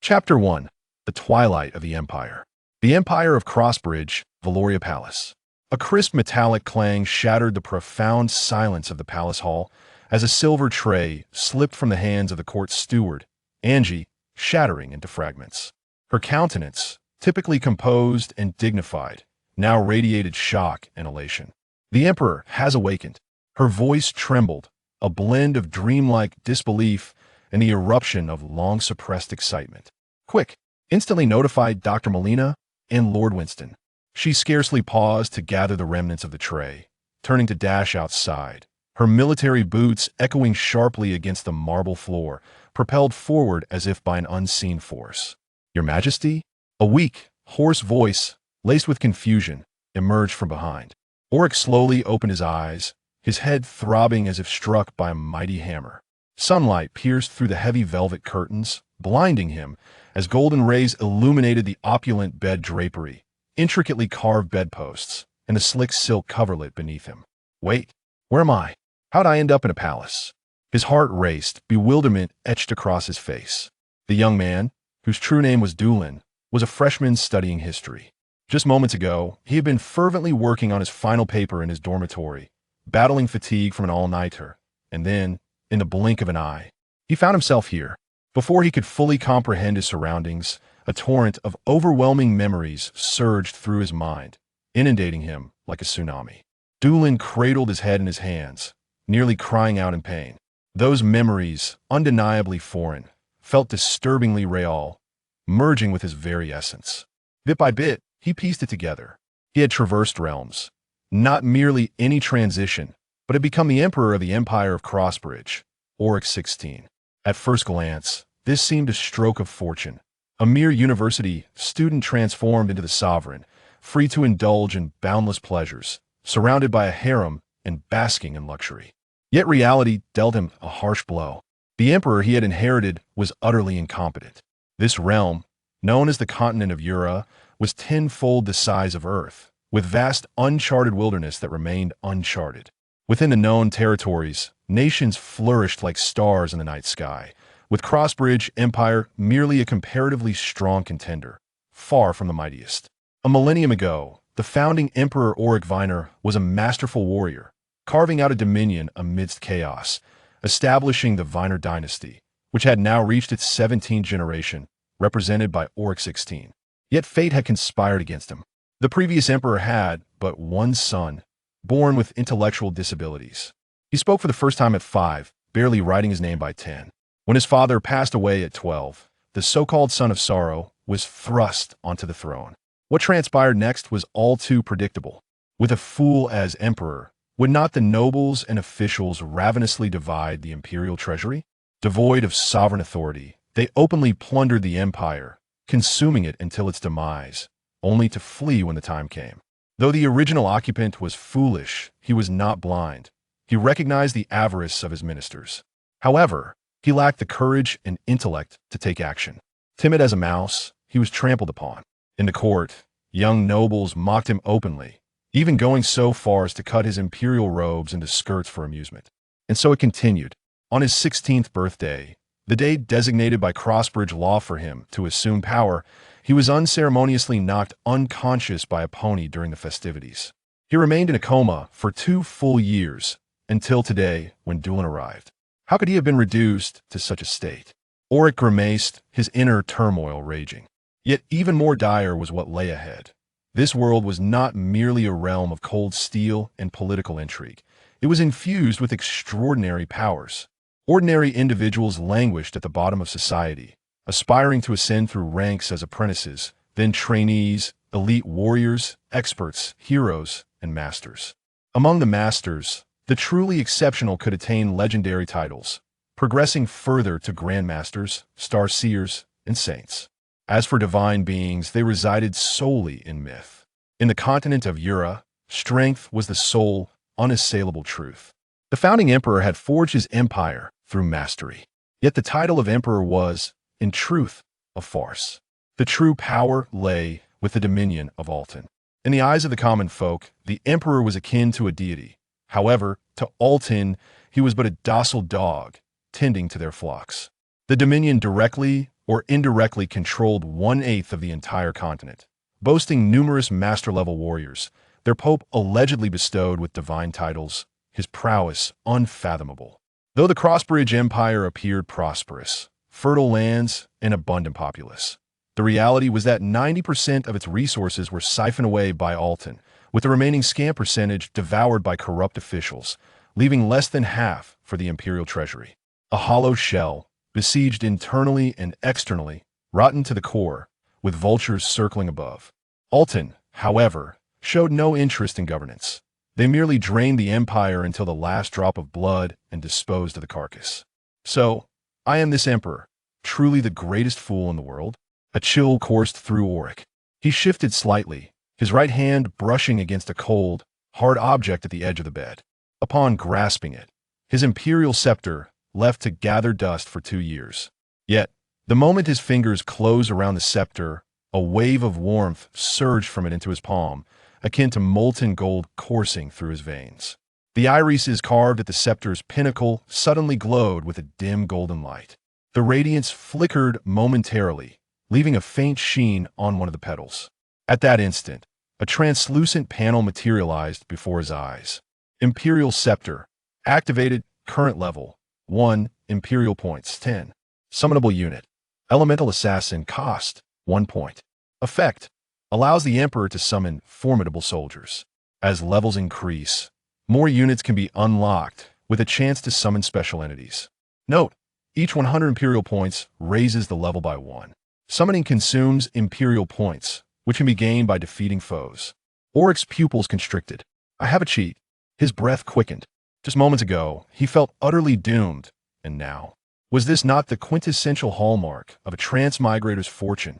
Chapter 1. The Twilight of the Empire. The Empire of Crossbridge, Valoria Palace. A crisp metallic clang shattered the profound silence of the palace hall as a silver tray slipped from the hands of the court steward, Angie, shattering into fragments. Her countenance, typically composed and dignified, now radiated shock and elation. The Emperor has awakened. Her voice trembled, a blend of dreamlike disbelief and the eruption of long-suppressed excitement. Quick, instantly notified Dr. Molina and Lord Winston. She scarcely paused to gather the remnants of the tray, turning to dash outside, her military boots echoing sharply against the marble floor, propelled forward as if by an unseen force. "Your Majesty?" A weak, hoarse voice, laced with confusion, emerged from behind. Orrick slowly opened his eyes, his head throbbing as if struck by a mighty hammer. Sunlight pierced through the heavy velvet curtains, blinding him, as golden rays illuminated the opulent bed drapery, intricately carved bedposts, and the slick silk coverlet beneath him. "Wait, where am I? How'd I end up in a palace?" His heart raced, bewilderment etched across his face. The young man, whose true name was Doolin, was a freshman studying history. Just moments ago, he had been fervently working on his final paper in his dormitory, battling fatigue from an all-nighter, and then, in the blink of an eye, he found himself here. Before he could fully comprehend his surroundings, a torrent of overwhelming memories surged through his mind, inundating him like a tsunami. Doolin cradled his head in his hands, nearly crying out in pain. Those memories, undeniably foreign, felt disturbingly real, merging with his very essence. Bit by bit, he pieced it together. He had traversed realms, not merely any transition, but had become the Emperor of the Empire of Crossbridge, Orrick XVI. At first glance, this seemed a stroke of fortune. A mere university student transformed into the sovereign, free to indulge in boundless pleasures, surrounded by a harem and basking in luxury. Yet reality dealt him a harsh blow. The emperor he had inherited was utterly incompetent. This realm, known as the continent of Ura, was tenfold the size of Earth, with vast uncharted wilderness that remained uncharted. Within the known territories, nations flourished like stars in the night sky, with Crossbridge Empire merely a comparatively strong contender, far from the mightiest. A millennium ago, the founding Emperor Orrick Viner was a masterful warrior, carving out a dominion amidst chaos, establishing the Viner dynasty, which had now reached its 17th generation, represented by Orrick XVI. Yet fate had conspired against him. The previous emperor had but one son, born with intellectual disabilities. He spoke for the first time at 5, barely writing his name by 10. When his father passed away at 12, the so-called son of sorrow was thrust onto the throne. What transpired next was all too predictable. With a fool as emperor, would not the nobles and officials ravenously divide the imperial treasury? Devoid of sovereign authority, they openly plundered the empire, consuming it until its demise, only to flee when the time came. Though the original occupant was foolish, he was not blind. He recognized the avarice of his ministers. However, he lacked the courage and intellect to take action. Timid as a mouse, he was trampled upon. In the court, young nobles mocked him openly, even going so far as to cut his imperial robes into skirts for amusement. And so it continued. On his 16th birthday, the day designated by Crossbridge law for him to assume power, he was unceremoniously knocked unconscious by a pony during the festivities. He remained in a coma for 2 full years, until today when Doolin arrived. How could he have been reduced to such a state? Orrick grimaced, his inner turmoil raging. Yet even more dire was what lay ahead. This world was not merely a realm of cold steel and political intrigue. It was infused with extraordinary powers. Ordinary individuals languished at the bottom of society, aspiring to ascend through ranks as apprentices, then trainees, elite warriors, experts, heroes, and masters. Among the masters, the truly exceptional could attain legendary titles, progressing further to grandmasters, starseers, and saints. As for divine beings, they resided solely in myth. In the continent of Ura, strength was the sole, unassailable truth. The founding emperor had forged his empire through mastery. Yet the title of emperor was, in truth, a farce. The true power lay with the dominion of Alton. In the eyes of the common folk, the emperor was akin to a deity. However, to Alton, he was but a docile dog, tending to their flocks. The dominion directly or indirectly controlled 1/8 of the entire continent. Boasting numerous master-level warriors, their pope allegedly bestowed with divine titles, his prowess unfathomable. Though the Crossbridge Empire appeared prosperous, fertile lands, and abundant populace, the reality was that 90% of its resources were siphoned away by Alton, with the remaining scant percentage devoured by corrupt officials, leaving less than half for the imperial treasury. A hollow shell, besieged internally and externally, rotten to the core, with vultures circling above. Alton, however, showed no interest in governance. They merely drained the empire until the last drop of blood and disposed of the carcass. So, I am this emperor, truly the greatest fool in the world? A chill coursed through Orrick. He shifted slightly, his right hand brushing against a cold, hard object at the edge of the bed. Upon grasping it, his imperial scepter left to gather dust for 2 years. Yet, the moment his fingers closed around the scepter, a wave of warmth surged from it into his palm, akin to molten gold coursing through his veins. The irises carved at the scepter's pinnacle suddenly glowed with a dim golden light. The radiance flickered momentarily, leaving a faint sheen on one of the petals. At that instant, a translucent panel materialized before his eyes. Imperial Scepter. Activated. Current level. 1. Imperial points. 10. Summonable unit. Elemental Assassin. Cost. 1 point. Effect. Allows the Emperor to summon formidable soldiers. As levels increase, more units can be unlocked, with a chance to summon special entities. Note, each 100 Imperial points raises the level by 1. Summoning consumes Imperial points, which can be gained by defeating foes. Orrick's pupils constricted. I have a cheat. His breath quickened. Just moments ago, he felt utterly doomed, and now, was this not the quintessential hallmark of a transmigrator's fortune?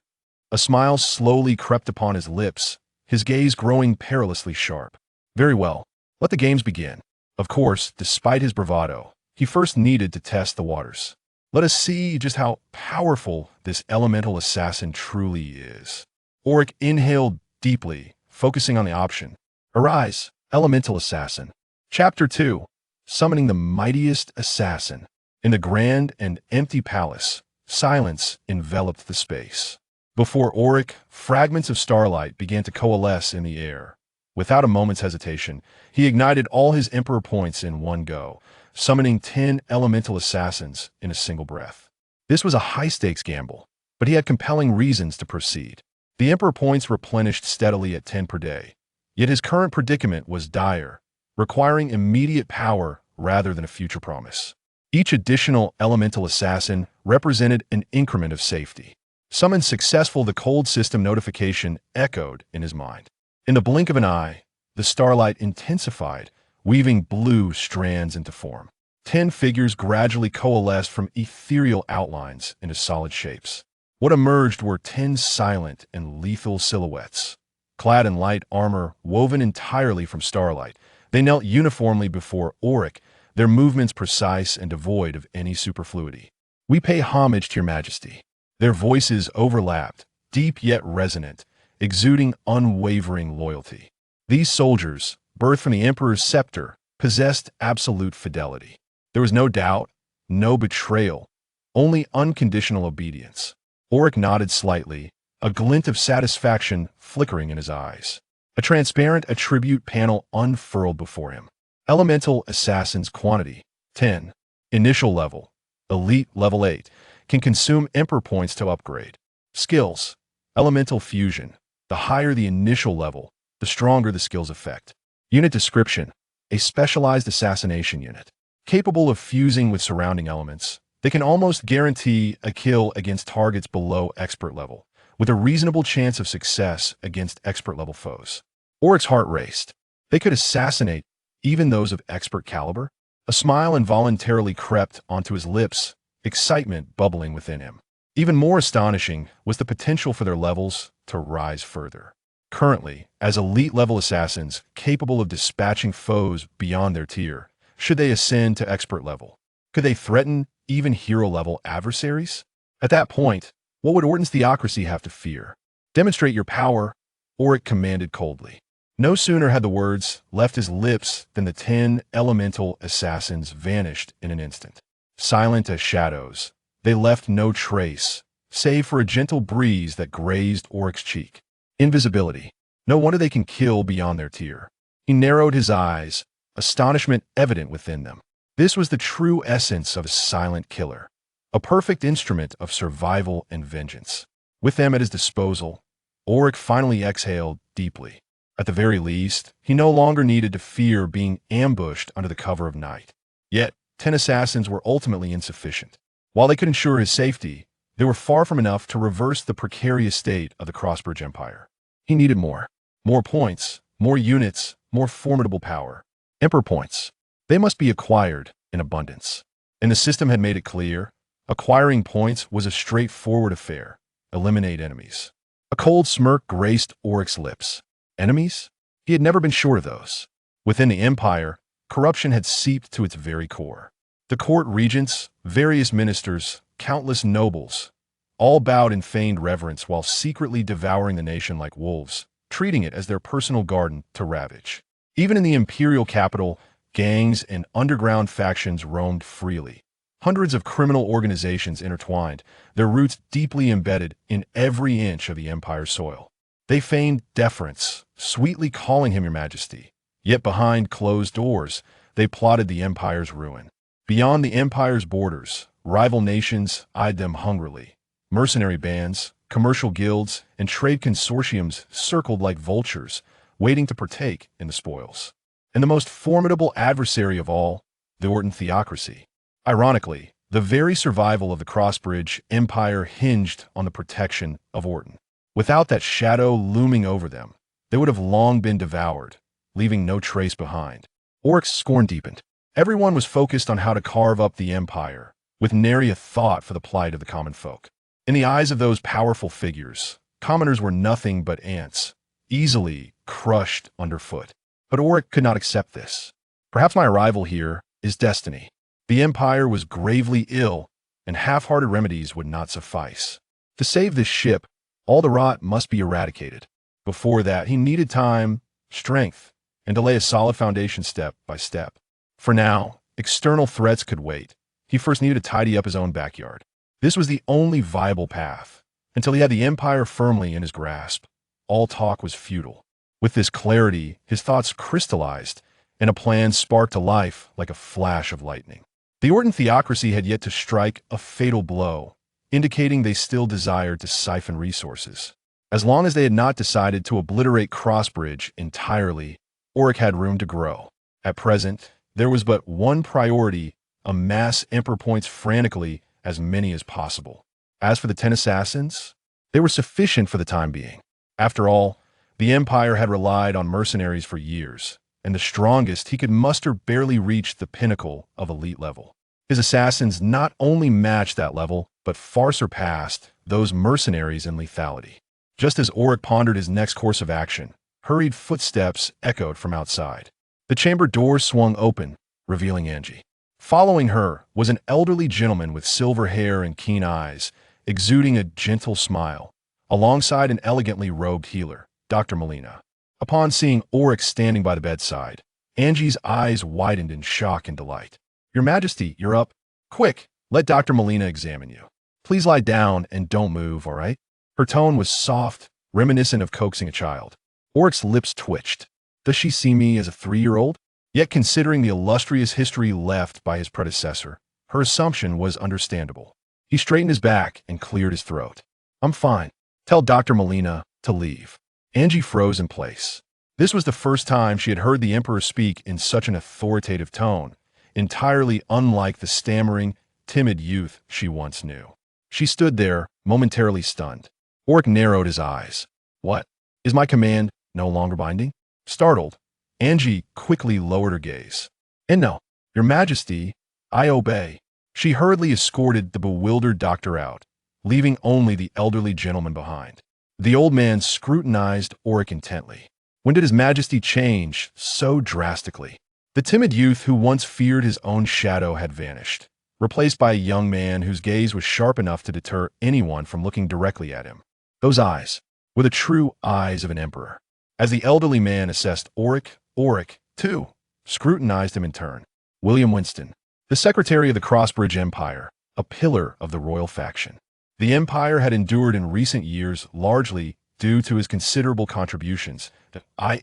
A smile slowly crept upon his lips, his gaze growing perilously sharp. Very well, let the games begin. Of course, despite his bravado, he first needed to test the waters. Let us see just how powerful this elemental assassin truly is. Orrick inhaled deeply, focusing on the option. Arise, elemental assassin. Chapter 2. Summoning the mightiest assassin. In the grand and empty palace, silence enveloped the space. Before Orrick, fragments of starlight began to coalesce in the air. Without a moment's hesitation, he ignited all his Emperor points in one go, summoning 10 elemental assassins in a single breath. This was a high-stakes gamble, but he had compelling reasons to proceed. The Emperor points replenished steadily at 10 per day, yet his current predicament was dire, requiring immediate power rather than a future promise. Each additional elemental assassin represented an increment of safety. Summoned successful, the cold system notification echoed in his mind. In the blink of an eye, the starlight intensified, weaving blue strands into form. 10 figures gradually coalesced from ethereal outlines into solid shapes. What emerged were 10 silent and lethal silhouettes. Clad in light armor woven entirely from starlight, they knelt uniformly before Orrick, their movements precise and devoid of any superfluity. We pay homage to your majesty. Their voices overlapped, deep yet resonant, exuding unwavering loyalty. These soldiers, birthed from the Emperor's scepter, possessed absolute fidelity. There was no doubt, no betrayal, only unconditional obedience. Orrick nodded slightly, a glint of satisfaction flickering in his eyes. A transparent attribute panel unfurled before him. Elemental Assassin's quantity, 10. Initial level, Elite level 8. Can consume Emperor points to upgrade. Skills. Elemental Fusion. The higher the initial level, the stronger the skill's effect. Unit description. A specialized assassination unit. Capable of fusing with surrounding elements, they can almost guarantee a kill against targets below expert level, with a reasonable chance of success against expert level foes. Orrick's heart raced. They could assassinate even those of expert caliber? A smile involuntarily crept onto his lips, excitement bubbling within him. Even more astonishing was the potential for their levels to rise further. Currently, as elite-level assassins capable of dispatching foes beyond their tier, should they ascend to expert level, could they threaten even hero-level adversaries? At that point, what would Orton's theocracy have to fear? Demonstrate your power, Orrick commanded coldly. No sooner had the words left his lips than the 10 elemental assassins vanished in an instant. Silent as shadows, they left no trace, save for a gentle breeze that grazed Orrick's cheek. Invisibility. No wonder they can kill beyond their tier. He narrowed his eyes, astonishment evident within them. This was the true essence of a silent killer, a perfect instrument of survival and vengeance. With them at his disposal, Orrick finally exhaled deeply. At the very least, he no longer needed to fear being ambushed under the cover of night. Yet, 10 assassins were ultimately insufficient. While they could ensure his safety, they were far from enough to reverse the precarious state of the Crossbridge Empire. He needed more. More points, more units, more formidable power. Emperor points. They must be acquired in abundance. And the system had made it clear, acquiring points was a straightforward affair. Eliminate enemies. A cold smirk graced Orrick's lips. Enemies? He had never been short of those. Within the Empire, corruption had seeped to its very core. The court regents, various ministers, countless nobles, all bowed in feigned reverence while secretly devouring the nation like wolves, treating it as their personal garden to ravage. Even in the imperial capital, gangs and underground factions roamed freely. Hundreds of criminal organizations intertwined, their roots deeply embedded in every inch of the Empire's soil. They feigned deference, sweetly calling him Your Majesty. Yet behind closed doors, they plotted the Empire's ruin. Beyond the Empire's borders, rival nations eyed them hungrily. Mercenary bands, commercial guilds, and trade consortiums circled like vultures, waiting to partake in the spoils. And the most formidable adversary of all, the Orrick theocracy. Ironically, the very survival of the Crossbridge Empire hinged on the protection of Orrick. Without that shadow looming over them, they would have long been devoured, leaving no trace behind. Orrick's scorn deepened. Everyone was focused on how to carve up the Empire, with nary a thought for the plight of the common folk. In the eyes of those powerful figures, commoners were nothing but ants, easily crushed underfoot. But Orrick could not accept this. Perhaps my arrival here is destiny. The Empire was gravely ill, and half-hearted remedies would not suffice. To save this ship, all the rot must be eradicated. Before that, he needed time, strength, and to lay a solid foundation step by step. For now, external threats could wait. He first needed to tidy up his own backyard. This was the only viable path. Until he had the Empire firmly in his grasp, all talk was futile. With this clarity, his thoughts crystallized, and a plan sparked to life like a flash of lightning. The Orrick theocracy had yet to strike a fatal blow, indicating they still desired to siphon resources. As long as they had not decided to obliterate Crossbridge entirely, Orrick had room to grow. At present, there was but one priority: amass Emperor points frantically, as many as possible. As for the 10 assassins, they were sufficient for the time being. After all, the Empire had relied on mercenaries for years, and the strongest he could muster barely reached the pinnacle of elite level. His assassins not only matched that level, but far surpassed those mercenaries in lethality. Just as Orrick pondered his next course of action, hurried footsteps echoed from outside. The chamber door swung open, revealing Angie. Following her was an elderly gentleman with silver hair and keen eyes, exuding a gentle smile, alongside an elegantly robed healer, Dr. Molina. Upon seeing Orrick standing by the bedside, Angie's eyes widened in shock and delight. "Your Majesty, you're up. Quick, let Dr. Molina examine you. Please lie down and don't move, all right?" Her tone was soft, reminiscent of coaxing a child. Orrick's lips twitched. Does she see me as a 3-year-old? Yet considering the illustrious history left by his predecessor, her assumption was understandable. He straightened his back and cleared his throat. "I'm fine. Tell Dr. Molina to leave." Angie froze in place. This was the first time she had heard the Emperor speak in such an authoritative tone, entirely unlike the stammering, timid youth she once knew. She stood there, momentarily stunned. Orrick narrowed his eyes. "What? Is my command no longer binding?" Startled, Angie quickly lowered her gaze. "And no, Your Majesty, I obey." She hurriedly escorted the bewildered doctor out, leaving only the elderly gentleman behind. The old man scrutinized Orrick intently. When did His Majesty change so drastically? The timid youth who once feared his own shadow had vanished, replaced by a young man whose gaze was sharp enough to deter anyone from looking directly at him. Those eyes were the true eyes of an emperor. As the elderly man assessed Orrick, too, scrutinized him in turn. William Winston, the secretary of the Crossbridge Empire, a pillar of the royal faction. The empire had endured in recent years largely due to his considerable contributions,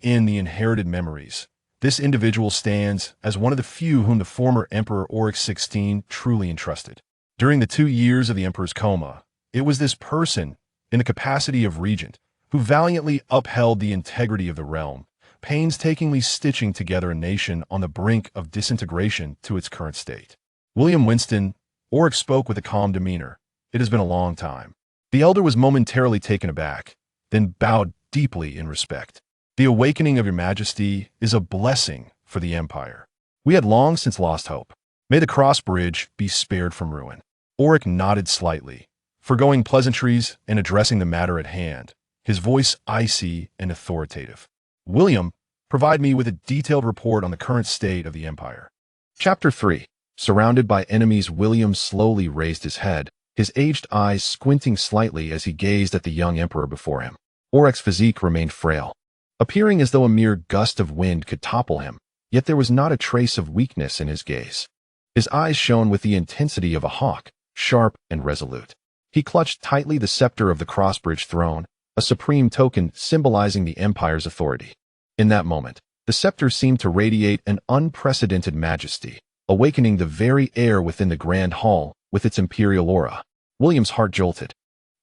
in the inherited memories. This individual stands as one of the few whom the former Emperor Orrick XVI truly entrusted. During the 2 years of the emperor's coma, it was this person, in the capacity of regent, who valiantly upheld the integrity of the realm, painstakingly stitching together a nation on the brink of disintegration to its current state. William Winston, Orrick spoke with a calm demeanor. It has been a long time. The elder was momentarily taken aback, then bowed deeply in respect. The awakening of your majesty is a blessing for the empire. We had long since lost hope. May the Crossbridge be spared from ruin. Orrick nodded slightly, forgoing pleasantries and addressing the matter at hand, his voice icy and authoritative. William, provide me with a detailed report on the current state of the empire. Chapter 3. Surrounded by enemies, William slowly raised his head, his aged eyes squinting slightly as he gazed at the young emperor before him. Orrick's physique remained frail, appearing as though a mere gust of wind could topple him, yet there was not a trace of weakness in his gaze. His eyes shone with the intensity of a hawk, sharp and resolute. He clutched tightly the scepter of the Crossbridge throne, a supreme token symbolizing the empire's authority. In that moment, the scepter seemed to radiate an unprecedented majesty, awakening the very air within the grand hall with its imperial aura. William's heart jolted.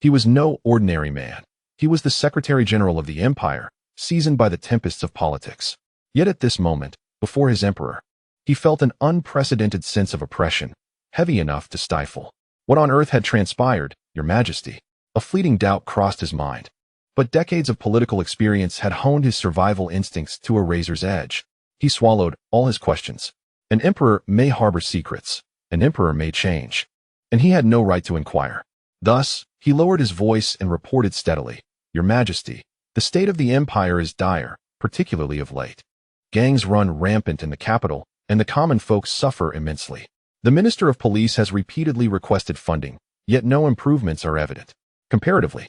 He was no ordinary man. He was the Secretary General of the Empire, seasoned by the tempests of politics. Yet at this moment, before his emperor, he felt an unprecedented sense of oppression, heavy enough to stifle. What on earth had transpired, Your Majesty? A fleeting doubt crossed his mind. But decades of political experience had honed his survival instincts to a razor's edge. He swallowed all his questions. An emperor may harbor secrets. An emperor may change. And he had no right to inquire. Thus, he lowered his voice and reported steadily, Your Majesty, the state of the empire is dire, particularly of late. Gangs run rampant in the capital, and the common folk suffer immensely. The Minister of Police has repeatedly requested funding, yet no improvements are evident. Comparatively,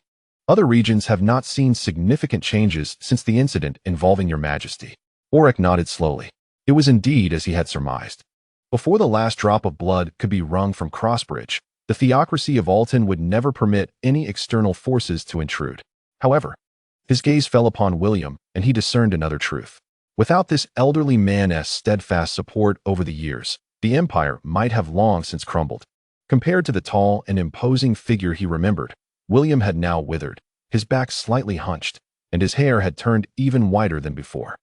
other regions have not seen significant changes since the incident involving Your Majesty. Orrick nodded slowly. It was indeed as he had surmised. Before the last drop of blood could be wrung from Crossbridge, the theocracy of Alton would never permit any external forces to intrude. However, his gaze fell upon William, and he discerned another truth. Without this elderly man's steadfast support over the years, the empire might have long since crumbled. Compared to the tall and imposing figure he remembered, William had now withered, his back slightly hunched, and his hair had turned even whiter than before.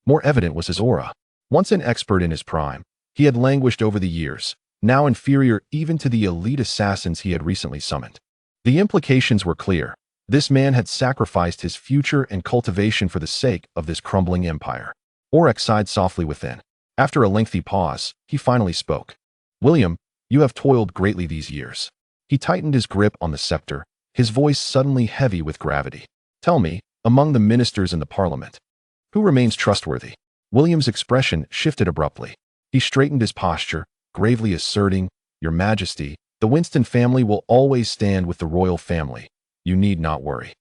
More evident was his aura. Once an expert in his prime, he had languished over the years, now inferior even to the elite assassins he had recently summoned. The implications were clear. This man had sacrificed his future and cultivation for the sake of this crumbling empire. Orrick sighed softly within. After a lengthy pause, he finally spoke. William, you have toiled greatly these years. He tightened his grip on the scepter, his voice suddenly heavy with gravity. Tell me, among the ministers in the parliament, who remains trustworthy? William's expression shifted abruptly. He straightened his posture, gravely asserting, Your Majesty, the Winston family will always stand with the royal family. You need not worry.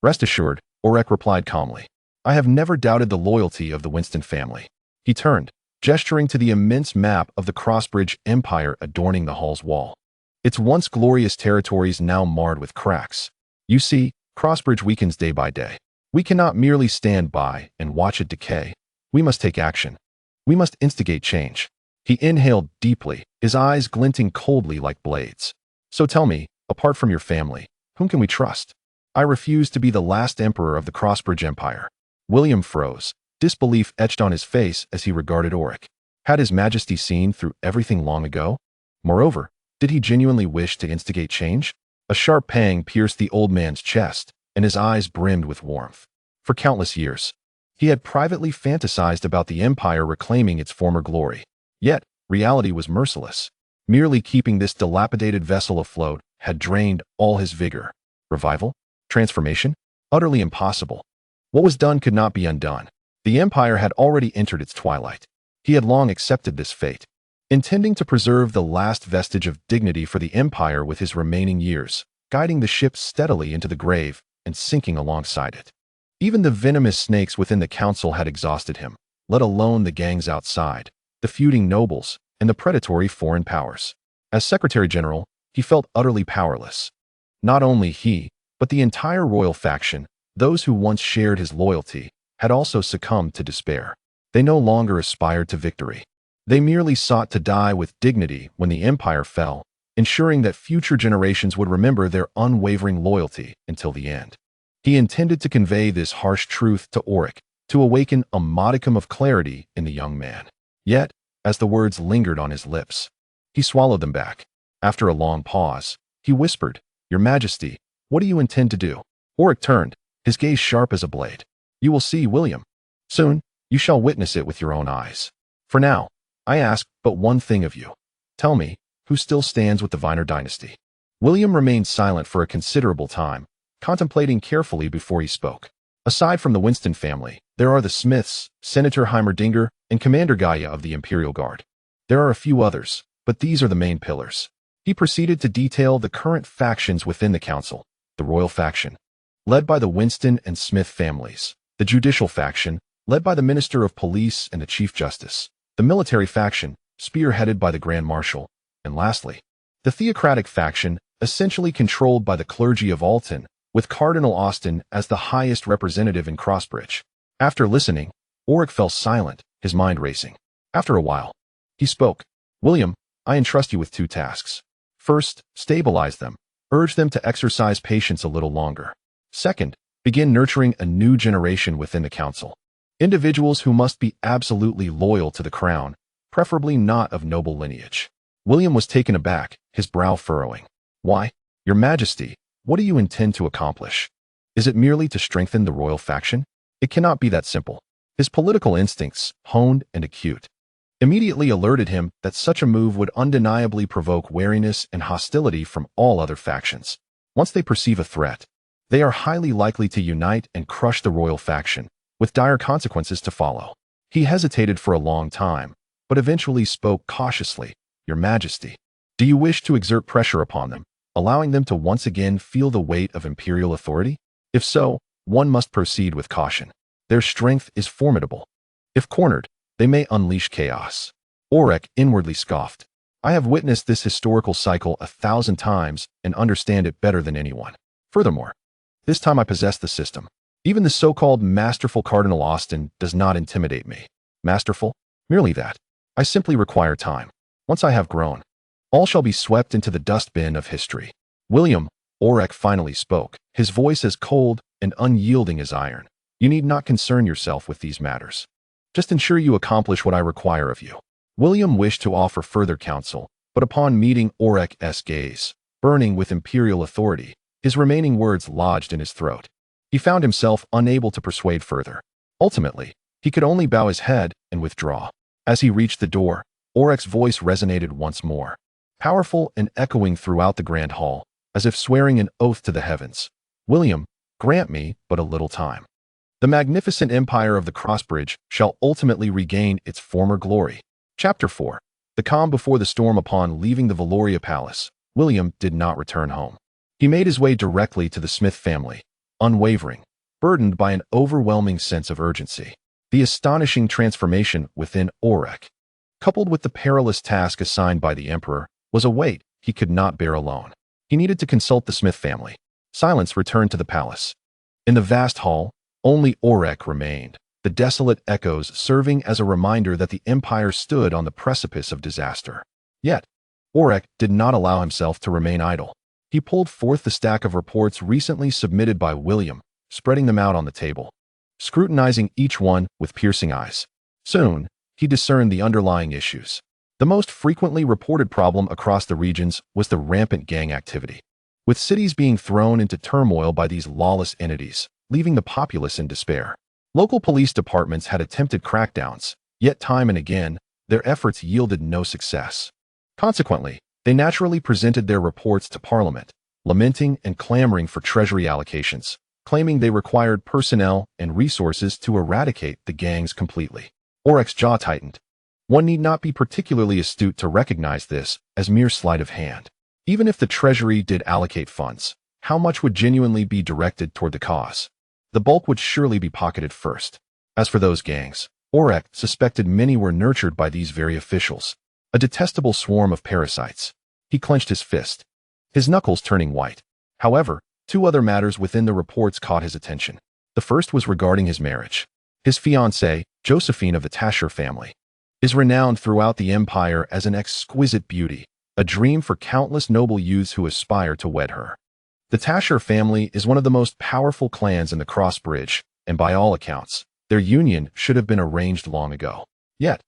Rest assured, Orrick replied calmly. I have never doubted the loyalty of the Winston family. He turned, gesturing to the immense map of the Crossbridge Empire adorning the hall's wall. Its once glorious territories now marred with cracks. You see, Crossbridge weakens day by day. We cannot merely stand by and watch it decay. We must take action. We must instigate change. He inhaled deeply, his eyes glinting coldly like blades. So tell me, apart from your family, whom can we trust? I refuse to be the last emperor of the Crossbridge Empire. William froze, disbelief etched on his face as he regarded Orrick. Had His Majesty seen through everything long ago? Moreover, did he genuinely wish to instigate change? A sharp pang pierced the old man's chest, and his eyes brimmed with warmth. For countless years, he had privately fantasized about the empire reclaiming its former glory. Yet, reality was merciless. Merely keeping this dilapidated vessel afloat had drained all his vigor. Revival? Transformation? Utterly impossible. What was done could not be undone. The empire had already entered its twilight. He had long accepted this fate, intending to preserve the last vestige of dignity for the empire with his remaining years, guiding the ship steadily into the grave and sinking alongside it. Even the venomous snakes within the council had exhausted him, let alone the gangs outside, the feuding nobles, and the predatory foreign powers. As Secretary General, he felt utterly powerless. Not only he, but the entire royal faction, those who once shared his loyalty, had also succumbed to despair. They no longer aspired to victory. They merely sought to die with dignity when the empire fell, ensuring that future generations would remember their unwavering loyalty until the end. He intended to convey this harsh truth to Orrick, to awaken a modicum of clarity in the young man. Yet, as the words lingered on his lips, he swallowed them back. After a long pause, he whispered, "Your Majesty, what do you intend to do?" Orrick turned, his gaze sharp as a blade. "You will see, William. Soon, you shall witness it with your own eyes. For now, I ask but one thing of you. Tell me, who still stands with the Viner dynasty?" William remained silent for a considerable time, contemplating carefully before he spoke. Aside from the Winston family, there are the Smiths, Senator Heimerdinger, and Commander Gaia of the Imperial Guard. There are a few others, but these are the main pillars. He proceeded to detail the current factions within the council: the royal faction, led by the Winston and Smith families; the judicial faction, led by the Minister of Police and the Chief Justice; the military faction, spearheaded by the Grand Marshal; and lastly, the theocratic faction, essentially controlled by the clergy of Alton, with Cardinal Austin as the highest representative in Crossbridge. After listening, Orrick fell silent, his mind racing. After a while, he spoke. "William, I entrust you with two tasks. First, stabilize them. Urge them to exercise patience a little longer. Second, begin nurturing a new generation within the council. Individuals who must be absolutely loyal to the crown, preferably not of noble lineage." William was taken aback, his brow furrowing. "Why, Your Majesty, what do you intend to accomplish? Is it merely to strengthen the royal faction? It cannot be that simple." His political instincts, honed and acute, immediately alerted him that such a move would undeniably provoke wariness and hostility from all other factions. Once they perceive a threat, they are highly likely to unite and crush the royal faction, with dire consequences to follow. He hesitated for a long time, but eventually spoke cautiously. "Your Majesty, do you wish to exert pressure upon them, allowing them to once again feel the weight of imperial authority? If so, one must proceed with caution. Their strength is formidable. If cornered, they may unleash chaos." Orrick inwardly scoffed. "I have witnessed this historical cycle 1,000 times and understand it better than anyone. Furthermore, this time I possess the system. Even the so-called masterful Cardinal Austin does not intimidate me. Masterful? Merely that. I simply require time. Once I have grown, all shall be swept into the dustbin of history." "William," Orrick finally spoke, his voice as cold and unyielding as iron, "you need not concern yourself with these matters. Just ensure you accomplish what I require of you." William wished to offer further counsel, but upon meeting Orrick's gaze, burning with imperial authority, his remaining words lodged in his throat. He found himself unable to persuade further. Ultimately, he could only bow his head and withdraw. As he reached the door, Orrick's voice resonated once more, powerful and echoing throughout the grand hall, as if swearing an oath to the heavens. "William, grant me but a little time. The magnificent empire of the Crossbridge shall ultimately regain its former glory." Chapter 4. The calm before the storm. Upon leaving the Valoria Palace, William did not return home. He made his way directly to the Smith family, unwavering, burdened by an overwhelming sense of urgency. The astonishing transformation within Orrick, coupled with the perilous task assigned by the Emperor, was a weight he could not bear alone. He needed to consult the Smith family. Silence returned to the palace. In the vast hall, only Orrick remained, the desolate echoes serving as a reminder that the empire stood on the precipice of disaster. Yet, Orrick did not allow himself to remain idle. He pulled forth the stack of reports recently submitted by William, spreading them out on the table, scrutinizing each one with piercing eyes. Soon, he discerned the underlying issues. The most frequently reported problem across the regions was the rampant gang activity, with cities being thrown into turmoil by these lawless entities, leaving the populace in despair. Local police departments had attempted crackdowns, yet time and again, their efforts yielded no success. Consequently, they naturally presented their reports to Parliament, lamenting and clamoring for treasury allocations, claiming they required personnel and resources to eradicate the gangs completely. Orrick's jaw tightened. One need not be particularly astute to recognize this as mere sleight of hand. Even if the treasury did allocate funds, how much would genuinely be directed toward the cause? The bulk would surely be pocketed first. As for those gangs, Orrick suspected many were nurtured by these very officials, a detestable swarm of parasites. He clenched his fist, his knuckles turning white. However, two other matters within the reports caught his attention. The first was regarding his marriage. His fiancée, Josephine of the Tasher family, is renowned throughout the empire as an exquisite beauty, a dream for countless noble youths who aspire to wed her. The Tasher family is one of the most powerful clans in the Crossbridge, and by all accounts, their union should have been arranged long ago. Yet,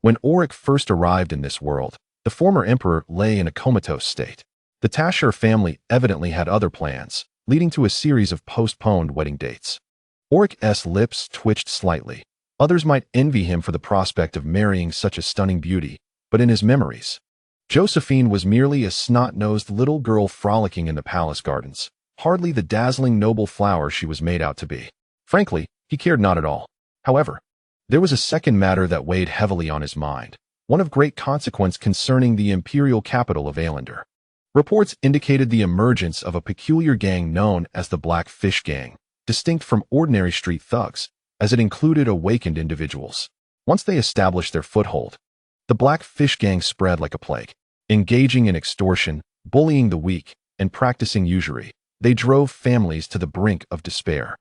when Orrick first arrived in this world, the former emperor lay in a comatose state. The Tasher family evidently had other plans, leading to a series of postponed wedding dates. Orrick's lips twitched slightly. Others might envy him for the prospect of marrying such a stunning beauty, but in his memories, Josephine was merely a snot-nosed little girl frolicking in the palace gardens, hardly the dazzling noble flower she was made out to be. Frankly, he cared not at all. However, there was a second matter that weighed heavily on his mind, one of great consequence concerning the imperial capital of Ailander. Reports indicated the emergence of a peculiar gang known as the Black Fish Gang, distinct from ordinary street thugs, as it included awakened individuals. Once they established their foothold, the Black Fish Gang spread like a plague. Engaging in extortion, bullying the weak, and practicing usury, they drove families to the brink of despair.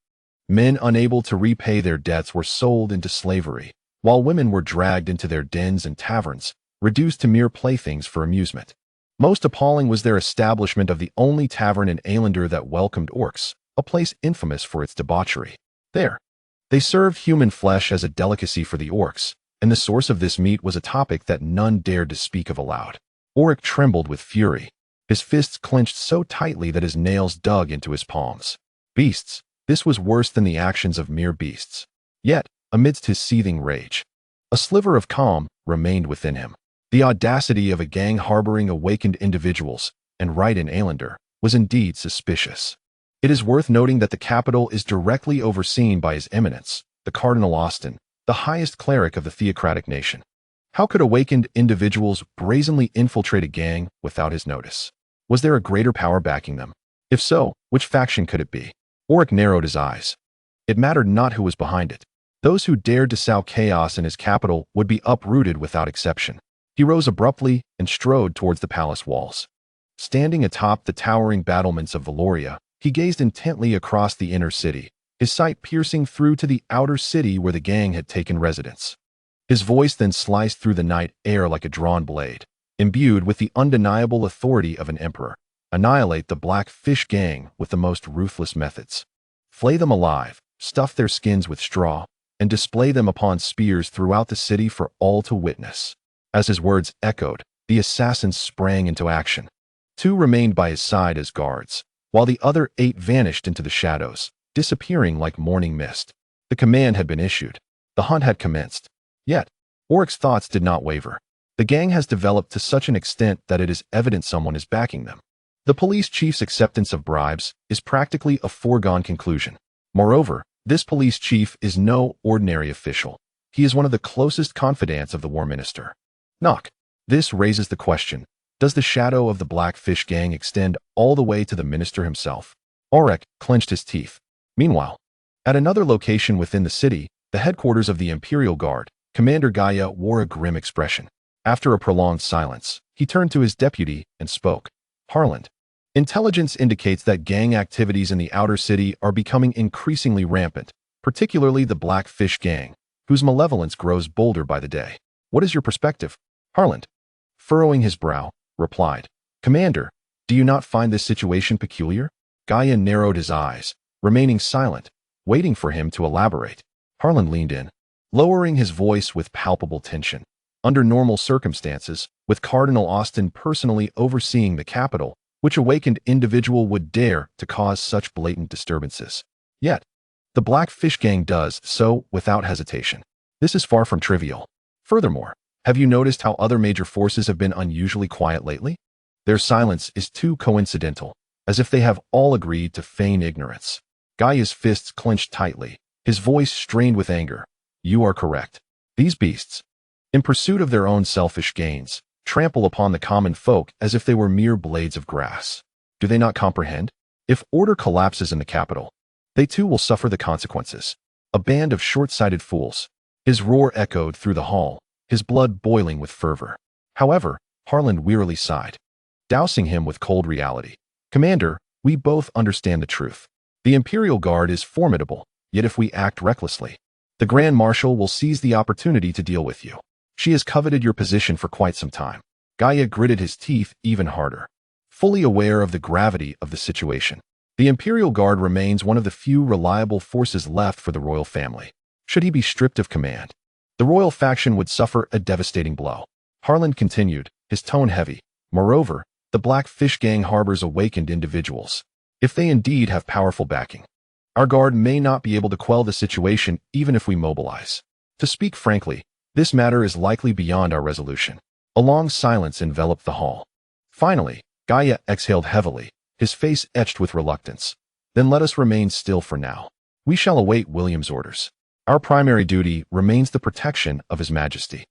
Men unable to repay their debts were sold into slavery, while women were dragged into their dens and taverns, reduced to mere playthings for amusement. Most appalling was their establishment of the only tavern in Ailander that welcomed orcs, a place infamous for its debauchery. There, they served human flesh as a delicacy for the orcs, and the source of this meat was a topic that none dared to speak of aloud. Orrick trembled with fury, his fists clenched so tightly that his nails dug into his palms. Beasts, this was worse than the actions of mere beasts. Yet, amidst his seething rage, a sliver of calm remained within him. The audacity of a gang harboring awakened individuals, and right in Ailander, was indeed suspicious. It is worth noting that the capital is directly overseen by His Eminence, the Cardinal Austin, the highest cleric of the theocratic nation. How could awakened individuals brazenly infiltrate a gang without his notice? Was there a greater power backing them? If so, which faction could it be? Orrick narrowed his eyes. It mattered not who was behind it. Those who dared to sow chaos in his capital would be uprooted without exception. He rose abruptly and strode towards the palace walls. Standing atop the towering battlements of Valoria, he gazed intently across the inner city, his sight piercing through to the outer city where the gang had taken residence. His voice then sliced through the night air like a drawn blade, imbued with the undeniable authority of an emperor. Annihilate the Black Fish Gang with the most ruthless methods. Flay them alive, stuff their skins with straw, and display them upon spears throughout the city for all to witness. As his words echoed, the assassins sprang into action. 2 remained by his side as guards, while the other 8 vanished into the shadows, disappearing like morning mist. The command had been issued. The hunt had commenced. Yet, Orrick's thoughts did not waver. The gang has developed to such an extent that it is evident someone is backing them. The police chief's acceptance of bribes is practically a foregone conclusion. Moreover, this police chief is no ordinary official. He is one of the closest confidants of the war minister. Knock. This raises the question, does the shadow of the Black Fish Gang extend all the way to the minister himself? Orrick clenched his teeth. Meanwhile, at another location within the city, the headquarters of the Imperial Guard, Commander Gaia wore a grim expression. After a prolonged silence, he turned to his deputy and spoke. Harland, intelligence indicates that gang activities in the outer city are becoming increasingly rampant, particularly the Black Fish Gang, whose malevolence grows bolder by the day. What is your perspective? Harland, furrowing his brow, replied. Commander, do you not find this situation peculiar? Gaia narrowed his eyes, remaining silent, waiting for him to elaborate. Harland leaned in, lowering his voice with palpable tension. Under normal circumstances, with Cardinal Austin personally overseeing the capital, which awakened individual would dare to cause such blatant disturbances? Yet, the Black Fish Gang does so without hesitation. This is far from trivial. Furthermore, have you noticed how other major forces have been unusually quiet lately? Their silence is too coincidental, as if they have all agreed to feign ignorance. Gaia's fists clenched tightly, his voice strained with anger. You are correct. These beasts, in pursuit of their own selfish gains, trample upon the common folk as if they were mere blades of grass. Do they not comprehend? If order collapses in the capital, they too will suffer the consequences. A band of short-sighted fools. His roar echoed through the hall, his blood boiling with fervor. However, Harland wearily sighed, dousing him with cold reality. Commander, We both understand the truth. The Imperial Guard is formidable, yet if we act recklessly, the Grand Marshal will seize the opportunity to deal with you. She has coveted your position for quite some time. Gaia gritted his teeth even harder, fully aware of the gravity of the situation. The Imperial Guard remains one of the few reliable forces left for the royal family. Should he be stripped of command, the royal faction would suffer a devastating blow. Harlan continued, his tone heavy. Moreover, the Black Fish Gang harbors awakened individuals. If they indeed have powerful backing, our guard may not be able to quell the situation even if we mobilize. To speak frankly, this matter is likely beyond our resolution. A long silence enveloped the hall. Finally, Gaia exhaled heavily, his face etched with reluctance. Then let us remain still for now. We shall await William's orders. Our primary duty remains the protection of His Majesty.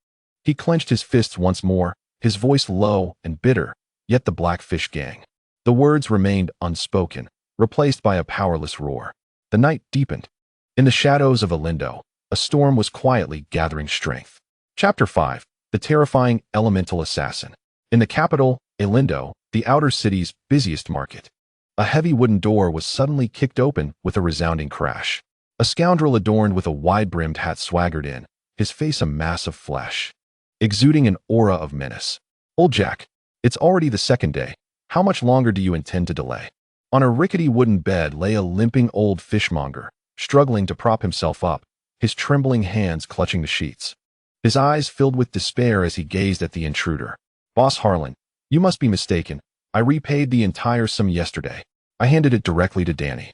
He clenched his fists once more, his voice low and bitter, yet the Black Fish Gang. The words remained unspoken, replaced by a powerless roar. The night deepened. In the shadows of Alindo, a storm was quietly gathering strength. Chapter 5. The Terrifying Elemental Assassin. In the capital, Alindo, the outer city's busiest market, a heavy wooden door was suddenly kicked open with a resounding crash. A scoundrel adorned with a wide-brimmed hat swaggered in, his face a mass of flesh, exuding an aura of menace. Old Jack, it's already the second day. How much longer do you intend to delay? On a rickety wooden bed lay a limping old fishmonger, struggling to prop himself up, his trembling hands clutching the sheets. His eyes filled with despair as he gazed at the intruder. Boss Harlan, you must be mistaken. I repaid the entire sum yesterday. I handed it directly to Danny,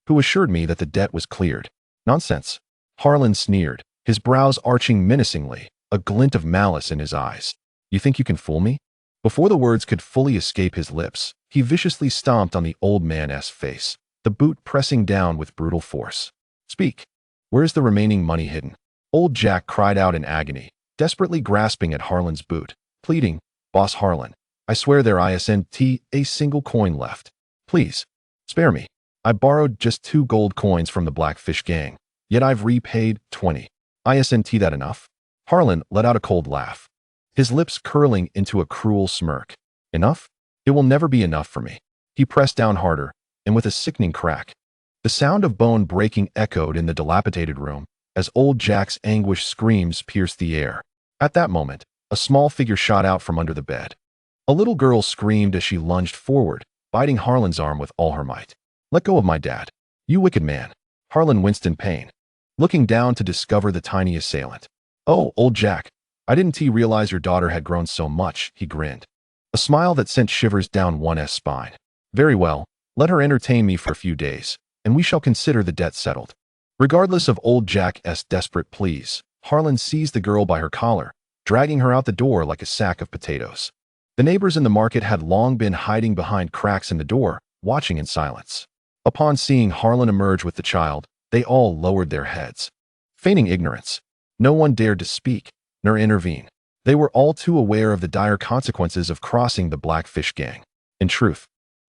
who assured me that the debt was cleared. Nonsense. Harlan sneered, his brows arching menacingly, a glint of malice in his eyes. You think you can fool me? Before the words could fully escape his lips, he viciously stomped on the old man's face, the boot pressing down with brutal force. Speak. Where is the remaining money hidden? Old Jack cried out in agony, desperately grasping at Harlan's boot, pleading, Boss Harlan, I swear there isn't a single coin left. Please, spare me. I borrowed just 2 gold coins from the Black Fish Gang, yet I've repaid 20. Isn't that enough? Harlan let out a cold laugh, his lips curling into a cruel smirk. Enough? It will never be enough for me. He pressed down harder, and with a sickening crack, the sound of bone breaking echoed in the dilapidated room as old Jack's anguished screams pierced the air. At that moment, a small figure shot out from under the bed. A little girl screamed as she lunged forward, biting Harlan's arm with all her might. Let go of my dad, you wicked man. Harlan winced in pain, looking down to discover the tiny assailant. Oh, old Jack, I didn't realize your daughter had grown so much, he grinned, a smile that sent shivers down one's spine. Very well, let her entertain me for a few days, and we shall consider the debt settled. Regardless of old Jack's desperate pleas, Harlan seized the girl by her collar, dragging her out the door like a sack of potatoes. The neighbors in the market had long been hiding behind cracks in the door, watching in silence. Upon seeing Harlan emerge with the child, they all lowered their heads, feigning ignorance. No one dared to speak, nor intervene. They were all too aware of the dire consequences of crossing the Black Fish Gang. In truth,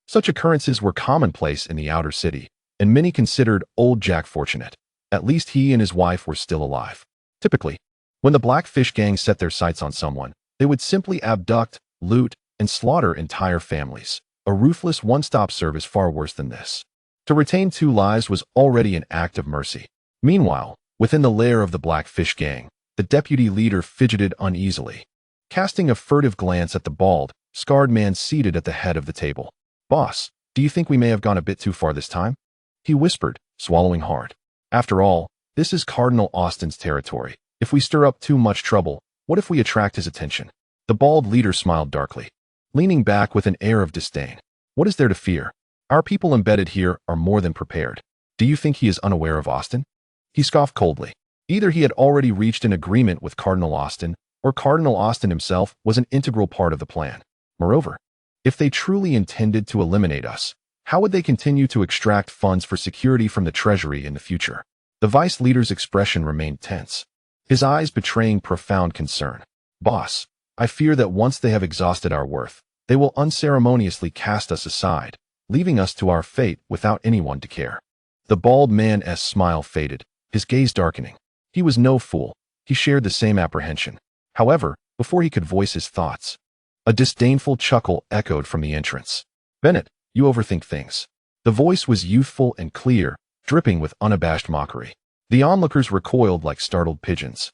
such occurrences were commonplace in the outer city, and many considered old Jack fortunate. At least he and his wife were still alive. Typically, when the Black Fish Gang set their sights on someone, they would simply abduct, loot, and slaughter entire families. A ruthless one-stop service far worse than this. To retain 2 lives was already an act of mercy. Meanwhile, within the lair of the Black Fish Gang, the deputy leader fidgeted uneasily, casting a furtive glance at the bald, scarred man seated at the head of the table. Boss, do you think we may have gone a bit too far this time? He whispered, swallowing hard. After all, this is Cardinal Austin's territory. If we stir up too much trouble, what if we attract his attention? The bald leader smiled darkly, leaning back with an air of disdain. What is there to fear? Our people embedded here are more than prepared. Do you think he is unaware of Austin? He scoffed coldly. Either he had already reached an agreement with Cardinal Austin, or Cardinal Austin himself was an integral part of the plan. Moreover, if they truly intended to eliminate us, how would they continue to extract funds for security from the treasury in the future? The vice leader's expression remained tense, his eyes betraying profound concern. Boss, I fear that once they have exhausted our worth, they will unceremoniously cast us aside, leaving us to our fate without anyone to care. The bald man's smile faded, his gaze darkening. He was no fool. He shared the same apprehension. However, before he could voice his thoughts, a disdainful chuckle echoed from the entrance. Bennett, you overthink things. The voice was youthful and clear, dripping with unabashed mockery. The onlookers recoiled like startled pigeons.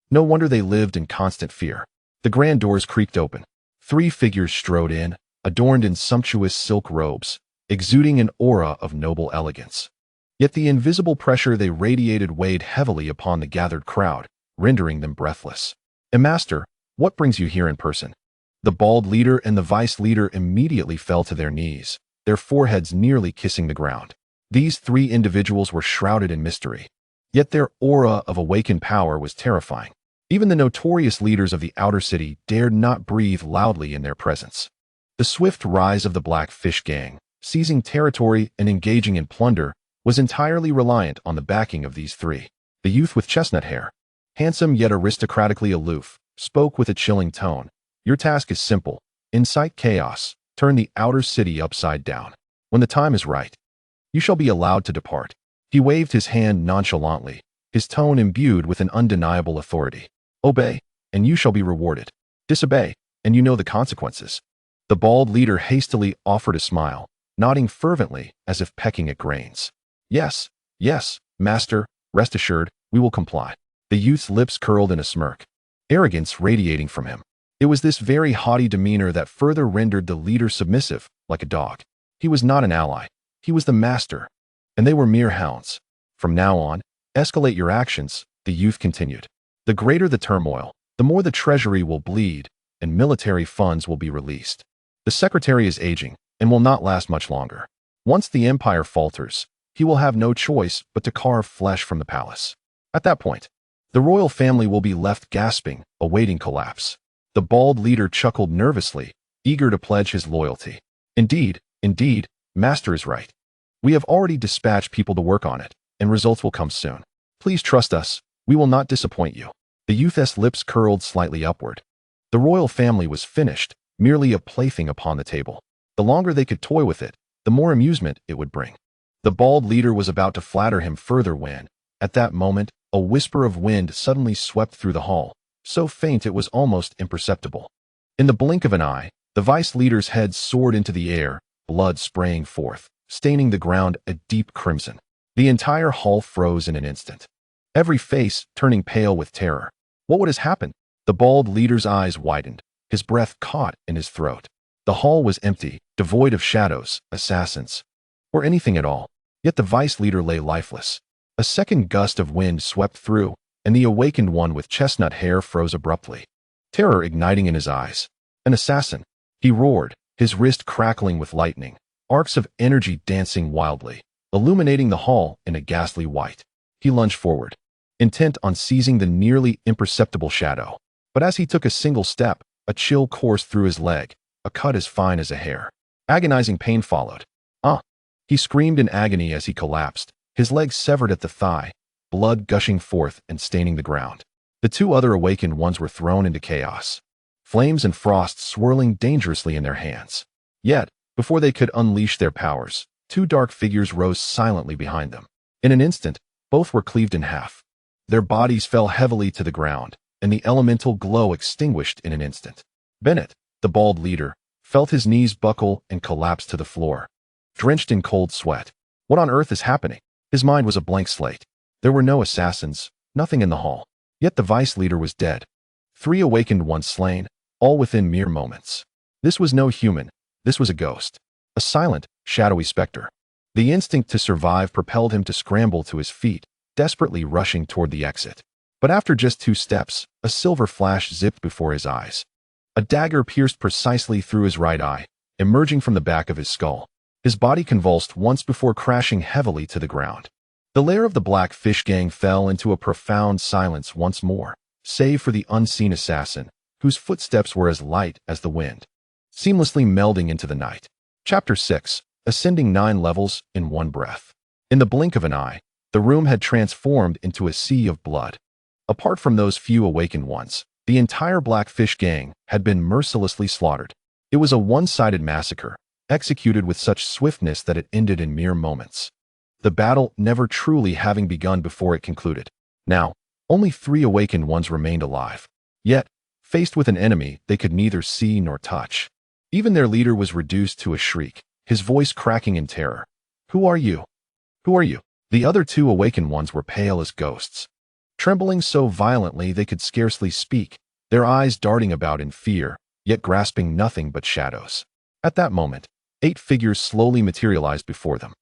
No wonder they lived in constant fear. The grand doors creaked open. 3 figures strode in, adorned in sumptuous silk robes, exuding an aura of noble elegance. Yet the invisible pressure they radiated weighed heavily upon the gathered crowd, rendering them breathless. "Master, what brings you here in person?" The bald leader and the vice leader immediately fell to their knees, their foreheads nearly kissing the ground. These 3 individuals were shrouded in mystery. Yet their aura of awakened power was terrifying. Even the notorious leaders of the outer city dared not breathe loudly in their presence. The swift rise of the Black Fish Gang, seizing territory and engaging in plunder, was entirely reliant on the backing of these 3. The youth with chestnut hair, handsome yet aristocratically aloof, spoke with a chilling tone. "Your task is simple. Incite chaos, turn the outer city upside down. When the time is right, you shall be allowed to depart." He waved his hand nonchalantly, his tone imbued with an undeniable authority. "Obey, and you shall be rewarded. Disobey, and you know the consequences." The bald leader hastily offered a smile, nodding fervently as if pecking at grains. Yes, master, rest assured, we will comply." The youth's lips curled in a smirk, arrogance radiating from him. It was this very haughty demeanor that further rendered the leader submissive, like a dog. He was not an ally. He was the master, and they were mere hounds. "From now on, escalate your actions," the youth continued. "The greater the turmoil, the more the treasury will bleed, and military funds will be released. The secretary is aging, and will not last much longer. Once the empire falters, he will have no choice but to carve flesh from the palace. At that point, the royal family will be left gasping, awaiting collapse." The bald leader chuckled nervously, eager to pledge his loyalty. Indeed, master is right. We have already dispatched people to work on it, and results will come soon. Please trust us, we will not disappoint you." The youth's lips curled slightly upward. The royal family was finished, merely a plaything upon the table. The longer they could toy with it, the more amusement it would bring. The bald leader was about to flatter him further when, at that moment, a whisper of wind suddenly swept through the hall, so faint it was almost imperceptible. In the blink of an eye, the vice leader's head soared into the air, blood spraying forth, staining the ground a deep crimson. The entire hall froze in an instant, every face turning pale with terror. What would have happened? The bald leader's eyes widened, his breath caught in his throat. The hall was empty, devoid of shadows, assassins, or anything at all. Yet the vice leader lay lifeless. A second gust of wind swept through, and the awakened one with chestnut hair froze abruptly, terror igniting in his eyes. "An assassin!" he roared, his wrist crackling with lightning, arcs of energy dancing wildly, illuminating the hall in a ghastly white. He lunged forward, intent on seizing the nearly imperceptible shadow. But as he took a single step, a chill coursed through his leg, a cut as fine as a hair. Agonizing pain followed. "Ah!" He screamed in agony as he collapsed, his leg severed at the thigh, blood gushing forth and staining the ground. The 2 other awakened ones were thrown into chaos, flames and frost swirling dangerously in their hands. Yet, before they could unleash their powers, 2 dark figures rose silently behind them. In an instant, both were cleaved in half. Their bodies fell heavily to the ground, and the elemental glow extinguished in an instant. Bennett, the bald leader, felt his knees buckle and collapse to the floor, drenched in cold sweat. What on earth is happening? His mind was a blank slate. There were no assassins, nothing in the hall. Yet the vice leader was dead. 3 awakened ones slain, all within mere moments. This was no human, this was a ghost. A silent, shadowy specter. The instinct to survive propelled him to scramble to his feet, desperately rushing toward the exit. But after just 2 steps, a silver flash zipped before his eyes. A dagger pierced precisely through his right eye, emerging from the back of his skull. His body convulsed once before crashing heavily to the ground. The lair of the Black Fish Gang fell into a profound silence once more, save for the unseen assassin, whose footsteps were as light as the wind, seamlessly melding into the night. Chapter 6. Ascending 9 levels in one breath. In the blink of an eye, the room had transformed into a sea of blood. Apart from those few awakened ones, the entire Black Fish Gang had been mercilessly slaughtered. It was a one-sided massacre, executed with such swiftness that it ended in mere moments. The battle never truly having begun before it concluded. Now, only 3 awakened ones remained alive. Yet, faced with an enemy they could neither see nor touch. Even their leader was reduced to a shriek, his voice cracking in terror. Who are you? Who are you? The other two awakened ones were pale as ghosts, trembling so violently they could scarcely speak, their eyes darting about in fear, yet grasping nothing but shadows. At that moment, 8 figures slowly materialized before them.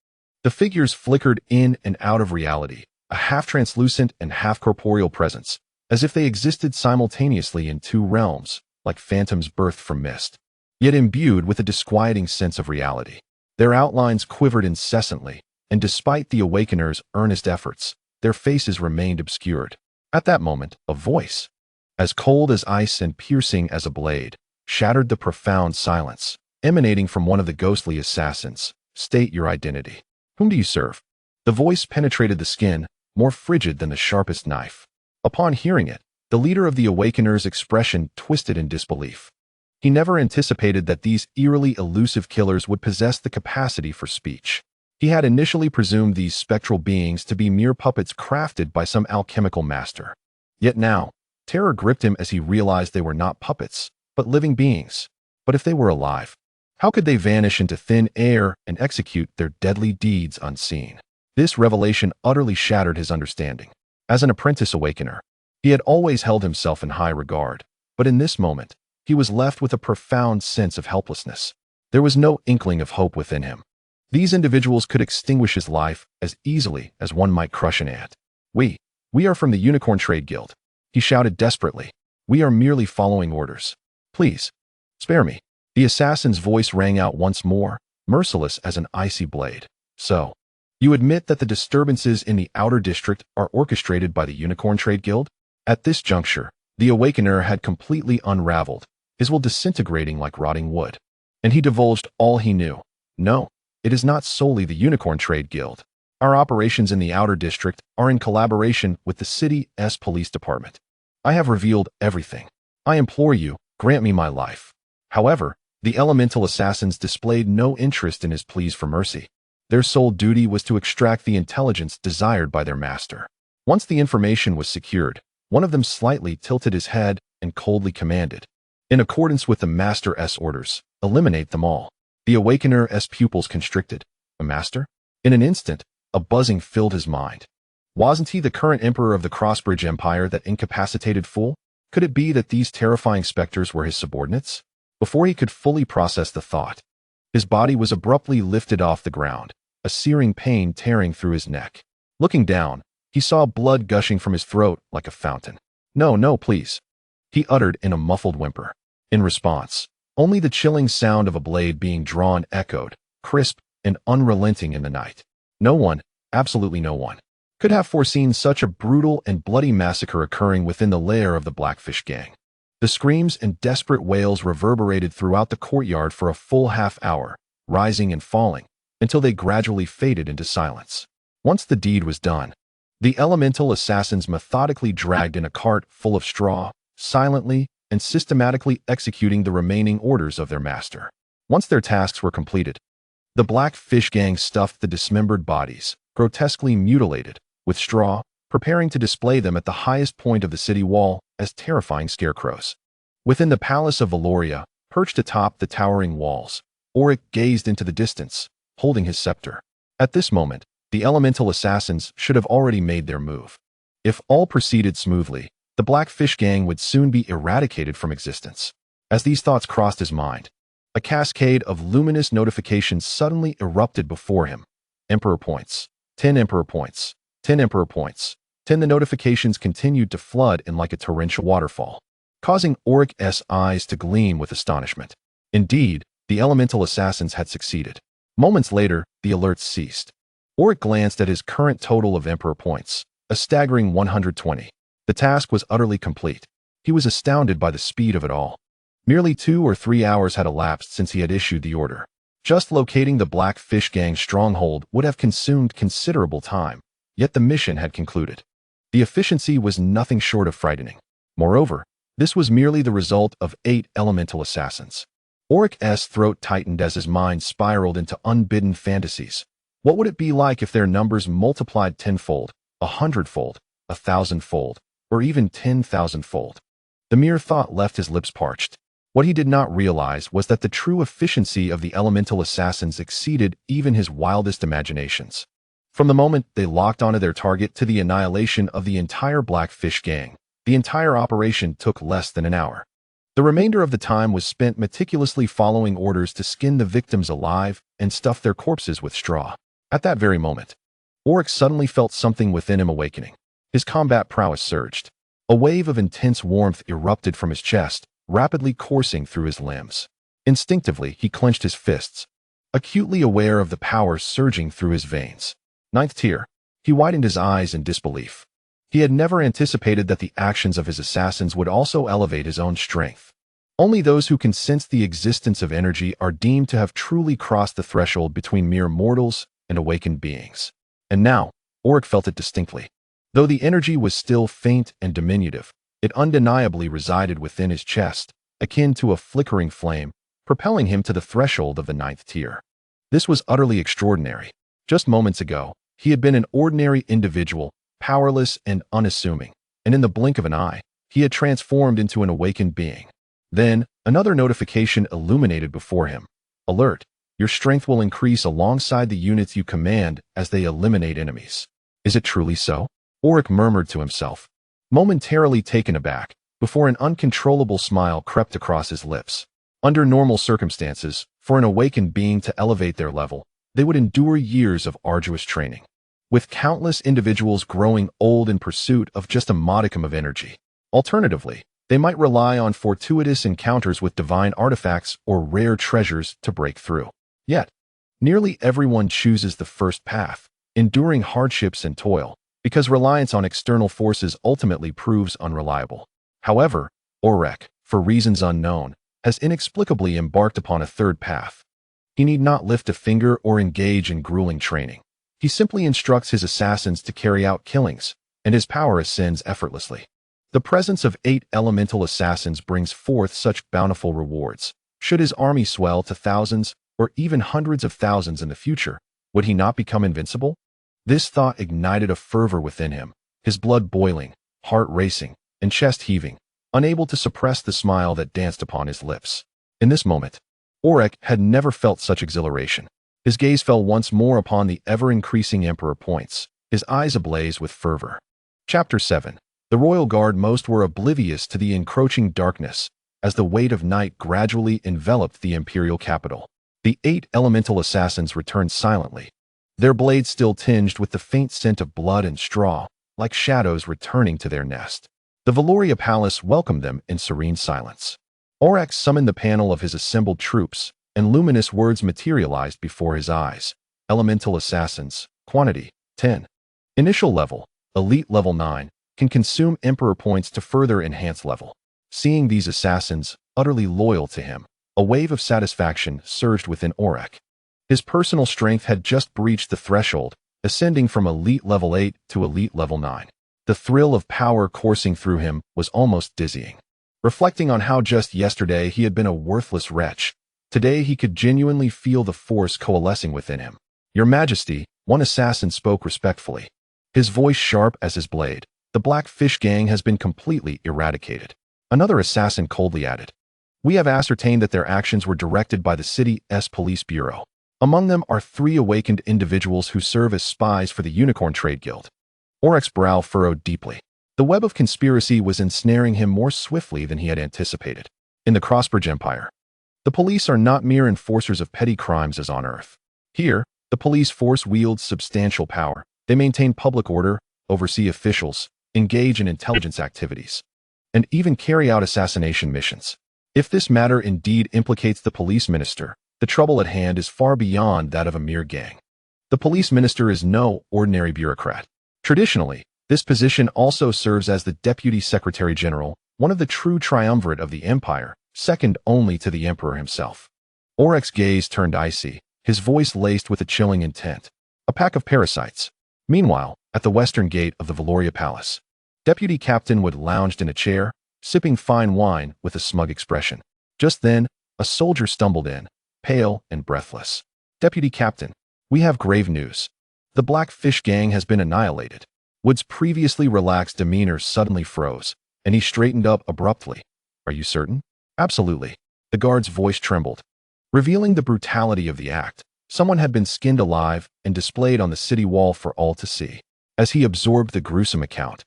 The figures flickered in and out of reality, a half-translucent and half-corporeal presence, as if they existed simultaneously in 2 realms, like phantoms birthed from mist, yet imbued with a disquieting sense of reality. Their outlines quivered incessantly, and despite the awakeners' earnest efforts, their faces remained obscured. At that moment, a voice, as cold as ice and piercing as a blade, shattered the profound silence, emanating from one of the ghostly assassins. State your identity. Whom do you serve? The voice penetrated the skin, more frigid than the sharpest knife. Upon hearing it, the leader of the Awakeners' expression twisted in disbelief. He never anticipated that these eerily elusive killers would possess the capacity for speech. He had initially presumed these spectral beings to be mere puppets crafted by some alchemical master. Yet now, terror gripped him as he realized they were not puppets, but living beings. But if they were alive, how could they vanish into thin air and execute their deadly deeds unseen? This revelation utterly shattered his understanding. As an apprentice awakener, he had always held himself in high regard, but in this moment, he was left with a profound sense of helplessness. There was no inkling of hope within him. These individuals could extinguish his life as easily as one might crush an ant. We are from the Unicorn Trade Guild, he shouted desperately. We are merely following orders. Please, spare me. The assassin's voice rang out once more, merciless as an icy blade. So, you admit that the disturbances in the outer district are orchestrated by the Unicorn Trade Guild? At this juncture, the Awakener had completely unraveled, his will disintegrating like rotting wood. And he divulged all he knew. No, it is not solely the Unicorn Trade Guild. Our operations in the outer district are in collaboration with the city's police department. I have revealed everything. I implore you, grant me my life. However, the elemental assassins displayed no interest in his pleas for mercy. Their sole duty was to extract the intelligence desired by their master. Once the information was secured, one of them slightly tilted his head and coldly commanded, in accordance with the master's orders, eliminate them all. The Awakener's pupils constricted. A master? In an instant, a buzzing filled his mind. Wasn't he the current emperor of the Crossbridge Empire, that incapacitated fool? Could it be that these terrifying specters were his subordinates? Before he could fully process the thought, his body was abruptly lifted off the ground, a searing pain tearing through his neck. Looking down, he saw blood gushing from his throat like a fountain. No, please, he uttered in a muffled whimper. In response, only the chilling sound of a blade being drawn echoed, crisp and unrelenting in the night. No one, absolutely no one, could have foreseen such a brutal and bloody massacre occurring within the lair of the Blackfish gang. The screams and desperate wails reverberated throughout the courtyard for a full half-hour, rising and falling, until they gradually faded into silence. Once the deed was done, the elemental assassins methodically dragged in a cart full of straw, silently and systematically executing the remaining orders of their master. Once their tasks were completed, the Blackfish gang stuffed the dismembered bodies, grotesquely mutilated, with straw, preparing to display them at the highest point of the city wall as terrifying scarecrows. Within the palace of Valoria, perched atop the towering walls, Orrick gazed into the distance, holding his scepter. At this moment, the elemental assassins should have already made their move. If all proceeded smoothly, the Blackfish gang would soon be eradicated from existence. As these thoughts crossed his mind, a cascade of luminous notifications suddenly erupted before him. Emperor points. 10 Emperor points. 10 Emperor points. 10. The notifications continued to flood in like a torrential waterfall, causing Orrick's eyes to gleam with astonishment. Indeed, the elemental assassins had succeeded. Moments later, the alerts ceased. Orrick glanced at his current total of Emperor points, a staggering 120. The task was utterly complete. He was astounded by the speed of it all. Merely 2 or 3 hours had elapsed since he had issued the order. Just locating the Blackfish gang stronghold would have consumed considerable time, yet the mission had concluded. The efficiency was nothing short of frightening. Moreover, this was merely the result of 8 elemental assassins. Orrick's throat tightened as his mind spiraled into unbidden fantasies. What would it be like if their numbers multiplied 10-fold, 100-fold, 1,000-fold, or even 10,000-fold? The mere thought left his lips parched. What he did not realize was that the true efficiency of the elemental assassins exceeded even his wildest imaginations. From the moment they locked onto their target to the annihilation of the entire Blackfish gang, the entire operation took less than an hour. The remainder of the time was spent meticulously following orders to skin the victims alive and stuff their corpses with straw. At that very moment, Orrick suddenly felt something within him awakening. His combat prowess surged. A wave of intense warmth erupted from his chest, rapidly coursing through his limbs. Instinctively, he clenched his fists, acutely aware of the power surging through his veins. Ninth tier. He widened his eyes in disbelief. He had never anticipated that the actions of his assassins would also elevate his own strength. Only those who can sense the existence of energy are deemed to have truly crossed the threshold between mere mortals and awakened beings. And now, Orrick felt it distinctly. Though the energy was still faint and diminutive, it undeniably resided within his chest, akin to a flickering flame, propelling him to the threshold of the ninth tier. This was utterly extraordinary. Just moments ago, he had been an ordinary individual, powerless and unassuming, and in the blink of an eye, he had transformed into an awakened being. Then, another notification illuminated before him. Alert! Your strength will increase alongside the units you command as they eliminate enemies. Is it truly so? Orrick murmured to himself, momentarily taken aback, before an uncontrollable smile crept across his lips. Under normal circumstances, for an awakened being to elevate their level, they would endure years of arduous training, with countless individuals growing old in pursuit of just a modicum of energy. Alternatively, they might rely on fortuitous encounters with divine artifacts or rare treasures to break through. Yet, nearly everyone chooses the first path, enduring hardships and toil, because reliance on external forces ultimately proves unreliable. However, Orrick, for reasons unknown, has inexplicably embarked upon a third path. He need not lift a finger or engage in grueling training. He simply instructs his assassins to carry out killings, and his power ascends effortlessly. The presence of 8 elemental assassins brings forth such bountiful rewards. Should his army swell to thousands or even hundreds of thousands in the future, would he not become invincible? This thought ignited a fervor within him, his blood boiling, heart racing, and chest heaving, unable to suppress the smile that danced upon his lips. In this moment, Orrick had never felt such exhilaration. His gaze fell once more upon the ever-increasing Emperor points, his eyes ablaze with fervor. Chapter 7. The royal guard most were oblivious to the encroaching darkness, as the weight of night gradually enveloped the imperial capital. The 8 elemental assassins returned silently, their blades still tinged with the faint scent of blood and straw, like shadows returning to their nest. The Valoria Palace welcomed them in serene silence. Orrick summoned the panel of his assembled troops, and luminous words materialized before his eyes. Elemental assassins, quantity, 10. Initial level, elite level 9, can consume Emperor points to further enhance level. Seeing these assassins, utterly loyal to him, a wave of satisfaction surged within Orrick. His personal strength had just breached the threshold, ascending from elite level 8 to elite level 9. The thrill of power coursing through him was almost dizzying. Reflecting on how just yesterday he had been a worthless wretch, today he could genuinely feel the force coalescing within him. Your Majesty, one assassin spoke respectfully, his voice sharp as his blade. The Blackfish gang has been completely eradicated. Another assassin coldly added, we have ascertained that their actions were directed by the city's police bureau. Among them are 3 awakened individuals who serve as spies for the Unicorn Trade Guild. Orrick's brow furrowed deeply. The web of conspiracy was ensnaring him more swiftly than he had anticipated. In the Crossbridge Empire, the police are not mere enforcers of petty crimes as on Earth. Here, the police force wields substantial power. They maintain public order, oversee officials, engage in intelligence activities, and even carry out assassination missions. If this matter indeed implicates the police minister, the trouble at hand is far beyond that of a mere gang. The police minister is no ordinary bureaucrat. Traditionally, this position also serves as the Deputy Secretary General, one of the true triumvirate of the Empire, second only to the Emperor himself. Orrick's gaze turned icy, his voice laced with a chilling intent. A pack of parasites. Meanwhile, at the western gate of the Valoria Palace, Deputy Captain Wood lounged in a chair, sipping fine wine with a smug expression. Just then, a soldier stumbled in, pale and breathless. Deputy Captain, we have grave news. The Blackfish gang has been annihilated. Wood's previously relaxed demeanor suddenly froze, and he straightened up abruptly. Are you certain? Absolutely. The guard's voice trembled, revealing the brutality of the act. Someone had been skinned alive and displayed on the city wall for all to see. As he absorbed the gruesome account,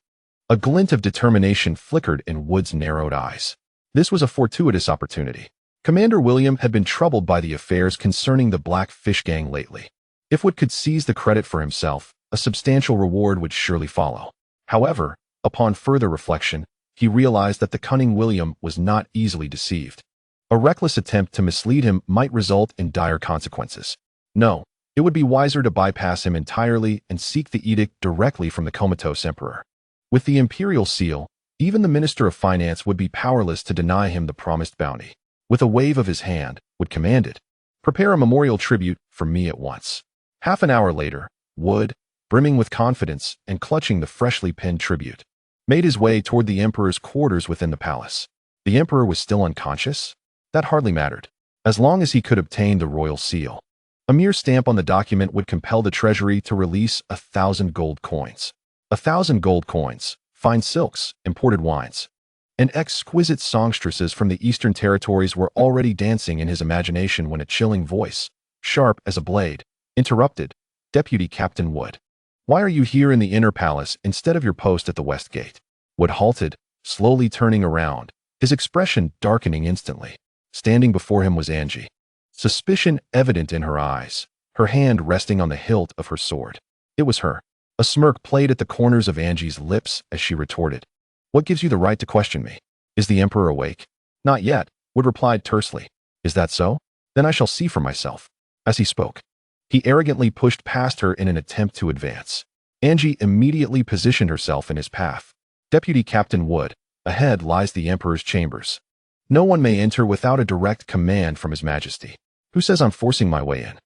a glint of determination flickered in Wood's narrowed eyes. This was a fortuitous opportunity. Commander William had been troubled by the affairs concerning the Black Fish Gang lately. If Wood could seize the credit for himself, a substantial reward would surely follow. However, upon further reflection, he realized that the cunning William was not easily deceived. A reckless attempt to mislead him might result in dire consequences. No, it would be wiser to bypass him entirely and seek the edict directly from the comatose emperor. With the imperial seal, even the Minister of Finance would be powerless to deny him the promised bounty. With a wave of his hand, Wood commanded, "Prepare a memorial tribute for me at once." Half an hour later, Wood, brimming with confidence and clutching the freshly penned tribute, made his way toward the emperor's quarters within the palace. The emperor was still unconscious? That hardly mattered, as long as he could obtain the royal seal. A mere stamp on the document would compel the treasury to release 1,000 gold coins. 1,000 gold coins, fine silks, imported wines, and exquisite songstresses from the eastern territories were already dancing in his imagination when a chilling voice, sharp as a blade, interrupted, "Deputy Captain Wood, why are you here in the inner palace instead of your post at the west gate?" Wood halted, slowly turning around, his expression darkening instantly. Standing before him was Angie, suspicion evident in her eyes, her hand resting on the hilt of her sword. It was her. A smirk played at the corners of Angie's lips as she retorted, "What gives you the right to question me? Is the emperor awake?" "Not yet," Wood replied tersely. "Is that so? Then I shall see for myself." As he spoke, he arrogantly pushed past her in an attempt to advance. Angie immediately positioned herself in his path. "Deputy Captain Wood, ahead lies the emperor's chambers. No one may enter without a direct command from His Majesty." "Who says I'm forcing my way in?"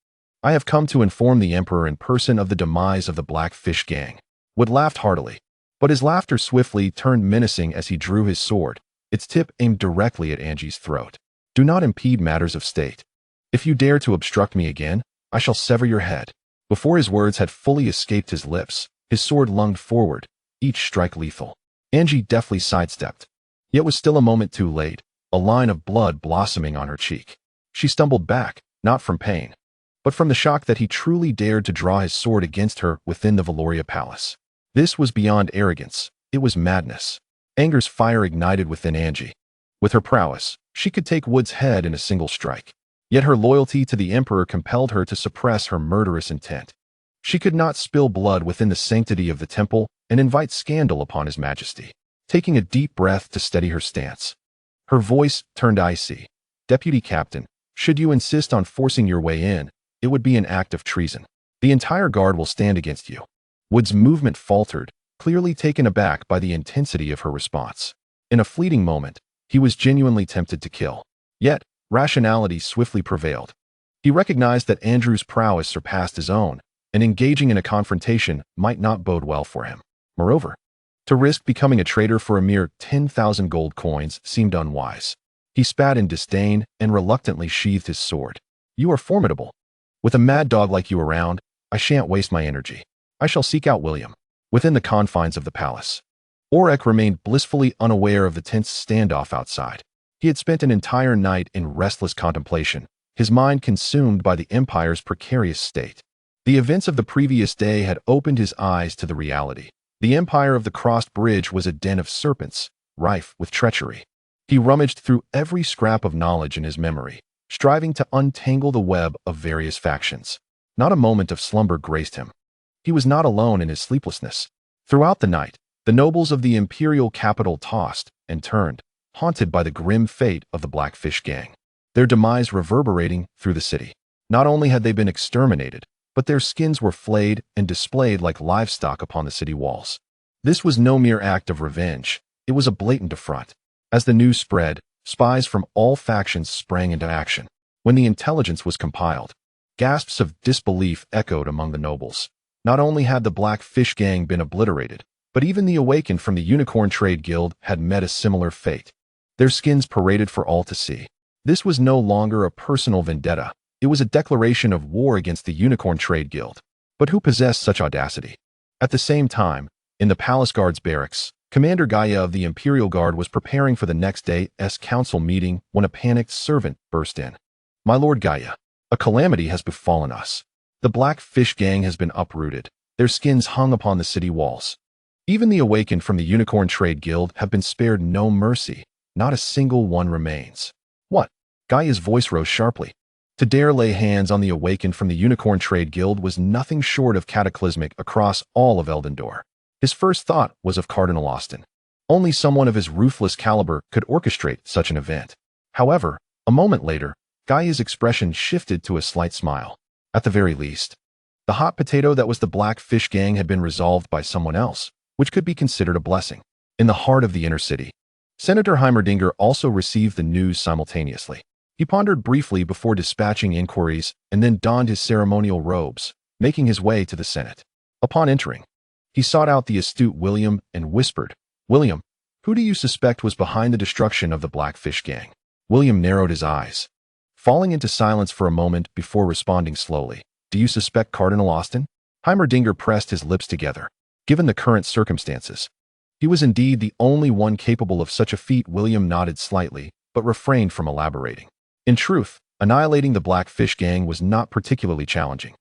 "I have come to inform the emperor in person of the demise of the Black Fish Gang." Wood laughed heartily, but his laughter swiftly turned menacing as he drew his sword, its tip aimed directly at Angie's throat. "Do not impede matters of state. If you dare to obstruct me again, I shall sever your head." Before his words had fully escaped his lips, his sword lunged forward, each strike lethal. Angie deftly sidestepped, yet was still a moment too late, a line of blood blossoming on her cheek. She stumbled back, not from pain, but from the shock that he truly dared to draw his sword against her within the Valoria Palace. This was beyond arrogance, it was madness. Anger's fire ignited within Angie. With her prowess, she could take Wood's head in a single strike. Yet her loyalty to the emperor compelled her to suppress her murderous intent. She could not spill blood within the sanctity of the temple and invite scandal upon His Majesty. Taking a deep breath to steady her stance, her voice turned icy. "Deputy Captain, should you insist on forcing your way in, it would be an act of treason. The entire guard will stand against you." Wood's movement faltered, clearly taken aback by the intensity of her response. In a fleeting moment, he was genuinely tempted to kill. Yet, rationality swiftly prevailed. He recognized that Andrew's prowess surpassed his own, and engaging in a confrontation might not bode well for him. Moreover, to risk becoming a traitor for a mere 10,000 gold coins seemed unwise. He spat in disdain and reluctantly sheathed his sword. "You are formidable. With a mad dog like you around, I shan't waste my energy. I shall seek out William." Within the confines of the palace, Orrick remained blissfully unaware of the tense standoff outside. He had spent an entire night in restless contemplation, his mind consumed by the Empire's precarious state. The events of the previous day had opened his eyes to the reality. The Empire of the Crossed Bridge was a den of serpents, rife with treachery. He rummaged through every scrap of knowledge in his memory, striving to untangle the web of various factions. Not a moment of slumber graced him. He was not alone in his sleeplessness. Throughout the night, the nobles of the imperial capital tossed and turned, haunted by the grim fate of the Black Fish Gang, their demise reverberating through the city. Not only had they been exterminated, but their skins were flayed and displayed like livestock upon the city walls. This was no mere act of revenge, it was a blatant affront. As the news spread, spies from all factions sprang into action. When the intelligence was compiled, gasps of disbelief echoed among the nobles. Not only had the Black Fish Gang been obliterated, but even the Awakened from the Unicorn Trade Guild had met a similar fate. Their skins paraded for all to see. This was no longer a personal vendetta, it was a declaration of war against the Unicorn Trade Guild. But who possessed such audacity? At the same time, in the palace guard's barracks, Commander Gaia of the Imperial Guard was preparing for the next day's council meeting when a panicked servant burst in. "My Lord Gaia, a calamity has befallen us. The Black Fish Gang has been uprooted, their skins hung upon the city walls. Even the awakened from the Unicorn Trade Guild have been spared no mercy, not a single one remains." "What?" Gaia's voice rose sharply. To dare lay hands on the awakened from the Unicorn Trade Guild was nothing short of cataclysmic across all of Eldendor. His first thought was of Cardinal Austin. Only someone of his ruthless caliber could orchestrate such an event. However, a moment later, Gaia's expression shifted to a slight smile. At the very least, the hot potato that was the Black Fish Gang had been resolved by someone else, which could be considered a blessing. In the heart of the inner city, Senator Heimerdinger also received the news simultaneously. He pondered briefly before dispatching inquiries and then donned his ceremonial robes, making his way to the Senate. Upon entering, he sought out the astute William and whispered, "William, who do you suspect was behind the destruction of the Black Fish Gang?" William narrowed his eyes, falling into silence for a moment before responding slowly, "Do you suspect Cardinal Austin?" Heimerdinger pressed his lips together. Given the current circumstances, he was indeed the only one capable of such a feat. William nodded slightly, but refrained from elaborating. In truth, annihilating the Black Fish Gang was not particularly challenging.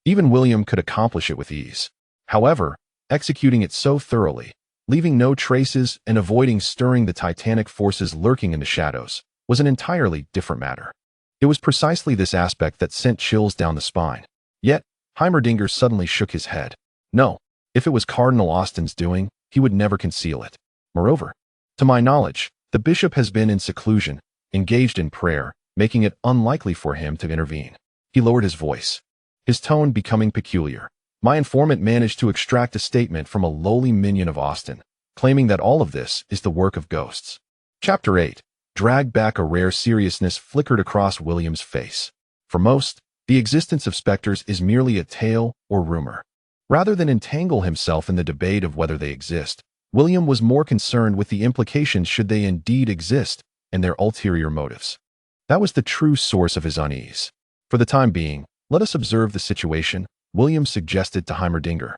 Even William could accomplish it with ease. However, executing it so thoroughly, leaving no traces and avoiding stirring the titanic forces lurking in the shadows, was an entirely different matter. It was precisely this aspect that sent chills down the spine. Yet, Heimerdinger suddenly shook his head. No, if it was Cardinal Austin's doing, he would never conceal it. Moreover, to my knowledge, the bishop has been in seclusion, engaged in prayer, making it unlikely for him to intervene. He lowered his voice, his tone becoming peculiar. My informant managed to extract a statement from a lowly minion of Austin, claiming that all of this is the work of ghosts. Chapter 8. Dragged back. A rare seriousness flickered across William's face. For most, the existence of specters is merely a tale or rumor. Rather than entangle himself in the debate of whether they exist, William was more concerned with the implications should they indeed exist and their ulterior motives. That was the true source of his unease. For the time being, let us observe the situation, William suggested to Heimerdinger,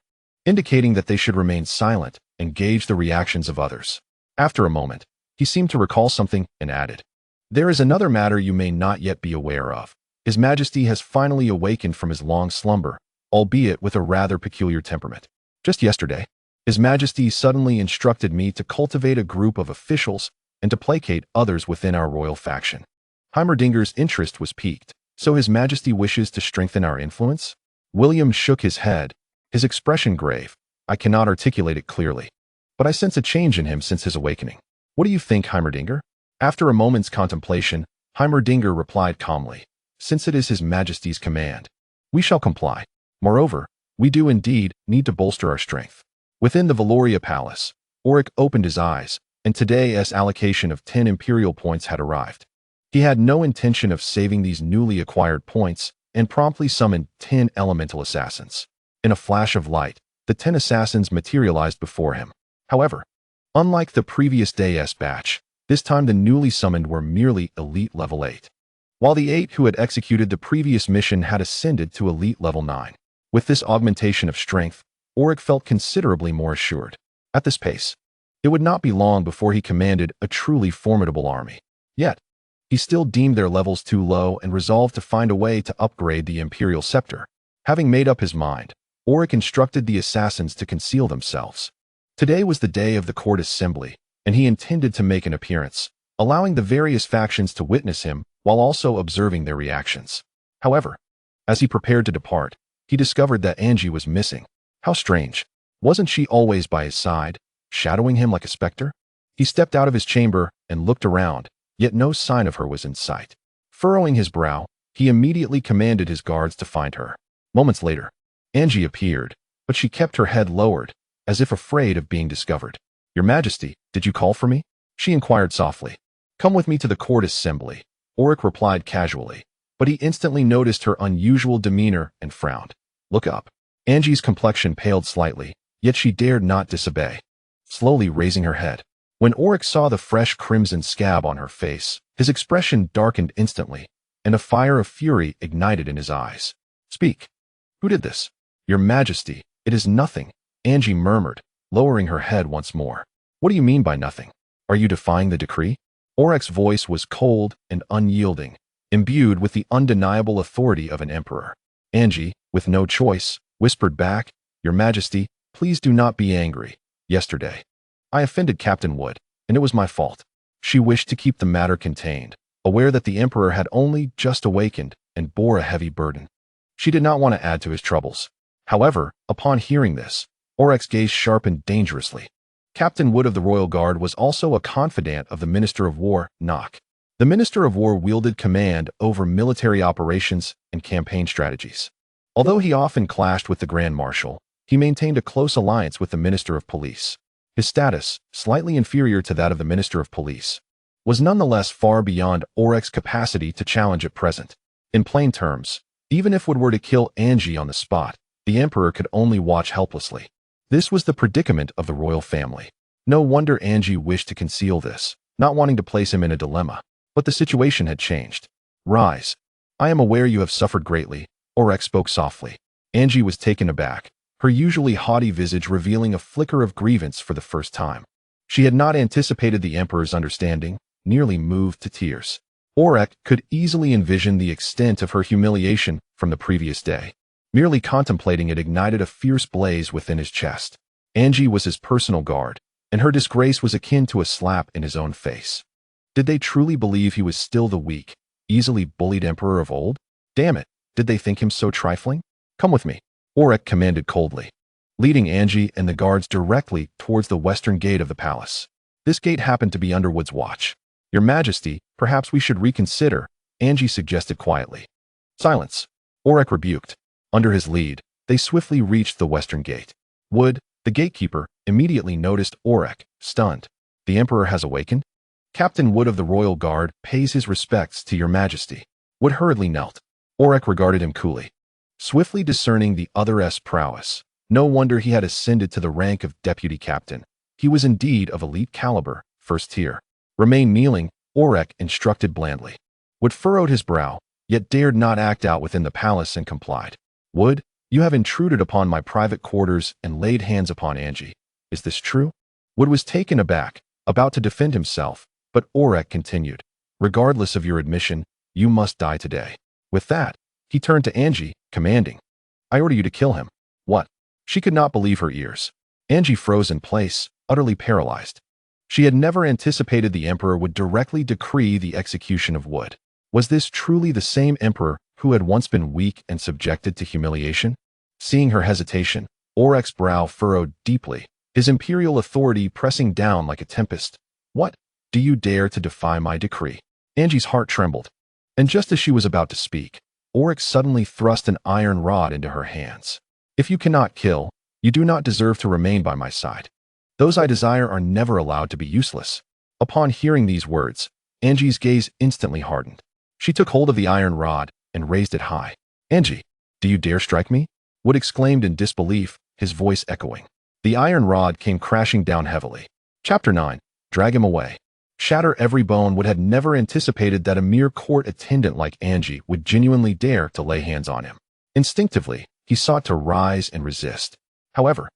indicating that they should remain silent and gauge the reactions of others. After a moment, he seemed to recall something and added, "There is another matter you may not yet be aware of. His Majesty has finally awakened from his long slumber, albeit with a rather peculiar temperament. Just yesterday, His Majesty suddenly instructed me to cultivate a group of officials and to placate others within our royal faction. Heimerdinger's interest was piqued. So His Majesty wishes to strengthen our influence?" William shook his head, his expression grave. "I cannot articulate it clearly, but I sense a change in him since his awakening. What do you think, Heimerdinger?" After a moment's contemplation, Heimerdinger replied calmly, "Since it is His Majesty's command, we shall comply. Moreover, we do indeed need to bolster our strength." Within the Valoria Palace, Orrick opened his eyes, and today's allocation of 10 imperial points had arrived. He had no intention of saving these newly acquired points and promptly summoned 10 elemental assassins. In a flash of light, the 10 assassins materialized before him. However, unlike the previous day's batch, this time the newly summoned were merely elite level 8, while the 8 who had executed the previous mission had ascended to elite level 9. With this augmentation of strength, Orrick felt considerably more assured. At this pace, it would not be long before he commanded a truly formidable army. Yet, he still deemed their levels too low and resolved to find a way to upgrade the imperial scepter. Having made up his mind, Orrick instructed the assassins to conceal themselves. Today was the day of the court assembly, and he intended to make an appearance, allowing the various factions to witness him while also observing their reactions. However, as he prepared to depart, he discovered that Angie was missing. How strange. Wasn't she always by his side, shadowing him like a specter? He stepped out of his chamber and looked around, yet no sign of her was in sight. Furrowing his brow, he immediately commanded his guards to find her. Moments later, Angie appeared, but she kept her head lowered, as if afraid of being discovered. "Your Majesty, did you call for me?" she inquired softly. "Come with me to the court assembly," Orrick replied casually, but he instantly noticed her unusual demeanor and frowned. "Look up." Angie's complexion paled slightly, yet she dared not disobey, slowly raising her head. When Orrick saw the fresh crimson scab on her face, his expression darkened instantly, and a fire of fury ignited in his eyes. "Speak. Who did this?" "Your Majesty, it is nothing," Angie murmured, lowering her head once more. What do you mean by nothing? Are you defying the decree? Orrick's voice was cold and unyielding, imbued with the undeniable authority of an emperor. Angie, with no choice, whispered back, "Your Majesty, please do not be angry. Yesterday, I offended Captain Wood, and it was my fault." She wished to keep the matter contained, aware that the emperor had only just awakened and bore a heavy burden. She did not want to add to his troubles. However, upon hearing this, Orrick's gaze sharpened dangerously. Captain Wood of the Royal Guard was also a confidant of the Minister of War, Nock. The Minister of War wielded command over military operations and campaign strategies. Although he often clashed with the Grand Marshal, he maintained a close alliance with the Minister of Police. His status, slightly inferior to that of the Minister of Police, was nonetheless far beyond Orrick's capacity to challenge at present. In plain terms, even if Wood were to kill Angie on the spot, the Emperor could only watch helplessly. This was the predicament of the royal family. No wonder Angie wished to conceal this, not wanting to place him in a dilemma. But the situation had changed. "Rise. I am aware you have suffered greatly," Orrick spoke softly. Angie was taken aback, her usually haughty visage revealing a flicker of grievance for the first time. She had not anticipated the Emperor's understanding, nearly moved to tears. Orrick could easily envision the extent of her humiliation from the previous day. Merely contemplating it ignited a fierce blaze within his chest. Angie was his personal guard, and her disgrace was akin to a slap in his own face. Did they truly believe he was still the weak, easily bullied emperor of old? Damn it, did they think him so trifling? "Come with me," Orrick commanded coldly, leading Angie and the guards directly towards the western gate of the palace. This gate happened to be under Wood's watch. "Your Majesty, perhaps we should reconsider," Angie suggested quietly. "Silence," Orrick rebuked. Under his lead, they swiftly reached the western gate. Wood, the gatekeeper, immediately noticed Orrick, stunned. "The Emperor has awakened? Captain Wood of the Royal Guard pays his respects to your Majesty." Wood hurriedly knelt. Orrick regarded him coolly, swiftly discerning the other's prowess. No wonder he had ascended to the rank of deputy captain. He was indeed of elite caliber, first tier. "Remain kneeling," Orrick instructed blandly. Wood furrowed his brow, yet dared not act out within the palace and complied. "Wood, you have intruded upon my private quarters and laid hands upon Angie. Is this true?" Wood was taken aback, about to defend himself, but Orrick continued, "Regardless of your admission, you must die today." With that, he turned to Angie, commanding, "I order you to kill him." "What?" She could not believe her ears. Angie froze in place, utterly paralyzed. She had never anticipated the Emperor would directly decree the execution of Wood. Was this truly the same Emperor who had once been weak and subjected to humiliation? Seeing her hesitation, Orrick's brow furrowed deeply, his imperial authority pressing down like a tempest. "What? Do you dare to defy my decree?" Angie's heart trembled. And just as she was about to speak, Orrick suddenly thrust an iron rod into her hands. "If you cannot kill, you do not deserve to remain by my side. Those I desire are never allowed to be useless." Upon hearing these words, Angie's gaze instantly hardened. She took hold of the iron rod and raised it high. "Angie, do you dare strike me?" Wood exclaimed in disbelief, his voice echoing. The iron rod came crashing down heavily. Chapter 9. Drag him away. Shatter every bone. Wood had never anticipated that a mere court attendant like Angie would genuinely dare to lay hands on him. Instinctively, he sought to rise and resist. However,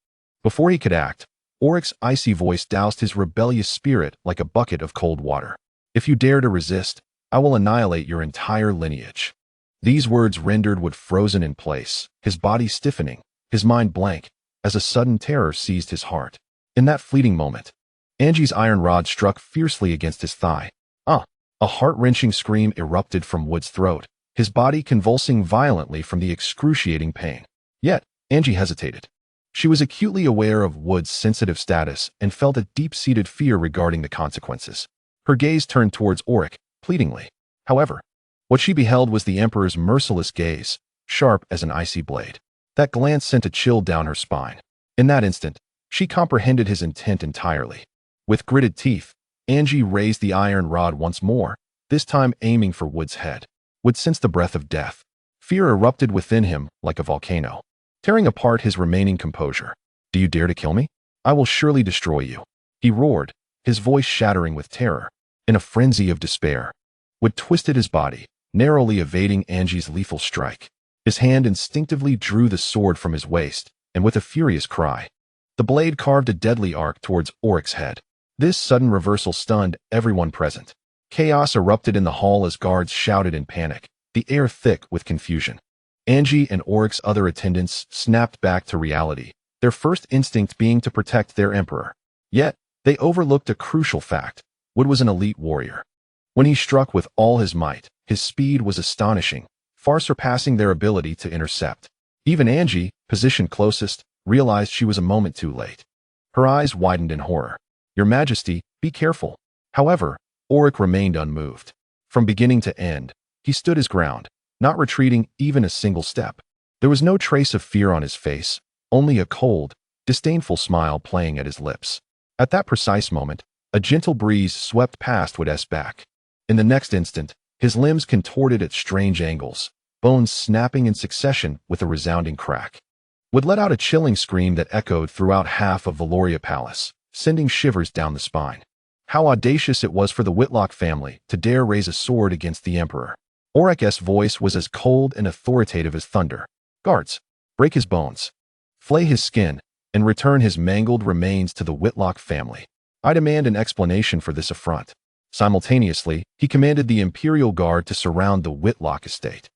before he could act, Orrick's icy voice doused his rebellious spirit like a bucket of cold water. "If you dare to resist, I will annihilate your entire lineage." These words rendered Wood frozen in place, his body stiffening, his mind blank, as a sudden terror seized his heart. In that fleeting moment, Angie's iron rod struck fiercely against his thigh. A heart-wrenching scream erupted from Wood's throat, his body convulsing violently from the excruciating pain. Yet, Angie hesitated. She was acutely aware of Wood's sensitive status and felt a deep-seated fear regarding the consequences. Her gaze turned towards Orrick, pleadingly. However, what she beheld was the Emperor's merciless gaze, sharp as an icy blade. That glance sent a chill down her spine. In that instant, she comprehended his intent entirely. With gritted teeth, Angie raised the iron rod once more, this time aiming for Wood's head. Wood sensed the breath of death. Fear erupted within him like a volcano, tearing apart his remaining composure. "Do you dare to kill me? I will surely destroy you," he roared, his voice shattering with terror. In a frenzy of despair, Wood twisted his body, narrowly evading Angie's lethal strike. His hand instinctively drew the sword from his waist, and with a furious cry, the blade carved a deadly arc towards Orrick's head. This sudden reversal stunned everyone present. Chaos erupted in the hall as guards shouted in panic, the air thick with confusion. Angie and Orrick's other attendants snapped back to reality, their first instinct being to protect their emperor. Yet, they overlooked a crucial fact. Wood was an elite warrior. When he struck with all his might, his speed was astonishing, far surpassing their ability to intercept. Even Angie, positioned closest, realized she was a moment too late. Her eyes widened in horror. "Your Majesty, be careful." However, Orrick remained unmoved. From beginning to end, he stood his ground, not retreating even a single step. There was no trace of fear on his face, only a cold, disdainful smile playing at his lips. At that precise moment, a gentle breeze swept past Wood's back. In the next instant, his limbs contorted at strange angles, bones snapping in succession with a resounding crack. Wood let out a chilling scream that echoed throughout half of Valoria Palace, sending shivers down the spine. How audacious it was for the Whitlock family to dare raise a sword against the Emperor. Orrick's voice was as cold and authoritative as thunder. "Guards, break his bones, flay his skin, and return his mangled remains to the Whitlock family. I demand an explanation for this affront." Simultaneously, he commanded the Imperial Guard to surround the Whitlock estate.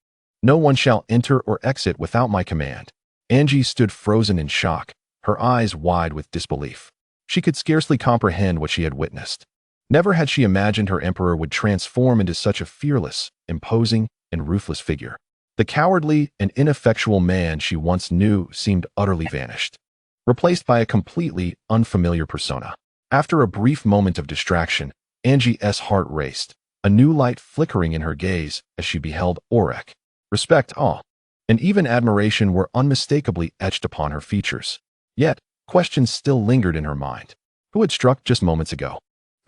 "No one shall enter or exit without my command." Angie stood frozen in shock, her eyes wide with disbelief. She could scarcely comprehend what she had witnessed. Never had she imagined her emperor would transform into such a fearless, imposing, and ruthless figure. The cowardly and ineffectual man she once knew seemed utterly vanished, replaced by a completely unfamiliar persona. After a brief moment of distraction, Angie's heart raced, a new light flickering in her gaze as she beheld Orrick. Respect, awe, and even admiration were unmistakably etched upon her features. Yet, questions still lingered in her mind. Who had struck just moments ago?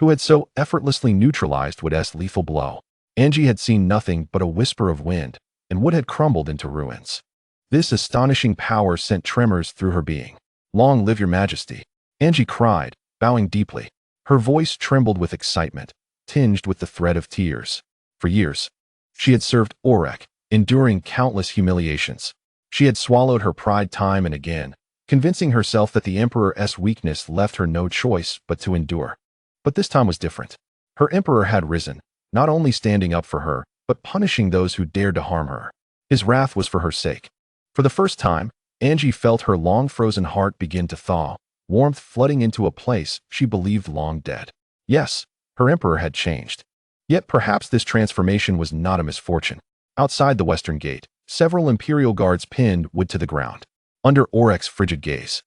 Who had so effortlessly neutralized Wood's lethal blow? Angie had seen nothing but a whisper of wind, and Wood had crumbled into ruins. This astonishing power sent tremors through her being. "Long live your Majesty," Angie cried, bowing deeply. Her voice trembled with excitement, tinged with the threat of tears. For years, she had served Orrick, enduring countless humiliations. She had swallowed her pride time and again, convincing herself that the Emperor's weakness left her no choice but to endure. But this time was different. Her Emperor had risen, not only standing up for her, but punishing those who dared to harm her. His wrath was for her sake. For the first time, Angie felt her long-frozen heart begin to thaw, warmth flooding into a place she believed long dead. Yes, her emperor had changed. Yet perhaps this transformation was not a misfortune. Outside the western gate, several imperial guards pinned Wood to the ground. Under Orrick's frigid gaze,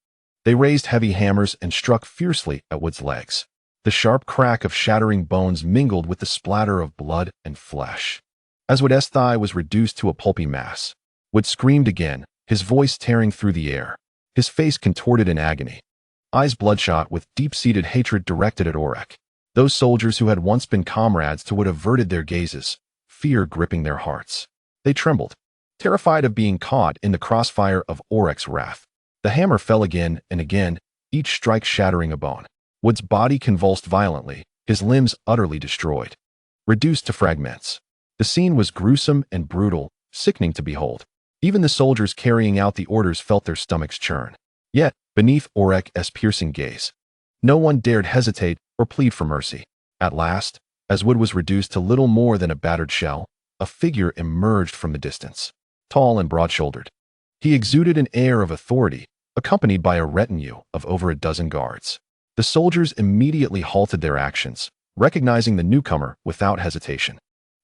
they raised heavy hammers and struck fiercely at Wood's legs. The sharp crack of shattering bones mingled with the splatter of blood and flesh. As Wood's thigh was reduced to a pulpy mass, Wood screamed again, his voice tearing through the air, his face contorted in agony, eyes bloodshot with deep-seated hatred directed at Orrick. Those soldiers who had once been comrades to Wood averted their gazes, fear gripping their hearts. They trembled, terrified of being caught in the crossfire of Orrick's wrath. The hammer fell again and again, each strike shattering a bone. Wood's body convulsed violently, his limbs utterly destroyed, reduced to fragments. The scene was gruesome and brutal, sickening to behold. Even the soldiers carrying out the orders felt their stomachs churn. Yet, beneath Orrick's piercing gaze, no one dared hesitate or plead for mercy. At last, as Wood was reduced to little more than a battered shell, a figure emerged from the distance. Tall and broad-shouldered, he exuded an air of authority, accompanied by a retinue of over a dozen guards. The soldiers immediately halted their actions, recognizing the newcomer without hesitation.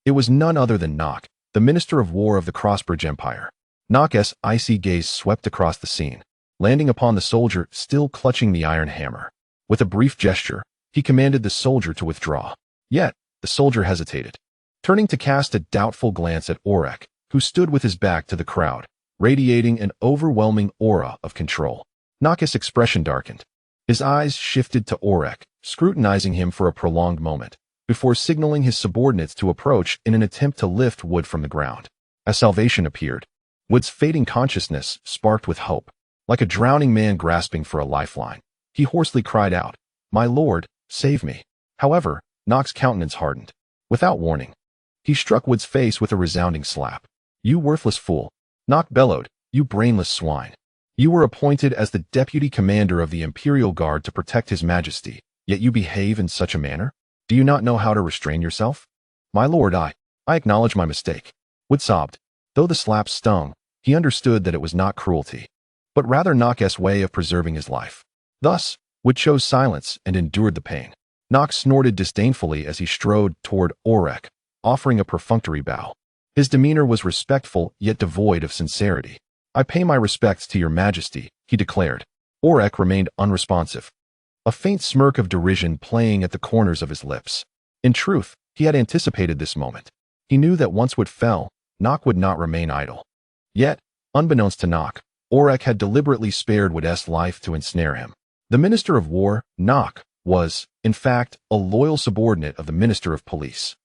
It was none other than Nock, the Minister of War of the Crossbridge Empire. Nock's icy gaze swept across the scene, landing upon the soldier still clutching the iron hammer. With a brief gesture, he commanded the soldier to withdraw. Yet, the soldier hesitated, turning to cast a doubtful glance at Orrick, who stood with his back to the crowd, radiating an overwhelming aura of control. Nock's expression darkened. His eyes shifted to Orrick, scrutinizing him for a prolonged moment, before signaling his subordinates to approach in an attempt to lift Wood from the ground. As salvation appeared, Wood's fading consciousness sparked with hope. Like a drowning man grasping for a lifeline, he hoarsely cried out, "My lord, save me." However, Nock's countenance hardened. Without warning, he struck Wood's face with a resounding slap. "You worthless fool," Nock bellowed, "you brainless swine. You were appointed as the deputy commander of the Imperial Guard to protect His Majesty, Yet you behave in such a manner? Do you not know how to restrain yourself? My lord, I acknowledge my mistake. Wood sobbed. Though the slap stung, he understood that it was not cruelty, but rather Nock's way of preserving his life. Thus, Wood chose silence and endured the pain. Nock snorted disdainfully as he strode toward Orrick, offering a perfunctory bow. His demeanor was respectful yet devoid of sincerity. I pay my respects to your majesty, he declared. Orrick remained unresponsive, a faint smirk of derision playing at the corners of his lips. In truth, he had anticipated this moment. He knew that once Wood fell, Nock would not remain idle. Yet, unbeknownst to Nock, Orrick had deliberately spared Wood's life to ensnare him. The Minister of War, Nock, was, in fact, a loyal subordinate of the Minister of Police.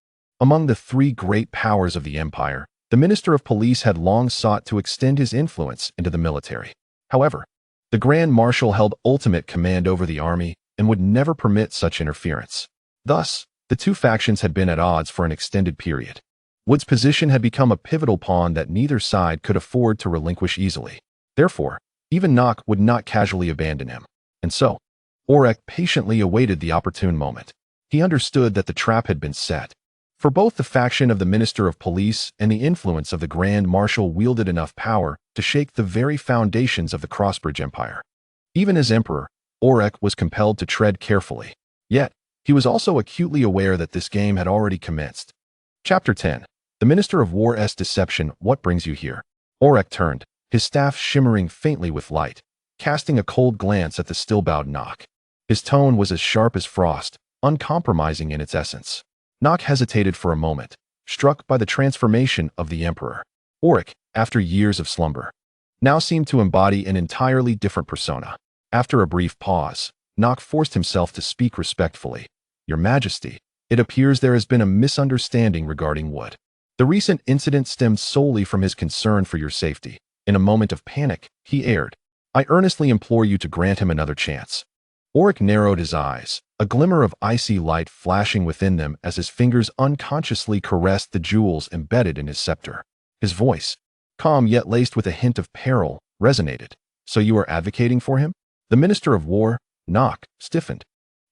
Among the three great powers of the Empire, the Minister of Police had long sought to extend his influence into the military. However, the Grand Marshal held ultimate command over the army and would never permit such interference. Thus, the two factions had been at odds for an extended period. Wood's position had become a pivotal pawn that neither side could afford to relinquish easily. Therefore, even Nock would not casually abandon him. And so, Orrick patiently awaited the opportune moment. He understood that the trap had been set. For both the faction of the Minister of Police and the influence of the Grand Marshal wielded enough power to shake the very foundations of the Crossbridge Empire. Even as Emperor, Orrick was compelled to tread carefully. Yet, he was also acutely aware that this game had already commenced. Chapter 10. The Minister of War's Deception. What brings you here? Orrick turned, his staff shimmering faintly with light, casting a cold glance at the still-bowed Nock. His tone was as sharp as frost, uncompromising in its essence. Nock hesitated for a moment, struck by the transformation of the Emperor. Orrick, after years of slumber, now seemed to embody an entirely different persona. After a brief pause, Nock forced himself to speak respectfully. Your Majesty, it appears there has been a misunderstanding regarding Wood. The recent incident stemmed solely from his concern for your safety. In a moment of panic, he aired, I earnestly implore you to grant him another chance. Orrick narrowed his eyes, a glimmer of icy light flashing within them as his fingers unconsciously caressed the jewels embedded in his scepter. His voice, calm yet laced with a hint of peril, resonated. So you are advocating for him? The Minister of War, Nock, stiffened,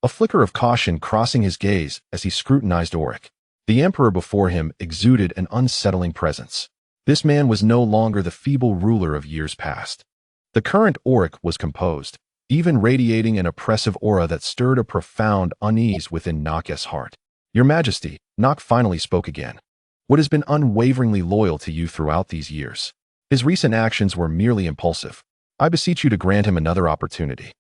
a flicker of caution crossing his gaze as he scrutinized Orrick. The Emperor before him exuded an unsettling presence. This man was no longer the feeble ruler of years past. The current Orrick was composed, even radiating an oppressive aura that stirred a profound unease within Nock's heart. Your Majesty, Nock finally spoke again. Wood has been unwaveringly loyal to you throughout these years. His recent actions were merely impulsive. I beseech you to grant him another opportunity.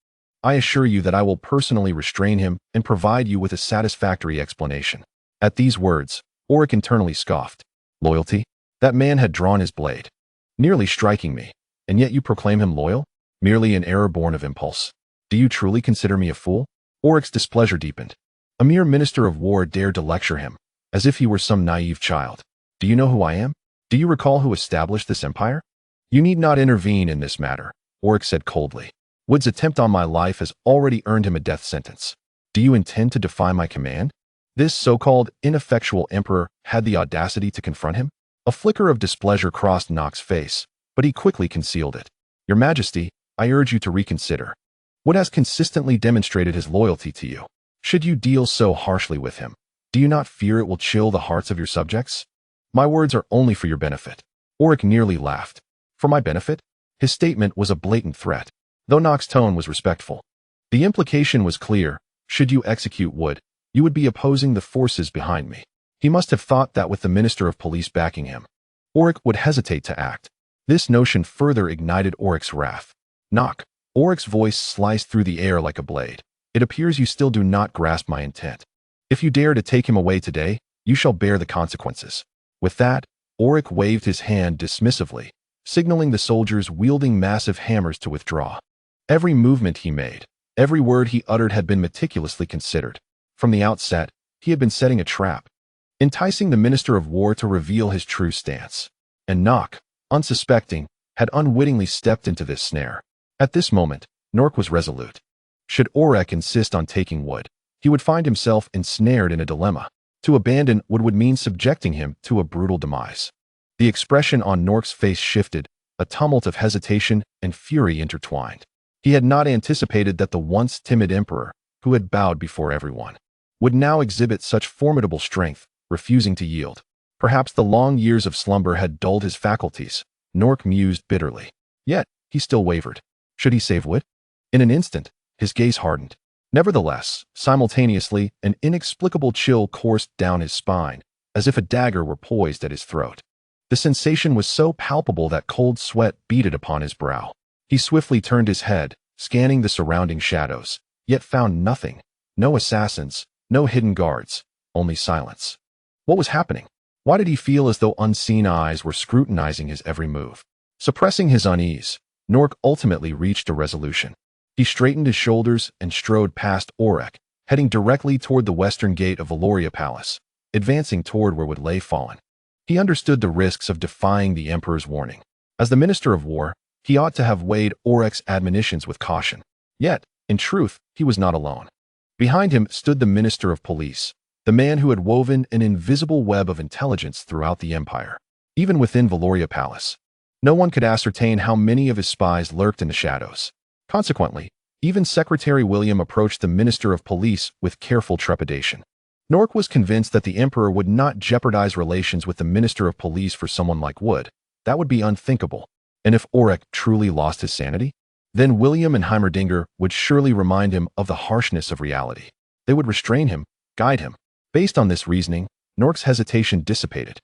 I assure you that I will personally restrain him and provide you with a satisfactory explanation. At these words, Orrick internally scoffed. Loyalty? That man had drawn his blade, nearly striking me, and yet you proclaim him loyal? Merely an error born of impulse. Do you truly consider me a fool? Orrick's displeasure deepened. A mere Minister of War dared to lecture him, as if he were some naive child. Do you know who I am? Do you recall who established this empire? You need not intervene in this matter, Orrick said coldly. Wood's attempt on my life has already earned him a death sentence. Do you intend to defy my command? This so-called ineffectual emperor had the audacity to confront him? A flicker of displeasure crossed Nock's face, but he quickly concealed it. Your Majesty, I urge you to reconsider. Wood has consistently demonstrated his loyalty to you. Should you deal so harshly with him, do you not fear it will chill the hearts of your subjects? My words are only for your benefit. Orrick nearly laughed. For my benefit? His statement was a blatant threat, though Nock's tone was respectful. The implication was clear. Should you execute Wood, you would be opposing the forces behind me. He must have thought that with the Minister of Police backing him, Orrick would hesitate to act. This notion further ignited Orrick's wrath. Nock, Orrick's voice sliced through the air like a blade. It appears you still do not grasp my intent. If you dare to take him away today, you shall bear the consequences. With that, Orrick waved his hand dismissively, signaling the soldiers wielding massive hammers to withdraw. Every movement he made, every word he uttered had been meticulously considered. From the outset, he had been setting a trap, enticing the Minister of War to reveal his true stance. And Nock, unsuspecting, had unwittingly stepped into this snare. At this moment, Nock was resolute. Should Orrick insist on taking Wood, he would find himself ensnared in a dilemma. To abandon Wood would mean subjecting him to a brutal demise. The expression on Nock's face shifted, a tumult of hesitation and fury intertwined. He had not anticipated that the once timid emperor, who had bowed before everyone, would now exhibit such formidable strength, refusing to yield. Perhaps the long years of slumber had dulled his faculties, Orrick mused bitterly. Yet, he still wavered. Should he save wit? In an instant, his gaze hardened. Nevertheless, simultaneously, an inexplicable chill coursed down his spine, as if a dagger were poised at his throat. The sensation was so palpable that cold sweat beaded upon his brow. He swiftly turned his head, scanning the surrounding shadows, yet found nothing. No assassins, no hidden guards, only silence. What was happening? Why did he feel as though unseen eyes were scrutinizing his every move? Suppressing his unease, Orrick ultimately reached a resolution. He straightened his shoulders and strode past Orrick, heading directly toward the western gate of Valoria Palace, advancing toward where would lay fallen. He understood the risks of defying the Emperor's warning. As the Minister of War, he ought to have weighed Orrick's admonitions with caution. Yet, in truth, he was not alone. Behind him stood the Minister of Police, the man who had woven an invisible web of intelligence throughout the Empire. Even within Valoria Palace, no one could ascertain how many of his spies lurked in the shadows. Consequently, even Secretary William approached the Minister of Police with careful trepidation. Orrick was convinced that the Emperor would not jeopardize relations with the Minister of Police for someone like Wood. That would be unthinkable. And if Orrick truly lost his sanity, then William and Heimerdinger would surely remind him of the harshness of reality. They would restrain him, guide him. Based on this reasoning, Orrick's hesitation dissipated.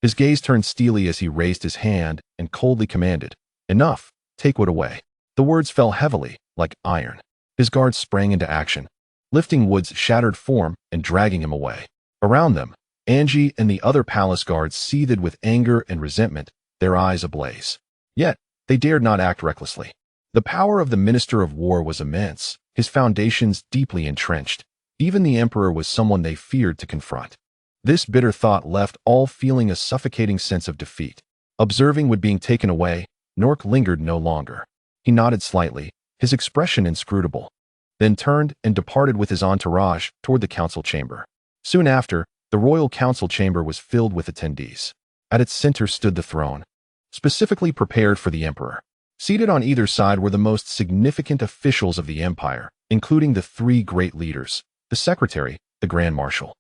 His gaze turned steely as he raised his hand and coldly commanded, "Enough, take Wood away." The words fell heavily, like iron. His guards sprang into action, lifting Wood's shattered form and dragging him away. Around them, Angie and the other palace guards seethed with anger and resentment, their eyes ablaze. Yet, they dared not act recklessly. The power of the Minister of War was immense, his foundations deeply entrenched. Even the Emperor was someone they feared to confront. This bitter thought left all feeling a suffocating sense of defeat. Observing Wood being taken away, Orrick lingered no longer. He nodded slightly, his expression inscrutable, then turned and departed with his entourage toward the council chamber. Soon after, the royal council chamber was filled with attendees. At its center stood the throne, specifically prepared for the Emperor. Seated on either side were the most significant officials of the Empire, including the three great leaders, the Secretary, the Grand Marshal,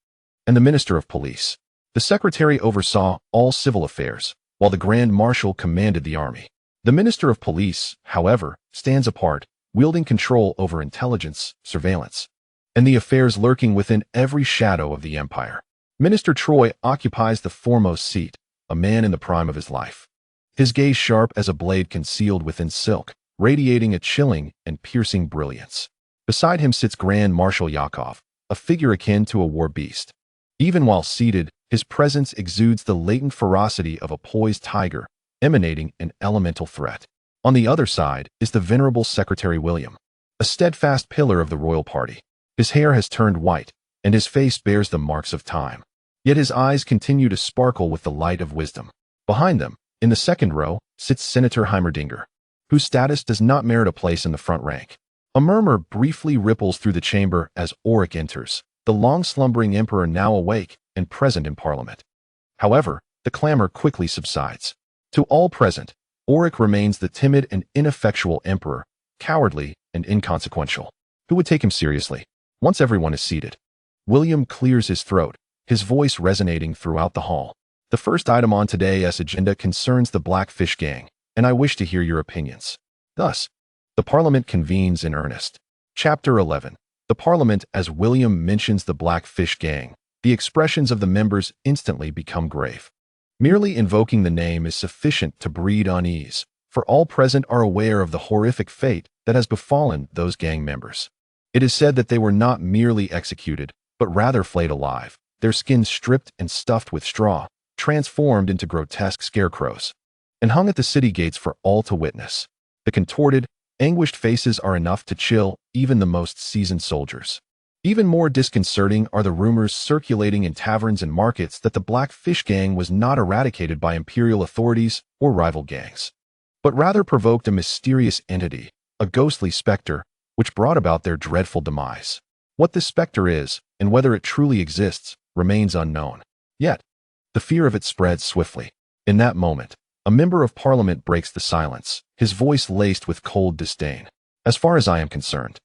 and the Minister of Police. The Secretary oversaw all civil affairs, while the Grand Marshal commanded the army. The Minister of Police, however, stands apart, wielding control over intelligence, surveillance, and the affairs lurking within every shadow of the Empire. Minister Troy occupies the foremost seat, a man in the prime of his life. His gaze sharp as a blade concealed within silk, radiating a chilling and piercing brilliance. Beside him sits Grand Marshal Yakov, a figure akin to a war beast. Even while seated, his presence exudes the latent ferocity of a poised tiger, emanating an elemental threat. On the other side is the venerable Secretary William, a steadfast pillar of the royal party. His hair has turned white, and his face bears the marks of time. Yet his eyes continue to sparkle with the light of wisdom. Behind them, in the second row, sits Senator Heimerdinger, whose status does not merit a place in the front rank. A murmur briefly ripples through the chamber as Orrick enters, the long-slumbering Emperor now awake and present in Parliament. However, the clamor quickly subsides. To all present, Orrick remains the timid and ineffectual Emperor, cowardly and inconsequential. Who would take him seriously? Once everyone is seated, William clears his throat, his voice resonating throughout the hall. The first item on today's agenda concerns the Blackfish Gang, and I wish to hear your opinions. Thus, the Parliament convenes in earnest. Chapter 11. The Parliament. As William mentions the Blackfish Gang, the expressions of the members instantly become grave. Merely invoking the name is sufficient to breed unease, for all present are aware of the horrific fate that has befallen those gang members. It is said that they were not merely executed, but rather flayed alive, their skins stripped and stuffed with straw, transformed into grotesque scarecrows, and hung at the city gates for all to witness. The contorted, anguished faces are enough to chill even the most seasoned soldiers. Even more disconcerting are the rumors circulating in taverns and markets that the Blackfish Gang was not eradicated by imperial authorities or rival gangs, but rather provoked a mysterious entity, a ghostly specter, which brought about their dreadful demise. What this specter is, and whether it truly exists, remains unknown. Yet, the fear of it spreads swiftly. In that moment, a member of Parliament breaks the silence, his voice laced with cold disdain. As far as I am concerned,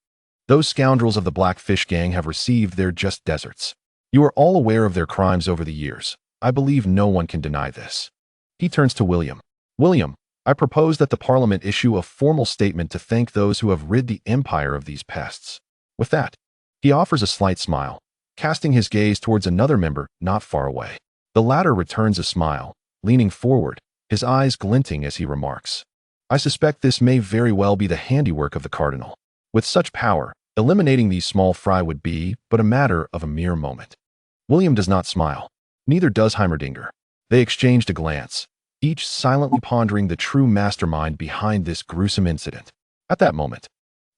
Those scoundrels of the Black Fish Gang have received their just deserts. You are all aware of their crimes over the years. I believe no one can deny this. He turns to William. William, I propose that the Parliament issue a formal statement to thank those who have rid the Empire of these pests. With that, he offers a slight smile, casting his gaze towards another member not far away. The latter returns a smile, leaning forward, his eyes glinting as he remarks, I suspect this may very well be the handiwork of the Cardinal. With such power, eliminating these small fry would be but a matter of a mere moment. William does not smile. Neither does Heimerdinger. They exchanged a glance, each silently pondering the true mastermind behind this gruesome incident. At that moment,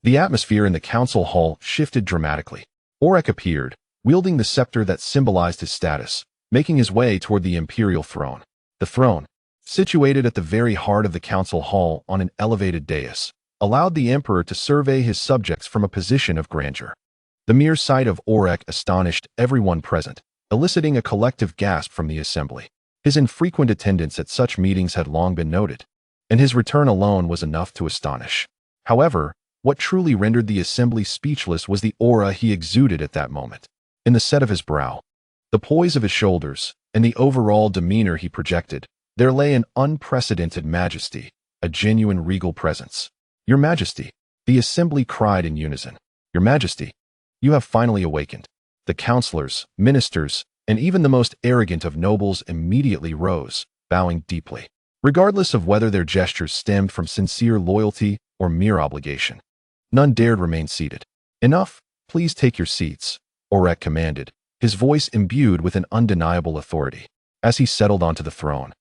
the atmosphere in the council hall shifted dramatically. Orrick appeared, wielding the scepter that symbolized his status, making his way toward the imperial throne. The throne, situated at the very heart of the council hall on an elevated dais, allowed the emperor to survey his subjects from a position of grandeur. The mere sight of Orrick astonished everyone present, eliciting a collective gasp from the assembly. His infrequent attendance at such meetings had long been noted, and his return alone was enough to astonish. However, what truly rendered the assembly speechless was the aura he exuded at that moment. In the set of his brow, the poise of his shoulders, and the overall demeanor he projected, there lay an unprecedented majesty, a genuine regal presence. Your Majesty, the assembly cried in unison. Your Majesty, you have finally awakened. The councillors, ministers, and even the most arrogant of nobles immediately rose, bowing deeply, regardless of whether their gestures stemmed from sincere loyalty or mere obligation. None dared remain seated. Enough, please take your seats, Orrick commanded, his voice imbued with an undeniable authority. As he settled onto the throne,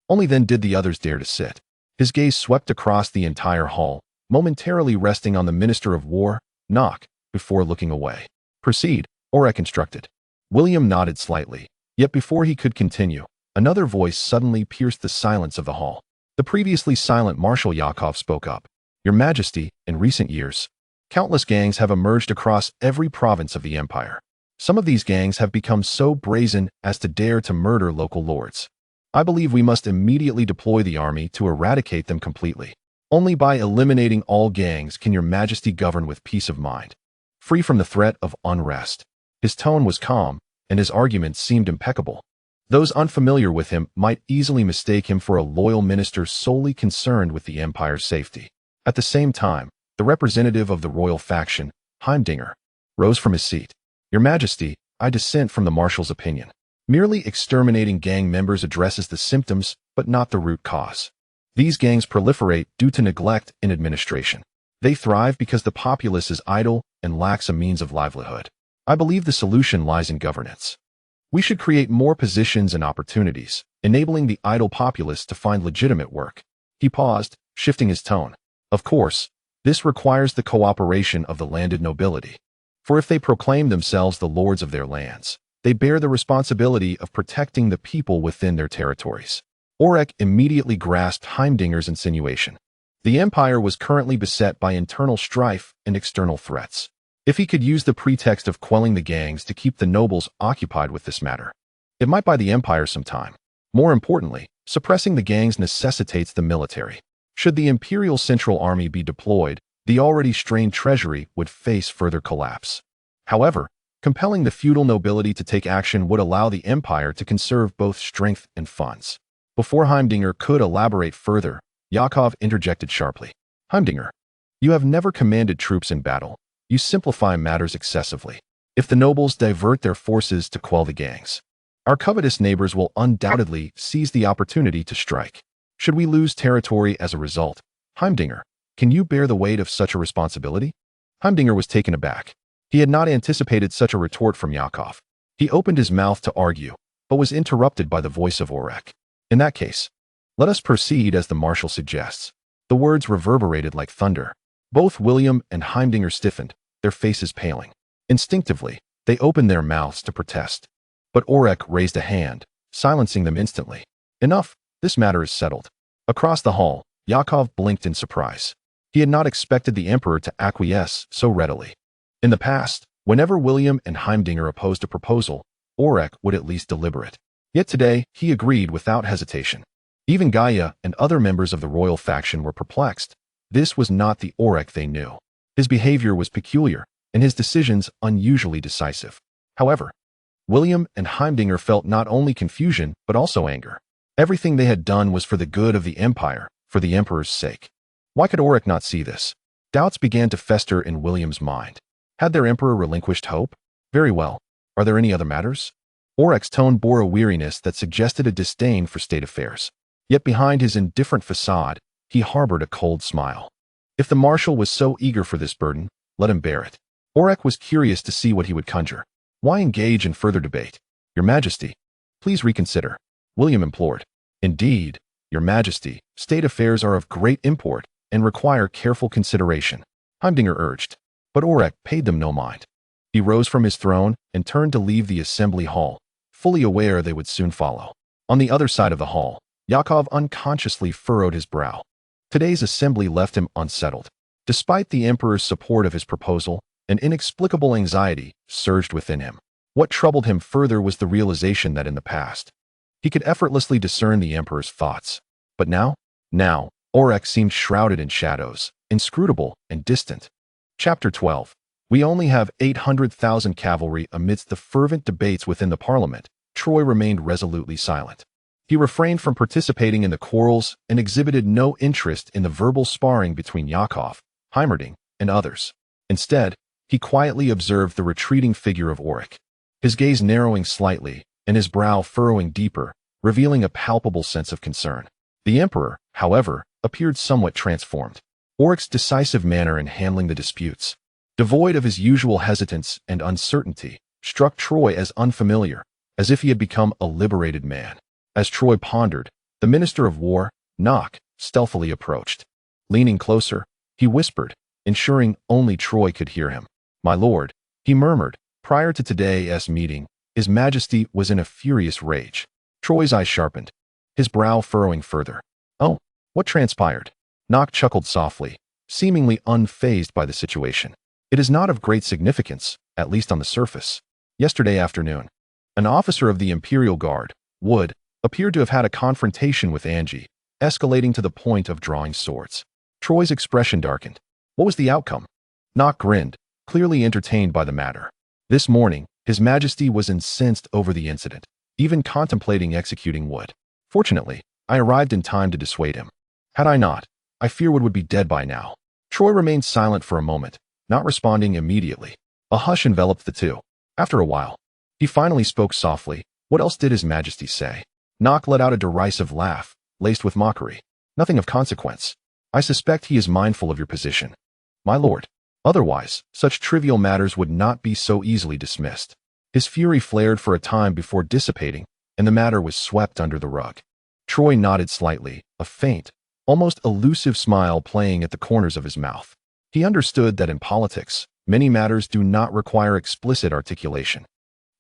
only then did the others dare to sit. His gaze swept across the entire hall, momentarily resting on the Minister of War, Nock, before looking away. Proceed, Orrick instructed. William nodded slightly, yet before he could continue, another voice suddenly pierced the silence of the hall. The previously silent Marshal Yakov spoke up. Your Majesty, in recent years, countless gangs have emerged across every province of the Empire. Some of these gangs have become so brazen as to dare to murder local lords. I believe we must immediately deploy the army to eradicate them completely. Only by eliminating all gangs can your Majesty govern with peace of mind, free from the threat of unrest. His tone was calm, and his arguments seemed impeccable. Those unfamiliar with him might easily mistake him for a loyal minister solely concerned with the Empire's safety. At the same time, the representative of the royal faction, Heimerdinger, rose from his seat. Your Majesty, I dissent from the Marshal's opinion. Merely exterminating gang members addresses the symptoms, but not the root cause. These gangs proliferate due to neglect in administration. They thrive because the populace is idle and lacks a means of livelihood. I believe the solution lies in governance. We should create more positions and opportunities, enabling the idle populace to find legitimate work. He paused, shifting his tone. Of course, this requires the cooperation of the landed nobility. For if they proclaim themselves the lords of their lands, they bear the responsibility of protecting the people within their territories. Orrick immediately grasped Heimdinger's insinuation. The Empire was currently beset by internal strife and external threats. If he could use the pretext of quelling the gangs to keep the nobles occupied with this matter, it might buy the Empire some time. More importantly, suppressing the gangs necessitates the military. Should the Imperial Central Army be deployed, the already strained treasury would face further collapse. However, compelling the feudal nobility to take action would allow the Empire to conserve both strength and funds. Before Heimdinger could elaborate further, Yakov interjected sharply. Heimdinger, you have never commanded troops in battle. You simplify matters excessively. If the nobles divert their forces to quell the gangs, our covetous neighbors will undoubtedly seize the opportunity to strike. Should we lose territory as a result, Heimdinger, can you bear the weight of such a responsibility? Heimdinger was taken aback. He had not anticipated such a retort from Yakov. He opened his mouth to argue, but was interrupted by the voice of Orrick. In that case, let us proceed as the Marshal suggests. The words reverberated like thunder. Both William and Heimdinger stiffened, their faces paling. Instinctively, they opened their mouths to protest. But Orrick raised a hand, silencing them instantly. Enough, this matter is settled. Across the hall, Yakov blinked in surprise. He had not expected the Emperor to acquiesce so readily. In the past, whenever William and Heimdinger opposed a proposal, Orrick would at least deliberate. Yet today, he agreed without hesitation. Even Gaia and other members of the royal faction were perplexed. This was not the Orrick they knew. His behavior was peculiar, and his decisions unusually decisive. However, William and Heimdinger felt not only confusion but also anger. Everything they had done was for the good of the empire, for the emperor's sake. Why could Orrick not see this? Doubts began to fester in William's mind. Had their emperor relinquished hope? Very well. Are there any other matters? Orrick's tone bore a weariness that suggested a disdain for state affairs. Yet behind his indifferent facade, he harbored a cold smile. If the marshal was so eager for this burden, let him bear it. Orrick was curious to see what he would conjure. Why engage in further debate? Your Majesty, please reconsider, William implored. Indeed, Your Majesty, state affairs are of great import and require careful consideration, Heimdinger urged. But Orrick paid them no mind. He rose from his throne and turned to leave the assembly hall, fully aware they would soon follow. On the other side of the hall, Yakov unconsciously furrowed his brow. Today's assembly left him unsettled. Despite the emperor's support of his proposal, an inexplicable anxiety surged within him. What troubled him further was the realization that in the past, he could effortlessly discern the emperor's thoughts. But now, Orrick seemed shrouded in shadows, inscrutable and distant. Chapter 12. We only have 800,000 cavalry. Amidst the fervent debates within the parliament, Troy remained resolutely silent. He refrained from participating in the quarrels and exhibited no interest in the verbal sparring between Yakov, Heimerdinger, and others. Instead, he quietly observed the retreating figure of Orrick, his gaze narrowing slightly and his brow furrowing deeper, revealing a palpable sense of concern. The emperor, however, appeared somewhat transformed. Orrick's decisive manner in handling the disputes, devoid of his usual hesitance and uncertainty, struck Troy as unfamiliar, as if he had become a liberated man. As Troy pondered, the Minister of War, Nock, stealthily approached. Leaning closer, he whispered, ensuring only Troy could hear him. My lord, he murmured, prior to today's meeting, His Majesty was in a furious rage. Troy's eyes sharpened, his brow furrowing further. Oh, what transpired? Nock chuckled softly, seemingly unfazed by the situation. It is not of great significance, at least on the surface. Yesterday afternoon, an officer of the Imperial Guard, Wood, appeared to have had a confrontation with Angie, escalating to the point of drawing swords. Troy's expression darkened. What was the outcome? Nock grinned, clearly entertained by the matter. This morning, His Majesty was incensed over the incident, even contemplating executing Wood. Fortunately, I arrived in time to dissuade him. Had I not, I fear Wood would be dead by now. Troy remained silent for a moment, not responding immediately. A hush enveloped the two. After a while, he finally spoke softly. What else did His Majesty say? Nock let out a derisive laugh, laced with mockery. Nothing of consequence. I suspect he is mindful of your position, my lord. Otherwise, such trivial matters would not be so easily dismissed. His fury flared for a time before dissipating, and the matter was swept under the rug. Troy nodded slightly, a faint, almost elusive smile playing at the corners of his mouth. He understood that in politics, many matters do not require explicit articulation.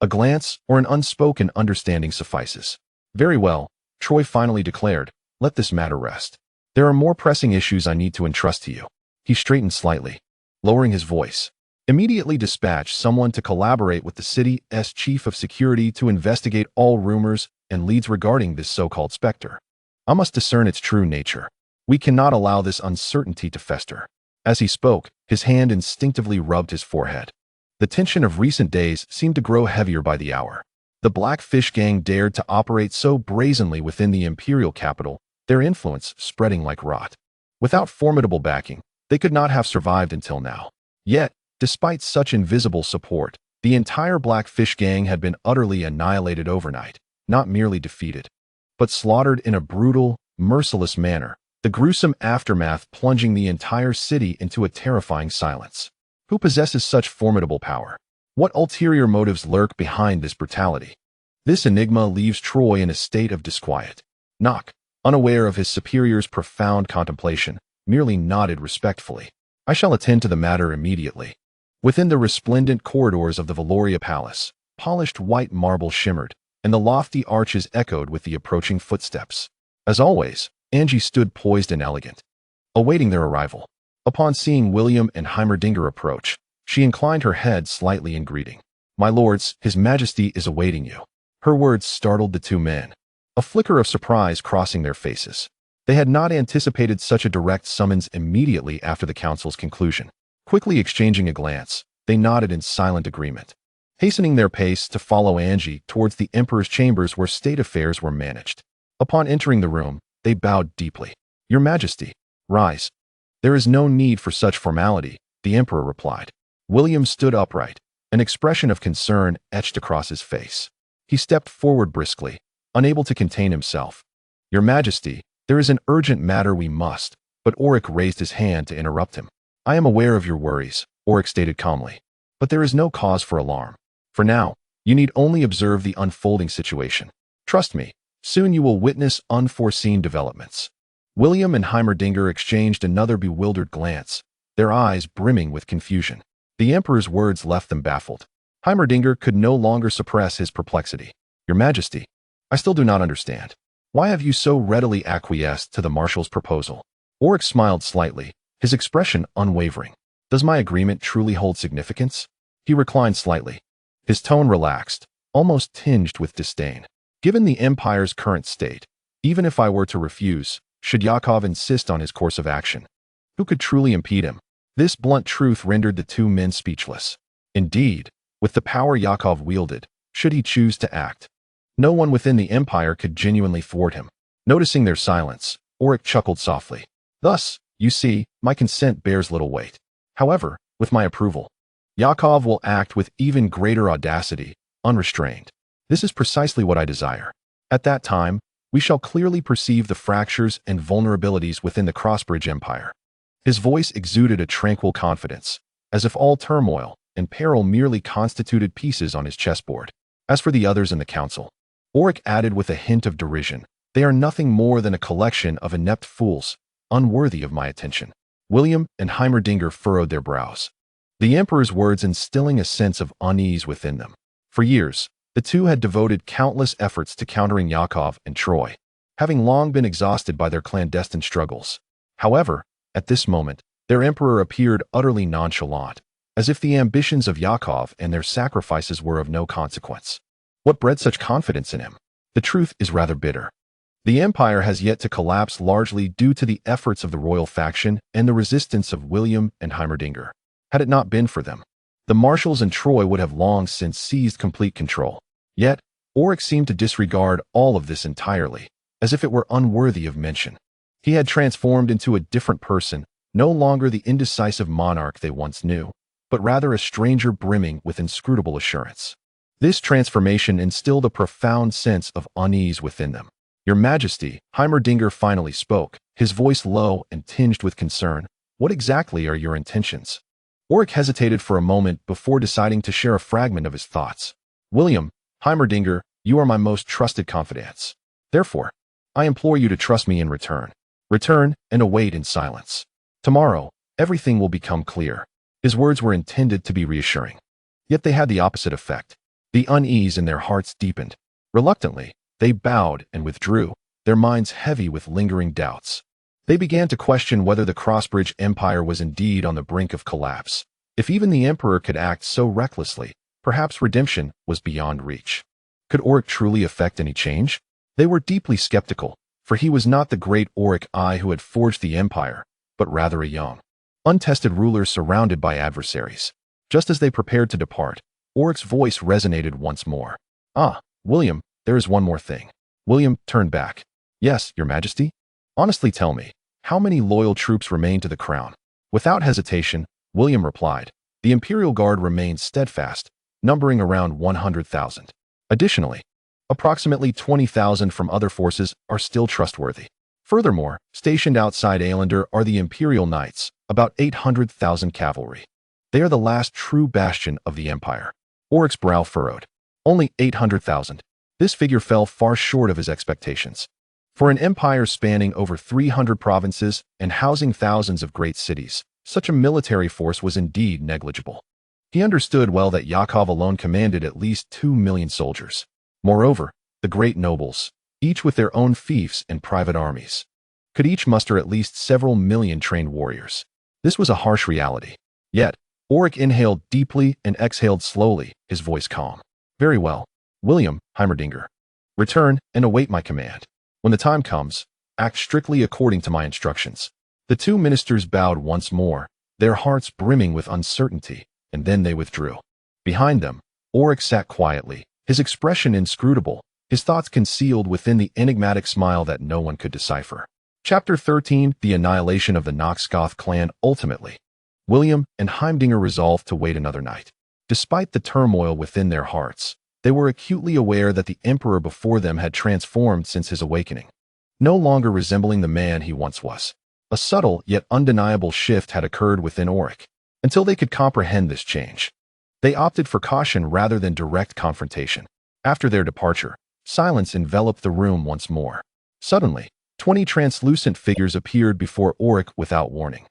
A glance or an unspoken understanding suffices. Very well, Troy finally declared, let this matter rest. There are more pressing issues I need to entrust to you. He straightened slightly, lowering his voice. Immediately dispatch someone to collaborate with the city's chief of security to investigate all rumors and leads regarding this so-called scepter. I must discern its true nature. We cannot allow this uncertainty to fester. As he spoke, his hand instinctively rubbed his forehead. The tension of recent days seemed to grow heavier by the hour. The Blackfish gang dared to operate so brazenly within the imperial capital, their influence spreading like rot. Without formidable backing, they could not have survived until now. Yet, despite such invisible support, the entire Blackfish gang had been utterly annihilated overnight, not merely defeated, but slaughtered in a brutal, merciless manner, the gruesome aftermath plunging the entire city into a terrifying silence. Who possesses such formidable power? What ulterior motives lurk behind this brutality? This enigma leaves Troy in a state of disquiet. Nock, unaware of his superior's profound contemplation, merely nodded respectfully. I shall attend to the matter immediately. Within the resplendent corridors of the Valoria Palace, polished white marble shimmered, and the lofty arches echoed with the approaching footsteps. As always, Angie stood poised and elegant, awaiting their arrival. Upon seeing William and Heimerdinger approach, she inclined her head slightly in greeting. My lords, His Majesty is awaiting you. Her words startled the two men, a flicker of surprise crossing their faces. They had not anticipated such a direct summons immediately after the council's conclusion. Quickly exchanging a glance, They nodded in silent agreement, hastening their pace to follow Angie towards the emperor's chambers where state affairs were managed. Upon entering the room, they bowed deeply. "Your Majesty, rise." "There is no need for such formality," the emperor replied. William stood upright, an expression of concern etched across his face. He stepped forward briskly, unable to contain himself. "Your Majesty, there is an urgent matter we must," but Orrick raised his hand to interrupt him. "I am aware of your worries," Orrick stated calmly, "but there is no cause for alarm. For now, you need only observe the unfolding situation. Trust me, soon you will witness unforeseen developments." William and Heimerdinger exchanged another bewildered glance, their eyes brimming with confusion. The emperor's words left them baffled. Heimerdinger could no longer suppress his perplexity. "Your Majesty, I still do not understand. Why have you so readily acquiesced to the marshal's proposal?" Orrick smiled slightly, his expression unwavering. "Does my agreement truly hold significance?" He reclined slightly, his tone relaxed, almost tinged with disdain. "Given the empire's current state, even if I were to refuse, should Yakov insist on his course of action, who could truly impede him?" This blunt truth rendered the two men speechless. Indeed, with the power Yakov wielded, should he choose to act, no one within the empire could genuinely thwart him. Noticing their silence, Orrick chuckled softly. "Thus, you see, my consent bears little weight. However, with my approval, Yakov will act with even greater audacity, unrestrained. This is precisely what I desire. At that time, we shall clearly perceive the fractures and vulnerabilities within the Crossbridge Empire." His voice exuded a tranquil confidence, as if all turmoil and peril merely constituted pieces on his chessboard. As for the others in the council, Orrick added with a hint of derision, "They are nothing more than a collection of inept fools, unworthy of my attention." William and Heimerdinger furrowed their brows, the emperor's words instilling a sense of unease within them. For years, the two had devoted countless efforts to countering Yakov and Troy, having long been exhausted by their clandestine struggles. However, at this moment, their emperor appeared utterly nonchalant, as if the ambitions of Yakov and their sacrifices were of no consequence. What bred such confidence in him? The truth is rather bitter. The empire has yet to collapse largely due to the efforts of the royal faction and the resistance of William and Heimerdinger. Had it not been for them, the marshals and Troy would have long since seized complete control. Yet, Orrick seemed to disregard all of this entirely, as if it were unworthy of mention. He had transformed into a different person, no longer the indecisive monarch they once knew, but rather a stranger brimming with inscrutable assurance. This transformation instilled a profound sense of unease within them. "Your Majesty," Heimerdinger finally spoke, his voice low and tinged with concern. "What exactly are your intentions?" Orrick hesitated for a moment before deciding to share a fragment of his thoughts. "William, Heimerdinger, you are my most trusted confidants. Therefore, I implore you to trust me in return. Return and await in silence. Tomorrow, everything will become clear." His words were intended to be reassuring, yet they had the opposite effect. The unease in their hearts deepened. Reluctantly, they bowed and withdrew, their minds heavy with lingering doubts. They began to question whether the Crossbridge Empire was indeed on the brink of collapse. If even the emperor could act so recklessly, perhaps redemption was beyond reach. Could Orrick truly effect any change? They were deeply skeptical, for he was not the great Orrick I who had forged the empire, but rather a young, untested ruler surrounded by adversaries. Just as they prepared to depart, Orrick's voice resonated once more. "Ah, William, there is one more thing." William turned back. "Yes, Your Majesty? Honestly tell me, how many loyal troops remain to the crown?" Without hesitation, William replied, "The Imperial Guard remains steadfast, numbering around 100,000. Additionally, approximately 20,000 from other forces are still trustworthy. Furthermore, stationed outside Aelander are the Imperial Knights, about 800,000 cavalry. They are the last true bastion of the Empire." Orrick's brow furrowed. Only 800,000. This figure fell far short of his expectations. For an empire spanning over 300 provinces and housing thousands of great cities, such a military force was indeed negligible. He understood well that Yakov alone commanded at least 2 million soldiers. Moreover, the great nobles, each with their own fiefs and private armies, could each muster at least several million trained warriors. This was a harsh reality. Yet, Orrick inhaled deeply and exhaled slowly, his voice calm. "Very well, William, Heimerdinger. Return and await my command. When the time comes, act strictly according to my instructions." The two ministers bowed once more, their hearts brimming with uncertainty, and then they withdrew. Behind them, Orrick sat quietly, his expression inscrutable, his thoughts concealed within the enigmatic smile that no one could decipher. Chapter 13: The Annihilation of the Knox-Goth Clan. Ultimately, William and Heimdinger resolved to wait another night. Despite the turmoil within their hearts, they were acutely aware that the emperor before them had transformed since his awakening, no longer resembling the man he once was. A subtle yet undeniable shift had occurred within Orrick. Until they could comprehend this change, they opted for caution rather than direct confrontation. After their departure, silence enveloped the room once more. Suddenly, 20 translucent figures appeared before Orrick without warning,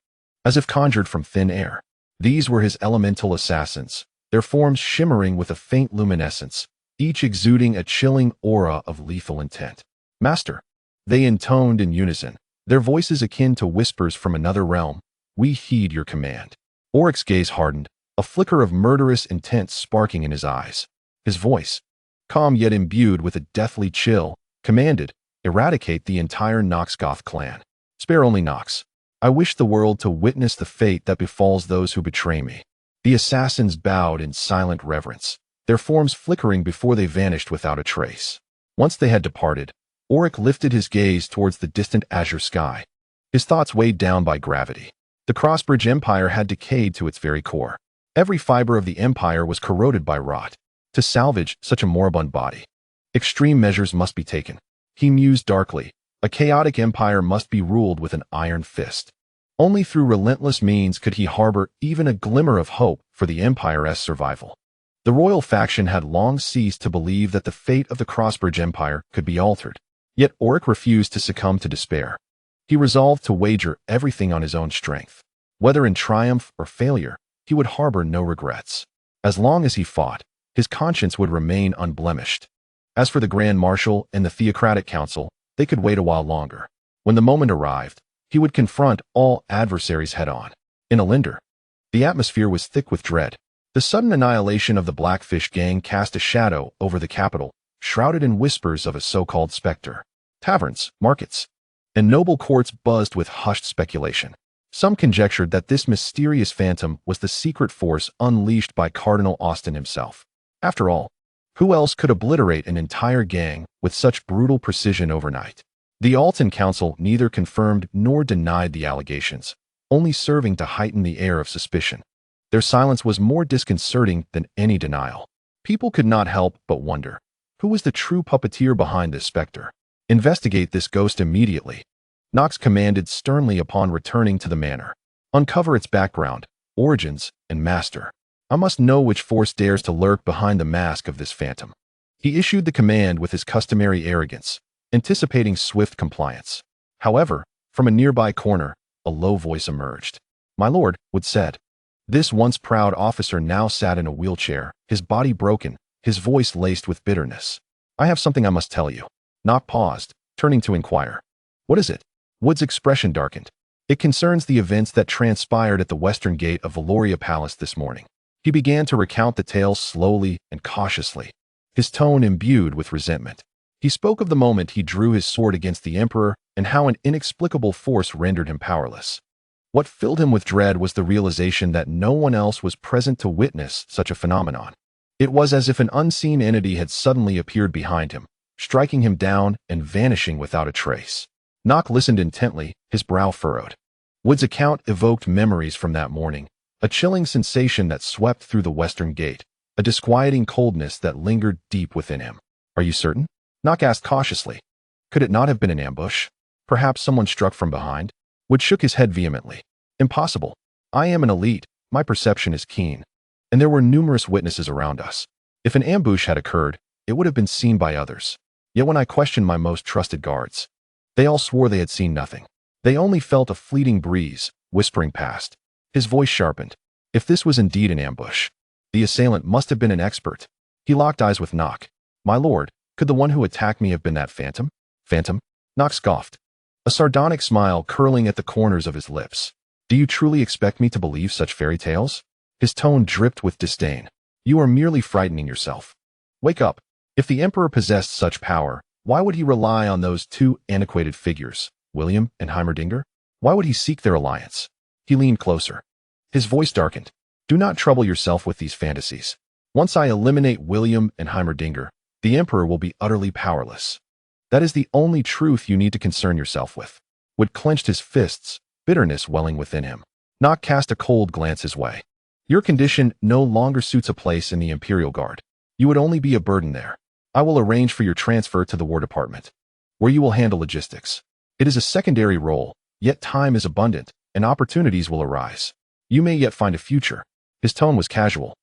as if conjured from thin air. These were his elemental assassins, their forms shimmering with a faint luminescence, each exuding a chilling aura of lethal intent. "Master," they intoned in unison, their voices akin to whispers from another realm, "we heed your command." Orrick's gaze hardened, a flicker of murderous intent sparking in his eyes. His voice, calm yet imbued with a deathly chill, commanded, "Eradicate the entire Knox-Goth clan. Spare only Knox. I wish the world to witness the fate that befalls those who betray me." The assassins bowed in silent reverence, their forms flickering before they vanished without a trace. Once they had departed, Orrick lifted his gaze towards the distant azure sky, his thoughts weighed down by gravity. The Crossbridge Empire had decayed to its very core. Every fiber of the empire was corroded by rot. To salvage such a moribund body, extreme measures must be taken. He mused darkly. A chaotic empire must be ruled with an iron fist. Only through relentless means could he harbor even a glimmer of hope for the empire's survival. The royal faction had long ceased to believe that the fate of the Crossbridge Empire could be altered. Yet Orrick refused to succumb to despair. He resolved to wager everything on his own strength. Whether in triumph or failure, he would harbor no regrets. As long as he fought, his conscience would remain unblemished. As for the Grand Marshal and the Theocratic Council, they could wait a while longer. When the moment arrived, he would confront all adversaries head-on. In Alinder, the atmosphere was thick with dread. The sudden annihilation of the Blackfish gang cast a shadow over the capital, shrouded in whispers of a so-called specter. Taverns, markets, and noble courts buzzed with hushed speculation. Some conjectured that this mysterious phantom was the secret force unleashed by Cardinal Austin himself. After all, who else could obliterate an entire gang with such brutal precision overnight? The Alton Council neither confirmed nor denied the allegations, only serving to heighten the air of suspicion. Their silence was more disconcerting than any denial. People could not help but wonder, who was the true puppeteer behind this specter? "Investigate this ghost immediately," Knox commanded sternly upon returning to the manor. "Uncover its background, origins, and master. I must know which force dares to lurk behind the mask of this phantom." He issued the command with his customary arrogance, anticipating swift compliance. However, from a nearby corner, a low voice emerged. "My lord," Wood said. This once proud officer now sat in a wheelchair, his body broken, his voice laced with bitterness. "I have something I must tell you." Knock paused, turning to inquire. "What is it?" Wood's expression darkened. "It concerns the events that transpired at the western gate of Valoria Palace this morning." He began to recount the tale slowly and cautiously, his tone imbued with resentment. He spoke of the moment he drew his sword against the emperor and how an inexplicable force rendered him powerless. What filled him with dread was the realization that no one else was present to witness such a phenomenon. It was as if an unseen entity had suddenly appeared behind him, striking him down and vanishing without a trace. Knock listened intently, his brow furrowed. Wood's account evoked memories from that morning, a chilling sensation that swept through the western gate, a disquieting coldness that lingered deep within him. "Are you certain?" Knock asked cautiously. "Could it not have been an ambush? Perhaps someone struck from behind?" Wood shook his head vehemently. "Impossible. I am an elite, my perception is keen, and there were numerous witnesses around us. If an ambush had occurred, it would have been seen by others. Yet when I questioned my most trusted guards, they all swore they had seen nothing. They only felt a fleeting breeze, whispering past." His voice sharpened. If this was indeed an ambush, the assailant must have been an expert. He locked eyes with Knock. "My lord, could the one who attacked me have been that phantom?" "Phantom?" Knock scoffed, a sardonic smile curling at the corners of his lips. "Do you truly expect me to believe such fairy tales?" His tone dripped with disdain. "You are merely frightening yourself. Wake up. If the emperor possessed such power, why would he rely on those two antiquated figures, William and Heimerdinger? Why would he seek their alliance?" He leaned closer. His voice darkened. Do not trouble yourself with these fantasies. Once I eliminate William and Heimerdinger, the Emperor will be utterly powerless. That is the only truth you need to concern yourself with. Wood clenched his fists, bitterness welling within him. Nock cast a cold glance his way. Your condition no longer suits a place in the Imperial Guard. You would only be a burden there. I will arrange for your transfer to the War Department, where you will handle logistics. It is a secondary role, yet time is abundant, and opportunities will arise. You may yet find a future. His tone was casual,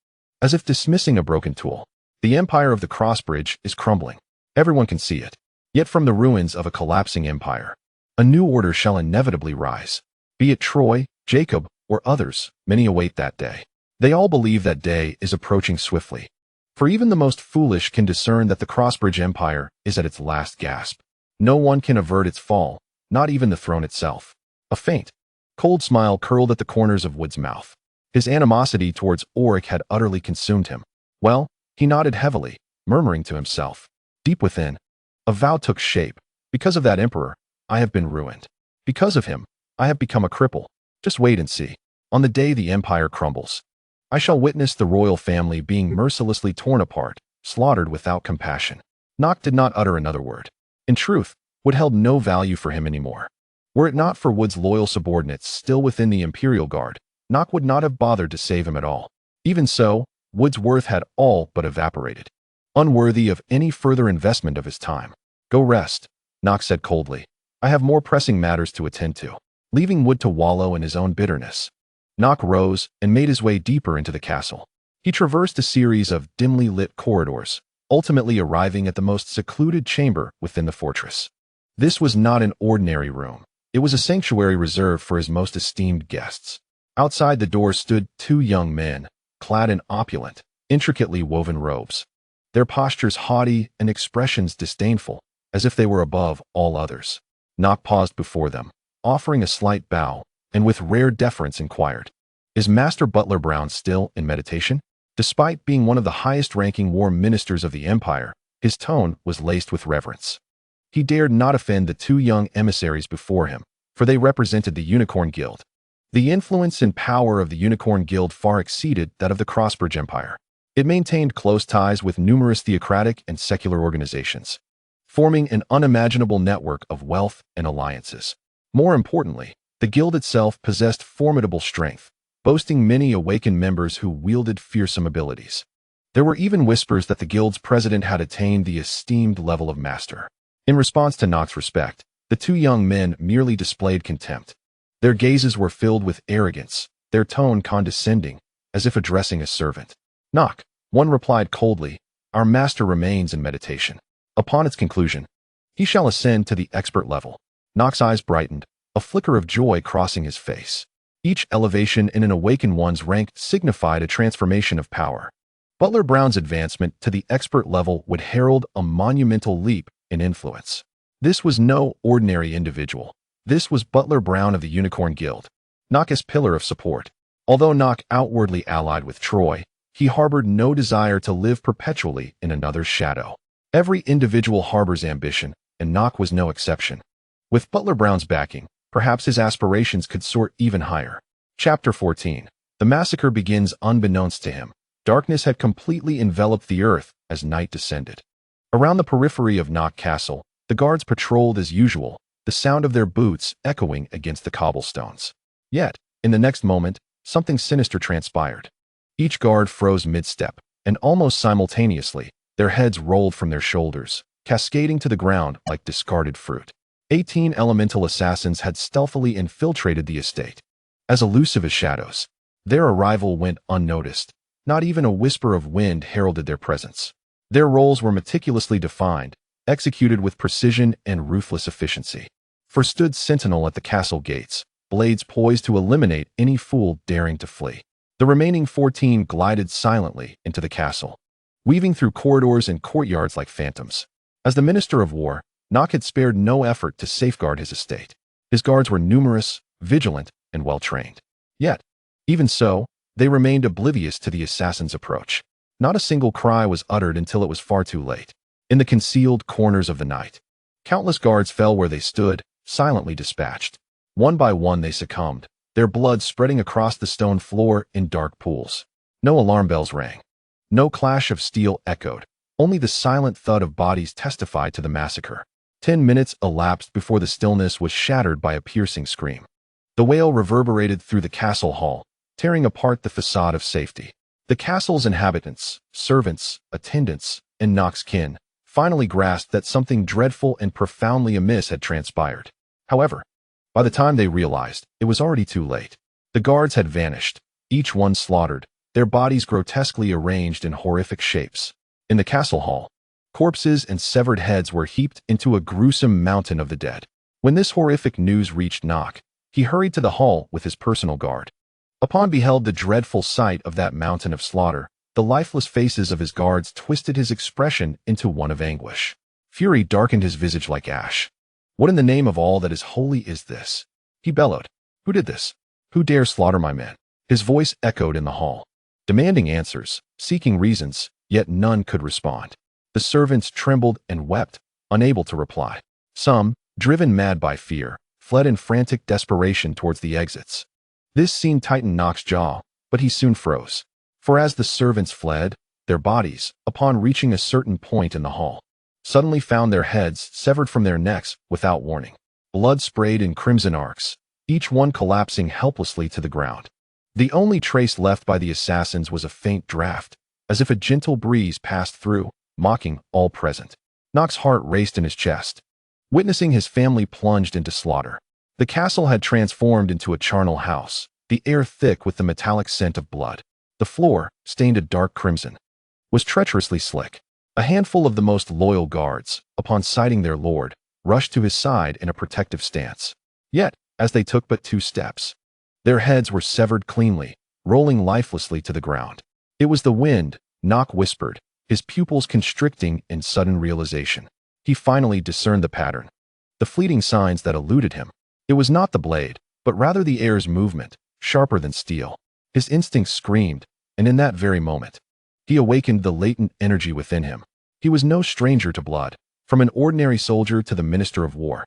as if dismissing a broken tool. The empire of the Crossbridge is crumbling. Everyone can see it. Yet from the ruins of a collapsing empire, a new order shall inevitably rise. Be it Troy, Jacob, or others, many await that day. They all believe that day is approaching swiftly. For even the most foolish can discern that the Crossbridge Empire is at its last gasp. No one can avert its fall, not even the throne itself. A faint, cold smile curled at the corners of Wood's mouth. His animosity towards Orrick had utterly consumed him. Well, he nodded heavily, murmuring to himself. Deep within, a vow took shape. Because of that emperor, I have been ruined. Because of him, I have become a cripple. Just wait and see. On the day the empire crumbles, I shall witness the royal family being mercilessly torn apart, slaughtered without compassion. Nock did not utter another word. In truth, Wood held no value for him anymore. Were it not for Wood's loyal subordinates still within the Imperial Guard, Nock would not have bothered to save him at all. Even so, Wood's worth had all but evaporated. Unworthy of any further investment of his time. Go rest, Nock said coldly. I have more pressing matters to attend to. Leaving Wood to wallow in his own bitterness, Nock rose and made his way deeper into the castle. He traversed a series of dimly lit corridors, ultimately arriving at the most secluded chamber within the fortress. This was not an ordinary room. It was a sanctuary reserved for his most esteemed guests. Outside the door stood two young men, clad in opulent, intricately woven robes. Their postures haughty and expressions disdainful, as if they were above all others. Nock paused before them, offering a slight bow, and with rare deference inquired, "Is Master Butler Brown still in meditation?" Despite being one of the highest-ranking war ministers of the Empire, his tone was laced with reverence. He dared not offend the two young emissaries before him, for they represented the Unicorn Guild. The influence and power of the Unicorn Guild far exceeded that of the Crossbridge Empire. It maintained close ties with numerous theocratic and secular organizations, forming an unimaginable network of wealth and alliances. More importantly, the guild itself possessed formidable strength, boasting many awakened members who wielded fearsome abilities. There were even whispers that the guild's president had attained the esteemed level of master. In response to Nock's respect, the two young men merely displayed contempt. Their gazes were filled with arrogance, their tone condescending, as if addressing a servant. "Nock," one replied coldly, "our master remains in meditation. Upon its conclusion, he shall ascend to the expert level." Nock's eyes brightened, a flicker of joy crossing his face. Each elevation in an awakened one's rank signified a transformation of power. Butler Brown's advancement to the expert level would herald a monumental leap in influence. This was no ordinary individual. This was Butler Brown of the Unicorn Guild, Nock's pillar of support. Although Nock outwardly allied with Troy, he harbored no desire to live perpetually in another's shadow. Every individual harbors ambition, and Nock was no exception. With Butler Brown's backing, perhaps his aspirations could soar even higher. Chapter 14. The massacre begins unbeknownst to him. Darkness had completely enveloped the earth as night descended. Around the periphery of Nock Castle, the guards patrolled as usual, the sound of their boots echoing against the cobblestones. Yet, in the next moment, something sinister transpired. Each guard froze mid-step, and almost simultaneously, their heads rolled from their shoulders, cascading to the ground like discarded fruit. 18 elemental assassins had stealthily infiltrated the estate. As elusive as shadows, their arrival went unnoticed. Not even a whisper of wind heralded their presence. Their roles were meticulously defined, executed with precision and ruthless efficiency. For stood sentinel at the castle gates, blades poised to eliminate any fool daring to flee. The remaining 14 glided silently into the castle, weaving through corridors and courtyards like phantoms. As the Minister of War, Nock had spared no effort to safeguard his estate. His guards were numerous, vigilant, and well-trained. Yet, even so, they remained oblivious to the assassin's approach. Not a single cry was uttered until it was far too late. In the concealed corners of the night, countless guards fell where they stood, silently dispatched. One by one they succumbed, their blood spreading across the stone floor in dark pools. No alarm bells rang. No clash of steel echoed. Only the silent thud of bodies testified to the massacre. 10 minutes elapsed before the stillness was shattered by a piercing scream. The wail reverberated through the castle hall, tearing apart the facade of safety. The castle's inhabitants, servants, attendants, and Nock's kin finally grasped that something dreadful and profoundly amiss had transpired. However, by the time they realized, it was already too late. The guards had vanished, each one slaughtered, their bodies grotesquely arranged in horrific shapes. In the castle hall, corpses and severed heads were heaped into a gruesome mountain of the dead. When this horrific news reached Nock, he hurried to the hall with his personal guard. Upon beheld the dreadful sight of that mountain of slaughter, the lifeless faces of his guards twisted his expression into one of anguish. Fury darkened his visage like ash. "What in the name of all that is holy is this?" he bellowed. "Who did this? Who dares slaughter my men?" His voice echoed in the hall, demanding answers, seeking reasons, yet none could respond. The servants trembled and wept, unable to reply. Some, driven mad by fear, fled in frantic desperation towards the exits. This scene tightened Nock's jaw, but he soon froze. For as the servants fled, their bodies, upon reaching a certain point in the hall, suddenly found their heads severed from their necks without warning. Blood sprayed in crimson arcs, each one collapsing helplessly to the ground. The only trace left by the assassins was a faint draft, as if a gentle breeze passed through, mocking all present. Nock's heart raced in his chest. Witnessing his family plunged into slaughter. The castle had transformed into a charnel house, the air thick with the metallic scent of blood. The floor, stained a dark crimson, was treacherously slick. A handful of the most loyal guards, upon sighting their lord, rushed to his side in a protective stance. Yet, as they took but 2 steps, their heads were severed cleanly, rolling lifelessly to the ground. "It was the wind," Nock whispered, his pupils constricting in sudden realization. He finally discerned the pattern, the fleeting signs that eluded him. It was not the blade, but rather the air's movement, sharper than steel. His instincts screamed, and in that very moment, he awakened the latent energy within him. He was no stranger to blood, from an ordinary soldier to the minister of war.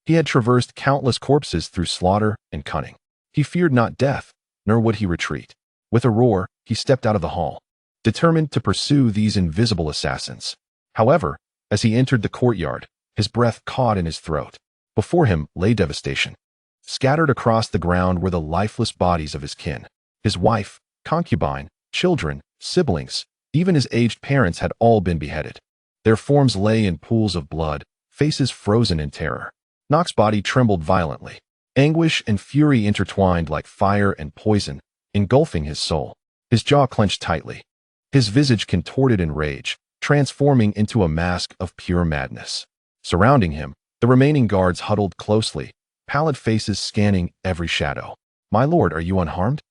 He had traversed countless corpses through slaughter and cunning. He feared not death, nor would he retreat. With a roar, he stepped out of the hall, determined to pursue these invisible assassins. However, as he entered the courtyard, his breath caught in his throat. Before him lay devastation. Scattered across the ground were the lifeless bodies of his kin. His wife, concubine, children, siblings, even his aged parents had all been beheaded. Their forms lay in pools of blood, faces frozen in terror. Nock's body trembled violently. Anguish and fury intertwined like fire and poison, engulfing his soul. His jaw clenched tightly. His visage contorted in rage, transforming into a mask of pure madness. Surrounding him, the remaining guards huddled closely, pallid faces scanning every shadow. "My lord, are you unharmed?"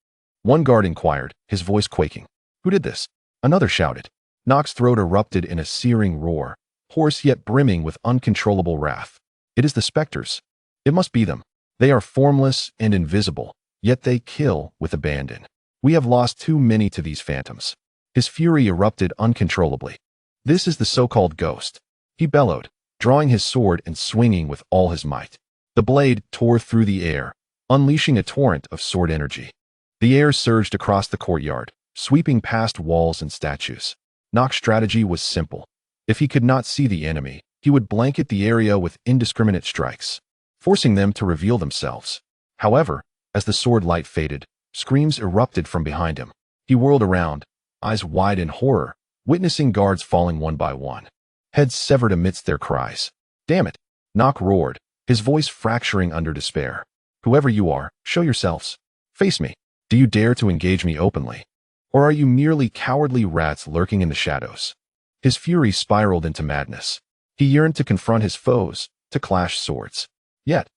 One guard inquired, his voice quaking. "Who did this?" Another shouted. Nock's throat erupted in a searing roar, hoarse yet brimming with uncontrollable wrath. "It is the specters. It must be them. They are formless and invisible, yet they kill with abandon. We have lost too many to these phantoms." His fury erupted uncontrollably. "This is the so-called ghost," he bellowed, drawing his sword and swinging with all his might. The blade tore through the air, unleashing a torrent of sword energy. The air surged across the courtyard, sweeping past walls and statues. Nock's strategy was simple. If he could not see the enemy, he would blanket the area with indiscriminate strikes, forcing them to reveal themselves. However, as the sword light faded, screams erupted from behind him. He whirled around, eyes wide in horror, witnessing guards falling one by one, heads severed amidst their cries. "Damn it!" Nock roared, his voice fracturing under despair. "Whoever you are, show yourselves. Face me. Do you dare to engage me openly? Or are you merely cowardly rats lurking in the shadows?" His fury spiraled into madness. He yearned to confront his foes, to clash swords. Yet,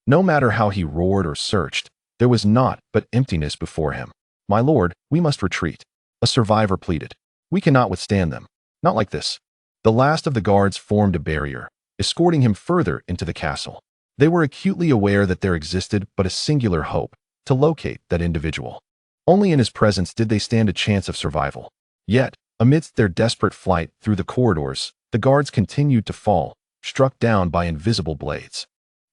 no matter how he roared or searched, there was naught but emptiness before him. "My lord, we must retreat," a survivor pleaded. "We cannot withstand them. Not like this." The last of the guards formed a barrier, escorting him further into the castle. They were acutely aware that there existed but a singular hope, to locate that individual. Only in his presence did they stand a chance of survival. Yet, amidst their desperate flight through the corridors, the guards continued to fall, struck down by invisible blades.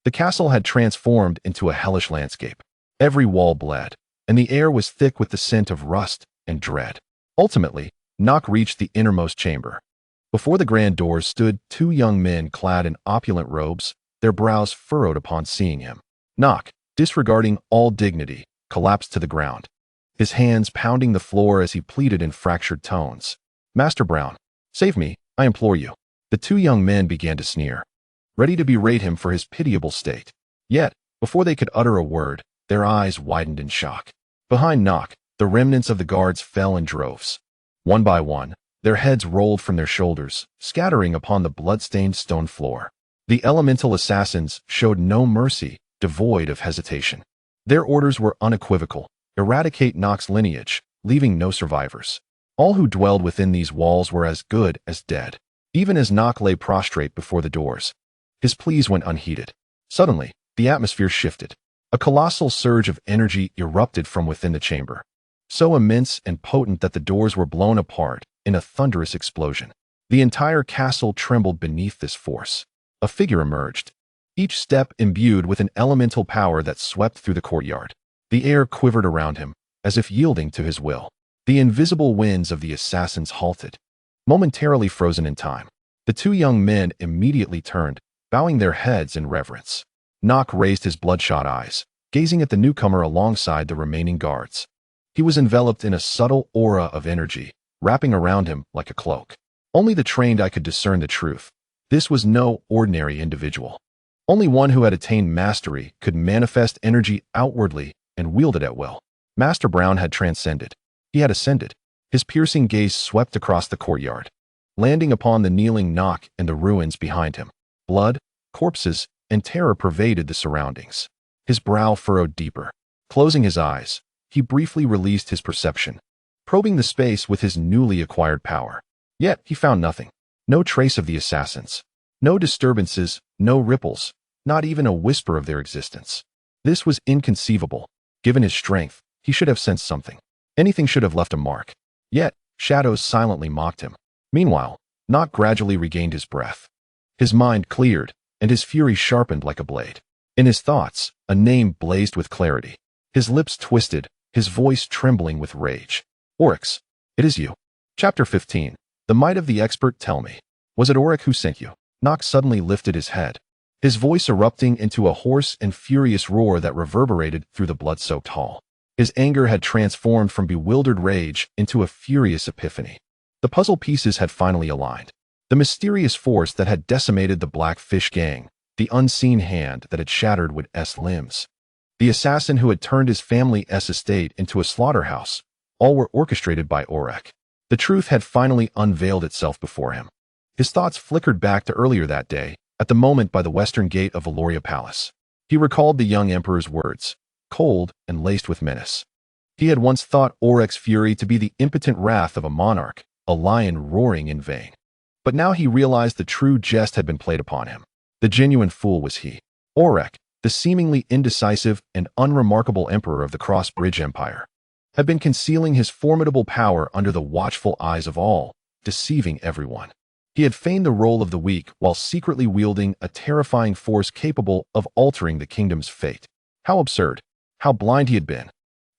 The castle had transformed into a hellish landscape. Every wall bled, and the air was thick with the scent of rust and dread. Ultimately, Nock reached the innermost chamber. Before the grand doors stood two young men clad in opulent robes, their brows furrowed upon seeing him. Nock, disregarding all dignity, collapsed to the ground, his hands pounding the floor as he pleaded in fractured tones. "Master Brown, save me, I implore you." The two young men began to sneer, ready to berate him for his pitiable state. Yet, before they could utter a word, their eyes widened in shock. Behind Nock, the remnants of the guards fell in droves. One by one, their heads rolled from their shoulders, scattering upon the blood-stained stone floor. The elemental assassins showed no mercy, devoid of hesitation. Their orders were unequivocal: eradicate Nock's lineage, leaving no survivors. All who dwelled within these walls were as good as dead. Even as Nock lay prostrate before the doors, his pleas went unheeded. Suddenly, the atmosphere shifted. A colossal surge of energy erupted from within the chamber, so immense and potent that the doors were blown apart in a thunderous explosion. The entire castle trembled beneath this force. A figure emerged, each step imbued with an elemental power that swept through the courtyard. The air quivered around him, as if yielding to his will. The invisible winds of the assassins halted, momentarily frozen in time. The two young men immediately turned, bowing their heads in reverence. Nock raised his bloodshot eyes, gazing at the newcomer alongside the remaining guards. He was enveloped in a subtle aura of energy, wrapping around him like a cloak. Only the trained eye could discern the truth. This was no ordinary individual. Only one who had attained mastery could manifest energy outwardly and wield it at will. Master Brown had transcended. He had ascended. His piercing gaze swept across the courtyard, landing upon the kneeling Nock and the ruins behind him. Blood, corpses, and terror pervaded the surroundings. His brow furrowed deeper. Closing his eyes, he briefly released his perception, probing the space with his newly acquired power. Yet he found nothing. No trace of the assassins. No disturbances, no ripples, not even a whisper of their existence. This was inconceivable. Given his strength, he should have sensed something. Anything should have left a mark. Yet, shadows silently mocked him. Meanwhile, Nock gradually regained his breath. His mind cleared, and his fury sharpened like a blade. In his thoughts, a name blazed with clarity. His lips twisted, his voice trembling with rage. "Orrick, it is you." Chapter 15. The might of the expert. Tell me, was it Orrick who sent you? Nock suddenly lifted his head, his voice erupting into a hoarse and furious roar that reverberated through the blood-soaked hall. His anger had transformed from bewildered rage into a furious epiphany. The puzzle pieces had finally aligned. The mysterious force that had decimated the Blackfish gang, the unseen hand that had shattered Wood's limbs, the assassin who had turned his family's estate into a slaughterhouse, all were orchestrated by Orrick. The truth had finally unveiled itself before him. His thoughts flickered back to earlier that day, at the moment by the western gate of Valoria Palace. He recalled the young emperor's words, cold and laced with menace. He had once thought Orrick's fury to be the impotent wrath of a monarch, a lion roaring in vain. But now he realized the true jest had been played upon him. The genuine fool was he. Orrick, the seemingly indecisive and unremarkable emperor of the Crossbridge Empire, had been concealing his formidable power under the watchful eyes of all, deceiving everyone. He had feigned the role of the weak while secretly wielding a terrifying force capable of altering the kingdom's fate. How absurd, how blind he had been.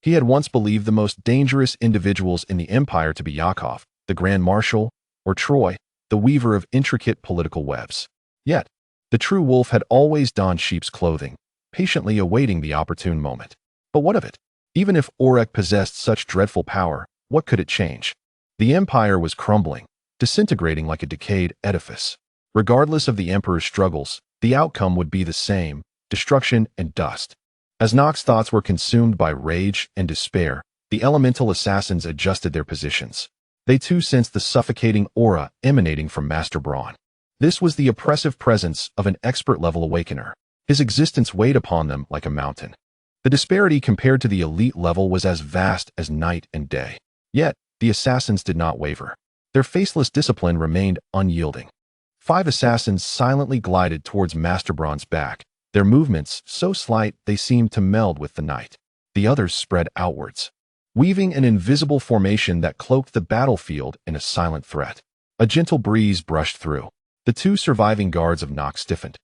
He had once believed the most dangerous individuals in the empire to be Yakov, the Grand Marshal, or Troy, the weaver of intricate political webs. Yet, the true wolf had always donned sheep's clothing, patiently awaiting the opportune moment. But what of it? Even if Orrick possessed such dreadful power, what could it change? The empire was crumbling, disintegrating like a decayed edifice. Regardless of the emperor's struggles, the outcome would be the same: destruction and dust. As Nock's thoughts were consumed by rage and despair, the elemental assassins adjusted their positions. They too sensed the suffocating aura emanating from Master Braun. This was the oppressive presence of an expert-level awakener. His existence weighed upon them like a mountain. The disparity compared to the elite level was as vast as night and day. Yet, the assassins did not waver. Their faceless discipline remained unyielding. 5 assassins silently glided towards Master Braun's back, their movements so slight they seemed to meld with the night. The others spread outwards, weaving an invisible formation that cloaked the battlefield in a silent threat. A gentle breeze brushed through. The 2 surviving guards of Nock stiffened,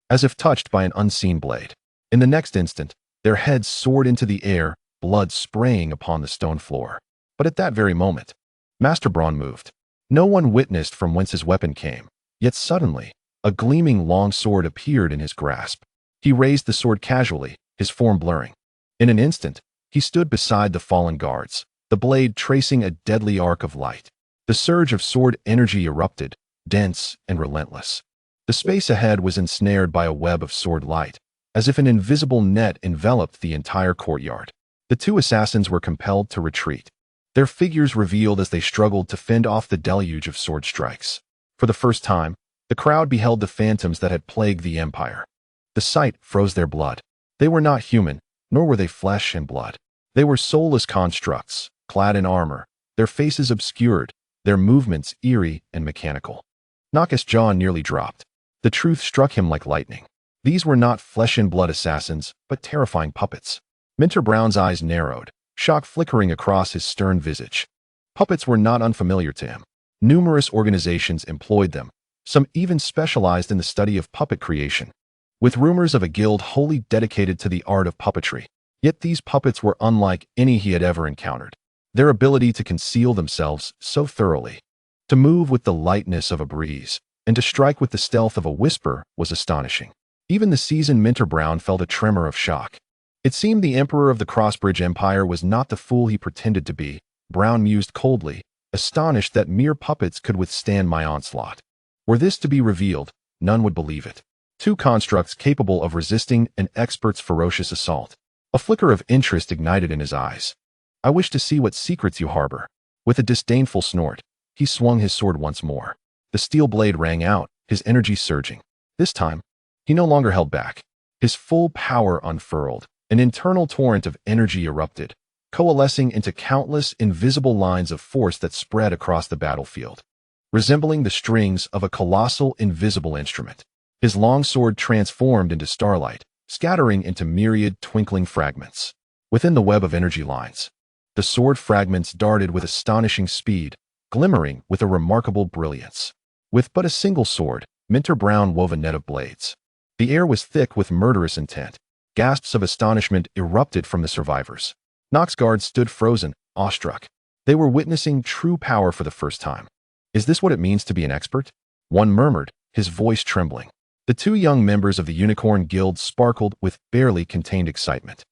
as if touched by an unseen blade. In the next instant, Their heads soared into the air, blood spraying upon the stone floor. But at that very moment, Master Braun moved. No one witnessed from whence his weapon came, yet suddenly, a gleaming long sword appeared in his grasp. He raised the sword casually, his form blurring. In an instant, he stood beside the fallen guards, the blade tracing a deadly arc of light. The surge of sword energy erupted, dense and relentless. The space ahead was ensnared by a web of sword light, as if an invisible net enveloped the entire courtyard. The two assassins were compelled to retreat, their figures revealed as they struggled to fend off the deluge of sword strikes. For the first time, the crowd beheld the phantoms that had plagued the Empire. The sight froze their blood. They were not human, nor were they flesh and blood. They were soulless constructs, clad in armor, their faces obscured, their movements eerie and mechanical. Nock's jaw nearly dropped. The truth struck him like lightning. These were not flesh and blood assassins, but terrifying puppets. Minter Brown's eyes narrowed, shock flickering across his stern visage. Puppets were not unfamiliar to him. Numerous organizations employed them, some even specialized in the study of puppet creation, with rumors of a guild wholly dedicated to the art of puppetry. Yet these puppets were unlike any he had ever encountered. Their ability to conceal themselves so thoroughly, to move with the lightness of a breeze, and to strike with the stealth of a whisper was astonishing. Even the seasoned Minter Brown felt a tremor of shock. It seemed the Emperor of the Crossbridge Empire was not the fool he pretended to be, Brown mused coldly, astonished that mere puppets could withstand my onslaught. Were this to be revealed, none would believe it. Two constructs capable of resisting an expert's ferocious assault. A flicker of interest ignited in his eyes. I wish to see what secrets you harbor. With a disdainful snort, he swung his sword once more. The steel blade rang out, his energy surging. This time, he no longer held back. His full power unfurled. An internal torrent of energy erupted, coalescing into countless invisible lines of force that spread across the battlefield, resembling the strings of a colossal invisible instrument. His long sword transformed into starlight, scattering into myriad twinkling fragments. Within the web of energy lines, the sword fragments darted with astonishing speed, glimmering with a remarkable brilliance. With but a single sword, Minter Brown wove a net of blades. The air was thick with murderous intent. Gasps of astonishment erupted from the survivors. Nock's guards stood frozen, awestruck. They were witnessing true power for the first time. Is this what it means to be an expert? One murmured, his voice trembling. The two young members of the Unicorn Guild sparkled with barely contained excitement.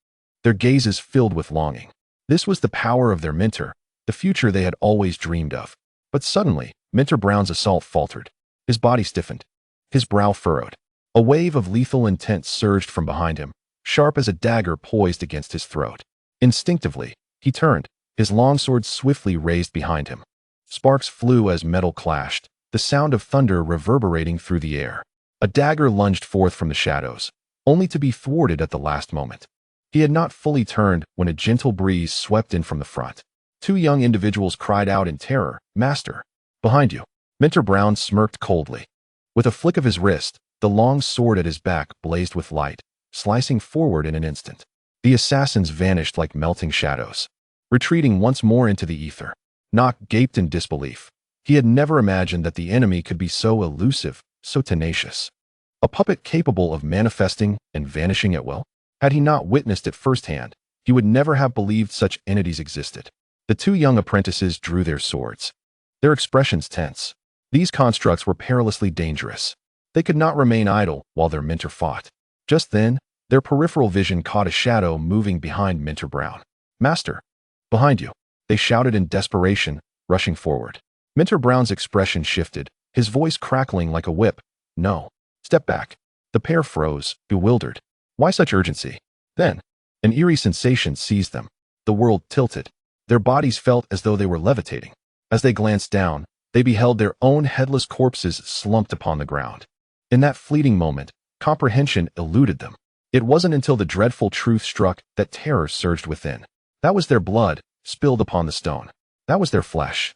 Their gazes filled with longing. This was the power of their mentor, the future they had always dreamed of. But suddenly, Minter Brown's assault faltered. His body stiffened. His brow furrowed. A wave of lethal intent surged from behind him, sharp as a dagger poised against his throat. Instinctively, he turned, his longsword swiftly raised behind him. Sparks flew as metal clashed, the sound of thunder reverberating through the air. A dagger lunged forth from the shadows, only to be thwarted at the last moment. He had not fully turned when a gentle breeze swept in from the front. Two young individuals cried out in terror, "Master! Behind you!" Minter Brown smirked coldly. With a flick of his wrist, the long sword at his back blazed with light, slicing forward in an instant. The assassins vanished like melting shadows, retreating once more into the ether. Nock gaped in disbelief. He had never imagined that the enemy could be so elusive, so tenacious. A puppet capable of manifesting and vanishing at will? Had he not witnessed it firsthand, he would never have believed such entities existed. The two young apprentices drew their swords, their expressions tense. These constructs were perilously dangerous. They could not remain idle while their mentor fought. Just then, their peripheral vision caught a shadow moving behind Minter Brown. "Master! Behind you!" they shouted in desperation, rushing forward. Minter Brown's expression shifted, his voice crackling like a whip. "No. Step back." The pair froze, bewildered. Why such urgency? Then, an eerie sensation seized them. The world tilted. Their bodies felt as though they were levitating. As they glanced down, they beheld their own headless corpses slumped upon the ground. In that fleeting moment, comprehension eluded them. It wasn't until the dreadful truth struck that terror surged within. That was their blood, spilled upon the stone. That was their flesh,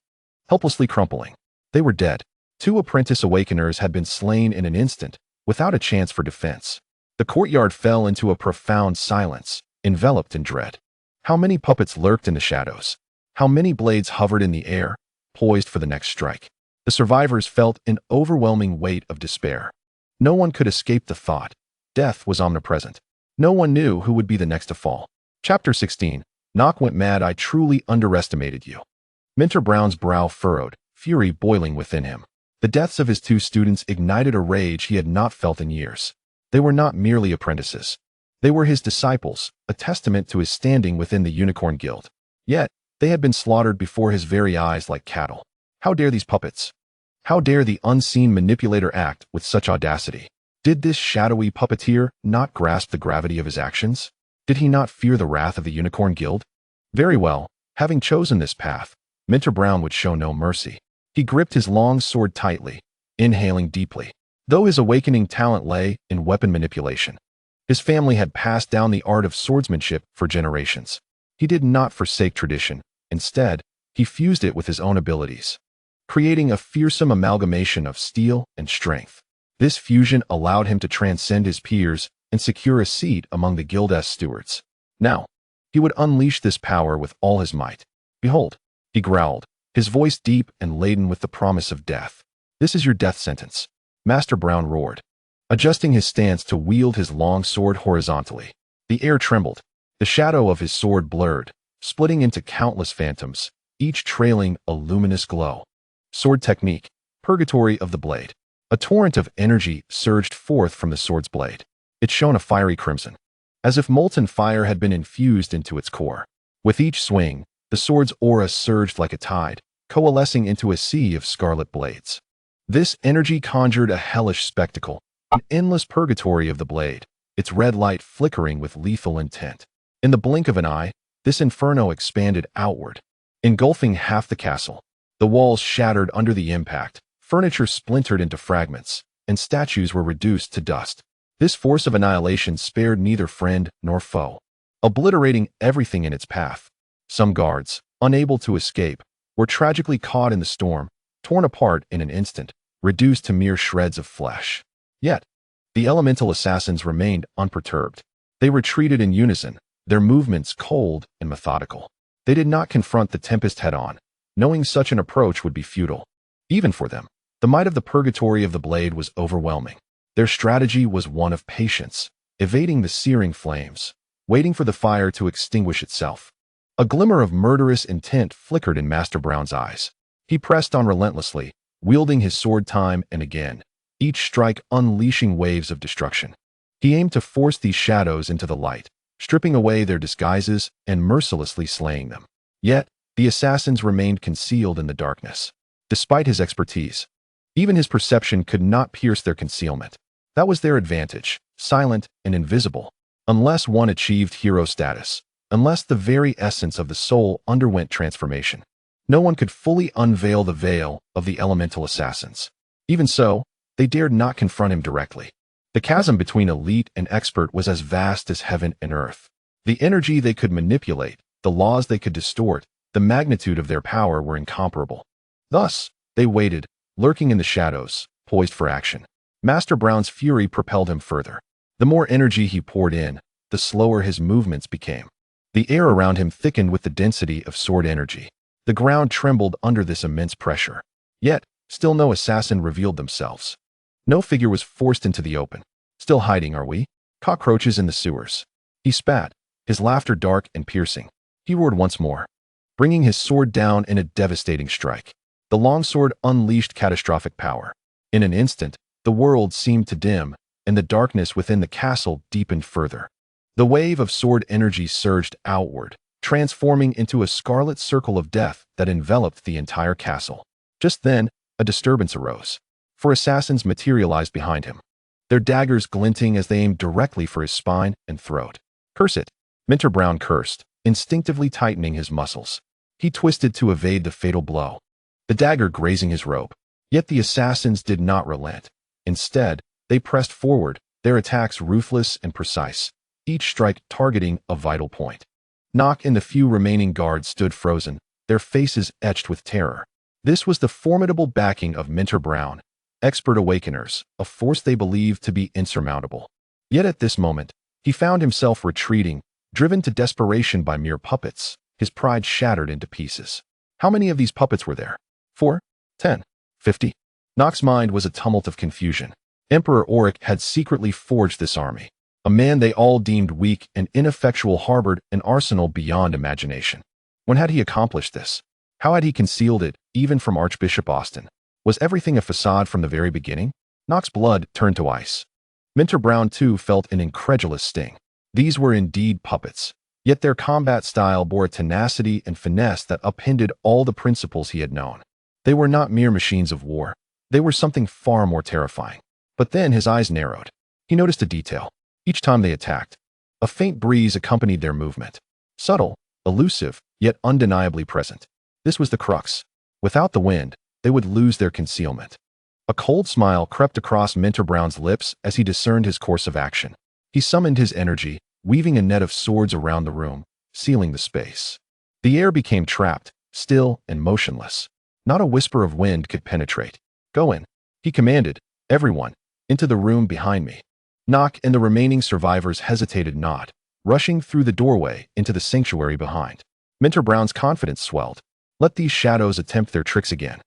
helplessly crumpling. They were dead. Two apprentice awakeners had been slain in an instant, without a chance for defense. The courtyard fell into a profound silence, enveloped in dread. How many puppets lurked in the shadows? How many blades hovered in the air, poised for the next strike? The survivors felt an overwhelming weight of despair. No one could escape the thought. Death was omnipresent. No one knew who would be the next to fall. Chapter 16. Nock went mad. I truly underestimated you. Minter Brown's brow furrowed, fury boiling within him. The deaths of his two students ignited a rage he had not felt in years. They were not merely apprentices. They were his disciples, a testament to his standing within the Unicorn Guild. Yet, they had been slaughtered before his very eyes like cattle. How dare these puppets? How dare the unseen manipulator act with such audacity? Did this shadowy puppeteer not grasp the gravity of his actions? Did he not fear the wrath of the Unicorn Guild? Very well, having chosen this path, Minter Brown would show no mercy. He gripped his long sword tightly, inhaling deeply. Though his awakening talent lay in weapon manipulation, his family had passed down the art of swordsmanship for generations. He did not forsake tradition. Instead, he fused it with his own abilities, creating a fearsome amalgamation of steel and strength. This fusion allowed him to transcend his peers and secure a seat among the guild's stewards. Now, he would unleash this power with all his might. Behold, he growled, his voice deep and laden with the promise of death. This is your death sentence, Master Brown roared, adjusting his stance to wield his long sword horizontally. The air trembled. The shadow of his sword blurred, splitting into countless phantoms, each trailing a luminous glow. Sword technique, purgatory of the blade. A torrent of energy surged forth from the sword's blade. It shone a fiery crimson, as if molten fire had been infused into its core. With each swing, the sword's aura surged like a tide, coalescing into a sea of scarlet blades. This energy conjured a hellish spectacle, an endless purgatory of the blade, its red light flickering with lethal intent. In the blink of an eye, this inferno expanded outward, engulfing half the castle. The walls shattered under the impact, furniture splintered into fragments, and statues were reduced to dust. This force of annihilation spared neither friend nor foe, obliterating everything in its path. Some guards, unable to escape, were tragically caught in the storm, torn apart in an instant, reduced to mere shreds of flesh. Yet, the elemental assassins remained unperturbed. They retreated in unison, their movements cold and methodical. They did not confront the tempest head-on, knowing such an approach would be futile. Even for them, the might of the purgatory of the blade was overwhelming. Their strategy was one of patience, evading the searing flames, waiting for the fire to extinguish itself. A glimmer of murderous intent flickered in Master Brown's eyes. He pressed on relentlessly, wielding his sword time and again, each strike unleashing waves of destruction. He aimed to force these shadows into the light, stripping away their disguises and mercilessly slaying them. Yet, the assassins remained concealed in the darkness. Despite his expertise, even his perception could not pierce their concealment. That was their advantage, silent and invisible, unless one achieved hero status, unless the very essence of the soul underwent transformation. No one could fully unveil the veil of the elemental assassins. Even so, they dared not confront him directly. The chasm between elite and expert was as vast as heaven and earth. The energy they could manipulate, the laws they could distort, the magnitude of their power were incomparable. Thus, they waited, lurking in the shadows, poised for action. Master Brown's fury propelled him further. The more energy he poured in, the slower his movements became. The air around him thickened with the density of sword energy. The ground trembled under this immense pressure. Yet, still no assassin revealed themselves. No figure was forced into the open. Still hiding, are we? Cockroaches in the sewers. He spat, his laughter dark and piercing. He roared once more, bringing his sword down in a devastating strike. The longsword unleashed catastrophic power. In an instant, the world seemed to dim, and the darkness within the castle deepened further. The wave of sword energy surged outward, transforming into a scarlet circle of death that enveloped the entire castle. Just then, a disturbance arose. 4 assassins materialized behind him, their daggers glinting as they aimed directly for his spine and throat. Curse it, Minter Brown cursed, instinctively tightening his muscles. He twisted to evade the fatal blow, the dagger grazing his robe. Yet the assassins did not relent. Instead, they pressed forward, their attacks ruthless and precise, each strike targeting a vital point. Nock and the few remaining guards stood frozen, their faces etched with terror. This was the formidable backing of Minter Brown, expert awakeners, a force they believed to be insurmountable. Yet at this moment, he found himself retreating, driven to desperation by mere puppets, his pride shattered into pieces. How many of these puppets were there? 4? 10? 50? Nock's mind was a tumult of confusion. Emperor Orrick had secretly forged this army. A man they all deemed weak and ineffectual harbored an arsenal beyond imagination. When had he accomplished this? How had he concealed it, even from Archbishop Austin? Was everything a facade from the very beginning? Knock's blood turned to ice. Minter Brown, too, felt an incredulous sting. These were indeed puppets, yet their combat style bore a tenacity and finesse that upended all the principles he had known. They were not mere machines of war. They were something far more terrifying. But then his eyes narrowed. He noticed a detail. Each time they attacked, a faint breeze accompanied their movement. Subtle, elusive, yet undeniably present. This was the crux. Without the wind, they would lose their concealment. A cold smile crept across Minter Brown's lips as he discerned his course of action. He summoned his energy, weaving a net of swords around the room, sealing the space. The air became trapped, still and motionless. Not a whisper of wind could penetrate. "Go in," he commanded. "Everyone, into the room behind me." Knock and the remaining survivors hesitated not, rushing through the doorway into the sanctuary behind. Minter Brown's confidence swelled. Let these shadows attempt their tricks again.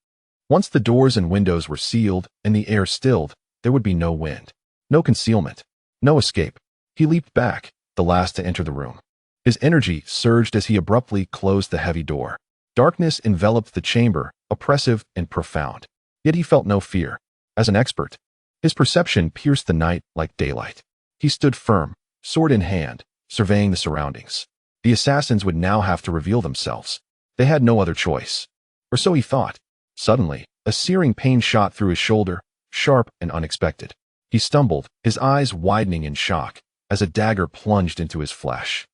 Once the doors and windows were sealed and the air stilled, there would be no wind, no concealment, no escape. He leaped back, the last to enter the room. His energy surged as he abruptly closed the heavy door. Darkness enveloped the chamber, oppressive and profound. Yet he felt no fear. As an expert, his perception pierced the night like daylight. He stood firm, sword in hand, surveying the surroundings. The assassins would now have to reveal themselves. They had no other choice. Or so he thought. Suddenly, a searing pain shot through his shoulder, sharp and unexpected. He stumbled, his eyes widening in shock, as a dagger plunged into his flesh.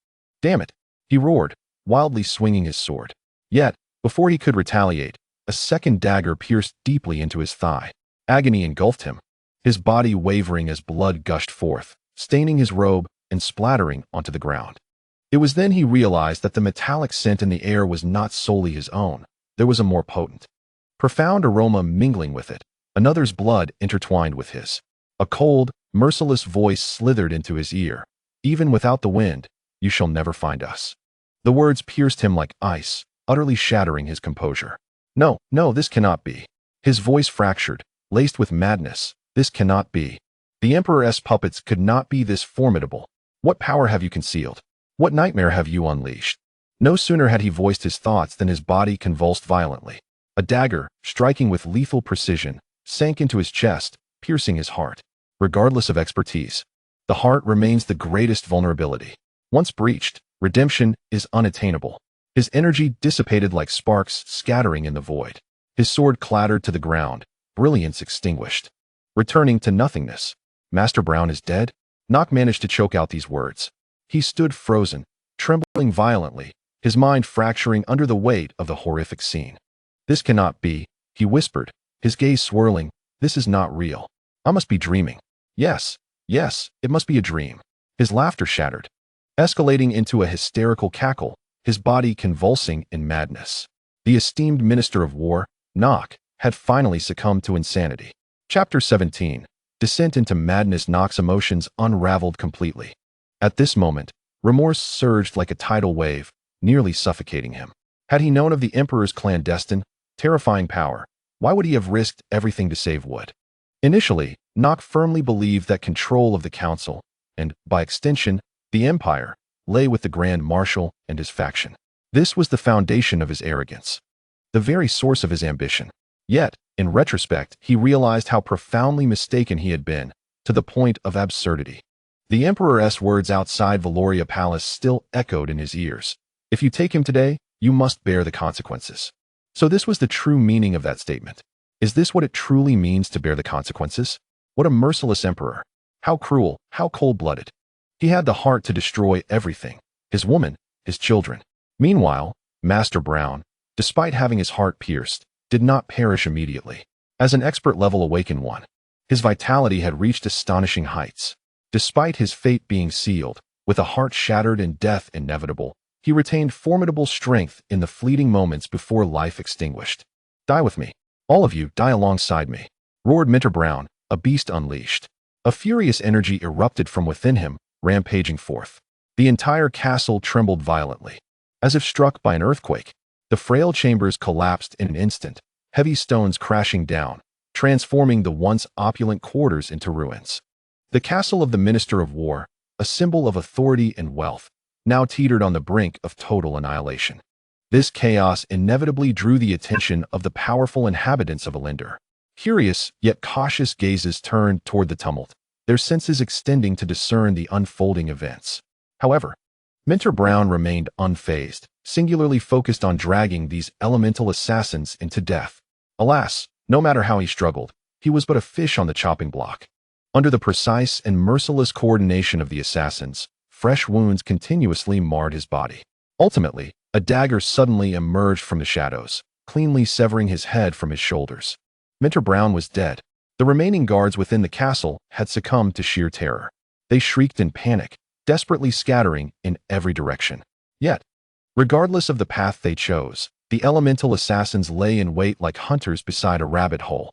"Damn it!" he roared, wildly swinging his sword. Yet, before he could retaliate, a second dagger pierced deeply into his thigh. Agony engulfed him, his body wavering as blood gushed forth, staining his robe and splattering onto the ground. It was then he realized that the metallic scent in the air was not solely his own. There was a more potent, profound aroma mingling with it, another's blood intertwined with his. A cold, merciless voice slithered into his ear. "Even without the wind, you shall never find us." The words pierced him like ice, utterly shattering his composure. "No, no, this cannot be." His voice fractured, laced with madness. "This cannot be. The Emperor's puppets could not be this formidable. What power have you concealed? What nightmare have you unleashed?" No sooner had he voiced his thoughts than his body convulsed violently. A dagger, striking with lethal precision, sank into his chest, piercing his heart. Regardless of expertise, the heart remains the greatest vulnerability. Once breached, redemption is unattainable. His energy dissipated like sparks scattering in the void. His sword clattered to the ground, brilliance extinguished. Returning to nothingness. "Master Brown is dead?" Knock managed to choke out these words. He stood frozen, trembling violently, his mind fracturing under the weight of the horrific scene. "This cannot be," he whispered, his gaze swirling. "This is not real. I must be dreaming. Yes, yes, it must be a dream." His laughter shattered, escalating into a hysterical cackle, his body convulsing in madness. The esteemed Minister of War, Knock, had finally succumbed to insanity. Chapter 17. Descent into madness. Knock's emotions unraveled completely. At this moment, remorse surged like a tidal wave, nearly suffocating him. Had he known of the Emperor's clandestine, terrifying power, why would he have risked everything to save Wood? Initially, Knock firmly believed that control of the Council, and, by extension, the Empire, lay with the Grand Marshal and his faction. This was the foundation of his arrogance, the very source of his ambition. Yet, in retrospect, he realized how profoundly mistaken he had been, to the point of absurdity. The Emperor's words outside Valoria Palace still echoed in his ears. "If you take him today, you must bear the consequences." So this was the true meaning of that statement. Is this what it truly means to bear the consequences? What a merciless emperor. How cruel, how cold-blooded. He had the heart to destroy everything, his woman, his children. Meanwhile, Master Brown, despite having his heart pierced, did not perish immediately. As an expert-level awakened one, his vitality had reached astonishing heights. Despite his fate being sealed, with a heart shattered and death inevitable, he retained formidable strength in the fleeting moments before life extinguished. "Die with me. All of you, die alongside me," roared Minter Brown, a beast unleashed. A furious energy erupted from within him, rampaging forth. The entire castle trembled violently. As if struck by an earthquake, the frail chambers collapsed in an instant, heavy stones crashing down, transforming the once opulent quarters into ruins. The castle of the Minister of War, a symbol of authority and wealth, now teetered on the brink of total annihilation. This chaos inevitably drew the attention of the powerful inhabitants of Alinder. Curious yet cautious gazes turned toward the tumult, their senses extending to discern the unfolding events. However, Minter Brown remained unfazed, singularly focused on dragging these elemental assassins into death. Alas, no matter how he struggled, he was but a fish on the chopping block. Under the precise and merciless coordination of the assassins, fresh wounds continuously marred his body. Ultimately, a dagger suddenly emerged from the shadows, cleanly severing his head from his shoulders. Minter Brown was dead. The remaining guards within the castle had succumbed to sheer terror. They shrieked in panic, desperately scattering in every direction. Yet, regardless of the path they chose, the elemental assassins lay in wait like hunters beside a rabbit hole.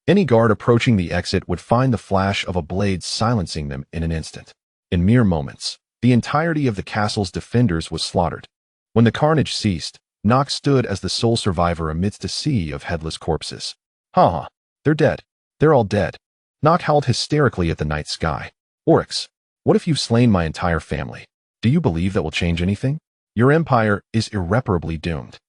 Any guard approaching the exit would find the flash of a blade silencing them in an instant. In mere moments, the entirety of the castle's defenders was slaughtered. When the carnage ceased, Nock stood as the sole survivor amidst a sea of headless corpses. Ha! They're dead. They're all dead. Nock howled hysterically at the night sky. Oryx, what if you've slain my entire family? Do you believe that will change anything? Your empire is irreparably doomed.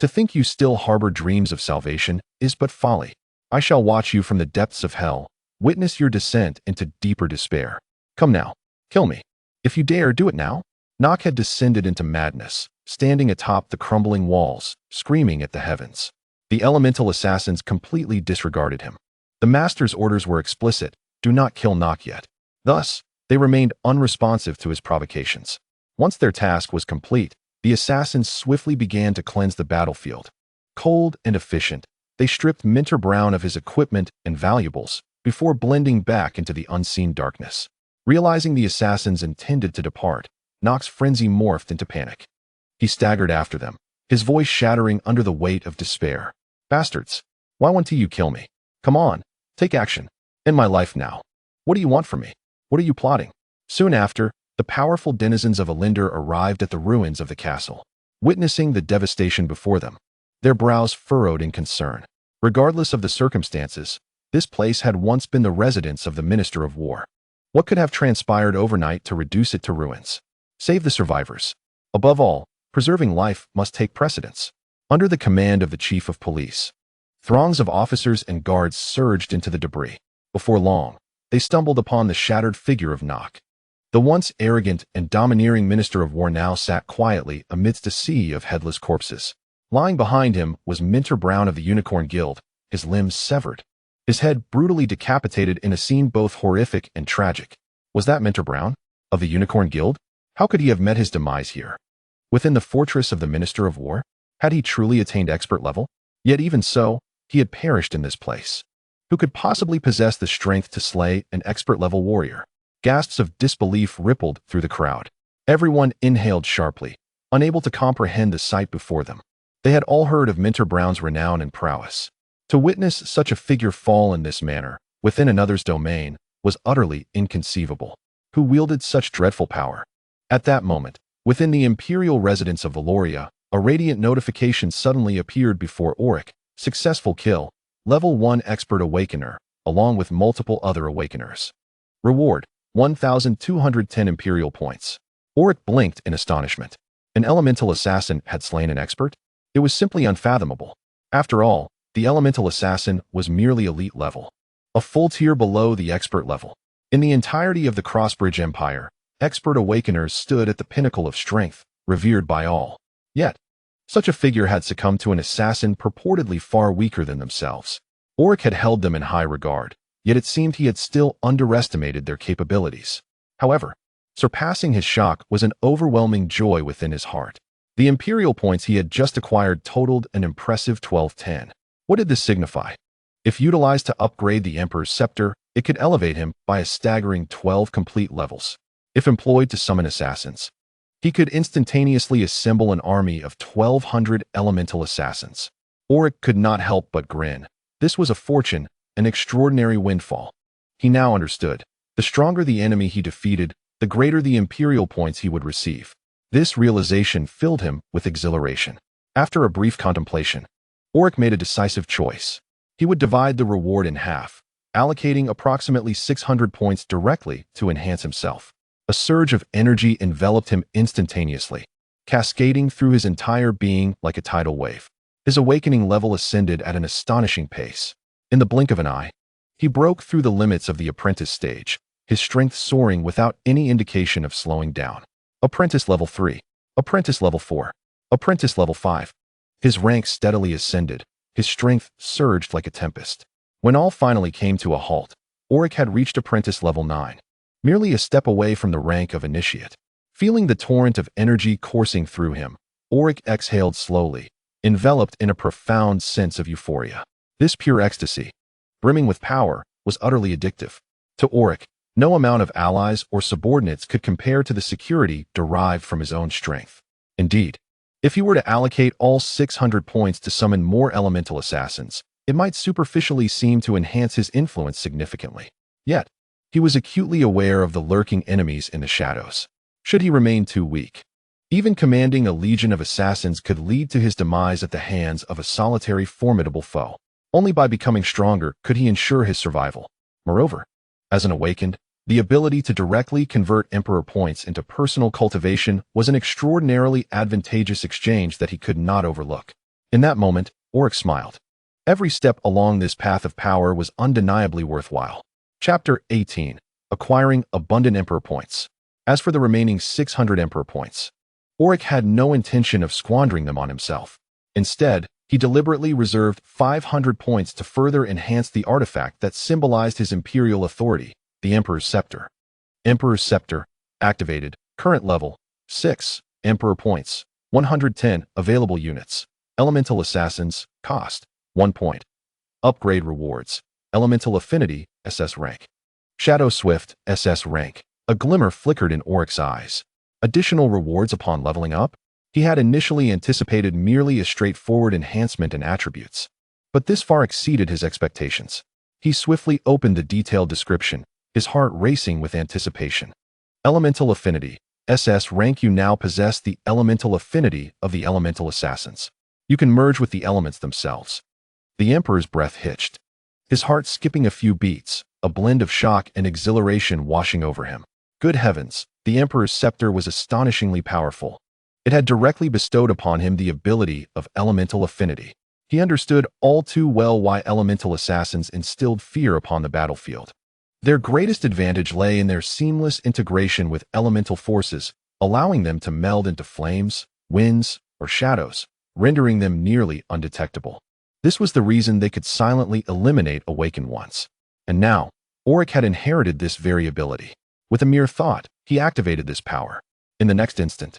To think you still harbor dreams of salvation is but folly. I shall watch you from the depths of hell, witness your descent into deeper despair. Come now, kill me. If you dare, do it now. Nock had descended into madness, standing atop the crumbling walls, screaming at the heavens. The elemental assassins completely disregarded him. The master's orders were explicit: do not kill Nock yet. Thus, they remained unresponsive to his provocations. Once their task was complete, the assassins swiftly began to cleanse the battlefield. Cold and efficient, they stripped Minter Brown of his equipment and valuables before blending back into the unseen darkness. Realizing the assassins intended to depart, Nock's frenzy morphed into panic. He staggered after them, his voice shattering under the weight of despair. Bastards! Why won't you kill me? Come on, take action. End my life now. What do you want from me? What are you plotting? Soon after, the powerful denizens of Alinder arrived at the ruins of the castle, witnessing the devastation before them. Their brows furrowed in concern. Regardless of the circumstances, this place had once been the residence of the Minister of War. What could have transpired overnight to reduce it to ruins? Save the survivors. Above all, preserving life must take precedence. Under the command of the Chief of Police, throngs of officers and guards surged into the debris. Before long, they stumbled upon the shattered figure of Nock. The once arrogant and domineering Minister of War now sat quietly amidst a sea of headless corpses. Lying behind him was Minter Brown of the Unicorn Guild, his limbs severed, his head brutally decapitated in a scene both horrific and tragic. Was that Minter Brown, of the Unicorn Guild? How could he have met his demise here? Within the fortress of the Minister of War? Had he truly attained expert level? Yet even so, he had perished in this place. Who could possibly possess the strength to slay an expert-level warrior? Gasps of disbelief rippled through the crowd. Everyone inhaled sharply, unable to comprehend the sight before them. They had all heard of Minter Brown's renown and prowess. To witness such a figure fall in this manner, within another's domain, was utterly inconceivable. Who wielded such dreadful power? At that moment, within the imperial residence of Valoria, a radiant notification suddenly appeared before Orrick. Successful kill, level 1 expert awakener, along with multiple other awakeners. Reward, 1,210 imperial points. Orrick blinked in astonishment. An elemental assassin had slain an expert? It was simply unfathomable. After all, the elemental assassin was merely elite level, a full tier below the expert level. In the entirety of the Crossbridge Empire, expert awakeners stood at the pinnacle of strength, revered by all. Yet, such a figure had succumbed to an assassin purportedly far weaker than themselves. Orrick had held them in high regard, yet it seemed he had still underestimated their capabilities. However, surpassing his shock was an overwhelming joy within his heart. The imperial points he had just acquired totaled an impressive 1210. What did this signify? If utilized to upgrade the Emperor's scepter, it could elevate him by a staggering 12 complete levels. If employed to summon assassins, he could instantaneously assemble an army of 1,200 elemental assassins. Orrick could not help but grin. This was a fortune, an extraordinary windfall. He now understood. The stronger the enemy he defeated, the greater the imperial points he would receive. This realization filled him with exhilaration. After a brief contemplation, Orrick made a decisive choice. He would divide the reward in half, allocating approximately 600 points directly to enhance himself. A surge of energy enveloped him instantaneously, cascading through his entire being like a tidal wave. His awakening level ascended at an astonishing pace. In the blink of an eye, he broke through the limits of the apprentice stage, his strength soaring without any indication of slowing down. Apprentice level 3, Apprentice level 4, Apprentice level 5. His rank steadily ascended, his strength surged like a tempest. When all finally came to a halt, Orrick had reached Apprentice level 9, merely a step away from the rank of Initiate. Feeling the torrent of energy coursing through him, Orrick exhaled slowly, enveloped in a profound sense of euphoria. This pure ecstasy, brimming with power, was utterly addictive. To Orrick, no amount of allies or subordinates could compare to the security derived from his own strength. Indeed, if he were to allocate all 600 points to summon more elemental assassins, it might superficially seem to enhance his influence significantly. Yet, he was acutely aware of the lurking enemies in the shadows. Should he remain too weak, even commanding a legion of assassins could lead to his demise at the hands of a solitary formidable foe. Only by becoming stronger could he ensure his survival. Moreover, as an awakened, the ability to directly convert Emperor points into personal cultivation was an extraordinarily advantageous exchange that he could not overlook. In that moment, Orrick smiled. Every step along this path of power was undeniably worthwhile. Chapter 18. Acquiring abundant Emperor points. As for the remaining 600 Emperor points, Orrick had no intention of squandering them on himself. Instead, he deliberately reserved 500 points to further enhance the artifact that symbolized his imperial authority, the Emperor's Scepter. Emperor's Scepter, activated, current level, 6, Emperor points, 110, available units. Elemental Assassins, cost, 1 point. Upgrade rewards, Elemental Affinity, SS rank. Shadow Swift, SS rank. A glimmer flickered in Orrick's eyes. Additional rewards upon leveling up? He had initially anticipated merely a straightforward enhancement in attributes, but this far exceeded his expectations. He swiftly opened the detailed description, his heart racing with anticipation. Elemental Affinity, SS rank. You now possess the elemental affinity of the elemental assassins. You can merge with the elements themselves. The Emperor's breath hitched, his heart skipping a few beats, a blend of shock and exhilaration washing over him. Good heavens, the Emperor's scepter was astonishingly powerful. It had directly bestowed upon him the ability of elemental affinity. He understood all too well why elemental assassins instilled fear upon the battlefield. Their greatest advantage lay in their seamless integration with elemental forces, allowing them to meld into flames, winds, or shadows, rendering them nearly undetectable. This was the reason they could silently eliminate awakened ones. And now, Orrick had inherited this very ability. With a mere thought, he activated this power. In the next instant,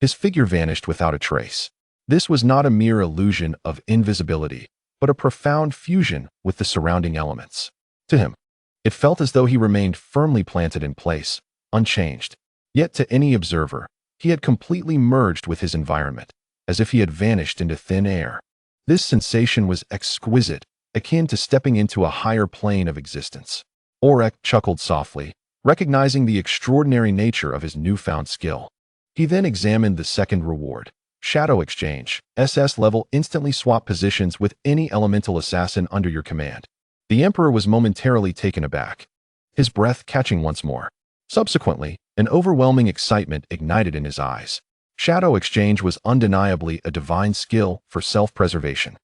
his figure vanished without a trace. This was not a mere illusion of invisibility, but a profound fusion with the surrounding elements. To him, it felt as though he remained firmly planted in place, unchanged. Yet to any observer, he had completely merged with his environment, as if he had vanished into thin air. This sensation was exquisite, akin to stepping into a higher plane of existence. Orrick chuckled softly, recognizing the extraordinary nature of his newfound skill. He then examined the second reward, Shadow Exchange. SS level, instantly swap positions with any elemental assassin under your command. The Emperor was momentarily taken aback, his breath catching once more. Subsequently, an overwhelming excitement ignited in his eyes. Shadow Exchange was undeniably a divine skill for self-preservation.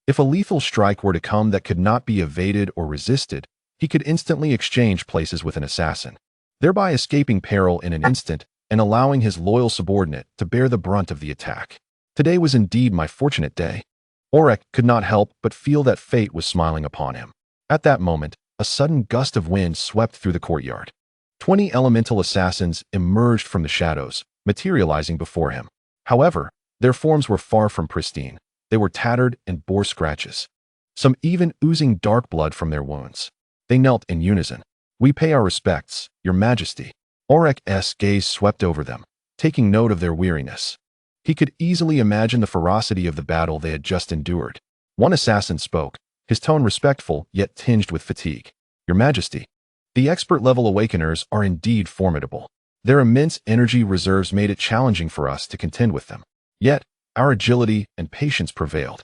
If a lethal strike were to come that could not be evaded or resisted, he could instantly exchange places with an assassin, thereby escaping peril in an instant and allowing his loyal subordinate to bear the brunt of the attack. Today was indeed my fortunate day. Orrick could not help but feel that fate was smiling upon him. At that moment, a sudden gust of wind swept through the courtyard. 20 elemental assassins emerged from the shadows, materializing before him. However, their forms were far from pristine. They were tattered and bore scratches, some even oozing dark blood from their wounds. They knelt in unison. "We pay our respects, Your Majesty." Orrick's gaze swept over them, taking note of their weariness. He could easily imagine the ferocity of the battle they had just endured. One assassin spoke, his tone respectful yet tinged with fatigue. "Your Majesty, the expert-level awakeners are indeed formidable. Their immense energy reserves made it challenging for us to contend with them. Yet, our agility and patience prevailed.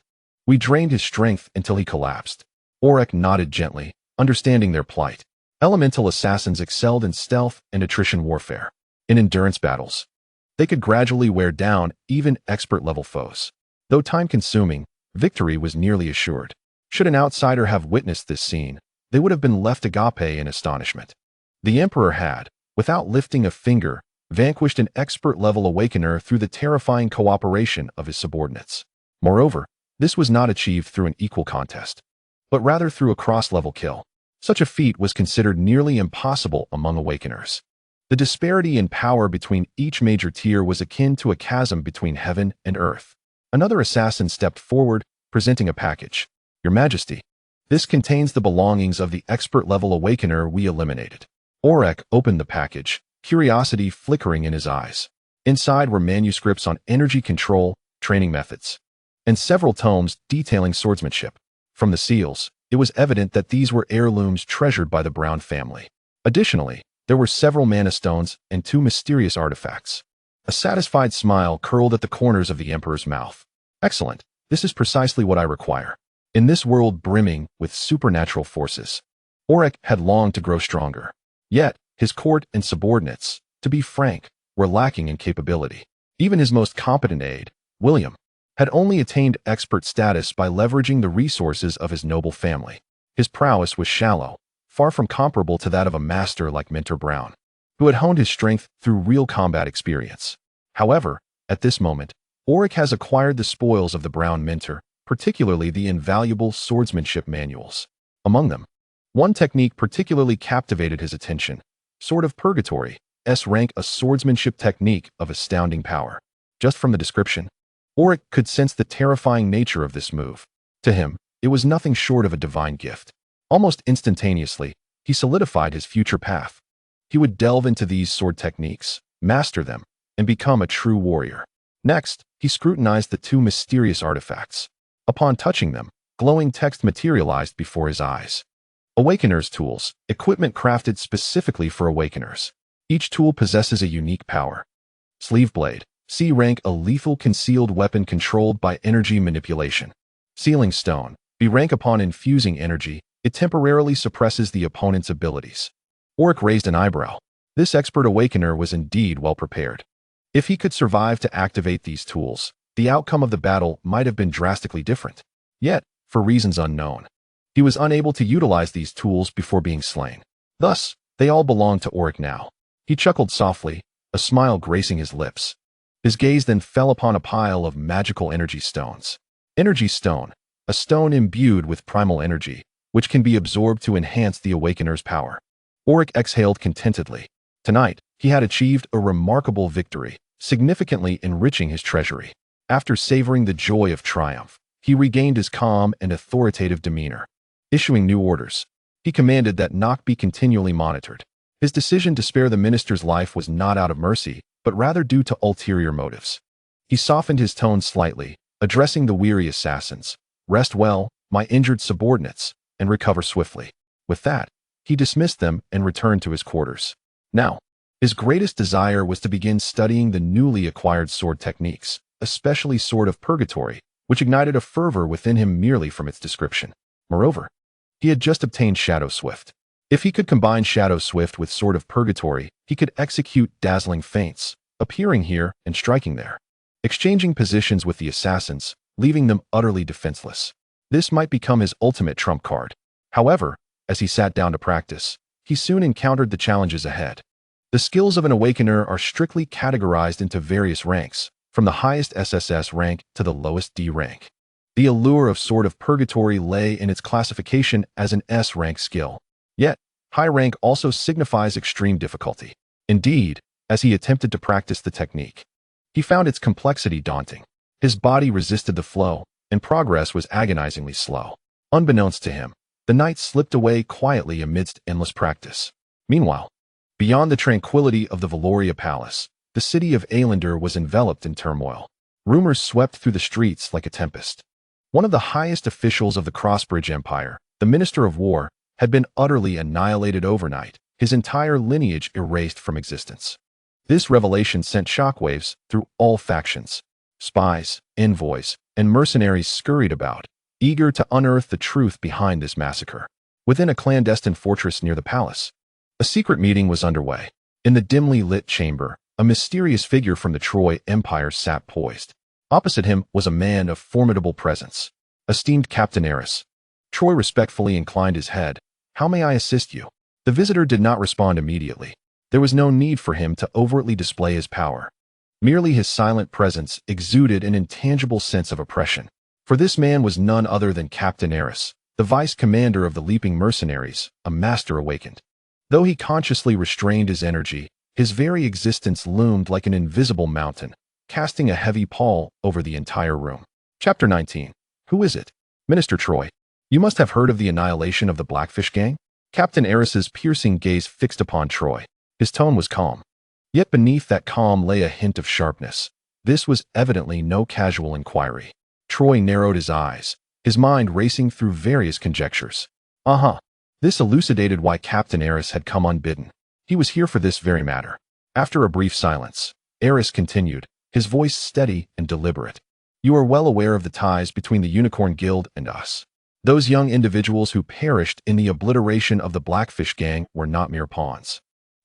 We drained his strength until he collapsed." Orrick nodded gently, understanding their plight. Elemental assassins excelled in stealth and attrition warfare. in endurance battles. They could gradually wear down even expert-level foes. Though time-consuming, victory was nearly assured. Should an outsider have witnessed this scene, they would have been left agape in astonishment. The Emperor had, without lifting a finger, vanquished an expert-level awakener through the terrifying cooperation of his subordinates. Moreover, this was not achieved through an equal contest, but rather through a cross-level kill. Such a feat was considered nearly impossible among awakeners. The disparity in power between each major tier was akin to a chasm between heaven and earth. Another assassin stepped forward, presenting a package. Your Majesty, this contains the belongings of the expert-level awakener we eliminated. Orrick opened the package, curiosity flickering in his eyes. Inside were manuscripts on energy control, training methods, and several tomes detailing swordsmanship. From the seals, it was evident that these were heirlooms treasured by the Brown family. Additionally, there were several mana stones and 2 mysterious artifacts. A satisfied smile curled at the corners of the Emperor's mouth. Excellent, this is precisely what I require. In this world brimming with supernatural forces, Orrick had longed to grow stronger. Yet, his court and subordinates, to be frank, were lacking in capability. Even his most competent aide, William, had only attained expert status by leveraging the resources of his noble family. His prowess was shallow, far from comparable to that of a master like Mentor Brown, who had honed his strength through real combat experience. However, at this moment, Orrick has acquired the spoils of the Brown Mentor, particularly the invaluable swordsmanship manuals. Among them, one technique particularly captivated his attention. Sword of Purgatory, S rank, a swordsmanship technique of astounding power. Just from the description, Orrick could sense the terrifying nature of this move. To him, it was nothing short of a divine gift. Almost instantaneously, he solidified his future path. He would delve into these sword techniques, master them, and become a true warrior. Next, he scrutinized the 2 mysterious artifacts. Upon touching them, glowing text materialized before his eyes. Awakeners tools, equipment crafted specifically for awakeners. Each tool possesses a unique power. Sleeve blade, C rank, a lethal concealed weapon controlled by energy manipulation. Sealing stone, B rank, upon infusing energy, it temporarily suppresses the opponent's abilities. Orrick raised an eyebrow. This expert awakener was indeed well prepared. If he could survive to activate these tools, the outcome of the battle might have been drastically different. Yet, for reasons unknown, he was unable to utilize these tools before being slain. Thus, they all belonged to Orrick now. He chuckled softly, a smile gracing his lips. His gaze then fell upon a pile of magical energy stones. Energy stone, a stone imbued with primal energy, which can be absorbed to enhance the awakener's power. Orrick exhaled contentedly. Tonight, he had achieved a remarkable victory, significantly enriching his treasury. After savoring the joy of triumph, he regained his calm and authoritative demeanor. Issuing new orders, he commanded that Nock be continually monitored. His decision to spare the minister's life was not out of mercy, but rather due to ulterior motives. He softened his tone slightly, addressing the weary assassins. Rest well, my injured subordinates, and recover swiftly. With that, he dismissed them and returned to his quarters. Now, his greatest desire was to begin studying the newly acquired sword techniques, especially Sword of Purgatory, which ignited a fervor within him merely from its description. Moreover, he had just obtained Shadow Swift. If he could combine Shadow Swift with Sword of Purgatory, he could execute dazzling feints, appearing here and striking there, exchanging positions with the assassins, leaving them utterly defenseless. This might become his ultimate trump card. However, as he sat down to practice, he soon encountered the challenges ahead. The skills of an awakener are strictly categorized into various ranks, from the highest SSS rank to the lowest D rank. The allure of Sword of Purgatory lay in its classification as an S rank skill. Yet, high rank also signifies extreme difficulty. Indeed, as he attempted to practice the technique, he found its complexity daunting. His body resisted the flow, and progress was agonizingly slow. Unbeknownst to him, the night slipped away quietly amidst endless practice. Meanwhile, beyond the tranquility of the Valoria Palace, the city of Ailander was enveloped in turmoil. Rumors swept through the streets like a tempest. One of the highest officials of the Crossbridge Empire, the Minister of War, had been utterly annihilated overnight, his entire lineage erased from existence. This revelation sent shockwaves through all factions. Spies, envoys, and mercenaries scurried about, eager to unearth the truth behind this massacre. Within a clandestine fortress near the palace, a secret meeting was underway. In the dimly lit chamber, A mysterious figure from the Troy Empire sat poised. Opposite him was a man of formidable presence. Esteemed Captain Eris. Troy respectfully inclined his head. How may I assist you? The visitor did not respond immediately. There was no need for him to overtly display his power. Merely his silent presence exuded an intangible sense of oppression. For this man was none other than Captain Eris, the vice commander of the Leaping Mercenaries, a master awakened. Though he consciously restrained his energy, his very existence loomed like an invisible mountain, casting a heavy pall over the entire room. Chapter 19. Who is it? Minister Troy. You must have heard of the annihilation of the Blackfish Gang? Captain Eris's piercing gaze fixed upon Troy. His tone was calm. Yet beneath that calm lay a hint of sharpness. This was evidently no casual inquiry. Troy narrowed his eyes, his mind racing through various conjectures. This elucidated why Captain Eris had come unbidden. He was here for this very matter. After a brief silence, Eris continued, his voice steady and deliberate. You are well aware of the ties between the Unicorn Guild and us. Those young individuals who perished in the obliteration of the Blackfish Gang were not mere pawns.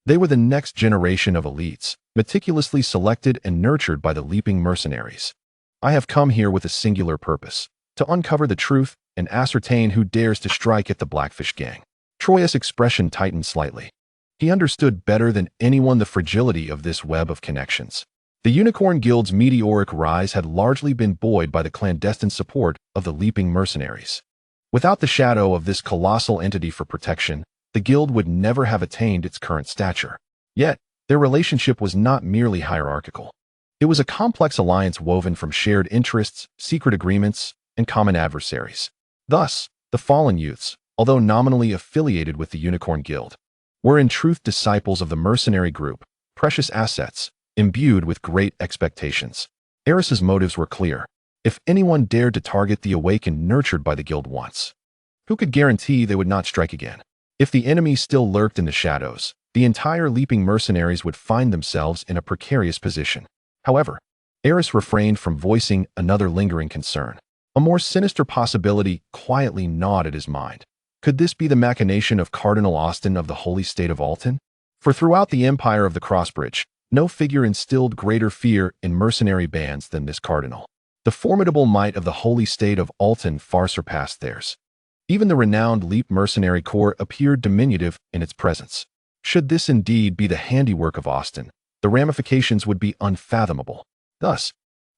They were the next generation of elites, meticulously selected and nurtured by the Leaping Mercenaries. I have come here with a singular purpose, to uncover the truth and ascertain who dares to strike at the Blackfish Gang. Troy's expression tightened slightly. He understood better than anyone the fragility of this web of connections. The Unicorn Guild's meteoric rise had largely been buoyed by the clandestine support of the Leaping Mercenaries. Without the shadow of this colossal entity for protection, the Guild would never have attained its current stature. Yet, their relationship was not merely hierarchical. It was a complex alliance woven from shared interests, secret agreements, and common adversaries. Thus, the fallen youths, although nominally affiliated with the Unicorn Guild, were in truth disciples of the mercenary group, precious assets, imbued with great expectations. Eris's motives were clear. If anyone dared to target the awakened nurtured by the Guild once, who could guarantee they would not strike again? If the enemy still lurked in the shadows, the entire Leaping Mercenaries would find themselves in a precarious position. However, Eris refrained from voicing another lingering concern. A more sinister possibility quietly gnawed at his mind. Could this be the machination of Cardinal Austin of the Holy State of Alton? For throughout the empire of the Crossbridge, no figure instilled greater fear in mercenary bands than this cardinal. The formidable might of the Holy State of Alton far surpassed theirs. Even the renowned Leap Mercenary Corps appeared diminutive in its presence. Should this indeed be the handiwork of Austin, the ramifications would be unfathomable. Thus,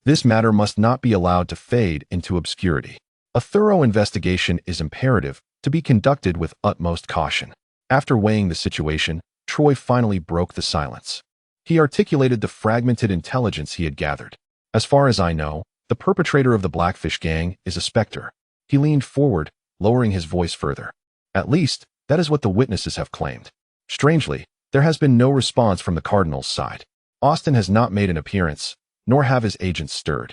this matter must not be allowed to fade into obscurity. A thorough investigation is imperative, to be conducted with utmost caution. After weighing the situation, Troy finally broke the silence. He articulated the fragmented intelligence he had gathered. As far as I know, the perpetrator of the Blackfish Gang is a scepter. He leaned forward, lowering his voice further. At least, that is what the witnesses have claimed. Strangely, there has been no response from the Cardinal's side. Austin has not made an appearance, nor have his agents stirred.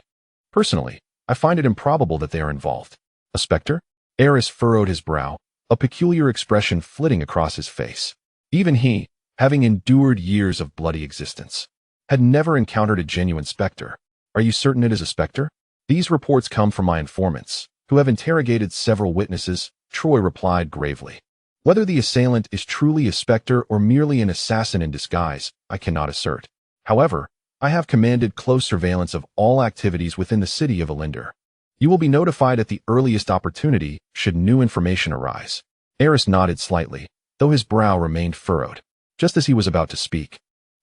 Personally, I find it improbable that they are involved. A specter? Eris furrowed his brow, a peculiar expression flitting across his face. Even he, having endured years of bloody existence, had never encountered a genuine specter. Are you certain it is a specter? These reports come from my informants, who have interrogated several witnesses, Troy replied gravely. Whether the assailant is truly a specter or merely an assassin in disguise, I cannot assert. However, I have commanded close surveillance of all activities within the city of Elinder. You will be notified at the earliest opportunity should new information arise. Eris nodded slightly, though his brow remained furrowed. Just as he was about to speak,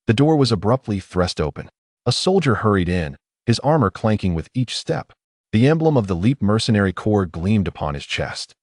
the door was abruptly thrust open. A soldier hurried in, his armor clanking with each step. The emblem of the Leap Mercenary Corps gleamed upon his chest.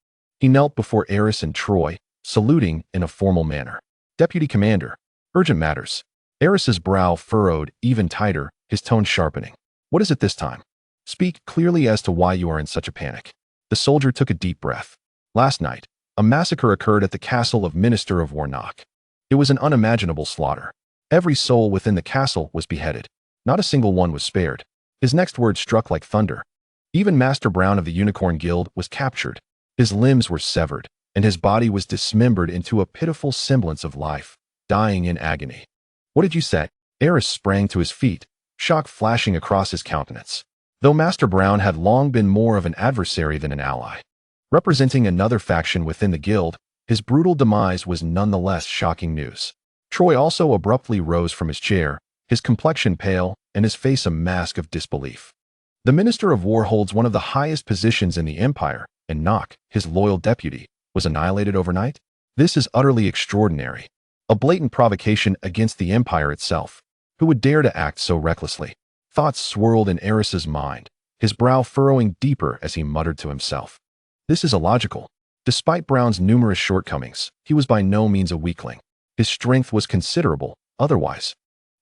He knelt before Eris and Troy, saluting in a formal manner. Deputy Commander, urgent matters. Eris's brow furrowed even tighter, his tone sharpening. What is it this time? Speak clearly as to why you are in such a panic. The soldier took a deep breath. Last night, a massacre occurred at the castle of Minister of Warnock. It was an unimaginable slaughter. Every soul within the castle was beheaded. Not a single one was spared. His next words struck like thunder. Even Master Brown of the Unicorn Guild was captured. His limbs were severed, and his body was dismembered into a pitiful semblance of life, dying in agony. What did you say? Eris sprang to his feet, shock flashing across his countenance. Though Master Brown had long been more of an adversary than an ally, representing another faction within the guild, his brutal demise was nonetheless shocking news. Troy also abruptly rose from his chair, his complexion pale and his face a mask of disbelief. The Minister of War holds one of the highest positions in the Empire, and Nock, his loyal deputy, was annihilated overnight? This is utterly extraordinary. A blatant provocation against the Empire itself. Who would dare to act so recklessly? Thoughts swirled in Eris's mind, his brow furrowing deeper as he muttered to himself. This is illogical. Despite Brown's numerous shortcomings, he was by no means a weakling. His strength was considerable, otherwise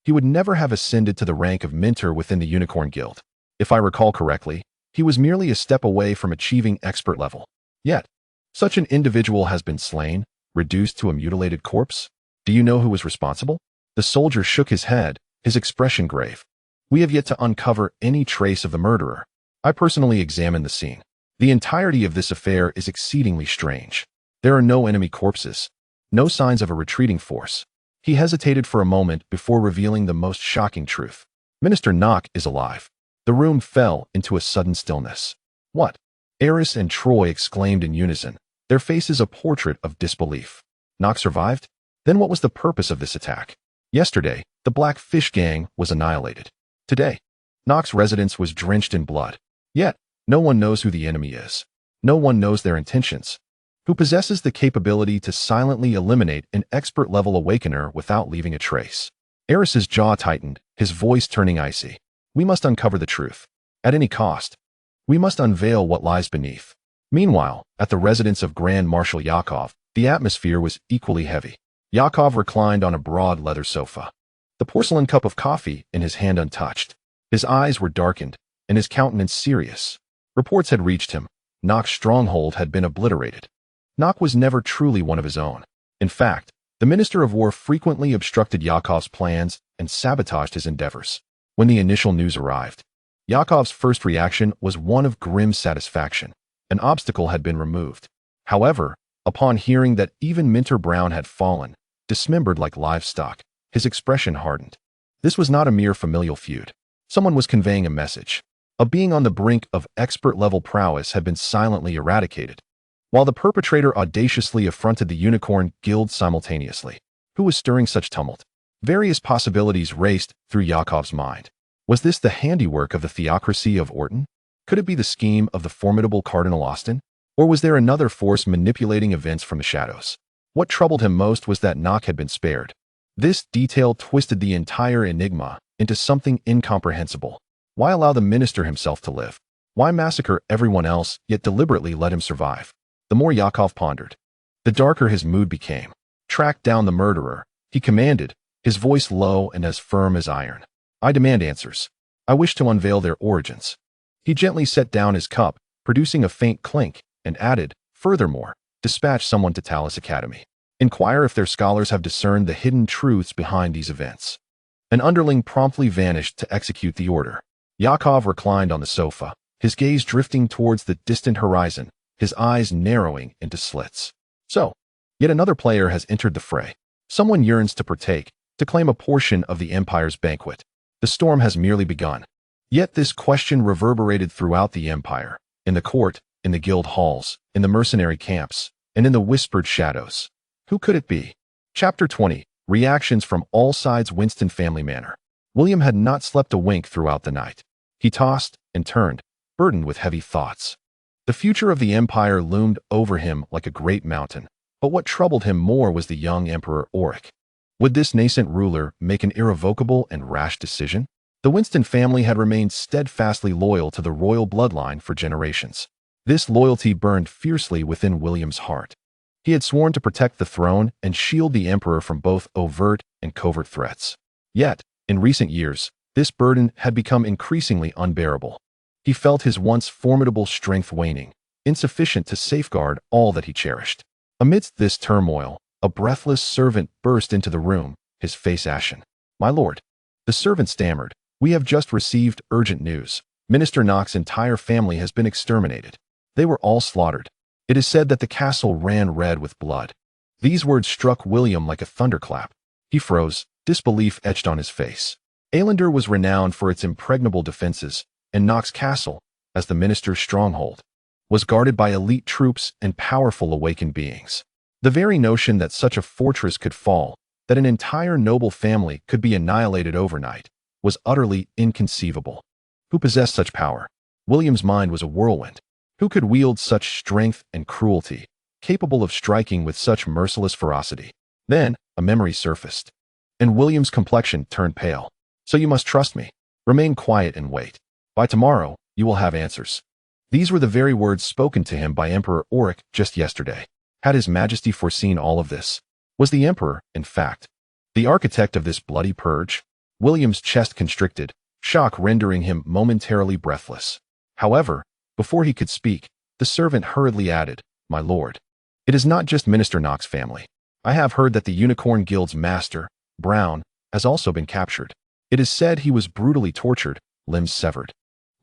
he would never have ascended to the rank of Minter within the Unicorn Guild. If I recall correctly, he was merely a step away from achieving expert level. Yet, such an individual has been slain, reduced to a mutilated corpse? Do you know who was responsible? The soldier shook his head, his expression grave. We have yet to uncover any trace of the murderer. I personally examined the scene. The entirety of this affair is exceedingly strange. There are no enemy corpses, no signs of a retreating force. He hesitated for a moment before revealing the most shocking truth. Minister Nock is alive. The room fell into a sudden stillness. What? Eris and Troy exclaimed in unison, their faces a portrait of disbelief. Nock survived? Then what was the purpose of this attack? Yesterday, the Black Fish Gang was annihilated. Today, Nock's residence was drenched in blood. Yet, no one knows who the enemy is. No one knows their intentions. Who possesses the capability to silently eliminate an expert-level awakener without leaving a trace. Eris's jaw tightened, his voice turning icy. We must uncover the truth. At any cost. We must unveil what lies beneath. Meanwhile, at the residence of Grand Marshal Yakov, the atmosphere was equally heavy. Yakov reclined on a broad leather sofa, the porcelain cup of coffee in his hand untouched. His eyes were darkened, and his countenance serious. Reports had reached him. Nock's stronghold had been obliterated. Nock was never truly one of his own. In fact, the Minister of War frequently obstructed Yakov's plans and sabotaged his endeavors. When the initial news arrived, Yakov's first reaction was one of grim satisfaction. An obstacle had been removed. However, upon hearing that even Minter Brown had fallen, dismembered like livestock, his expression hardened. This was not a mere familial feud. Someone was conveying a message. A being on the brink of expert-level prowess had been silently eradicated, while the perpetrator audaciously affronted the Unicorn Guild simultaneously. Who was stirring such tumult? Various possibilities raced through Yakov's mind. Was this the handiwork of the theocracy of Orton? Could it be the scheme of the formidable Cardinal Austin? Or was there another force manipulating events from the shadows? What troubled him most was that Nock had been spared. This detail twisted the entire enigma into something incomprehensible. Why allow the minister himself to live? Why massacre everyone else, yet deliberately let him survive? The more Yakov pondered, the darker his mood became. Track down the murderer, he commanded, his voice low and as firm as iron. I demand answers. I wish to unveil their origins. He gently set down his cup, producing a faint clink, and added, furthermore, dispatch someone to Talus Academy. Inquire if their scholars have discerned the hidden truths behind these events. An underling promptly vanished to execute the order. Yakov reclined on the sofa, his gaze drifting towards the distant horizon, his eyes narrowing into slits. So, yet another player has entered the fray. Someone yearns to partake, to claim a portion of the Empire's banquet. The storm has merely begun. Yet this question reverberated throughout the Empire, in the court, in the guild halls, in the mercenary camps, and in the whispered shadows. Who could it be? Chapter 20. Reactions from all sides. Winston Family Manor. William had not slept a wink throughout the night. He tossed and turned, burdened with heavy thoughts. The future of the Empire loomed over him like a great mountain, but what troubled him more was the young Emperor Orrick. Would this nascent ruler make an irrevocable and rash decision? The Winston family had remained steadfastly loyal to the royal bloodline for generations. This loyalty burned fiercely within William's heart. He had sworn to protect the throne and shield the emperor from both overt and covert threats. Yet, in recent years, this burden had become increasingly unbearable. He felt his once formidable strength waning, insufficient to safeguard all that he cherished. Amidst this turmoil, a breathless servant burst into the room, his face ashen. "My lord." The servant stammered, "We have just received urgent news. Minister Nock's entire family has been exterminated. They were all slaughtered. It is said that the castle ran red with blood." These words struck William like a thunderclap. He froze, disbelief etched on his face. Ailander was renowned for its impregnable defenses, and Nock's castle, as the minister's stronghold, was guarded by elite troops and powerful awakened beings. The very notion that such a fortress could fall, that an entire noble family could be annihilated overnight was utterly inconceivable. Who possessed such power? William's mind was a whirlwind. Who could wield such strength and cruelty, capable of striking with such merciless ferocity? Then, a memory surfaced, and William's complexion turned pale. So you must trust me. Remain quiet and wait. By tomorrow, you will have answers. These were the very words spoken to him by Emperor Orrick just yesterday. Had His Majesty foreseen all of this? Was the Emperor, in fact, the architect of this bloody purge? William's chest constricted, shock rendering him momentarily breathless. However, before he could speak, the servant hurriedly added, "My lord, it is not just Minister Knock's family. I have heard that the Unicorn Guild's master, Brown, has also been captured. It is said he was brutally tortured, limbs severed,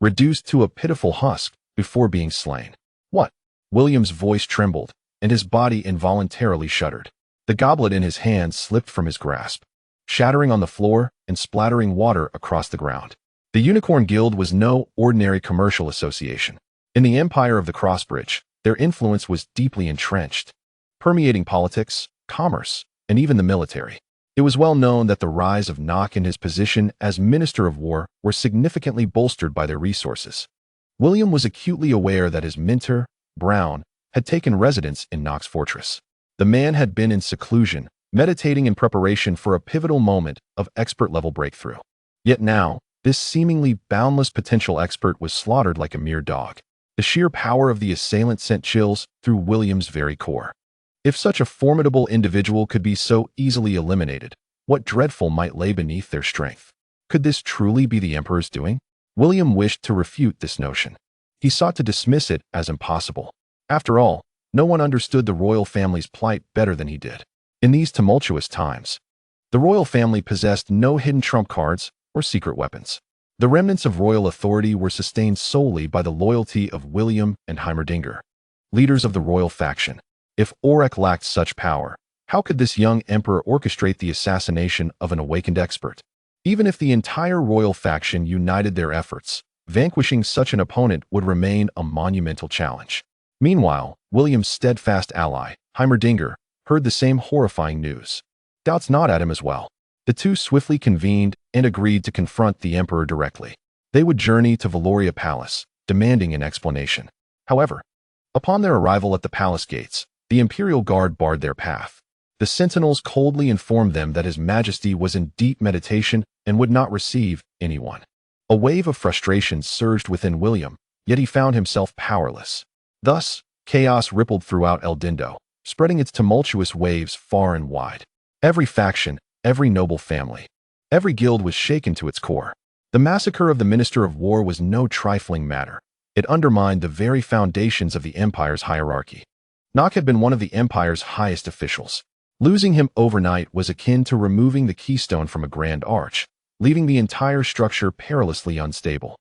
reduced to a pitiful husk before being slain." What? William's voice trembled, and his body involuntarily shuddered. The goblet in his hand slipped from his grasp, shattering on the floor and splattering water across the ground. The Unicorn Guild was no ordinary commercial association. In the empire of the Crossbridge, their influence was deeply entrenched, permeating politics, commerce, and even the military. It was well known that the rise of Knock and his position as Minister of War were significantly bolstered by their resources. William was acutely aware that his mentor, Brown, had taken residence in Knock's fortress. The man had been in seclusion, meditating in preparation for a pivotal moment of expert-level breakthrough. Yet now, this seemingly boundless potential expert was slaughtered like a mere dog. The sheer power of the assailant sent chills through William's very core. If such a formidable individual could be so easily eliminated, what dreadful might lay beneath their strength? Could this truly be the Emperor's doing? William wished to refute this notion. He sought to dismiss it as impossible. After all, no one understood the royal family's plight better than he did. In these tumultuous times, the royal family possessed no hidden trump cards or secret weapons. The remnants of royal authority were sustained solely by the loyalty of William and Heimerdinger, leaders of the royal faction. If Orrick lacked such power, how could this young emperor orchestrate the assassination of an awakened expert? Even if the entire royal faction united their efforts, vanquishing such an opponent would remain a monumental challenge. Meanwhile, William's steadfast ally, Heimerdinger, heard the same horrifying news. Doubts gnawed at him as well. The two swiftly convened and agreed to confront the emperor directly. They would journey to Valoria Palace, demanding an explanation. However, upon their arrival at the palace gates, the imperial guard barred their path. The sentinels coldly informed them that His Majesty was in deep meditation and would not receive anyone. A wave of frustration surged within William, yet he found himself powerless. Thus, chaos rippled throughout Eldindo, spreading its tumultuous waves far and wide. Every faction, every noble family, every guild was shaken to its core. The massacre of the Minister of War was no trifling matter. It undermined the very foundations of the Empire's hierarchy. Knock had been one of the Empire's highest officials. Losing him overnight was akin to removing the keystone from a grand arch, leaving the entire structure perilously unstable.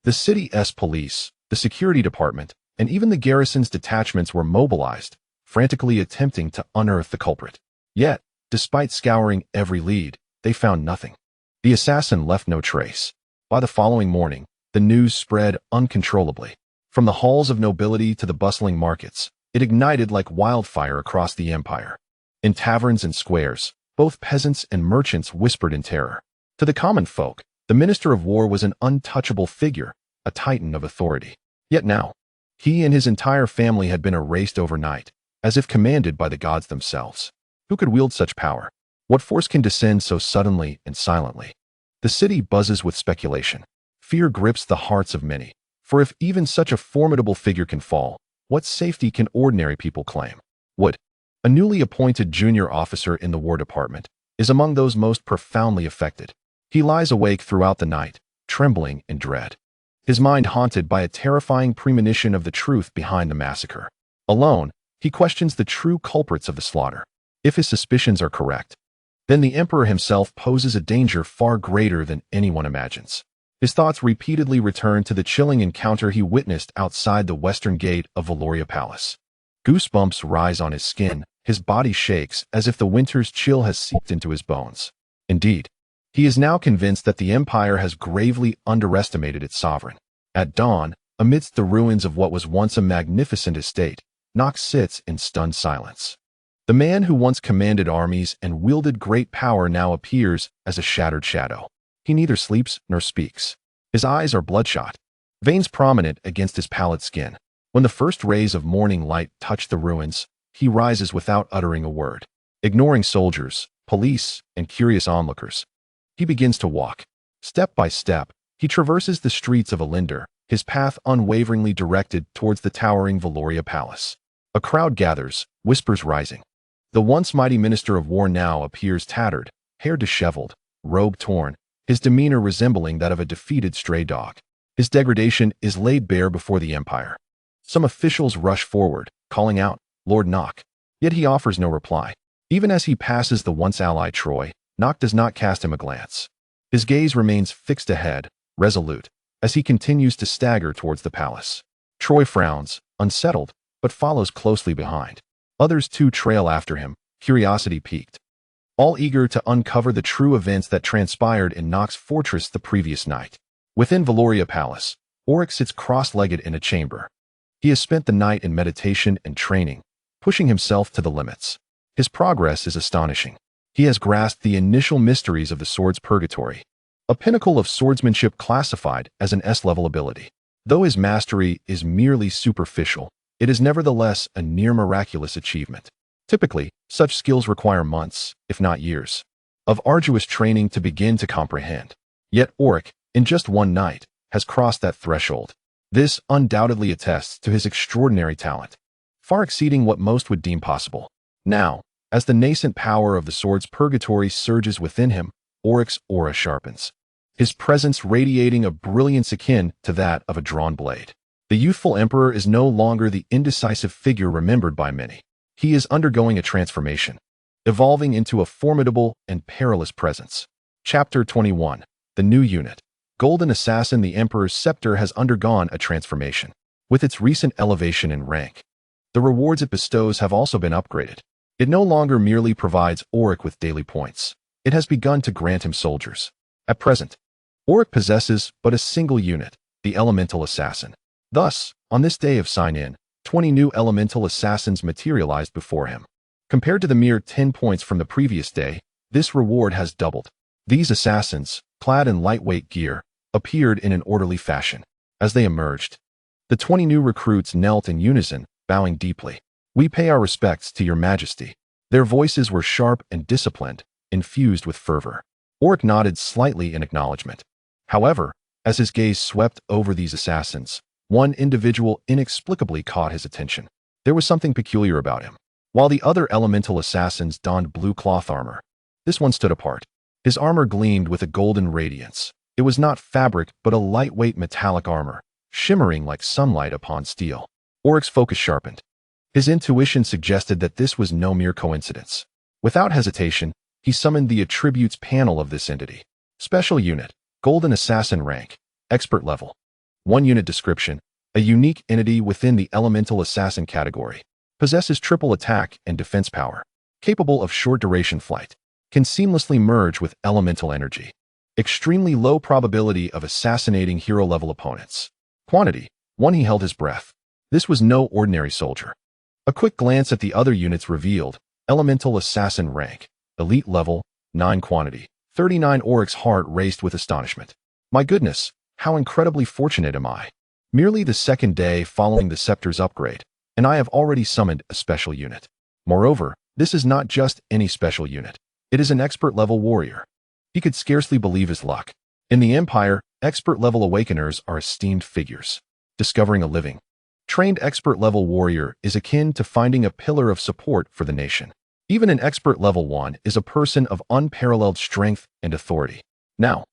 The city's police, the security department, and even the garrison's detachments were mobilized, frantically attempting to unearth the culprit. Yet, despite scouring every lead, they found nothing. The assassin left no trace. By the following morning, the news spread uncontrollably. From the halls of nobility to the bustling markets, it ignited like wildfire across the empire. In taverns and squares, both peasants and merchants whispered in terror. To the common folk, the Minister of War was an untouchable figure, a titan of authority. Yet now, he and his entire family had been erased overnight, as if commanded by the gods themselves. Who could wield such power? What force can descend so suddenly and silently? The city buzzes with speculation. Fear grips the hearts of many, for if even such a formidable figure can fall, what safety can ordinary people claim? Wood, a newly appointed junior officer in the War Department, is among those most profoundly affected. He lies awake throughout the night, trembling in dread, his mind haunted by a terrifying premonition of the truth behind the massacre. Alone, he questions the true culprits of the slaughter. If his suspicions are correct, then the Emperor himself poses a danger far greater than anyone imagines. His thoughts repeatedly return to the chilling encounter he witnessed outside the western gate of Valoria Palace. Goosebumps rise on his skin, his body shakes as if the winter's chill has seeped into his bones. Indeed, he is now convinced that the Empire has gravely underestimated its sovereign. At dawn, amidst the ruins of what was once a magnificent estate, Knock sits in stunned silence. The man who once commanded armies and wielded great power now appears as a shattered shadow. He neither sleeps nor speaks. His eyes are bloodshot, veins prominent against his pallid skin. When the first rays of morning light touch the ruins, he rises without uttering a word. Ignoring soldiers, police, and curious onlookers, he begins to walk. Step by step, he traverses the streets of Alinder, his path unwaveringly directed towards the towering Valoria Palace. A crowd gathers, whispers rising. The once mighty Minister of War now appears tattered, hair disheveled, robe torn, his demeanor resembling that of a defeated stray dog. His degradation is laid bare before the Empire. Some officials rush forward, calling out, "Lord Nock." Yet he offers no reply. Even as he passes the once ally Troy, Nock does not cast him a glance. His gaze remains fixed ahead, resolute, as he continues to stagger towards the palace. Troy frowns, unsettled, but follows closely behind. Others too trail after him, curiosity piqued, all eager to uncover the true events that transpired in Nock's fortress the previous night. Within Valoria Palace, Orrick sits cross-legged in a chamber. He has spent the night in meditation and training, pushing himself to the limits. His progress is astonishing. He has grasped the initial mysteries of the sword's purgatory, a pinnacle of swordsmanship classified as an S-level ability. Though his mastery is merely superficial, it is nevertheless a near-miraculous achievement. Typically, such skills require months, if not years, of arduous training to begin to comprehend. Yet Orrick, in just one night, has crossed that threshold. This undoubtedly attests to his extraordinary talent, far exceeding what most would deem possible. Now, as the nascent power of the sword's purgatory surges within him, Orrick's aura sharpens, his presence radiating a brilliance akin to that of a drawn blade. The youthful emperor is no longer the indecisive figure remembered by many. He is undergoing a transformation, evolving into a formidable and perilous presence. Chapter 21. The New Unit. Golden Assassin. The Emperor's scepter has undergone a transformation. With its recent elevation in rank, the rewards it bestows have also been upgraded. It no longer merely provides Orrick with daily points. It has begun to grant him soldiers. At present, Orrick possesses but a single unit, the Elemental Assassin. Thus, on this day of sign-in, 20 new Elemental Assassins materialized before him. Compared to the mere 10 points from the previous day, this reward has doubled. These assassins, clad in lightweight gear, appeared in an orderly fashion. As they emerged, the 20 new recruits knelt in unison, bowing deeply. "We pay our respects to your majesty." Their voices were sharp and disciplined, infused with fervor. Orrick nodded slightly in acknowledgement. However, as his gaze swept over these assassins, one individual inexplicably caught his attention. There was something peculiar about him. While the other elemental assassins donned blue cloth armor, this one stood apart. His armor gleamed with a golden radiance. It was not fabric, but a lightweight metallic armor, shimmering like sunlight upon steel. Orrick's focus sharpened. His intuition suggested that this was no mere coincidence. Without hesitation, he summoned the attributes panel of this entity. Special Unit, Golden Assassin Rank, Expert Level. 1 Unit Description, a unique entity within the Elemental Assassin category. Possesses triple attack and defense power. Capable of short-duration flight. Can seamlessly merge with elemental energy. Extremely low probability of assassinating hero-level opponents. Quantity, 1. He held his breath. This was no ordinary soldier. A quick glance at the other units revealed, Elemental Assassin Rank, Elite Level, 9. Quantity, 39. Orrick's heart raced with astonishment. My goodness, how incredibly fortunate am I. Merely the second day following the scepter's upgrade, and I have already summoned a special unit. Moreover, this is not just any special unit. It is an expert-level warrior. He could scarcely believe his luck. In the Empire, expert-level awakeners are esteemed figures. Discovering a living, trained expert-level warrior is akin to finding a pillar of support for the nation. Even an expert level 1 is a person of unparalleled strength and authority. Now,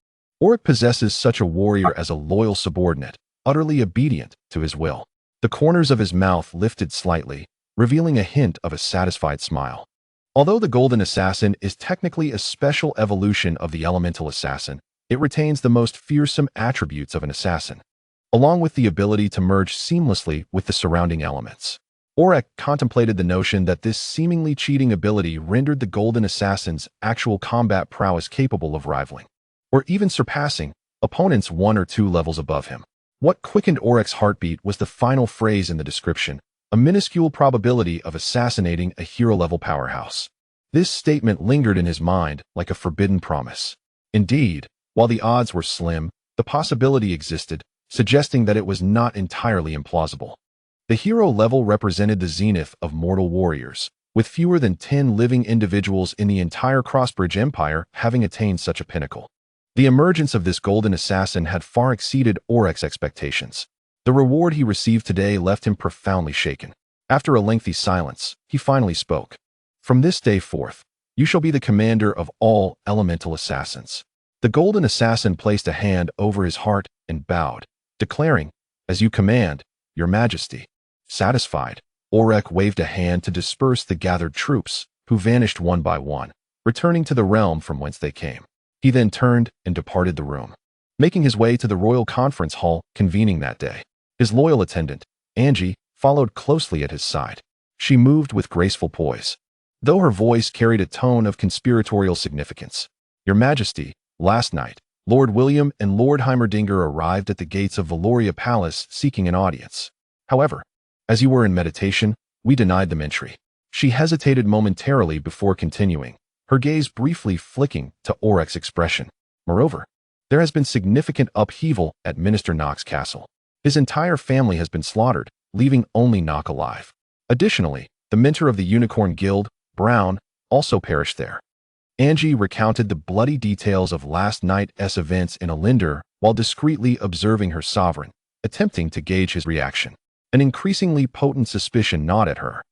Orrick possesses such a warrior as a loyal subordinate, utterly obedient to his will. The corners of his mouth lifted slightly, revealing a hint of a satisfied smile. Although the Golden Assassin is technically a special evolution of the Elemental Assassin, it retains the most fearsome attributes of an assassin, along with the ability to merge seamlessly with the surrounding elements. Orrick contemplated the notion that this seemingly cheating ability rendered the Golden Assassin's actual combat prowess capable of rivaling, or even surpassing, opponents 1 or 2 levels above him. What quickened Orrick's heartbeat was the final phrase in the description, a minuscule probability of assassinating a hero-level powerhouse. This statement lingered in his mind like a forbidden promise. Indeed, while the odds were slim, the possibility existed, suggesting that it was not entirely implausible. The hero level represented the zenith of mortal warriors, with fewer than 10 living individuals in the entire Crossbridge Empire having attained such a pinnacle. The emergence of this golden assassin had far exceeded Orrick's expectations. The reward he received today left him profoundly shaken. After a lengthy silence, he finally spoke. "From this day forth, you shall be the commander of all elemental assassins." The golden assassin placed a hand over his heart and bowed, declaring, "As you command, your majesty." Satisfied, Orrick waved a hand to disperse the gathered troops, who vanished one by one, returning to the realm from whence they came. He then turned and departed the room, making his way to the royal conference hall convening that day. His loyal attendant, Angie, followed closely at his side. She moved with graceful poise, though her voice carried a tone of conspiratorial significance. "Your Majesty, last night, Lord William and Lord Heimerdinger arrived at the gates of Valoria Palace seeking an audience. However, as you were in meditation, we denied them entry." She hesitated momentarily before continuing, her gaze briefly flicking to Orrick's expression. "Moreover, there has been significant upheaval at Minister Nock's castle. His entire family has been slaughtered, leaving only Nock alive. Additionally, the mentor of the Unicorn Guild, Brown, also perished there." Angie recounted the bloody details of last night's events in Alinder while discreetly observing her sovereign, attempting to gauge his reaction. An increasingly potent suspicion gnawed at her.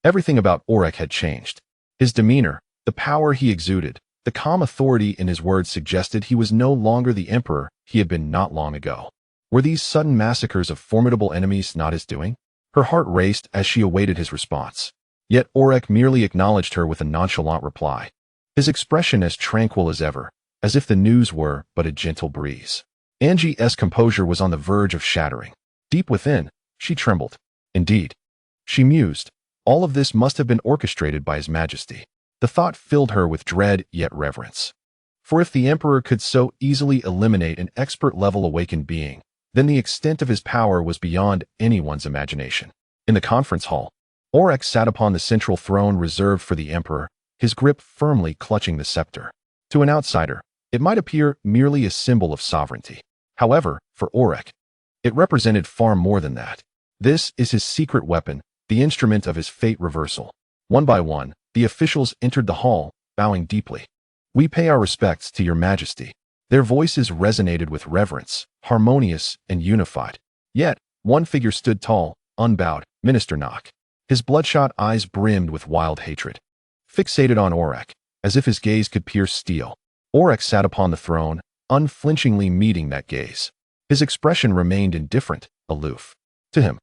Everything about Orrick had changed. His demeanor, the power he exuded, the calm authority in his words suggested he was no longer the emperor he had been not long ago. Were these sudden massacres of formidable enemies not his doing? Her heart raced as she awaited his response. Yet Orrick merely acknowledged her with a nonchalant reply, his expression as tranquil as ever, as if the news were but a gentle breeze. Angie's composure was on the verge of shattering. Deep within, she trembled. Indeed, she mused, all of this must have been orchestrated by His Majesty. The thought filled her with dread yet reverence. For if the Emperor could so easily eliminate an expert-level awakened being, then the extent of his power was beyond anyone's imagination. In the conference hall, Orrick sat upon the central throne reserved for the Emperor, his grip firmly clutching the scepter. To an outsider, it might appear merely a symbol of sovereignty. However, for Orrick, it represented far more than that. This is his secret weapon, the instrument of his fate reversal. One by one, the officials entered the hall, bowing deeply. "We pay our respects to your Majesty." Their voices resonated with reverence, harmonious and unified. Yet, one figure stood tall, unbowed, Minister Nock. His bloodshot eyes brimmed with wild hatred, fixated on Orrick, as if his gaze could pierce steel. Orrick sat upon the throne, unflinchingly meeting that gaze. His expression remained indifferent, aloof. To him,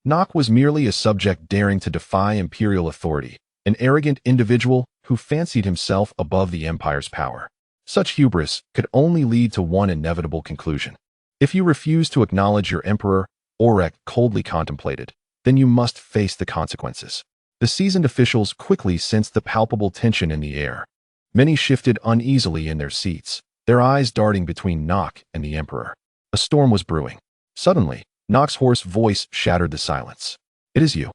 Nock was merely a subject daring to defy imperial authority, an arrogant individual who fancied himself above the empire's power. Such hubris could only lead to one inevitable conclusion. If you refuse to acknowledge your emperor, Orrick coldly contemplated, then you must face the consequences. The seasoned officials quickly sensed the palpable tension in the air. Many shifted uneasily in their seats, their eyes darting between Nock and the emperor. A storm was brewing. Suddenly, Nock's hoarse voice shattered the silence. "It is you.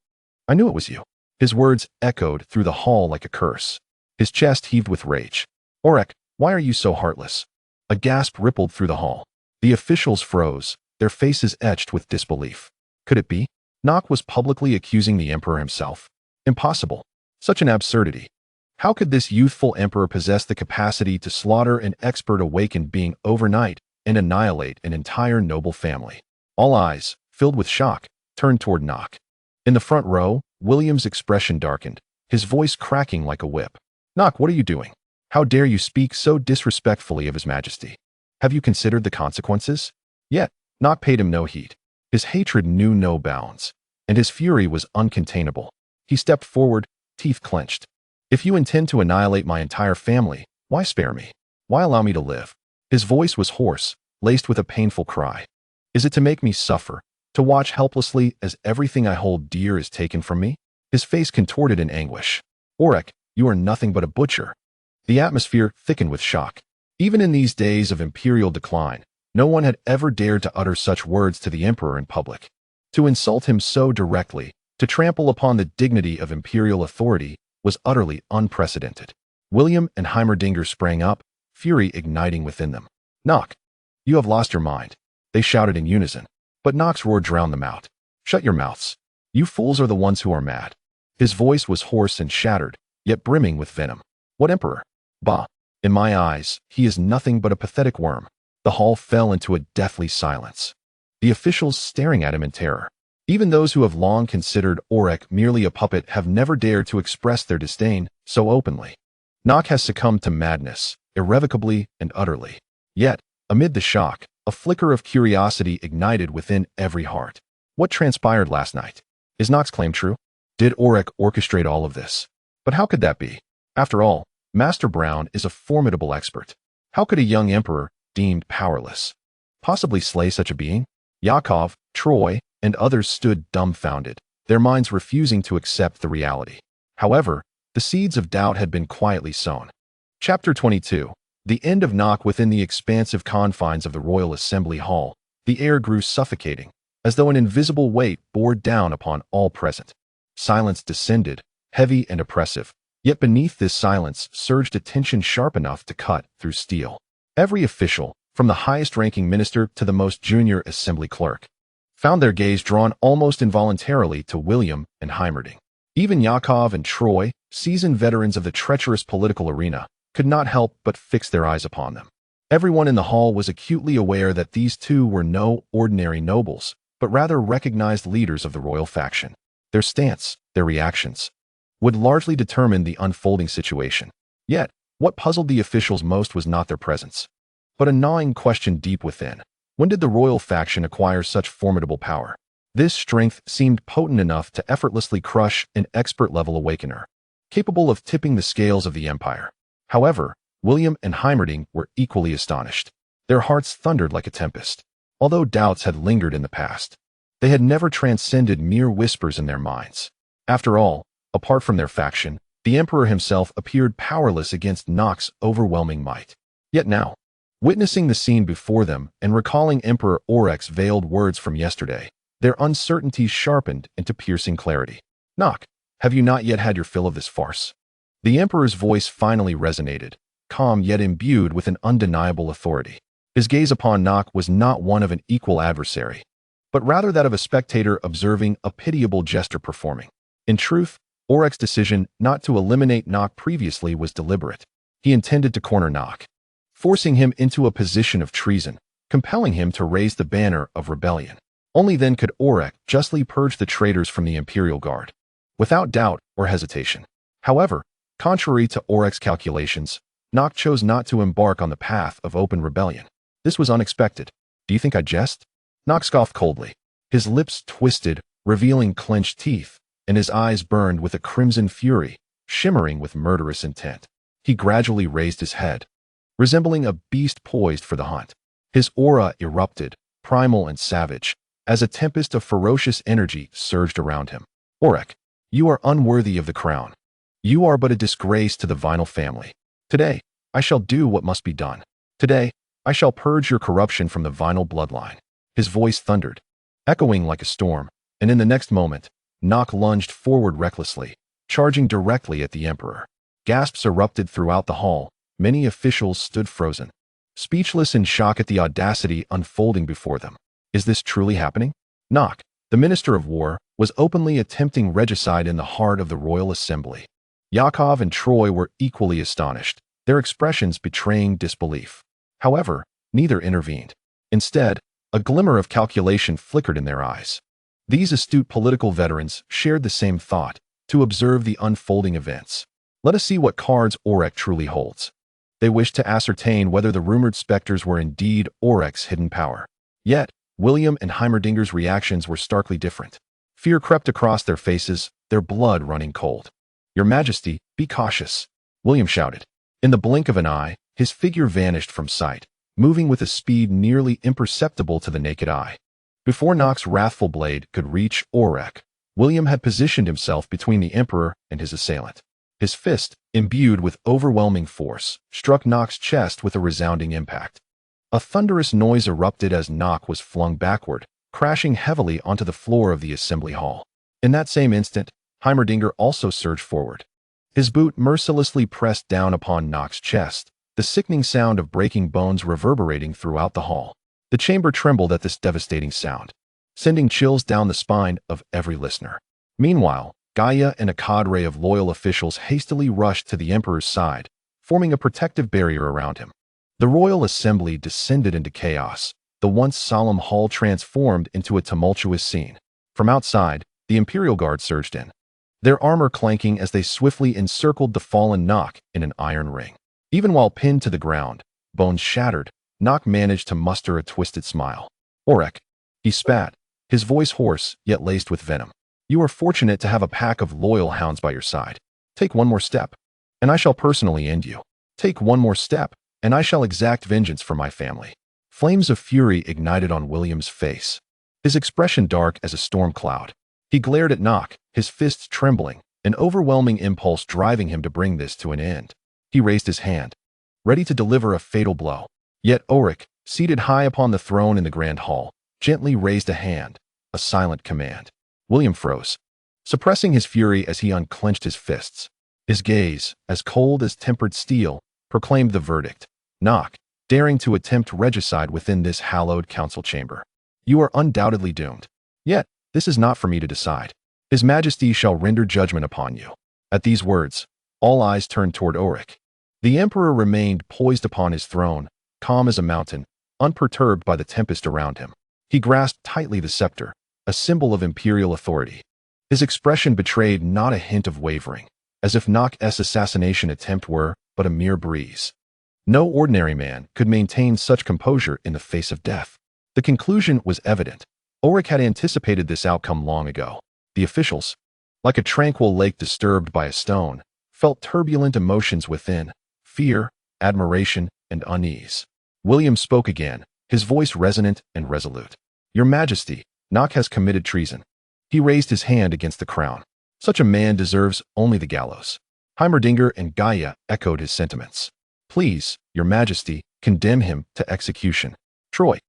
I knew it was you." His words echoed through the hall like a curse. His chest heaved with rage. "Orrick, why are you so heartless?" A gasp rippled through the hall. The officials froze, their faces etched with disbelief. Could it be? Nock was publicly accusing the emperor himself. Impossible. Such an absurdity. How could this youthful emperor possess the capacity to slaughter an expert awakened being overnight and annihilate an entire noble family? All eyes, filled with shock, turned toward Nock. In the front row, William's expression darkened, his voice cracking like a whip. "Nock, what are you doing? How dare you speak so disrespectfully of His Majesty? Have you considered the consequences?" Yet, Nock paid him no heed. His hatred knew no bounds, and his fury was uncontainable. He stepped forward, teeth clenched. "If you intend to annihilate my entire family, why spare me? Why allow me to live?" His voice was hoarse, laced with a painful cry. "Is it to make me suffer, to watch helplessly as everything I hold dear is taken from me?" His face contorted in anguish. "Orrick, you are nothing but a butcher." The atmosphere thickened with shock. Even in these days of imperial decline, no one had ever dared to utter such words to the emperor in public. To insult him so directly, To trample upon the dignity of imperial authority was utterly unprecedented. William and Heimerdinger sprang up, fury igniting within them. "Knock! You have lost your mind," they shouted in unison. But Knock's roar drowned them out. "Shut your mouths. You fools are the ones who are mad." His voice was hoarse and shattered, yet brimming with venom. "What emperor? Bah! In my eyes, he is nothing but a pathetic worm." The hall fell into a deathly silence, the officials staring at him in terror. Even those who have long considered Orrick merely a puppet have never dared to express their disdain so openly. Knock has succumbed to madness, irrevocably and utterly. Yet, amid the shock, a flicker of curiosity ignited within every heart. What transpired last night? Is Knock's claim true? Did Orrick orchestrate all of this? But how could that be? After all, Master Brown is a formidable expert. How could a young emperor, deemed powerless, possibly slay such a being? Yakov, Troy, and others stood dumbfounded, their minds refusing to accept the reality. However, the seeds of doubt had been quietly sown. Chapter 22. The end of Knock. Within the expansive confines of the Royal Assembly Hall, the air grew suffocating, as though an invisible weight bore down upon all present. Silence descended, heavy and oppressive, yet beneath this silence surged a tension sharp enough to cut through steel. Every official, from the highest-ranking minister to the most junior assembly clerk, found their gaze drawn almost involuntarily to William and Heimerdinger. Even Yakov and Troy, seasoned veterans of the treacherous political arena, could not help but fix their eyes upon them. Everyone in the hall was acutely aware that these two were no ordinary nobles, but rather recognized leaders of the royal faction. Their stance, their reactions, would largely determine the unfolding situation. Yet, what puzzled the officials most was not their presence, but a gnawing question deep within. When did the royal faction acquire such formidable power? This strength seemed potent enough to effortlessly crush an expert-level awakener, capable of tipping the scales of the empire. However, William and Heimerdinger were equally astonished. Their hearts thundered like a tempest. Although doubts had lingered in the past, they had never transcended mere whispers in their minds. After all, apart from their faction, the emperor himself appeared powerless against Knock's overwhelming might. Yet now, witnessing the scene before them and recalling Emperor Orrick's veiled words from yesterday, their uncertainty sharpened into piercing clarity. "Knock, have you not yet had your fill of this farce?" The emperor's voice finally resonated, calm yet imbued with an undeniable authority. His gaze upon Knock was not one of an equal adversary, but rather that of a spectator observing a pitiable jester performing. In truth, Orrick's decision not to eliminate Knock previously was deliberate. He intended to corner Knock, forcing him into a position of treason, compelling him to raise the banner of rebellion. Only then could Orrick justly purge the traitors from the Imperial Guard, without doubt or hesitation. However, contrary to Orrick's calculations, Knock chose not to embark on the path of open rebellion. This was unexpected. "Do you think I jest?" Knock scoffed coldly. His lips twisted, revealing clenched teeth, and his eyes burned with a crimson fury, shimmering with murderous intent. He gradually raised his head, resembling a beast poised for the hunt. His aura erupted, primal and savage, as a tempest of ferocious energy surged around him. "Orrick, you are unworthy of the crown. You are but a disgrace to the Vinal family. Today, I shall do what must be done. Today, I shall purge your corruption from the Vinal bloodline." His voice thundered, echoing like a storm, and in the next moment, Knock lunged forward recklessly, charging directly at the emperor. Gasps erupted throughout the hall. Many officials stood frozen, speechless in shock at the audacity unfolding before them. Is this truly happening? Knock, the Minister of War, was openly attempting regicide in the heart of the Royal Assembly. Yakov and Troy were equally astonished, their expressions betraying disbelief. However, neither intervened. Instead, a glimmer of calculation flickered in their eyes. These astute political veterans shared the same thought, to observe the unfolding events. Let us see what cards Orrick truly holds. They wished to ascertain whether the rumored specters were indeed Orrick's hidden power. Yet, William and Heimerdinger's reactions were starkly different. Fear crept across their faces, their blood running cold. "Your Majesty, be cautious," William shouted. In the blink of an eye, his figure vanished from sight, moving with a speed nearly imperceptible to the naked eye. Before Knock's wrathful blade could reach Orrick, William had positioned himself between the Emperor and his assailant. His fist, imbued with overwhelming force, struck Knock's chest with a resounding impact. A thunderous noise erupted as Knock was flung backward, crashing heavily onto the floor of the assembly hall. In that same instant, Heimerdinger also surged forward. His boot mercilessly pressed down upon Nock's chest, the sickening sound of breaking bones reverberating throughout the hall. The chamber trembled at this devastating sound, sending chills down the spine of every listener. Meanwhile, Gaia and a cadre of loyal officials hastily rushed to the Emperor's side, forming a protective barrier around him. The royal assembly descended into chaos, the once solemn hall transformed into a tumultuous scene. From outside, the Imperial Guard surged in, their armor clanking as they swiftly encircled the fallen Nock in an iron ring. Even while pinned to the ground, bones shattered, Nock managed to muster a twisted smile. "Orrick," he spat, his voice hoarse yet laced with venom. "You are fortunate to have a pack of loyal hounds by your side. Take one more step, and I shall personally end you. Take one more step, and I shall exact vengeance for my family." Flames of fury ignited on William's face, his expression dark as a storm cloud. He glared at Nock, his fists trembling, an overwhelming impulse driving him to bring this to an end. He raised his hand, ready to deliver a fatal blow. Yet Orrick, seated high upon the throne in the grand hall, gently raised a hand, a silent command. William froze, suppressing his fury as he unclenched his fists. His gaze, as cold as tempered steel, proclaimed the verdict. "Nock, daring to attempt regicide within this hallowed council chamber, you are undoubtedly doomed. Yet, this is not for me to decide. His Majesty shall render judgment upon you." At these words, all eyes turned toward Orrick. The Emperor remained poised upon his throne, calm as a mountain, unperturbed by the tempest around him. He grasped tightly the scepter, a symbol of imperial authority. His expression betrayed not a hint of wavering, as if Nock's assassination attempt were but a mere breeze. No ordinary man could maintain such composure in the face of death. The conclusion was evident. Orrick had anticipated this outcome long ago. The officials, like a tranquil lake disturbed by a stone, felt turbulent emotions within: fear, admiration, and unease. William spoke again, his voice resonant and resolute. "Your Majesty, Nock has committed treason." He raised his hand against the crown. "Such a man deserves only the gallows." Heimerdinger and Gaia echoed his sentiments. "Please, Your Majesty, condemn him to execution." Troy,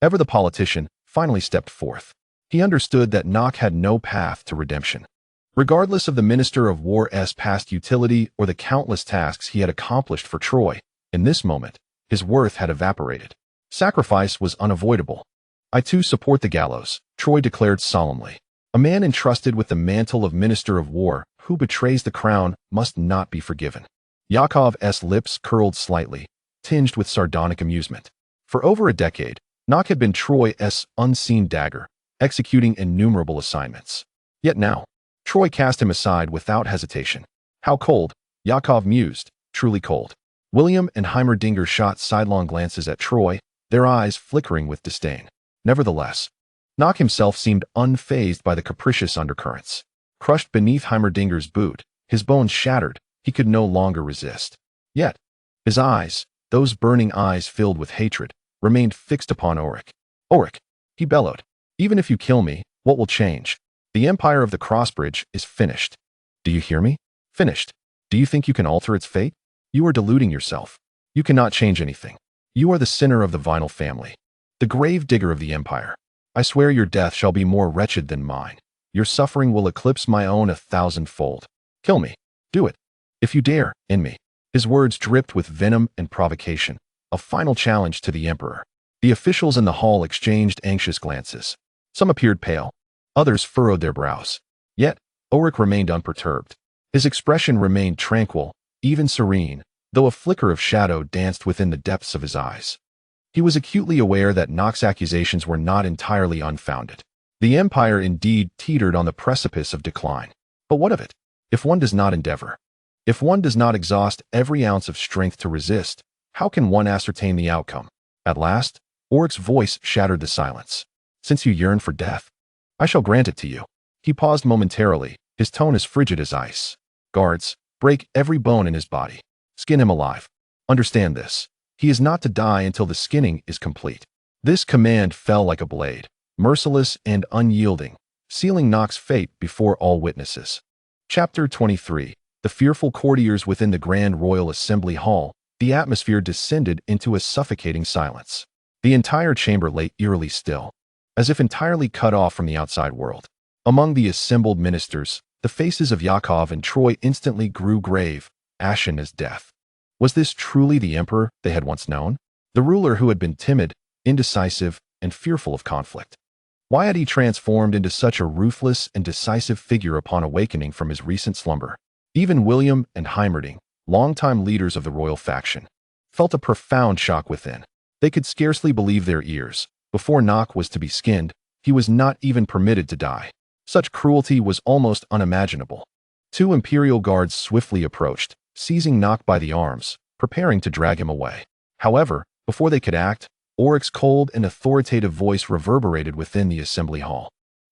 ever the politician, finally stepped forth. He understood that Nock had no path to redemption. Regardless of the Minister of War's past utility or the countless tasks he had accomplished for Troy, in this moment, his worth had evaporated. Sacrifice was unavoidable. "I too support the gallows," Troy declared solemnly. "A man entrusted with the mantle of Minister of War who betrays the crown must not be forgiven." Yakov's lips curled slightly, tinged with sardonic amusement. For over a decade, Nock had been Troy's unseen dagger, executing innumerable assignments. Yet now, Troy cast him aside without hesitation. "How cold," Yakov mused, "truly cold." William and Heimerdinger shot sidelong glances at Troy, their eyes flickering with disdain. Nevertheless, Nock himself seemed unfazed by the capricious undercurrents. Crushed beneath Heimerdinger's boot, his bones shattered, he could no longer resist. Yet, his eyes, those burning eyes filled with hatred, remained fixed upon Orrick. "Orrick," he bellowed, "even if you kill me, what will change? The empire of the Crossbridge is finished. Do you hear me? Finished. Do you think you can alter its fate? You are deluding yourself. You cannot change anything. You are the sinner of the Vinyl family, the grave digger of the empire. I swear your death shall be more wretched than mine. Your suffering will eclipse my own 1,000-fold. Kill me. Do it. If you dare, end me." His words dripped with venom and provocation, a final challenge to the emperor. The officials in the hall exchanged anxious glances. Some appeared pale. Others furrowed their brows. Yet, Orrick remained unperturbed. His expression remained tranquil, even serene, though a flicker of shadow danced within the depths of his eyes. He was acutely aware that Nock's accusations were not entirely unfounded. The empire indeed teetered on the precipice of decline. But what of it? If one does not endeavor, if one does not exhaust every ounce of strength to resist, how can one ascertain the outcome? At last, Orrick's voice shattered the silence. "Since you yearn for death, I shall grant it to you." He paused momentarily, his tone as frigid as ice. "Guards, break every bone in his body. Skin him alive. Understand this. He is not to die until the skinning is complete." This command fell like a blade, merciless and unyielding, sealing Nock's fate before all witnesses. Chapter 23. The fearful courtiers within the Grand Royal Assembly Hall. The atmosphere descended into a suffocating silence. The entire chamber lay eerily still, as if entirely cut off from the outside world. Among the assembled ministers, the faces of Yakov and Troy instantly grew grave, ashen as death. Was this truly the emperor they had once known? The ruler who had been timid, indecisive, and fearful of conflict? Why had he transformed into such a ruthless and decisive figure upon awakening from his recent slumber? Even William and Heimerdinger, longtime leaders of the royal faction, felt a profound shock within. They could scarcely believe their ears. Before Nock was to be skinned, he was not even permitted to die. Such cruelty was almost unimaginable. Two imperial guards swiftly approached, seizing Nock by the arms, preparing to drag him away. However, before they could act, Orrick's cold and authoritative voice reverberated within the assembly hall.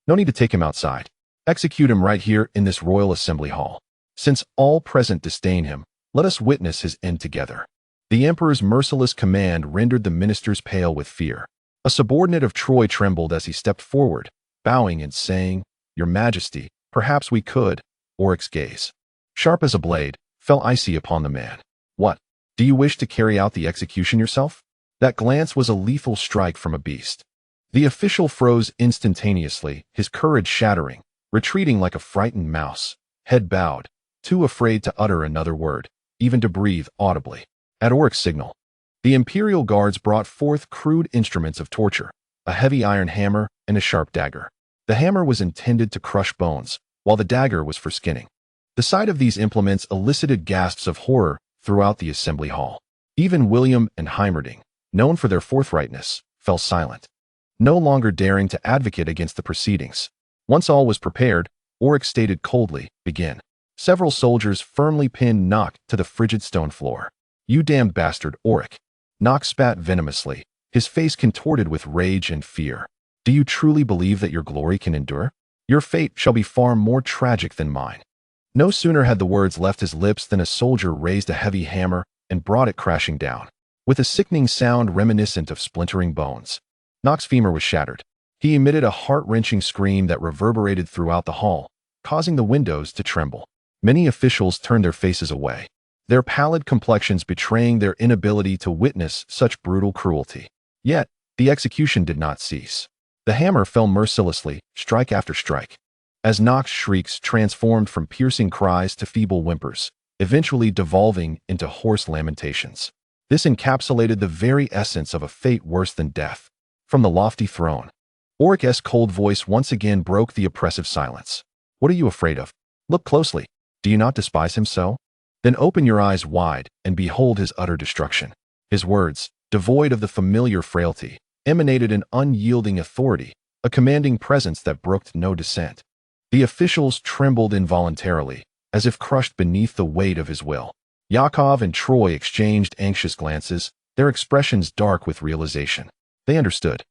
No need to take him outside. Execute him right here in this royal assembly hall. Since all present disdain him, let us witness his end together. The emperor's merciless command rendered the ministers pale with fear. A subordinate of Troy trembled as he stepped forward, bowing and saying, "Your Majesty, perhaps we could." Orrick's gaze, sharp as a blade, fell icy upon the man. "What? Do you wish to carry out the execution yourself?" That glance was a lethal strike from a beast. The official froze instantaneously, his courage shattering, retreating like a frightened mouse, head bowed, too afraid to utter another word, even to breathe audibly. At Orrick's signal, the imperial guards brought forth crude instruments of torture, a heavy iron hammer and a sharp dagger. The hammer was intended to crush bones, while the dagger was for skinning. The sight of these implements elicited gasps of horror throughout the assembly hall. Even William and Heimerdinger, known for their forthrightness, fell silent, no longer daring to advocate against the proceedings. Once all was prepared, Orrick stated coldly, "Begin." Several soldiers firmly pinned Nock to the frigid stone floor. "You damned bastard, Orrick." Nock spat venomously, his face contorted with rage and fear. "Do you truly believe that your glory can endure? Your fate shall be far more tragic than mine." No sooner had the words left his lips than a soldier raised a heavy hammer and brought it crashing down, with a sickening sound reminiscent of splintering bones. Nock's femur was shattered. He emitted a heart-wrenching scream that reverberated throughout the hall, causing the windows to tremble. Many officials turned their faces away, their pallid complexions betraying their inability to witness such brutal cruelty. Yet, the execution did not cease. The hammer fell mercilessly, strike after strike, as Nock's shrieks transformed from piercing cries to feeble whimpers, eventually devolving into hoarse lamentations. This encapsulated the very essence of a fate worse than death. From the lofty throne, Orrick's cold voice once again broke the oppressive silence. "What are you afraid of? Look closely. Do you not despise him so? Then open your eyes wide and behold his utter destruction." His words, devoid of the familiar frailty, emanated an unyielding authority, a commanding presence that brooked no dissent. The officials trembled involuntarily, as if crushed beneath the weight of his will. Yakov and Troy exchanged anxious glances, their expressions dark with realization. They understood.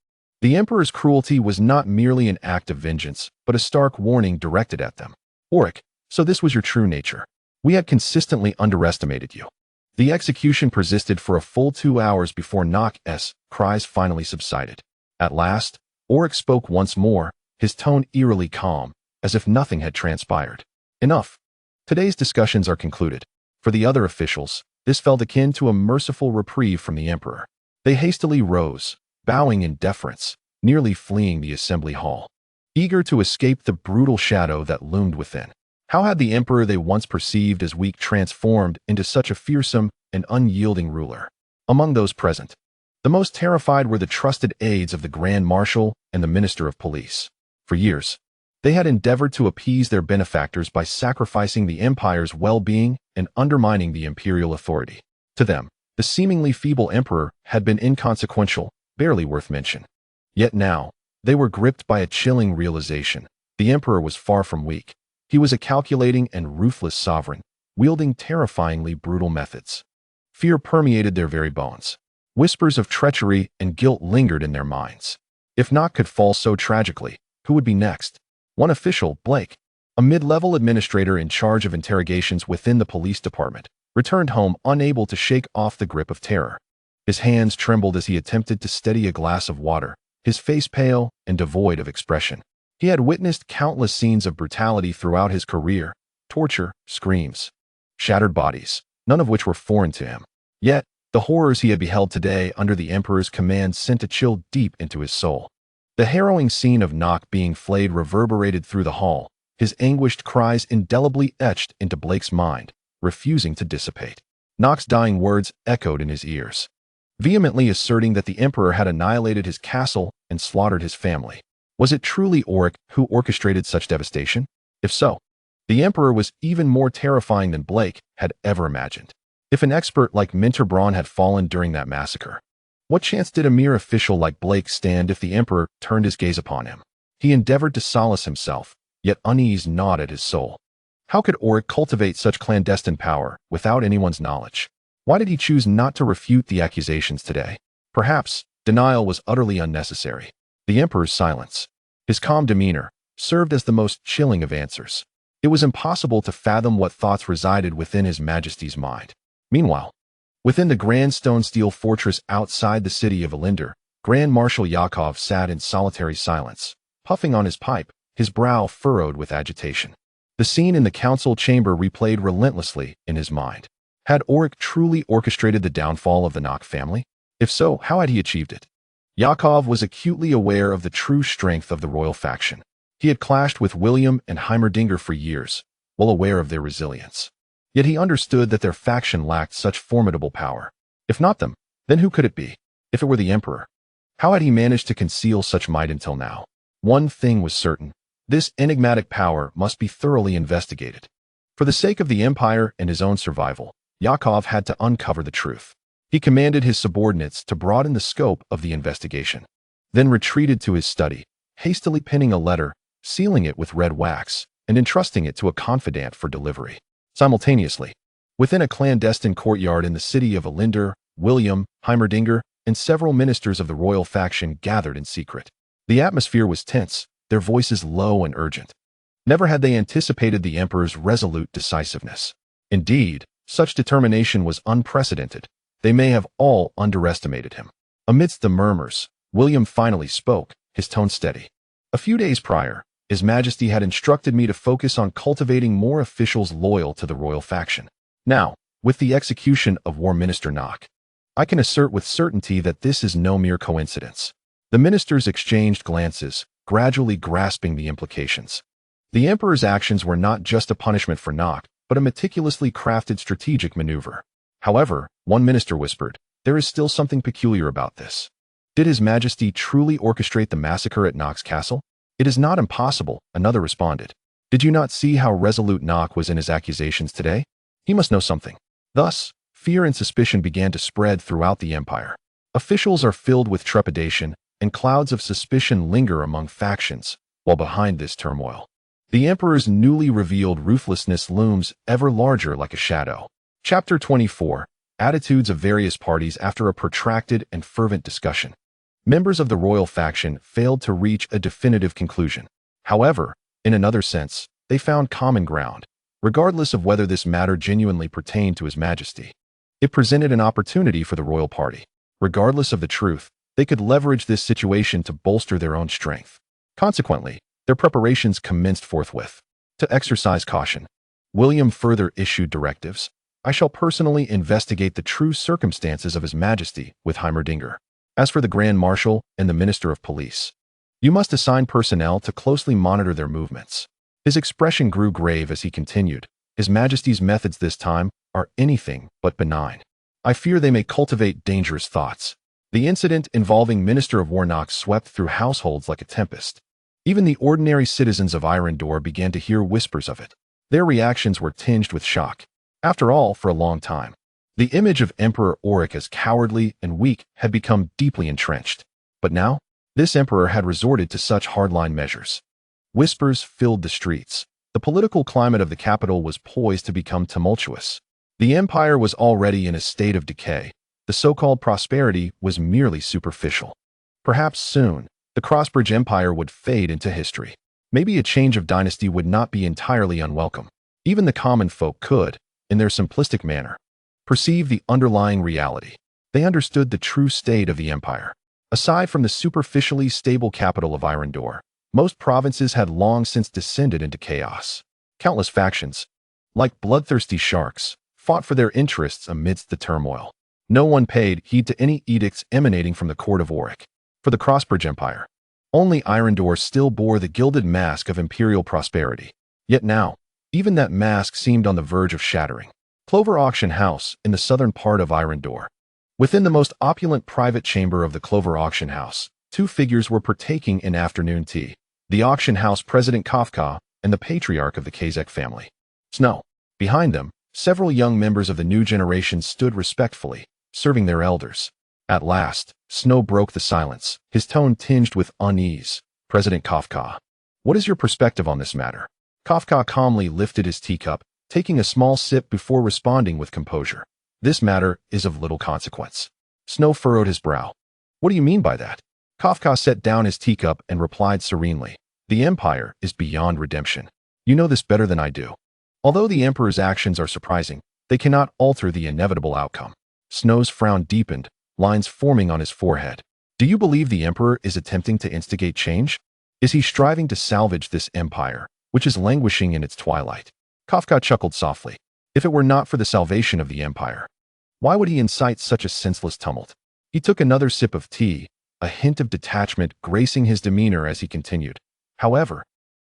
The emperor's cruelty was not merely an act of vengeance, but a stark warning directed at them. "Orrick, so this was your true nature. We had consistently underestimated you." The execution persisted for a full 2 hours before Nock's cries finally subsided. At last, Orrick spoke once more, his tone eerily calm, as if nothing had transpired. "Enough. Today's discussions are concluded." For the other officials, this felt akin to a merciful reprieve from the emperor. They hastily rose, bowing in deference, nearly fleeing the assembly hall, eager to escape the brutal shadow that loomed within. How had the emperor they once perceived as weak transformed into such a fearsome and unyielding ruler? Among those present, the most terrified were the trusted aides of the Grand Marshal and the Minister of Police. For years, they had endeavored to appease their benefactors by sacrificing the empire's well-being and undermining the imperial authority. To them, the seemingly feeble emperor had been inconsequential, barely worth mention. Yet now, they were gripped by a chilling realization. The emperor was far from weak. He was a calculating and ruthless sovereign, wielding terrifyingly brutal methods. Fear permeated their very bones. Whispers of treachery and guilt lingered in their minds. If Nock could fall so tragically, who would be next? One official, Blake, a mid-level administrator in charge of interrogations within the police department, returned home unable to shake off the grip of terror. His hands trembled as he attempted to steady a glass of water, his face pale and devoid of expression. He had witnessed countless scenes of brutality throughout his career, torture, screams, shattered bodies, none of which were foreign to him. Yet, the horrors he had beheld today under the emperor's command sent a chill deep into his soul. The harrowing scene of Nock being flayed reverberated through the hall, his anguished cries indelibly etched into Blake's mind, refusing to dissipate. Nock's dying words echoed in his ears, vehemently asserting that the Emperor had annihilated his castle and slaughtered his family. Was it truly Orrick who orchestrated such devastation? If so, the Emperor was even more terrifying than Blake had ever imagined. If an expert like Minter Braun had fallen during that massacre, what chance did a mere official like Blake stand if the Emperor turned his gaze upon him? He endeavored to solace himself, yet unease gnawed at his soul. How could Orrick cultivate such clandestine power without anyone's knowledge? Why did he choose not to refute the accusations today? Perhaps denial was utterly unnecessary. The Emperor's silence, his calm demeanor, served as the most chilling of answers. It was impossible to fathom what thoughts resided within His Majesty's mind. Meanwhile, within the grand stone steel fortress outside the city of Alinder, Grand Marshal Yakov sat in solitary silence, puffing on his pipe, his brow furrowed with agitation. The scene in the council chamber replayed relentlessly in his mind. Had Orrick truly orchestrated the downfall of the Nock family? If so, how had he achieved it? Yakov was acutely aware of the true strength of the royal faction. He had clashed with William and Heimerdinger for years, well aware of their resilience. Yet he understood that their faction lacked such formidable power. If not them, then who could it be? If it were the Emperor? How had he managed to conceal such might until now? One thing was certain. This enigmatic power must be thoroughly investigated. For the sake of the Empire and his own survival, Yakov had to uncover the truth. He commanded his subordinates to broaden the scope of the investigation, then retreated to his study, hastily penning a letter, sealing it with red wax, and entrusting it to a confidant for delivery. Simultaneously, within a clandestine courtyard in the city of Alinder, William, Heimerdinger, and several ministers of the royal faction gathered in secret. The atmosphere was tense, their voices low and urgent. Never had they anticipated the Emperor's resolute decisiveness. Indeed, such determination was unprecedented. They may have all underestimated him. Amidst the murmurs, William finally spoke, his tone steady. A few days prior, His Majesty had instructed me to focus on cultivating more officials loyal to the royal faction. Now, with the execution of War Minister Nock, I can assert with certainty that this is no mere coincidence. The ministers exchanged glances, gradually grasping the implications. The Emperor's actions were not just a punishment for Nock, but a meticulously crafted strategic maneuver. However, one minister whispered, "There is still something peculiar about this. Did His Majesty truly orchestrate the massacre at Nock's castle?" "It is not impossible," another responded. "Did you not see how resolute Nock was in his accusations today? He must know something." Thus, fear and suspicion began to spread throughout the empire. Officials are filled with trepidation, and clouds of suspicion linger among factions, while behind this turmoil, the Emperor's newly revealed ruthlessness looms ever larger like a shadow. Chapter 24. Attitudes of various parties after a protracted and fervent discussion. Members of the royal faction failed to reach a definitive conclusion. However, in another sense, they found common ground, regardless of whether this matter genuinely pertained to His Majesty. It presented an opportunity for the royal party. Regardless of the truth, they could leverage this situation to bolster their own strength. Consequently, their preparations commenced forthwith. To exercise caution, William further issued directives. "I shall personally investigate the true circumstances of His Majesty with Heimerdinger. As for the Grand Marshal and the Minister of Police, you must assign personnel to closely monitor their movements." His expression grew grave as he continued. "His Majesty's methods this time are anything but benign. I fear they may cultivate dangerous thoughts." The incident involving Minister of War Nock swept through households like a tempest. Even the ordinary citizens of Irondor began to hear whispers of it. Their reactions were tinged with shock. After all, for a long time, the image of Emperor Orrick as cowardly and weak had become deeply entrenched. But now, this emperor had resorted to such hardline measures. Whispers filled the streets. The political climate of the capital was poised to become tumultuous. The empire was already in a state of decay. The so-called prosperity was merely superficial. Perhaps soon, the Crossbridge Empire would fade into history. Maybe a change of dynasty would not be entirely unwelcome. Even the common folk could, in their simplistic manner, perceive the underlying reality. They understood the true state of the empire. Aside from the superficially stable capital of Irondor, most provinces had long since descended into chaos. Countless factions, like bloodthirsty sharks, fought for their interests amidst the turmoil. No one paid heed to any edicts emanating from the court of Orrick. For the Crossbridge Empire, Only Irondor still bore the gilded mask of imperial prosperity. Yet now, even that mask seemed on the verge of shattering. Clover Auction House, in the southern part of Irondor. Within the most opulent private chamber of the Clover Auction House, two figures were partaking in afternoon tea. The auction house president Kafka and the patriarch of the Kazek family. Snow. Behind them, several young members of the new generation stood respectfully, serving their elders. At last, Snow broke the silence, his tone tinged with unease. President Kafka. What is your perspective on this matter? Kafka calmly lifted his teacup, taking a small sip before responding with composure. This matter is of little consequence. Snow furrowed his brow. What do you mean by that? Kafka set down his teacup and replied serenely. The Empire is beyond redemption. You know this better than I do. Although the Emperor's actions are surprising, they cannot alter the inevitable outcome. Snow's frown deepened, lines forming on his forehead. Do you believe the Emperor is attempting to instigate change? Is he striving to salvage this empire, which is languishing in its twilight? Kafka chuckled softly. If it were not for the salvation of the Empire, why would he incite such a senseless tumult? He took another sip of tea, a hint of detachment gracing his demeanor as he continued. However,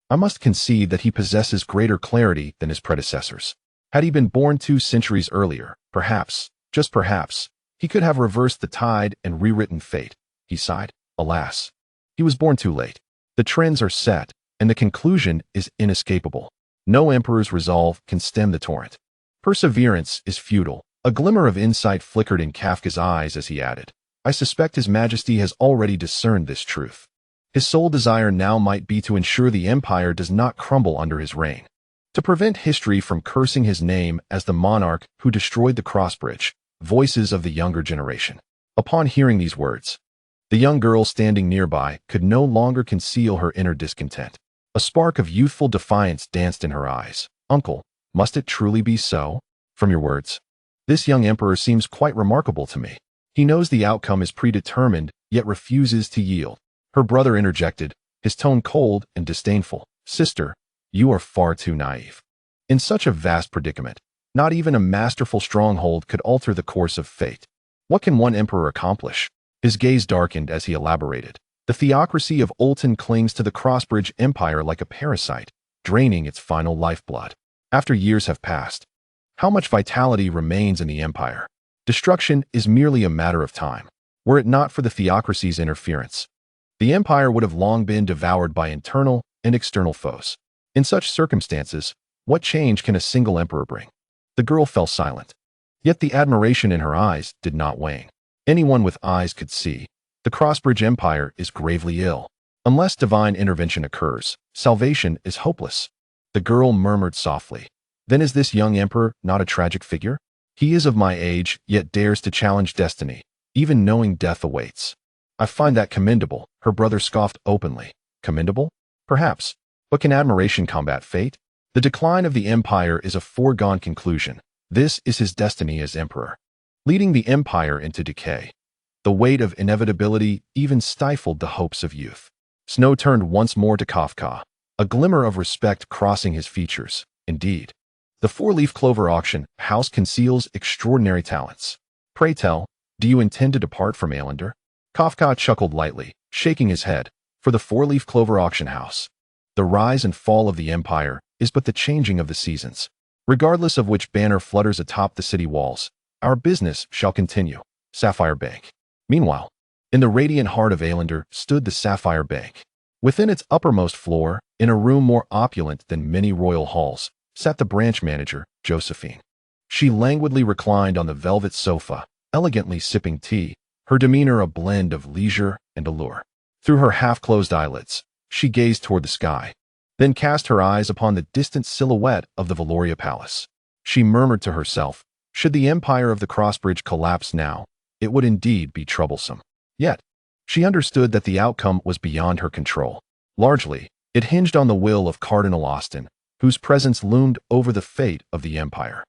I must concede that he possesses greater clarity than his predecessors. Had he been born 2 centuries earlier, perhaps, just perhaps, he could have reversed the tide and rewritten fate. He sighed. Alas, he was born too late. The trends are set, and the conclusion is inescapable. No emperor's resolve can stem the torrent. Perseverance is futile. A glimmer of insight flickered in Kafka's eyes as he added, I suspect His Majesty has already discerned this truth. His sole desire now might be to ensure the empire does not crumble under his reign, to prevent history from cursing his name as the monarch who destroyed the Crossbridge. Voices of the younger generation. Upon hearing these words, the young girl standing nearby could no longer conceal her inner discontent. A spark of youthful defiance danced in her eyes. Uncle, must it truly be so? From your words, this young emperor seems quite remarkable to me. He knows the outcome is predetermined, yet refuses to yield. Her brother interjected, his tone cold and disdainful. Sister, you are far too naive. In such a vast predicament, not even a masterful stronghold could alter the course of fate. What can one emperor accomplish? His gaze darkened as he elaborated. The theocracy of Olton clings to the Crossbridge Empire like a parasite, draining its final lifeblood. After years have passed, how much vitality remains in the empire? Destruction is merely a matter of time. Were it not for the theocracy's interference, the empire would have long been devoured by internal and external foes. In such circumstances, what change can a single emperor bring? The girl fell silent. Yet the admiration in her eyes did not wane. Anyone with eyes could see. The Crossbridge Empire is gravely ill. Unless divine intervention occurs, salvation is hopeless. The girl murmured softly. Then is this young emperor not a tragic figure? He is of my age, yet dares to challenge destiny, even knowing death awaits. I find that commendable, her brother scoffed openly. Commendable? Perhaps. But can admiration combat fate? The decline of the empire is a foregone conclusion. This is his destiny as emperor, leading the empire into decay. The weight of inevitability even stifled the hopes of youth. Snow turned once more to Kafka, a glimmer of respect crossing his features. Indeed, the 4-leaf clover auction house conceals extraordinary talents. Pray tell, do you intend to depart from Aelander? Kafka chuckled lightly, shaking his head. For the 4-leaf clover auction house, the rise and fall of the empire is but the changing of the seasons. Regardless of which banner flutters atop the city walls, our business shall continue. Sapphire Bank. Meanwhile, in the radiant heart of Aelander stood the Sapphire Bank. Within its uppermost floor, in a room more opulent than many royal halls, sat the branch manager, Josephine. She languidly reclined on the velvet sofa, elegantly sipping tea, her demeanor a blend of leisure and allure. Through her half-closed eyelids, she gazed toward the sky, then cast her eyes upon the distant silhouette of the Valoria Palace. She murmured to herself, should the empire of the Crossbridge collapse now, it would indeed be troublesome. Yet, she understood that the outcome was beyond her control. Largely, it hinged on the will of Cardinal Austin, whose presence loomed over the fate of the empire.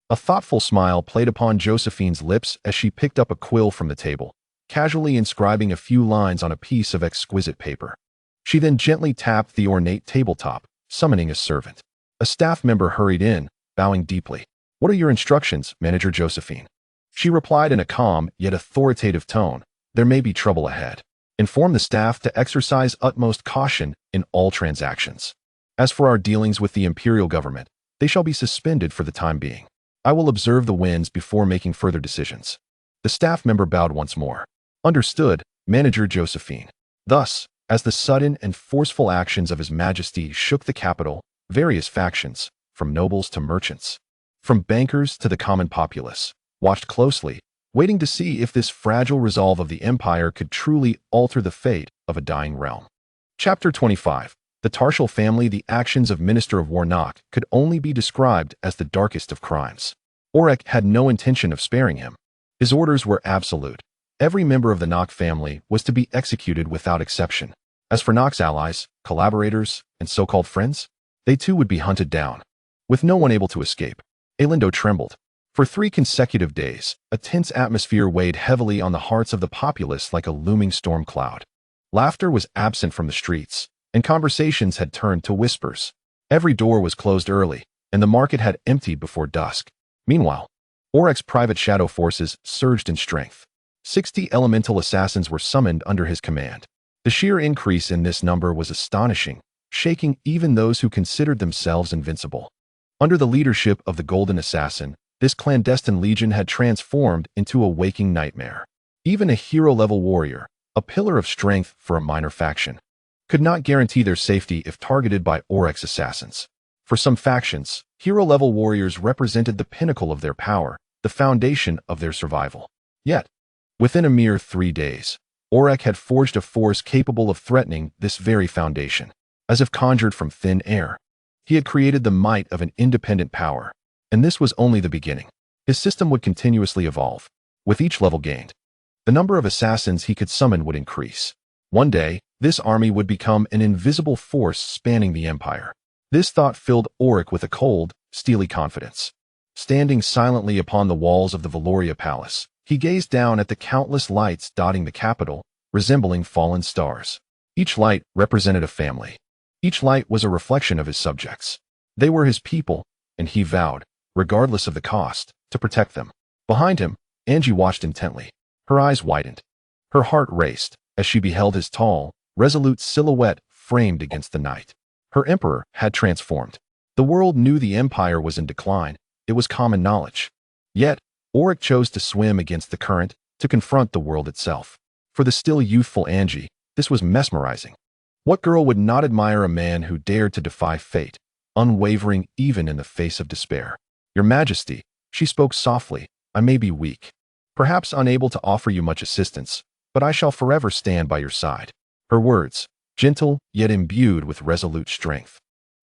A thoughtful smile played upon Josephine's lips as she picked up a quill from the table, casually inscribing a few lines on a piece of exquisite paper. She then gently tapped the ornate tabletop, summoning a servant. A staff member hurried in, bowing deeply. What are your instructions, Manager Josephine? She replied in a calm yet authoritative tone. There may be trouble ahead. Inform the staff to exercise utmost caution in all transactions. As for our dealings with the imperial government, they shall be suspended for the time being. I will observe the winds before making further decisions." The staff member bowed once more. "Understood, Manager Josephine." Thus, as the sudden and forceful actions of His Majesty shook the capital, various factions, from nobles to merchants, from bankers to the common populace, watched closely, waiting to see if this fragile resolve of the empire could truly alter the fate of a dying realm. Chapter 25. The Tarshal family. The actions of Minister of War Nock could only be described as the darkest of crimes. Orrick had no intention of sparing him. His orders were absolute. Every member of the Nock family was to be executed without exception. As for Nock's allies, collaborators, and so-called friends, they too would be hunted down. With no one able to escape, Elindo trembled. For 3 consecutive days, a tense atmosphere weighed heavily on the hearts of the populace like a looming storm cloud. Laughter was absent from the streets, and conversations had turned to whispers. Every door was closed early, and the market had emptied before dusk. Meanwhile, Orrick's private shadow forces surged in strength. 60 elemental assassins were summoned under his command. The sheer increase in this number was astonishing, shaking even those who considered themselves invincible. Under the leadership of the Golden Assassin, this clandestine legion had transformed into a waking nightmare. Even a hero-level warrior, a pillar of strength for a minor faction, could not guarantee their safety if targeted by Orrick's assassins. For some factions, hero-level warriors represented the pinnacle of their power, the foundation of their survival. Yet, within a mere 3 days, Orrick had forged a force capable of threatening this very foundation. As if conjured from thin air, he had created the might of an independent power, and this was only the beginning. His system would continuously evolve. With each level gained, the number of assassins he could summon would increase. One day, this army would become an invisible force spanning the empire. This thought filled Orrick with a cold, steely confidence. Standing silently upon the walls of the Valoria Palace, he gazed down at the countless lights dotting the capital, resembling fallen stars. Each light represented a family. Each light was a reflection of his subjects. They were his people, and he vowed, regardless of the cost, to protect them. Behind him, Angie watched intently. Her eyes widened. Her heart raced as she beheld his tall, resolute silhouette framed against the night. Her emperor had transformed. The world knew the empire was in decline. It was common knowledge. Yet, Orrick chose to swim against the current, to confront the world itself. For the still youthful Angie, this was mesmerizing. What girl would not admire a man who dared to defy fate, unwavering even in the face of despair? "Your Majesty," she spoke softly, "I may be weak, perhaps unable to offer you much assistance, but I shall forever stand by your side." Her words, gentle yet imbued with resolute strength,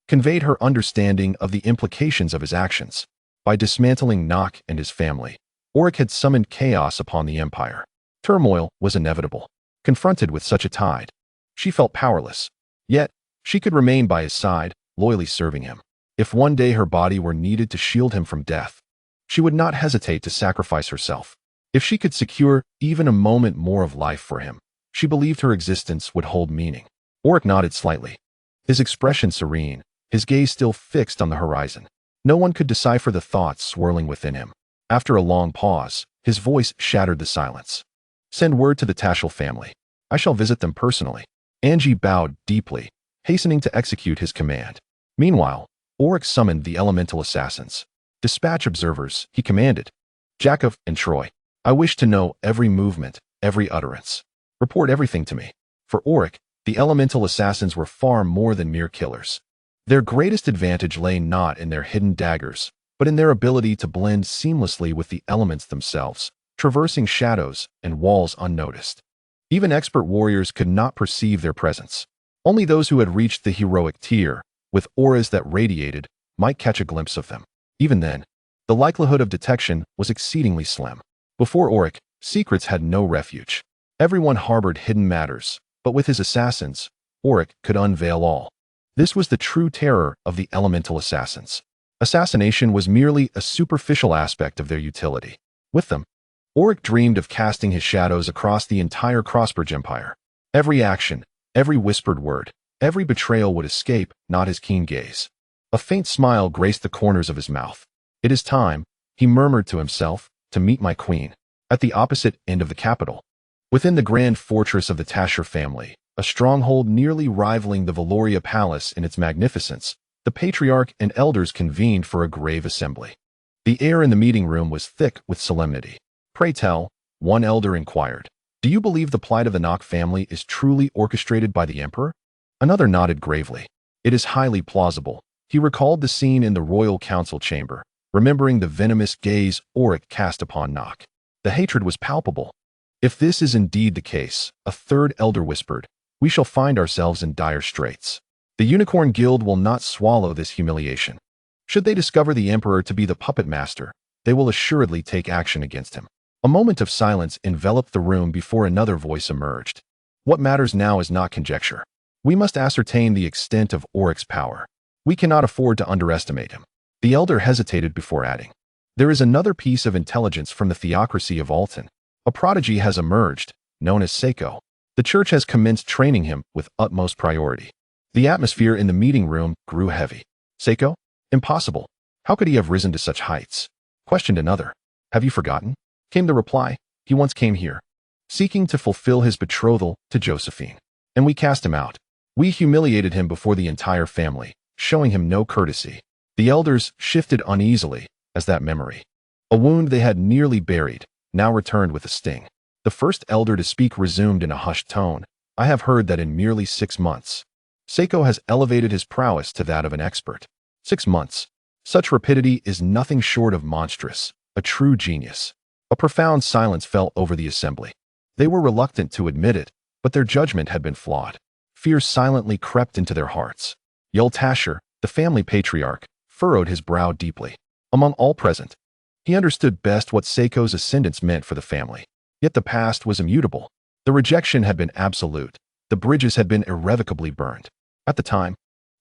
conveyed her understanding of the implications of his actions. By dismantling Nock and his family, Orrick had summoned chaos upon the empire. Turmoil was inevitable. Confronted with such a tide, she felt powerless. Yet, she could remain by his side, loyally serving him. If one day her body were needed to shield him from death, she would not hesitate to sacrifice herself. If she could secure even a moment more of life for him, she believed her existence would hold meaning. Orrick nodded slightly, his expression serene, his gaze still fixed on the horizon. No one could decipher the thoughts swirling within him. After a long pause, his voice shattered the silence. "Send word to the Tarshal family. I shall visit them personally." Angie bowed deeply, hastening to execute his command. Meanwhile, Orrick summoned the elemental assassins. "Dispatch observers," he commanded. "Jakov and Troy. I wish to know every movement, every utterance. Report everything to me." For Orrick, the elemental assassins were far more than mere killers. Their greatest advantage lay not in their hidden daggers, but in their ability to blend seamlessly with the elements themselves, traversing shadows and walls unnoticed. Even expert warriors could not perceive their presence. Only those who had reached the heroic tier, with auras that radiated, might catch a glimpse of them. Even then, the likelihood of detection was exceedingly slim. Before Orrick, secrets had no refuge. Everyone harbored hidden matters, but with his assassins, Orrick could unveil all. This was the true terror of the elemental assassins. Assassination was merely a superficial aspect of their utility. With them, Orrick dreamed of casting his shadows across the entire Crossbridge Empire. Every action, every whispered word, every betrayal would escape not his keen gaze. A faint smile graced the corners of his mouth. "It is time," he murmured to himself, "to meet my queen." At the opposite end of the capital, Within the grand fortress of the Tasher family, a stronghold nearly rivaling the Valoria Palace in its magnificence, the patriarch and elders convened for a grave assembly. The air in the meeting room was thick with solemnity. "Pray tell," one elder inquired, "do you believe the plight of the Nock family is truly orchestrated by the emperor?" Another nodded gravely. "It is highly plausible." He recalled the scene in the royal council chamber, remembering the venomous gaze Orrick cast upon Nock. The hatred was palpable. "If this is indeed the case," a third elder whispered, "we shall find ourselves in dire straits. The Unicorn Guild will not swallow this humiliation. Should they discover the Emperor to be the puppet master, they will assuredly take action against him." A moment of silence enveloped the room before another voice emerged. "What matters now is not conjecture. We must ascertain the extent of Orrick's power. We cannot afford to underestimate him." The elder hesitated before adding, "There is another piece of intelligence from the theocracy of Alton. A prodigy has emerged, known as Seiko. The church has commenced training him with utmost priority." The atmosphere in the meeting room grew heavy. "Seiko? Impossible. How could he have risen to such heights?" questioned another. "Have you forgotten?" came the reply. "He once came here, seeking to fulfill his betrothal to Josephine. And we cast him out. We humiliated him before the entire family, showing him no courtesy." The elders shifted uneasily as that memory, a wound they had nearly buried, now returned with a sting. The first elder to speak resumed in a hushed tone, "I have heard that in merely 6 months, Seiko has elevated his prowess to that of an expert. 6 months. Such rapidity is nothing short of monstrous, a true genius." A profound silence fell over the assembly. They were reluctant to admit it, but their judgment had been flawed. Fear silently crept into their hearts. Yul Tasher, the family patriarch, furrowed his brow deeply. Among all present, he understood best what Seiko's ascendance meant for the family. Yet the past was immutable. The rejection had been absolute. The bridges had been irrevocably burned. At the time,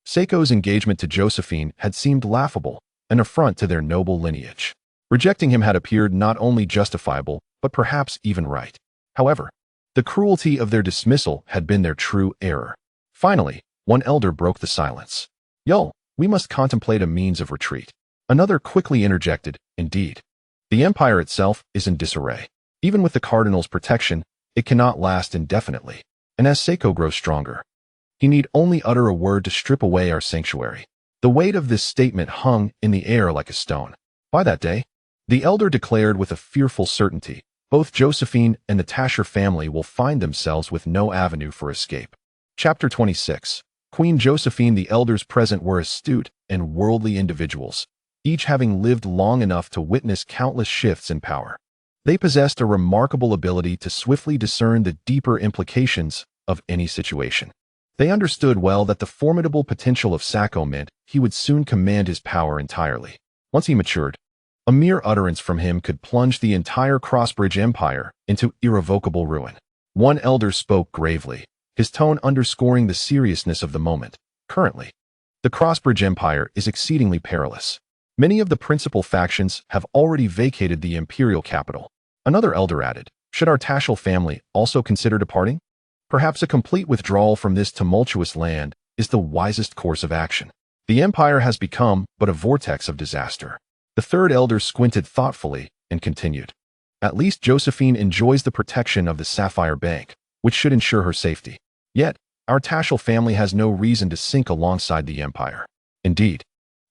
Seiko's engagement to Josephine had seemed laughable, an affront to their noble lineage. Rejecting him had appeared not only justifiable, but perhaps even right. However, the cruelty of their dismissal had been their true error. Finally, one elder broke the silence. "Yul, we must contemplate a means of retreat." Another quickly interjected, "Indeed. The empire itself is in disarray. Even with the cardinal's protection, it cannot last indefinitely. And as Seiko grows stronger, he need only utter a word to strip away our sanctuary." The weight of this statement hung in the air like a stone. By that day, the elder declared with a fearful certainty, both Josephine and the Tasher family will find themselves with no avenue for escape. Chapter 26. Queen Josephine. The elders present were astute and worldly individuals, each having lived long enough to witness countless shifts in power. They possessed a remarkable ability to swiftly discern the deeper implications of any situation. They understood well that the formidable potential of Sacco meant he would soon command his power entirely. Once he matured, a mere utterance from him could plunge the entire Crossbridge Empire into irrevocable ruin. One elder spoke gravely, his tone underscoring the seriousness of the moment. "Currently, the Crossbridge Empire is exceedingly perilous. Many of the principal factions have already vacated the imperial capital." Another elder added, "Should our Tashel family also consider departing? Perhaps a complete withdrawal from this tumultuous land is the wisest course of action. The empire has become but a vortex of disaster." The third elder squinted thoughtfully and continued, "At least Josephine enjoys the protection of the Sapphire Bank, which should ensure her safety. Yet, our Tashel family has no reason to sink alongside the empire. Indeed,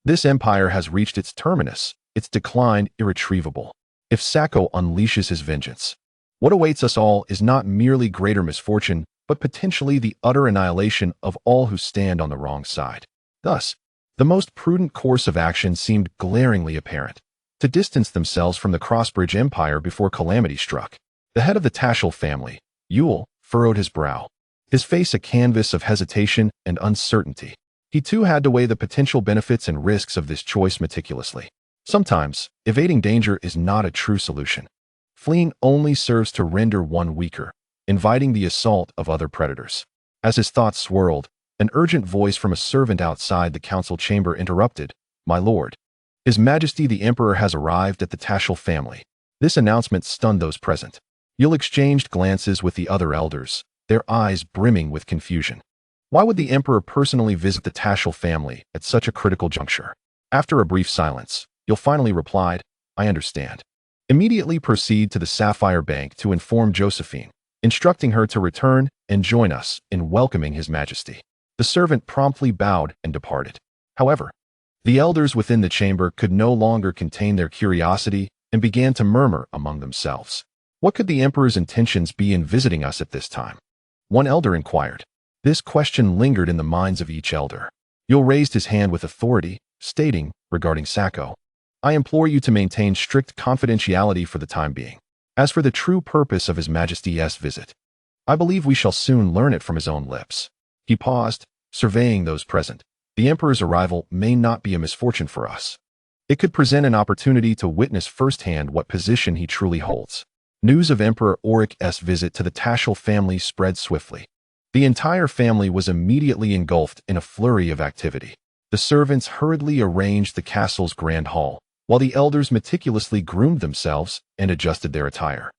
this empire has reached its terminus, its decline irretrievable. If Sacco unleashes his vengeance, what awaits us all is not merely greater misfortune, but potentially the utter annihilation of all who stand on the wrong side." Thus, the most prudent course of action seemed glaringly apparent: to distance themselves from the Crossbridge Empire before calamity struck. The head of the Tashel family, Yul, furrowed his brow, his face a canvas of hesitation and uncertainty. He too had to weigh the potential benefits and risks of this choice meticulously. Sometimes, evading danger is not a true solution. Fleeing only serves to render one weaker, inviting the assault of other predators. As his thoughts swirled, an urgent voice from a servant outside the council chamber interrupted, "My lord, His Majesty the Emperor has arrived at the Tashel family." This announcement stunned those present. Yul exchanged glances with the other elders, their eyes brimming with confusion. Why would the Emperor personally visit the Tashel family at such a critical juncture? After a brief silence, Yul finally replied, "I understand. Immediately proceed to the Sapphire Bank to inform Josephine. instructing her to return and join us in welcoming His Majesty. The servant promptly bowed and departed. However, the elders within the chamber could no longer contain their curiosity and began to murmur among themselves. What could the emperor's intentions be in visiting us at this time? One elder inquired. This question lingered in the minds of each elder. Yul raised his hand with authority, stating, regarding Sacco, I implore you to maintain strict confidentiality for the time being. As for the true purpose of His Majesty's visit, I believe we shall soon learn it from his own lips. He paused, surveying those present. The emperor's arrival may not be a misfortune for us. It could present an opportunity to witness firsthand what position he truly holds. News of Emperor Orrick's visit to the Taschel family spread swiftly. The entire family was immediately engulfed in a flurry of activity. The servants hurriedly arranged the castle's grand hall, while the elders meticulously groomed themselves and adjusted their attire.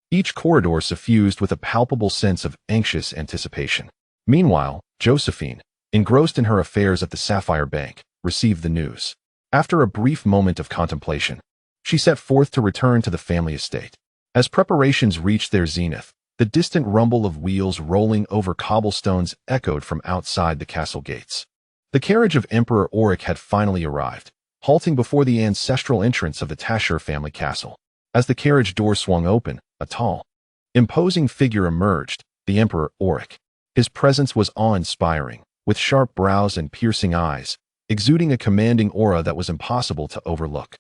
Each corridor suffused with a palpable sense of anxious anticipation. Meanwhile, Josephine, engrossed in her affairs at the Sapphire Bank, received the news. After a brief moment of contemplation, she set forth to return to the family estate. As preparations reached their zenith, the distant rumble of wheels rolling over cobblestones echoed from outside the castle gates. The carriage of Emperor Orrick had finally arrived, halting before the ancestral entrance of the Taschel family castle. As the carriage door swung open, a tall, imposing figure emerged, the Emperor Orrick. His presence was awe-inspiring, with sharp brows and piercing eyes, exuding a commanding aura that was impossible to overlook.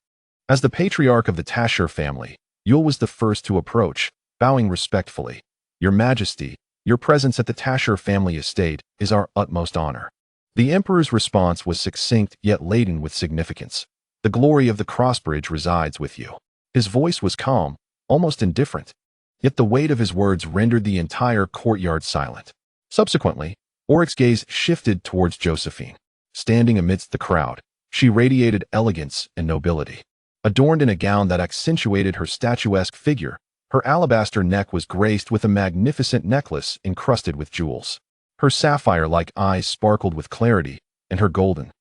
As the patriarch of the Taschel family, Yul was the first to approach, bowing respectfully. Your Majesty, your presence at the Taschel family estate is our utmost honor. The emperor's response was succinct yet laden with significance. The glory of the Crossbridge resides with you. His voice was calm, almost indifferent, yet the weight of his words rendered the entire courtyard silent. Subsequently, Orrick's gaze shifted towards Josephine. Standing amidst the crowd, she radiated elegance and nobility. Adorned in a gown that accentuated her statuesque figure, her alabaster neck was graced with a magnificent necklace encrusted with jewels. Her sapphire-like eyes sparkled with clarity, and her golden,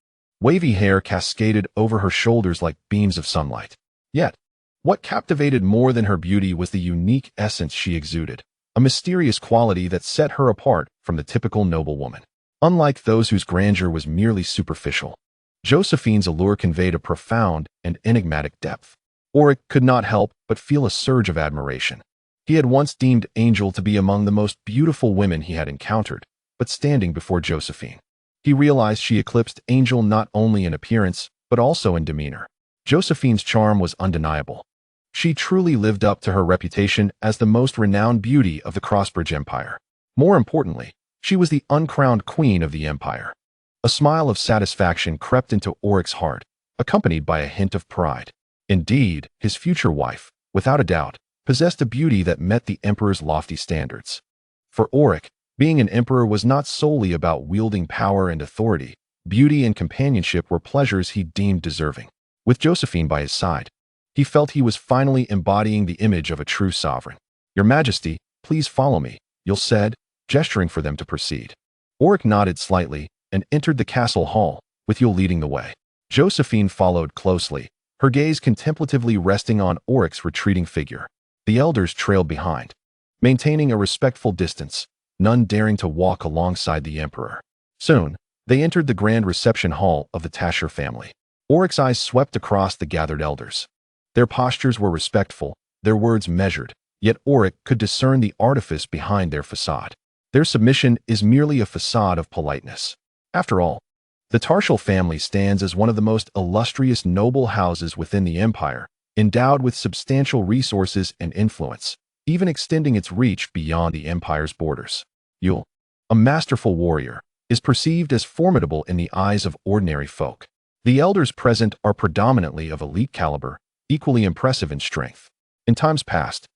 wavy hair cascaded over her shoulders like beams of sunlight. Yet, what captivated more than her beauty was the unique essence she exuded, a mysterious quality that set her apart from the typical noblewoman. Unlike those whose grandeur was merely superficial, Josephine's allure conveyed a profound and enigmatic depth. Orrick could not help but feel a surge of admiration. He had once deemed Angel to be among the most beautiful women he had encountered, but standing before Josephine, he realized she eclipsed Angel not only in appearance, but also in demeanor. Josephine's charm was undeniable. She truly lived up to her reputation as the most renowned beauty of the Crossbridge Empire. More importantly, she was the uncrowned queen of the empire. A smile of satisfaction crept into Orrick's heart, accompanied by a hint of pride. Indeed, his future wife, without a doubt, possessed a beauty that met the emperor's lofty standards. For Orrick, being an emperor was not solely about wielding power and authority. Beauty and companionship were pleasures he deemed deserving. With Josephine by his side, he felt he was finally embodying the image of a true sovereign. Your Majesty, please follow me, Yul said, gesturing for them to proceed. Orrick nodded slightly and entered the castle hall, with Yul leading the way. Josephine followed closely, her gaze contemplatively resting on Orrick's retreating figure. The elders trailed behind, maintaining a respectful distance, none daring to walk alongside the emperor. Soon, they entered the grand reception hall of the Taschel family. Orrick's eyes swept across the gathered elders. Their postures were respectful, their words measured, yet Orrick could discern the artifice behind their facade. Their submission is merely a facade of politeness. After all, the Taschel family stands as one of the most illustrious noble houses within the empire, endowed with substantial resources and influence, even extending its reach beyond the empire's borders. Yul, a masterful warrior, is perceived as formidable in the eyes of ordinary folk. The elders present are predominantly of elite caliber, equally impressive in strength. In times past,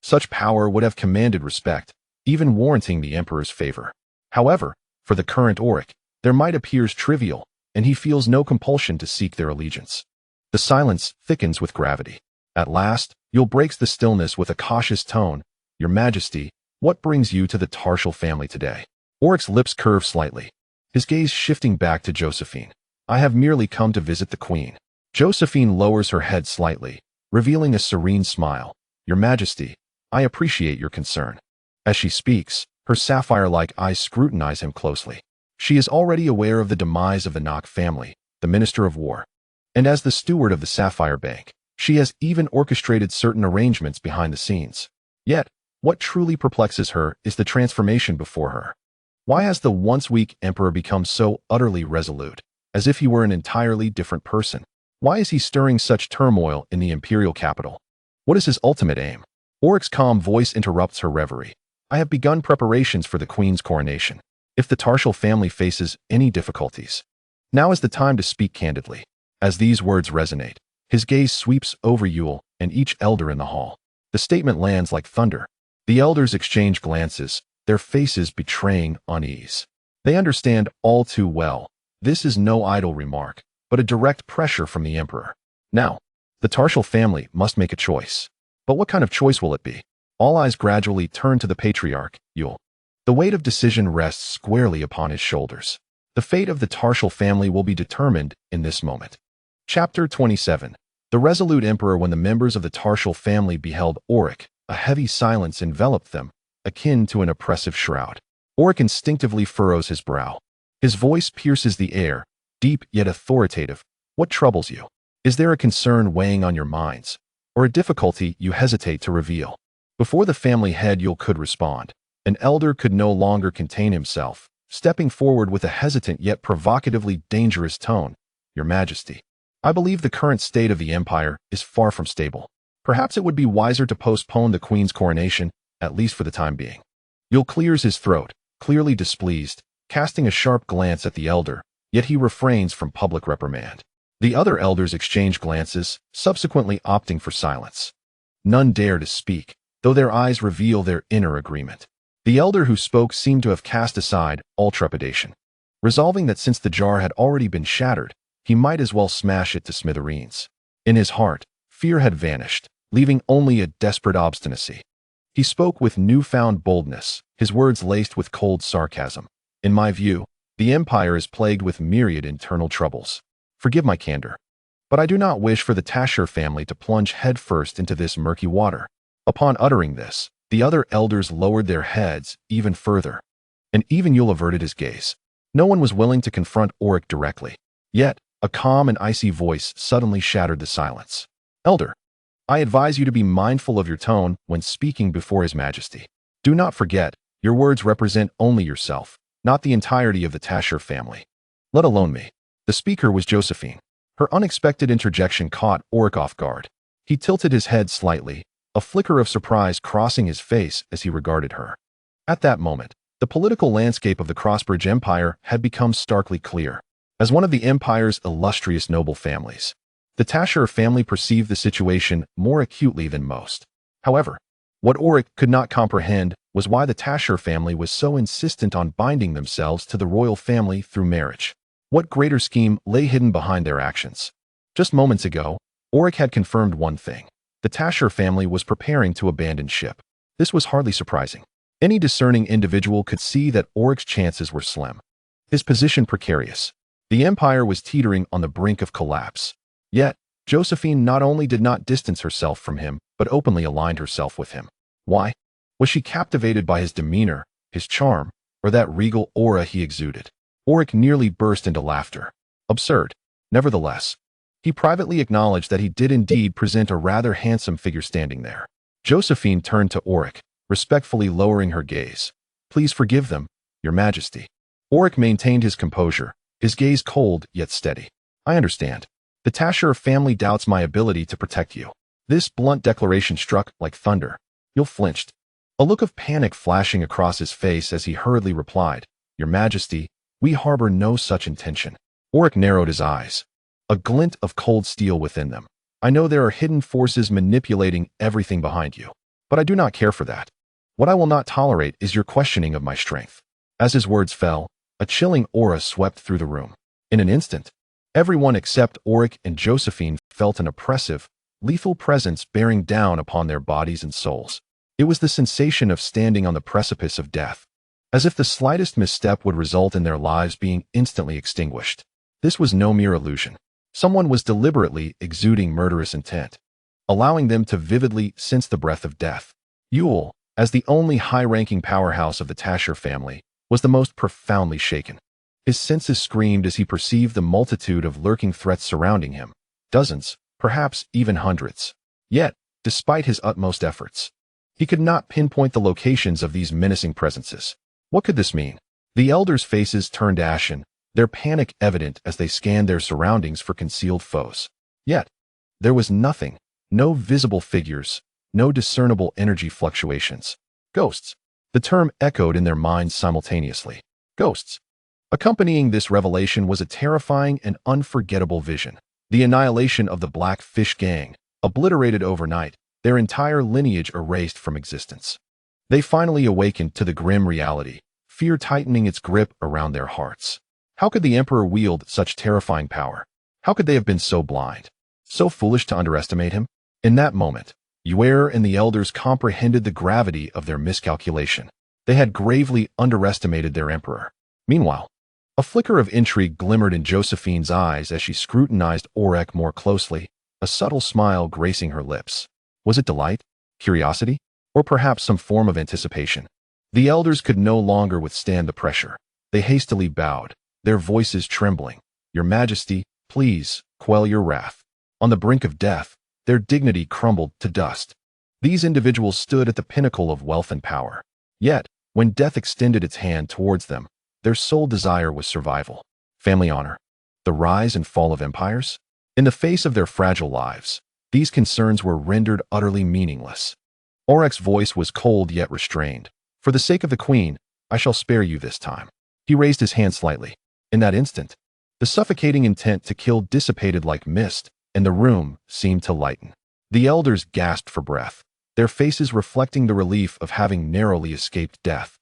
such power would have commanded respect, even warranting the emperor's favor. However, for the current Orrick, their might appears trivial, and he feels no compulsion to seek their allegiance. The silence thickens with gravity. At last, Yul breaks the stillness with a cautious tone. Your Majesty, what brings you to the Taschel family today? Orrick's lips curve slightly, his gaze shifting back to Josephine. I have merely come to visit the queen. Josephine lowers her head slightly, revealing a serene smile. Your Majesty, I appreciate your concern. As she speaks, her sapphire-like eyes scrutinize him closely. She is already aware of the demise of the Nock family, the Minister of War. And as the steward of the Sapphire Bank, she has even orchestrated certain arrangements behind the scenes. Yet, what truly perplexes her is the transformation before her. Why has the once weak emperor become so utterly resolute, as if he were an entirely different person? Why is he stirring such turmoil in the imperial capital? What is his ultimate aim? Orrick's calm voice interrupts her reverie. I have begun preparations for the queen's coronation. If the Tarshal family faces any difficulties, now is the time to speak candidly. As these words resonate, his gaze sweeps over Yule and each elder in the hall. The statement lands like thunder. The elders exchange glances, their faces betraying unease. They understand all too well. This is no idle remark, but a direct pressure from the emperor. Now, the Tarshal family must make a choice. But what kind of choice will it be? All eyes gradually turn to the patriarch, Yule. The weight of decision rests squarely upon his shoulders. The fate of the Tarshal family will be determined in this moment. Chapter 27. The resolute emperor. When the members of the Tarshal family beheld Orrick, a heavy silence enveloped them, akin to an oppressive shroud. Orrick instinctively furrows his brow. His voice pierces the air, deep yet authoritative. What troubles you? Is there a concern weighing on your minds, or a difficulty you hesitate to reveal? Before the family head Yule could respond, an elder could no longer contain himself, stepping forward with a hesitant yet provocatively dangerous tone. Your Majesty, I believe the current state of the empire is far from stable. Perhaps it would be wiser to postpone the queen's coronation, at least for the time being. Yule clears his throat, clearly displeased, casting a sharp glance at the elder, yet he refrains from public reprimand. The other elders exchange glances, subsequently opting for silence. None dare to speak, though their eyes reveal their inner agreement. The elder who spoke seemed to have cast aside all trepidation, resolving that since the jar had already been shattered, he might as well smash it to smithereens. In his heart, fear had vanished, leaving only a desperate obstinacy. He spoke with newfound boldness, his words laced with cold sarcasm. In my view, the empire is plagued with myriad internal troubles. Forgive my candor, but I do not wish for the Tashur family to plunge headfirst into this murky water. Upon uttering this, the other elders lowered their heads even further, and even Yule averted his gaze. No one was willing to confront Orrick directly. Yet, a calm and icy voice suddenly shattered the silence. Elder, I advise you to be mindful of your tone when speaking before His Majesty. Do not forget, your words represent only yourself, not the entirety of the Tashur family, let alone me. The speaker was Josephine. Her unexpected interjection caught Orrick off guard. He tilted his head slightly, a flicker of surprise crossing his face as he regarded her. At that moment, the political landscape of the Crossbridge Empire had become starkly clear. As one of the empire's illustrious noble families, the Tashur family perceived the situation more acutely than most. However, what Orrick could not comprehend was why the Tashur family was so insistent on binding themselves to the royal family through marriage. What greater scheme lay hidden behind their actions? Just moments ago, Orrick had confirmed one thing. The Tashur family was preparing to abandon ship. This was hardly surprising. Any discerning individual could see that Orrick's chances were slim, his position precarious. The empire was teetering on the brink of collapse. Yet, Josephine not only did not distance herself from him, but openly aligned herself with him. Why? Was she captivated by his demeanor, his charm, or that regal aura he exuded? Orrick nearly burst into laughter. Absurd. Nevertheless, he privately acknowledged that he did indeed present a rather handsome figure standing there. Josephine turned to Orrick, respectfully lowering her gaze. Please forgive them, Your Majesty. Orrick maintained his composure, his gaze cold yet steady. I understand. The Tashur family doubts my ability to protect you. This blunt declaration struck like thunder. Yule flinched, a look of panic flashing across his face as he hurriedly replied, Your Majesty, we harbor no such intention. Orrick narrowed his eyes, a glint of cold steel within them. I know there are hidden forces manipulating everything behind you, but I do not care for that. What I will not tolerate is your questioning of my strength. As his words fell, a chilling aura swept through the room. In an instant, everyone except Orrick and Josephine felt an oppressive, lethal presence bearing down upon their bodies and souls. It was the sensation of standing on the precipice of death, as if the slightest misstep would result in their lives being instantly extinguished. This was no mere illusion. Someone was deliberately exuding murderous intent, allowing them to vividly sense the breath of death. Yule, as the only high-ranking powerhouse of the Tasher family, was the most profoundly shaken. His senses screamed as he perceived the multitude of lurking threats surrounding him, dozens, perhaps even hundreds. Yet, despite his utmost efforts, he could not pinpoint the locations of these menacing presences. What could this mean? The elders' faces turned ashen, their panic evident as they scanned their surroundings for concealed foes. Yet, there was nothing, no visible figures, no discernible energy fluctuations. Ghosts. The term echoed in their minds simultaneously. Ghosts. Accompanying this revelation was a terrifying and unforgettable vision. The annihilation of the Black Fish Gang, obliterated overnight, their entire lineage erased from existence. They finally awakened to the grim reality, fear tightening its grip around their hearts. How could the Emperor wield such terrifying power? How could they have been so blind, so foolish to underestimate him? In that moment, Uer and the elders comprehended the gravity of their miscalculation. They had gravely underestimated their Emperor. Meanwhile, a flicker of intrigue glimmered in Josephine's eyes as she scrutinized Orrick more closely, a subtle smile gracing her lips. Was it delight, curiosity, or perhaps some form of anticipation? The elders could no longer withstand the pressure. They hastily bowed, their voices trembling. "Your Majesty, please, quell your wrath." On the brink of death, their dignity crumbled to dust. These individuals stood at the pinnacle of wealth and power. Yet, when death extended its hand towards them, their sole desire was survival. Family honor. The rise and fall of empires? In the face of their fragile lives, these concerns were rendered utterly meaningless. Orrick's voice was cold yet restrained. "For the sake of the Queen, I shall spare you this time." He raised his hand slightly. In that instant, the suffocating intent to kill dissipated like mist, and the room seemed to lighten. The elders gasped for breath, their faces reflecting the relief of having narrowly escaped death,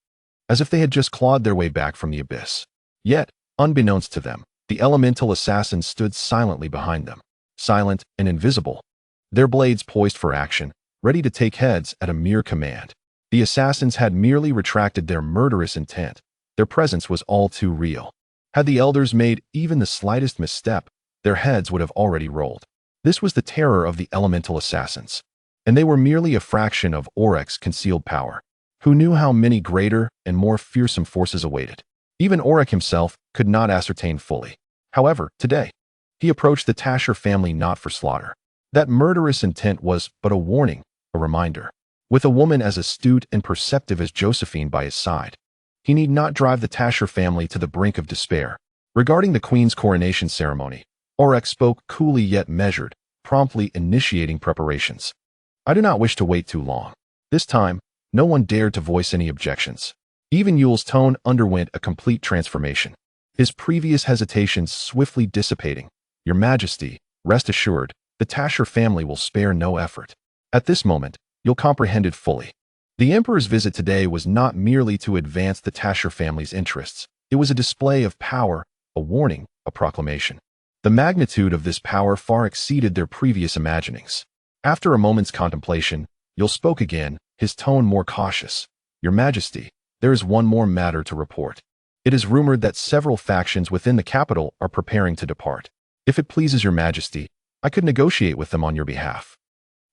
as if they had just clawed their way back from the abyss. Yet, unbeknownst to them, the elemental assassins stood silently behind them, silent and invisible, their blades poised for action, ready to take heads at a mere command. The assassins had merely retracted their murderous intent. Their presence was all too real. Had the elders made even the slightest misstep, their heads would have already rolled. This was the terror of the elemental assassins, and they were merely a fraction of Orrick's concealed power. Who knew how many greater and more fearsome forces awaited? Even Orrick himself could not ascertain fully. However, today, he approached the Tasher family not for slaughter. That murderous intent was but a warning, a reminder. With a woman as astute and perceptive as Josephine by his side, he need not drive the Tasher family to the brink of despair. Regarding the Queen's coronation ceremony, Orrick spoke coolly yet measured, promptly initiating preparations. "I do not wish to wait too long." This time, no one dared to voice any objections. Even Yule's tone underwent a complete transformation, his previous hesitations swiftly dissipating. "Your Majesty, rest assured, the Tasher family will spare no effort." At this moment, you'll comprehend it fully. The Emperor's visit today was not merely to advance the Tasher family's interests. It was a display of power, a warning, a proclamation. The magnitude of this power far exceeded their previous imaginings. After a moment's contemplation, Yule spoke again, his tone more cautious. "Your Majesty, there is one more matter to report. It is rumored that several factions within the capital are preparing to depart. If it pleases your Majesty, I could negotiate with them on your behalf.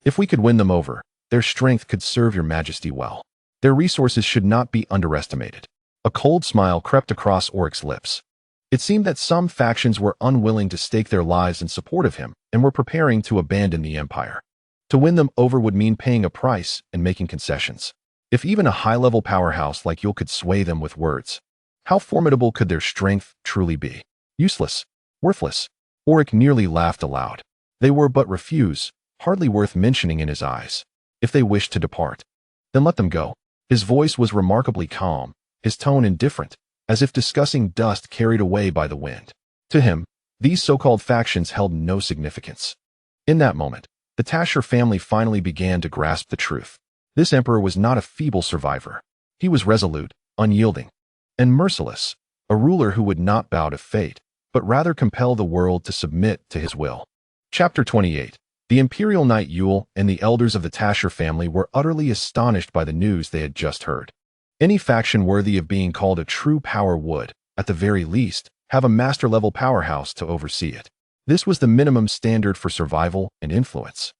If we could win them over, their strength could serve your Majesty well. Their resources should not be underestimated." A cold smile crept across Orrick's lips. It seemed that some factions were unwilling to stake their lives in support of him and were preparing to abandon the empire. To win them over would mean paying a price and making concessions. If even a high-level powerhouse like Yule could sway them with words, how formidable could their strength truly be? Useless, worthless. Orrick nearly laughed aloud. They were but refuse, hardly worth mentioning in his eyes. If they wished to depart, then let them go. His voice was remarkably calm, his tone indifferent, as if discussing dust carried away by the wind. To him, these so-called factions held no significance. In that moment, the Tasher family finally began to grasp the truth. This emperor was not a feeble survivor. He was resolute, unyielding, and merciless, a ruler who would not bow to fate, but rather compel the world to submit to his will. Chapter 28. The Imperial Knight Yule and the elders of the Tasher family were utterly astonished by the news they had just heard. Any faction worthy of being called a true power would, at the very least, have a master-level powerhouse to oversee it. This was the minimum standard for survival and influence.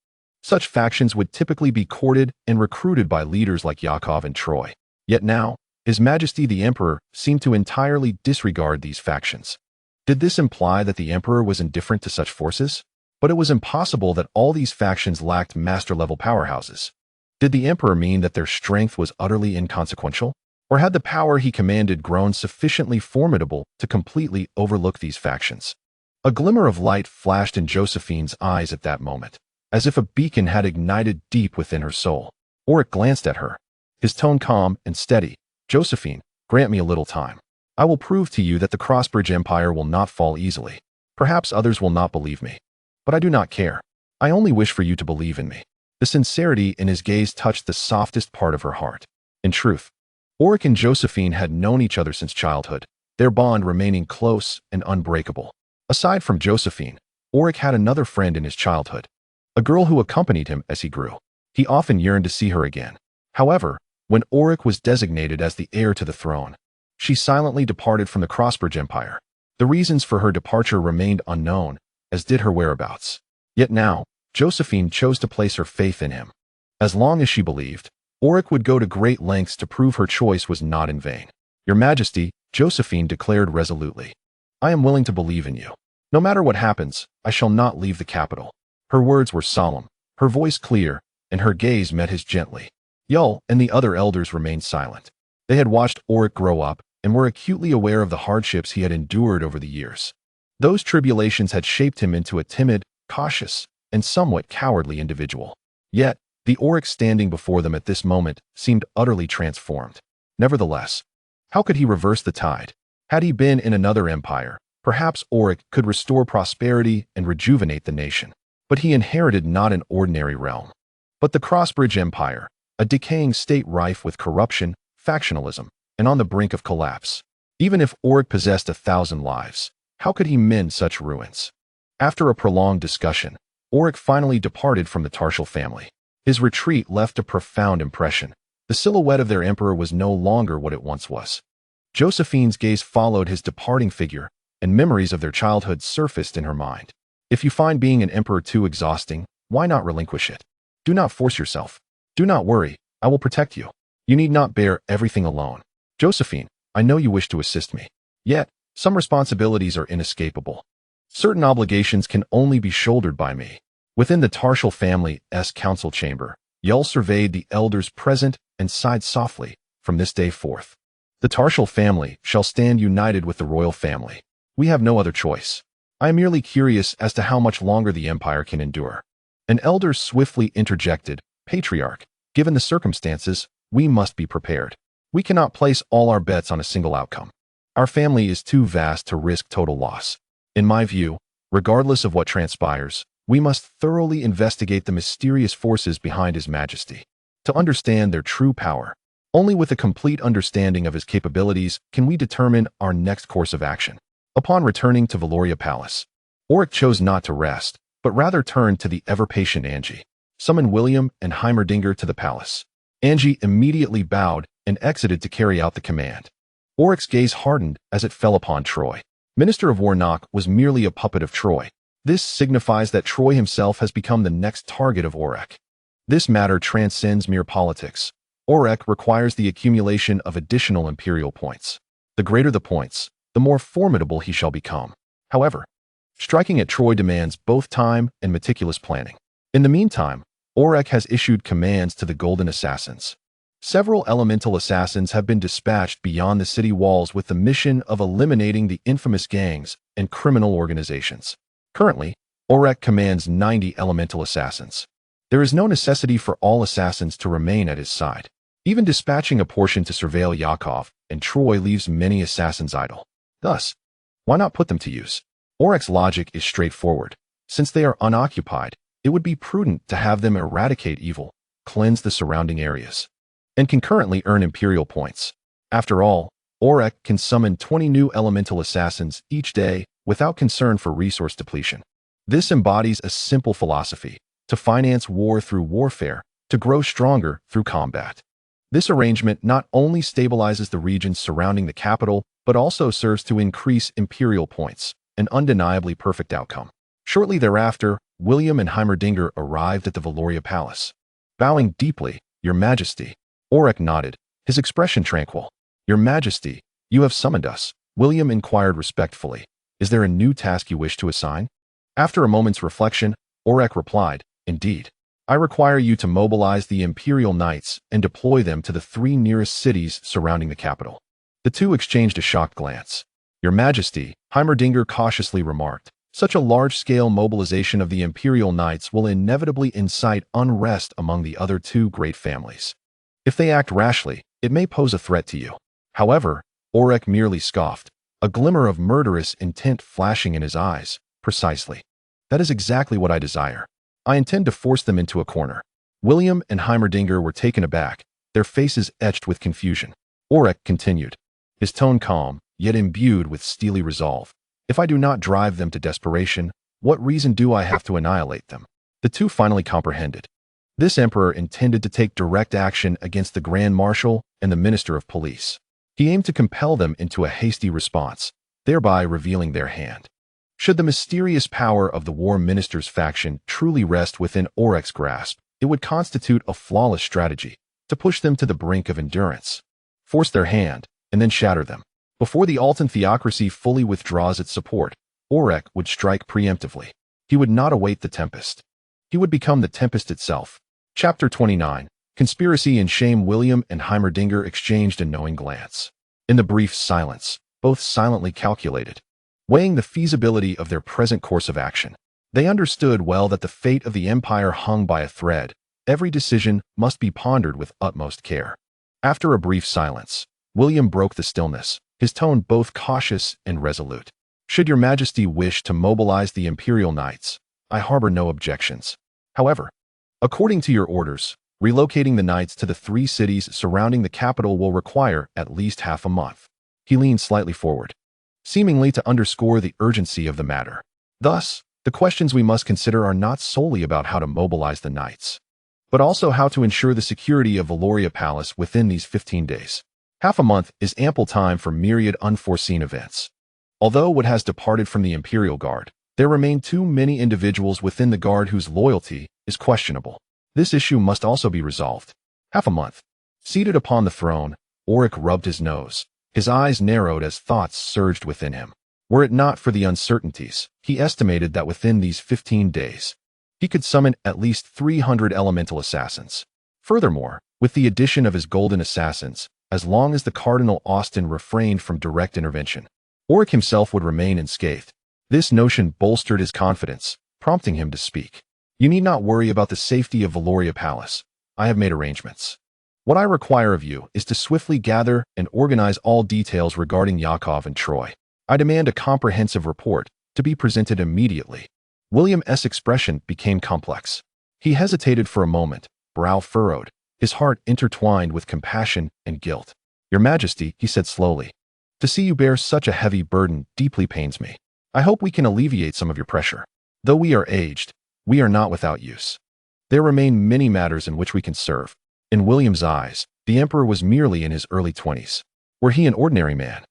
Such factions would typically be courted and recruited by leaders like Yakov and Troy. Yet now, His Majesty the Emperor seemed to entirely disregard these factions. Did this imply that the Emperor was indifferent to such forces? But it was impossible that all these factions lacked master-level powerhouses. Did the Emperor mean that their strength was utterly inconsequential? Or had the power he commanded grown sufficiently formidable to completely overlook these factions? A glimmer of light flashed in Josephine's eyes at that moment, as if a beacon had ignited deep within her soul. Orrick glanced at her, his tone calm and steady. "Josephine, grant me a little time. I will prove to you that the Crossbridge Empire will not fall easily. Perhaps others will not believe me. But I do not care. I only wish for you to believe in me." The sincerity in his gaze touched the softest part of her heart. In truth, Orrick and Josephine had known each other since childhood, their bond remaining close and unbreakable. Aside from Josephine, Orrick had another friend in his childhood, a girl who accompanied him as he grew. He often yearned to see her again. However, when Orrick was designated as the heir to the throne, she silently departed from the Crossbridge Empire. The reasons for her departure remained unknown, as did her whereabouts. Yet now, Josephine chose to place her faith in him. As long as she believed, Orrick would go to great lengths to prove her choice was not in vain. "Your Majesty," Josephine declared resolutely, "I am willing to believe in you. No matter what happens, I shall not leave the capital." Her words were solemn, her voice clear, and her gaze met his gently. Yul and the other elders remained silent. They had watched Orrick grow up and were acutely aware of the hardships he had endured over the years. Those tribulations had shaped him into a timid, cautious, and somewhat cowardly individual. Yet, the Orrick standing before them at this moment seemed utterly transformed. Nevertheless, how could he reverse the tide? Had he been in another empire, perhaps Orrick could restore prosperity and rejuvenate the nation. But he inherited not an ordinary realm, but the Crossbridge Empire, a decaying state rife with corruption, factionalism, and on the brink of collapse. Even if Orrick possessed 1,000 lives, how could he mend such ruins? After a prolonged discussion, Orrick finally departed from the Tarshal family. His retreat left a profound impression. The silhouette of their emperor was no longer what it once was. Josephine's gaze followed his departing figure, and memories of their childhood surfaced in her mind. If you find being an emperor too exhausting, why not relinquish it? Do not force yourself. Do not worry, I will protect you. You need not bear everything alone. Josephine, I know you wish to assist me. Yet, some responsibilities are inescapable. Certain obligations can only be shouldered by me. Within the Tarshal family's council chamber, Yul surveyed the elders present and sighed softly. From this day forth, the Tarshal family shall stand united with the royal family. We have no other choice. I am merely curious as to how much longer the empire can endure. An elder swiftly interjected, "Patriarch, given the circumstances, we must be prepared. We cannot place all our bets on a single outcome. Our family is too vast to risk total loss. In my view, regardless of what transpires, we must thoroughly investigate the mysterious forces behind His Majesty, to understand their true power. Only with a complete understanding of his capabilities can we determine our next course of action." Upon returning to Valoria Palace, Orrick chose not to rest, but rather turned to the ever-patient Angie. Summoned William and Heimerdinger to the palace. Angie immediately bowed and exited to carry out the command. Orrick's gaze hardened as it fell upon Troy. Minister of Warnock was merely a puppet of Troy. This signifies that Troy himself has become the next target of Orrick. This matter transcends mere politics. Orrick requires the accumulation of additional imperial points. The greater the points, the more formidable he shall become. However, striking at Troy demands both time and meticulous planning. In the meantime, Orrick has issued commands to the Golden Assassins. Several elemental assassins have been dispatched beyond the city walls with the mission of eliminating the infamous gangs and criminal organizations. Currently, Orrick commands 90 elemental assassins. There is no necessity for all assassins to remain at his side. Even dispatching a portion to surveil Yakov and Troy leaves many assassins idle. Thus, why not put them to use? Orrick's logic is straightforward. Since they are unoccupied, it would be prudent to have them eradicate evil, cleanse the surrounding areas, and concurrently earn imperial points. After all, Orrick can summon 20 new elemental assassins each day without concern for resource depletion. This embodies a simple philosophy: to finance war through warfare, to grow stronger through combat. This arrangement not only stabilizes the regions surrounding the capital, but also serves to increase imperial points, an undeniably perfect outcome. Shortly thereafter, William and Heimerdinger arrived at the Valoria Palace. Bowing deeply, "Your Majesty." Orrick nodded, his expression tranquil. "Your Majesty, you have summoned us." William inquired respectfully, "Is there a new task you wish to assign?" After a moment's reflection, Orrick replied, "Indeed. I require you to mobilize the Imperial Knights and deploy them to the 3 nearest cities surrounding the capital." The two exchanged a shocked glance. "Your Majesty," Heimerdinger cautiously remarked, "such a large-scale mobilization of the Imperial Knights will inevitably incite unrest among the other 2 great families. If they act rashly, it may pose a threat to you." However, Orrick merely scoffed, a glimmer of murderous intent flashing in his eyes. "Precisely. That is exactly what I desire. I intend to force them into a corner." William and Heimerdinger were taken aback, their faces etched with confusion. Orrick continued, his tone calm, yet imbued with steely resolve. "If I do not drive them to desperation, what reason do I have to annihilate them?" The two finally comprehended. This emperor intended to take direct action against the Grand Marshal and the Minister of Police. He aimed to compel them into a hasty response, thereby revealing their hand. Should the mysterious power of the War Minister's faction truly rest within Orrick's grasp, it would constitute a flawless strategy to push them to the brink of endurance, force their hand, and then shatter them. Before the Altan theocracy fully withdraws its support, Orrick would strike preemptively. He would not await the tempest. He would become the tempest itself. Chapter 29. Conspiracy and Shame. William and Heimerdinger exchanged a knowing glance. In the brief silence, both silently calculated, weighing the feasibility of their present course of action. They understood well that the fate of the empire hung by a thread. Every decision must be pondered with utmost care. After a brief silence, William broke the stillness, his tone both cautious and resolute. "Should your Majesty wish to mobilize the Imperial Knights, I harbor no objections. However, according to your orders, relocating the knights to the 3 cities surrounding the capital will require at least half a month." He leaned slightly forward, seemingly to underscore the urgency of the matter. "Thus, the questions we must consider are not solely about how to mobilize the knights, but also how to ensure the security of Valoria Palace within these 15 days. Half a month is ample time for myriad unforeseen events. Although what has departed from the Imperial Guard, there remain too many individuals within the Guard whose loyalty is questionable. This issue must also be resolved." Half a month. Seated upon the throne, Orrick rubbed his nose. His eyes narrowed as thoughts surged within him. Were it not for the uncertainties, he estimated that within these 15 days, he could summon at least 300 elemental assassins. Furthermore, with the addition of his golden assassins, as long as the Cardinal Austin refrained from direct intervention, Orrick himself would remain unscathed. This notion bolstered his confidence, prompting him to speak. "You need not worry about the safety of Valoria Palace. I have made arrangements. What I require of you is to swiftly gather and organize all details regarding Yakov and Troy. I demand a comprehensive report to be presented immediately." William's expression became complex. He hesitated for a moment, brow furrowed, his heart intertwined with compassion and guilt. "Your Majesty," he said slowly, "to see you bear such a heavy burden deeply pains me. I hope we can alleviate some of your pressure. Though we are aged, we are not without use. There remain many matters in which we can serve." In William's eyes, the emperor was merely in his early 20s. Were he an ordinary man,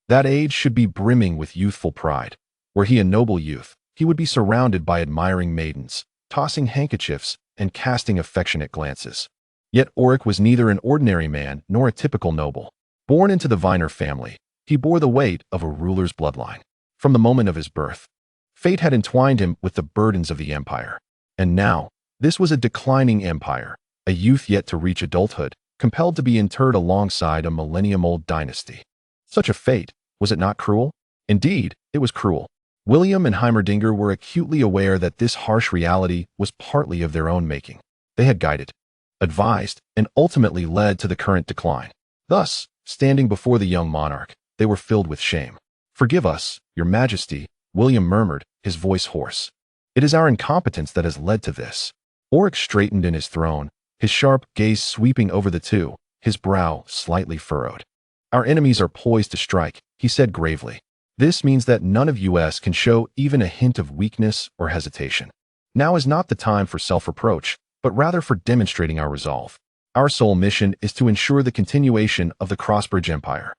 that age should be brimming with youthful pride. Were he a noble youth, he would be surrounded by admiring maidens, tossing handkerchiefs and casting affectionate glances. Yet Orrick was neither an ordinary man nor a typical noble. Born into the Viner family, he bore the weight of a ruler's bloodline. From the moment of his birth, fate had entwined him with the burdens of the empire. And now, this was a declining empire, a youth yet to reach adulthood, compelled to be interred alongside a millennium-old dynasty. Such a fate, was it not cruel? Indeed, it was cruel. William and Heimerdinger were acutely aware that this harsh reality was partly of their own making. They had guided, advised, and ultimately led to the current decline. Thus, standing before the young monarch, they were filled with shame. "Forgive us, Your Majesty," William murmured, his voice hoarse. "It is our incompetence that has led to this." Orrick straightened in his throne, his sharp gaze sweeping over the two, his brow slightly furrowed. "Our enemies are poised to strike," he said gravely. "This means that none of us can show even a hint of weakness or hesitation. Now is not the time for self-reproach, but rather for demonstrating our resolve. Our sole mission is to ensure the continuation of the Crossbridge Empire.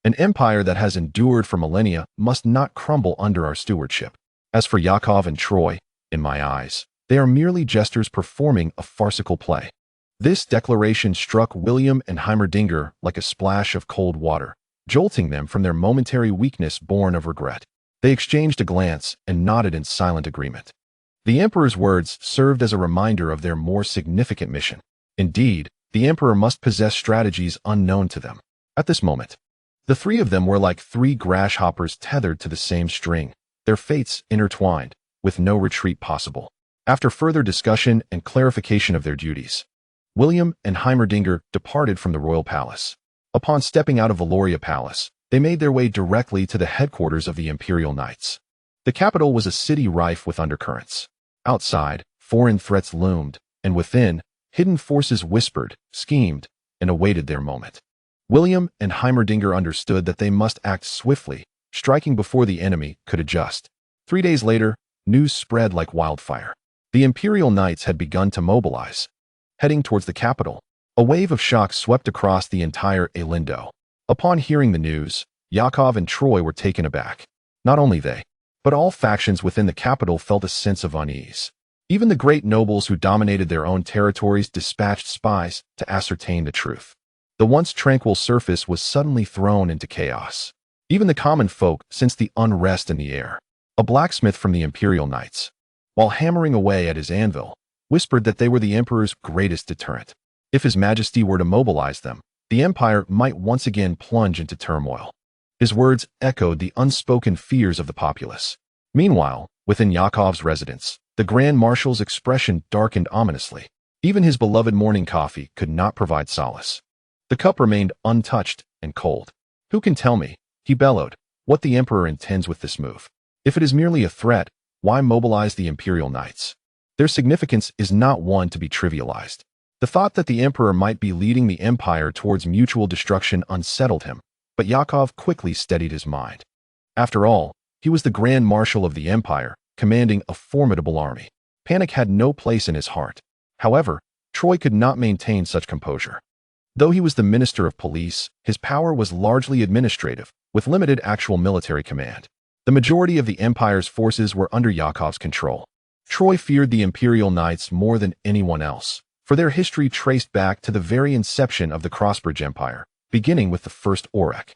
An empire that has endured for millennia must not crumble under our stewardship. As for Yakov and Troy, In my eyes, they are merely jesters performing a farcical play." This declaration struck William and Heimerdinger like a splash of cold water, jolting them from their momentary weakness born of regret. They exchanged a glance and nodded in silent agreement. The Emperor's words served as a reminder of their more significant mission. Indeed, the Emperor must possess strategies unknown to them. At this moment, the three of them were like three grasshoppers tethered to the same string, their fates intertwined, with no retreat possible. After further discussion and clarification of their duties, William and Heimerdinger departed from the royal palace. Upon stepping out of Valoria Palace, they made their way directly to the headquarters of the Imperial Knights. The capital was a city rife with undercurrents. Outside, foreign threats loomed, and within, hidden forces whispered, schemed, and awaited their moment. William and Heimerdinger understood that they must act swiftly, striking before the enemy could adjust. 3 days later, news spread like wildfire. The Imperial Knights had begun to mobilize. Heading towards the capital, a wave of shock swept across the entire Elindo. Upon hearing the news, Yakov and Troy were taken aback. Not only they, but all factions within the capital felt a sense of unease. Even the great nobles who dominated their own territories dispatched spies to ascertain the truth. The once tranquil surface was suddenly thrown into chaos. Even the common folk sensed the unrest in the air. A blacksmith from the Imperial Knights, while hammering away at his anvil, whispered that they were the Emperor's greatest deterrent. If His Majesty were to mobilize them, the Empire might once again plunge into turmoil. His words echoed the unspoken fears of the populace. Meanwhile, within Yakov's residence, the Grand Marshal's expression darkened ominously. Even his beloved morning coffee could not provide solace. The cup remained untouched and cold. "Who can tell me," he bellowed, "what the Emperor intends with this move? If it is merely a threat, why mobilize the Imperial Knights? Their significance is not one to be trivialized." The thought that the Emperor might be leading the Empire towards mutual destruction unsettled him, but Yakov quickly steadied his mind. After all, he was the Grand Marshal of the Empire, commanding a formidable army. Panic had no place in his heart. However, Troy could not maintain such composure. Though he was the Minister of Police, his power was largely administrative, with limited actual military command. The majority of the Empire's forces were under Yakov's control. Troy feared the Imperial Knights more than anyone else, for their history traced back to the very inception of the Crossbridge Empire, beginning with the first Orrick.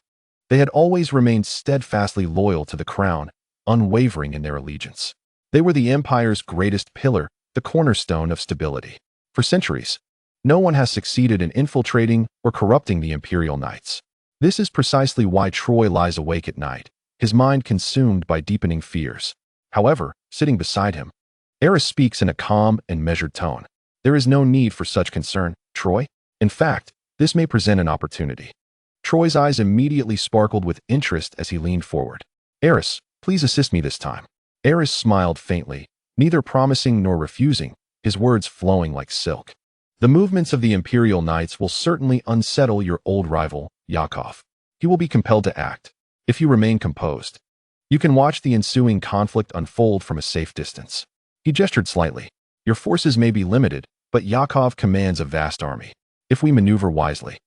They had always remained steadfastly loyal to the crown, unwavering in their allegiance. They were the Empire's greatest pillar, the cornerstone of stability. For centuries, no one has succeeded in infiltrating or corrupting the Imperial Knights. This is precisely why Troy lies awake at night, his mind consumed by deepening fears. However, sitting beside him, Eris speaks in a calm and measured tone. "There is no need for such concern, Troy. In fact, this may present an opportunity." Troy's eyes immediately sparkled with interest as he leaned forward. "Eris, please assist me this time." Eris smiled faintly, neither promising nor refusing, his words flowing like silk. "The movements of the Imperial Knights will certainly unsettle your old rival, Yakov. He will be compelled to act. If you remain composed, you can watch the ensuing conflict unfold from a safe distance." He gestured slightly. "Your forces may be limited, but Yakov commands a vast army. If we maneuver wisely,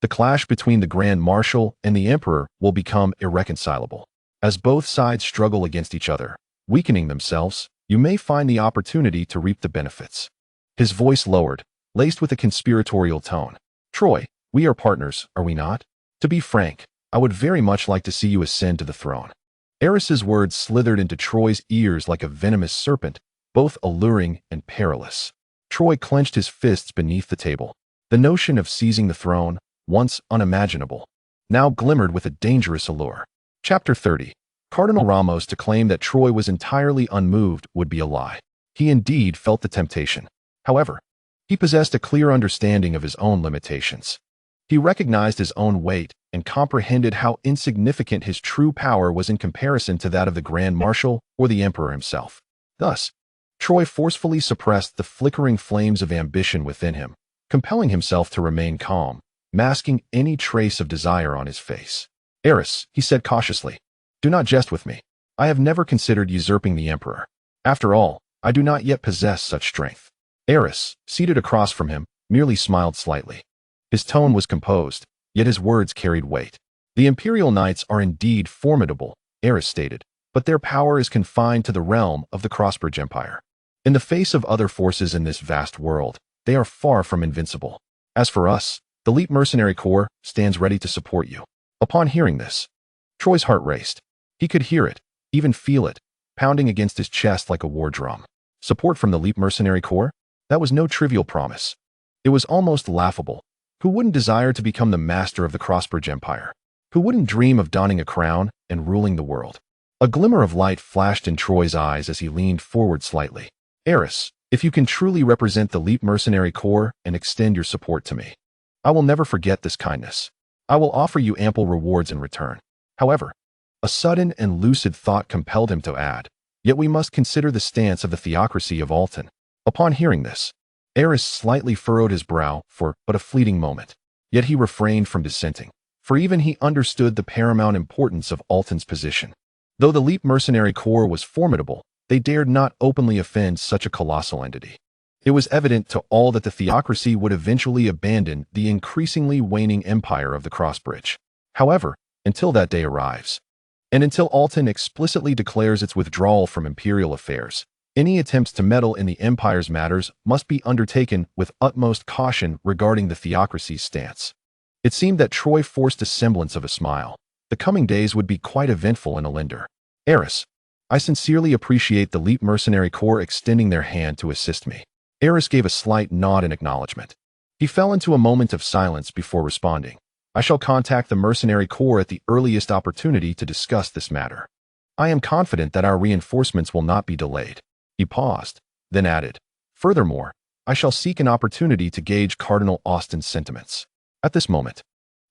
the clash between the Grand Marshal and the Emperor will become irreconcilable. As both sides struggle against each other, weakening themselves, you may find the opportunity to reap the benefits." His voice lowered, laced with a conspiratorial tone. "Troy, we are partners, are we not? To be frank, I would very much like to see you ascend to the throne." Eris's words slithered into Troy's ears like a venomous serpent, both alluring and perilous. Troy clenched his fists beneath the table. The notion of seizing the throne, once unimaginable, now glimmered with a dangerous allure. Chapter 30. Cardinal Ramos to claim that Troy was entirely unmoved would be a lie. He indeed felt the temptation. However, he possessed a clear understanding of his own limitations. He recognized his own weight and comprehended how insignificant his true power was in comparison to that of the Grand Marshal or the Emperor himself. Thus, Troy forcefully suppressed the flickering flames of ambition within him, compelling himself to remain calm, masking any trace of desire on his face. "Eris," he said cautiously, "do not jest with me. I have never considered usurping the Emperor. After all, I do not yet possess such strength." Eris, seated across from him, merely smiled slightly. His tone was composed, yet his words carried weight. "The Imperial Knights are indeed formidable," Eris stated, "but their power is confined to the realm of the Crossbridge Empire. In the face of other forces in this vast world, they are far from invincible. As for us, the Elite Mercenary Corps stands ready to support you. Upon hearing this, Troy's heart raced. He could hear it, even feel it, pounding against his chest like a war drum. Support from the Elite Mercenary Corps? That was no trivial promise. It was almost laughable. Who wouldn't desire to become the master of the Crossbridge Empire? Who wouldn't dream of donning a crown and ruling the world? A glimmer of light flashed in Troy's eyes as he leaned forward slightly. Eris, if you can truly represent the Elite Mercenary Corps and extend your support to me, I will never forget this kindness. I will offer you ample rewards in return. However, a sudden and lucid thought compelled him to add, yet we must consider the stance of the theocracy of Alton. Upon hearing this, Eris slightly furrowed his brow for but a fleeting moment. Yet he refrained from dissenting, for even he understood the paramount importance of Alton's position. Though the Elite Mercenary Corps was formidable, they dared not openly offend such a colossal entity. It was evident to all that the theocracy would eventually abandon the increasingly waning empire of the Crossbridge. However, until that day arrives, and until Alton explicitly declares its withdrawal from imperial affairs, any attempts to meddle in the empire's matters must be undertaken with utmost caution regarding the theocracy's stance. It seemed that Troy forced a semblance of a smile. The coming days would be quite eventful in Alinder. Eris, I sincerely appreciate the Elite Mercenary Corps extending their hand to assist me. Eris gave a slight nod in acknowledgement. He fell into a moment of silence before responding. I shall contact the Mercenary Corps at the earliest opportunity to discuss this matter. I am confident that our reinforcements will not be delayed. He paused, then added, furthermore, I shall seek an opportunity to gauge Cardinal Austin's sentiments. At this moment,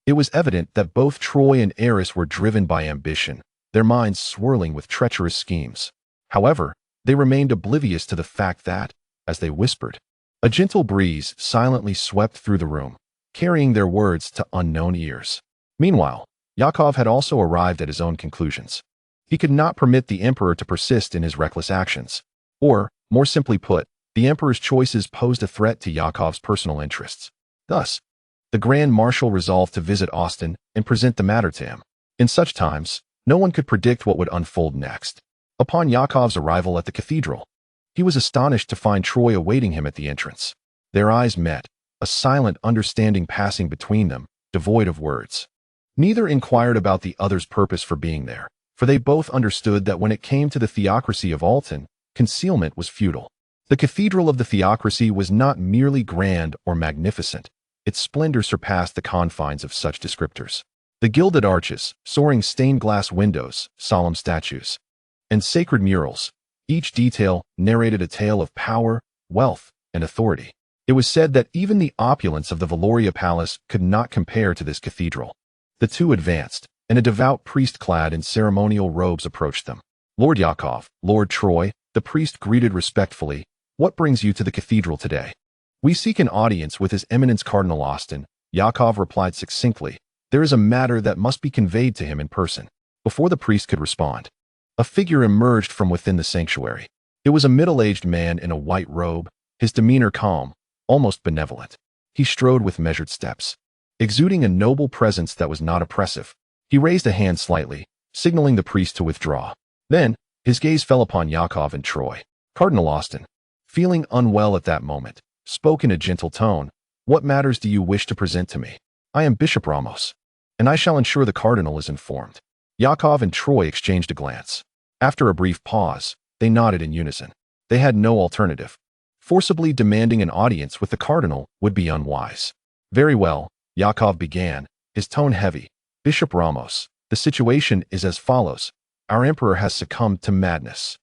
it was evident that both Troy and Eris were driven by ambition, their minds swirling with treacherous schemes. However, they remained oblivious to the fact that, as they whispered, a gentle breeze silently swept through the room, carrying their words to unknown ears. Meanwhile, Yakov had also arrived at his own conclusions. He could not permit the Emperor to persist in his reckless actions. Or, more simply put, the Emperor's choices posed a threat to Yakov's personal interests. Thus, the Grand Marshal resolved to visit Austin and present the matter to him. In such times, no one could predict what would unfold next. Upon Yakov's arrival at the cathedral, he was astonished to find Troy awaiting him at the entrance. Their eyes met, a silent understanding passing between them, devoid of words. Neither inquired about the other's purpose for being there, for they both understood that when it came to the theocracy of Alton, concealment was futile. The cathedral of the theocracy was not merely grand or magnificent. Its splendor surpassed the confines of such descriptors. The gilded arches, soaring stained glass windows, solemn statues, and sacred murals, each detail narrated a tale of power, wealth, and authority. It was said that even the opulence of the Valoria Palace could not compare to this cathedral. The two advanced, and a devout priest clad in ceremonial robes approached them. Lord Yakov, Lord Troy, the priest greeted respectfully, what brings you to the cathedral today? We seek an audience with His Eminence Cardinal Austin, Yakov replied succinctly. There is a matter that must be conveyed to him in person. Before the priest could respond, a figure emerged from within the sanctuary. It was a middle-aged man in a white robe, his demeanor calm, almost benevolent. He strode with measured steps, exuding a noble presence that was not oppressive. He raised a hand slightly, signaling the priest to withdraw. Then, his gaze fell upon Yakov and Troy. Cardinal Austin, feeling unwell at that moment, spoke in a gentle tone. What matters do you wish to present to me? I am Bishop Ramos, and I shall ensure the cardinal is informed. Yakov and Troy exchanged a glance. After a brief pause, they nodded in unison. They had no alternative. Forcibly demanding an audience with the cardinal would be unwise. Very well, Yakov began, his tone heavy. Bishop Ramos, the situation is as follows. Our emperor has succumbed to madness.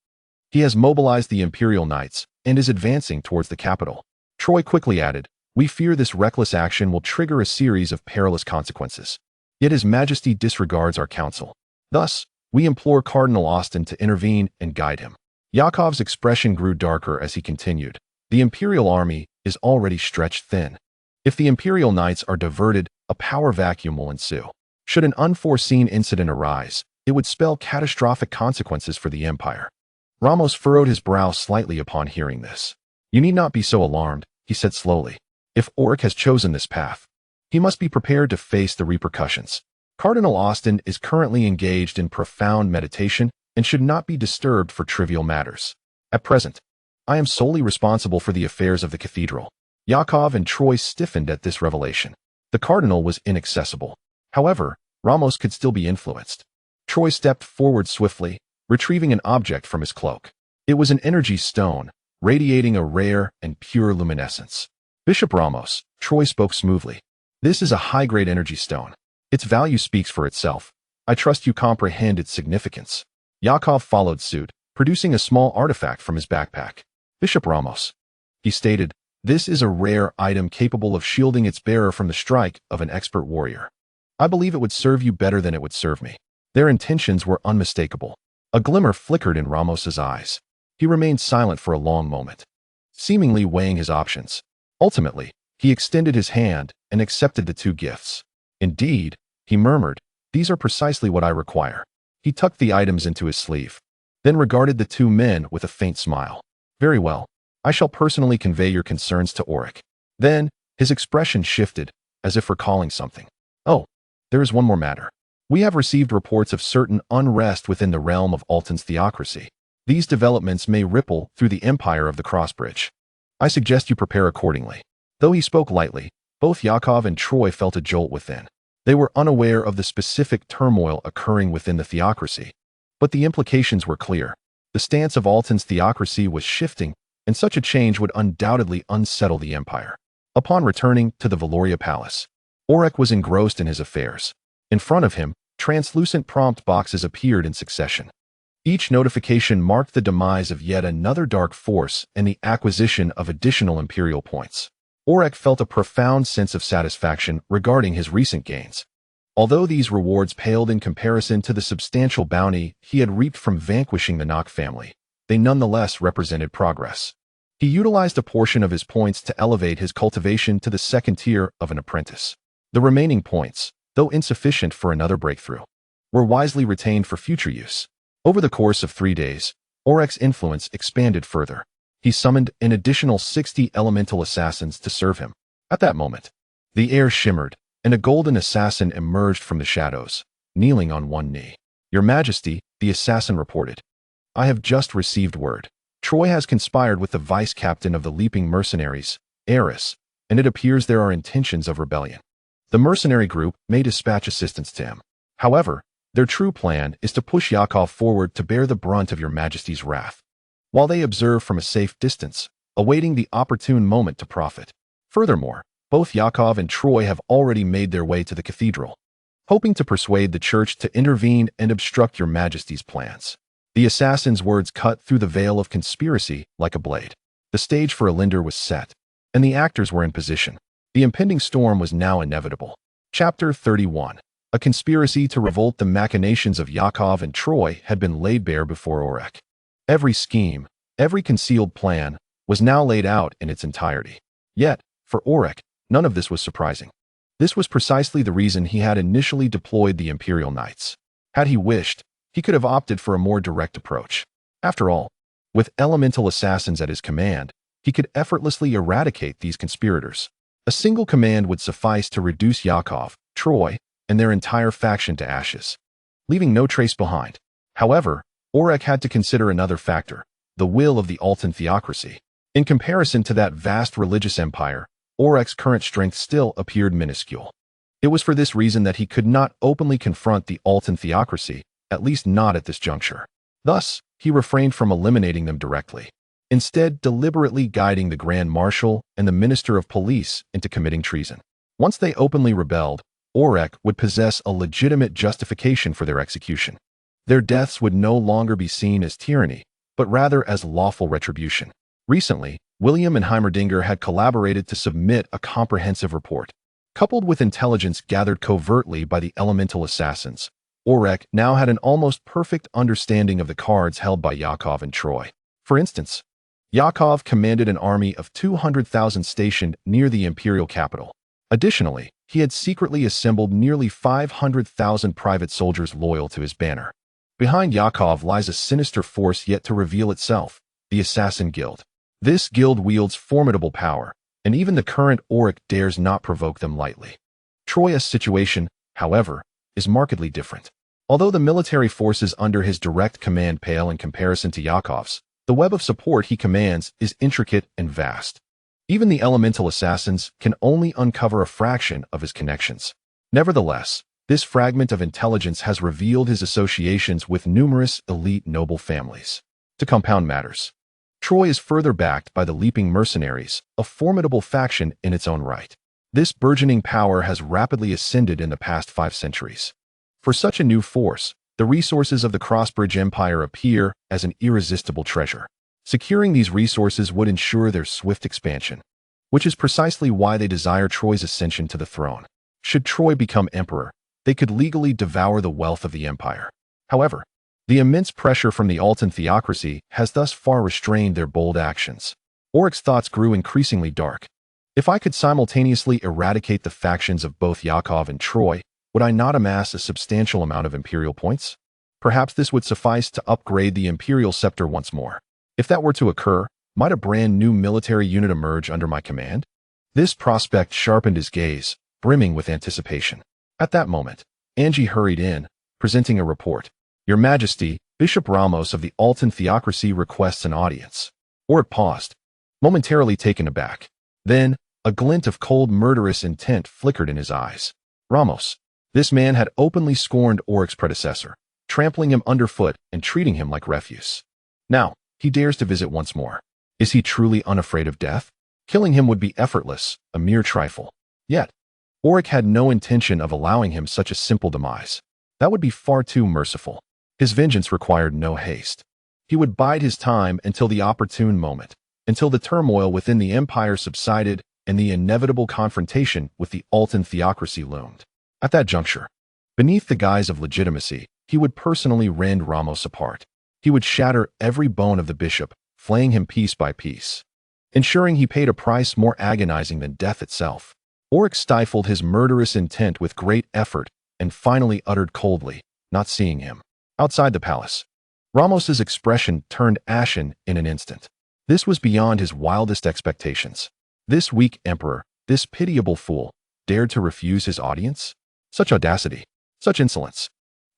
He has mobilized the imperial knights and is advancing towards the capital. Troy quickly added, we fear this reckless action will trigger a series of perilous consequences. Yet His Majesty disregards our counsel. Thus, we implore Cardinal Austin to intervene and guide him. Yakov's expression grew darker as he continued. The imperial army is already stretched thin. If the imperial knights are diverted, a power vacuum will ensue. Should an unforeseen incident arise, it would spell catastrophic consequences for the empire. Ramos furrowed his brow slightly upon hearing this. You need not be so alarmed, he said slowly. If Orrick has chosen this path, he must be prepared to face the repercussions. Cardinal Austin is currently engaged in profound meditation and should not be disturbed for trivial matters. At present, I am solely responsible for the affairs of the cathedral. Yakov and Troy stiffened at this revelation. The cardinal was inaccessible. However, Ramos could still be influenced. Troy stepped forward swiftly, retrieving an object from his cloak. It was an energy stone, radiating a rare and pure luminescence. Bishop Ramos, Troy spoke smoothly. This is a high-grade energy stone. Its value speaks for itself. I trust you comprehend its significance. Yakov followed suit, producing a small artifact from his backpack. Bishop Ramos, he stated, this is a rare item capable of shielding its bearer from the strike of an expert warrior. I believe it would serve you better than it would serve me. Their intentions were unmistakable. A glimmer flickered in Ramos's eyes. He remained silent for a long moment, seemingly weighing his options. Ultimately, he extended his hand and accepted the two gifts. Indeed, he murmured, these are precisely what I require. He tucked the items into his sleeve, then regarded the two men with a faint smile. Very well. I shall personally convey your concerns to Orrick. Then, his expression shifted, as if recalling something. Oh, there is one more matter. We have received reports of certain unrest within the realm of Alton's theocracy. These developments may ripple through the empire of the Crossbridge. I suggest you prepare accordingly. Though he spoke lightly, both Yakov and Troy felt a jolt within. They were unaware of the specific turmoil occurring within the theocracy, but the implications were clear. The stance of Alton's theocracy was shifting, and such a change would undoubtedly unsettle the empire. Upon returning to the Valoria Palace, Orrick was engrossed in his affairs. In front of him, translucent prompt boxes appeared in succession. Each notification marked the demise of yet another dark force and the acquisition of additional imperial points. Orrick felt a profound sense of satisfaction regarding his recent gains. Although these rewards paled in comparison to the substantial bounty he had reaped from vanquishing the Nock family, they nonetheless represented progress. He utilized a portion of his points to elevate his cultivation to the second tier of an apprentice. The remaining points, though insufficient for another breakthrough, were wisely retained for future use. Over the course of 3 days, Orrick's influence expanded further. He summoned an additional 60 elemental assassins to serve him. At that moment, the air shimmered, and a golden assassin emerged from the shadows, kneeling on one knee. Your Majesty, the assassin reported. I have just received word. Troy has conspired with the vice-captain of the Leaping Mercenaries, Eris, and it appears there are intentions of rebellion. The mercenary group may dispatch assistance to him. However, their true plan is to push Yakov forward to bear the brunt of your Majesty's wrath, while they observe from a safe distance, awaiting the opportune moment to profit. Furthermore, both Yakov and Troy have already made their way to the cathedral, hoping to persuade the church to intervene and obstruct your Majesty's plans. The assassin's words cut through the veil of conspiracy like a blade. The stage for Elinder was set, and the actors were in position. The impending storm was now inevitable. Chapter 31. A conspiracy to revolt the machinations of Yakov and Troy had been laid bare before Orrick. Every scheme, every concealed plan, was now laid out in its entirety. Yet, for Orrick, none of this was surprising. This was precisely the reason he had initially deployed the Imperial Knights. Had he wished, he could have opted for a more direct approach. After all, with elemental assassins at his command, he could effortlessly eradicate these conspirators. A single command would suffice to reduce Yakov, Troy, and their entire faction to ashes, leaving no trace behind. However, Orrick had to consider another factor, the will of the Alton theocracy. In comparison to that vast religious empire, Orrick's current strength still appeared minuscule. It was for this reason that he could not openly confront the Alton theocracy, at least not at this juncture. Thus, he refrained from eliminating them directly, instead deliberately guiding the Grand Marshal and the Minister of Police into committing treason. Once they openly rebelled, Orrick would possess a legitimate justification for their execution. Their deaths would no longer be seen as tyranny, but rather as lawful retribution. Recently, William and Heimerdinger had collaborated to submit a comprehensive report. Coupled with intelligence gathered covertly by the elemental assassins, Orrick now had an almost perfect understanding of the cards held by Yakov and Troy. For instance, Yakov commanded an army of 200,000 stationed near the imperial capital. Additionally, he had secretly assembled nearly 500,000 private soldiers loyal to his banner. Behind Yakov lies a sinister force yet to reveal itself, the Assassin Guild. This guild wields formidable power, and even the current Orrick dares not provoke them lightly. Troy's situation, however, is markedly different. Although the military forces under his direct command pale in comparison to Yakov's, The web of support he commands is intricate and vast. Even the elemental assassins can only uncover a fraction of his connections. Nevertheless, this fragment of intelligence has revealed his associations with numerous elite noble families. To compound matters, Troy is further backed by the Leaping Mercenaries, a formidable faction in its own right. This burgeoning power has rapidly ascended in the past 5 centuries. For such a new force, the resources of the Crossbridge Empire appear as an irresistible treasure. Securing these resources would ensure their swift expansion, which is precisely why they desire Troy's ascension to the throne. Should Troy become emperor, they could legally devour the wealth of the empire. However, the immense pressure from the Altan theocracy has thus far restrained their bold actions. Orrick's thoughts grew increasingly dark. If I could simultaneously eradicate the factions of both Yakov and Troy, would I not amass a substantial amount of imperial points? Perhaps this would suffice to upgrade the imperial scepter once more. If that were to occur, might a brand new military unit emerge under my command? This prospect sharpened his gaze, brimming with anticipation. At that moment, Angie hurried in, presenting a report. Your Majesty, Bishop Ramos of the Altan theocracy requests an audience. Orrick paused, momentarily taken aback. Then, a glint of cold murderous intent flickered in his eyes. Ramos. This man had openly scorned Orrick's predecessor, trampling him underfoot and treating him like refuse. Now, he dares to visit once more. Is he truly unafraid of death? Killing him would be effortless, a mere trifle. Yet, Orrick had no intention of allowing him such a simple demise. That would be far too merciful. His vengeance required no haste. He would bide his time until the opportune moment, until the turmoil within the empire subsided and the inevitable confrontation with the Altan theocracy loomed. At that juncture, beneath the guise of legitimacy, he would personally rend Ramos apart. He would shatter every bone of the bishop, flaying him piece by piece, ensuring he paid a price more agonizing than death itself. Orrick stifled his murderous intent with great effort and finally uttered coldly, not seeing him. Outside the palace, Ramos's expression turned ashen in an instant. This was beyond his wildest expectations. This weak emperor, this pitiable fool, dared to refuse his audience? Such audacity, such insolence.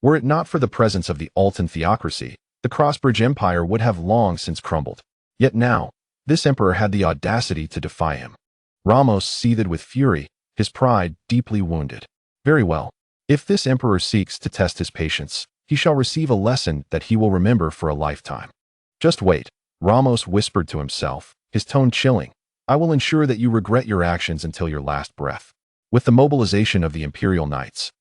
Were it not for the presence of the Altan theocracy, the Crossbridge Empire would have long since crumbled. Yet now, this emperor had the audacity to defy him. Ramos seethed with fury, his pride deeply wounded. Very well. If this emperor seeks to test his patience, he shall receive a lesson that he will remember for a lifetime. Just wait, Ramos whispered to himself, his tone chilling. I will ensure that you regret your actions until your last breath. With the mobilization of the Imperial Knights,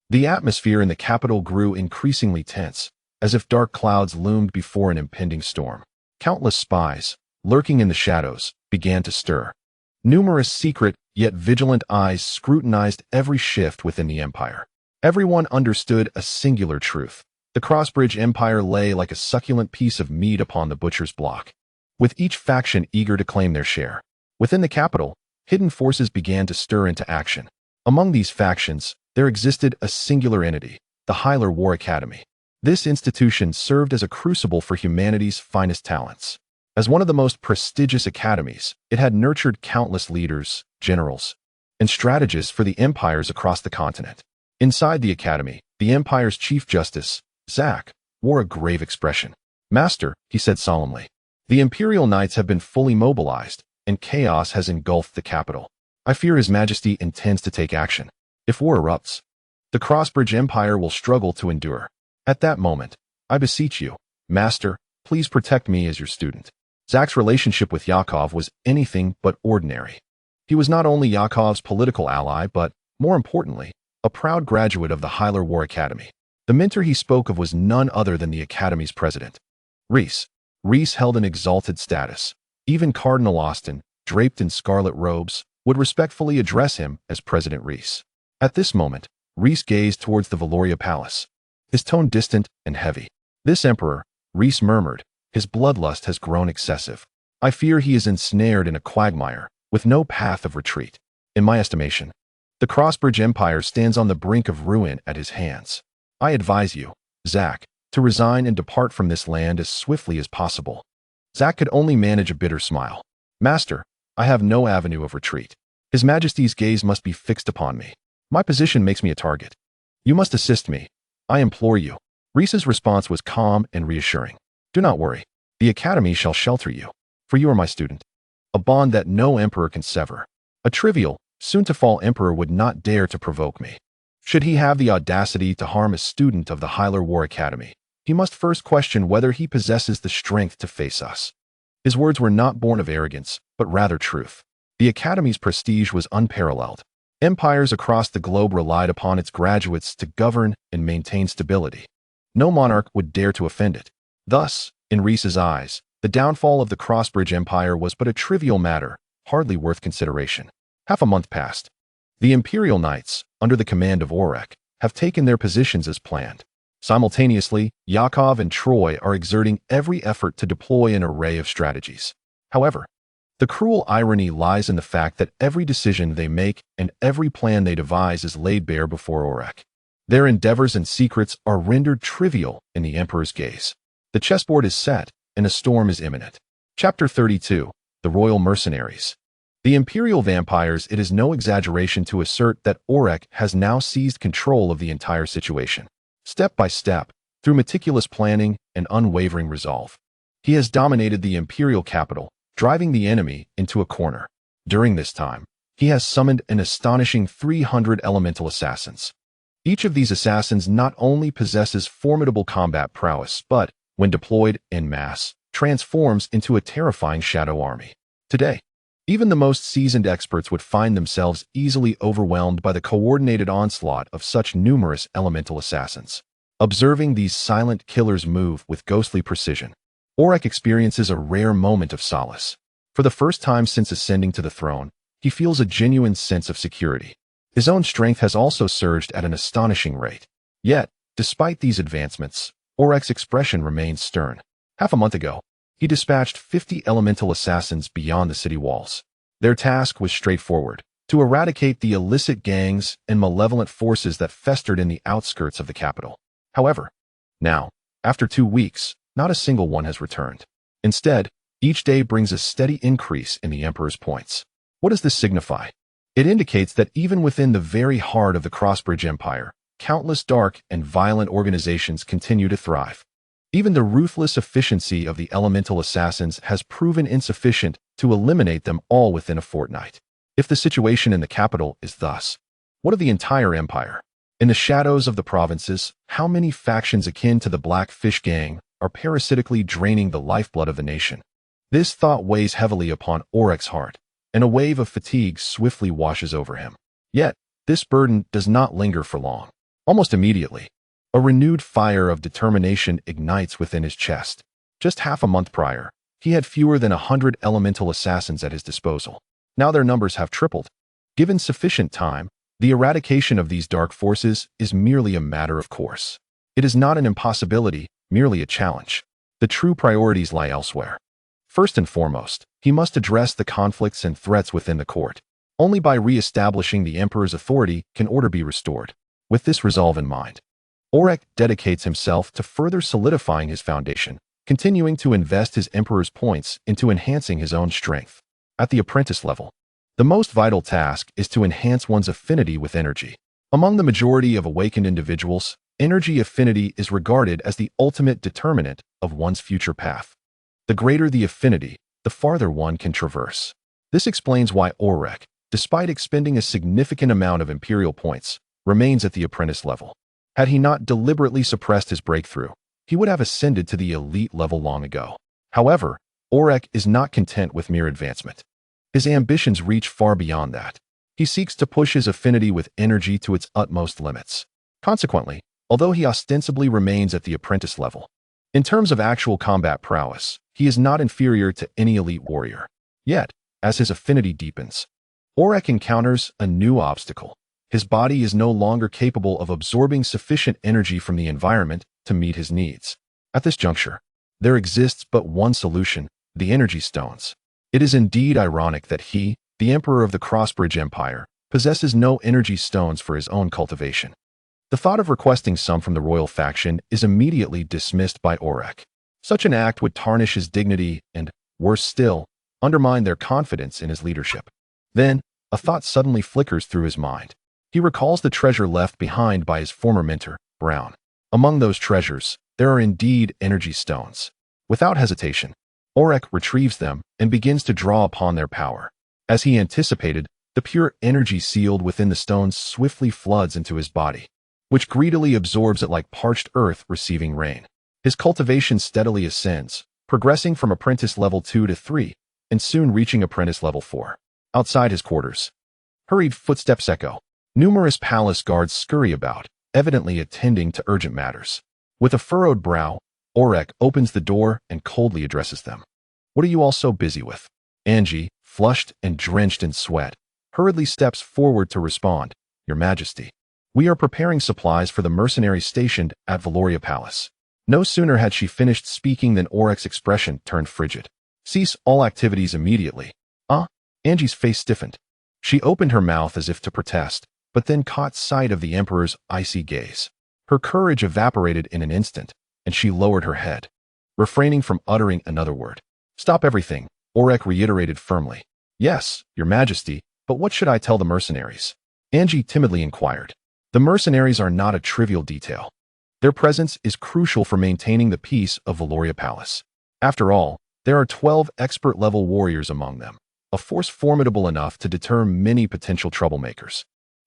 the atmosphere in the capital grew increasingly tense, as if dark clouds loomed before an impending storm. Countless spies, lurking in the shadows, began to stir. Numerous secret, yet vigilant eyes scrutinized every shift within the empire. Everyone understood a singular truth. The Crossbridge Empire lay like a succulent piece of meat upon the butcher's block, with each faction eager to claim their share. Within the capital, hidden forces began to stir into action. Among these factions, there existed a singular entity, the Hylar War Academy. This institution served as a crucible for humanity's finest talents. As one of the most prestigious academies, it had nurtured countless leaders, generals, and strategists for the empires across the continent. Inside the academy, the empire's chief justice, Zach, wore a grave expression. Master, he said solemnly, the Imperial Knights have been fully mobilized, and chaos has engulfed the capital. I fear His Majesty intends to take action. If war erupts, the Crossbridge Empire will struggle to endure. At that moment, I beseech you, Master, please protect me as your student. Zach's relationship with Yakov was anything but ordinary. He was not only Yakov's political ally, but, more importantly, a proud graduate of the Hylar War Academy. The mentor he spoke of was none other than the Academy's president, Reese. Reese held an exalted status. Even Cardinal Austin, draped in scarlet robes, would respectfully address him as President Reese. At this moment, Reese gazed towards the Valoria Palace, his tone distant and heavy. This emperor, Reese murmured, his bloodlust has grown excessive. I fear he is ensnared in a quagmire, with no path of retreat. In my estimation, the Crossbridge Empire stands on the brink of ruin at his hands. I advise you, Zach, to resign and depart from this land as swiftly as possible. Zach could only manage a bitter smile. Master, I have no avenue of retreat. His Majesty's gaze must be fixed upon me. My position makes me a target. You must assist me. I implore you. Reese's response was calm and reassuring. Do not worry. The academy shall shelter you, for you are my student. A bond that no emperor can sever. A trivial, soon-to-fall emperor would not dare to provoke me. Should he have the audacity to harm a student of the Hylar War Academy, he must first question whether he possesses the strength to face us. His words were not born of arrogance, but rather truth. The academy's prestige was unparalleled. Empires across the globe relied upon its graduates to govern and maintain stability. No monarch would dare to offend it. Thus, in Rhys's eyes, the downfall of the Crossbridge Empire was but a trivial matter, hardly worth consideration. Half a month passed. The Imperial Knights, under the command of Orrick, have taken their positions as planned. Simultaneously, Yakov and Troy are exerting every effort to deploy an array of strategies. However, the cruel irony lies in the fact that every decision they make and every plan they devise is laid bare before Orrick. Their endeavors and secrets are rendered trivial in the Emperor's gaze. The chessboard is set, and a storm is imminent. Chapter 32. The Royal Mercenaries. The Imperial Vampires. It is no exaggeration to assert that Orrick has now seized control of the entire situation. Step by step, through meticulous planning and unwavering resolve, he has dominated the Imperial capital, driving the enemy into a corner. During this time, he has summoned an astonishing 300 elemental assassins. Each of these assassins not only possesses formidable combat prowess, but, when deployed en masse, transforms into a terrifying shadow army. Today, even the most seasoned experts would find themselves easily overwhelmed by the coordinated onslaught of such numerous elemental assassins. Observing these silent killers move with ghostly precision, Orrick experiences a rare moment of solace. For the first time since ascending to the throne, he feels a genuine sense of security. His own strength has also surged at an astonishing rate. Yet, despite these advancements, Orrick's expression remains stern. Half a month ago, he dispatched 50 elemental assassins beyond the city walls. Their task was straightforward: to eradicate the illicit gangs and malevolent forces that festered in the outskirts of the capital. However, now, after 2 weeks, not a single one has returned. Instead, each day brings a steady increase in the Emperor's points. What does this signify? It indicates that even within the very heart of the Crossbridge Empire, countless dark and violent organizations continue to thrive. Even the ruthless efficiency of the elemental assassins has proven insufficient to eliminate them all within a fortnight. If the situation in the capital is thus, what of the entire empire? In the shadows of the provinces, how many factions akin to the Black Fish Gang are parasitically draining the lifeblood of the nation? This thought weighs heavily upon Orrick's heart, and a wave of fatigue swiftly washes over him. Yet, this burden does not linger for long. Almost immediately, a renewed fire of determination ignites within his chest. Just half a month prior, he had fewer than 100 elemental assassins at his disposal. Now their numbers have tripled. Given sufficient time, the eradication of these dark forces is merely a matter of course. It is not an impossibility, merely a challenge. The true priorities lie elsewhere. First and foremost, he must address the conflicts and threats within the court. Only by re-establishing the Emperor's authority can order be restored. With this resolve in mind, Orrick dedicates himself to further solidifying his foundation, continuing to invest his Emperor's points into enhancing his own strength. At the apprentice level, the most vital task is to enhance one's affinity with energy. Among the majority of awakened individuals, energy affinity is regarded as the ultimate determinant of one's future path. The greater the affinity, the farther one can traverse. This explains why Orrick, despite expending a significant amount of imperial points, remains at the apprentice level. Had he not deliberately suppressed his breakthrough, he would have ascended to the elite level long ago. However, Orrick is not content with mere advancement. His ambitions reach far beyond that. He seeks to push his affinity with energy to its utmost limits. Consequently, although he ostensibly remains at the apprentice level, in terms of actual combat prowess, he is not inferior to any elite warrior. Yet, as his affinity deepens, Orrick encounters a new obstacle. His body is no longer capable of absorbing sufficient energy from the environment to meet his needs. At this juncture, there exists but one solution: the energy stones. It is indeed ironic that he, the Emperor of the Crossbridge Empire, possesses no energy stones for his own cultivation. The thought of requesting some from the royal faction is immediately dismissed by Orrick. Such an act would tarnish his dignity and, worse still, undermine their confidence in his leadership. Then, a thought suddenly flickers through his mind. He recalls the treasure left behind by his former mentor, Brown. Among those treasures, there are indeed energy stones. Without hesitation, Orrick retrieves them and begins to draw upon their power. As he anticipated, the pure energy sealed within the stones swiftly floods into his body, which greedily absorbs it like parched earth receiving rain. His cultivation steadily ascends, progressing from apprentice level 2 to 3, and soon reaching apprentice level 4. Outside his quarters, hurried footsteps echo. Numerous palace guards scurry about, evidently attending to urgent matters. With a furrowed brow, Orrick opens the door and coldly addresses them. "What are you all so busy with?" Angie, flushed and drenched in sweat, hurriedly steps forward to respond. "Your Majesty, we are preparing supplies for the mercenaries stationed at Valoria Palace." No sooner had she finished speaking than Orrick's expression turned frigid. "Cease all activities immediately." Angie's face stiffened. She opened her mouth as if to protest, but then caught sight of the Emperor's icy gaze. Her courage evaporated in an instant, and she lowered her head, refraining from uttering another word. "Stop everything," Orrick reiterated firmly. "Yes, Your Majesty, but what should I tell the mercenaries?" Angie timidly inquired. "The mercenaries are not a trivial detail. Their presence is crucial for maintaining the peace of Valoria Palace. After all, there are 12 expert-level warriors among them, a force formidable enough to deter many potential troublemakers.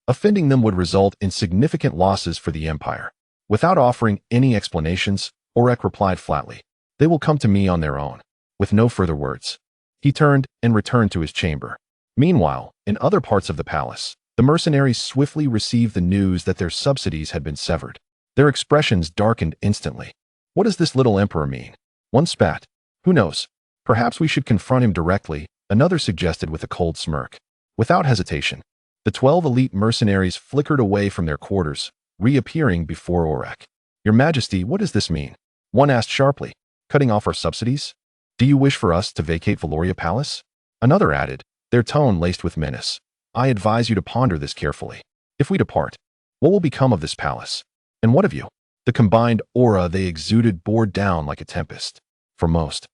Offending them would result in significant losses for the Empire." Without offering any explanations, Orrick replied flatly, "They will come to me on their own." With no further words, he turned and returned to his chamber. Meanwhile, in other parts of the palace, the mercenaries swiftly received the news that their subsidies had been severed. Their expressions darkened instantly. "What does this little emperor mean?" One spat. "Who knows? Perhaps we should confront him directly," another suggested with a cold smirk. Without hesitation, the 12 elite mercenaries flickered away from their quarters, reappearing before Orrick. "Your Majesty, what does this mean?" One asked sharply. "Cutting off our subsidies? Do you wish for us to vacate Valoria Palace?" Another added, their tone laced with menace. "I advise you to ponder this carefully. If we depart, what will become of this palace? And what of you?" The combined aura they exuded bore down like a tempest. For most,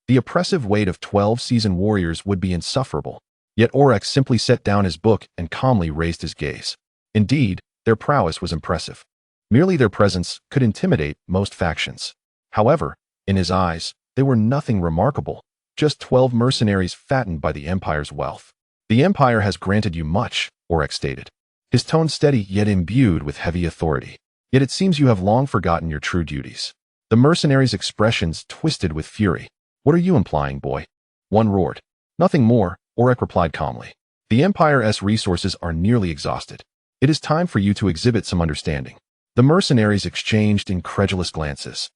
the oppressive weight of 12 seasoned warriors would be insufferable. Yet Orrick simply set down his book and calmly raised his gaze. Indeed, their prowess was impressive. Merely their presence could intimidate most factions. However, in his eyes, they were nothing remarkable, just 12 mercenaries fattened by the Empire's wealth. "The Empire has granted you much," Orrick stated, his tone steady yet imbued with heavy authority. "Yet it seems you have long forgotten your true duties." The mercenaries' expressions twisted with fury. "What are you implying, boy?" One roared. "Nothing more," Orrick replied calmly. "The Empire's resources are nearly exhausted. It is time for you to exhibit some understanding." The mercenaries exchanged incredulous glances.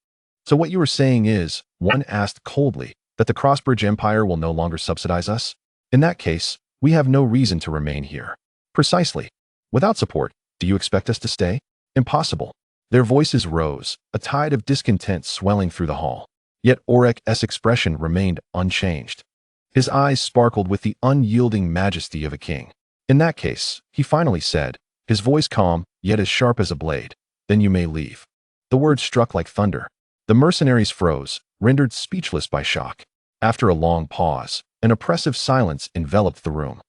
"So what you are saying is," one asked coldly, "that the Crossbridge Empire will no longer subsidize us? In that case, we have no reason to remain here." "Precisely. Without support, do you expect us to stay?" "Impossible." Their voices rose, a tide of discontent swelling through the hall. Yet Orrick's expression remained unchanged. His eyes sparkled with the unyielding majesty of a king. "In that case," he finally said, his voice calm, yet as sharp as a blade, "then you may leave." The words struck like thunder. The mercenaries froze, rendered speechless by shock. After a long pause, an oppressive silence enveloped the room.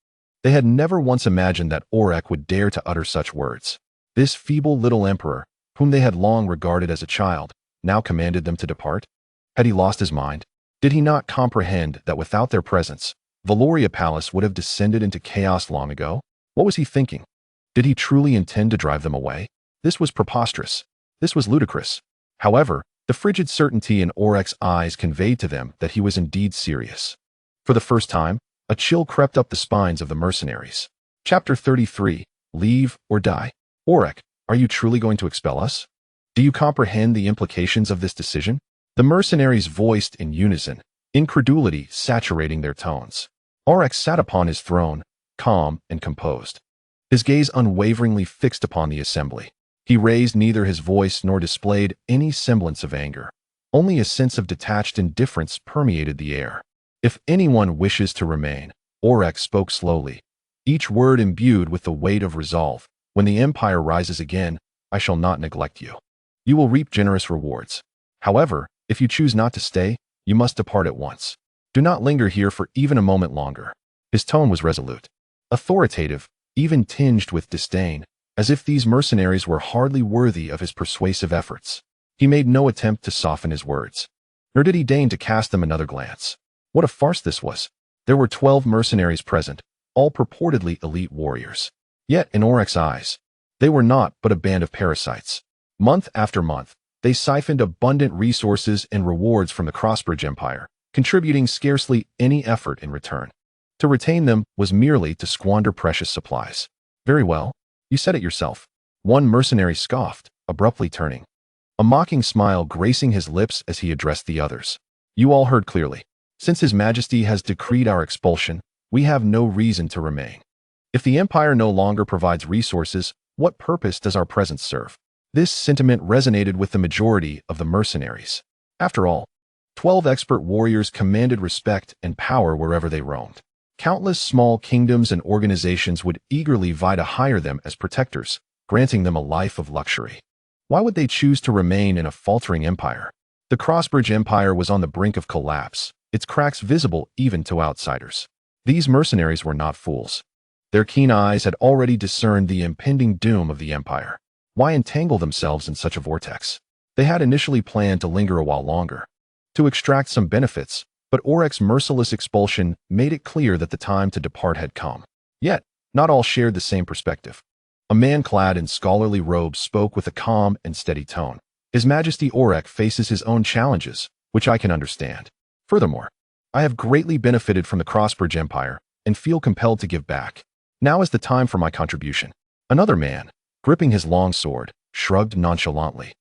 They had never once imagined that Orrick would dare to utter such words. This feeble little emperor, whom they had long regarded as a child, now commanded them to depart? Had he lost his mind? Did he not comprehend that without their presence, Valoria Palace would have descended into chaos long ago? What was he thinking? Did he truly intend to drive them away? This was preposterous. This was ludicrous. However, the frigid certainty in Orrick's eyes conveyed to them that he was indeed serious. For the first time, a chill crept up the spines of the mercenaries. Chapter 33, Leave or Die. "Orrick, are you truly going to expel us? Do you comprehend the implications of this decision?" The mercenaries voiced in unison, incredulity saturating their tones. Orrick sat upon his throne, calm and composed, his gaze unwaveringly fixed upon the assembly. He raised neither his voice nor displayed any semblance of anger. Only a sense of detached indifference permeated the air. "If anyone wishes to remain," Orrick spoke slowly, each word imbued with the weight of resolve, "when the Empire rises again, I shall not neglect you. You will reap generous rewards. However, if you choose not to stay, you must depart at once. Do not linger here for even a moment longer." His tone was resolute, authoritative, even tinged with disdain, as if these mercenaries were hardly worthy of his persuasive efforts. He made no attempt to soften his words. nor did he deign to cast them another glance. What a farce this was. There were 12 mercenaries present, all purportedly elite warriors. Yet, in Orrick's eyes, they were not but a band of parasites. Month after month, they siphoned abundant resources and rewards from the Crossbridge Empire, contributing scarcely any effort in return. To retain them was merely to squander precious supplies. Very well, you said it yourself. One mercenary scoffed, abruptly turning, a mocking smile gracing his lips as he addressed the others. You all heard clearly. Since His Majesty has decreed our expulsion, we have no reason to remain. If the Empire no longer provides resources, what purpose does our presence serve? This sentiment resonated with the majority of the mercenaries. After all, 12 expert warriors commanded respect and power wherever they roamed. Countless small kingdoms and organizations would eagerly vie to hire them as protectors, granting them a life of luxury. Why would they choose to remain in a faltering empire? The Crossbridge Empire was on the brink of collapse, its cracks visible even to outsiders. These mercenaries were not fools. Their keen eyes had already discerned the impending doom of the empire. Why entangle themselves in such a vortex? They had initially planned to linger a while longer, to extract some benefits, but Orrick's merciless expulsion made it clear that the time to depart had come. Yet, not all shared the same perspective. A man clad in scholarly robes spoke with a calm and steady tone. His Majesty Orrick faces his own challenges, which I can understand. Furthermore, I have greatly benefited from the Crossbridge Empire and feel compelled to give back. Now is the time for my contribution. Another man, gripping his long sword, shrugged nonchalantly.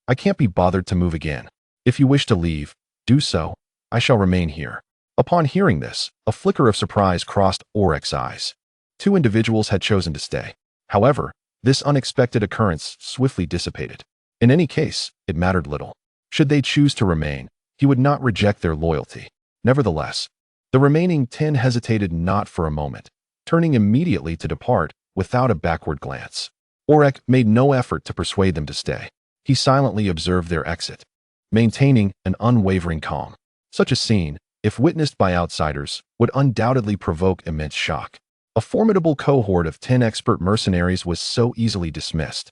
I can't be bothered to move again. If you wish to leave, do so. I shall remain here. Upon hearing this, a flicker of surprise crossed Orrick's eyes. 2 individuals had chosen to stay. However, this unexpected occurrence swiftly dissipated. In any case, it mattered little. Should they choose to remain, he would not reject their loyalty. Nevertheless, the remaining 10 hesitated not for a moment, turning immediately to depart without a backward glance. Orrick made no effort to persuade them to stay. He silently observed their exit, maintaining an unwavering calm. Such a scene, if witnessed by outsiders, would undoubtedly provoke immense shock. A formidable cohort of 10 expert mercenaries was so easily dismissed,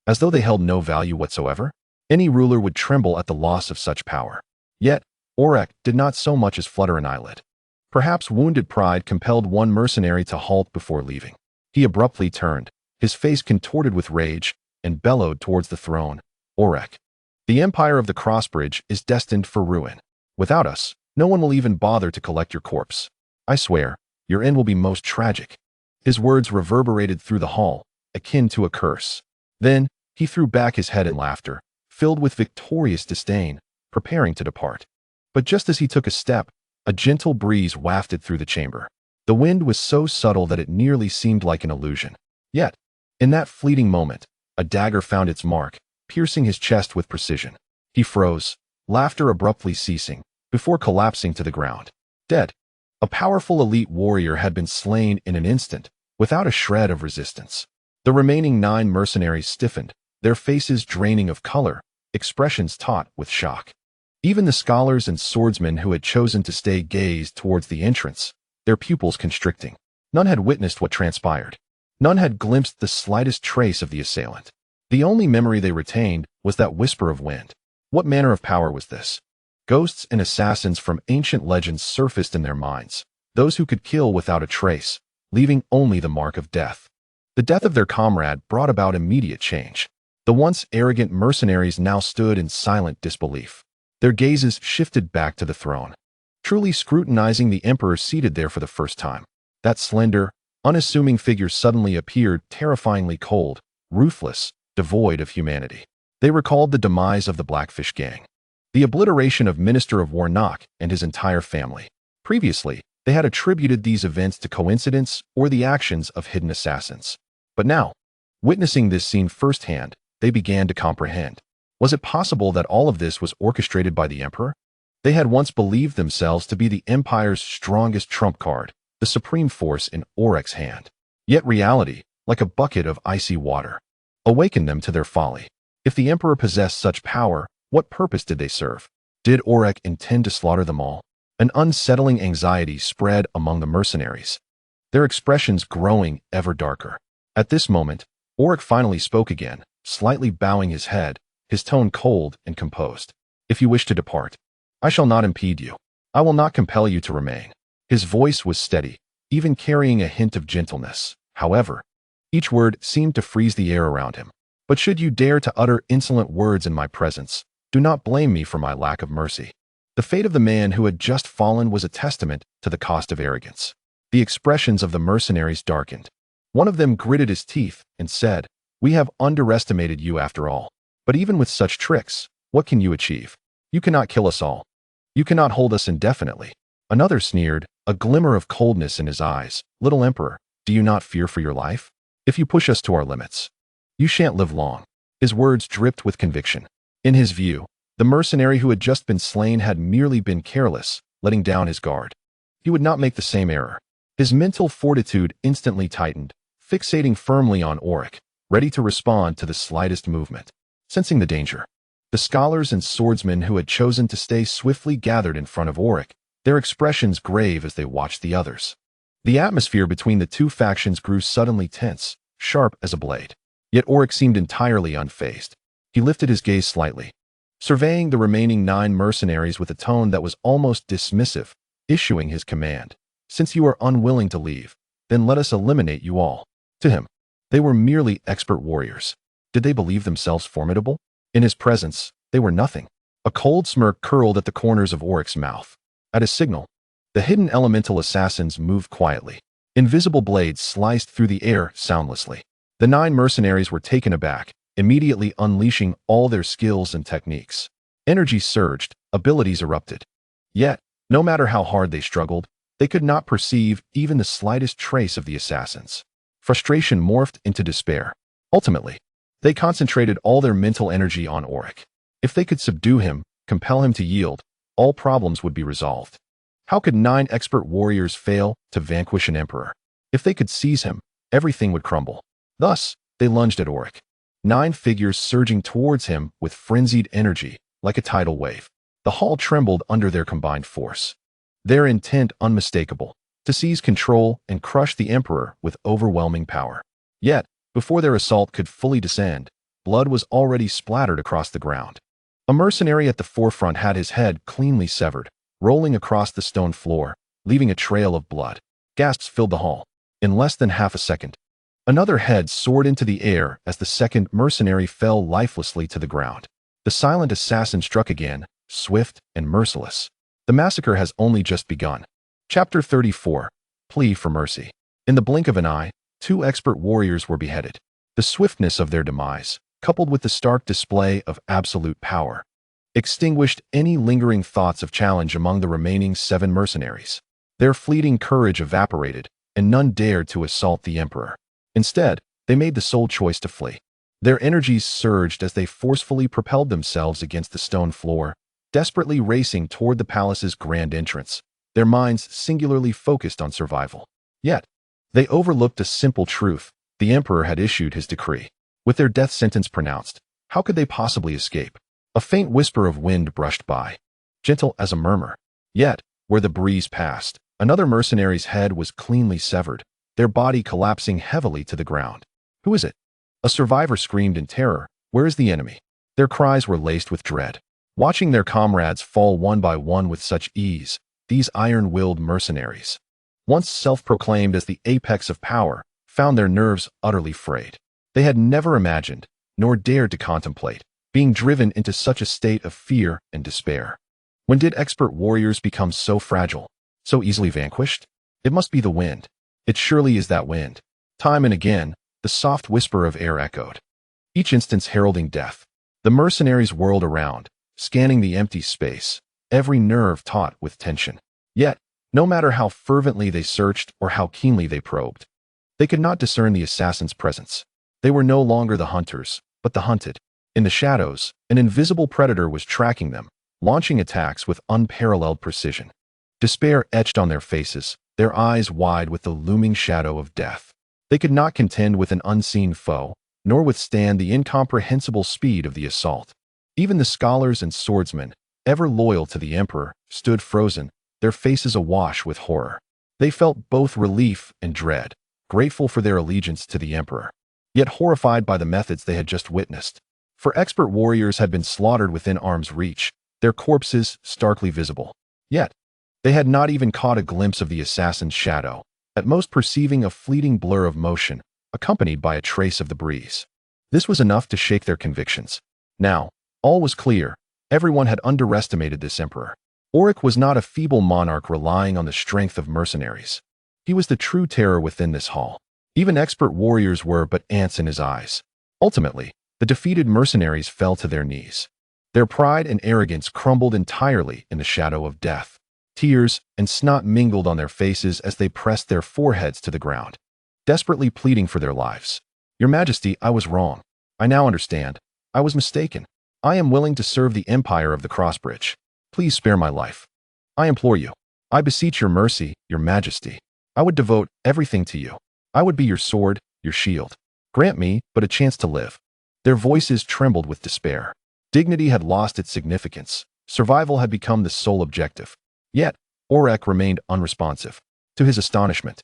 as though they held no value whatsoever. Any ruler would tremble at the loss of such power. Yet, Orrick did not so much as flutter an eyelid. Perhaps wounded pride compelled one mercenary to halt before leaving. He abruptly turned, his face contorted with rage, and bellowed towards the throne. Orrick, the empire of the Crossbridge is destined for ruin. Without us, no one will even bother to collect your corpse. I swear, your end will be most tragic. His words reverberated through the hall, akin to a curse. Then, he threw back his head in laughter, filled with victorious disdain, preparing to depart. But just as he took a step, a gentle breeze wafted through the chamber. The wind was so subtle that it nearly seemed like an illusion. Yet, in that fleeting moment, a dagger found its mark, piercing his chest with precision. He froze, laughter abruptly ceasing, before collapsing to the ground. Dead. A powerful elite warrior had been slain in an instant, without a shred of resistance. The remaining 9 mercenaries stiffened, their faces draining of color, expressions taut with shock. Even the scholars and swordsmen who had chosen to stay gazed towards the entrance, their pupils constricting. None had witnessed what transpired. None had glimpsed the slightest trace of the assailant. The only memory they retained was that whisper of wind. What manner of power was this? Ghosts and assassins from ancient legends surfaced in their minds, those who could kill without a trace, leaving only the mark of death. The death of their comrade brought about immediate change. The once arrogant mercenaries now stood in silent disbelief. Their gazes shifted back to the throne, truly scrutinizing the emperor seated there for the first time. That slender, unassuming figure suddenly appeared terrifyingly cold, ruthless, devoid of humanity. They recalled the demise of the Blackfish gang, the obliteration of Minister of Warnock and his entire family. Previously, they had attributed these events to coincidence or the actions of hidden assassins. But now, witnessing this scene firsthand, they began to comprehend. Was it possible that all of this was orchestrated by the emperor? They had once believed themselves to be the empire's strongest trump card, the supreme force in Orrick's hand. Yet reality, like a bucket of icy water, awakened them to their folly. If the emperor possessed such power, what purpose did they serve? Did Orrick intend to slaughter them all? An unsettling anxiety spread among the mercenaries, their expressions growing ever darker. At this moment, Orrick finally spoke again, slightly bowing his head, his tone cold and composed. If you wish to depart, I shall not impede you. I will not compel you to remain." His voice was steady, even carrying a hint of gentleness. However, each word seemed to freeze the air around him. "But should you dare to utter insolent words in my presence, do not blame me for my lack of mercy." The fate of the man who had just fallen was a testament to the cost of arrogance. The expressions of the mercenaries darkened. One of them gritted his teeth and said, "We have underestimated you after all. But even with such tricks, what can you achieve? You cannot kill us all. You cannot hold us indefinitely." Another sneered, a glimmer of coldness in his eyes. "Little Emperor, do you not fear for your life? If you push us to our limits, you shan't live long." His words dripped with conviction. In his view, the mercenary who had just been slain had merely been careless, letting down his guard. He would not make the same error. His mental fortitude instantly tightened, fixating firmly on Orrick, ready to respond to the slightest movement. Sensing the danger, the scholars and swordsmen who had chosen to stay swiftly gathered in front of Orrick, their expressions grave as they watched the others. The atmosphere between the two factions grew suddenly tense, sharp as a blade. Yet Orrick seemed entirely unfazed. He lifted his gaze slightly, surveying the remaining 9 mercenaries with a tone that was almost dismissive, issuing his command. "Since you are unwilling to leave, then let us eliminate you all." To him, they were merely expert warriors. Did they believe themselves formidable? In his presence, they were nothing. A cold smirk curled at the corners of Orrick's mouth. At a signal, the hidden elemental assassins moved quietly. Invisible blades sliced through the air soundlessly. The 9 mercenaries were taken aback, immediately unleashing all their skills and techniques. Energy surged, abilities erupted. Yet, no matter how hard they struggled, they could not perceive even the slightest trace of the assassins. Frustration morphed into despair. Ultimately, they concentrated all their mental energy on Orrick. If they could subdue him, compel him to yield, all problems would be resolved. How could 9 expert warriors fail to vanquish an emperor? If they could seize him, everything would crumble. Thus, they lunged at Orrick. 9 figures surging towards him with frenzied energy, like a tidal wave. The hall trembled under their combined force. Their intent unmistakable, to seize control and crush the emperor with overwhelming power. Yet, before their assault could fully descend, blood was already splattered across the ground. A mercenary at the forefront had his head cleanly severed, rolling across the stone floor, leaving a trail of blood. Gasps filled the hall. In less than half a second, another head soared into the air as the second mercenary fell lifelessly to the ground. The silent assassin struck again, swift and merciless. The massacre has only just begun. Chapter 34. Plea for Mercy. In the blink of an eye, 2 expert warriors were beheaded. The swiftness of their demise, coupled with the stark display of absolute power, extinguished any lingering thoughts of challenge among the remaining 7 mercenaries. Their fleeting courage evaporated, and none dared to assault the emperor. Instead, they made the sole choice to flee. Their energies surged as they forcefully propelled themselves against the stone floor, desperately racing toward the palace's grand entrance, their minds singularly focused on survival. Yet, they overlooked a simple truth: the emperor had issued his decree. With their death sentence pronounced, how could they possibly escape? A faint whisper of wind brushed by, gentle as a murmur. Yet, where the breeze passed, another mercenary's head was cleanly severed, their body collapsing heavily to the ground. "Who is it?" A survivor screamed in terror. "Where is the enemy?" Their cries were laced with dread. Watching their comrades fall one by one with such ease, these iron-willed mercenaries, once self-proclaimed as the apex of power, found their nerves utterly frayed. They had never imagined, nor dared to contemplate, being driven into such a state of fear and despair. When did expert warriors become so fragile, so easily vanquished? It must be the wind. It surely is that wind. Time and again, the soft whisper of air echoed, each instance heralding death. The mercenaries whirled around, scanning the empty space, every nerve taut with tension. Yet, no matter how fervently they searched or how keenly they probed, they could not discern the assassin's presence. They were no longer the hunters, but the hunted. In the shadows, an invisible predator was tracking them, launching attacks with unparalleled precision. Despair etched on their faces, their eyes wide with the looming shadow of death. They could not contend with an unseen foe, nor withstand the incomprehensible speed of the assault. Even the scholars and swordsmen, ever loyal to the emperor, stood frozen, their faces awash with horror. They felt both relief and dread, grateful for their allegiance to the emperor, yet horrified by the methods they had just witnessed. For expert warriors had been slaughtered within arm's reach, their corpses starkly visible. Yet, they had not even caught a glimpse of the assassin's shadow, at most perceiving a fleeting blur of motion, accompanied by a trace of the breeze. This was enough to shake their convictions. Now, all was clear. Everyone had underestimated this emperor. Orrick was not a feeble monarch relying on the strength of mercenaries. He was the true terror within this hall. Even expert warriors were but ants in his eyes. Ultimately, the defeated mercenaries fell to their knees. Their pride and arrogance crumbled entirely in the shadow of death. Tears and snot mingled on their faces as they pressed their foreheads to the ground, desperately pleading for their lives. "Your Majesty, I was wrong. I now understand. I was mistaken. I am willing to serve the Empire of the Crossbridge. Please spare my life. I implore you. I beseech your mercy, your Majesty. I would devote everything to you. I would be your sword, your shield. Grant me but a chance to live." Their voices trembled with despair. Dignity had lost its significance. Survival had become the sole objective. Yet, Orrick remained unresponsive. To his astonishment,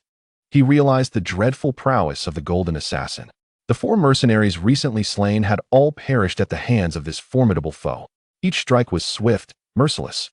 he realized the dreadful prowess of the Golden Assassin. The 4 mercenaries recently slain had all perished at the hands of this formidable foe. Each strike was swift, merciless,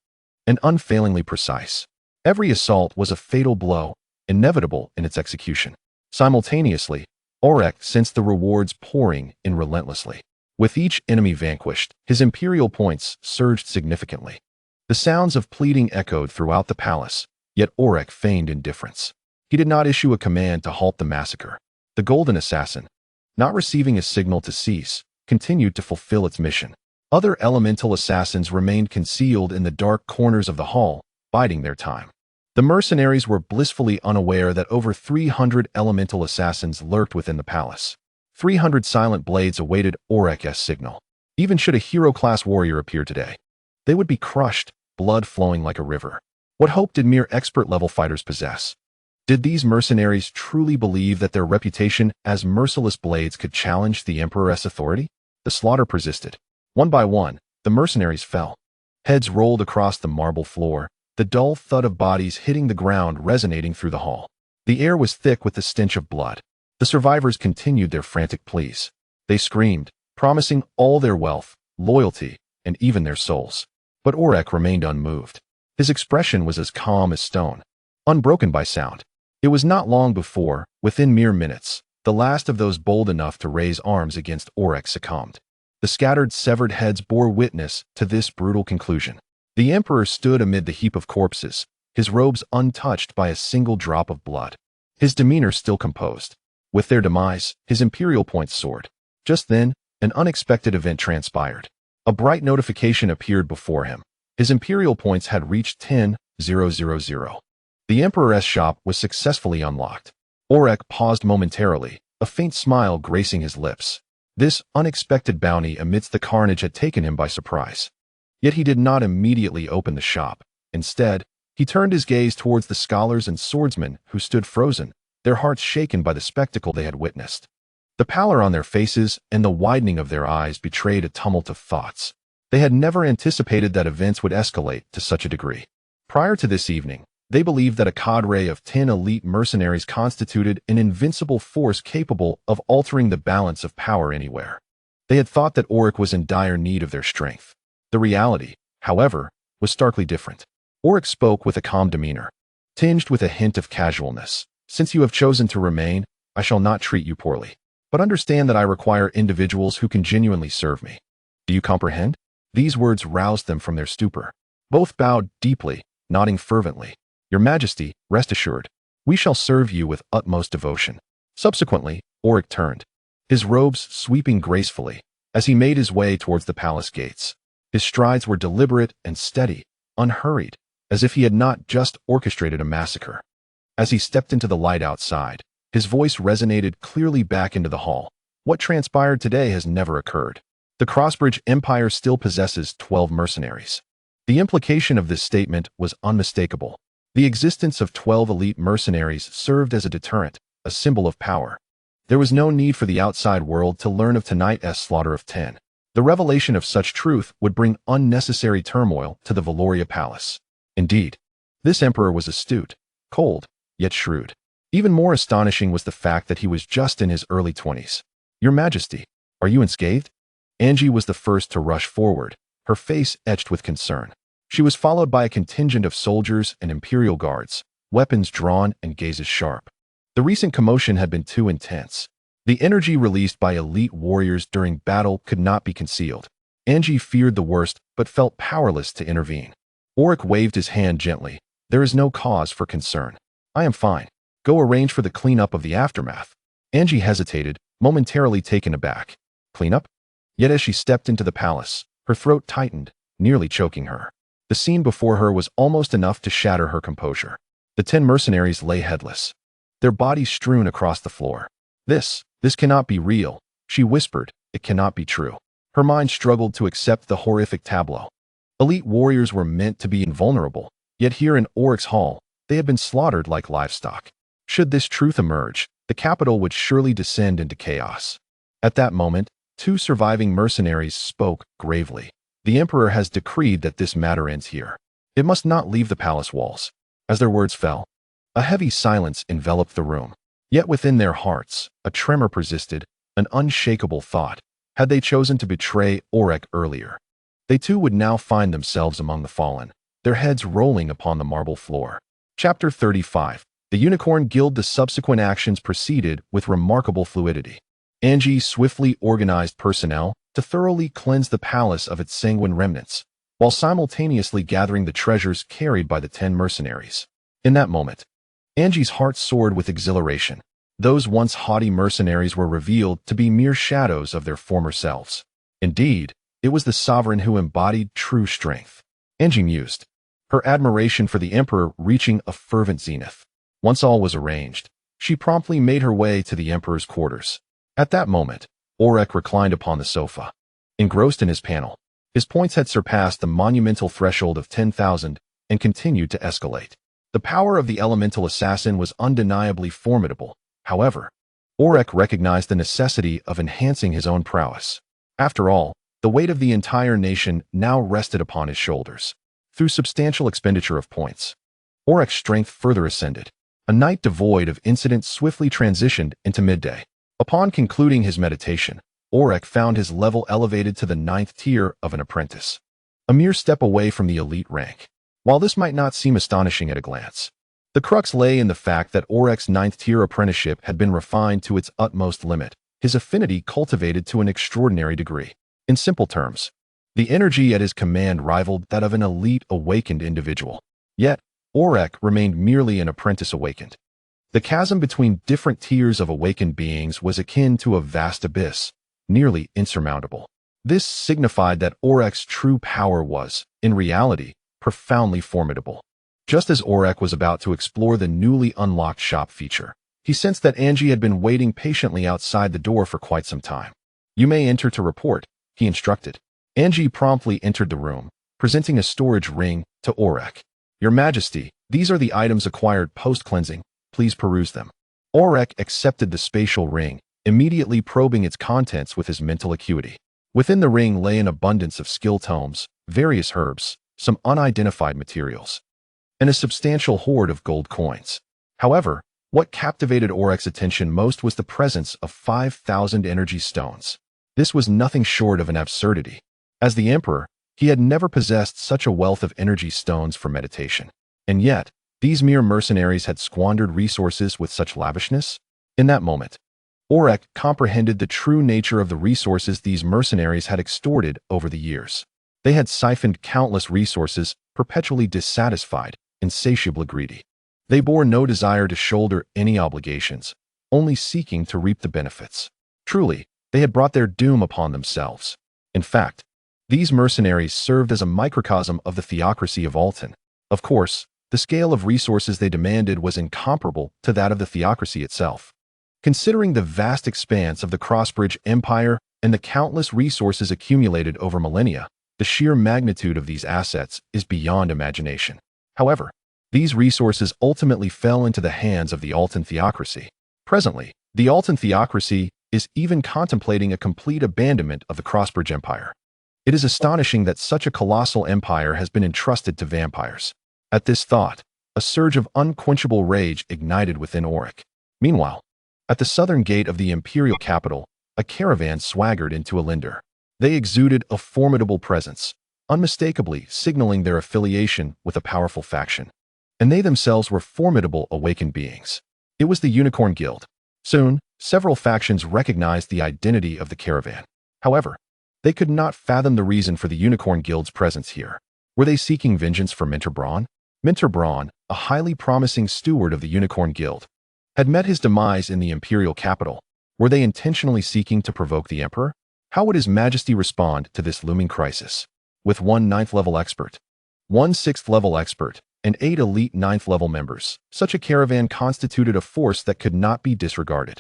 and unfailingly precise. Every assault was a fatal blow, inevitable in its execution. Simultaneously, Orrick sensed the rewards pouring in relentlessly. With each enemy vanquished, his imperial points surged significantly. The sounds of pleading echoed throughout the palace, yet Orrick feigned indifference. He did not issue a command to halt the massacre. The Golden Assassin, not receiving a signal to cease, continued to fulfill its mission. Other elemental assassins remained concealed in the dark corners of the hall, biding their time. The mercenaries were blissfully unaware that over 300 elemental assassins lurked within the palace. 300 silent blades awaited Orrick's signal. Even should a hero-class warrior appear today, they would be crushed, blood flowing like a river. What hope did mere expert-level fighters possess? Did these mercenaries truly believe that their reputation as merciless blades could challenge the Emperor's authority? The slaughter persisted. One by one, the mercenaries fell. Heads rolled across the marble floor, the dull thud of bodies hitting the ground resonating through the hall. The air was thick with the stench of blood. The survivors continued their frantic pleas. They screamed, promising all their wealth, loyalty, and even their souls. But Orrick remained unmoved. His expression was as calm as stone, unbroken by sound. It was not long before, within mere minutes, the last of those bold enough to raise arms against Orrick succumbed. The scattered, severed heads bore witness to this brutal conclusion. The Emperor stood amid the heap of corpses, his robes untouched by a single drop of blood, his demeanor still composed. With their demise, his imperial points soared. Just then, an unexpected event transpired. A bright notification appeared before him. His imperial points had reached 10,000. The Emperor's shop was successfully unlocked. Orrick paused momentarily, a faint smile gracing his lips. This unexpected bounty amidst the carnage had taken him by surprise. Yet he did not immediately open the shop. Instead, he turned his gaze towards the scholars and swordsmen who stood frozen, their hearts shaken by the spectacle they had witnessed. The pallor on their faces and the widening of their eyes betrayed a tumult of thoughts. They had never anticipated that events would escalate to such a degree. Prior to this evening, they believed that a cadre of 10 elite mercenaries constituted an invincible force capable of altering the balance of power anywhere. They had thought that Orrick was in dire need of their strength. The reality, however, was starkly different. Orrick spoke with a calm demeanor, tinged with a hint of casualness. "Since you have chosen to remain, I shall not treat you poorly. But understand that I require individuals who can genuinely serve me. Do you comprehend?" These words roused them from their stupor. Both bowed deeply, nodding fervently. "Your Majesty, rest assured, we shall serve you with utmost devotion." Subsequently, Orrick turned, his robes sweeping gracefully, as he made his way towards the palace gates. His strides were deliberate and steady, unhurried, as if he had not just orchestrated a massacre. As he stepped into the light outside, his voice resonated clearly back into the hall. What transpired today has never occurred. The Crossbridge Empire still possesses 12 mercenaries. The implication of this statement was unmistakable. The existence of 12 elite mercenaries served as a deterrent, a symbol of power. There was no need for the outside world to learn of tonight's slaughter of 10. The revelation of such truth would bring unnecessary turmoil to the Valoria Palace. Indeed, this emperor was astute, cold, yet shrewd. Even more astonishing was the fact that he was just in his early 20s. "Your Majesty, are you unscathed?" Angie was the first to rush forward, her face etched with concern. She was followed by a contingent of soldiers and imperial guards, weapons drawn and gazes sharp. The recent commotion had been too intense. The energy released by elite warriors during battle could not be concealed. Angie feared the worst but felt powerless to intervene. Orrick waved his hand gently. There is no cause for concern. I am fine. Go arrange for the cleanup of the aftermath. Angie hesitated, momentarily taken aback. Cleanup? Yet as she stepped into the palace, her throat tightened, nearly choking her. The scene before her was almost enough to shatter her composure. The 10 mercenaries lay headless, their bodies strewn across the floor. This cannot be real, she whispered. It cannot be true. Her mind struggled to accept the horrific tableau. Elite warriors were meant to be invulnerable, yet here in Orrick's hall, they had been slaughtered like livestock. Should this truth emerge, the capital would surely descend into chaos. At that moment, 2 surviving mercenaries spoke gravely. The Emperor has decreed that this matter ends here. It must not leave the palace walls. As their words fell, a heavy silence enveloped the room. Yet within their hearts, a tremor persisted, an unshakable thought. Had they chosen to betray Orrick earlier, they too would now find themselves among the fallen, their heads rolling upon the marble floor. Chapter 35. The Unicorn Guild. The subsequent actions proceeded with remarkable fluidity. Angie swiftly organized personnel to thoroughly cleanse the palace of its sanguine remnants, while simultaneously gathering the treasures carried by the 10 mercenaries. In that moment, Angie's heart soared with exhilaration. Those once haughty mercenaries were revealed to be mere shadows of their former selves. Indeed, it was the sovereign who embodied true strength. Angie mused, her admiration for the Emperor reaching a fervent zenith. Once all was arranged, she promptly made her way to the Emperor's quarters. At that moment, Orrick reclined upon the sofa. Engrossed in his panel, his points had surpassed the monumental threshold of 10,000 and continued to escalate. The power of the elemental assassin was undeniably formidable. However, Orrick recognized the necessity of enhancing his own prowess. After all, the weight of the entire nation now rested upon his shoulders. Through substantial expenditure of points, Orrick's strength further ascended. A night devoid of incident swiftly transitioned into midday. Upon concluding his meditation, Orrick found his level elevated to the 9th tier of an apprentice, a mere step away from the elite rank. While this might not seem astonishing at a glance, the crux lay in the fact that Orrick's 9th tier apprenticeship had been refined to its utmost limit, his affinity cultivated to an extraordinary degree. In simple terms, the energy at his command rivaled that of an elite awakened individual. Yet, Orrick remained merely an apprentice awakened. The chasm between different tiers of awakened beings was akin to a vast abyss, nearly insurmountable. This signified that Orrick's true power was, in reality, profoundly formidable. Just as Orrick was about to explore the newly unlocked shop feature, he sensed that Angie had been waiting patiently outside the door for quite some time. You may enter to report, he instructed. Angie promptly entered the room, presenting a storage ring to Orrick. Your Majesty, these are the items acquired post-cleansing. Please peruse them. Orrick accepted the spatial ring, immediately probing its contents with his mental acuity. Within the ring lay an abundance of skill tomes, various herbs, some unidentified materials, and a substantial hoard of gold coins. However, what captivated Orrick's attention most was the presence of 5,000 energy stones. This was nothing short of an absurdity. As the Emperor, he had never possessed such a wealth of energy stones for meditation. And yet, these mere mercenaries had squandered resources with such lavishness? In that moment, Orrick comprehended the true nature of the resources these mercenaries had extorted over the years. They had siphoned countless resources, perpetually dissatisfied, insatiably greedy. They bore no desire to shoulder any obligations, only seeking to reap the benefits. Truly, they had brought their doom upon themselves. In fact, these mercenaries served as a microcosm of the theocracy of Alton. Of course, the scale of resources they demanded was incomparable to that of the theocracy itself. Considering the vast expanse of the Crossbridge Empire and the countless resources accumulated over millennia, the sheer magnitude of these assets is beyond imagination. However, these resources ultimately fell into the hands of the Alton theocracy. Presently, the Alton theocracy is even contemplating a complete abandonment of the Crossbridge Empire. It is astonishing that such a colossal empire has been entrusted to vampires. At this thought, a surge of unquenchable rage ignited within Orrick. Meanwhile, at the southern gate of the imperial capital, a caravan swaggered into a linder. They exuded a formidable presence, unmistakably signaling their affiliation with a powerful faction. And they themselves were formidable awakened beings. It was the Unicorn Guild. Soon, several factions recognized the identity of the caravan. However, they could not fathom the reason for the Unicorn Guild's presence here. Were they seeking vengeance for Minter Braun? Minter Braun, a highly promising steward of the Unicorn Guild, had met his demise in the imperial capital. Were they intentionally seeking to provoke the emperor? How would His Majesty respond to this looming crisis? With 1 9th-level expert, 1 6th-level expert, and 8 elite 9th-level members, such a caravan constituted a force that could not be disregarded.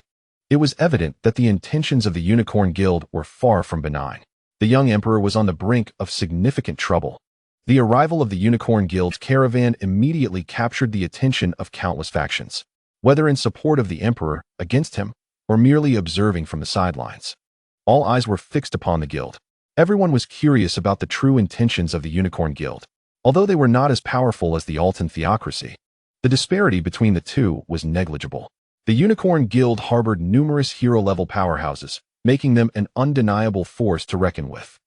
It was evident that the intentions of the Unicorn Guild were far from benign. The young emperor was on the brink of significant trouble. The arrival of the Unicorn Guild's caravan immediately captured the attention of countless factions, whether in support of the emperor, against him, or merely observing from the sidelines. All eyes were fixed upon the guild. Everyone was curious about the true intentions of the Unicorn Guild. Although they were not as powerful as the Altan theocracy, the disparity between the two was negligible. The Unicorn Guild harbored numerous hero-level powerhouses, making them an undeniable force to reckon with.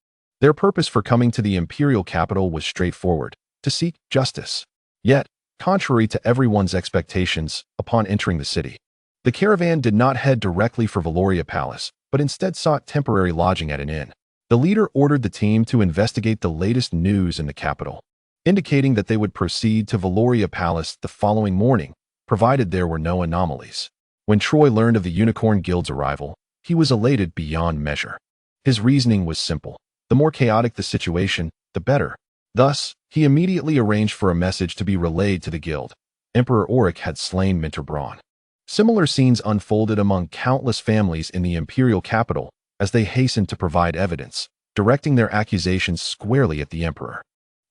Their purpose for coming to the imperial capital was straightforward: to seek justice. Yet, contrary to everyone's expectations, upon entering the city, the caravan did not head directly for Valoria Palace, but instead sought temporary lodging at an inn. The leader ordered the team to investigate the latest news in the capital, indicating that they would proceed to Valoria Palace the following morning, provided there were no anomalies. When Troy learned of the Unicorn Guild's arrival, he was elated beyond measure. His reasoning was simple: the more chaotic the situation, the better. Thus, he immediately arranged for a message to be relayed to the guild. Emperor Orrick had slain Minter Braun. Similar scenes unfolded among countless families in the imperial capital as they hastened to provide evidence, directing their accusations squarely at the emperor.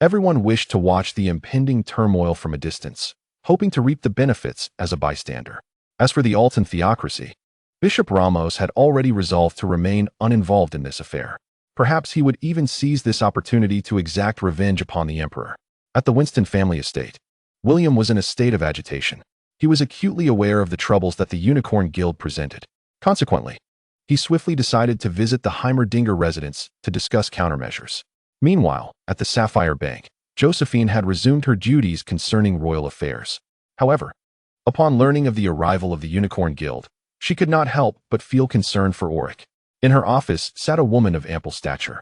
Everyone wished to watch the impending turmoil from a distance, hoping to reap the benefits as a bystander. As for the Altan theocracy, Bishop Ramos had already resolved to remain uninvolved in this affair. Perhaps he would even seize this opportunity to exact revenge upon the emperor. At the Winston family estate, William was in a state of agitation. He was acutely aware of the troubles that the Unicorn Guild presented. Consequently, he swiftly decided to visit the Heimerdinger residence to discuss countermeasures. Meanwhile, at the Sapphire Bank, Josephine had resumed her duties concerning royal affairs. However, upon learning of the arrival of the Unicorn Guild, she could not help but feel concern for Orrick. In her office sat a woman of ample stature.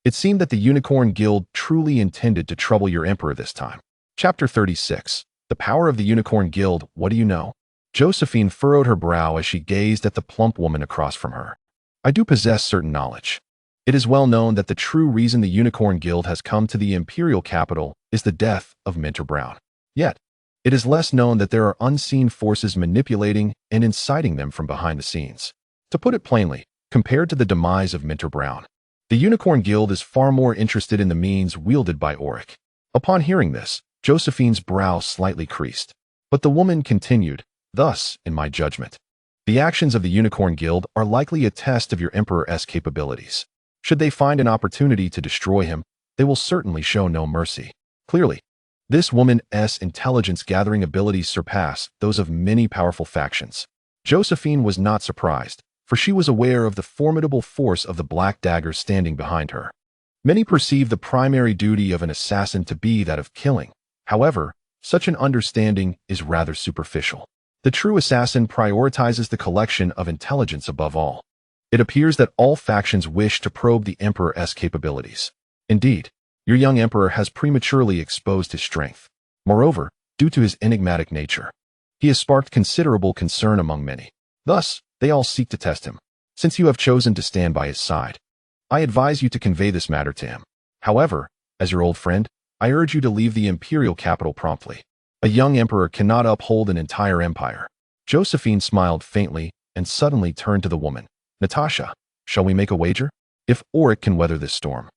It seemed that the Unicorn Guild truly intended to trouble your emperor this time. Chapter 36. The Power of the Unicorn Guild, What Do You Know? Josephine furrowed her brow as she gazed at the plump woman across from her. I do possess certain knowledge. It is well known that the true reason the Unicorn Guild has come to the imperial capital is the death of Minter Braun. Yet, it is less known that there are unseen forces manipulating and inciting them from behind the scenes. To put it plainly, compared to the demise of Minter Braun, the Unicorn Guild is far more interested in the means wielded by Orrick. Upon hearing this, Josephine's brow slightly creased. But the woman continued, Thus, in my judgment, the actions of the Unicorn Guild are likely a test of your Emperor's capabilities. Should they find an opportunity to destroy him, they will certainly show no mercy. Clearly, this woman's intelligence-gathering abilities surpass those of many powerful factions. Josephine was not surprised, for she was aware of the formidable force of the Black Dagger standing behind her. Many perceive the primary duty of an assassin to be that of killing. However, such an understanding is rather superficial. The true assassin prioritizes the collection of intelligence above all. It appears that all factions wish to probe the Emperor's capabilities. Indeed, your young emperor has prematurely exposed his strength. Moreover, due to his enigmatic nature, he has sparked considerable concern among many. Thus, they all seek to test him. Since you have chosen to stand by his side, I advise you to convey this matter to him. However, as your old friend, I urge you to leave the imperial capital promptly. A young emperor cannot uphold an entire empire. Josephine smiled faintly and suddenly turned to the woman. Natasha, shall we make a wager? If Orrick can weather this storm,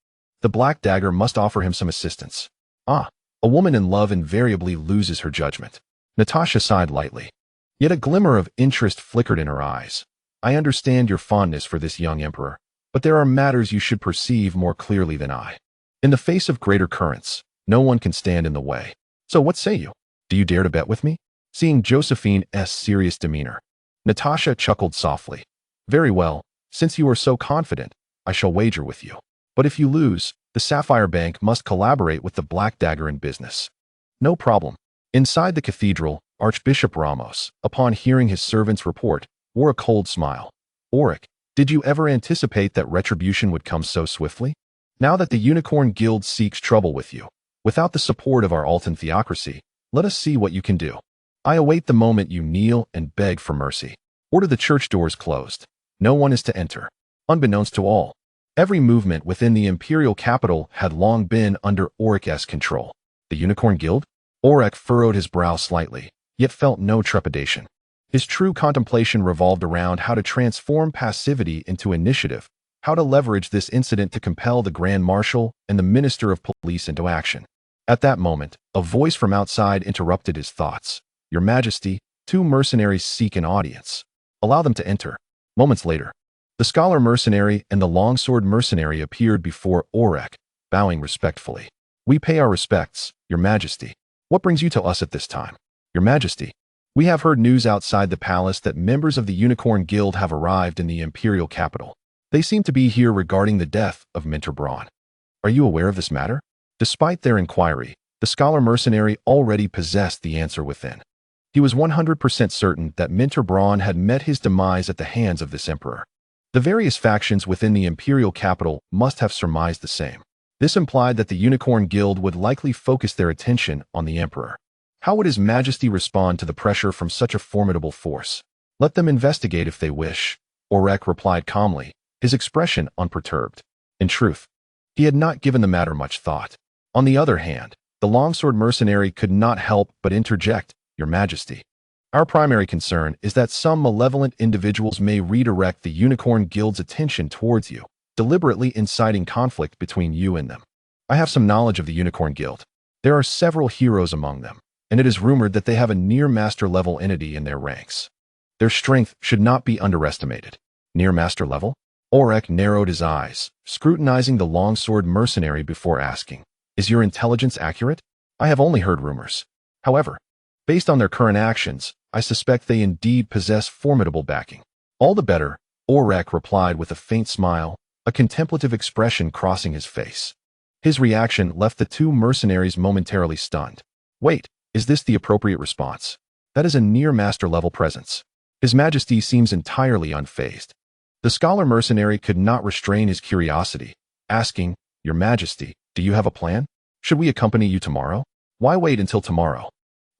the Black Dagger must offer him some assistance. A woman in love invariably loses her judgment. Natasha sighed lightly. Yet a glimmer of interest flickered in her eyes. I understand your fondness for this young emperor, but there are matters you should perceive more clearly than I. In the face of greater currents, no one can stand in the way. So what say you? Do you dare to bet with me? Seeing Josephine's serious demeanor, Natasha chuckled softly. Very well, since you are so confident, I shall wager with you. But if you lose, The Sapphire Bank must collaborate with the Black Dagger in business. No problem. Inside the cathedral, Archbishop Ramos, upon hearing his servant's report, wore a cold smile. Orrick, did you ever anticipate that retribution would come so swiftly? Now that the Unicorn Guild seeks trouble with you, without the support of our Altan theocracy, let us see what you can do. I await the moment you kneel and beg for mercy. Order the church doors closed. No one is to enter. Unbeknownst to all, every movement within the imperial capital had long been under Orrick's control. The Unicorn Guild? Orrick furrowed his brow slightly, yet felt no trepidation. His true contemplation revolved around how to transform passivity into initiative, how to leverage this incident to compel the Grand Marshal and the Minister of Police into action. At that moment, a voice from outside interrupted his thoughts. Your Majesty, 2 mercenaries seek an audience. Allow them to enter. Moments later, the Scholar Mercenary and the Longsword Mercenary appeared before Orrick, bowing respectfully. We pay our respects, Your Majesty. What brings you to us at this time? Your Majesty, we have heard news outside the palace that members of the Unicorn Guild have arrived in the imperial capital. They seem to be here regarding the death of Minter Braun. Are you aware of this matter? Despite their inquiry, the Scholar Mercenary already possessed the answer within. He was 100% certain that Minter Braun had met his demise at the hands of this emperor. The various factions within the imperial capital must have surmised the same. This implied that the Unicorn Guild would likely focus their attention on the emperor. How would His Majesty respond to the pressure from such a formidable force? Let them investigate if they wish, Orrick replied calmly, his expression unperturbed. In truth, he had not given the matter much thought. On the other hand, the Longsword Mercenary could not help but interject, Your Majesty. Our primary concern is that some malevolent individuals may redirect the Unicorn Guild's attention towards you, deliberately inciting conflict between you and them. I have some knowledge of the Unicorn Guild. There are several heroes among them, and it is rumored that they have a near master level entity in their ranks. Their strength should not be underestimated. Near master level? Orrick narrowed his eyes, scrutinizing the Longsword Mercenary before asking, Is your intelligence accurate? I have only heard rumors. However, based on their current actions, I suspect they indeed possess formidable backing. All the better, Orrick replied with a faint smile, a contemplative expression crossing his face. His reaction left the 2 mercenaries momentarily stunned. Wait, is this the appropriate response? That is a near master level presence. His Majesty seems entirely unfazed. The Scholar Mercenary could not restrain his curiosity, asking, Your Majesty, do you have a plan? Should we accompany you tomorrow? Why wait until tomorrow?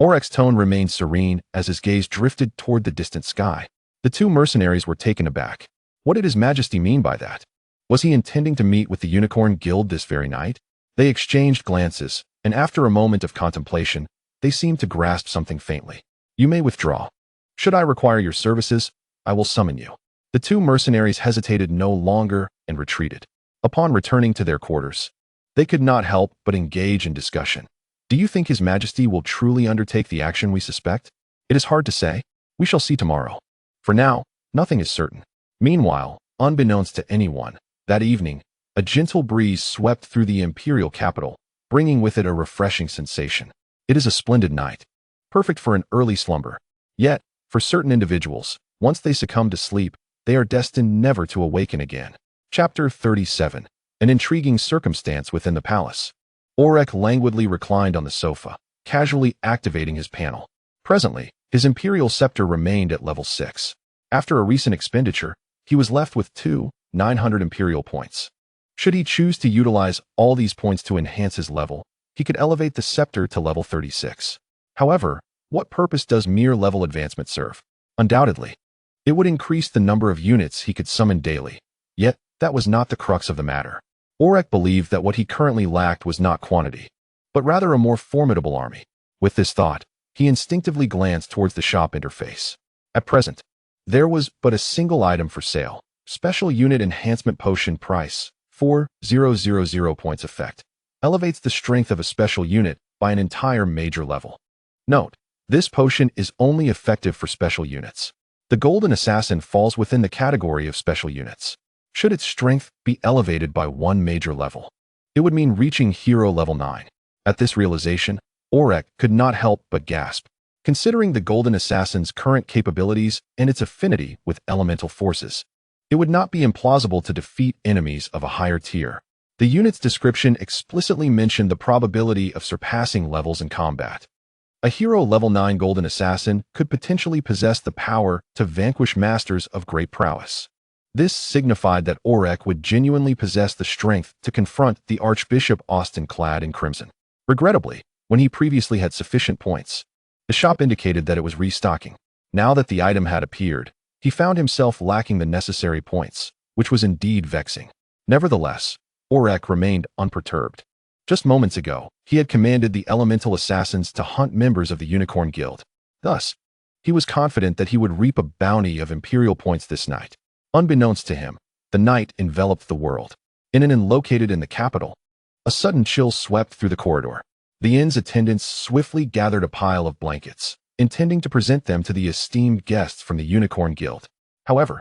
Orrick's tone remained serene as his gaze drifted toward the distant sky. The 2 mercenaries were taken aback. What did His Majesty mean by that? Was he intending to meet with the Unicorn Guild this very night? They exchanged glances, and after a moment of contemplation, they seemed to grasp something faintly. You may withdraw. Should I require your services, I will summon you. The 2 mercenaries hesitated no longer and retreated. Upon returning to their quarters, they could not help but engage in discussion. Do you think His Majesty will truly undertake the action we suspect? It is hard to say. We shall see tomorrow. For now, nothing is certain. Meanwhile, unbeknownst to anyone, that evening, a gentle breeze swept through the imperial capital, bringing with it a refreshing sensation. It is a splendid night, perfect for an early slumber. Yet, for certain individuals, once they succumb to sleep, they are destined never to awaken again. Chapter 37. An intriguing circumstance within the palace. Orrick languidly reclined on the sofa, casually activating his panel. Presently, his imperial scepter remained at level 6. After a recent expenditure, he was left with 900 imperial points. Should he choose to utilize all these points to enhance his level, he could elevate the scepter to level 36. However, what purpose does mere level advancement serve? Undoubtedly, it would increase the number of units he could summon daily. Yet, that was not the crux of the matter. Orrick believed that what he currently lacked was not quantity, but rather a more formidable army. With this thought, he instinctively glanced towards the shop interface. At present, there was but a single item for sale. Special Unit Enhancement Potion price, 4,000 points effect. Elevates the strength of a special unit by an entire major level. Note, this potion is only effective for special units. The Golden Assassin falls within the category of special units. Should its strength be elevated by 1 major level, it would mean reaching hero level 9. At this realization, Orrick could not help but gasp. Considering the Golden Assassin's current capabilities and its affinity with elemental forces, it would not be implausible to defeat enemies of a higher tier. The unit's description explicitly mentioned the probability of surpassing levels in combat. A hero level 9 golden assassin could potentially possess the power to vanquish masters of great prowess. This signified that Orrick would genuinely possess the strength to confront the Archbishop Austin clad in crimson. Regrettably, when he previously had sufficient points, the shop indicated that it was restocking. Now that the item had appeared, he found himself lacking the necessary points, which was indeed vexing. Nevertheless, Orrick remained unperturbed. Just moments ago, he had commanded the elemental assassins to hunt members of the Unicorn Guild. Thus, he was confident that he would reap a bounty of Imperial points this night. Unbeknownst to him, the night enveloped the world. In an inn located in the capital, a sudden chill swept through the corridor. The inn's attendants swiftly gathered a pile of blankets, intending to present them to the esteemed guests from the Unicorn Guild. However,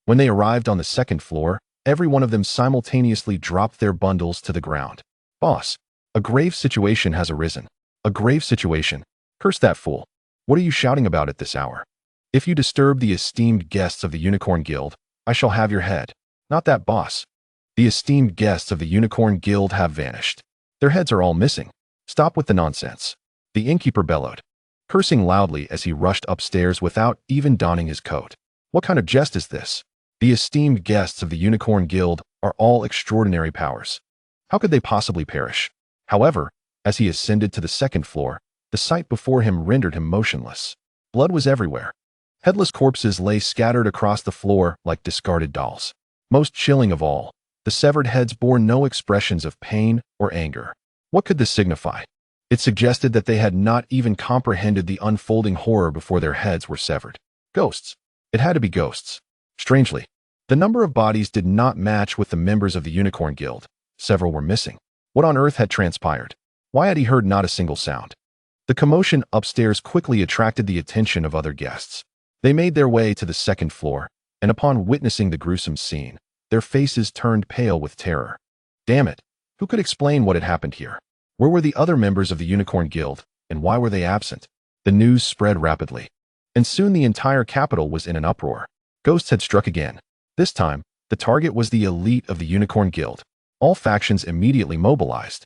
when they arrived on the second floor, every one of them simultaneously dropped their bundles to the ground. Boss, a grave situation has arisen. A grave situation? Curse that fool. What are you shouting about at this hour? If you disturb the esteemed guests of the Unicorn Guild, I shall have your head. Not that, boss. The esteemed guests of the Unicorn Guild have vanished. Their heads are all missing. Stop with the nonsense. The innkeeper bellowed, cursing loudly as he rushed upstairs without even donning his coat. What kind of jest is this? The esteemed guests of the Unicorn Guild are all extraordinary powers. How could they possibly perish? However, as he ascended to the second floor, the sight before him rendered him motionless. Blood was everywhere. Headless corpses lay scattered across the floor like discarded dolls. Most chilling of all, the severed heads bore no expressions of pain or anger. What could this signify? It suggested that they had not even comprehended the unfolding horror before their heads were severed. Ghosts. It had to be ghosts. Strangely, the number of bodies did not match with the members of the Unicorn Guild. Several were missing. What on earth had transpired? Why had he heard not a single sound? The commotion upstairs quickly attracted the attention of other guests. They made their way to the second floor, and upon witnessing the gruesome scene, their faces turned pale with terror. Damn it! Who could explain what had happened here? Where were the other members of the Unicorn Guild, and why were they absent? The news spread rapidly, and soon the entire capital was in an uproar. Ghosts had struck again. This time, the target was the elite of the Unicorn Guild. All factions immediately mobilized,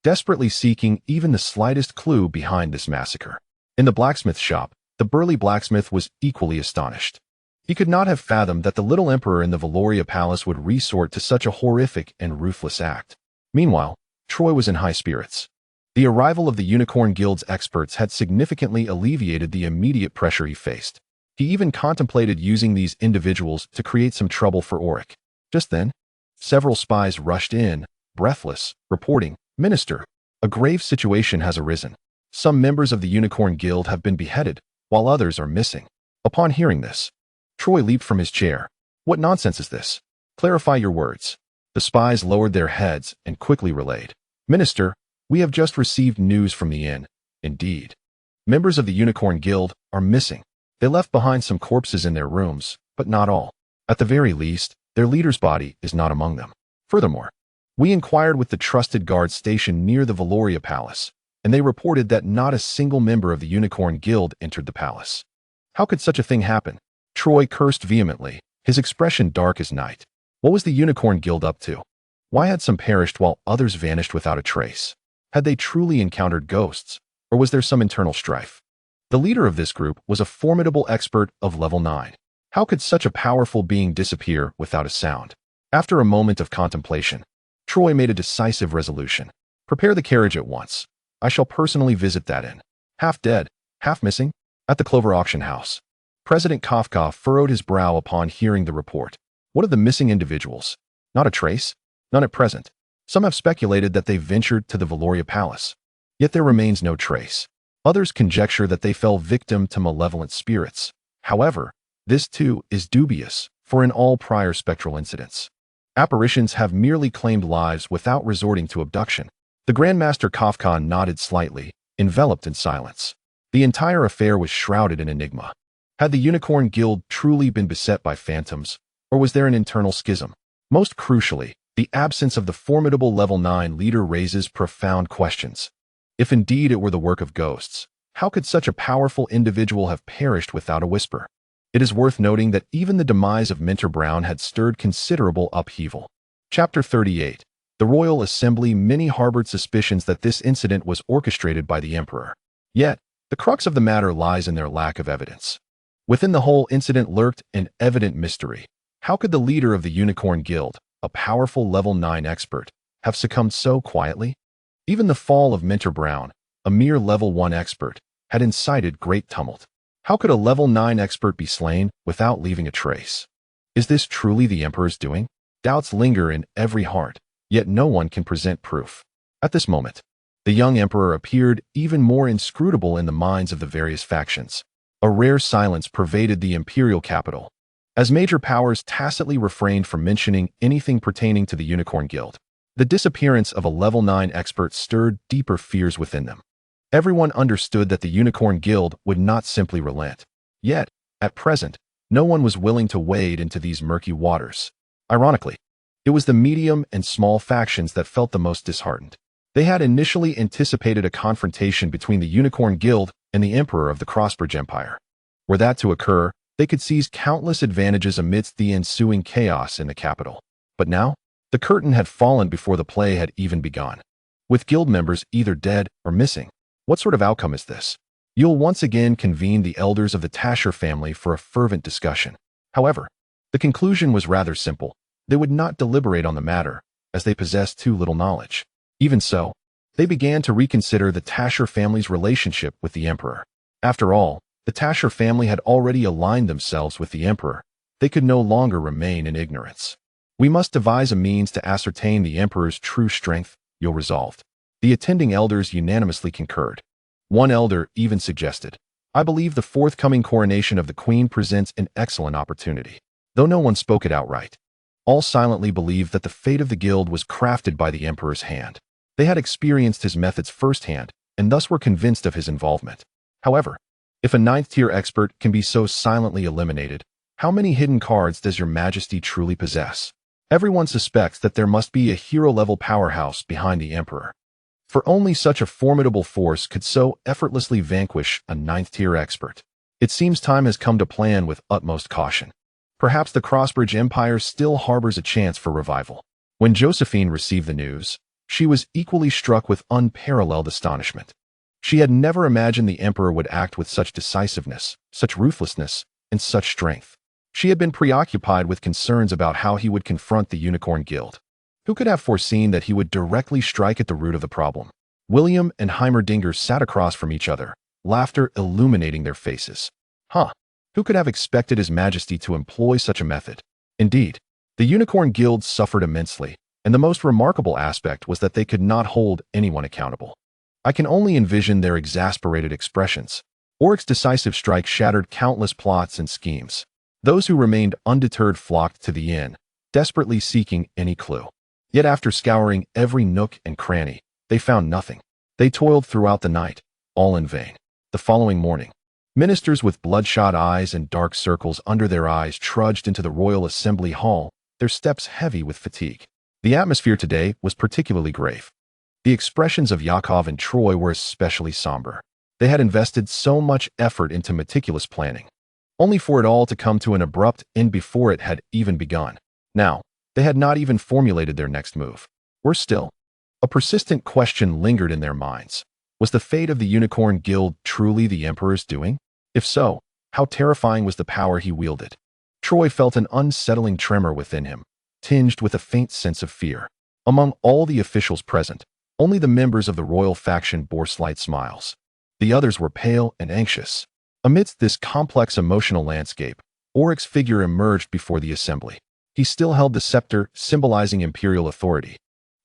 desperately seeking even the slightest clue behind this massacre. In the blacksmith shop, the burly blacksmith was equally astonished. He could not have fathomed that the little emperor in the Valoria Palace would resort to such a horrific and ruthless act. Meanwhile, Troy was in high spirits. The arrival of the Unicorn Guild's experts had significantly alleviated the immediate pressure he faced. He even contemplated using these individuals to create some trouble for Orrick. Just then, several spies rushed in, breathless, reporting, "Minister, a grave situation has arisen. Some members of the Unicorn Guild have been beheaded, while others are missing." Upon hearing this, Troy leaped from his chair. "What nonsense is this? Clarify your words." The spies lowered their heads and quickly relayed, "Minister, we have just received news from the inn. Indeed, members of the Unicorn Guild are missing. They left behind some corpses in their rooms, but not all. At the very least, their leader's body is not among them. Furthermore, we inquired with the trusted guard stationed near the Valoria Palace, and they reported that not a single member of the Unicorn Guild entered the palace." How could such a thing happen? Troy cursed vehemently, his expression dark as night. What was the Unicorn Guild up to? Why had some perished while others vanished without a trace? Had they truly encountered ghosts, or was there some internal strife? The leader of this group was a formidable expert of level 9. How could such a powerful being disappear without a sound? After a moment of contemplation, Troy made a decisive resolution. "Prepare the carriage at once. I shall personally visit that inn." Half dead, half missing? At the Clover Auction House, President Kafka furrowed his brow upon hearing the report. What of the missing individuals? Not a trace? None at present. Some have speculated that they ventured to the Valoria Palace. Yet there remains no trace. Others conjecture that they fell victim to malevolent spirits. However, this too is dubious, for in all prior spectral incidents, apparitions have merely claimed lives without resorting to abduction. The Grandmaster Kafka nodded slightly, enveloped in silence. The entire affair was shrouded in enigma. Had the Unicorn Guild truly been beset by phantoms, or was there an internal schism? Most crucially, the absence of the formidable level 9 leader raises profound questions. If indeed it were the work of ghosts, how could such a powerful individual have perished without a whisper? It is worth noting that even the demise of Minter Brown had stirred considerable upheaval. Chapter 38. The royal assembly many harbored suspicions that this incident was orchestrated by the emperor. Yet, the crux of the matter lies in their lack of evidence. Within the whole incident lurked an evident mystery. How could the leader of the Unicorn Guild, a powerful level 9 expert, have succumbed so quietly? Even the fall of Minter Brown, a mere level 1 expert, had incited great tumult. How could a level 9 expert be slain without leaving a trace? Is this truly the emperor's doing? Doubts linger in every heart, yet no one can present proof. At this moment, the young emperor appeared even more inscrutable in the minds of the various factions. A rare silence pervaded the imperial capital, as major powers tacitly refrained from mentioning anything pertaining to the Unicorn Guild. The disappearance of a level 9 expert stirred deeper fears within them. Everyone understood that the Unicorn Guild would not simply relent. Yet, at present, no one was willing to wade into these murky waters. Ironically, it was the medium and small factions that felt the most disheartened. They had initially anticipated a confrontation between the Unicorn Guild and the Emperor of the Crossbridge Empire. Were that to occur, they could seize countless advantages amidst the ensuing chaos in the capital. But now, the curtain had fallen before the play had even begun. With guild members either dead or missing, what sort of outcome is this? You'll once again convene the elders of the Tasher family for a fervent discussion. However, the conclusion was rather simple. They would not deliberate on the matter, as they possessed too little knowledge. Even so, they began to reconsider the Tasher family's relationship with the emperor. After all, the Tasher family had already aligned themselves with the emperor. They could no longer remain in ignorance. We must devise a means to ascertain the emperor's true strength, Yo resolved. The attending elders unanimously concurred. One elder even suggested, I believe the forthcoming coronation of the queen presents an excellent opportunity. Though no one spoke it outright, all silently believed that the fate of the guild was crafted by the emperor's hand. They had experienced his methods firsthand, and thus were convinced of his involvement. However, if a 9th-tier expert can be so silently eliminated, how many hidden cards does your majesty truly possess? Everyone suspects that there must be a hero-level powerhouse behind the emperor. For only such a formidable force could so effortlessly vanquish a 9th-tier expert. It seems time has come to plan with utmost caution. Perhaps the Crossbridge Empire still harbors a chance for revival. When Josephine received the news, she was equally struck with unparalleled astonishment. She had never imagined the emperor would act with such decisiveness, such ruthlessness, and such strength. She had been preoccupied with concerns about how he would confront the Unicorn Guild. Who could have foreseen that he would directly strike at the root of the problem? William and Heimerdinger sat across from each other, laughter illuminating their faces. Who could have expected His Majesty to employ such a method? Indeed, the Unicorn Guild suffered immensely, and the most remarkable aspect was that they could not hold anyone accountable. I can only envision their exasperated expressions. Orrick's decisive strike shattered countless plots and schemes. Those who remained undeterred flocked to the inn, desperately seeking any clue. Yet after scouring every nook and cranny, they found nothing. They toiled throughout the night, all in vain. The following morning, ministers with bloodshot eyes and dark circles under their eyes trudged into the royal assembly hall, their steps heavy with fatigue. The atmosphere today was particularly grave. The expressions of Yakov and Troy were especially somber. They had invested so much effort into meticulous planning, only for it all to come to an abrupt end before it had even begun. Now, they had not even formulated their next move. Worse still, a persistent question lingered in their minds. Was the fate of the Unicorn Guild truly the Emperor's doing? If so, how terrifying was the power he wielded? Troy felt an unsettling tremor within him, tinged with a faint sense of fear. Among all the officials present, only the members of the royal faction bore slight smiles. The others were pale and anxious. Amidst this complex emotional landscape, Orrick's figure emerged before the assembly. He still held the scepter, symbolizing imperial authority,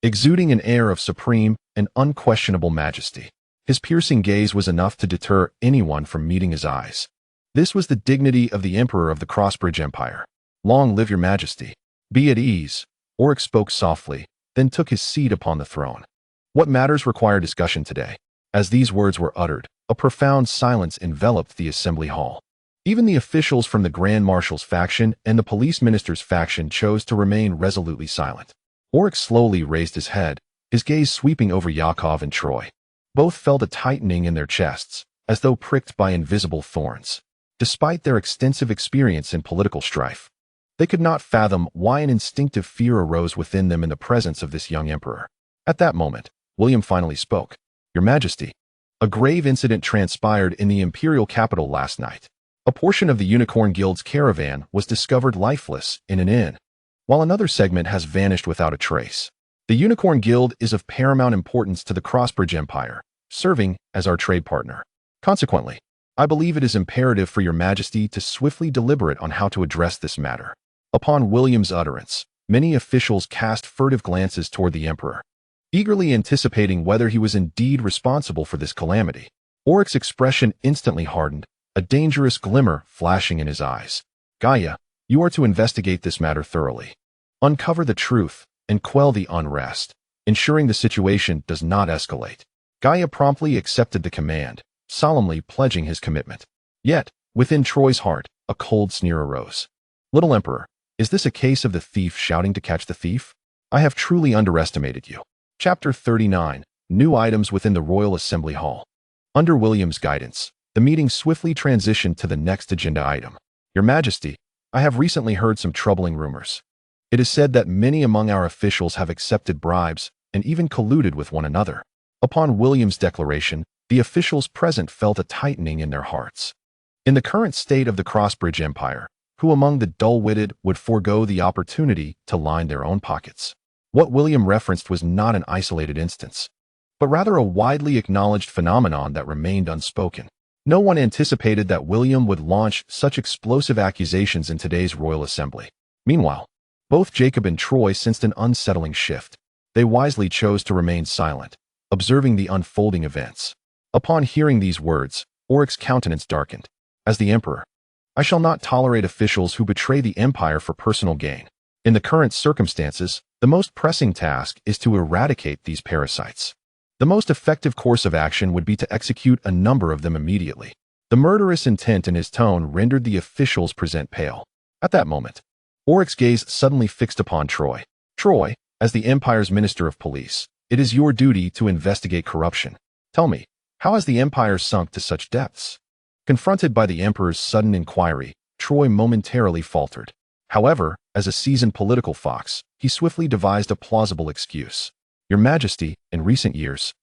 exuding an air of supreme and unquestionable majesty. His piercing gaze was enough to deter anyone from meeting his eyes. This was the dignity of the Emperor of the Crossbridge Empire. Long live your majesty. Be at ease, Orrick spoke softly, then took his seat upon the throne. What matters require discussion today? As these words were uttered, a profound silence enveloped the assembly hall. Even the officials from the Grand Marshal's faction and the police minister's faction chose to remain resolutely silent. Orrick slowly raised his head, his gaze sweeping over Yakov and Troy. Both felt a tightening in their chests, as though pricked by invisible thorns. Despite their extensive experience in political strife, They could not fathom why an instinctive fear arose within them in the presence of this young emperor. At that moment, William finally spoke. "Your Majesty, a grave incident transpired in the imperial capital last night. A portion of the Unicorn Guild's caravan was discovered lifeless in an inn, while another segment has vanished without a trace. The Unicorn Guild is of paramount importance to the Crossbridge Empire, serving as our trade partner. Consequently, I believe it is imperative for your Majesty to swiftly deliberate on how to address this matter." Upon William's utterance, many officials cast furtive glances toward the emperor, eagerly anticipating whether he was indeed responsible for this calamity. Orrick's expression instantly hardened, a dangerous glimmer flashing in his eyes. "Gaia, you are to investigate this matter thoroughly. Uncover the truth and quell the unrest, ensuring the situation does not escalate." Gaia promptly accepted the command, solemnly pledging his commitment. Yet, within Troy's heart, a cold sneer arose. "Little Emperor, is this a case of the thief shouting to catch the thief? I have truly underestimated you." Chapter 39. New items within the Royal Assembly Hall. Under William's guidance, the meeting swiftly transitioned to the next agenda item. "Your Majesty, I have recently heard some troubling rumors. It is said that many among our officials have accepted bribes and even colluded with one another." Upon William's declaration, the officials present felt a tightening in their hearts. In the current state of the Crossbridge Empire, who among the dull-witted would forego the opportunity to line their own pockets? What William referenced was not an isolated instance, but rather a widely acknowledged phenomenon that remained unspoken. No one anticipated that William would launch such explosive accusations in today's Royal Assembly. Meanwhile, both Jacob and Troy sensed an unsettling shift. They wisely chose to remain silent, observing the unfolding events. Upon hearing these words, Orrick's countenance darkened. "As the Emperor, I shall not tolerate officials who betray the Empire for personal gain. In the current circumstances, the most pressing task is to eradicate these parasites. The most effective course of action would be to execute a number of them immediately." The murderous intent in his tone rendered the officials present pale. At that moment, Orrick's gaze suddenly fixed upon Troy. "Troy, as the Empire's Minister of Police, it is your duty to investigate corruption. Tell me, how has the Empire sunk to such depths?" Confronted by the Emperor's sudden inquiry, Troy momentarily faltered. However, as a seasoned political fox, he swiftly devised a plausible excuse. "Your Majesty, in recent years,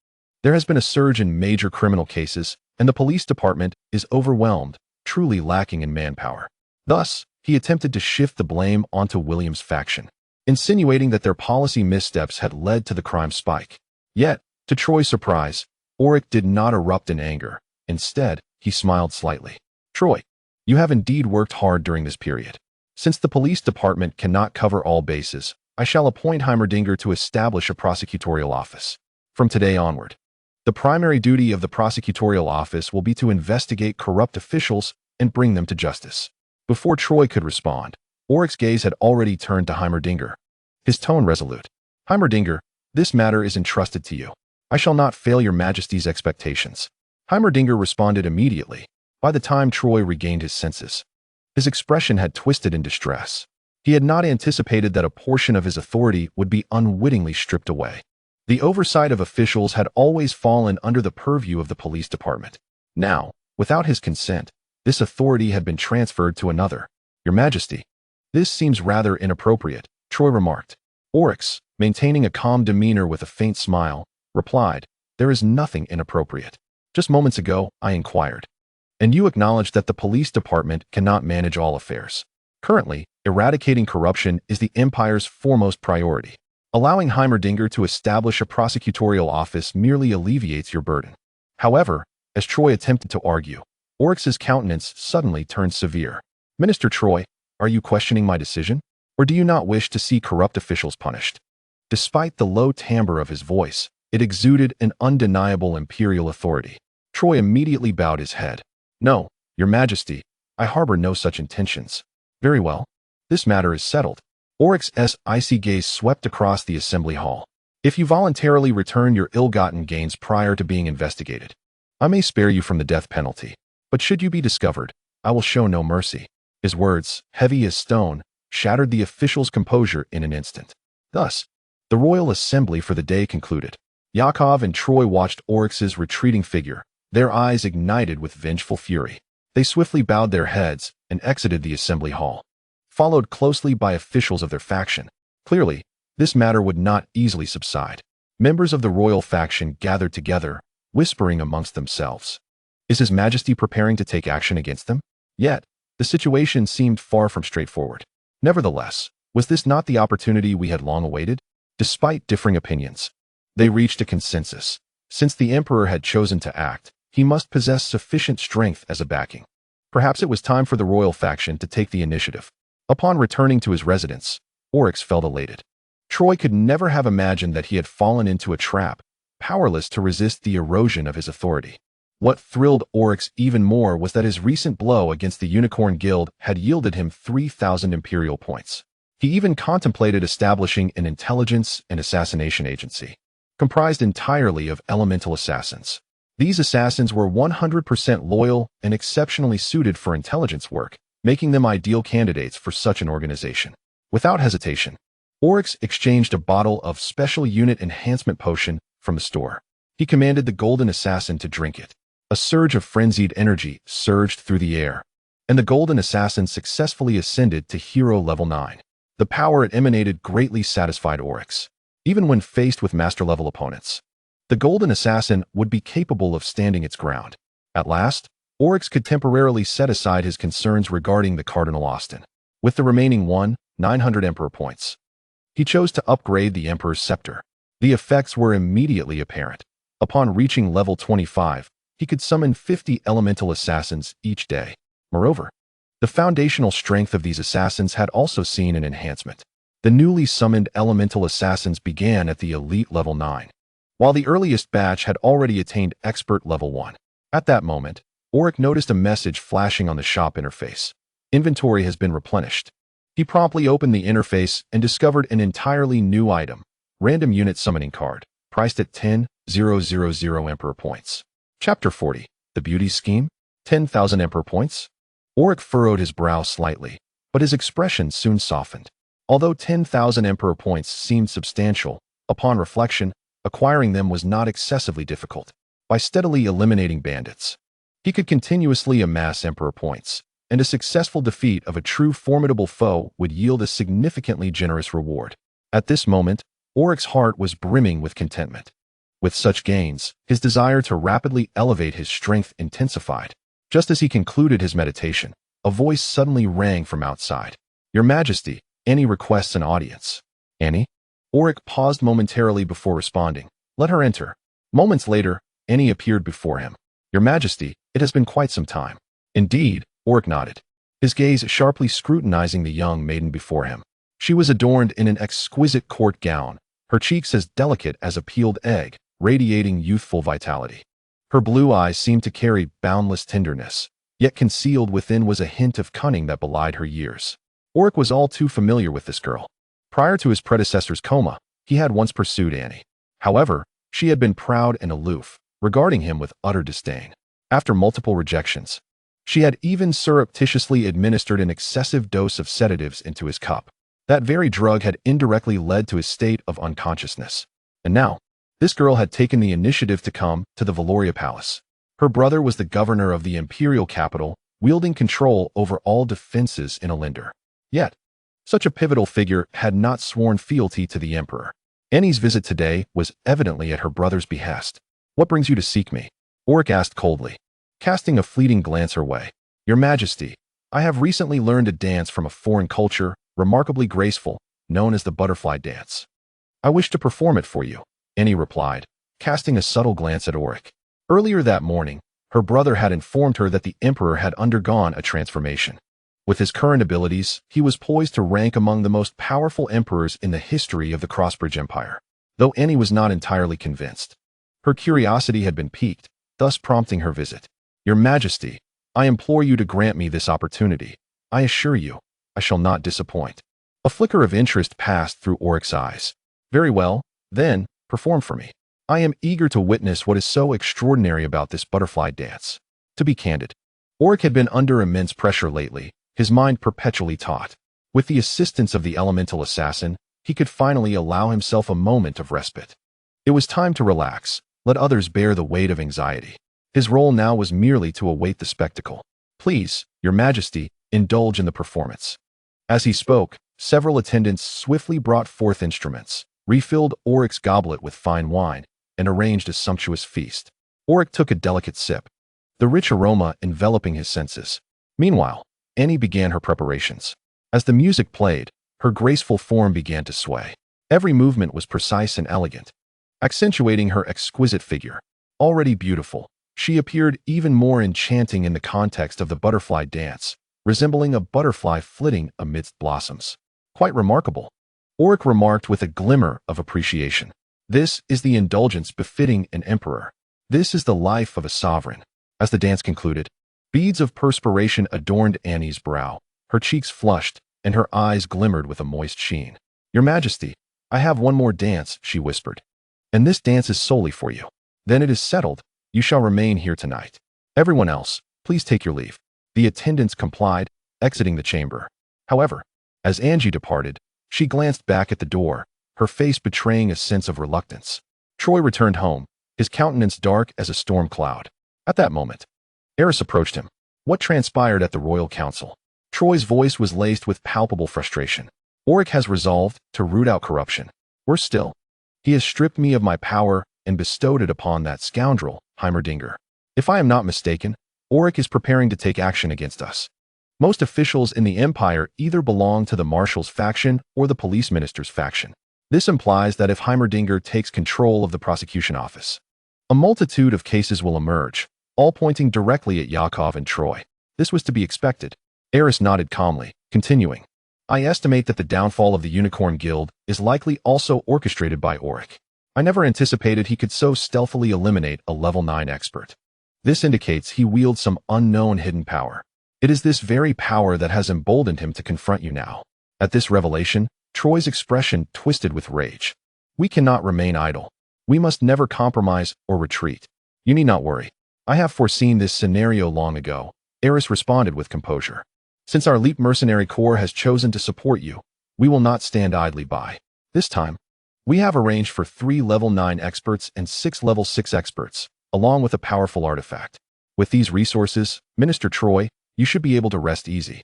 there has been a surge in major criminal cases, and the police department is overwhelmed, truly lacking in manpower." Thus, he attempted to shift the blame onto William's faction, insinuating that their policy missteps had led to the crime spike. Yet, to Troy's surprise, Orrick did not erupt in anger. Instead, he smiled slightly. "Troy, you have indeed worked hard during this period. Since the police department cannot cover all bases, I shall appoint Heimerdinger to establish a prosecutorial office. From today onward, the primary duty of the prosecutorial office will be to investigate corrupt officials and bring them to justice." Before Troy could respond, Orrick's gaze had already turned to Heimerdinger, his tone resolute. "Heimerdinger, this matter is entrusted to you. I shall not fail your Majesty's expectations." Heimerdinger responded immediately. By the time Troy regained his senses, his expression had twisted in distress. He had not anticipated that a portion of his authority would be unwittingly stripped away. The oversight of officials had always fallen under the purview of the police department. Now, without his consent, this authority had been transferred to another. "Your Majesty, this seems rather inappropriate," Troy remarked. Orrick, maintaining a calm demeanor with a faint smile, replied, "There is nothing inappropriate. Just moments ago, I inquired, and you acknowledged that the police department cannot manage all affairs. Currently, eradicating corruption is the Empire's foremost priority. Allowing Heimerdinger to establish a prosecutorial office merely alleviates your burden." However, as Troy attempted to argue, Orrick's countenance suddenly turned severe. "Minister Troy, are you questioning my decision? Or do you not wish to see corrupt officials punished?" Despite the low timbre of his voice, it exuded an undeniable imperial authority. Troy immediately bowed his head. "No, Your Majesty, I harbor no such intentions." "Very well. This matter is settled." Orrick's icy gaze swept across the assembly hall. "If you voluntarily return your ill-gotten gains prior to being investigated, I may spare you from the death penalty. But should you be discovered, I will show no mercy." His words, heavy as stone, shattered the official's composure in an instant. Thus, the Royal Assembly for the day concluded. Yakov and Troy watched Orrick's retreating figure, their eyes ignited with vengeful fury. They swiftly bowed their heads and exited the assembly hall. followed closely by officials of their faction. Clearly, this matter would not easily subside. Members of the royal faction gathered together, whispering amongst themselves. Is His Majesty preparing to take action against them? Yet, the situation seemed far from straightforward. Nevertheless, was this not the opportunity we had long awaited? Despite differing opinions, they reached a consensus. Since the emperor had chosen to act, he must possess sufficient strength as a backing. Perhaps it was time for the royal faction to take the initiative. Upon returning to his residence, Orrick felt elated. Troy could never have imagined that he had fallen into a trap, powerless to resist the erosion of his authority. What thrilled Orrick even more was that his recent blow against the Unicorn Guild had yielded him 3,000 imperial points. He even contemplated establishing an intelligence and assassination agency, comprised entirely of elemental assassins. These assassins were 100% loyal and exceptionally suited for intelligence work, making them ideal candidates for such an organization. Without hesitation, Orrick exchanged a bottle of special unit enhancement potion from the store. He commanded the Golden Assassin to drink it. A surge of frenzied energy surged through the air, and the Golden Assassin successfully ascended to Hero Level 9. The power it emanated greatly satisfied Orrick. Even when faced with master-level opponents, the Golden Assassin would be capable of standing its ground. At last, Orrick could temporarily set aside his concerns regarding the Cardinal Austin. With the remaining 900 Emperor points, he chose to upgrade the Emperor's scepter. The effects were immediately apparent. Upon reaching level 25, he could summon 50 elemental assassins each day. Moreover, the foundational strength of these assassins had also seen an enhancement. The newly summoned elemental assassins began at the elite level 9, while the earliest batch had already attained expert level 1. At that moment, Orrick noticed a message flashing on the shop interface. Inventory has been replenished. He promptly opened the interface and discovered an entirely new item, random unit summoning card, priced at 10,000 Emperor points. Chapter 40, The Beauty Scheme, 10,000 Emperor points. Orrick furrowed his brow slightly, but his expression soon softened. Although 10,000 Emperor points seemed substantial, upon reflection, acquiring them was not excessively difficult. By steadily eliminating bandits, he could continuously amass Emperor points, and a successful defeat of a true formidable foe would yield a significantly generous reward. At this moment, Orrick's heart was brimming with contentment. With such gains, his desire to rapidly elevate his strength intensified. Just as he concluded his meditation, a voice suddenly rang from outside. "Your Majesty, Annie requests an audience." "Annie?" Orrick paused momentarily before responding. "Let her enter." Moments later, Annie appeared before him. "Your Majesty, it has been quite some time." "Indeed," Orrick nodded, his gaze sharply scrutinizing the young maiden before him. She was adorned in an exquisite court gown, her cheeks as delicate as a peeled egg, radiating youthful vitality. Her blue eyes seemed to carry boundless tenderness, yet concealed within was a hint of cunning that belied her years. Orrick was all too familiar with this girl. Prior to his predecessor's coma, he had once pursued Annie. However, she had been proud and aloof, regarding him with utter disdain. After multiple rejections, she had even surreptitiously administered an excessive dose of sedatives into his cup. That very drug had indirectly led to his state of unconsciousness. And now, this girl had taken the initiative to come to the Valoria Palace. Her brother was the governor of the imperial capital, wielding control over all defenses in Alinder. Yet, such a pivotal figure had not sworn fealty to the emperor. Annie's visit today was evidently at her brother's behest. "What brings you to seek me?" Orrick asked coldly, casting a fleeting glance her way. "Your Majesty, I have recently learned a dance from a foreign culture, remarkably graceful, known as the butterfly dance. I wish to perform it for you," Annie replied, casting a subtle glance at Orrick. Earlier that morning, her brother had informed her that the emperor had undergone a transformation. With his current abilities, he was poised to rank among the most powerful emperors in the history of the Crossbridge Empire. Though Annie was not entirely convinced, her curiosity had been piqued, thus prompting her visit. "Your Majesty, I implore you to grant me this opportunity. I assure you, I shall not disappoint." A flicker of interest passed through Orrick's eyes. "Very well, then, perform for me. I am eager to witness what is so extraordinary about this butterfly dance." To be candid, Orrick had been under immense pressure lately, his mind perpetually taut. With the assistance of the elemental assassin, he could finally allow himself a moment of respite. It was time to relax, let others bear the weight of anxiety. His role now was merely to await the spectacle. "Please, Your Majesty, indulge in the performance." As he spoke, several attendants swiftly brought forth instruments, refilled Orrick's goblet with fine wine, and arranged a sumptuous feast. Orrick took a delicate sip, the rich aroma enveloping his senses. Meanwhile, Annie began her preparations. As the music played, her graceful form began to sway. Every movement was precise and elegant, accentuating her exquisite figure. Already beautiful, she appeared even more enchanting in the context of the butterfly dance, resembling a butterfly flitting amidst blossoms. Quite remarkable, Orrick remarked with a glimmer of appreciation. This is the indulgence befitting an emperor. This is the life of a sovereign. As the dance concluded, beads of perspiration adorned Annie's brow. Her cheeks flushed, and her eyes glimmered with a moist sheen. "Your Majesty, I have one more dance," she whispered. "And this dance is solely for you. Then it is settled. You shall remain here tonight. Everyone else, please take your leave." The attendants complied, exiting the chamber. However, as Angie departed, she glanced back at the door, her face betraying a sense of reluctance. Troy returned home, his countenance dark as a storm cloud. At that moment, Eris approached him. What transpired at the royal council? Troy's voice was laced with palpable frustration. Orrick has resolved to root out corruption. Worse still, he has stripped me of my power and bestowed it upon that scoundrel, Heimerdinger. If I am not mistaken, Orrick is preparing to take action against us. Most officials in the Empire either belong to the Marshal's faction or the Police Minister's faction. This implies that if Heimerdinger takes control of the prosecution office, a multitude of cases will emerge, all pointing directly at Yakov and Troy. This was to be expected. Eris nodded calmly, continuing, "I estimate that the downfall of the Unicorn Guild is likely also orchestrated by Orrick. I never anticipated he could so stealthily eliminate a level 9 expert. This indicates he wields some unknown hidden power. It is this very power that has emboldened him to confront you now." At this revelation, Troy's expression twisted with rage. "We cannot remain idle. We must never compromise or retreat. You need not worry. I have foreseen this scenario long ago," Eris responded with composure. "Since our Leap Mercenary Corps has chosen to support you, we will not stand idly by. This time, we have arranged for 3 level 9 experts and 6 level 6 experts, along with a powerful artifact. With these resources, Minister Troy, you should be able to rest easy.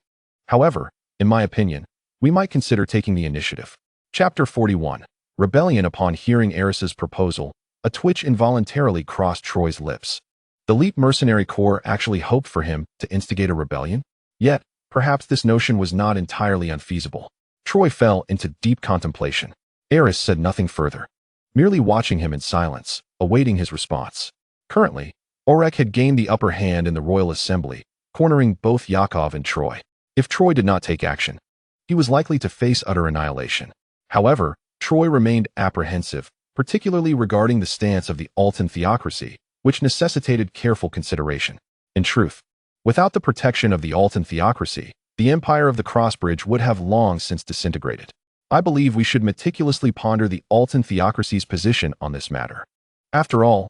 However, in my opinion, we might consider taking the initiative." Chapter 41. Rebellion. Upon hearing Eris's proposal, a twitch involuntarily crossed Troy's lips. The Leap Mercenary Corps actually hoped for him to instigate a rebellion? Yet, perhaps this notion was not entirely unfeasible. Troy fell into deep contemplation. Eris said nothing further, merely watching him in silence, awaiting his response. Currently, Orrick had gained the upper hand in the Royal Assembly, cornering both Yakov and Troy. If Troy did not take action, he was likely to face utter annihilation. However, Troy remained apprehensive, particularly regarding the stance of the Altan theocracy, which necessitated careful consideration. In truth, without the protection of the Altan theocracy, the empire of the Crossbridge would have long since disintegrated. I believe we should meticulously ponder the Altan theocracy's position on this matter. After all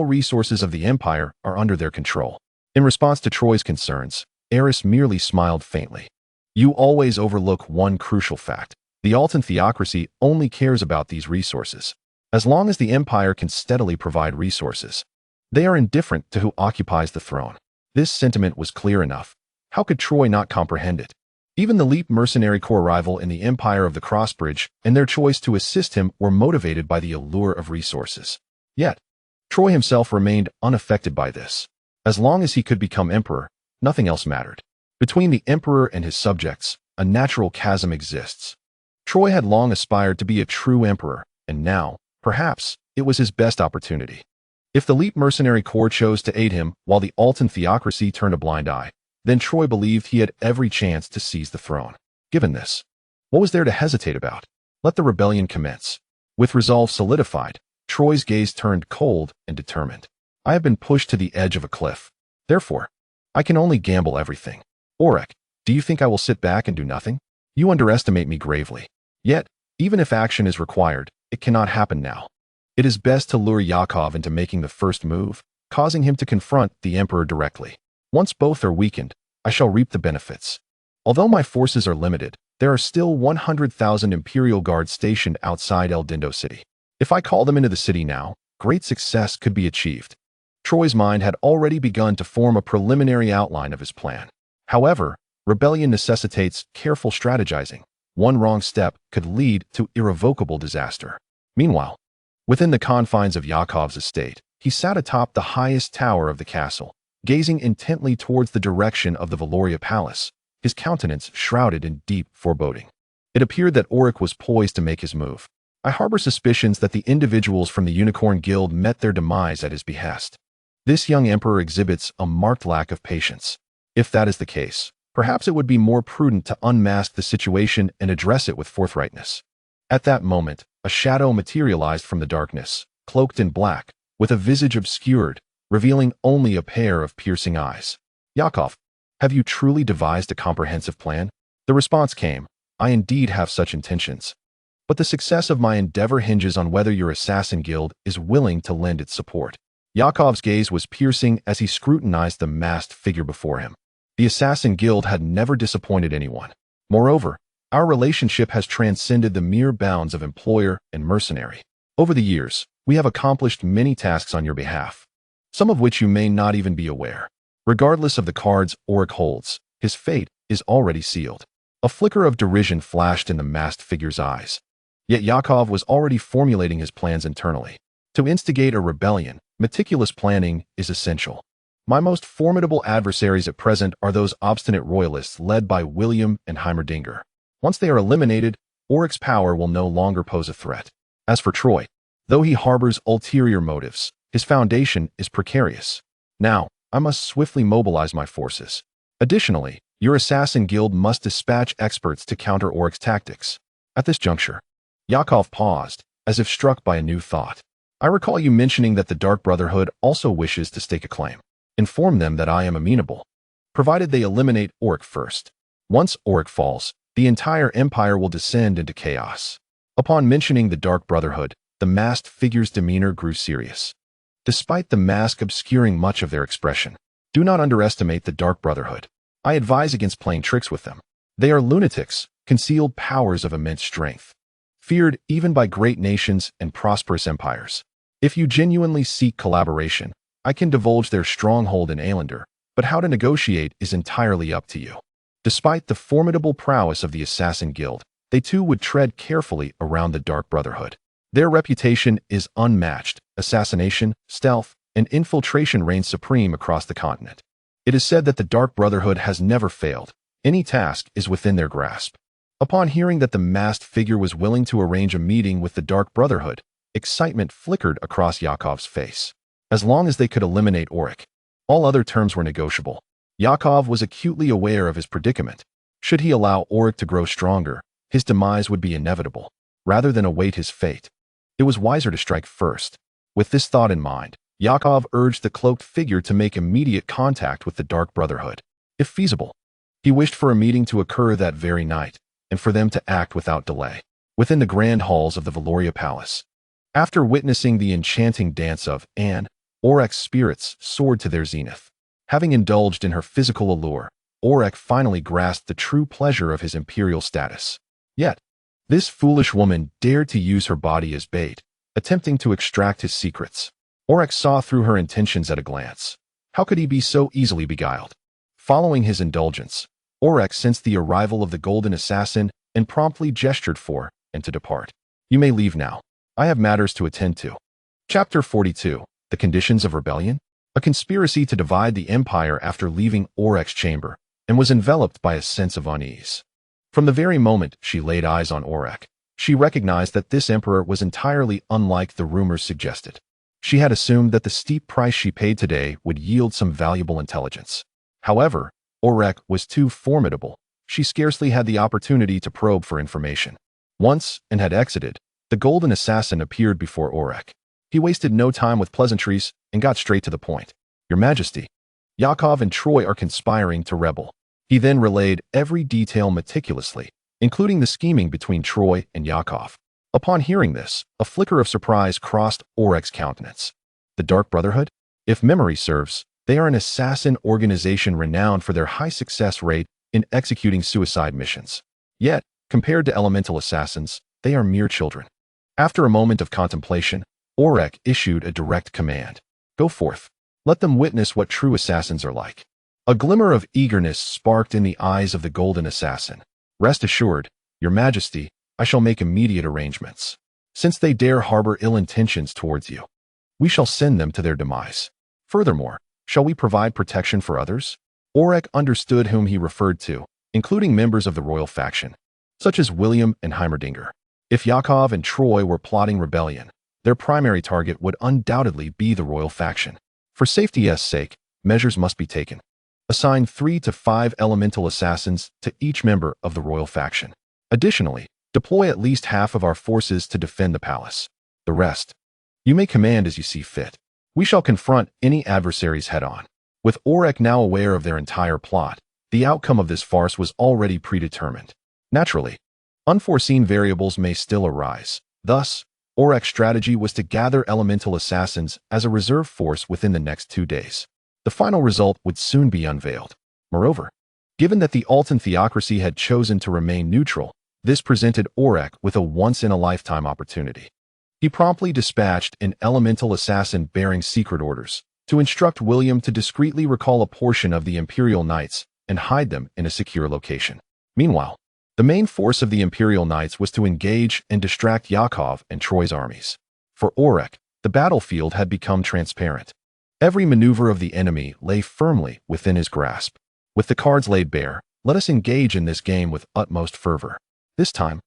resources of the empire are under their control. In response to Troy's concerns, Eris merely smiled faintly. "You always overlook one crucial fact. The Altan theocracy only cares about these resources. As long as the empire can steadily provide resources, they are indifferent to who occupies the throne." This sentiment was clear enough. How could Troy not comprehend it? Even the Leap Mercenary Corps rival in the empire of the Crossbridge and their choice to assist him were motivated by the allure of resources. Yet, Troy himself remained unaffected by this. As long as he could become emperor, nothing else mattered. Between the emperor and his subjects, a natural chasm exists. Troy had long aspired to be a true emperor, and now, perhaps, it was his best opportunity. If the Leap Mercenary Corps chose to aid him while the Altan theocracy turned a blind eye, then Troy believed he had every chance to seize the throne. Given this, what was there to hesitate about? Let the rebellion commence. With resolve solidified, Troy's gaze turned cold and determined. "I have been pushed to the edge of a cliff. Therefore, I can only gamble everything. Orrick, do you think I will sit back and do nothing? You underestimate me gravely. Yet, even if action is required, it cannot happen now. It is best to lure Yakov into making the first move, causing him to confront the Emperor directly. Once both are weakened, I shall reap the benefits. Although my forces are limited, there are still 100,000 Imperial Guards stationed outside El Dindo City. If I call them into the city now, great success could be achieved." Troy's mind had already begun to form a preliminary outline of his plan. However, Rebellion necessitates careful strategizing. One wrong step could lead to irrevocable disaster. Meanwhile, within the confines of Yakov's estate, he sat atop the highest tower of the castle, gazing intently towards the direction of the Valoria Palace, his countenance shrouded in deep foreboding. It appeared that Orrick was poised to make his move. I harbor suspicions that the individuals from the Unicorn Guild met their demise at his behest. This young emperor exhibits a marked lack of patience. If that is the case, perhaps it would be more prudent to unmask the situation and address it with forthrightness. At that moment, a shadow materialized from the darkness, cloaked in black, with a visage obscured, revealing only a pair of piercing eyes. Yakov, have you truly devised a comprehensive plan? The response came, I indeed have such intentions. But the success of my endeavor hinges on whether your assassin guild is willing to lend its support. Yakov's gaze was piercing as he scrutinized the masked figure before him. The assassin guild had never disappointed anyone. Moreover, our relationship has transcended the mere bounds of employer and mercenary. Over the years, we have accomplished many tasks on your behalf, some of which you may not even be aware. Regardless of the cards Orrick holds, his fate is already sealed. A flicker of derision flashed in the masked figure's eyes. Yet Yakov was already formulating his plans internally. To instigate a rebellion, meticulous planning is essential. My most formidable adversaries at present are those obstinate royalists led by William and Heimerdinger. Once they are eliminated, Orrick's power will no longer pose a threat. As for Troy, though he harbors ulterior motives, his foundation is precarious. Now, I must swiftly mobilize my forces. Additionally, your assassin guild must dispatch experts to counter Orrick's tactics. At this juncture, Yakov paused, as if struck by a new thought. I recall you mentioning that the Dark Brotherhood also wishes to stake a claim. Inform them that I am amenable, provided they eliminate Orrick first. Once Orrick falls, the entire empire will descend into chaos. Upon mentioning the Dark Brotherhood, the masked figure's demeanor grew serious. Despite the mask obscuring much of their expression, do not underestimate the Dark Brotherhood. I advise against playing tricks with them. They are lunatics, concealed powers of immense strength, feared even by great nations and prosperous empires. If you genuinely seek collaboration, I can divulge their stronghold in Aelander, but how to negotiate is entirely up to you. Despite the formidable prowess of the Assassin Guild, they too would tread carefully around the Dark Brotherhood. Their reputation is unmatched. Assassination, stealth, and infiltration reign supreme across the continent. It is said that the Dark Brotherhood has never failed. Any task is within their grasp. Upon hearing that the masked figure was willing to arrange a meeting with the Dark Brotherhood, excitement flickered across Yakov's face. As long as they could eliminate Orrick, all other terms were negotiable. Yakov was acutely aware of his predicament. Should he allow Orrick to grow stronger, his demise would be inevitable. Rather than await his fate, it was wiser to strike first. With this thought in mind, Yakov urged the cloaked figure to make immediate contact with the Dark Brotherhood. If feasible, he wished for a meeting to occur that very night, and for them to act without delay, within the grand halls of the Valoria Palace. After witnessing the enchanting dance of Anne, Orrick's spirits soared to their zenith. Having indulged in her physical allure, Orrick finally grasped the true pleasure of his imperial status. Yet, this foolish woman dared to use her body as bait, attempting to extract his secrets. Orrick saw through her intentions at a glance. How could he be so easily beguiled? Following his indulgence, Orrick sensed the arrival of the Golden Assassin and promptly gestured for and to depart. You may leave now. I have matters to attend to. Chapter 42. The Conditions of Rebellion? A conspiracy to divide the empire after leaving Orrick's chamber, and was enveloped by a sense of unease. From the very moment she laid eyes on Orrick, she recognized that this emperor was entirely unlike the rumors suggested. She had assumed that the steep price she paid today would yield some valuable intelligence. However, Orrick was too formidable. She scarcely had the opportunity to probe for information. Once, and had exited, the Golden Assassin appeared before Orrick. He wasted no time with pleasantries and got straight to the point. Your Majesty, Yakov and Troy are conspiring to rebel. He then relayed every detail meticulously, including the scheming between Troy and Yakov. Upon hearing this, a flicker of surprise crossed Orrick's countenance. The Dark Brotherhood? If memory serves, they are an assassin organization renowned for their high success rate in executing suicide missions. Yet, compared to elemental assassins, they are mere children. After a moment of contemplation, Orrick issued a direct command. Go forth. Let them witness what true assassins are like. A glimmer of eagerness sparked in the eyes of the golden assassin. "Rest assured, Your Majesty, I shall make immediate arrangements. Since they dare harbor ill intentions towards you, we shall send them to their demise. Furthermore, shall we provide protection for others?" Orrick understood whom he referred to, including members of the royal faction, such as William and Heimerdinger. If Yakov and Troy were plotting rebellion, their primary target would undoubtedly be the royal faction. For safety's sake, measures must be taken. Assign 3 to 5 elemental assassins to each member of the royal faction. Additionally, deploy at least half of our forces to defend the palace. The rest, you may command as you see fit. We shall confront any adversaries head-on. With Orrick now aware of their entire plot, the outcome of this farce was already predetermined. Naturally, unforeseen variables may still arise. Thus, Orrick's strategy was to gather elemental assassins as a reserve force within the next 2 days. The final result would soon be unveiled. Moreover, given that the Altan theocracy had chosen to remain neutral, this presented Orrick with a once-in-a-lifetime opportunity. He promptly dispatched an elemental assassin bearing secret orders to instruct William to discreetly recall a portion of the Imperial Knights and hide them in a secure location. Meanwhile, the main force of the Imperial Knights was to engage and distract Yakov and Troy's armies. For Orrick, the battlefield had become transparent. Every maneuver of the enemy lay firmly within his grasp. With the cards laid bare, let us engage in this game with utmost fervor. This time,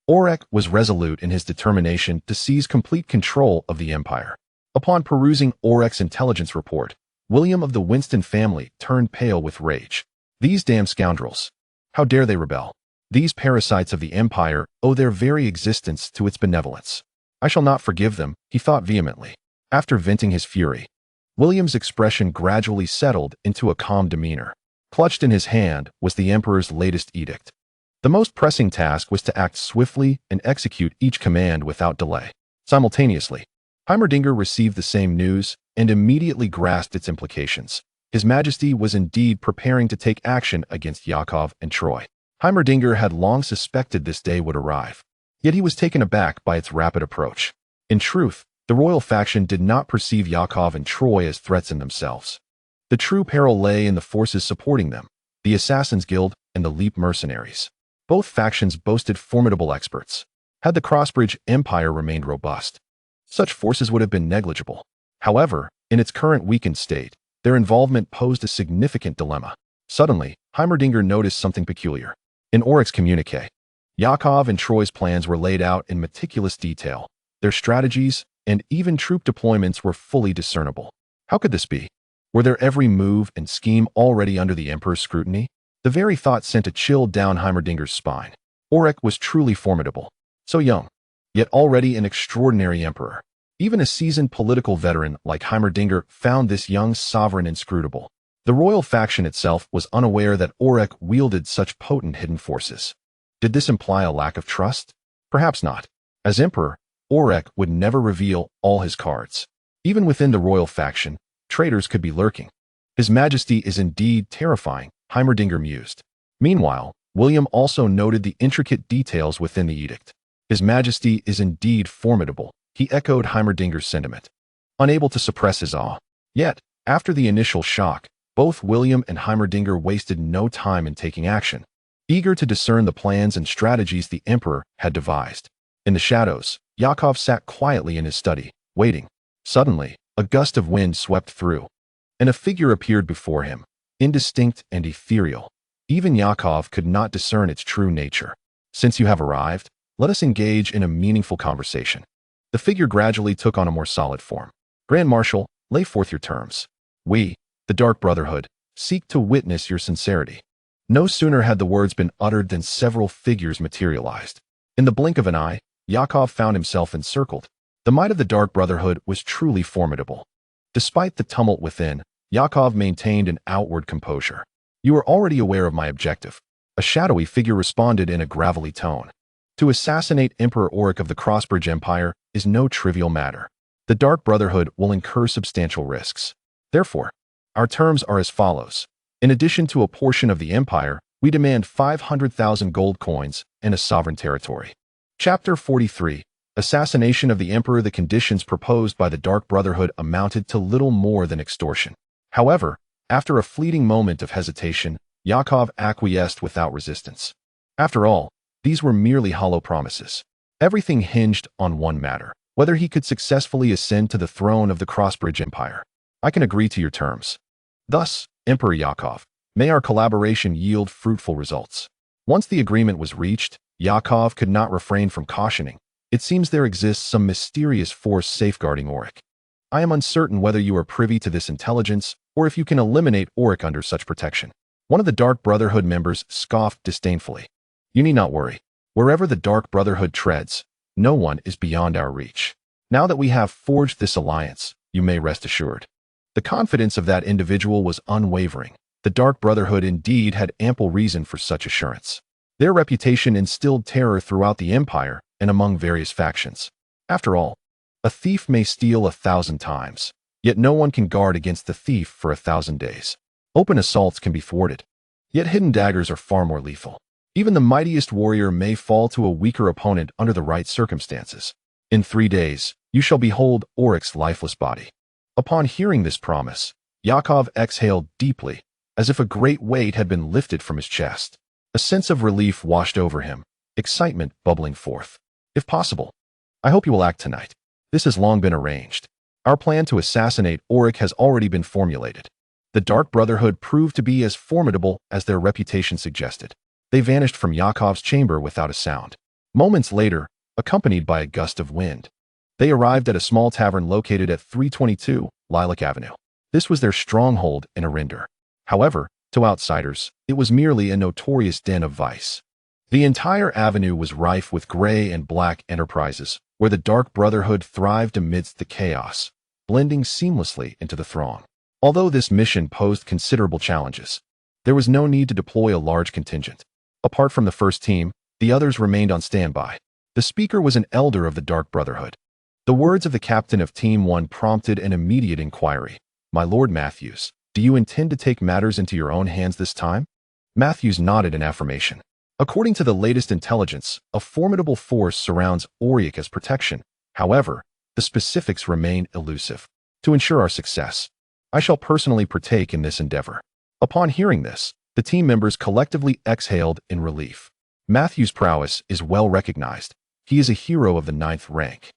Orrick was resolute in his determination to seize complete control of the empire. Upon perusing Orrick's intelligence report, William of the Winston family turned pale with rage. These damn scoundrels! How dare they rebel? These parasites of the empire owe their very existence to its benevolence. I shall not forgive them, he thought vehemently. After venting his fury, William's expression gradually settled into a calm demeanor. Clutched in his hand was the emperor's latest edict. The most pressing task was to act swiftly and execute each command without delay. Simultaneously, Heimerdinger received the same news and immediately grasped its implications. His Majesty was indeed preparing to take action against Yakov and Troy. Heimerdinger had long suspected this day would arrive, yet he was taken aback by its rapid approach. In truth, the royal faction did not perceive Yakov and Troy as threats in themselves. The true peril lay in the forces supporting them, the Assassin's Guild and the Leap mercenaries. Both factions boasted formidable experts. Had the Crossbridge Empire remained robust, such forces would have been negligible. However, in its current weakened state, their involvement posed a significant dilemma. Suddenly, Heimerdinger noticed something peculiar. In Orrick's communique, Yakov and Troy's plans were laid out in meticulous detail. Their strategies and even troop deployments were fully discernible. How could this be? Were their every move and scheme already under the Emperor's scrutiny? The very thought sent a chill down Heimerdinger's spine. Orrick was truly formidable. So young, yet already an extraordinary emperor. Even a seasoned political veteran like Heimerdinger found this young sovereign inscrutable. The royal faction itself was unaware that Orrick wielded such potent hidden forces. Did this imply a lack of trust? Perhaps not. As emperor, Orrick would never reveal all his cards. Even within the royal faction, traitors could be lurking. His Majesty is indeed terrifying, Heimerdinger mused. Meanwhile, William also noted the intricate details within the edict. His Majesty is indeed formidable, he echoed Heimerdinger's sentiment, unable to suppress his awe. Yet, after the initial shock, both William and Heimerdinger wasted no time in taking action, eager to discern the plans and strategies the Emperor had devised. In the shadows, Yakov sat quietly in his study, waiting. Suddenly, a gust of wind swept through, and a figure appeared before him, indistinct and ethereal. Even Yakov could not discern its true nature. "Since you have arrived, let us engage in a meaningful conversation." The figure gradually took on a more solid form. "Grand Marshal, lay forth your terms. We, the Dark Brotherhood, seek to witness your sincerity." No sooner had the words been uttered than several figures materialized. In the blink of an eye, Yakov found himself encircled. The might of the Dark Brotherhood was truly formidable. Despite the tumult within, Yakov maintained an outward composure. "You are already aware of my objective," a shadowy figure responded in a gravelly tone. "To assassinate Emperor Orrick of the Crossbridge Empire is no trivial matter. The Dark Brotherhood will incur substantial risks. Therefore, our terms are as follows. In addition to a portion of the empire, we demand 500,000 gold coins and a sovereign territory." Chapter 43. Assassination of the Emperor. The conditions proposed by the Dark Brotherhood amounted to little more than extortion. However, After a fleeting moment of hesitation, Yakov acquiesced without resistance. After all, these were merely hollow promises. Everything hinged on one matter: whether he could successfully ascend to the throne of the Crossbridge Empire. I can agree to your terms. Thus, Emperor Yakov, may our collaboration yield fruitful results. Once the agreement was reached, Yakov could not refrain from cautioning. It seems there exists some mysterious force safeguarding Orrick. I am uncertain whether you are privy to this intelligence or if you can eliminate Orrick under such protection. One of the Dark Brotherhood members scoffed disdainfully. You need not worry. Wherever the Dark Brotherhood treads, no one is beyond our reach. Now that we have forged this alliance, you may rest assured. The confidence of that individual was unwavering. The Dark Brotherhood indeed had ample reason for such assurance. Their reputation instilled terror throughout the Empire and among various factions. After all, a thief may steal 1,000 times, yet no one can guard against the thief for 1,000 days. Open assaults can be thwarted, yet hidden daggers are far more lethal. Even the mightiest warrior may fall to a weaker opponent under the right circumstances. In 3 days, you shall behold Orrick's lifeless body. Upon hearing this promise, Yakov exhaled deeply, as if a great weight had been lifted from his chest. A sense of relief washed over him, excitement bubbling forth. If possible, I hope you will act tonight. This has long been arranged. Our plan to assassinate Orrick has already been formulated. The Dark Brotherhood proved to be as formidable as their reputation suggested. They vanished from Yakov's chamber without a sound. Moments later, accompanied by a gust of wind, they arrived at a small tavern located at 322 Lilac Avenue. This was their stronghold in Arinder. However, to outsiders, it was merely a notorious den of vice. The entire avenue was rife with gray and black enterprises, where the Dark Brotherhood thrived amidst the chaos, blending seamlessly into the throng. Although this mission posed considerable challenges, there was no need to deploy a large contingent. Apart from the first team, the others remained on standby. The speaker was an elder of the Dark Brotherhood. The words of the captain of Team 1 prompted an immediate inquiry. My Lord Matthews, do you intend to take matters into your own hands this time? Matthews nodded in affirmation. According to the latest intelligence, a formidable force surrounds Orrick as protection. However, the specifics remain elusive. To ensure our success, I shall personally partake in this endeavor. Upon hearing this, the team members collectively exhaled in relief. Matthew's prowess is well recognized. He is a hero of the 9th rank.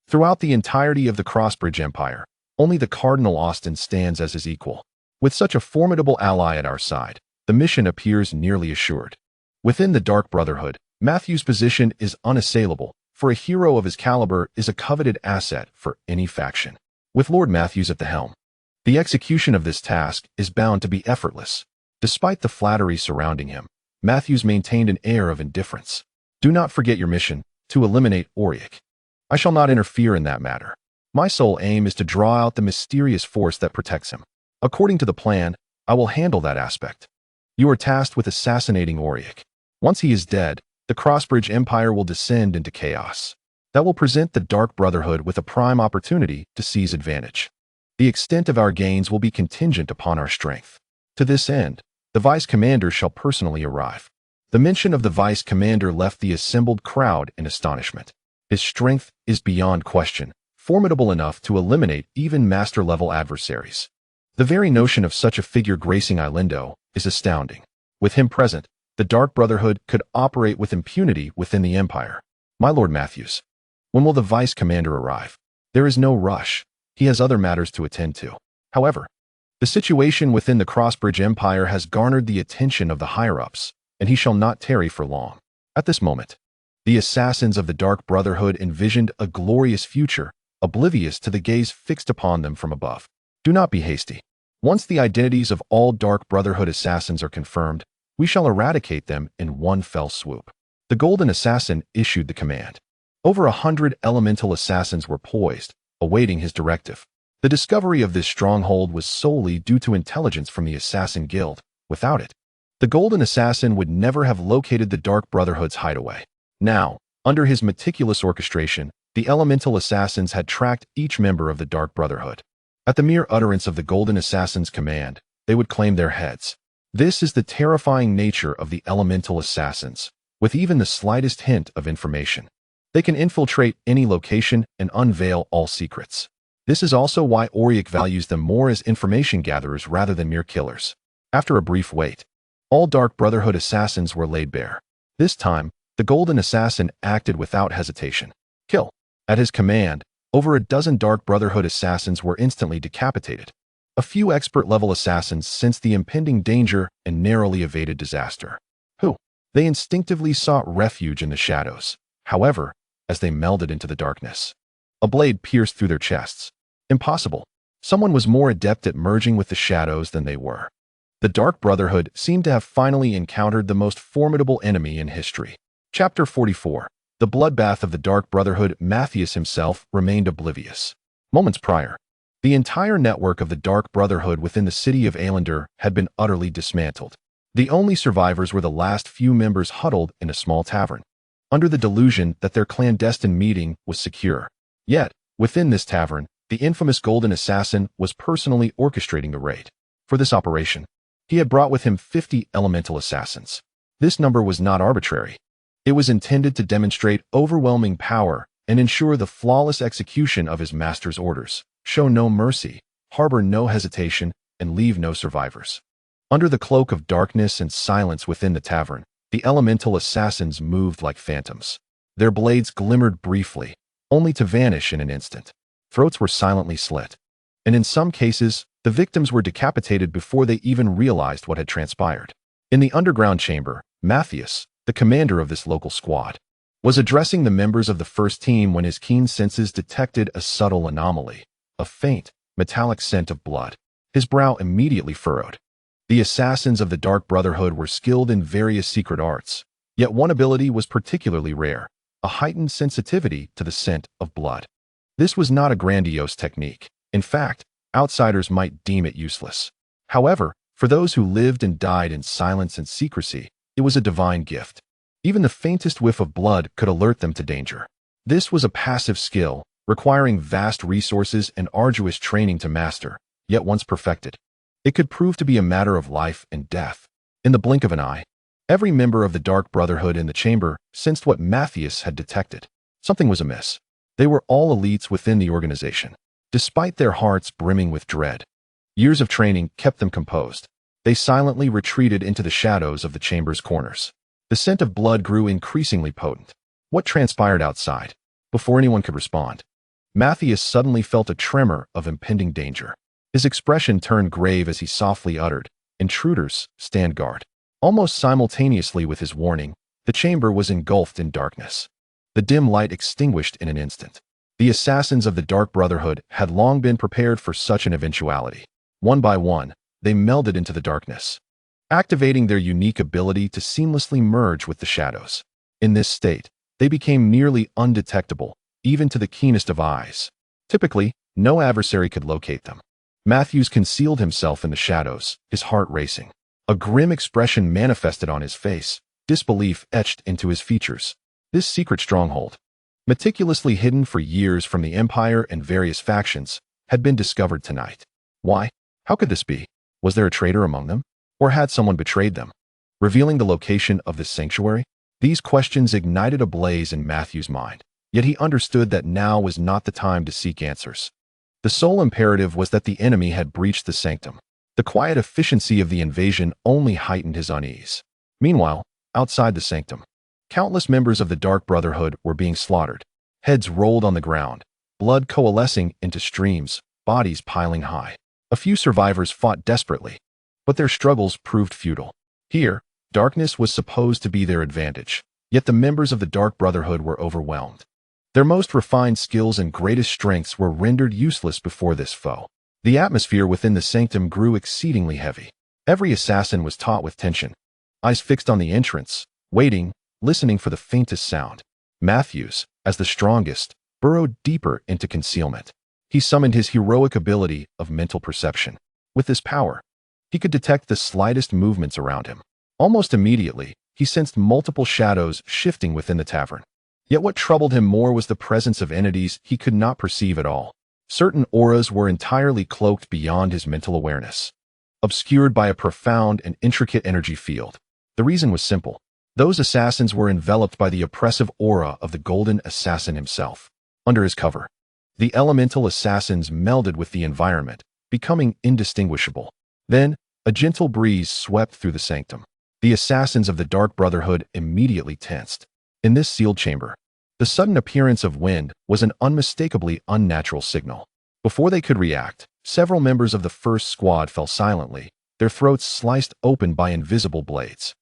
Throughout the entirety of the Crossbridge Empire, only the Cardinal Austin stands as his equal. With such a formidable ally at our side, the mission appears nearly assured. Within the Dark Brotherhood, Matthew's position is unassailable, for a hero of his caliber is a coveted asset for any faction. With Lord Matthews at the helm, the execution of this task is bound to be effortless. Despite the flattery surrounding him, Matthews maintained an air of indifference. Do not forget your mission, to eliminate Orrick. I shall not interfere in that matter. My sole aim is to draw out the mysterious force that protects him. According to the plan, I will handle that aspect. You are tasked with assassinating Orrick. Once he is dead, the Crossbridge Empire will descend into chaos. That will present the Dark Brotherhood with a prime opportunity to seize advantage. The extent of our gains will be contingent upon our strength. To this end, the Vice Commander shall personally arrive. The mention of the Vice Commander left the assembled crowd in astonishment. His strength is beyond question, formidable enough to eliminate even master-level adversaries. The very notion of such a figure gracing Islindo is astounding. With him present, the Dark Brotherhood could operate with impunity within the Empire. My Lord Matthews, when will the Vice Commander arrive? There is no rush. He has other matters to attend to. However, the situation within the Crossbridge Empire has garnered the attention of the higher-ups, and he shall not tarry for long. At this moment, the assassins of the Dark Brotherhood envisioned a glorious future, oblivious to the gaze fixed upon them from above. Do not be hasty. Once the identities of all Dark Brotherhood assassins are confirmed, we shall eradicate them in one fell swoop. The Golden Assassin issued the command. Over 100 elemental assassins were poised, awaiting his directive. The discovery of this stronghold was solely due to intelligence from the Assassin Guild. Without it, the Golden Assassin would never have located the Dark Brotherhood's hideaway. Now, under his meticulous orchestration, the elemental assassins had tracked each member of the Dark Brotherhood. At the mere utterance of the Golden Assassin's command, they would claim their heads. This is the terrifying nature of the elemental assassins. With even the slightest hint of information, they can infiltrate any location and unveil all secrets. This is also why Orrick values them more as information gatherers rather than mere killers. After a brief wait, all Dark Brotherhood assassins were laid bare. This time, the Golden Assassin acted without hesitation. Kill. At his command, over a dozen Dark Brotherhood assassins were instantly decapitated. A few expert-level assassins sensed the impending danger and narrowly evaded disaster. They instinctively sought refuge in the shadows. However, as they melded into the darkness, a blade pierced through their chests. Impossible. Someone was more adept at merging with the shadows than they were. The Dark Brotherhood seemed to have finally encountered the most formidable enemy in history. Chapter 44. The bloodbath of the Dark Brotherhood. Matthias himself remained oblivious. Moments prior, the entire network of the Dark Brotherhood within the city of Alander had been utterly dismantled. The only survivors were the last few members huddled in a small tavern, under the delusion that their clandestine meeting was secure. Yet, within this tavern, the infamous Golden Assassin was personally orchestrating the raid. For this operation, he had brought with him 50 elemental assassins. This number was not arbitrary. It was intended to demonstrate overwhelming power and ensure the flawless execution of his master's orders. Show no mercy, harbor no hesitation, and leave no survivors. Under the cloak of darkness and silence within the tavern, the elemental assassins moved like phantoms. Their blades glimmered briefly, only to vanish in an instant. Throats were silently slit, and in some cases, the victims were decapitated before they even realized what had transpired. In the underground chamber, Matthias, the commander of this local squad, was addressing the members of the first team when his keen senses detected a subtle anomaly, a faint, metallic scent of blood. His brow immediately furrowed. The assassins of the Dark Brotherhood were skilled in various secret arts, yet one ability was particularly rare, a heightened sensitivity to the scent of blood. This was not a grandiose technique. In fact, outsiders might deem it useless. However, for those who lived and died in silence and secrecy, it was a divine gift. Even the faintest whiff of blood could alert them to danger. This was a passive skill, requiring vast resources and arduous training to master, yet once perfected, it could prove to be a matter of life and death. In the blink of an eye, every member of the Dark Brotherhood in the chamber sensed what Matthias had detected. Something was amiss. They were all elites within the organization. Despite their hearts brimming with dread, years of training kept them composed. They silently retreated into the shadows of the chamber's corners. The scent of blood grew increasingly potent. What transpired outside? Before anyone could respond, Matthias suddenly felt a tremor of impending danger. His expression turned grave as he softly uttered, "Intruders, stand guard." Almost simultaneously with his warning, the chamber was engulfed in darkness. The dim light extinguished in an instant. The assassins of the Dark Brotherhood had long been prepared for such an eventuality. One by one, they melded into the darkness, activating their unique ability to seamlessly merge with the shadows. In this state, they became nearly undetectable, even to the keenest of eyes. Typically, no adversary could locate them. Matthews concealed himself in the shadows, his heart racing. A grim expression manifested on his face, disbelief etched into his features. This secret stronghold, meticulously hidden for years from the Empire and various factions, had been discovered tonight. Why? How could this be? Was there a traitor among them? Or had someone betrayed them? Revealing the location of this sanctuary? These questions ignited a blaze in Matthew's mind, yet he understood that now was not the time to seek answers. The sole imperative was that the enemy had breached the sanctum. The quiet efficiency of the invasion only heightened his unease. Meanwhile, outside the sanctum, countless members of the Dark Brotherhood were being slaughtered. Heads rolled on the ground, blood coalescing into streams, bodies piling high. A few survivors fought desperately, but their struggles proved futile. Here, darkness was supposed to be their advantage, yet the members of the Dark Brotherhood were overwhelmed. Their most refined skills and greatest strengths were rendered useless before this foe. The atmosphere within the sanctum grew exceedingly heavy. Every assassin was taut with tension, eyes fixed on the entrance, waiting, listening for the faintest sound. Matthews, as the strongest, burrowed deeper into concealment. He summoned his heroic ability of mental perception. With this power, he could detect the slightest movements around him. Almost immediately, he sensed multiple shadows shifting within the tavern. Yet what troubled him more was the presence of entities he could not perceive at all. Certain auras were entirely cloaked beyond his mental awareness, obscured by a profound and intricate energy field. The reason was simple. Those assassins were enveloped by the oppressive aura of the Golden Assassin himself. Under his cover, The elemental assassins melded with the environment, becoming indistinguishable. Then, a gentle breeze swept through the sanctum. The assassins of the Dark Brotherhood immediately tensed. In this sealed chamber, the sudden appearance of wind was an unmistakably unnatural signal. Before they could react, several members of the first squad fell silently, their throats sliced open by invisible blades.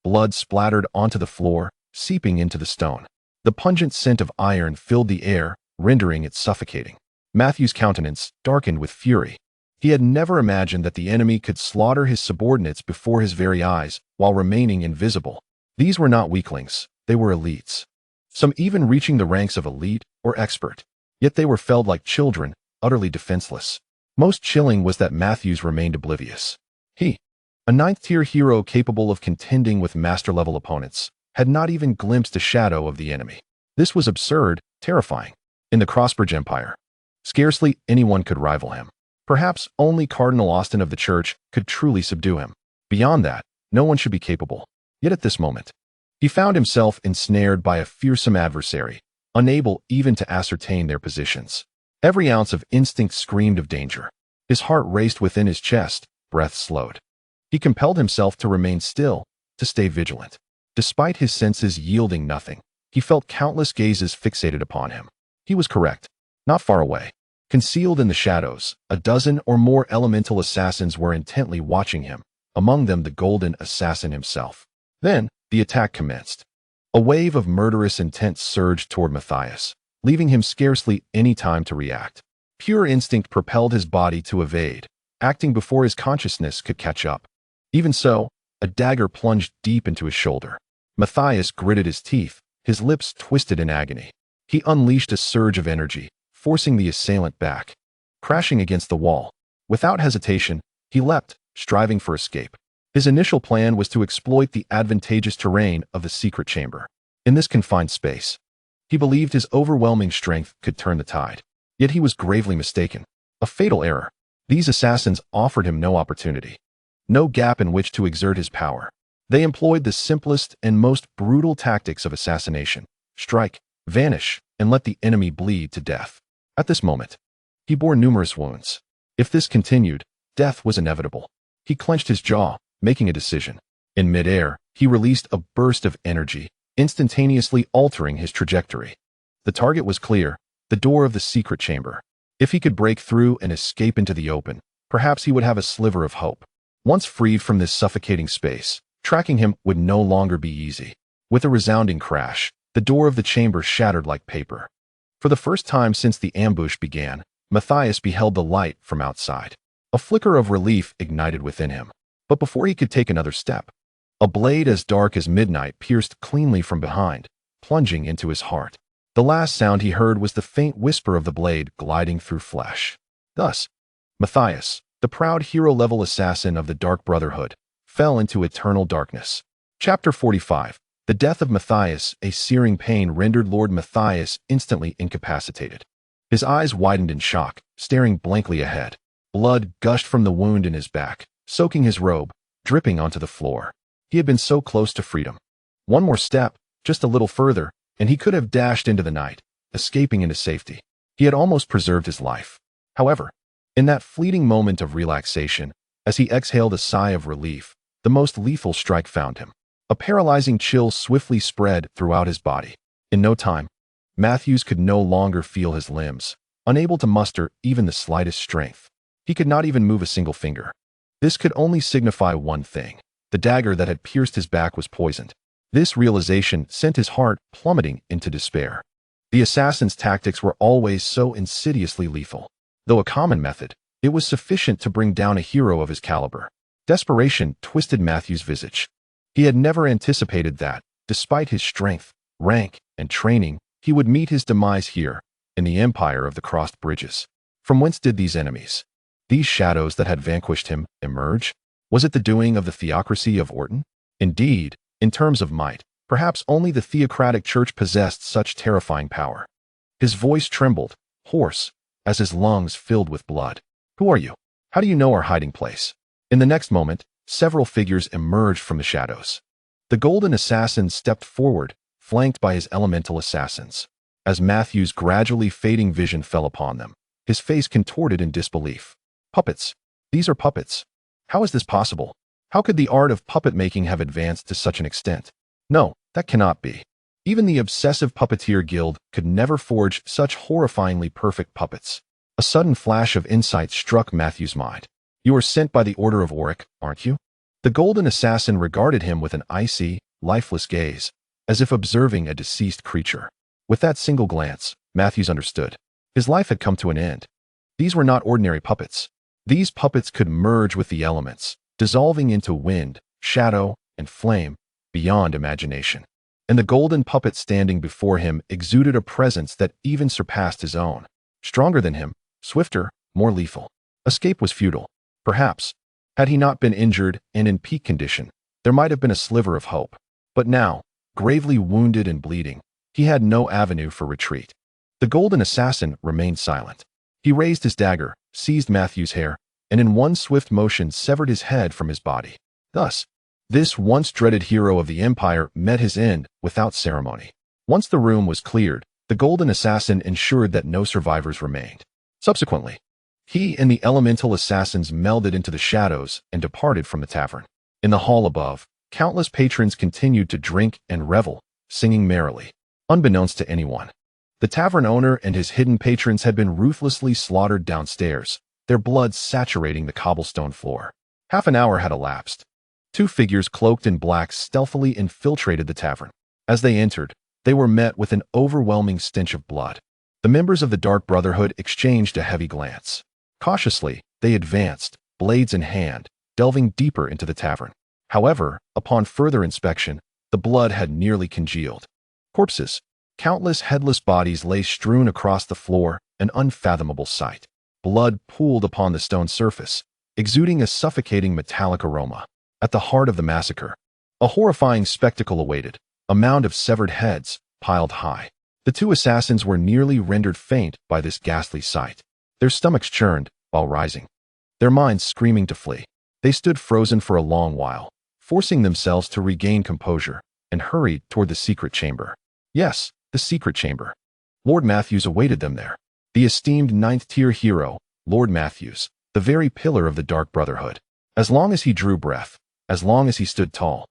Blood splattered onto the floor, seeping into the stone. The pungent scent of iron filled the air, rendering it suffocating. Matthew's countenance darkened with fury. He had never imagined that the enemy could slaughter his subordinates before his very eyes while remaining invisible. These were not weaklings, they were elites. Some even reaching the ranks of elite or expert. Yet they were felled like children, utterly defenseless. Most chilling was that Matthews remained oblivious. He, a ninth-tier hero capable of contending with master-level opponents, had not even glimpsed a shadow of the enemy. This was absurd, terrifying. In the Crossbridge Empire, scarcely anyone could rival him. Perhaps only Cardinal Austin of the Church could truly subdue him. Beyond that, no one should be capable. Yet at this moment, he found himself ensnared by a fearsome adversary, unable even to ascertain their positions. Every ounce of instinct screamed of danger. His heart raced within his chest, breath slowed. He compelled himself to remain still, to stay vigilant. Despite his senses yielding nothing, he felt countless gazes fixated upon him. He was correct. Not far away, concealed in the shadows, a dozen or more elemental assassins were intently watching him, among them the golden assassin himself. Then, the attack commenced. A wave of murderous intent surged toward Matthias, leaving him scarcely any time to react. Pure instinct propelled his body to evade, acting before his consciousness could catch up. Even so, a dagger plunged deep into his shoulder. Matthias gritted his teeth, his lips twisted in agony. He unleashed a surge of energy, forcing the assailant back. Crashing against the wall, without hesitation, he leapt, striving for escape. His initial plan was to exploit the advantageous terrain of the secret chamber. In this confined space, he believed his overwhelming strength could turn the tide. Yet he was gravely mistaken. A fatal error. These assassins offered him no opportunity, no gap in which to exert his power. They employed the simplest and most brutal tactics of assassination: strike, vanish, and let the enemy bleed to death. At this moment, he bore numerous wounds. If this continued, death was inevitable. He clenched his jaw, making a decision. In midair, he released a burst of energy, instantaneously altering his trajectory. The target was clear, the door of the secret chamber. If he could break through and escape into the open, perhaps he would have a sliver of hope. Once freed from this suffocating space, tracking him would no longer be easy. With a resounding crash, the door of the chamber shattered like paper. For the first time since the ambush began, Matthias beheld the light from outside. A flicker of relief ignited within him. But before he could take another step, a blade as dark as midnight pierced cleanly from behind, plunging into his heart. The last sound he heard was the faint whisper of the blade gliding through flesh. Thus, Matthias, the proud hero-level assassin of the Dark Brotherhood, fell into eternal darkness. Chapter 45. The death of Matthias. A searing pain rendered Lord Matthias instantly incapacitated. His eyes widened in shock, staring blankly ahead. Blood gushed from the wound in his back, soaking his robe, dripping onto the floor. He had been so close to freedom. One more step, just a little further, and he could have dashed into the night, escaping into safety. He had almost preserved his life. However, in that fleeting moment of relaxation, as he exhaled a sigh of relief, the most lethal strike found him. A paralyzing chill swiftly spread throughout his body. In no time, Matthews could no longer feel his limbs, unable to muster even the slightest strength. He could not even move a single finger. This could only signify one thing: the dagger that had pierced his back was poisoned. This realization sent his heart plummeting into despair. The assassin's tactics were always so insidiously lethal. Though a common method, it was sufficient to bring down a hero of his caliber. Desperation twisted Matthew's visage. He had never anticipated that, despite his strength, rank, and training, he would meet his demise here, in the empire of the crossed bridges. From whence did these enemies, these shadows that had vanquished him, emerge? Was it the doing of the theocracy of Orton? Indeed, in terms of might, perhaps only the theocratic church possessed such terrifying power. His voice trembled, hoarse, as his lungs filled with blood. Who are you? How do you know our hiding place? In the next moment, several figures emerged from the shadows. The golden assassin stepped forward, flanked by his elemental assassins. As Matthew's gradually fading vision fell upon them, his face contorted in disbelief. Puppets. These are puppets. How is this possible? How could the art of puppet making have advanced to such an extent? No, that cannot be. Even the obsessive puppeteer guild could never forge such horrifyingly perfect puppets. A sudden flash of insight struck Matthew's mind. You are sent by the order of Orrick, aren't you? The golden assassin regarded him with an icy, lifeless gaze, as if observing a deceased creature. With that single glance, Matthews understood. His life had come to an end. These were not ordinary puppets. These puppets could merge with the elements, dissolving into wind, shadow, and flame, beyond imagination. And the golden puppet standing before him exuded a presence that even surpassed his own. Stronger than him, swifter, more lethal. Escape was futile. Perhaps, had he not been injured and in peak condition, there might have been a sliver of hope. But now, gravely wounded and bleeding, he had no avenue for retreat. The golden assassin remained silent. He raised his dagger, seized Matthew's hair, and in one swift motion severed his head from his body. Thus, this once dreaded hero of the Empire met his end without ceremony. Once the room was cleared, the golden assassin ensured that no survivors remained. Subsequently, he and the elemental assassins melded into the shadows and departed from the tavern. In the hall above, countless patrons continued to drink and revel, singing merrily. Unbeknownst to anyone, the tavern owner and his hidden patrons had been ruthlessly slaughtered downstairs, their blood saturating the cobblestone floor. Half an hour had elapsed. Two figures cloaked in black stealthily infiltrated the tavern. As they entered, they were met with an overwhelming stench of blood. The members of the Dark Brotherhood exchanged a heavy glance. Cautiously, they advanced, blades in hand, delving deeper into the tavern. However, upon further inspection, the blood had nearly congealed. Corpses, countless headless bodies lay strewn across the floor, an unfathomable sight. Blood pooled upon the stone surface, exuding a suffocating metallic aroma. At the heart of the massacre, a horrifying spectacle awaited, a mound of severed heads, piled high. The two assassins were nearly rendered faint by this ghastly sight. Their stomachs churned while rising, their minds screaming to flee. They stood frozen for a long while, forcing themselves to regain composure, and hurried toward the secret chamber. Yes, the secret chamber. Lord Matthews awaited them there. The esteemed ninth-tier hero, Lord Matthews, the very pillar of the Dark Brotherhood. As long as he drew breath, as long as he stood tall,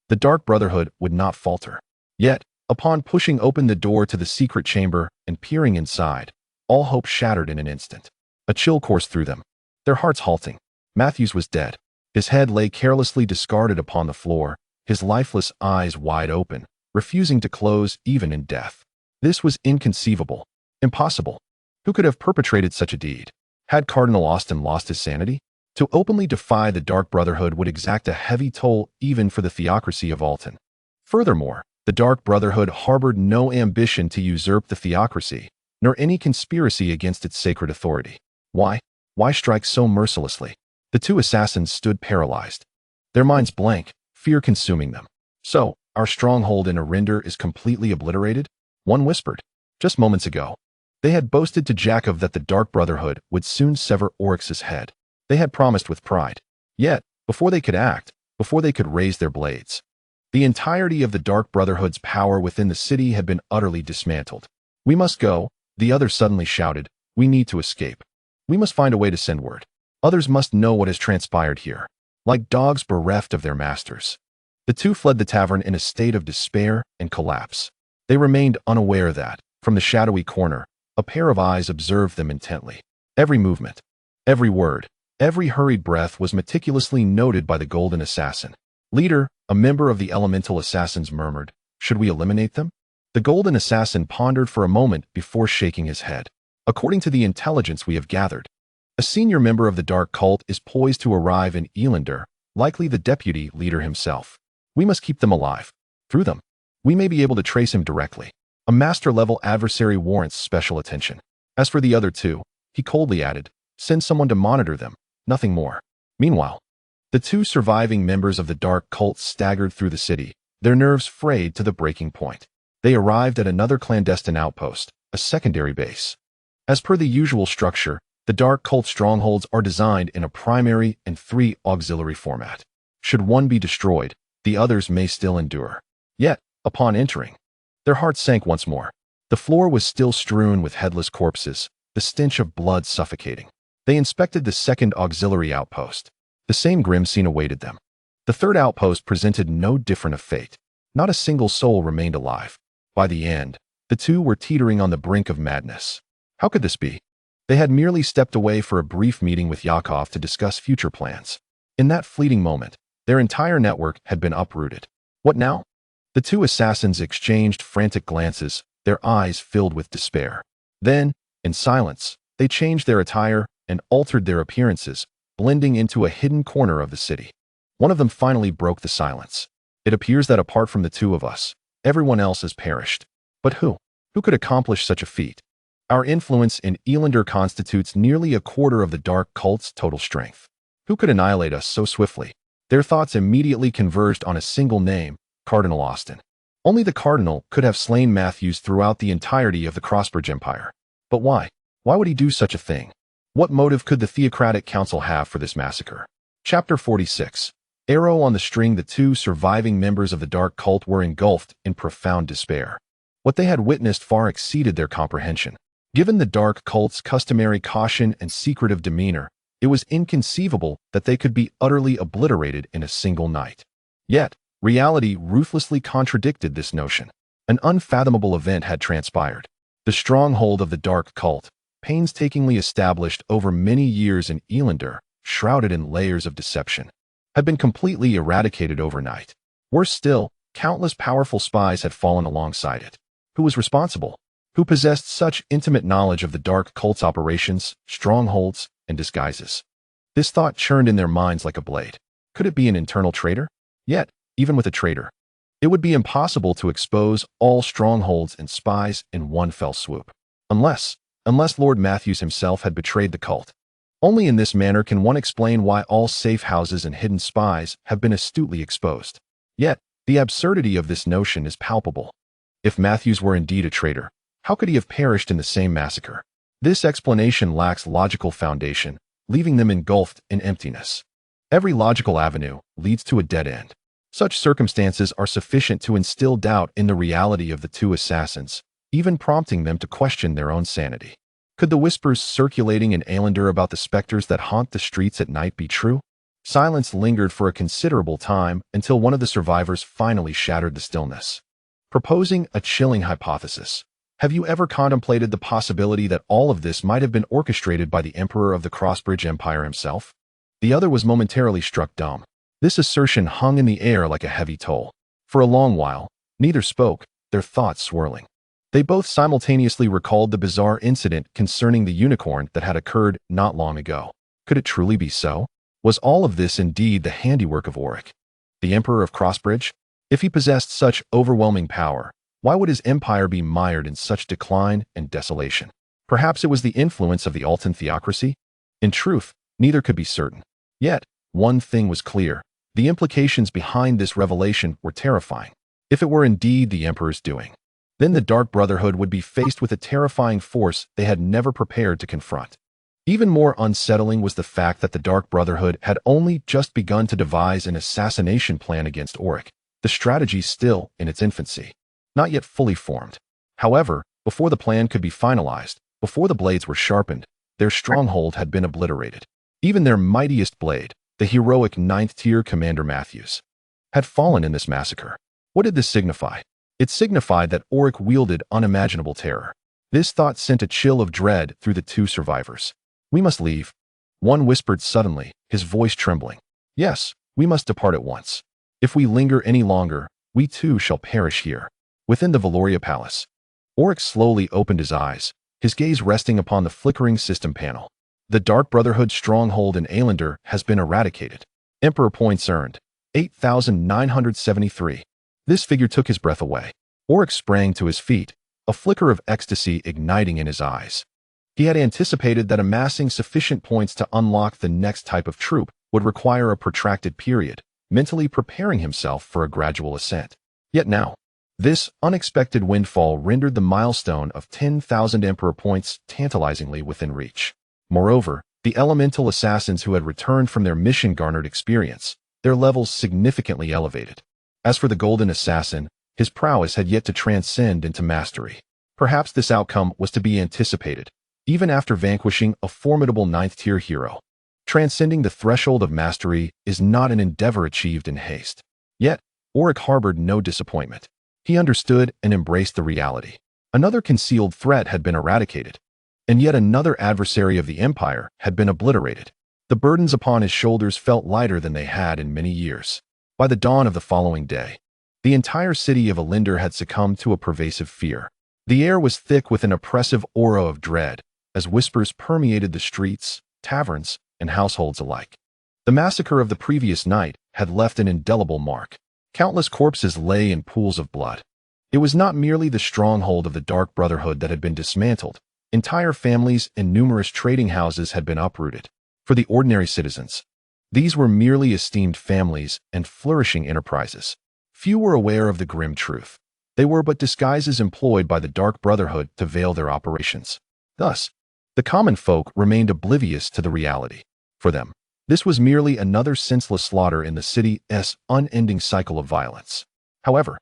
the Dark Brotherhood would not falter. Yet, upon pushing open the door to the secret chamber and peering inside, all hope shattered in an instant. A chill coursed through them, their hearts halting. Matthews was dead. His head lay carelessly discarded upon the floor, his lifeless eyes wide open, refusing to close even in death. This was inconceivable, impossible. Who could have perpetrated such a deed? Had Cardinal Austin lost his sanity? To openly defy the Dark Brotherhood would exact a heavy toll even for the theocracy of Alton. Furthermore, the Dark Brotherhood harbored no ambition to usurp the theocracy, nor any conspiracy against its sacred authority. Why? Why strike so mercilessly? The two assassins stood paralyzed, their minds blank, fear consuming them. So, our stronghold in Arinder is completely obliterated? One whispered. Just moments ago, they had boasted to Jakov that the Dark Brotherhood would soon sever Oryx's head. They had promised with pride. Yet, before they could act, before they could raise their blades, the entirety of the Dark Brotherhood's power within the city had been utterly dismantled. We must go, the others suddenly shouted. We need to escape. We must find a way to send word. Others must know what has transpired here. Like dogs bereft of their masters, the two fled the tavern in a state of despair and collapse. They remained unaware that, from the shadowy corner, a pair of eyes observed them intently. Every movement, every word, every hurried breath was meticulously noted by the golden assassin. Leader, a member of the elemental assassins murmured, should we eliminate them? The golden assassin pondered for a moment before shaking his head. According to the intelligence we have gathered, a senior member of the dark cult is poised to arrive in Elander, likely the deputy leader himself. We must keep them alive. Through them, we may be able to trace him directly. A master-level adversary warrants special attention. As for the other two, he coldly added, send someone to monitor them, nothing more. Meanwhile, the two surviving members of the dark cult staggered through the city, their nerves frayed to the breaking point. They arrived at another clandestine outpost, a secondary base. As per the usual structure, the dark cult strongholds are designed in a primary and 3 auxiliary format. Should one be destroyed, the others may still endure. Yet, upon entering, their hearts sank once more. The floor was still strewn with headless corpses, the stench of blood suffocating. They inspected the second auxiliary outpost. The same grim scene awaited them. The third outpost presented no different of fate. Not a single soul remained alive. By the end, the two were teetering on the brink of madness. How could this be? They had merely stepped away for a brief meeting with Yakov to discuss future plans. In that fleeting moment, their entire network had been uprooted. What now? The two assassins exchanged frantic glances, their eyes filled with despair. Then, in silence, they changed their attire and altered their appearances, blending into a hidden corner of the city. One of them finally broke the silence. It appears that apart from the two of us, everyone else has perished. But who? Who could accomplish such a feat? Our influence in Elander constitutes nearly a quarter of the dark cult's total strength. Who could annihilate us so swiftly? Their thoughts immediately converged on a single name, Cardinal Austin. Only the Cardinal could have slain Matthews throughout the entirety of the Crossbridge Empire. But why? Why would he do such a thing? What motive could the Theocratic Council have for this massacre? Chapter 46. Arrow on the string. The two surviving members of the dark cult were engulfed in profound despair. What they had witnessed far exceeded their comprehension. Given the dark cult's customary caution and secretive demeanor, it was inconceivable that they could be utterly obliterated in a single night. Yet, reality ruthlessly contradicted this notion. An unfathomable event had transpired. The stronghold of the dark cult, painstakingly established over many years in Elander, shrouded in layers of deception, had been completely eradicated overnight. Worse still, countless powerful spies had fallen alongside it. Who was responsible? Who possessed such intimate knowledge of the dark cult's operations, strongholds, and disguises? This thought churned in their minds like a blade. Could it be an internal traitor? Yet, even with a traitor, it would be impossible to expose all strongholds and spies in one fell swoop. Unless Lord Matthews himself had betrayed the cult. Only in this manner can one explain why all safe houses and hidden spies have been astutely exposed. Yet, the absurdity of this notion is palpable. If Matthews were indeed a traitor, how could he have perished in the same massacre? This explanation lacks logical foundation, leaving them engulfed in emptiness. Every logical avenue leads to a dead end. Such circumstances are sufficient to instill doubt in the reality of the two assassins, even prompting them to question their own sanity. Could the whispers circulating in Elander about the specters that haunt the streets at night be true? Silence lingered for a considerable time until one of the survivors finally shattered the stillness, proposing a chilling hypothesis. Have you ever contemplated the possibility that all of this might have been orchestrated by the Emperor of the Crossbridge Empire himself? The other was momentarily struck dumb. This assertion hung in the air like a heavy toll. For a long while, neither spoke, their thoughts swirling. They both simultaneously recalled the bizarre incident concerning the unicorn that had occurred not long ago. Could it truly be so? Was all of this indeed the handiwork of Orrick, the Emperor of Crossbridge? If he possessed such overwhelming power, why would his empire be mired in such decline and desolation? Perhaps it was the influence of the Altan theocracy? In truth, neither could be certain. Yet, one thing was clear. The implications behind this revelation were terrifying. If it were indeed the Emperor's doing, then the Dark Brotherhood would be faced with a terrifying force they had never prepared to confront. Even more unsettling was the fact that the Dark Brotherhood had only just begun to devise an assassination plan against Orrick, the strategy still in its infancy, not yet fully formed. However, before the plan could be finalized, before the blades were sharpened, their stronghold had been obliterated. Even their mightiest blade, the heroic 9th-tier Commander Matthews, had fallen in this massacre. What did this signify? It signified that Orrick wielded unimaginable terror. This thought sent a chill of dread through the two survivors. We must leave, one whispered suddenly, his voice trembling. Yes, we must depart at once. If we linger any longer, we too shall perish here. Within the Valoria Palace, Orrick slowly opened his eyes, his gaze resting upon the flickering system panel. The Dark Brotherhood stronghold in Elander has been eradicated. Emperor points earned, 8,973. This figure took his breath away. Orrick sprang to his feet, a flicker of ecstasy igniting in his eyes. He had anticipated that amassing sufficient points to unlock the next type of troop would require a protracted period, mentally preparing himself for a gradual ascent. Yet now, this unexpected windfall rendered the milestone of 10,000 Emperor points tantalizingly within reach. Moreover, the elemental assassins who had returned from their mission garnered experience, their levels significantly elevated. As for the Golden Assassin, his prowess had yet to transcend into mastery. Perhaps this outcome was to be anticipated, even after vanquishing a formidable ninth-tier hero. Transcending the threshold of mastery is not an endeavor achieved in haste. Yet, Orrick harbored no disappointment. He understood and embraced the reality. Another concealed threat had been eradicated, and yet another adversary of the Empire had been obliterated. The burdens upon his shoulders felt lighter than they had in many years. By the dawn of the following day, the entire city of Alinder had succumbed to a pervasive fear. The air was thick with an oppressive aura of dread, as whispers permeated the streets, taverns, and households alike. The massacre of the previous night had left an indelible mark. Countless corpses lay in pools of blood. It was not merely the stronghold of the Dark Brotherhood that had been dismantled. Entire families and numerous trading houses had been uprooted. For the ordinary citizens, these were merely esteemed families and flourishing enterprises. Few were aware of the grim truth. They were but disguises employed by the Dark Brotherhood to veil their operations. Thus, the common folk remained oblivious to the reality. For them, this was merely another senseless slaughter in the city's unending cycle of violence. However,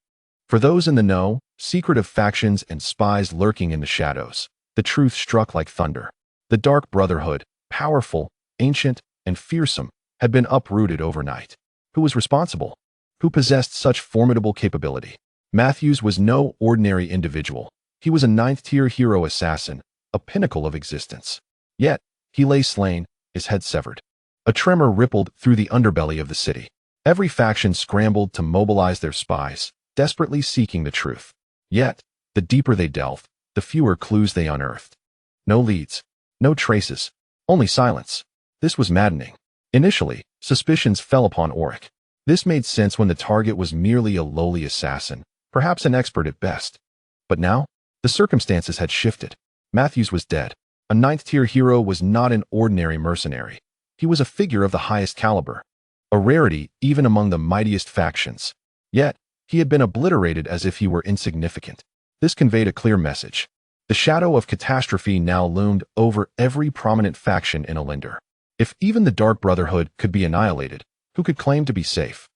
for those in the know, secretive factions and spies lurking in the shadows, the truth struck like thunder. The Dark Brotherhood, powerful, ancient, and fearsome, had been uprooted overnight. Who was responsible? Who possessed such formidable capability? Matthews was no ordinary individual. He was a ninth-tier hero assassin, a pinnacle of existence. Yet, he lay slain, his head severed. A tremor rippled through the underbelly of the city. Every faction scrambled to mobilize their spies, desperately seeking the truth. Yet, the deeper they delved, the fewer clues they unearthed. No leads, no traces, only silence. This was maddening. Initially, suspicions fell upon Orrick. This made sense when the target was merely a lowly assassin, perhaps an expert at best. But now, the circumstances had shifted. Matthews was dead. A ninth-tier hero was not an ordinary mercenary. He was a figure of the highest caliber, a rarity even among the mightiest factions. Yet, he had been obliterated as if he were insignificant. This conveyed a clear message. The shadow of catastrophe now loomed over every prominent faction in Alinder. If even the Dark Brotherhood could be annihilated, who could claim to be safe?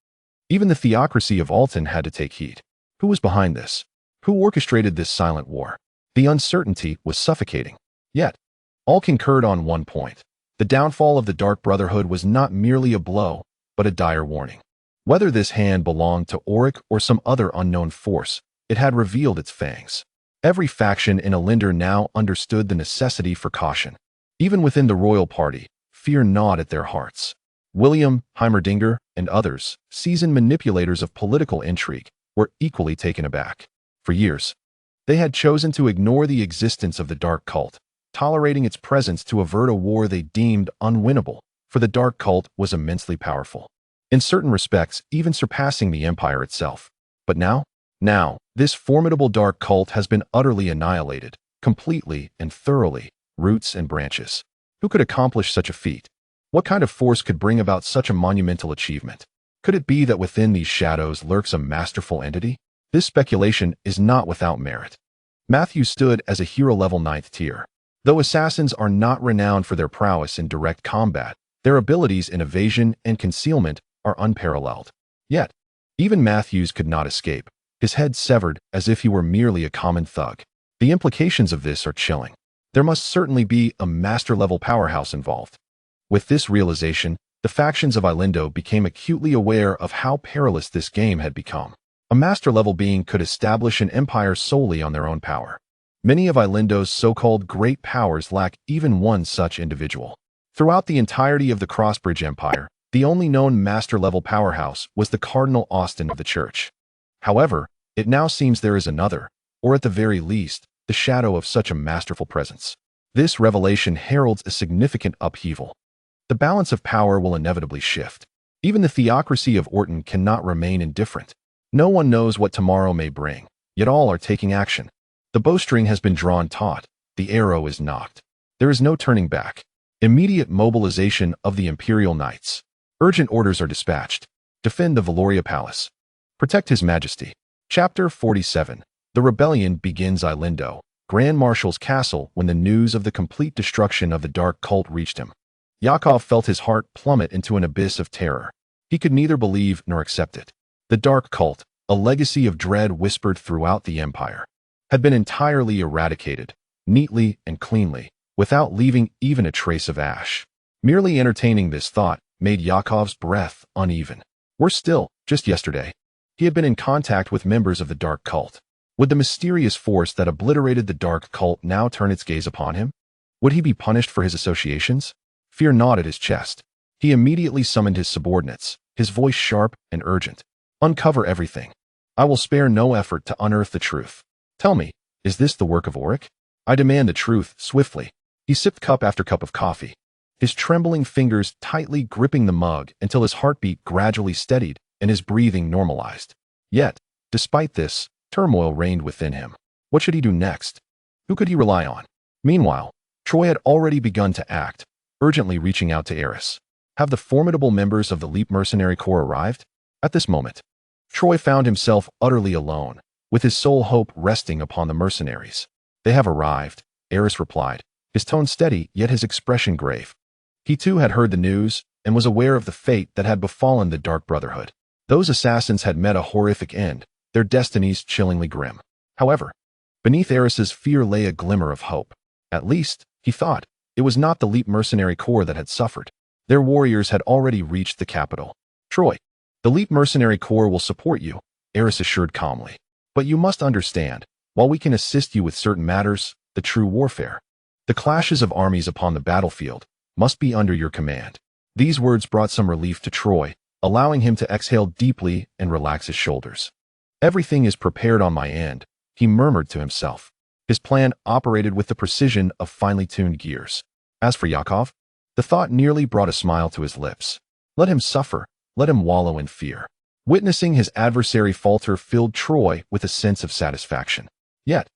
Even the theocracy of Alton had to take heed. Who was behind this? Who orchestrated this silent war? The uncertainty was suffocating. Yet, all concurred on one point. The downfall of the Dark Brotherhood was not merely a blow, but a dire warning. Whether this hand belonged to Orrick or some other unknown force, it had revealed its fangs. Every faction in Alinder now understood the necessity for caution. Even within the royal party, fear gnawed at their hearts. William, Heimerdinger, and others, seasoned manipulators of political intrigue, were equally taken aback. For years, they had chosen to ignore the existence of the Dark Cult, tolerating its presence to avert a war they deemed unwinnable, for the Dark Cult was immensely powerful, in certain respects even surpassing the Empire itself. But now, this formidable Dark Cult has been utterly annihilated, completely and thoroughly, roots and branches. Who could accomplish such a feat? What kind of force could bring about such a monumental achievement? Could it be that within these shadows lurks a masterful entity? This speculation is not without merit. Matthews stood as a hero-level ninth tier. Though assassins are not renowned for their prowess in direct combat, their abilities in evasion and concealment are unparalleled. Yet, even Matthews could not escape, his head severed as if he were merely a common thug. The implications of this are chilling. There must certainly be a master-level powerhouse involved. With this realization, the factions of Ilindo became acutely aware of how perilous this game had become. A master-level being could establish an empire solely on their own power. Many of Ilindo's so-called great powers lack even one such individual. Throughout the entirety of the Crossbridge Empire, the only known master-level powerhouse was the Cardinal Austin of the Church. However, it now seems there is another, or at the very least, the shadow of such a masterful presence. This revelation heralds a significant upheaval. The balance of power will inevitably shift. Even the theocracy of Orton cannot remain indifferent. No one knows what tomorrow may bring, yet all are taking action. The bowstring has been drawn taut, the arrow is knocked. There is no turning back. Immediate mobilization of the Imperial Knights. Urgent orders are dispatched. Defend the Valoria Palace. Protect His Majesty. Chapter 47. The rebellion begins. Ilindo, Grand Marshal's castle, when the news of the complete destruction of the Dark Cult reached him. Yakov felt his heart plummet into an abyss of terror. He could neither believe nor accept it. The Dark Cult, a legacy of dread whispered throughout the Empire, had been entirely eradicated, neatly and cleanly, without leaving even a trace of ash. Merely entertaining this thought made Yakov's breath uneven. Worse still, just yesterday, he had been in contact with members of the dark cult. Would the mysterious force that obliterated the dark cult now turn its gaze upon him? Would he be punished for his associations? Fear gnawed at his chest. He immediately summoned his subordinates, his voice sharp and urgent. Uncover everything. I will spare no effort to unearth the truth. Tell me, is this the work of Orrick? I demand the truth, swiftly. He sipped cup after cup of coffee, his trembling fingers tightly gripping the mug until his heartbeat gradually steadied and his breathing normalized. Yet, despite this, turmoil reigned within him. What should he do next? Who could he rely on? Meanwhile, Troy had already begun to act, urgently reaching out to Eris. Have the formidable members of the Leap Mercenary Corps arrived? At this moment, Troy found himself utterly alone, with his sole hope resting upon the mercenaries. They have arrived, Eris replied, his tone steady yet his expression grave. He too had heard the news and was aware of the fate that had befallen the Dark Brotherhood. Those assassins had met a horrific end, their destinies chillingly grim. However, beneath Eris's fear lay a glimmer of hope. At least, he thought, it was not the Leap Mercenary Corps that had suffered. Their warriors had already reached the capital. Troy, the Leap Mercenary Corps will support you, Eris assured calmly. But you must understand, while we can assist you with certain matters, the true warfare, the clashes of armies upon the battlefield, must be under your command. These words brought some relief to Troy, allowing him to exhale deeply and relax his shoulders. Everything is prepared on my end, he murmured to himself. His plan operated with the precision of finely tuned gears. As for Yakov, the thought nearly brought a smile to his lips. Let him suffer, let him wallow in fear. Witnessing his adversary falter filled Troy with a sense of satisfaction. Yet,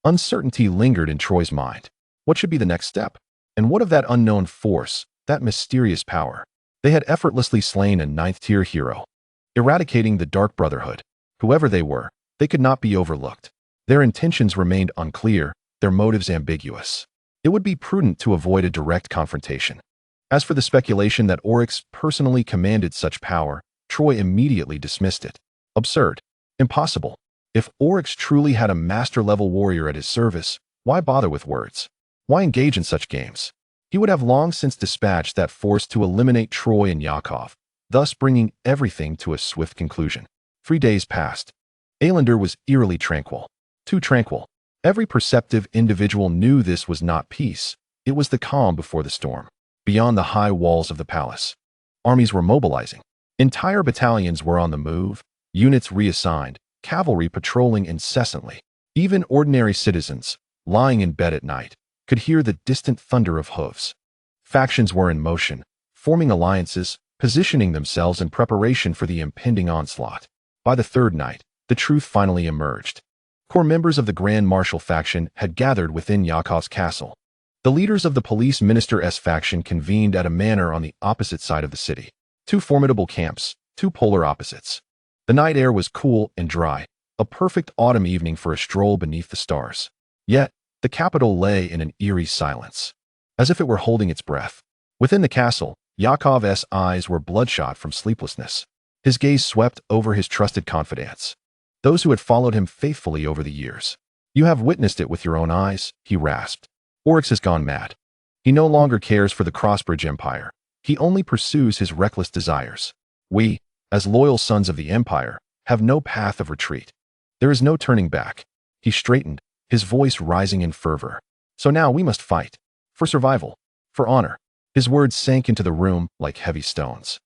uncertainty lingered in Troy's mind. What should be the next step? And what of that unknown force, that mysterious power? They had effortlessly slain a ninth-tier hero, eradicating the Dark Brotherhood. Whoever they were, they could not be overlooked. Their intentions remained unclear, their motives ambiguous. It would be prudent to avoid a direct confrontation. As for the speculation that Orrick personally commanded such power, Troy immediately dismissed it. Absurd. Impossible. If Orrick truly had a master-level warrior at his service, why bother with words? Why engage in such games? He would have long since dispatched that force to eliminate Troy and Yakov, thus bringing everything to a swift conclusion. 3 days passed. Ailander was eerily tranquil. Too tranquil. Every perceptive individual knew this was not peace. It was the calm before the storm. Beyond the high walls of the palace, armies were mobilizing. Entire battalions were on the move, units reassigned, cavalry patrolling incessantly. Even ordinary citizens, lying in bed at night, could hear the distant thunder of hooves. Factions were in motion, forming alliances, positioning themselves in preparation for the impending onslaught. By the third night, the truth finally emerged. Core members of the Grand Marshal faction had gathered within Yakov's castle. The leaders of the Police Minister's faction convened at a manor on the opposite side of the city. Two formidable camps, two polar opposites. The night air was cool and dry, a perfect autumn evening for a stroll beneath the stars. Yet, the capital lay in an eerie silence, as if it were holding its breath. Within the castle, Yakov's eyes were bloodshot from sleeplessness. His gaze swept over his trusted confidants, those who had followed him faithfully over the years. You have witnessed it with your own eyes, he rasped. Orrick has gone mad. He no longer cares for the Crossbridge Empire. He only pursues his reckless desires. We, as loyal sons of the Empire, have no path of retreat. There is no turning back. He straightened, his voice rising in fervor. So now we must fight. For survival. For honor. His words sank into the room like heavy stones.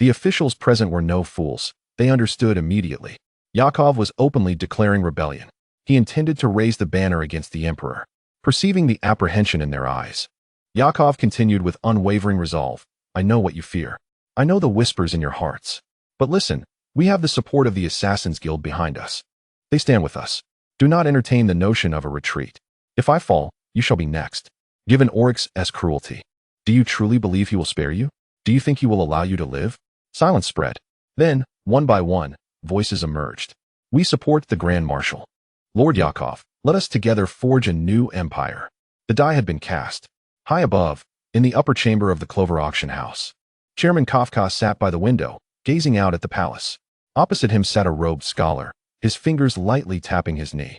The officials present were no fools. They understood immediately. Yakov was openly declaring rebellion. He intended to raise the banner against the emperor. Perceiving the apprehension in their eyes, Yakov continued with unwavering resolve. I know what you fear. I know the whispers in your hearts. But listen, we have the support of the Assassins' Guild behind us. They stand with us. Do not entertain the notion of a retreat. If I fall, you shall be next. Given Orrick's cruelty, do you truly believe he will spare you? Do you think he will allow you to live? Silence spread. Then, one by one, voices emerged. We support the Grand Marshal. Lord Yakov, let us together forge a new empire. The die had been cast. High above, in the upper chamber of the Clover Auction House, Chairman Kafka sat by the window, gazing out at the palace. Opposite him sat a robed scholar, his fingers lightly tapping his knee.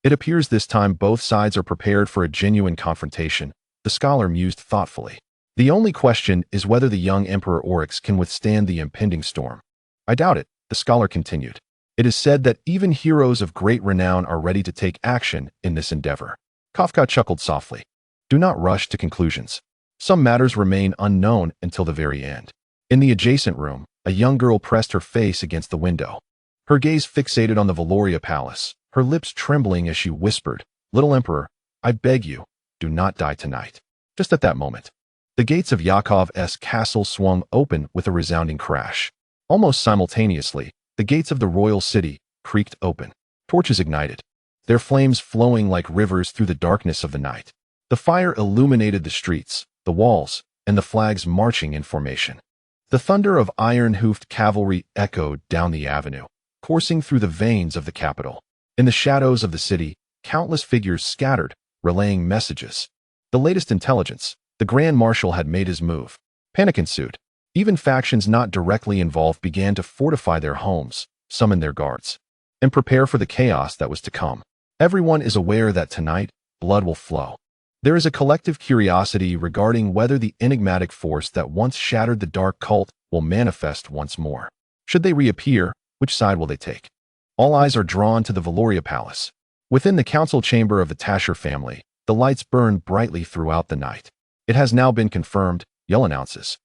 It appears this time both sides are prepared for a genuine confrontation, the scholar mused thoughtfully. The only question is whether the young Emperor Orrick can withstand the impending storm. I doubt it, the scholar continued. It is said that even heroes of great renown are ready to take action in this endeavor. Kafka chuckled softly. Do not rush to conclusions. Some matters remain unknown until the very end. In the adjacent room, a young girl pressed her face against the window. Her gaze fixated on the Valoria Palace, her lips trembling as she whispered, "Little Emperor, I beg you, do not die tonight." Just at that moment, the gates of Yakov's castle swung open with a resounding crash. Almost simultaneously, the gates of the royal city creaked open. Torches ignited, their flames flowing like rivers through the darkness of the night. The fire illuminated the streets, the walls, and the flags marching in formation. The thunder of iron-hoofed cavalry echoed down the avenue, coursing through the veins of the capital. In the shadows of the city, countless figures scattered, relaying messages. The latest intelligence: the Grand Marshal had made his move. Panic ensued. Even factions not directly involved began to fortify their homes, summon their guards, and prepare for the chaos that was to come. Everyone is aware that tonight, blood will flow. There is a collective curiosity regarding whether the enigmatic force that once shattered the dark cult will manifest once more. Should they reappear, which side will they take? All eyes are drawn to the Valoria Palace. Within the council chamber of the Tasher family, the lights burn brightly throughout the night. It has now been confirmed, Yell announces.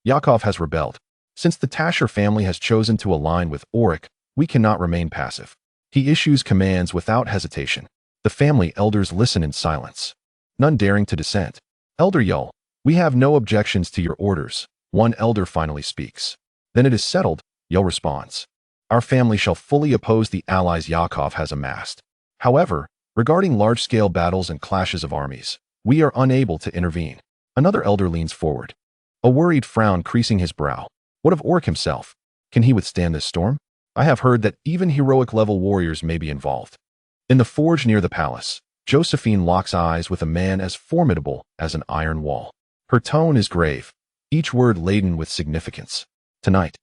Yakov has rebelled. Since the Tasher family has chosen to align with Orrick, we cannot remain passive. He issues commands without hesitation. The family elders listen in silence, none daring to dissent. Elder Yull, we have no objections to your orders, one elder finally speaks. Then it is settled, Yull responds. Our family shall fully oppose the allies Yakov has amassed. However, regarding large-scale battles and clashes of armies, we are unable to intervene. Another elder leans forward, a worried frown creasing his brow. What of Orrick himself? Can he withstand this storm? I have heard that even heroic-level warriors may be involved. In the forge near the palace, Josephine locks eyes with a man as formidable as an iron wall. Her tone is grave, each word laden with significance. Tonight,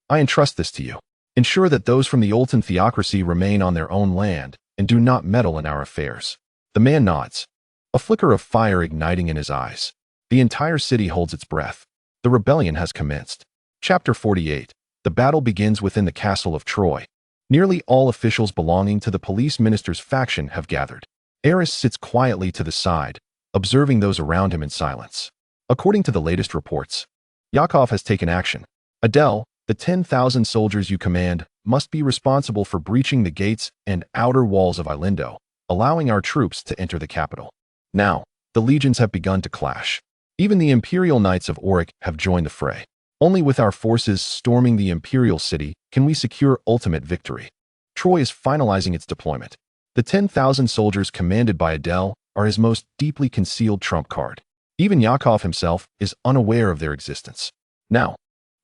I entrust this to you. Ensure that those from the Olton theocracy remain on their own land and do not meddle in our affairs. The man nods, a flicker of fire igniting in his eyes. The entire city holds its breath. The rebellion has commenced. Chapter 48. The battle begins within the castle of Troy. Nearly all officials belonging to the police minister's faction have gathered. Eris sits quietly to the side, observing those around him in silence. According to the latest reports, Yakov has taken action. Adele, the 10,000 soldiers you command, must be responsible for breaching the gates and outer walls of Ilindo, allowing our troops to enter the capital. Now, the legions have begun to clash. Even the Imperial Knights of Orrick have joined the fray. Only with our forces storming the Imperial city can we secure ultimate victory. Troy is finalizing its deployment. The 10,000 soldiers commanded by Adele are his most deeply concealed trump card. Even Yakov himself is unaware of their existence. Now,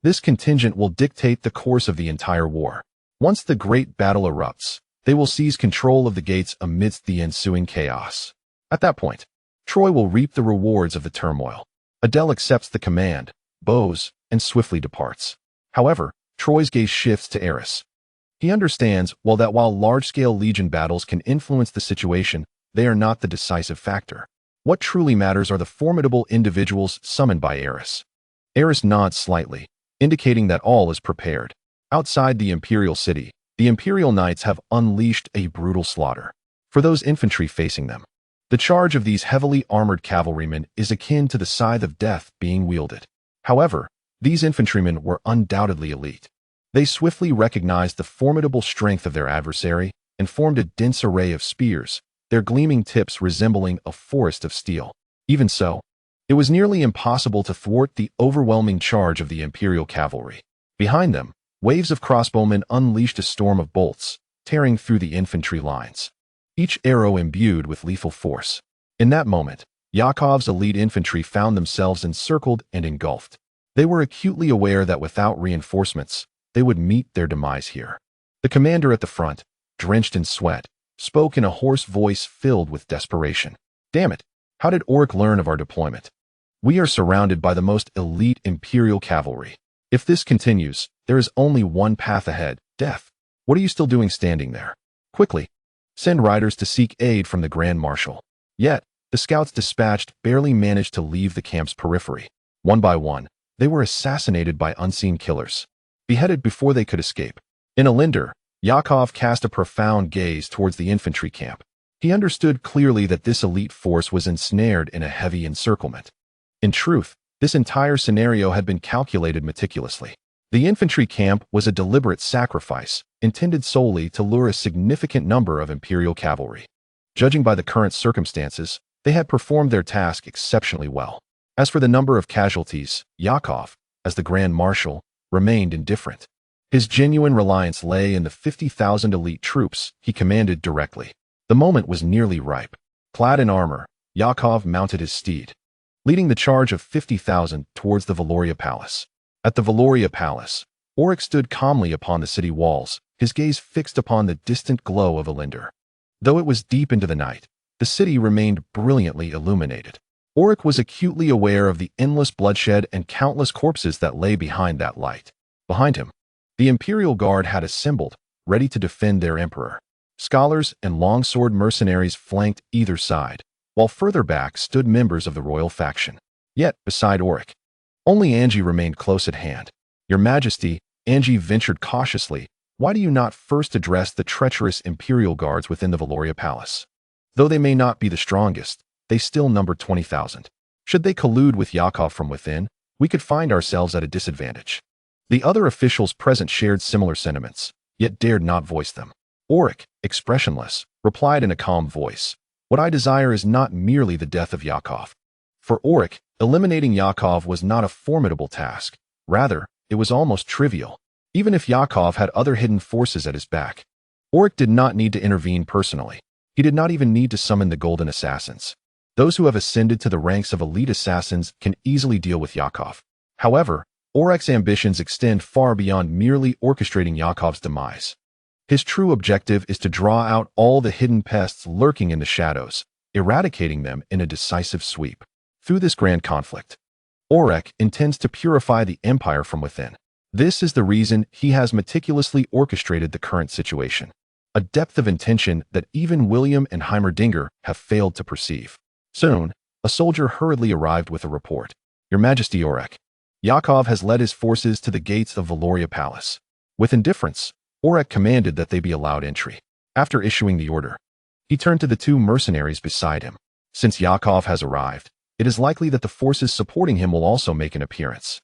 this contingent will dictate the course of the entire war. Once the great battle erupts, they will seize control of the gates amidst the ensuing chaos. At that point, Troy will reap the rewards of the turmoil. Adele accepts the command, bows, and swiftly departs. However, Troy's gaze shifts to Eris. He understands while large-scale legion battles can influence the situation, they are not the decisive factor. What truly matters are the formidable individuals summoned by Eris. Eris nods slightly, indicating that all is prepared. Outside the Imperial city, the Imperial Knights have unleashed a brutal slaughter. For those infantry facing them, the charge of these heavily armored cavalrymen is akin to the scythe of death being wielded. However, these infantrymen were undoubtedly elite. They swiftly recognized the formidable strength of their adversary and formed a dense array of spears, their gleaming tips resembling a forest of steel. Even so, it was nearly impossible to thwart the overwhelming charge of the Imperial cavalry. Behind them, waves of crossbowmen unleashed a storm of bolts, tearing through the infantry lines, each arrow imbued with lethal force. In that moment, Yakov's elite infantry found themselves encircled and engulfed. They were acutely aware that without reinforcements, they would meet their demise here. The commander at the front, drenched in sweat, spoke in a hoarse voice filled with desperation. Damn it, how did Orrick learn of our deployment? We are surrounded by the most elite Imperial cavalry. If this continues, there is only one path ahead, death. What are you still doing standing there? Quickly, Send riders to seek aid from the Grand Marshal. Yet, the scouts dispatched barely managed to leave the camp's periphery. One by one, they were assassinated by unseen killers, beheaded before they could escape. In a linder, Yakov cast a profound gaze towards the infantry camp. He understood clearly that this elite force was ensnared in a heavy encirclement. In truth, this entire scenario had been calculated meticulously. The infantry camp was a deliberate sacrifice, intended solely to lure a significant number of Imperial cavalry. Judging by the current circumstances, they had performed their task exceptionally well. As for the number of casualties, Yakov, as the Grand Marshal, remained indifferent. His genuine reliance lay in the 50,000 elite troops he commanded directly. The moment was nearly ripe. Clad in armor, Yakov mounted his steed, leading the charge of 50,000 towards the Valoria Palace. At the Valoria Palace, Orrick stood calmly upon the city walls, his gaze fixed upon the distant glow of a linder. Though it was deep into the night, the city remained brilliantly illuminated. Orrick was acutely aware of the endless bloodshed and countless corpses that lay behind that light. Behind him, the Imperial Guard had assembled, ready to defend their emperor. Scholars and longsword mercenaries flanked either side, while further back stood members of the royal faction. Yet, beside Orrick, only Angie remained close at hand. Your Majesty, Angie ventured cautiously, why do you not first address the treacherous Imperial Guards within the Valoria Palace? Though they may not be the strongest, they still number 20,000. Should they collude with Yakov from within, we could find ourselves at a disadvantage. The other officials present shared similar sentiments, yet dared not voice them. Orrick, expressionless, replied in a calm voice, "What I desire is not merely the death of Yakov." For Orrick, eliminating Yakov was not a formidable task. Rather, it was almost trivial. Even if Yakov had other hidden forces at his back, Orrick did not need to intervene personally. He did not even need to summon the Golden Assassins. Those who have ascended to the ranks of elite assassins can easily deal with Yakov. However, Orrick's ambitions extend far beyond merely orchestrating Yakov's demise. His true objective is to draw out all the hidden pests lurking in the shadows, eradicating them in a decisive sweep. Through this grand conflict, Orrick intends to purify the empire from within. This is the reason he has meticulously orchestrated the current situation, a depth of intention that even William and Heimerdinger have failed to perceive. Soon, a soldier hurriedly arrived with a report. "Your Majesty Orrick, Yakov has led his forces to the gates of Valoria Palace." With indifference, Orrick commanded that they be allowed entry. After issuing the order, he turned to the two mercenaries beside him. "Since Yakov has arrived, it is likely that the forces supporting him will also make an appearance.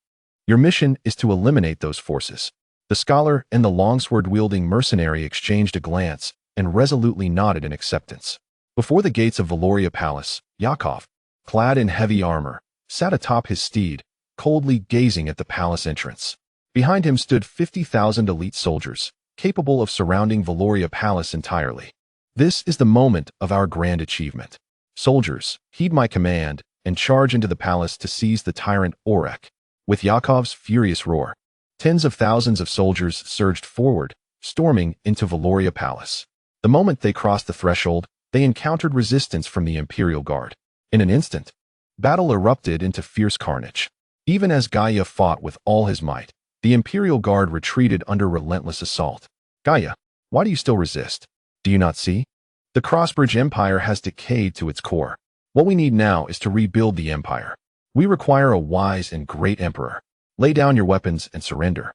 Your mission is to eliminate those forces." The scholar and the longsword-wielding mercenary exchanged a glance and resolutely nodded in acceptance. Before the gates of Valoria Palace, Yakov, clad in heavy armor, sat atop his steed, coldly gazing at the palace entrance. Behind him stood 50,000 elite soldiers, capable of surrounding Valoria Palace entirely. "This is the moment of our grand achievement. Soldiers, heed my command and charge into the palace to seize the tyrant Orrick." With Yakov's furious roar, tens of thousands of soldiers surged forward, storming into Valoria Palace. The moment they crossed the threshold, they encountered resistance from the Imperial Guard. In an instant, battle erupted into fierce carnage. Even as Gaia fought with all his might, the Imperial Guard retreated under relentless assault. "Gaia, why do you still resist? Do you not see? The Crossbridge Empire has decayed to its core. What we need now is to rebuild the empire. We require a wise and great emperor. Lay down your weapons and surrender.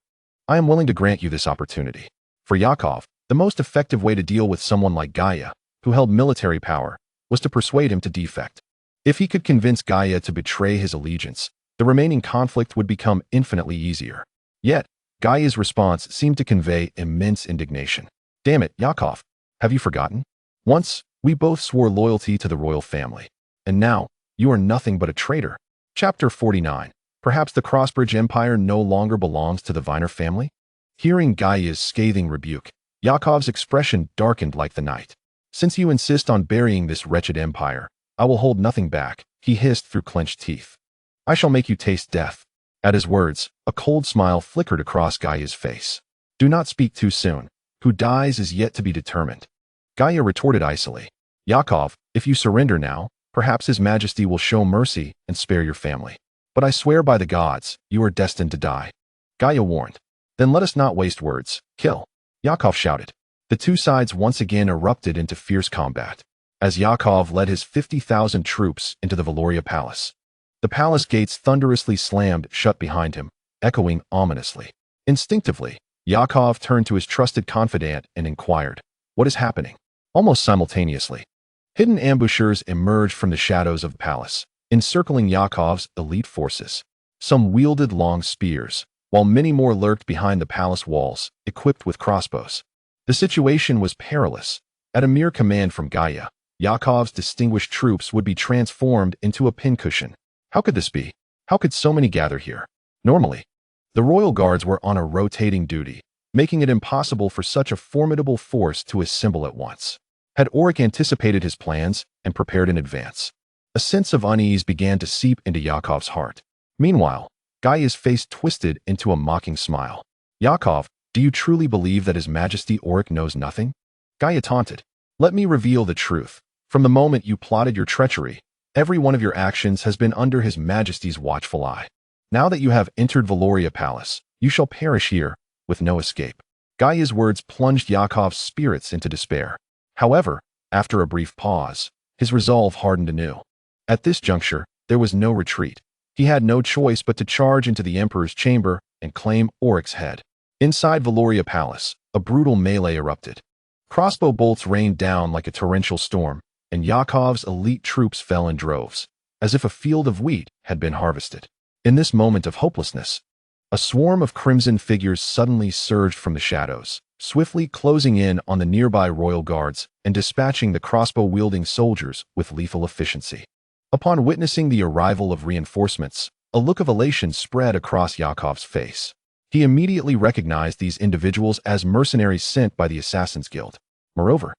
I am willing to grant you this opportunity." For Yakov, the most effective way to deal with someone like Gaia, who held military power, was to persuade him to defect. If he could convince Gaia to betray his allegiance, the remaining conflict would become infinitely easier. Yet, Gaia's response seemed to convey immense indignation. "Damn it, Yakov, have you forgotten? Once, we both swore loyalty to the royal family, and now, you are nothing but a traitor." Chapter 49. Perhaps the Crossbridge Empire no longer belongs to the Viner family? Hearing Gaia's scathing rebuke, Yakov's expression darkened like the night. "Since you insist on burying this wretched empire, I will hold nothing back," he hissed through clenched teeth. "I shall make you taste death." At his words, a cold smile flickered across Gaia's face. "Do not speak too soon. Who dies is yet to be determined." Gaia retorted icily. "Yakov, if you surrender now, perhaps His Majesty will show mercy and spare your family. But I swear by the gods, you are destined to die." Gaia warned. "Then let us not waste words. Kill." Yakov shouted. The two sides once again erupted into fierce combat, as Yakov led his 50,000 troops into the Valoria Palace. The palace gates thunderously slammed shut behind him, echoing ominously. Instinctively, Yakov turned to his trusted confidant and inquired, "What is happening?" Almost simultaneously, hidden ambushers emerged from the shadows of the palace, encircling Yakov's elite forces. Some wielded long spears, while many more lurked behind the palace walls, equipped with crossbows. The situation was perilous. At a mere command from Gaia, Yakov's distinguished troops would be transformed into a pincushion. How could this be? How could so many gather here? Normally, the royal guards were on a rotating duty, making it impossible for such a formidable force to assemble at once. Had Orrick anticipated his plans and prepared in advance? A sense of unease began to seep into Yakov's heart. Meanwhile, Gaia's face twisted into a mocking smile. "Yakov, do you truly believe that His Majesty Orrick knows nothing?" Gaia taunted. "Let me reveal the truth. From the moment you plotted your treachery, every one of your actions has been under His Majesty's watchful eye. Now that you have entered Valoria Palace, you shall perish here, with no escape." Gaia's words plunged Yakov's spirits into despair. However, after a brief pause, his resolve hardened anew. At this juncture, there was no retreat. He had no choice but to charge into the Emperor's chamber and claim Orrick's head. Inside Valoria Palace, a brutal melee erupted. Crossbow bolts rained down like a torrential storm, and Yakov's elite troops fell in droves, as if a field of wheat had been harvested. In this moment of hopelessness, a swarm of crimson figures suddenly surged from the shadows, swiftly closing in on the nearby royal guards and dispatching the crossbow-wielding soldiers with lethal efficiency. Upon witnessing the arrival of reinforcements, a look of elation spread across Yakov's face. He immediately recognized these individuals as mercenaries sent by the Assassins' Guild. Moreover,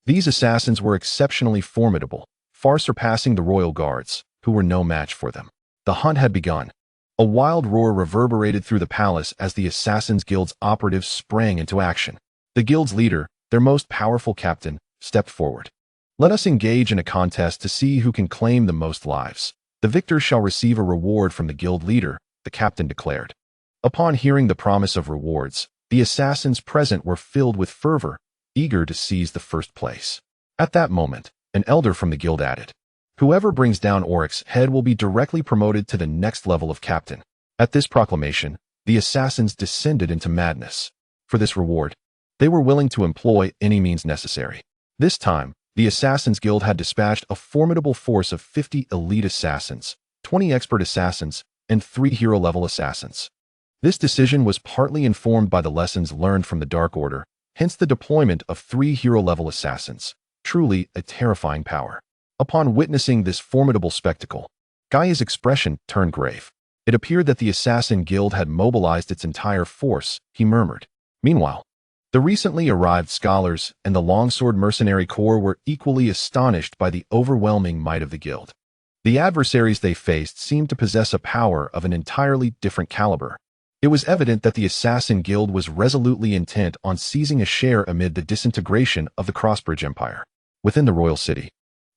these assassins were exceptionally formidable, far surpassing the royal guards, who were no match for them. The hunt had begun. A wild roar reverberated through the palace as the Assassin's Guild's operatives sprang into action. The guild's leader, their most powerful captain, stepped forward. "Let us engage in a contest to see who can claim the most lives. The victor shall receive a reward from the guild leader," the captain declared. Upon hearing the promise of rewards, the assassins present were filled with fervor, eager to seize the first place. At that moment, an elder from the guild added, "Whoever brings down Orrick's head will be directly promoted to the next level of captain." At this proclamation, the assassins descended into madness. For this reward, they were willing to employ any means necessary. This time, the Assassin's Guild had dispatched a formidable force of 50 elite assassins, 20 expert assassins, and 3 hero-level assassins. This decision was partly informed by the lessons learned from the Dark Order, hence the deployment of 3 hero-level assassins, truly a terrifying power. Upon witnessing this formidable spectacle, Gaia's expression turned grave. It appeared that the Assassin Guild had mobilized its entire force, he murmured. Meanwhile, the recently arrived scholars and the Longsword Mercenary Corps were equally astonished by the overwhelming might of the guild. The adversaries they faced seemed to possess a power of an entirely different caliber. It was evident that the Assassin Guild was resolutely intent on seizing a share amid the disintegration of the Crossbridge Empire. Within the royal city,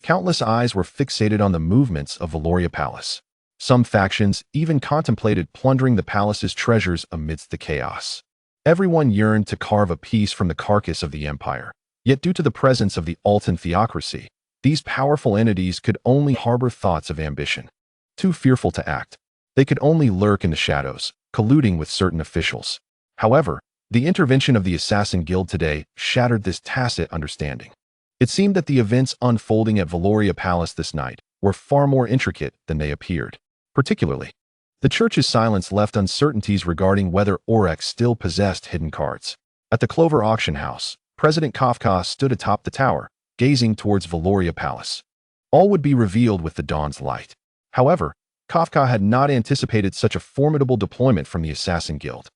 countless eyes were fixated on the movements of Valoria Palace. Some factions even contemplated plundering the palace's treasures amidst the chaos. Everyone yearned to carve a piece from the carcass of the empire, yet due to the presence of the Altan theocracy, these powerful entities could only harbor thoughts of ambition. Too fearful to act, they could only lurk in the shadows, colluding with certain officials. However, the intervention of the Assassin Guild today shattered this tacit understanding. It seemed that the events unfolding at Valoria Palace this night were far more intricate than they appeared. Particularly, the church's silence left uncertainties regarding whether Orrick still possessed hidden cards. At the Clover Auction House, President Kafka stood atop the tower, gazing towards Valoria Palace. All would be revealed with the dawn's light. However, Kafka had not anticipated such a formidable deployment from the Assassin Guild.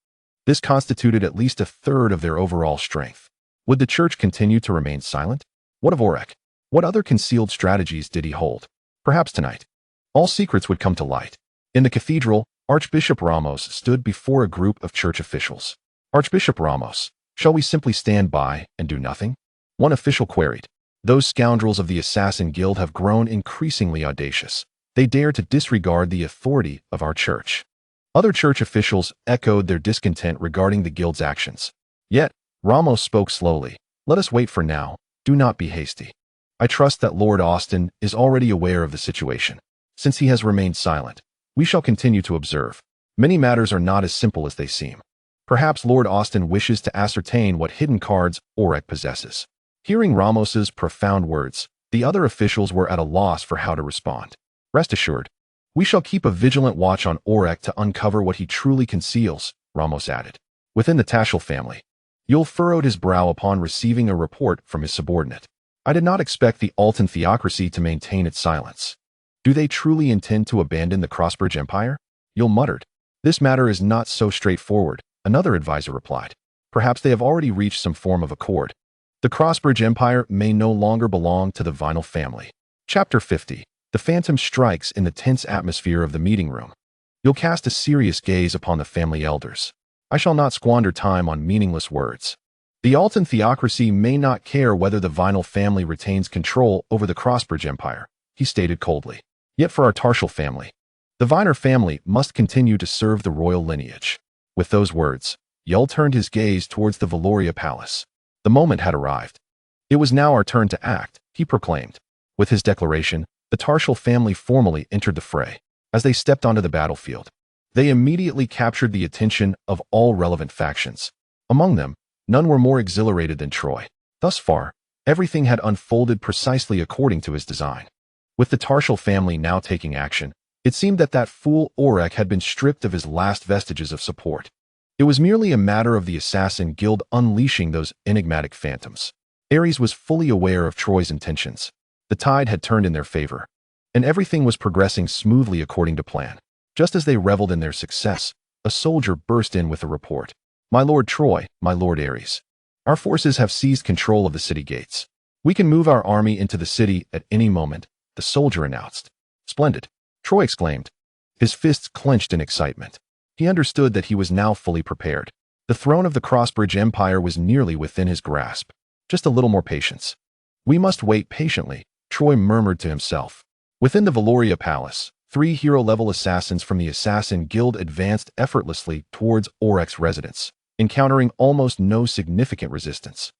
This constituted at least a third of their overall strength. Would the church continue to remain silent? What of Orrick? What other concealed strategies did he hold? Perhaps tonight, all secrets would come to light. In the cathedral, Archbishop Ramos stood before a group of church officials. "Archbishop Ramos, shall we simply stand by and do nothing?" One official queried. "Those scoundrels of the Assassin Guild have grown increasingly audacious. They dare to disregard the authority of our church." Other church officials echoed their discontent regarding the guild's actions. Yet, Ramos spoke slowly, Let us wait for now. Do not be hasty. I trust that Lord Austin is already aware of the situation. Since he has remained silent, we shall continue to observe. Many matters are not as simple as they seem. Perhaps Lord Austin wishes to ascertain what hidden cards Orrick possesses. Hearing Ramos's profound words, the other officials were at a loss for how to respond. Rest assured, we shall keep a vigilant watch on Orrick to uncover what he truly conceals, Ramos added. Within the Taschel family, Yul furrowed his brow upon receiving a report from his subordinate. I did not expect the Alton theocracy to maintain its silence. Do they truly intend to abandon the Crossbridge Empire? Yul muttered. This matter is not so straightforward, another advisor replied. Perhaps they have already reached some form of accord. The Crossbridge Empire may no longer belong to the Vinyl family. Chapter 50. The Phantom strikes in the tense atmosphere of the meeting room. You'll cast a serious gaze upon the family elders. I shall not squander time on meaningless words. The Alton theocracy may not care whether the Vinyl family retains control over the Crossbridge Empire, he stated coldly. Yet for our Taschel family, the Viner family must continue to serve the royal lineage. With those words, Yul turned his gaze towards the Valoria Palace. The moment had arrived. It was now our turn to act, he proclaimed. With his declaration, the Taschel family formally entered the fray. As they stepped onto the battlefield, they immediately captured the attention of all relevant factions. Among them, none were more exhilarated than Troy. Thus far, everything had unfolded precisely according to his design. With the Taschel family now taking action, it seemed that fool Orrick had been stripped of his last vestiges of support. It was merely a matter of the Assassin Guild unleashing those enigmatic phantoms. Ares was fully aware of Troy's intentions. The tide had turned in their favor, and everything was progressing smoothly according to plan. Just as they reveled in their success, a soldier burst in with a report. My Lord Troy, my Lord Ares. Our forces have seized control of the city gates. We can move our army into the city at any moment, the soldier announced. Splendid, Troy exclaimed, his fists clenched in excitement. He understood that he was now fully prepared. The throne of the Crossbridge Empire was nearly within his grasp. Just a little more patience. We must wait patiently, Troy murmured to himself. Within the Valoria Palace, 3 hero-level assassins from the Assassin Guild advanced effortlessly towards Orrick's residence, encountering almost no significant resistance.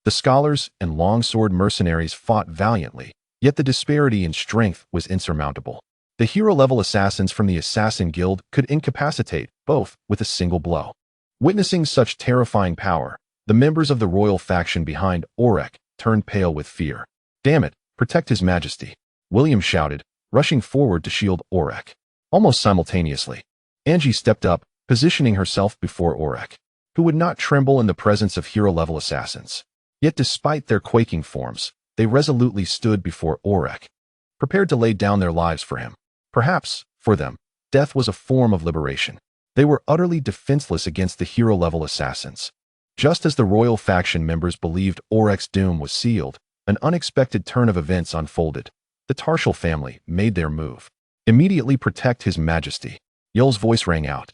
The scholars and longsword mercenaries fought valiantly, yet the disparity in strength was insurmountable. The hero-level assassins from the Assassin Guild could incapacitate both with a single blow. Witnessing such terrifying power, the members of the royal faction behind Orrick turned pale with fear. Damn it, protect his majesty, William shouted, rushing forward to shield Orrick. Almost simultaneously, Angie stepped up, positioning herself before Orrick, who would not tremble in the presence of hero-level assassins. Yet despite their quaking forms, they resolutely stood before Orrick, prepared to lay down their lives for him. Perhaps, for them, death was a form of liberation. They were utterly defenseless against the hero-level assassins. Just as the royal faction members believed Orrick's doom was sealed, an unexpected turn of events unfolded. The Taschel family made their move. Immediately protect his majesty, Yul's voice rang out,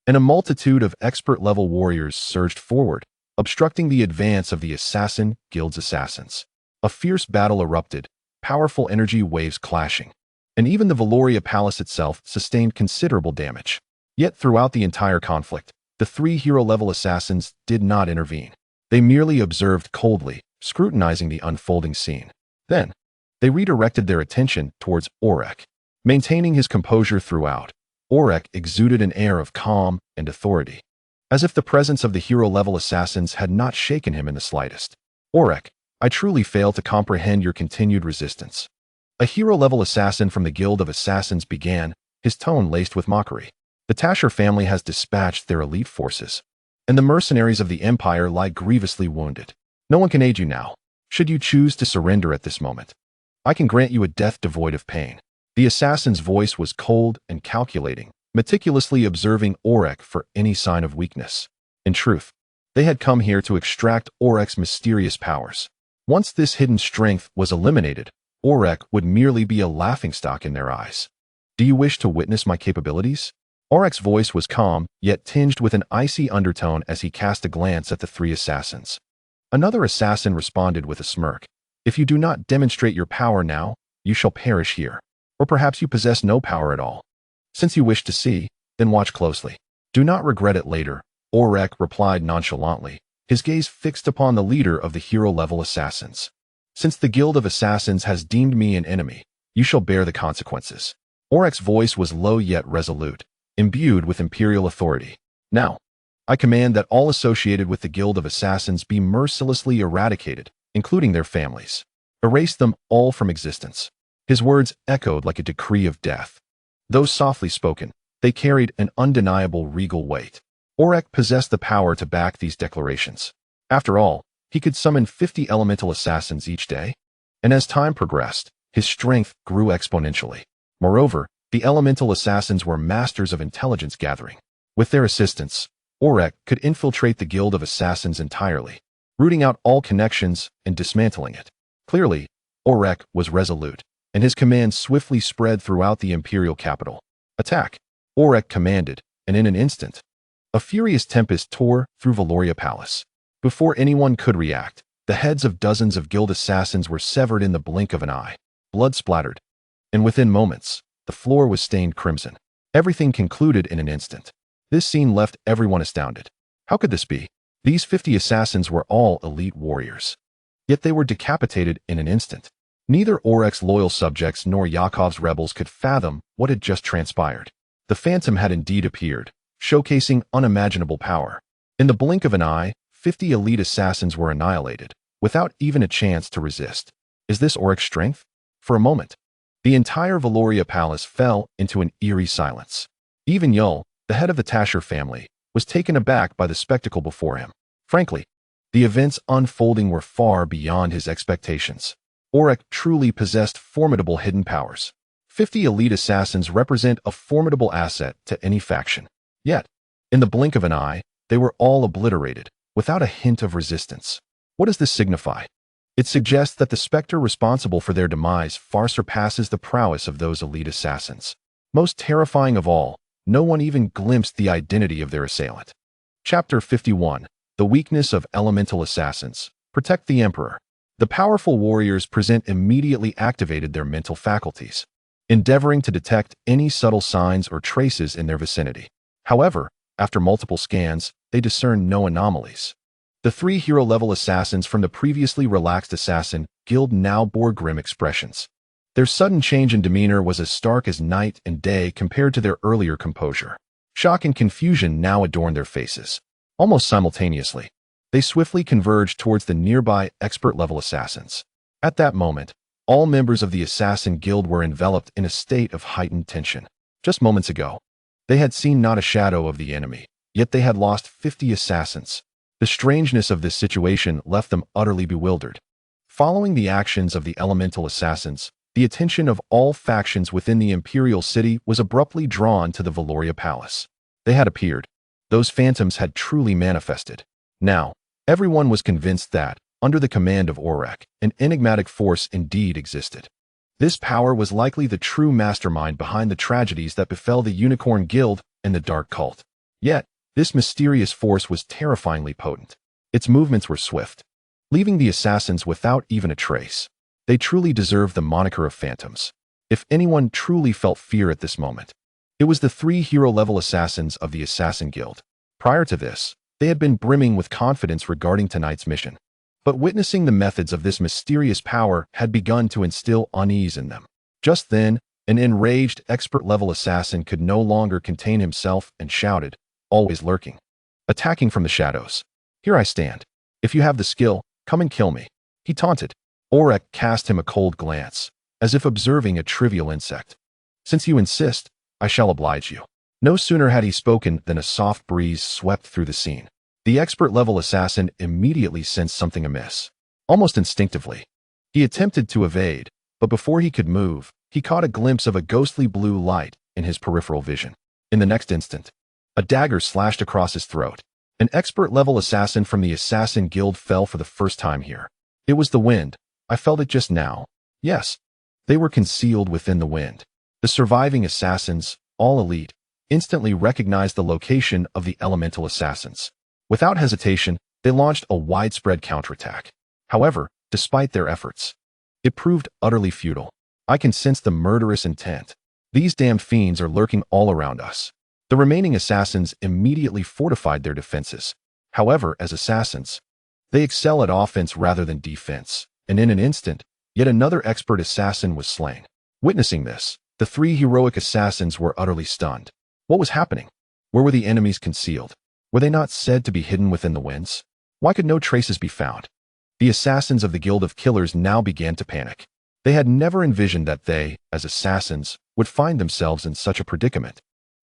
and a multitude of expert-level warriors surged forward, obstructing the advance of the Assassin Guild's assassins. A fierce battle erupted, powerful energy waves clashing, and even the Valoria Palace itself sustained considerable damage. Yet throughout the entire conflict, the 3 hero-level assassins did not intervene. They merely observed coldly, scrutinizing the unfolding scene. Then, they redirected their attention towards Orrick. Maintaining his composure throughout, Orrick exuded an air of calm and authority, as if the presence of the hero-level assassins had not shaken him in the slightest. Orrick, I truly fail to comprehend your continued resistance. A hero-level assassin from the Guild of Assassins began, his tone laced with mockery. The Taschel family has dispatched their elite forces, and the mercenaries of the Empire lie grievously wounded. No one can aid you now, should you choose to surrender at this moment. I can grant you a death devoid of pain. The assassin's voice was cold and calculating, meticulously observing Orrick for any sign of weakness. In truth, they had come here to extract Orrick's mysterious powers. Once this hidden strength was eliminated, Orrick would merely be a laughingstock in their eyes. Do you wish to witness my capabilities? Orrick's voice was calm, yet tinged with an icy undertone as he cast a glance at the 3 assassins. Another assassin responded with a smirk. If you do not demonstrate your power now, you shall perish here. Or perhaps you possess no power at all. Since you wish to see, then watch closely. Do not regret it later, Orrick replied nonchalantly, his gaze fixed upon the leader of the hero-level assassins. "Since the Guild of Assassins has deemed me an enemy, you shall bear the consequences." Orrick's voice was low yet resolute, imbued with imperial authority. "Now, I command that all associated with the Guild of Assassins be mercilessly eradicated, including their families. Erase them all from existence." His words echoed like a decree of death. Though softly spoken, they carried an undeniable regal weight. Orrick possessed the power to back these declarations. After all, he could summon 50 elemental assassins each day, and as time progressed, his strength grew exponentially. Moreover, the elemental assassins were masters of intelligence gathering. With their assistance, Orrick could infiltrate the Guild of Assassins entirely, rooting out all connections and dismantling it. Clearly, Orrick was resolute, and his command swiftly spread throughout the imperial capital. "Attack!" Orrick commanded, and in an instant, a furious tempest tore through Valoria Palace. Before anyone could react, the heads of dozens of guild assassins were severed in the blink of an eye. Blood splattered, and within moments, the floor was stained crimson. Everything concluded in an instant. This scene left everyone astounded. How could this be? These 50 assassins were all elite warriors. Yet they were decapitated in an instant. Neither Orrick's loyal subjects nor Yakov's rebels could fathom what had just transpired. The Phantom had indeed appeared, showcasing unimaginable power. In the blink of an eye, 50 elite assassins were annihilated, without even a chance to resist. Is this Orrick's strength? For a moment, the entire Valoria Palace fell into an eerie silence. Even Yul, the head of the Tasher family, was taken aback by the spectacle before him. Frankly, the events unfolding were far beyond his expectations. Orrick truly possessed formidable hidden powers. 50 elite assassins represent a formidable asset to any faction. Yet, in the blink of an eye, they were all obliterated, without a hint of resistance. What does this signify? It suggests that the specter responsible for their demise far surpasses the prowess of those elite assassins. Most terrifying of all, no one even glimpsed the identity of their assailant. Chapter 51. The Weakness of Elemental Assassins. Protect the Emperor. The powerful warriors present immediately activated their mental faculties, endeavoring to detect any subtle signs or traces in their vicinity. However, after multiple scans, they discerned no anomalies. The 3 hero-level assassins from the previously relaxed assassin guild now bore grim expressions. Their sudden change in demeanor was as stark as night and day compared to their earlier composure. Shock and confusion now adorned their faces. Almost simultaneously, they swiftly converged towards the nearby expert-level assassins. At that moment, all members of the Assassin Guild were enveloped in a state of heightened tension. Just moments ago, they had seen not a shadow of the enemy, yet they had lost 50 assassins. The strangeness of this situation left them utterly bewildered. Following the actions of the elemental assassins, the attention of all factions within the imperial city was abruptly drawn to the Valoria Palace. They had appeared. Those phantoms had truly manifested. Now, everyone was convinced that, under the command of Orrick, an enigmatic force indeed existed. This power was likely the true mastermind behind the tragedies that befell the Unicorn Guild and the Dark Cult. Yet, this mysterious force was terrifyingly potent. Its movements were swift, leaving the assassins without even a trace. They truly deserved the moniker of phantoms. If anyone truly felt fear at this moment, it was the 3 hero-level assassins of the Assassin Guild. Prior to this, they had been brimming with confidence regarding tonight's mission. But witnessing the methods of this mysterious power had begun to instill unease in them. Just then, an enraged expert-level assassin could no longer contain himself and shouted, always lurking, attacking from the shadows. "Here I stand. If you have the skill, come and kill me," he taunted. Orrick cast him a cold glance, as if observing a trivial insect. "Since you insist, I shall oblige you." No sooner had he spoken than a soft breeze swept through the scene. The expert-level assassin immediately sensed something amiss. Almost instinctively, he attempted to evade, but before he could move, he caught a glimpse of a ghostly blue light in his peripheral vision. In the next instant, a dagger slashed across his throat. An expert-level assassin from the Assassin Guild fell for the first time here. It was the wind. I felt it just now. Yes, they were concealed within the wind. The surviving assassins, all elite, instantly recognized the location of the elemental assassins. Without hesitation, they launched a widespread counterattack. However, despite their efforts, it proved utterly futile. I can sense the murderous intent. These damned fiends are lurking all around us. The remaining assassins immediately fortified their defenses. However, as assassins, they excel at offense rather than defense, and in an instant, yet another expert assassin was slain. Witnessing this, the three heroic assassins were utterly stunned. What was happening? Where were the enemies concealed? Were they not said to be hidden within the winds? Why could no traces be found? The assassins of the Guild of Killers now began to panic. They had never envisioned that they, as assassins, would find themselves in such a predicament.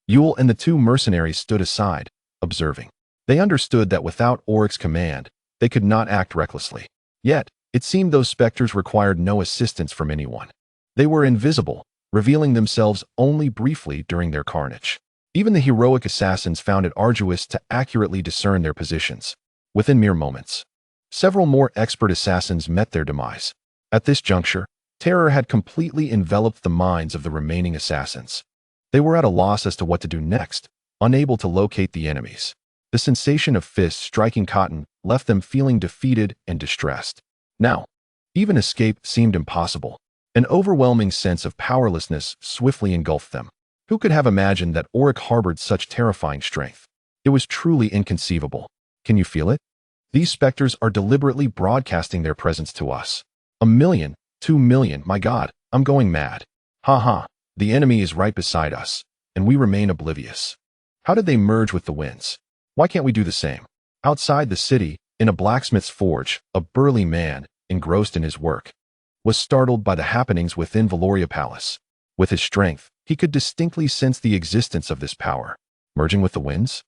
Yule and the two mercenaries stood aside, observing. They understood that without Orrick's command, they could not act recklessly. Yet, it seemed those specters required no assistance from anyone. They were invisible, revealing themselves only briefly during their carnage. Even the heroic assassins found it arduous to accurately discern their positions. Within mere moments, several more expert assassins met their demise. At this juncture, terror had completely enveloped the minds of the remaining assassins. They were at a loss as to what to do next, unable to locate the enemies. The sensation of fists striking cotton left them feeling defeated and distressed. Now, even escape seemed impossible. An overwhelming sense of powerlessness swiftly engulfed them. Who could have imagined that Orrick harbored such terrifying strength? It was truly inconceivable. Can you feel it? These specters are deliberately broadcasting their presence to us. 1 million, 2 million, my God, I'm going mad. Ha ha, the enemy is right beside us, and we remain oblivious. How did they merge with the winds? Why can't we do the same? Outside the city, in a blacksmith's forge, a burly man, engrossed in his work, was startled by the happenings within Valoria Palace. With his strength, he could distinctly sense the existence of this power. Merging with the winds?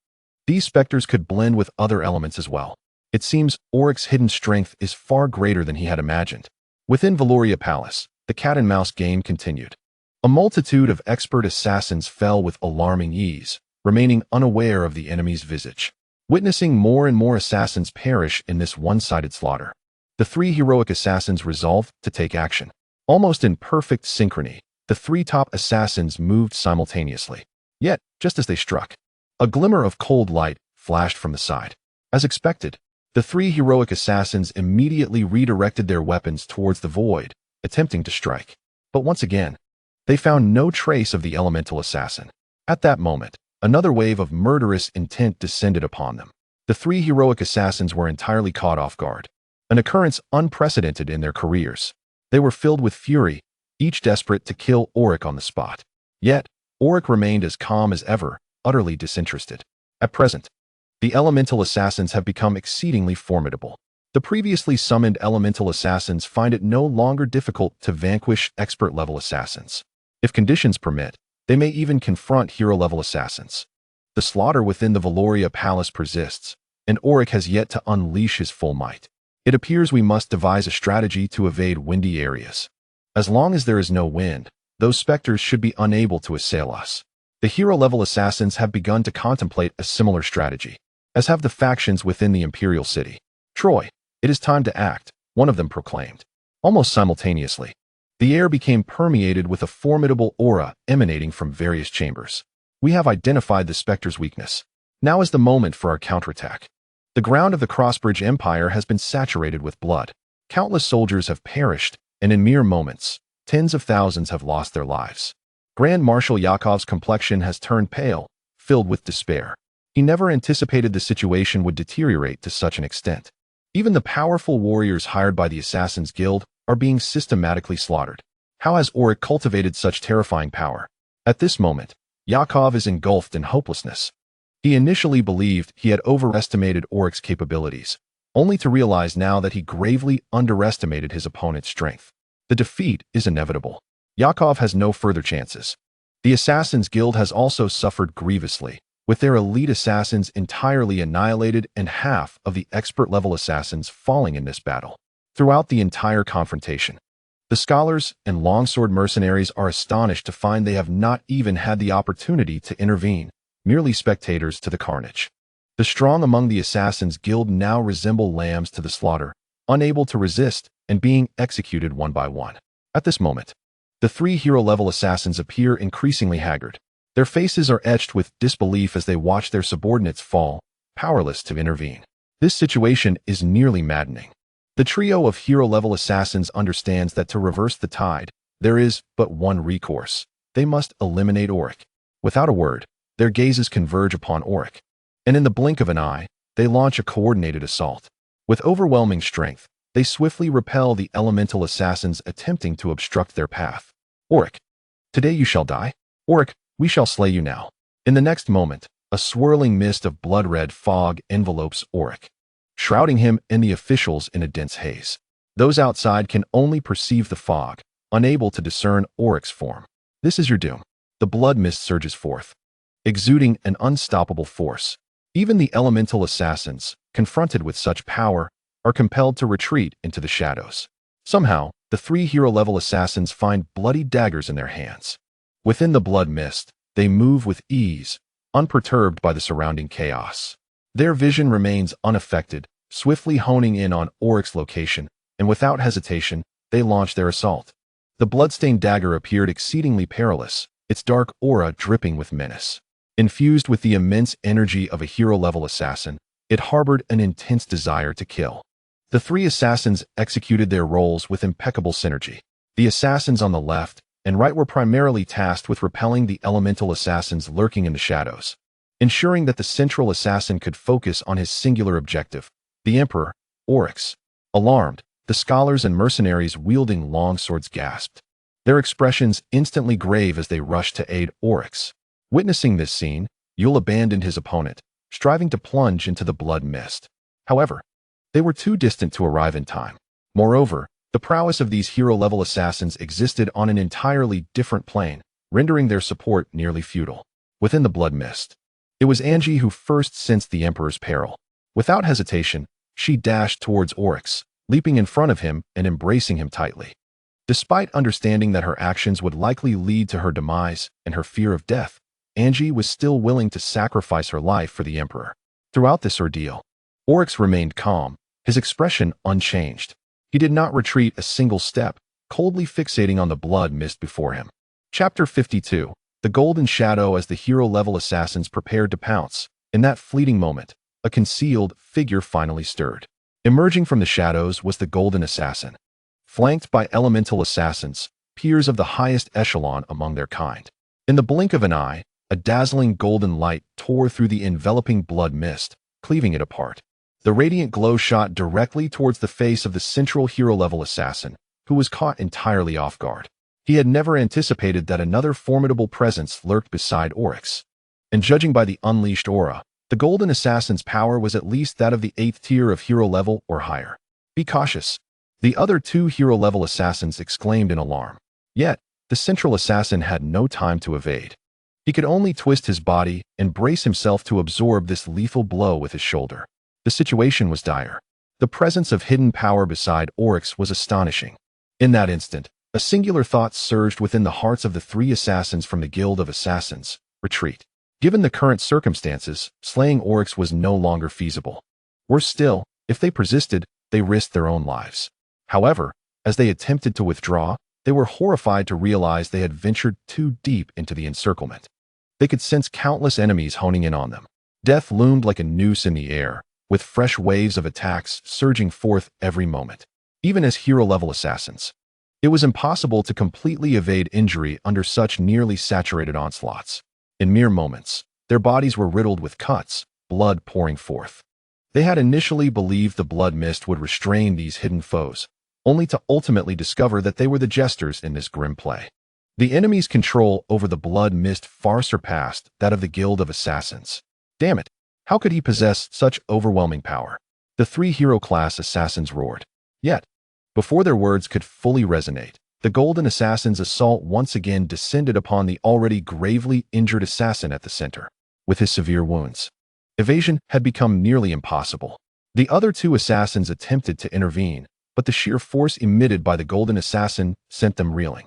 These specters could blend with other elements as well. It seems Orrick's hidden strength is far greater than he had imagined. Within Valoria Palace, the cat-and-mouse game continued. A multitude of expert assassins fell with alarming ease, remaining unaware of the enemy's visage. Witnessing more and more assassins perish in this one-sided slaughter, the three heroic assassins resolved to take action. Almost in perfect synchrony, the three top assassins moved simultaneously. Yet, just as they struck, a glimmer of cold light flashed from the side. As expected, the three heroic assassins immediately redirected their weapons towards the void, attempting to strike. But once again, they found no trace of the elemental assassin. At that moment, another wave of murderous intent descended upon them. The three heroic assassins were entirely caught off guard, an occurrence unprecedented in their careers. They were filled with fury, each desperate to kill Orrick on the spot. Yet, Orrick remained as calm as ever, utterly disinterested. At present, the elemental assassins have become exceedingly formidable. The previously summoned elemental assassins find it no longer difficult to vanquish expert-level assassins. If conditions permit, they may even confront hero-level assassins. The slaughter within the Valoria Palace persists, and Orrick has yet to unleash his full might. It appears we must devise a strategy to evade windy areas. As long as there is no wind, those specters should be unable to assail us. The hero-level assassins have begun to contemplate a similar strategy, as have the factions within the Imperial City. Troy, it is time to act, one of them proclaimed. Almost simultaneously, the air became permeated with a formidable aura emanating from various chambers. We have identified the specter's weakness. Now is the moment for our counterattack. The ground of the Crossbridge Empire has been saturated with blood. Countless soldiers have perished, and in mere moments, tens of thousands have lost their lives. Grand Marshal Yakov's complexion has turned pale, filled with despair. He never anticipated the situation would deteriorate to such an extent. Even the powerful warriors hired by the Assassin's Guild are being systematically slaughtered. How has Orrick cultivated such terrifying power? At this moment, Yakov is engulfed in hopelessness. He initially believed he had overestimated Orrick's capabilities, only to realize now that he gravely underestimated his opponent's strength. The defeat is inevitable. Yakov has no further chances. The Assassin's Guild has also suffered grievously, with their elite assassins entirely annihilated and half of the expert-level assassins falling in this battle. Throughout the entire confrontation, the scholars and longsword mercenaries are astonished to find they have not even had the opportunity to intervene, merely spectators to the carnage. The strong among the Assassin's Guild now resemble lambs to the slaughter, unable to resist and being executed one by one. At this moment, the three hero-level assassins appear increasingly haggard. Their faces are etched with disbelief as they watch their subordinates fall, powerless to intervene. This situation is nearly maddening. The trio of hero-level assassins understands that to reverse the tide, there is but one recourse. They must eliminate Orrick. Without a word, their gazes converge upon Orrick. And in the blink of an eye, they launch a coordinated assault. With overwhelming strength, they swiftly repel the elemental assassins attempting to obstruct their path. Orrick, today you shall die. Orrick, we shall slay you now. In the next moment, a swirling mist of blood-red fog envelopes Orrick, shrouding him and the officials in a dense haze. Those outside can only perceive the fog, unable to discern Orrick's form. This is your doom. The blood mist surges forth, exuding an unstoppable force. Even the elemental assassins, confronted with such power, are compelled to retreat into the shadows. Somehow, the 3 hero-level assassins find bloody daggers in their hands. Within the blood mist, they move with ease, unperturbed by the surrounding chaos. Their vision remains unaffected, swiftly honing in on Orrick's location, and without hesitation, they launch their assault. The bloodstained dagger appeared exceedingly perilous, its dark aura dripping with menace. Infused with the immense energy of a hero-level assassin, it harbored an intense desire to kill. The 3 assassins executed their roles with impeccable synergy. The assassins on the left and right were primarily tasked with repelling the elemental assassins lurking in the shadows, ensuring that the central assassin could focus on his singular objective, the Emperor, Orrick. Alarmed, the scholars and mercenaries wielding long swords gasped, their expressions instantly grave as they rushed to aid Orrick. Witnessing this scene, Yule abandoned his opponent, striving to plunge into the blood mist. However, they were too distant to arrive in time. Moreover, the prowess of these hero-level assassins existed on an entirely different plane, rendering their support nearly futile. Within the blood mist, it was Angie who first sensed the Emperor's peril. Without hesitation, she dashed towards Orrick, leaping in front of him and embracing him tightly. Despite understanding that her actions would likely lead to her demise and her fear of death, Angie was still willing to sacrifice her life for the Emperor. Throughout this ordeal, Orrick remained calm, his expression unchanged. He did not retreat a single step, coldly fixating on the blood mist before him. Chapter 52. The Golden Shadow. As the hero-level assassins prepared to pounce, in that fleeting moment, a concealed figure finally stirred. Emerging from the shadows was the Golden Assassin, flanked by elemental assassins, peers of the highest echelon among their kind. In the blink of an eye, a dazzling golden light tore through the enveloping blood mist, cleaving it apart. The radiant glow shot directly towards the face of the central hero-level assassin, who was caught entirely off guard. He had never anticipated that another formidable presence lurked beside Orrick. And judging by the unleashed aura, the Golden Assassin's power was at least that of the 8th tier of hero level or higher. Be cautious. The other 2 hero-level assassins exclaimed in alarm. Yet, the central assassin had no time to evade. He could only twist his body and brace himself to absorb this lethal blow with his shoulder. The situation was dire. The presence of hidden power beside Orrick was astonishing. In that instant, a singular thought surged within the hearts of the 3 assassins from the Guild of Assassins: retreat. Given the current circumstances, slaying Orrick was no longer feasible. Worse still, if they persisted, they risked their own lives. However, as they attempted to withdraw, they were horrified to realize they had ventured too deep into the encirclement. They could sense countless enemies honing in on them. Death loomed like a noose in the air, with fresh waves of attacks surging forth every moment. Even as hero-level assassins, it was impossible to completely evade injury under such nearly saturated onslaughts. In mere moments, their bodies were riddled with cuts, blood pouring forth. They had initially believed the blood mist would restrain these hidden foes, only to ultimately discover that they were the jesters in this grim play. The enemy's control over the blood mist far surpassed that of the Guild of Assassins. Damn it! How could he possess such overwhelming power? The 3 hero-class assassins roared. Yet, before their words could fully resonate, the Golden Assassin's assault once again descended upon the already gravely injured assassin at the center. With his severe wounds, evasion had become nearly impossible. The other 2 assassins attempted to intervene, but the sheer force emitted by the Golden Assassin sent them reeling.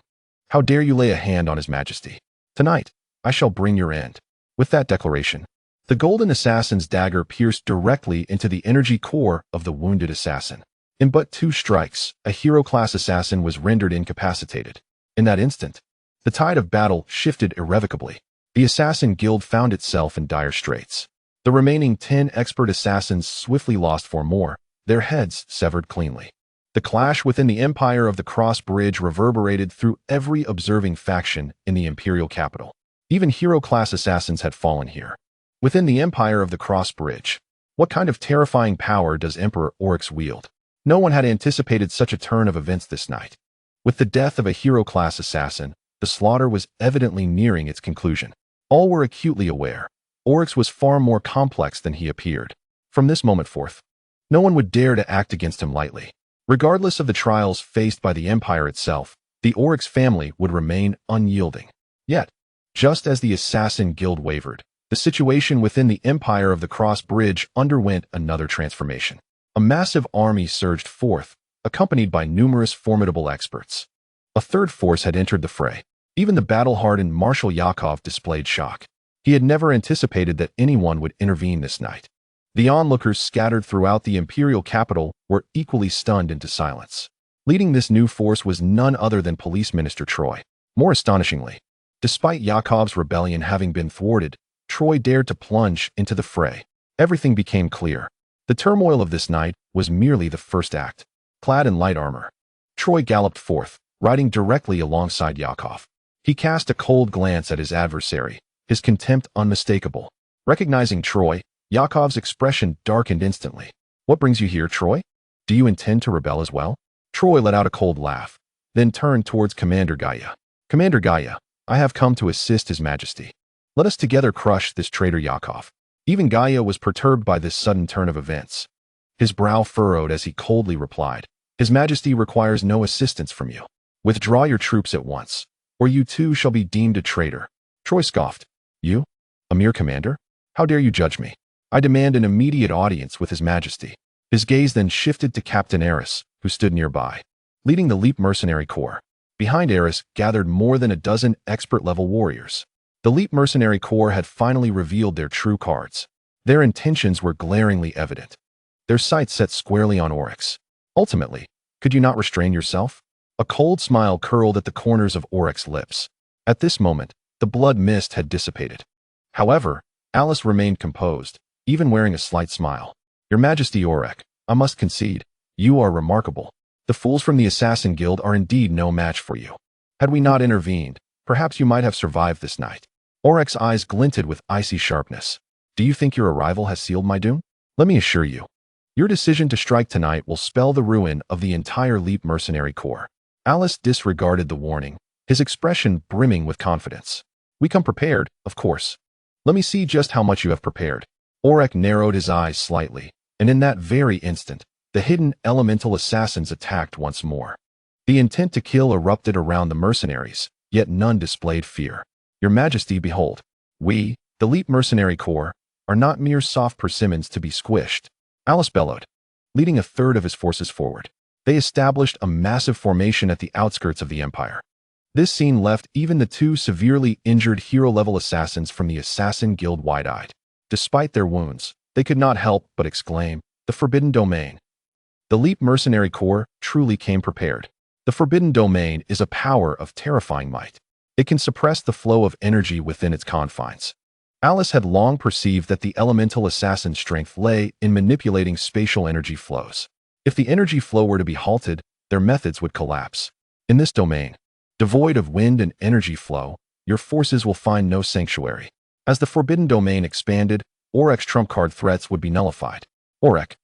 How dare you lay a hand on His Majesty? Tonight, I shall bring your end. With that declaration, the Golden Assassin's dagger pierced directly into the energy core of the wounded assassin. In but 2 strikes, a hero-class assassin was rendered incapacitated. In that instant, the tide of battle shifted irrevocably. The Assassin Guild found itself in dire straits. The remaining 10 expert assassins swiftly lost 4 more, their heads severed cleanly. The clash within the Empire of the Crossbridge reverberated through every observing faction in the imperial capital. Even hero-class assassins had fallen here. Within the Empire of the Crossbridge, What kind of terrifying power does Emperor Orrick wield? No one had anticipated such a turn of events this night. With the death of a hero-class assassin, the slaughter was evidently nearing its conclusion. All were acutely aware. Orrick was far more complex than he appeared. From this moment forth, no one would dare to act against him lightly. Regardless of the trials faced by the Empire itself, the Orrick family would remain unyielding. Yet, just as the Assassin Guild wavered, the situation within the Empire of the Crossbridge underwent another transformation. A massive army surged forth, accompanied by numerous formidable experts. A third force had entered the fray. Even the battle-hardened Marshal Yakov displayed shock. He had never anticipated that anyone would intervene this night. The onlookers scattered throughout the imperial capital were equally stunned into silence. Leading this new force was none other than Police Minister Troy. More astonishingly, despite Yakov's rebellion having been thwarted, Troy dared to plunge into the fray. Everything became clear. The turmoil of this night was merely the first act. Clad in light armor, Troy galloped forth, riding directly alongside Yakov. He cast a cold glance at his adversary, his contempt unmistakable. Recognizing Troy, Yakov's expression darkened instantly. "What brings you here, Troy? Do you intend to rebel as well?" Troy let out a cold laugh, then turned towards Commander Gaia. "Commander Gaia, I have come to assist His Majesty. Let us together crush this traitor Yakov." Even Gaia was perturbed by this sudden turn of events. His brow furrowed as he coldly replied, "His Majesty requires no assistance from you. Withdraw your troops at once, or you too shall be deemed a traitor." Troy scoffed. "You? A mere commander? How dare you judge me? I demand an immediate audience with His Majesty." His gaze then shifted to Captain Eris, who stood nearby, leading the Leap Mercenary Corps. Behind Eris gathered more than a dozen expert-level warriors. The Leap Mercenary Corps had finally revealed their true cards. Their intentions were glaringly evident. Their sights set squarely on Orrick. Ultimately, could you not restrain yourself? A cold smile curled at the corners of Orrick's lips. At this moment, the blood mist had dissipated. However, Alice remained composed, even wearing a slight smile. "Your Majesty Orrick, I must concede, you are remarkable. The fools from the Assassin Guild are indeed no match for you. Had we not intervened, perhaps you might have survived this night." Orrick's eyes glinted with icy sharpness. "Do you think your arrival has sealed my doom? Let me assure you, your decision to strike tonight will spell the ruin of the entire Leap Mercenary Corps." Alice disregarded the warning, his expression brimming with confidence. "We come prepared, of course. Let me see just how much you have prepared." Orrick narrowed his eyes slightly, and in that very instant, the hidden elemental assassins attacked once more. The intent to kill erupted around the mercenaries, yet none displayed fear. "Your Majesty, behold. We, the Leap Mercenary Corps, are not mere soft persimmons to be squished." Alice bellowed, leading a third of his forces forward. They established a massive formation at the outskirts of the Empire. This scene left even the two severely injured hero-level assassins from the Assassin Guild wide-eyed. Despite their wounds, they could not help but exclaim, "The Forbidden Domain." The Leap Mercenary Corps truly came prepared. The Forbidden Domain is a power of terrifying might. It can suppress the flow of energy within its confines. Alice had long perceived that the elemental assassin's strength lay in manipulating spatial energy flows. If the energy flow were to be halted, their methods would collapse. In this domain, devoid of wind and energy flow, your forces will find no sanctuary. As the Forbidden Domain expanded, Orrick's trump card threats would be nullified. "Orrick,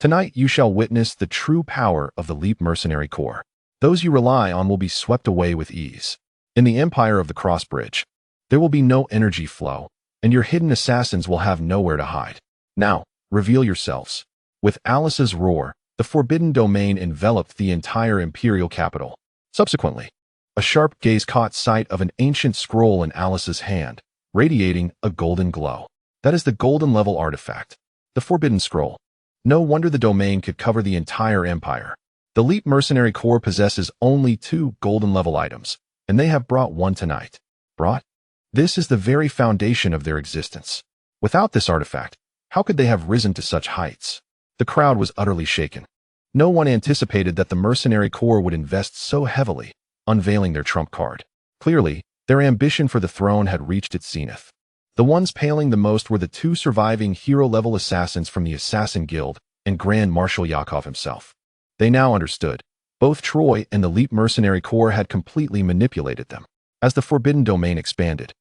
tonight you shall witness the true power of the Leap Mercenary Corps. Those you rely on will be swept away with ease. In the Empire of the Crossbridge, there will be no energy flow, and your hidden assassins will have nowhere to hide. Now, reveal yourselves." With Alice's roar, the Forbidden Domain enveloped the entire imperial capital. Subsequently, a sharp gaze caught sight of an ancient scroll in Alice's hand, radiating a golden glow. That is the golden level artifact, the Forbidden Scroll. No wonder the domain could cover the entire empire. The Leap Mercenary Corps possesses only 2 golden level items, and they have brought one tonight. Brought? This is the very foundation of their existence. Without this artifact, how could they have risen to such heights? The crowd was utterly shaken. No one anticipated that the Mercenary Corps would invest so heavily, unveiling their trump card. Clearly, their ambition for the throne had reached its zenith. The ones paling the most were the 2 surviving hero-level assassins from the Assassin Guild and Grand Marshal Yakov himself. They now understood. Both Troy and the Leap Mercenary Corps had completely manipulated them. As the Forbidden Domain expanded,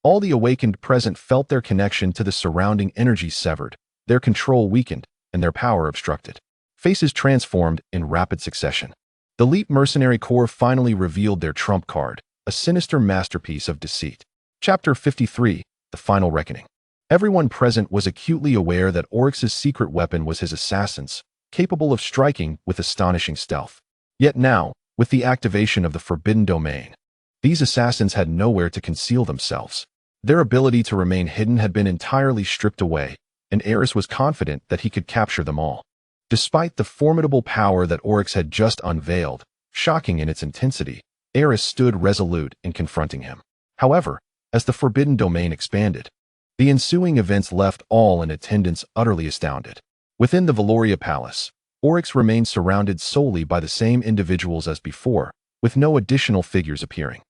all the awakened present felt their connection to the surrounding energy severed, Their control weakened, and their power obstructed. Faces transformed in rapid succession. The Elite Mercenary Corps finally revealed their trump card, a sinister masterpiece of deceit. Chapter 53, The Final Reckoning. Everyone present was acutely aware that Orrick's secret weapon was his assassins, capable of striking with astonishing stealth. Yet now, with the activation of the Forbidden Domain, these assassins had nowhere to conceal themselves. Their ability to remain hidden had been entirely stripped away, and Eris was confident that he could capture them all. Despite the formidable power that Orrick had just unveiled, shocking in its intensity, Eris stood resolute in confronting him. However, as the Forbidden Domain expanded, the ensuing events left all in attendance utterly astounded. Within the Valoria Palace, Orrick remained surrounded solely by the same individuals as before, with no additional figures appearing.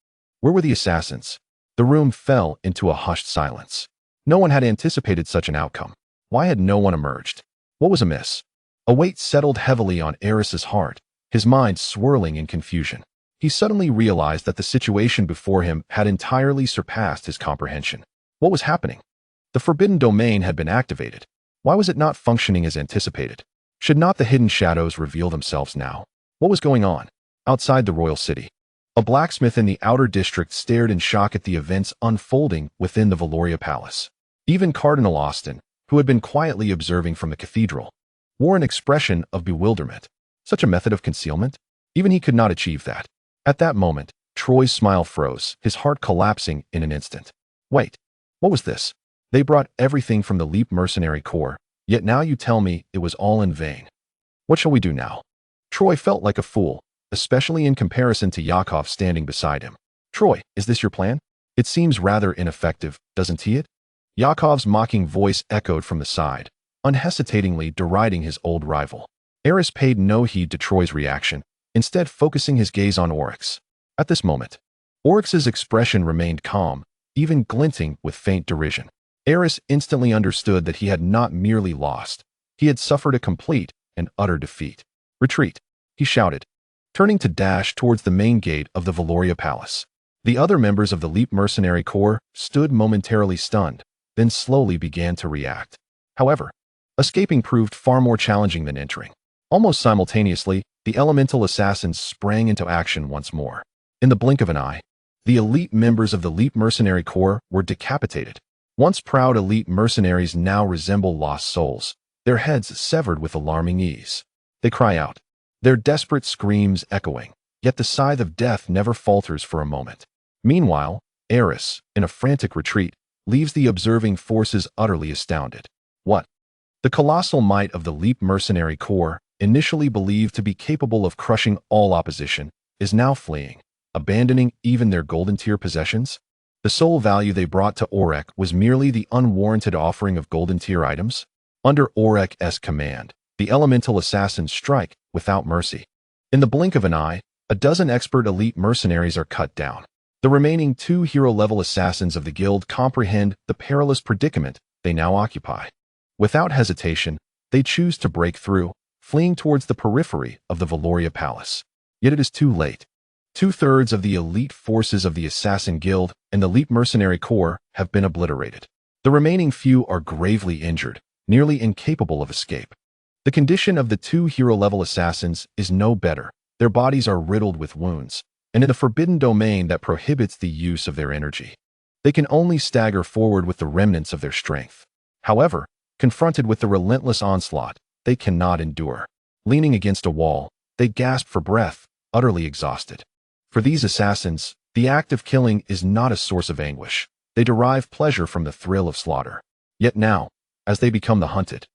Where were the assassins? The room fell into a hushed silence. No one had anticipated such an outcome. Why had no one emerged? What was amiss? A weight settled heavily on Eris's heart, his mind swirling in confusion. He suddenly realized that the situation before him had entirely surpassed his comprehension. What was happening? The Forbidden Domain had been activated. Why was it not functioning as anticipated? Should not the hidden shadows reveal themselves now? What was going on? Outside the royal city, a blacksmith in the outer district stared in shock at the events unfolding within the Valoria Palace. Even Cardinal Austin, who had been quietly observing from the cathedral, wore an expression of bewilderment. Such a method of concealment? Even he could not achieve that. At that moment, Troy's smile froze, his heart collapsing in an instant. Wait, what was this? They brought everything from the Elite Mercenary Corps, yet now you tell me it was all in vain. What shall we do now? Troy felt like a fool, especially in comparison to Yakov standing beside him. Troy, is this your plan? It seems rather ineffective, doesn't it? Yakov's mocking voice echoed from the side, unhesitatingly deriding his old rival. Eris paid no heed to Troy's reaction, instead focusing his gaze on Orrick. At this moment, Orrick's expression remained calm, even glinting with faint derision. Eris instantly understood that he had not merely lost, he had suffered a complete and utter defeat. Retreat, he shouted, turning to dash towards the main gate of the Valoria Palace. The other members of the Elite Mercenary Corps stood momentarily stunned, then slowly began to react. However, escaping proved far more challenging than entering. Almost simultaneously, the elemental assassins sprang into action once more. In the blink of an eye, the elite members of the Elite Mercenary Corps were decapitated. Once proud elite mercenaries now resemble lost souls, their heads severed with alarming ease. They cry out, their desperate screams echoing, yet the scythe of death never falters for a moment. Meanwhile, Eris, in a frantic retreat, leaves the observing forces utterly astounded. What? The colossal might of the Elite Mercenary Corps, initially believed to be capable of crushing all opposition, is now fleeing, abandoning even their golden tier possessions? The sole value they brought to Orrick was merely the unwarranted offering of golden tier items? Under Orrick's command, the elemental assassins strike without mercy. In the blink of an eye, a dozen expert elite mercenaries are cut down. The remaining 2 hero-level assassins of the guild comprehend the perilous predicament they now occupy. Without hesitation, they choose to break through, fleeing towards the periphery of the Valoria Palace. Yet it is too late. 2/3 of the elite forces of the Assassin Guild and the Elite Mercenary Corps have been obliterated. The remaining few are gravely injured, nearly incapable of escape. The condition of the 2 hero-level assassins is no better. Their bodies are riddled with wounds, and in the Forbidden Domain that prohibits the use of their energy. They can only stagger forward with the remnants of their strength. However, confronted with the relentless onslaught, they cannot endure. Leaning against a wall, they gasp for breath, utterly exhausted. For these assassins, the act of killing is not a source of anguish. They derive pleasure from the thrill of slaughter. Yet now, as they become the hunted,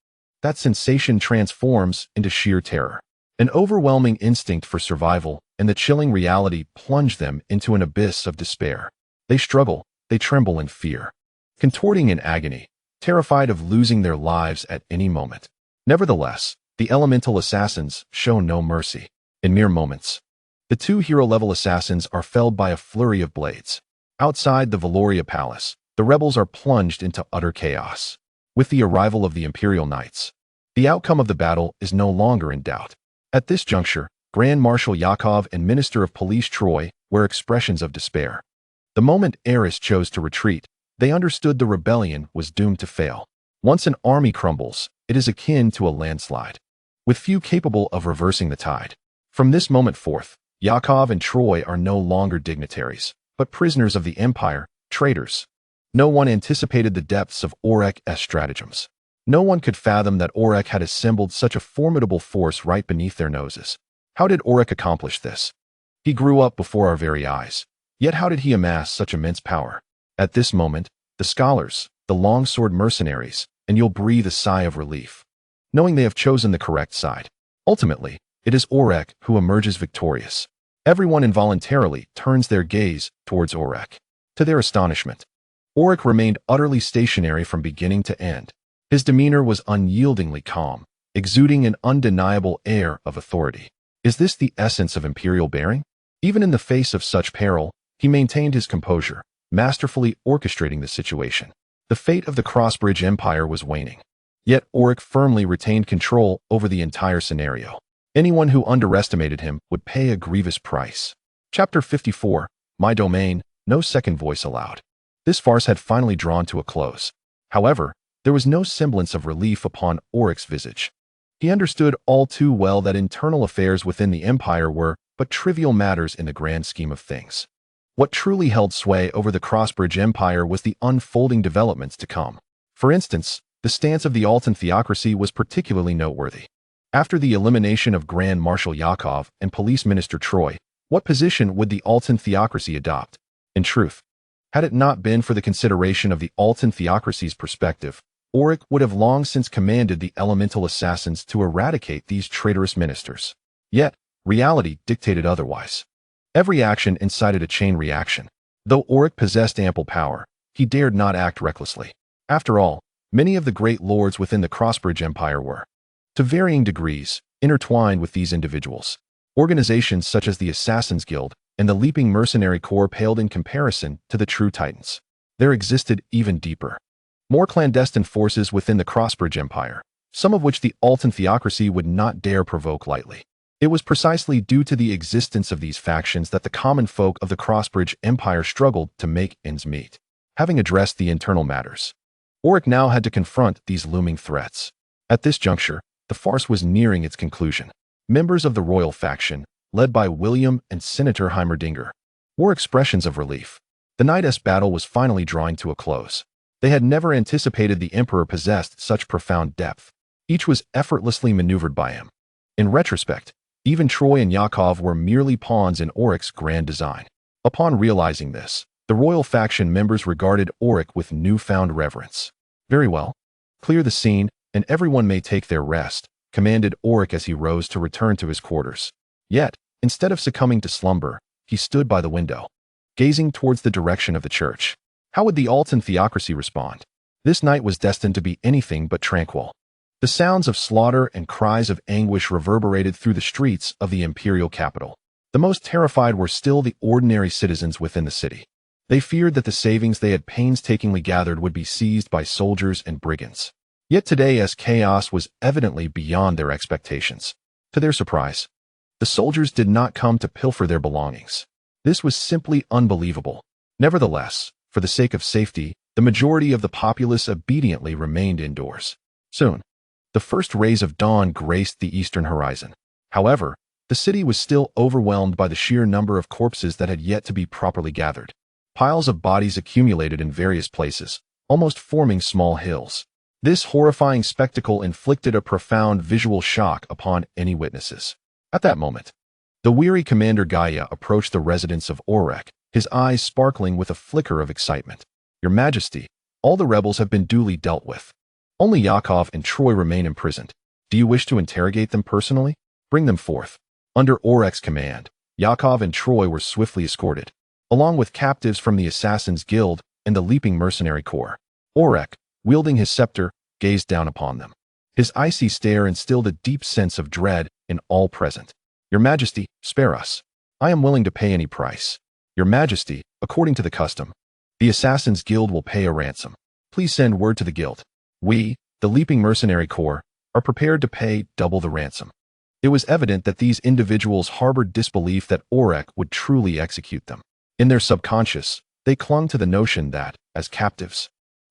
that sensation transforms into sheer terror. An overwhelming instinct for survival and the chilling reality plunge them into an abyss of despair. They struggle, they tremble in fear, contorting in agony, terrified of losing their lives at any moment. Nevertheless, the elemental assassins show no mercy. In mere moments, the 2 hero-level assassins are felled by a flurry of blades. Outside the Valoria Palace, the rebels are plunged into utter chaos. With the arrival of the Imperial Knights, the outcome of the battle is no longer in doubt. At this juncture, Grand Marshal Yakov and Minister of Police Troy were expressions of despair. The moment Eris chose to retreat, they understood the rebellion was doomed to fail. Once an army crumbles, it is akin to a landslide, with few capable of reversing the tide. From this moment forth, Yakov and Troy are no longer dignitaries, but prisoners of the empire, traitors. No one anticipated the depths of Orrick's stratagems. No one could fathom that Orrick had assembled such a formidable force right beneath their noses. How did Orrick accomplish this? He grew up before our very eyes. Yet how did he amass such immense power? At this moment, the scholars, the longsword mercenaries, and you'll breathe a sigh of relief, knowing they have chosen the correct side. Ultimately, it is Orrick who emerges victorious. Everyone involuntarily turns their gaze towards Orrick. To their astonishment, Orrick remained utterly stationary from beginning to end. His demeanor was unyieldingly calm, exuding an undeniable air of authority. Is this the essence of imperial bearing? Even in the face of such peril, he maintained his composure, masterfully orchestrating the situation. The fate of the Crossbridge Empire was waning. Yet Orrick firmly retained control over the entire scenario. Anyone who underestimated him would pay a grievous price. Chapter 54, My Domain, no second voice allowed. This farce had finally drawn to a close. However, there was no semblance of relief upon Orrick's visage. He understood all too well that internal affairs within the empire were but trivial matters in the grand scheme of things. What truly held sway over the Crossbridge Empire was the unfolding developments to come. For instance, the stance of the Altan theocracy was particularly noteworthy. After the elimination of Grand Marshal Yakov and Police Minister Troy, what position would the Altan theocracy adopt? In truth, had it not been for the consideration of the Altan theocracy's perspective, Orrick would have long since commanded the elemental assassins to eradicate these traitorous ministers. Yet, reality dictated otherwise. Every action incited a chain reaction. Though Orrick possessed ample power, he dared not act recklessly. After all, many of the great lords within the Crossbridge Empire were, to varying degrees, intertwined with these individuals. Organizations such as the Assassin's Guild and the Leaping Mercenary Corps paled in comparison to the true titans. There existed even deeper, more clandestine forces within the Crossbridge Empire, some of which the Altan theocracy would not dare provoke lightly. It was precisely due to the existence of these factions that the common folk of the Crossbridge Empire struggled to make ends meet. Having addressed the internal matters, Orrick now had to confront these looming threats. At this juncture, the farce was nearing its conclusion. Members of the royal faction, led by William and Senator Heimerdinger, wore expressions of relief. The night's battle was finally drawing to a close. They had never anticipated the emperor possessed such profound depth. Each was effortlessly maneuvered by him. In retrospect, even Troy and Yakov were merely pawns in Orrick's grand design. Upon realizing this, the royal faction members regarded Orrick with newfound reverence. Very well. Clear the scene, and everyone may take their rest, commanded Orrick as he rose to return to his quarters. Yet, instead of succumbing to slumber, he stood by the window, gazing towards the direction of the church. How would the Altan theocracy respond? This night was destined to be anything but tranquil. The sounds of slaughter and cries of anguish reverberated through the streets of the imperial capital. The most terrified were still the ordinary citizens within the city. They feared that the savings they had painstakingly gathered would be seized by soldiers and brigands. Yet today, as chaos was evidently beyond their expectations. To their surprise, the soldiers did not come to pilfer their belongings. This was simply unbelievable. Nevertheless, for the sake of safety, the majority of the populace obediently remained indoors. Soon, the first rays of dawn graced the eastern horizon. However, the city was still overwhelmed by the sheer number of corpses that had yet to be properly gathered. Piles of bodies accumulated in various places, almost forming small hills. This horrifying spectacle inflicted a profound visual shock upon any witnesses. At that moment, the weary Commander Gaia approached the residence of Orrick, his eyes sparkling with a flicker of excitement. Your Majesty, all the rebels have been duly dealt with. Only Yakov and Troy remain imprisoned. Do you wish to interrogate them personally? Bring them forth. Under Orrick's command, Yakov and Troy were swiftly escorted, along with captives from the Assassin's Guild and the Leaping Mercenary Corps. Orrick, wielding his scepter, gazed down upon them. His icy stare instilled a deep sense of dread in all present. Your Majesty, spare us. I am willing to pay any price. Your Majesty, according to the custom, the Assassin's Guild will pay a ransom. Please send word to the Guild. We, the Leaping Mercenary Corps, are prepared to pay double the ransom. It was evident that these individuals harbored disbelief that Orrick would truly execute them. In their subconscious, they clung to the notion that, as captives,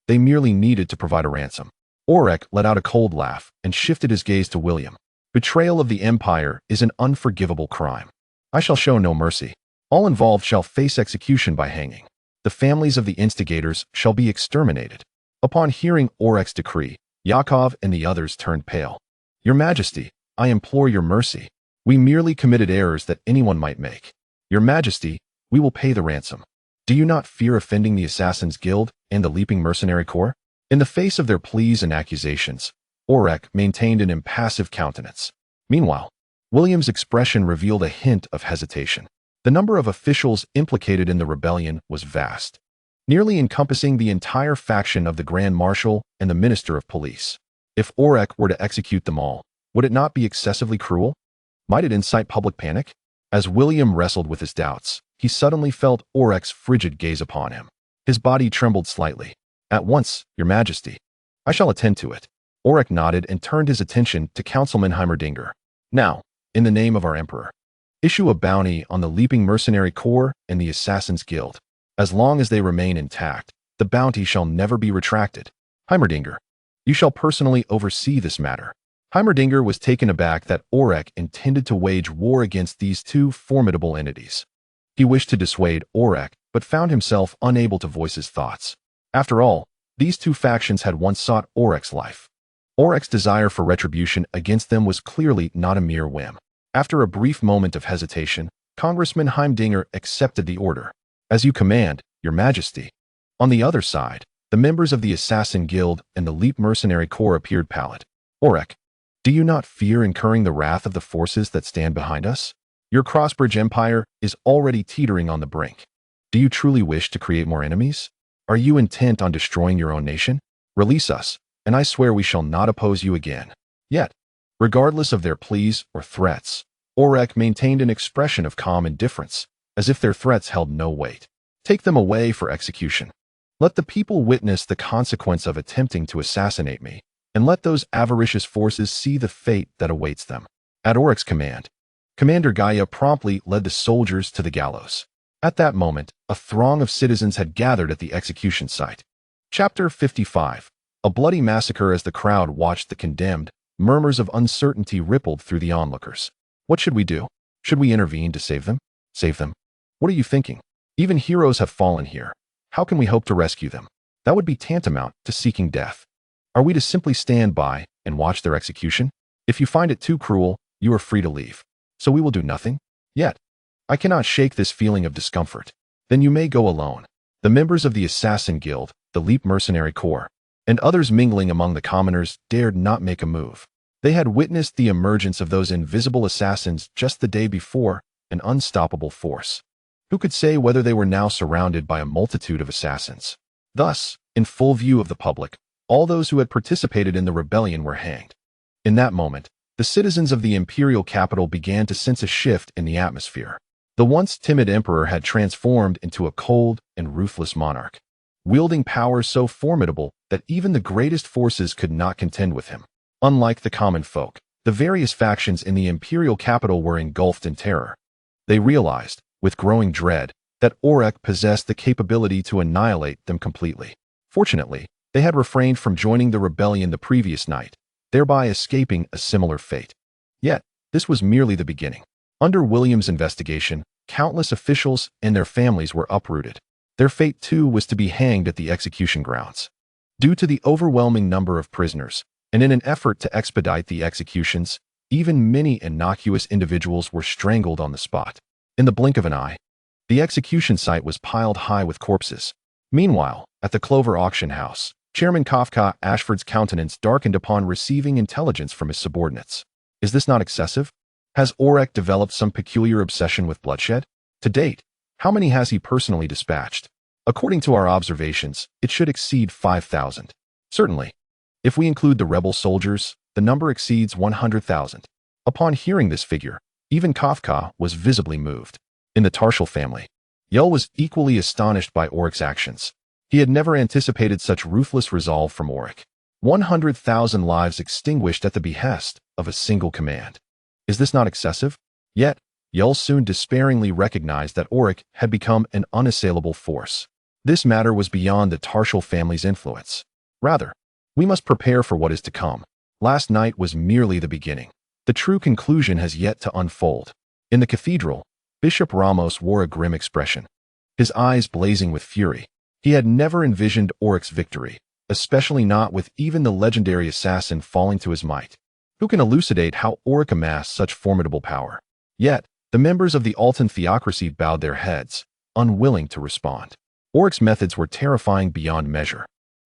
they merely needed to provide a ransom. Orrick let out a cold laugh and shifted his gaze to William. Betrayal of the Empire is an unforgivable crime. I shall show no mercy. All involved shall face execution by hanging. The families of the instigators shall be exterminated. Upon hearing Orrick's decree, Yakov and the others turned pale. Your Majesty, I implore your mercy. We merely committed errors that anyone might make. Your Majesty, we will pay the ransom. Do you not fear offending the Assassin's Guild and the Leaping Mercenary Corps? In the face of their pleas and accusations, Orrick maintained an impassive countenance. Meanwhile, William's expression revealed a hint of hesitation. The number of officials implicated in the rebellion was vast, nearly encompassing the entire faction of the Grand Marshal and the Minister of Police. If Orrick were to execute them all, would it not be excessively cruel? Might it incite public panic? As William wrestled with his doubts, he suddenly felt Orrick's frigid gaze upon him. His body trembled slightly. At once, Your Majesty. I shall attend to it. Orrick nodded and turned his attention to Councilman Heimerdinger. Now, in the name of our Emperor, issue a bounty on the Leaping Mercenary Corps and the Assassin's Guild. As long as they remain intact, the bounty shall never be retracted. Heimerdinger, you shall personally oversee this matter. Heimerdinger was taken aback that Orrick intended to wage war against these two formidable entities. He wished to dissuade Orrick, but found himself unable to voice his thoughts. After all, these two factions had once sought Orrick's life. Orrick's desire for retribution against them was clearly not a mere whim. After a brief moment of hesitation, Congressman Heimdinger accepted the order. As you command, Your Majesty. On the other side, the members of the Assassin Guild and the Leap Mercenary Corps appeared pallid. Orrick, do you not fear incurring the wrath of the forces that stand behind us? Your Crossbridge Empire is already teetering on the brink. Do you truly wish to create more enemies? Are you intent on destroying your own nation? Release us, and I swear we shall not oppose you again. Yet, regardless of their pleas or threats, Orrick maintained an expression of calm indifference, as if their threats held no weight. Take them away for execution. Let the people witness the consequence of attempting to assassinate me, and let those avaricious forces see the fate that awaits them. At Orrick's command, Commander Gaia promptly led the soldiers to the gallows. At that moment, a throng of citizens had gathered at the execution site. Chapter 55. A bloody massacre. As the crowd watched the condemned, murmurs of uncertainty rippled through the onlookers. What should we do? Should we intervene to save them? Save them? What are you thinking? Even heroes have fallen here. How can we hope to rescue them? That would be tantamount to seeking death. Are we to simply stand by and watch their execution? If you find it too cruel, you are free to leave. So we will do nothing? Yet, I cannot shake this feeling of discomfort. Then you may go alone. The members of the Assassin Guild, the Leap Mercenary Corps, and others mingling among the commoners dared not make a move. They had witnessed the emergence of those invisible assassins just the day before, an unstoppable force. Who could say whether they were now surrounded by a multitude of assassins? Thus, in full view of the public, all those who had participated in the rebellion were hanged. In that moment, the citizens of the imperial capital began to sense a shift in the atmosphere. The once timid emperor had transformed into a cold and ruthless monarch, wielding power so formidable that even the greatest forces could not contend with him. Unlike the common folk, the various factions in the imperial capital were engulfed in terror. They realized, with growing dread, that Orrick possessed the capability to annihilate them completely. Fortunately, they had refrained from joining the rebellion the previous night, thereby escaping a similar fate. Yet, this was merely the beginning. Under William's investigation, countless officials and their families were uprooted. Their fate, too, was to be hanged at the execution grounds. Due to the overwhelming number of prisoners, and in an effort to expedite the executions, even many innocuous individuals were strangled on the spot. In the blink of an eye, the execution site was piled high with corpses. Meanwhile, at the Clover Auction House, Chairman Kafka Ashford's countenance darkened upon receiving intelligence from his subordinates. Is this not excessive? Has Orrick developed some peculiar obsession with bloodshed? To date, how many has he personally dispatched? According to our observations, it should exceed 5,000. Certainly, if we include the rebel soldiers, the number exceeds 100,000. Upon hearing this figure, even Kafka was visibly moved. In the Tarshal family, Yel was equally astonished by Orrick's actions. He had never anticipated such ruthless resolve from Orrick. 100,000 lives extinguished at the behest of a single command. Is this not excessive? Yet, Yel soon despairingly recognized that Orrick had become an unassailable force. This matter was beyond the Tarshal family's influence. Rather, We must prepare for what is to come. Last night was merely the beginning. The true conclusion has yet to unfold. In the cathedral, Bishop Ramos wore a grim expression, his eyes blazing with fury. He had never envisioned Orrick's victory, especially not with even the legendary assassin falling to his might. Who can elucidate how Orrick amassed such formidable power? Yet, the members of the Altan theocracy bowed their heads, unwilling to respond. Orrick's methods were terrifying beyond measure.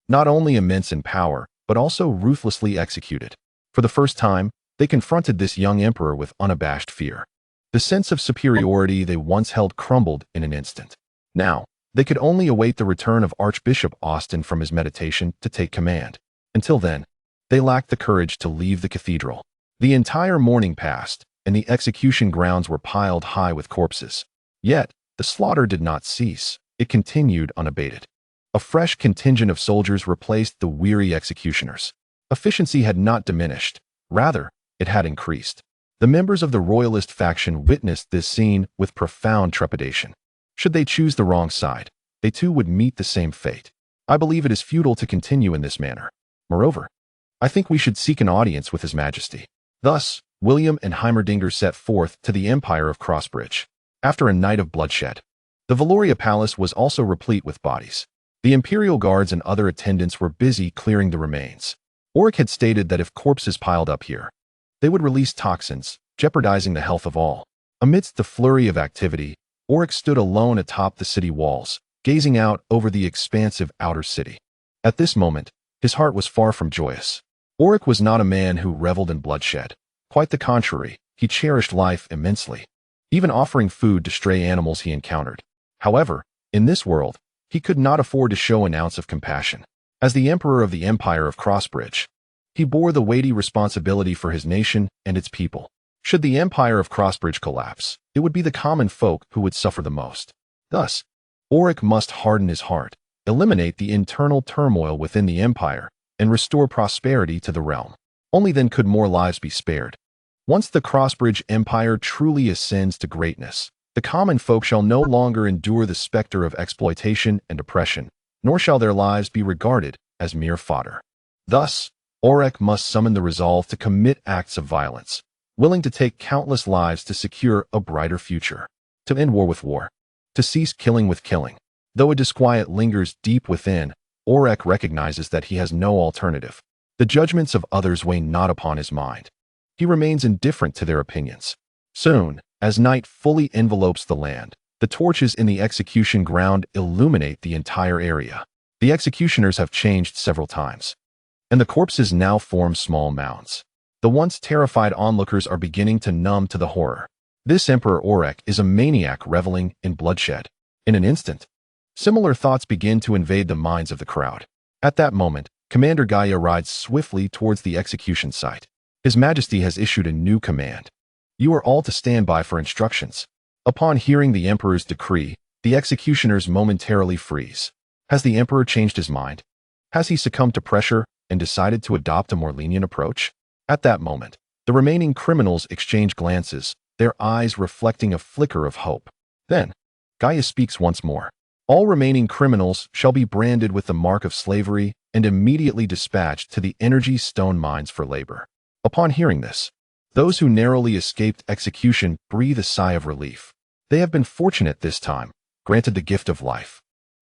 Not only immense in power, but also ruthlessly executed. For the first time, they confronted this young emperor with unabashed fear. The sense of superiority they once held crumbled in an instant. Now, they could only await the return of Archbishop Austin from his meditation to take command. Until then, they lacked the courage to leave the cathedral. The entire morning passed, and the execution grounds were piled high with corpses. Yet, the slaughter did not cease. It continued unabated. A fresh contingent of soldiers replaced the weary executioners. Efficiency had not diminished. Rather, it had increased. The members of the royalist faction witnessed this scene with profound trepidation. Should they choose the wrong side, they too would meet the same fate. I believe it is futile to continue in this manner. Moreover, I think we should seek an audience with His Majesty. Thus, William and Heimerdinger set forth to the Empire of Crossbridge. After a night of bloodshed, the Valoria Palace was also replete with bodies. The Imperial Guards and other attendants were busy clearing the remains. Orrick had stated that if corpses piled up here, they would release toxins, jeopardizing the health of all. Amidst the flurry of activity, Orrick stood alone atop the city walls, gazing out over the expansive outer city. At this moment, his heart was far from joyous. Orrick was not a man who reveled in bloodshed. Quite the contrary, he cherished life immensely, even offering food to stray animals he encountered. However, in this world, he could not afford to show an ounce of compassion. As the Emperor of the Empire of Crossbridge, he bore the weighty responsibility for his nation and its people. Should the Empire of Crossbridge collapse, it would be the common folk who would suffer the most. Thus, Orrick must harden his heart, eliminate the internal turmoil within the empire, and restore prosperity to the realm. Only then could more lives be spared. Once the Crossbridge Empire truly ascends to greatness, the common folk shall no longer endure the specter of exploitation and oppression, nor shall their lives be regarded as mere fodder. Thus, Orrick must summon the resolve to commit acts of violence, willing to take countless lives to secure a brighter future, to end war with war, to cease killing with killing. Though a disquiet lingers deep within, Orrick recognizes that he has no alternative. The judgments of others weigh not upon his mind. He remains indifferent to their opinions. Soon, as night fully envelopes the land, the torches in the execution ground illuminate the entire area. The executioners have changed several times, and the corpses now form small mounds. The once terrified onlookers are beginning to numb to the horror. This Emperor Orrick is a maniac reveling in bloodshed. In an instant, similar thoughts begin to invade the minds of the crowd. At that moment, Commander Gaia rides swiftly towards the execution site. His Majesty has issued a new command. You are all to stand by for instructions. Upon hearing the Emperor's decree, the executioners momentarily freeze. Has the Emperor changed his mind? Has he succumbed to pressure and decided to adopt a more lenient approach? At that moment, the remaining criminals exchange glances, their eyes reflecting a flicker of hope. Then, Gaia speaks once more. All remaining criminals shall be branded with the mark of slavery and immediately dispatched to the energy stone mines for labor. Upon hearing this, those who narrowly escaped execution breathe a sigh of relief. They have been fortunate this time, granted the gift of life.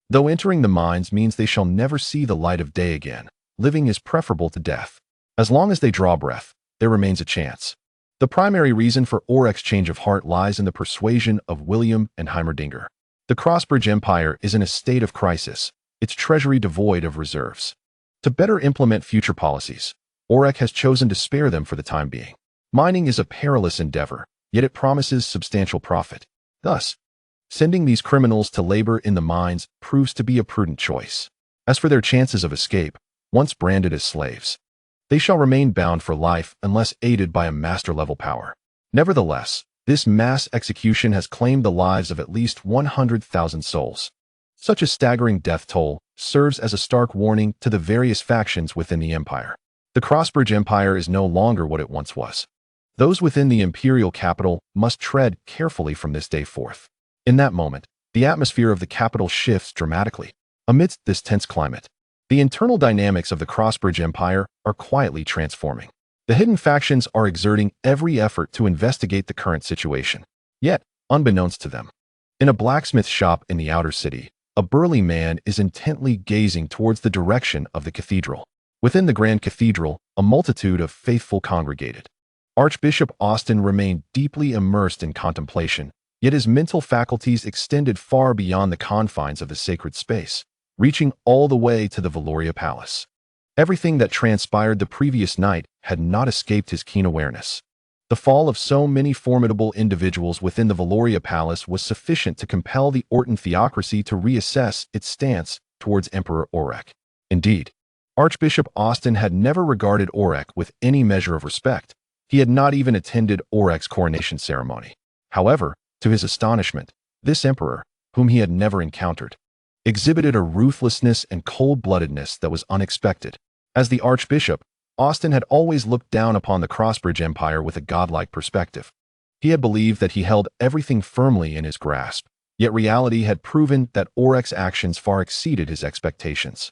Though entering the mines means they shall never see the light of day again, living is preferable to death. As long as they draw breath, there remains a chance. The primary reason for Orrick's change of heart lies in the persuasion of William and Heimerdinger. The Crossbridge Empire is in a state of crisis, its treasury devoid of reserves. To better implement future policies, Orrick has chosen to spare them for the time being. Mining is a perilous endeavor, yet it promises substantial profit. Thus, sending these criminals to labor in the mines proves to be a prudent choice. As for their chances of escape, once branded as slaves, they shall remain bound for life unless aided by a master-level power. Nevertheless, this mass execution has claimed the lives of at least 100,000 souls. Such a staggering death toll serves as a stark warning to the various factions within the empire. The Crossbridge Empire is no longer what it once was. Those within the imperial capital must tread carefully from this day forth. In that moment, the atmosphere of the capital shifts dramatically. Amidst this tense climate, The internal dynamics of the Crossbridge Empire are quietly transforming. The hidden factions are exerting every effort to investigate the current situation. Yet, unbeknownst to them, in a blacksmith shop in the outer city, a burly man is intently gazing towards the direction of the cathedral. Within the grand cathedral, a multitude of faithful congregated. Archbishop Austin remained deeply immersed in contemplation, yet his mental faculties extended far beyond the confines of the sacred space, reaching all the way to the Valoria Palace. Everything that transpired the previous night had not escaped his keen awareness. The fall of so many formidable individuals within the Valoria Palace was sufficient to compel the Orton theocracy to reassess its stance towards Emperor Orrick. Indeed, Archbishop Austin had never regarded Orrick with any measure of respect. He had not even attended Orrick's coronation ceremony. However, to his astonishment, this emperor, whom he had never encountered, exhibited a ruthlessness and cold-bloodedness that was unexpected. As the archbishop, Austin had always looked down upon the Crossbridge Empire with a godlike perspective. He had believed that he held everything firmly in his grasp, yet reality had proven that Orrick's actions far exceeded his expectations.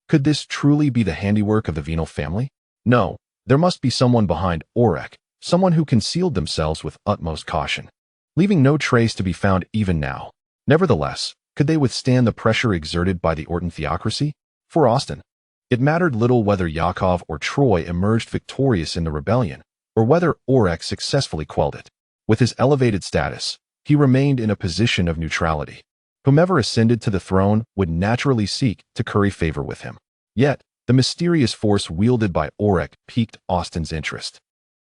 Could this truly be the handiwork of the venal family? No, there must be someone behind Orrick, someone who concealed themselves with utmost caution, leaving no trace to be found even now. Nevertheless, could they withstand the pressure exerted by the Orton theocracy? For Austin, it mattered little whether Yakov or Troy emerged victorious in the rebellion, or whether Orrick successfully quelled it. With his elevated status, he remained in a position of neutrality. Whomever ascended to the throne would naturally seek to curry favor with him. Yet, the mysterious force wielded by Orrick piqued Austin's interest.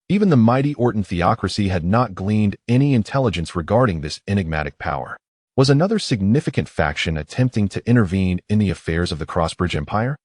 Even the mighty Orton theocracy had not gleaned any intelligence regarding this enigmatic power. Was another significant faction attempting to intervene in the affairs of the Crossbridge Empire?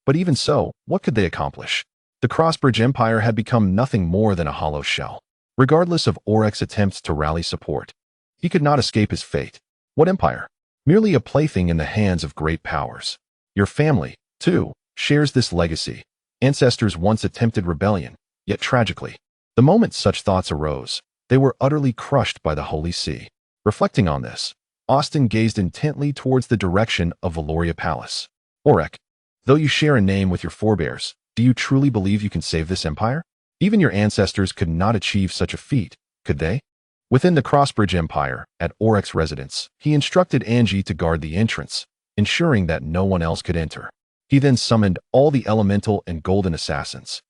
But even so, what could they accomplish? The Crossbridge Empire had become nothing more than a hollow shell. Regardless of Orrick's attempts to rally support, he could not escape his fate. What empire? Merely a plaything in the hands of great powers. Your family, too, shares this legacy. Ancestors once attempted rebellion, yet tragically, the moment such thoughts arose, they were utterly crushed by the Holy See. Reflecting on this, Austin gazed intently towards the direction of Valoria Palace. Orrick, though you share a name with your forebears, do you truly believe you can save this empire? Even your ancestors could not achieve such a feat, could they? Within the Crossbridge Empire, at Orrick's residence, he instructed Angie to guard the entrance, ensuring that no one else could enter. He then summoned all the elemental and golden assassins.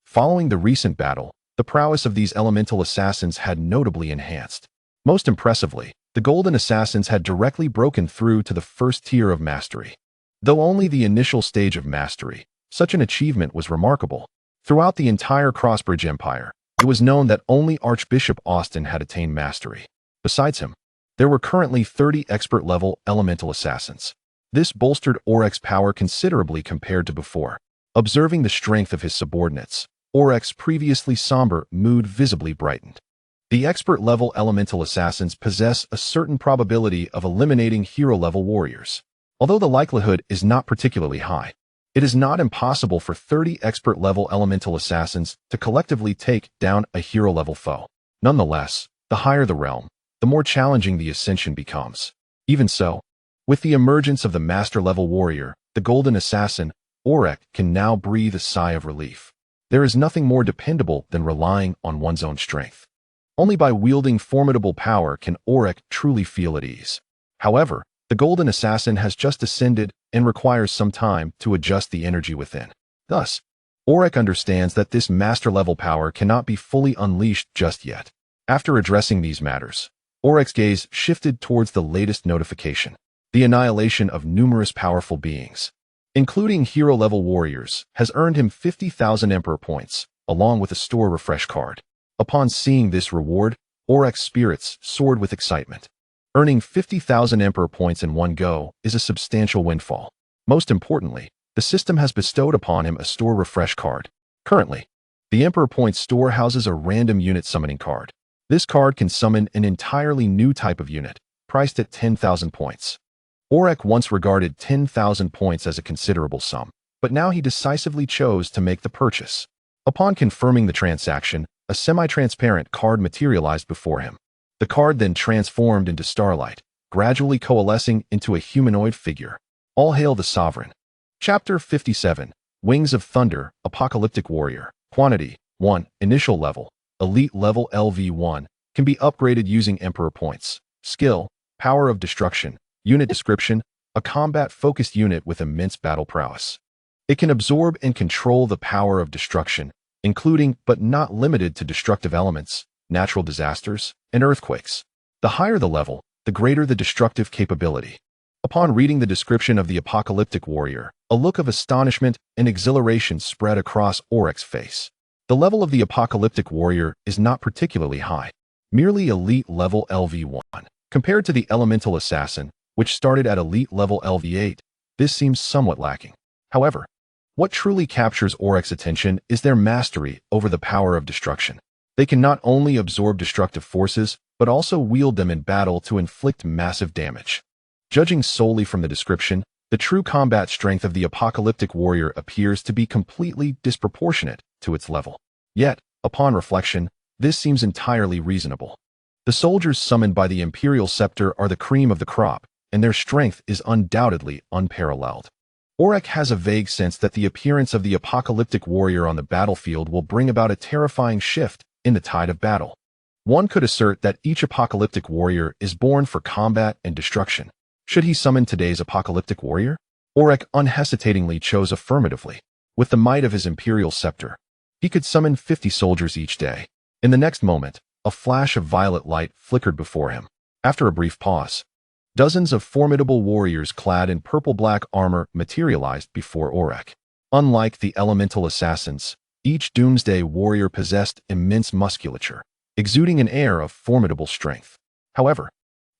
Following the recent battle, the prowess of these elemental assassins had notably enhanced. Most impressively, the golden assassins had directly broken through to the first tier of mastery. Though only the initial stage of mastery, such an achievement was remarkable. Throughout the entire Crossbridge Empire, it was known that only Archbishop Austin had attained mastery. Besides him, there were currently 30 expert-level elemental assassins. This bolstered Orrick's power considerably compared to before. Observing the strength of his subordinates, Orrick's previously somber mood visibly brightened. The expert-level elemental assassins possess a certain probability of eliminating hero-level warriors. Although the likelihood is not particularly high, it is not impossible for 30 expert-level elemental assassins to collectively take down a hero-level foe. Nonetheless, the higher the realm, the more challenging the ascension becomes. Even so, with the emergence of the master-level warrior, the Golden Assassin, Orrick can now breathe a sigh of relief. There is nothing more dependable than relying on one's own strength. Only by wielding formidable power can Orrick truly feel at ease. However, the Golden Assassin has just ascended and requires some time to adjust the energy within. Thus, Orrick understands that this master-level power cannot be fully unleashed just yet. After addressing these matters, Orrick's gaze shifted towards the latest notification: the annihilation of numerous powerful beings, including hero-level warriors, has earned him 50,000 Emperor points, along with a store refresh card. Upon seeing this reward, Orrick's spirits soared with excitement. Earning 50,000 Emperor points in one go is a substantial windfall. Most importantly, the system has bestowed upon him a store refresh card. Currently, the Emperor Points store houses a random unit summoning card. This card can summon an entirely new type of unit, priced at 10,000 points. Orrick once regarded 10,000 points as a considerable sum, but now he decisively chose to make the purchase. Upon confirming the transaction, a semi-transparent card materialized before him. The card then transformed into starlight, gradually coalescing into a humanoid figure. All hail the sovereign. Chapter 57. Wings of Thunder, Apocalyptic Warrior. Quantity: 1. Initial level. Elite level LV1. Can be upgraded using Emperor points. Skill: Power of Destruction. Unit description: a combat-focused unit with immense battle prowess. It can absorb and control the power of destruction, including but not limited to destructive elements, natural disasters, and earthquakes. The higher the level, the greater the destructive capability. Upon reading the description of the Apocalyptic Warrior, a look of astonishment and exhilaration spread across Orrick's face. The level of the Apocalyptic Warrior is not particularly high, merely elite level LV1. Compared to the Elemental Assassin, which started at elite level LV8, this seems somewhat lacking. However, what truly captures Orrick's attention is their mastery over the power of destruction. They can not only absorb destructive forces, but also wield them in battle to inflict massive damage. Judging solely from the description, the true combat strength of the Apocalyptic Warrior appears to be completely disproportionate to its level. Yet, upon reflection, this seems entirely reasonable. The soldiers summoned by the Imperial Scepter are the cream of the crop, and their strength is undoubtedly unparalleled. Orrick has a vague sense that the appearance of the Apocalyptic Warrior on the battlefield will bring about a terrifying shift in the tide of battle. One could assert that each Apocalyptic Warrior is born for combat and destruction. Should he summon today's Apocalyptic Warrior? Orrick unhesitatingly chose affirmatively. With the might of his Imperial Scepter, he could summon 50 soldiers each day. In the next moment, a flash of violet light flickered before him. After a brief pause, dozens of formidable warriors clad in purple-black armor materialized before Orrick. Unlike the Elemental Assassins, each Doomsday Warrior possessed immense musculature, exuding an air of formidable strength. However,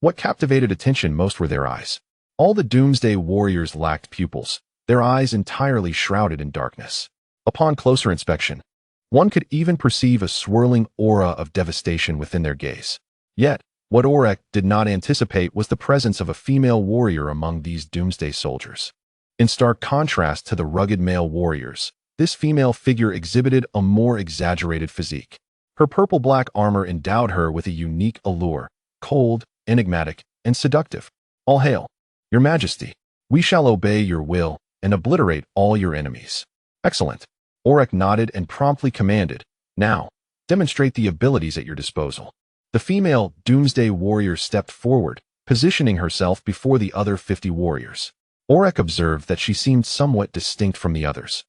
what captivated attention most were their eyes. All the Doomsday Warriors lacked pupils, their eyes entirely shrouded in darkness. Upon closer inspection, one could even perceive a swirling aura of devastation within their gaze. Yet, what Orrick did not anticipate was the presence of a female warrior among these Doomsday soldiers. In stark contrast to the rugged male warriors, this female figure exhibited a more exaggerated physique. Her purple-black armor endowed her with a unique allure, cold, enigmatic, and seductive. All hail, Your Majesty. We shall obey your will and obliterate all your enemies. Excellent. Orrick nodded and promptly commanded, now, demonstrate the abilities at your disposal. The female Doomsday Warrior stepped forward, positioning herself before the other 50 warriors. Orrick observed that she seemed somewhat distinct from the others.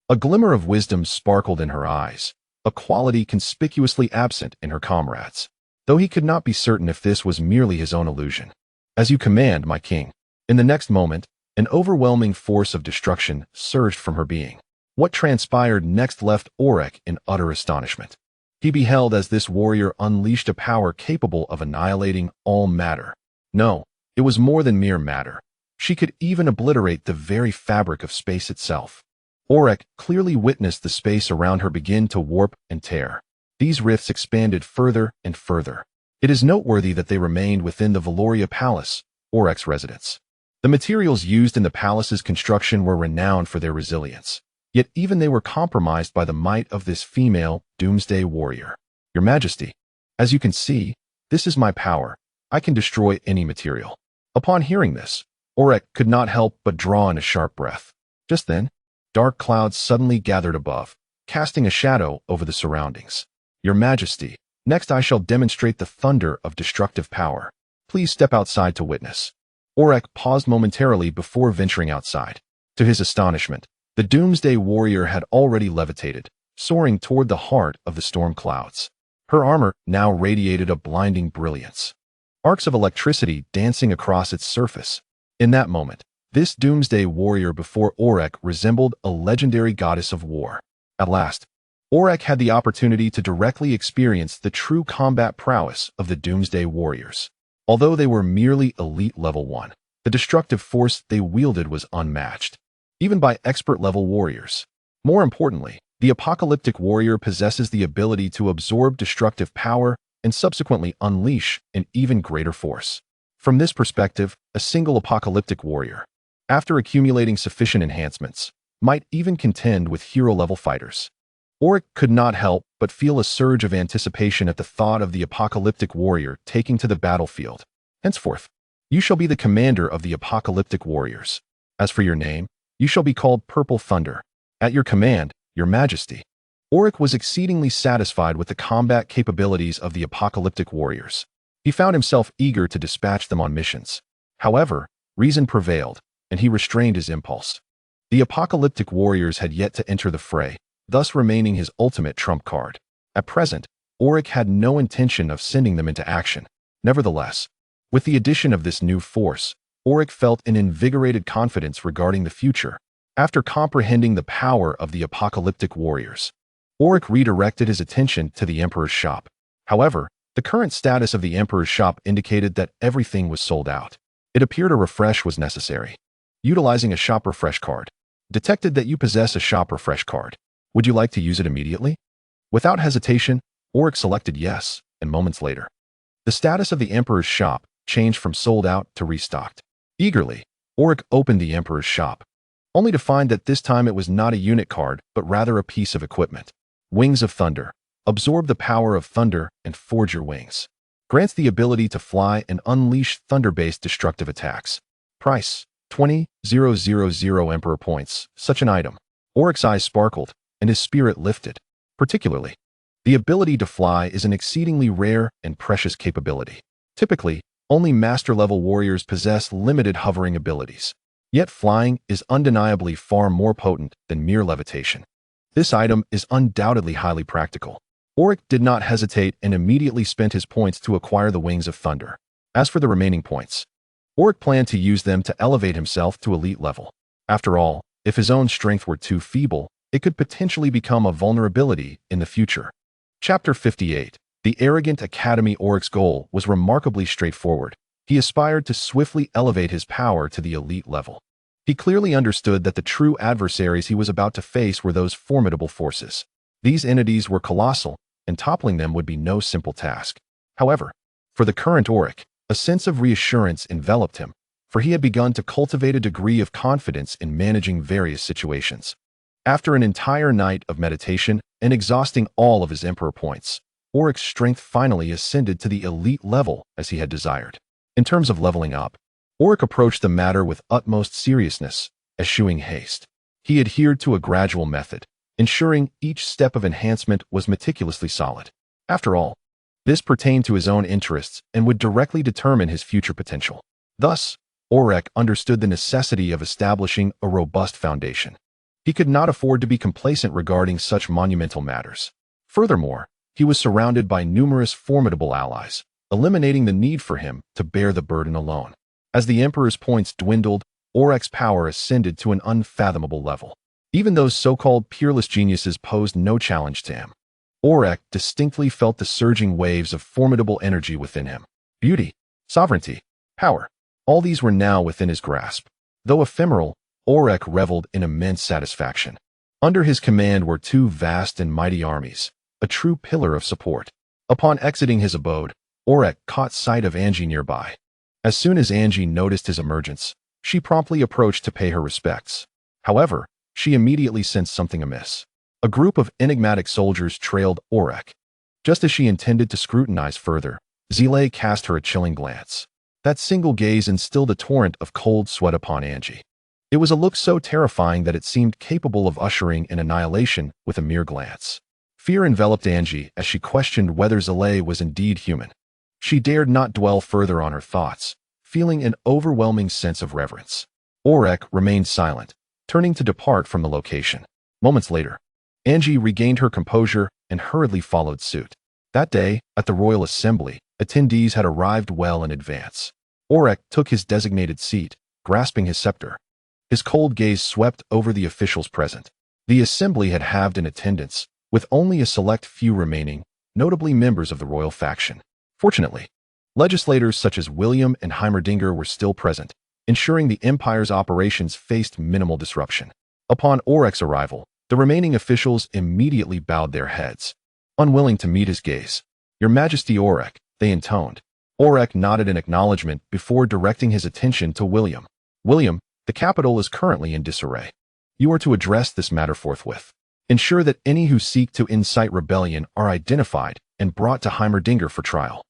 A glimmer of wisdom sparkled in her eyes, a quality conspicuously absent in her comrades, though he could not be certain if this was merely his own illusion. As you command, my king. In the next moment, an overwhelming force of destruction surged from her being. What transpired next left Orrick in utter astonishment. He beheld as this warrior unleashed a power capable of annihilating all matter. No, it was more than mere matter. She could even obliterate the very fabric of space itself. Orrick clearly witnessed the space around her begin to warp and tear. These rifts expanded further and further. It is noteworthy that they remained within the Valoria Palace, Orrick's residence. The materials used in the palace's construction were renowned for their resilience. Yet even they were compromised by the might of this female Doomsday Warrior. Your Majesty, as you can see, this is my power. I can destroy any material. Upon hearing this, Orrick could not help but draw in a sharp breath. Just then, dark clouds suddenly gathered above, casting a shadow over the surroundings. Your Majesty, next I shall demonstrate the thunder of destructive power. Please step outside to witness. Orrick paused momentarily before venturing outside. To his astonishment, the Doomsday Warrior had already levitated, soaring toward the heart of the storm clouds. Her armor now radiated a blinding brilliance, arcs of electricity dancing across its surface. In that moment, this Doomsday Warrior before Orrick resembled a legendary goddess of war. At last, Orrick had the opportunity to directly experience the true combat prowess of the Doomsday Warriors. Although they were merely elite level 1, the destructive force they wielded was unmatched, even by expert-level warriors. More importantly, the Apocalyptic Warrior possesses the ability to absorb destructive power and subsequently unleash an even greater force. From this perspective, a single Apocalyptic Warrior, after accumulating sufficient enhancements, might even contend with hero-level fighters. Orrick could not help but feel a surge of anticipation at the thought of the Apocalyptic Warrior taking to the battlefield. Henceforth, you shall be the commander of the Apocalyptic Warriors. As for your name, You shall be called Purple Thunder. At your command, your majesty. Orrick was exceedingly satisfied with the combat capabilities of the apocalyptic warriors. He found himself eager to dispatch them on missions. However, reason prevailed, and he restrained his impulse. The apocalyptic warriors had yet to enter the fray, thus remaining his ultimate trump card. At present, Orrick had no intention of sending them into action. Nevertheless, with the addition of this new force, Orrick felt an invigorated confidence regarding the future. After comprehending the power of the apocalyptic warriors, Orrick redirected his attention to the Emperor's shop. However, the current status of the Emperor's shop indicated that everything was sold out. It appeared a refresh was necessary. Utilizing a shop refresh card. Detected that you possess a shop refresh card. Would you like to use it immediately? Without hesitation, Orrick selected yes, and moments later, the status of the Emperor's shop changed from sold out to restocked. Eagerly, Orrick opened the Emperor's shop, only to find that this time it was not a unit card, but rather a piece of equipment. Wings of Thunder. Absorb the power of thunder and forge your wings. Grants the ability to fly and unleash thunder-based destructive attacks. Price: 20,000 Emperor points. Such an item. Orrick's eyes sparkled, and his spirit lifted. Particularly, the ability to fly is an exceedingly rare and precious capability. Typically, only master-level warriors possess limited hovering abilities. Yet flying is undeniably far more potent than mere levitation. This item is undoubtedly highly practical. Orrick did not hesitate and immediately spent his points to acquire the Wings of Thunder. As for the remaining points, Orrick planned to use them to elevate himself to elite level. After all, if his own strength were too feeble, it could potentially become a vulnerability in the future. Chapter 58. The Arrogant Academy. Orrick's goal was remarkably straightforward. He aspired to swiftly elevate his power to the elite level. He clearly understood that the true adversaries he was about to face were those formidable forces. These entities were colossal, and toppling them would be no simple task. However, for the current Orrick, a sense of reassurance enveloped him, for he had begun to cultivate a degree of confidence in managing various situations. After an entire night of meditation and exhausting all of his Emperor points, Orrick's strength finally ascended to the elite level as he had desired. In terms of leveling up, Orrick approached the matter with utmost seriousness, eschewing haste. He adhered to a gradual method, ensuring each step of enhancement was meticulously solid. After all, this pertained to his own interests and would directly determine his future potential. Thus, Orrick understood the necessity of establishing a robust foundation. He could not afford to be complacent regarding such monumental matters. Furthermore, he was surrounded by numerous formidable allies, eliminating the need for him to bear the burden alone. As the Emperor's points dwindled, Orrick's power ascended to an unfathomable level. Even those so-called peerless geniuses posed no challenge to him. Orrick distinctly felt the surging waves of formidable energy within him. Beauty, sovereignty, power, all these were now within his grasp. Though ephemeral, Orrick reveled in immense satisfaction. Under his command were two vast and mighty armies, a true pillar of support. Upon exiting his abode, Orrick caught sight of Angie nearby. As soon as Angie noticed his emergence, she promptly approached to pay her respects. However, she immediately sensed something amiss. A group of enigmatic soldiers trailed Orrick. Just as she intended to scrutinize further, Zile cast her a chilling glance. That single gaze instilled a torrent of cold sweat upon Angie. It was a look so terrifying that it seemed capable of ushering in annihilation with a mere glance. Fear enveloped Angie as she questioned whether Zile was indeed human. She dared not dwell further on her thoughts, feeling an overwhelming sense of reverence. Orrick remained silent, turning to depart from the location. Moments later, Angie regained her composure and hurriedly followed suit. That day, at the Royal Assembly, attendees had arrived well in advance. Orrick took his designated seat, grasping his scepter. His cold gaze swept over the officials present. The assembly had halved in attendance, with only a select few remaining, notably members of the royal faction. Fortunately, legislators such as William and Heimerdinger were still present, ensuring the Empire's operations faced minimal disruption. Upon Orrick's arrival, the remaining officials immediately bowed their heads, unwilling to meet his gaze. "Your Majesty Orrick," they intoned. Orrick nodded in acknowledgement before directing his attention to William. "William, the capital is currently in disarray. You are to address this matter forthwith. Ensure that any who seek to incite rebellion are identified and brought to Heimerdinger for trial.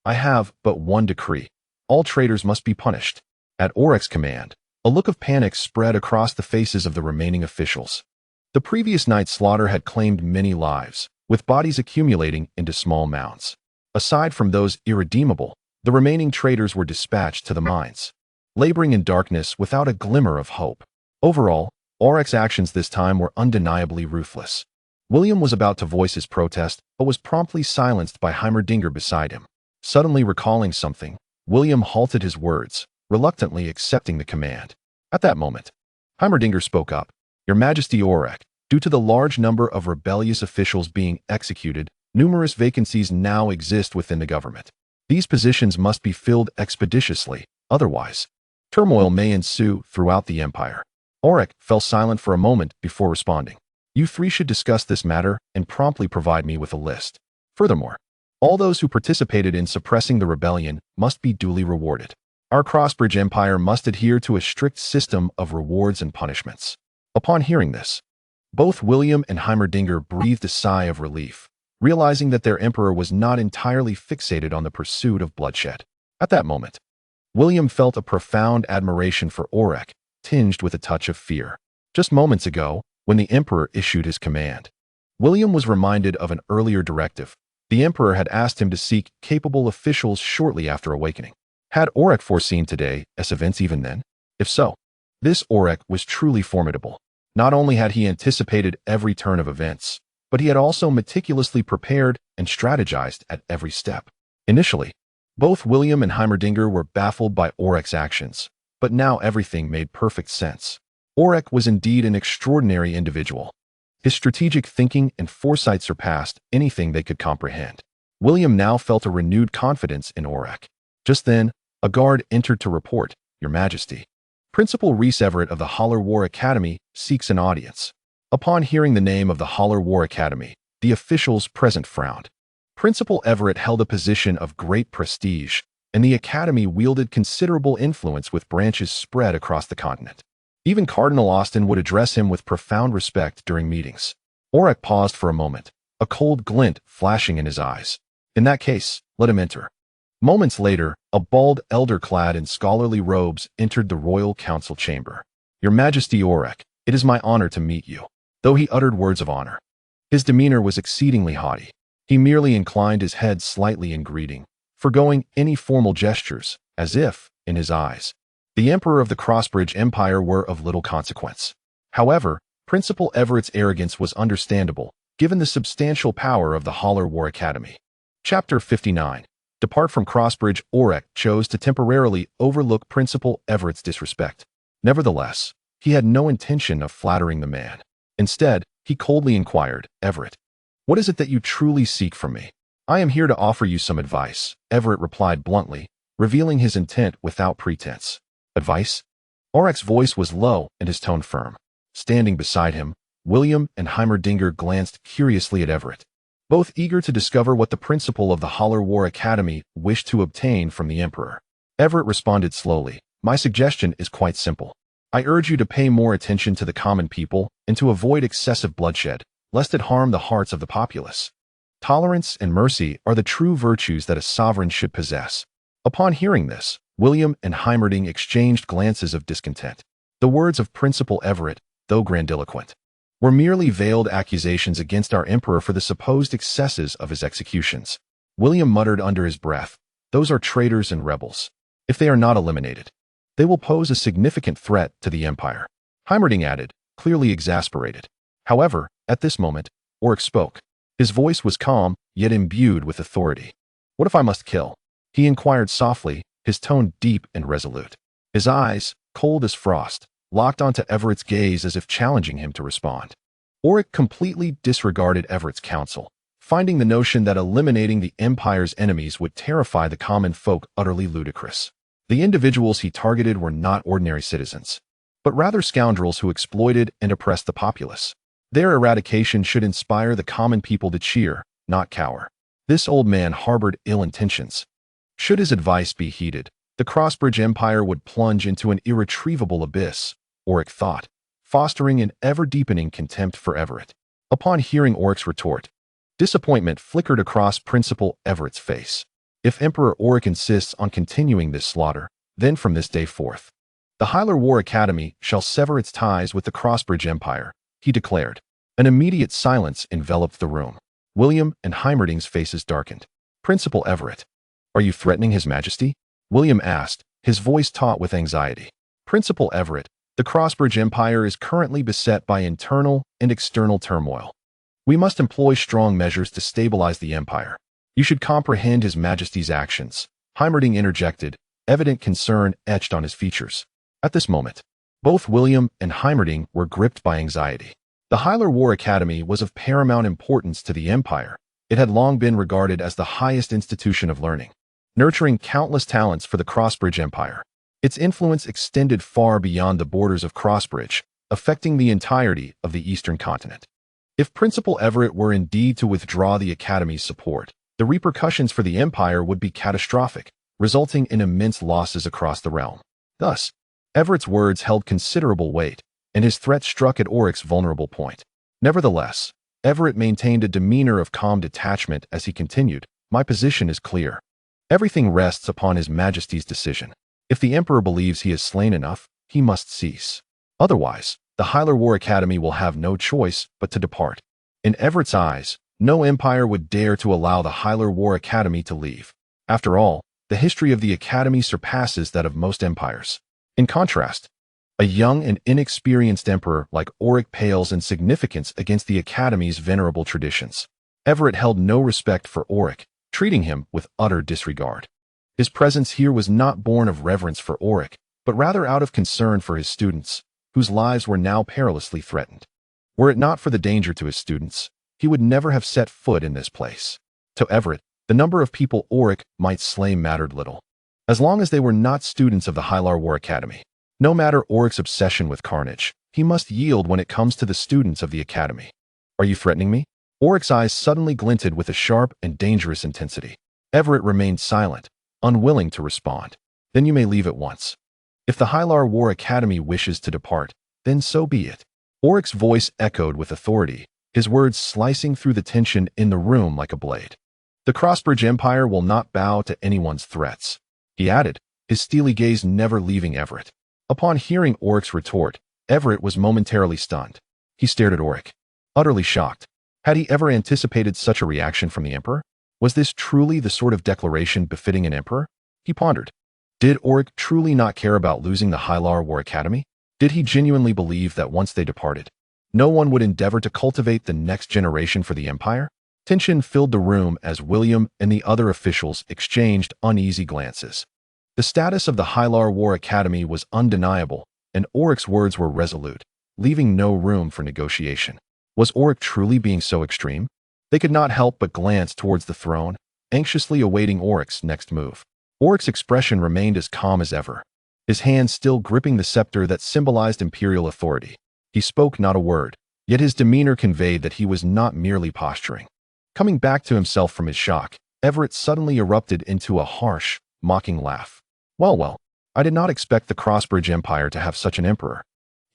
I have but one decree. All traitors must be punished." At Orrick's command, A look of panic spread across the faces of the remaining officials. The previous night's slaughter had claimed many lives, with bodies accumulating into small mounds. Aside from those irredeemable, the remaining traitors were dispatched to the mines, laboring in darkness without a glimmer of hope. Overall, Orrick's actions this time were undeniably ruthless. William was about to voice his protest, but was promptly silenced by Heimerdinger beside him. Suddenly recalling something, William halted his words, reluctantly accepting the command. At that moment, Heimerdinger spoke up. Your Majesty Orrick, due to the large number of rebellious officials being executed, numerous vacancies now exist within the government. These positions must be filled expeditiously, otherwise, turmoil may ensue throughout the empire. Orrick fell silent for a moment before responding. You three should discuss this matter and promptly provide me with a list. Furthermore, all those who participated in suppressing the rebellion must be duly rewarded. Our Crossbridge Empire must adhere to a strict system of rewards and punishments. Upon hearing this, both William and Heimerdinger breathed a sigh of relief, realizing that their emperor was not entirely fixated on the pursuit of bloodshed. At that moment, William felt a profound admiration for Orrick, tinged with a touch of fear. Just moments ago, when the emperor issued his command, William was reminded of an earlier directive. The emperor had asked him to seek capable officials shortly after awakening. Had Orrick foreseen today's events even then? If so, this Orrick was truly formidable. Not only had he anticipated every turn of events, but he had also meticulously prepared and strategized at every step. Initially, both William and Heimerdinger were baffled by Orrick's actions, but now everything made perfect sense. Orrick was indeed an extraordinary individual. His strategic thinking and foresight surpassed anything they could comprehend. William now felt a renewed confidence in Orrick. Just then, a guard entered to report, Your Majesty, Principal Rhys Everett of the Holler War Academy seeks an audience. Upon hearing the name of the Holler War Academy, the officials present frowned. Principal Everett held a position of great prestige, and the academy wielded considerable influence with branches spread across the continent. Even Cardinal Austin would address him with profound respect during meetings. Orrick paused for a moment, a cold glint flashing in his eyes. In that case, let him enter. Moments later, a bald elder clad in scholarly robes entered the royal council chamber. Your Majesty Orrick, it is my honor to meet you. Though he uttered words of honor, his demeanor was exceedingly haughty. He merely inclined his head slightly in greeting, forgoing any formal gestures, as if, in his eyes, the Emperor of the Crossbridge Empire were of little consequence. However, Principal Everett's arrogance was understandable, given the substantial power of the Holler War Academy. Chapter 59. Depart from Crossbridge. Orrick chose to temporarily overlook Principal Everett's disrespect. Nevertheless, he had no intention of flattering the man. Instead, he coldly inquired, Everett, what is it that you truly seek from me? I am here to offer you some advice, Everett replied bluntly, revealing his intent without pretense. Advice? Orrick's voice was low and his tone firm. Standing beside him, William and Heimerdinger glanced curiously at Everett, both eager to discover what the principal of the Holler War Academy wished to obtain from the Emperor. Everett responded slowly, My suggestion is quite simple. I urge you to pay more attention to the common people and to avoid excessive bloodshed, lest it harm the hearts of the populace. Tolerance and mercy are the true virtues that a sovereign should possess. Upon hearing this, William and Heimerdinger exchanged glances of discontent. The words of Principal Everett, though grandiloquent, were merely veiled accusations against our emperor for the supposed excesses of his executions. William muttered under his breath, Those are traitors and rebels. If they are not eliminated, they will pose a significant threat to the empire. Heimerdinger added, clearly exasperated. However, at this moment, Orrick spoke. His voice was calm, yet imbued with authority. What if I must kill? He inquired softly, his tone deep and resolute. His eyes, cold as frost, locked onto Everett's gaze as if challenging him to respond. Orrick completely disregarded Everett's counsel, finding the notion that eliminating the Empire's enemies would terrify the common folk utterly ludicrous. The individuals he targeted were not ordinary citizens, but rather scoundrels who exploited and oppressed the populace. Their eradication should inspire the common people to cheer, not cower. This old man harbored ill intentions. Should his advice be heeded, the Crossbridge Empire would plunge into an irretrievable abyss, Orrick thought, fostering an ever-deepening contempt for Everett. Upon hearing Orrick's retort, disappointment flickered across Principal Everett's face. If Emperor Orrick insists on continuing this slaughter, then from this day forth, The Hylar War Academy shall sever its ties with the Crossbridge Empire, he declared. An immediate silence enveloped the room. William and Heimerding's faces darkened. Principal Everett, are you threatening His Majesty? William asked, his voice taut with anxiety. Principal Everett, the Crossbridge Empire is currently beset by internal and external turmoil. We must employ strong measures to stabilize the empire. You should comprehend His Majesty's actions, Heimerding interjected, evident concern etched on his features. At this moment, both William and Heimerding were gripped by anxiety. The Hylar War Academy was of paramount importance to the empire. It had long been regarded as the highest institution of learning, nurturing countless talents for the Crossbridge Empire. Its influence extended far beyond the borders of Crossbridge, affecting the entirety of the eastern continent. If Principal Everett were indeed to withdraw the Academy's support, the repercussions for the empire would be catastrophic, resulting in immense losses across the realm. Thus, Everett's words held considerable weight, and his threat struck at Orrick's vulnerable point. Nevertheless, Everett maintained a demeanor of calm detachment as he continued, "My position is clear. Everything rests upon His Majesty's decision. If the Emperor believes he has slain enough, he must cease. Otherwise, the Hylar War Academy will have no choice but to depart." In Everett's eyes, no empire would dare to allow the Hylar War Academy to leave. After all, the history of the Academy surpasses that of most empires. In contrast, a young and inexperienced emperor like Orrick pales in significance against the Academy's venerable traditions. Everett held no respect for Orrick, treating him with utter disregard. His presence here was not born of reverence for Orrick, but rather out of concern for his students, whose lives were now perilously threatened. Were it not for the danger to his students, he would never have set foot in this place. To Everett, the number of people Orrick might slay mattered little, as long as they were not students of the Hylar War Academy. No matter Orrick's obsession with carnage, he must yield when it comes to the students of the Academy. "Are you threatening me?" Orrick's eyes suddenly glinted with a sharp and dangerous intensity. Everett remained silent, unwilling to respond. "Then you may leave at once. If the Hylar War Academy wishes to depart, then so be it." Orrick's voice echoed with authority, his words slicing through the tension in the room like a blade. "The Crossbridge Empire will not bow to anyone's threats," he added, his steely gaze never leaving Everett. Upon hearing Orrick's retort, Everett was momentarily stunned. He stared at Orrick, utterly shocked. Had he ever anticipated such a reaction from the Emperor? Was this truly the sort of declaration befitting an emperor? He pondered. Did Orrick truly not care about losing the Hylar War Academy? Did he genuinely believe that once they departed, no one would endeavor to cultivate the next generation for the Empire? Tension filled the room as William and the other officials exchanged uneasy glances. The status of the Hylar War Academy was undeniable, and Orrick's words were resolute, leaving no room for negotiation. Was Orrick truly being so extreme? They could not help but glance towards the throne, anxiously awaiting Orrick's next move. Orrick's expression remained as calm as ever, his hand still gripping the scepter that symbolized imperial authority. He spoke not a word, yet his demeanor conveyed that he was not merely posturing. Coming back to himself from his shock, Everett suddenly erupted into a harsh, mocking laugh. Well, I did not expect the Crossbridge Empire to have such an emperor.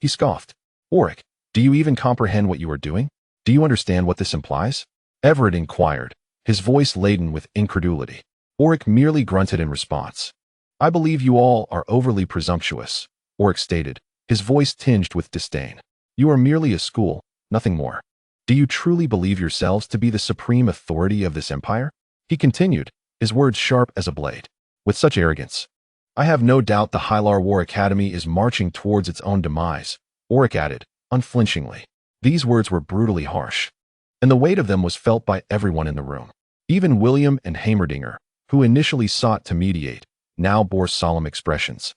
He scoffed. Orrick, do you even comprehend what you are doing? Do you understand what this implies? Everett inquired, his voice laden with incredulity. Orrick merely grunted in response. I believe you all are overly presumptuous, Orrick stated, his voice tinged with disdain. You are merely a school, nothing more. Do you truly believe yourselves to be the supreme authority of this empire? He continued, his words sharp as a blade. With such arrogance, I have no doubt the Hylar War Academy is marching towards its own demise, Orrick added, unflinchingly. These words were brutally harsh, and the weight of them was felt by everyone in the room. Even William and Heimerdinger, who initially sought to mediate, now bore solemn expressions.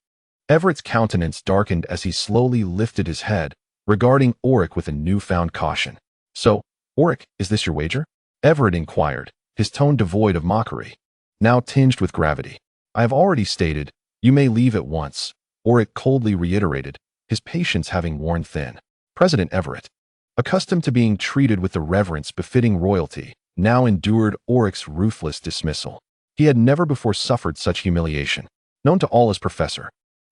Everett's countenance darkened as he slowly lifted his head, regarding Orrick with a newfound caution. So, Orrick, is this your wager? Everett inquired, his tone devoid of mockery, now tinged with gravity. I have already stated, you may leave at once, Orrick coldly reiterated, his patience having worn thin. President Everett, accustomed to being treated with the reverence befitting royalty, now endured Orrick's ruthless dismissal. He had never before suffered such humiliation. Known to all as Professor,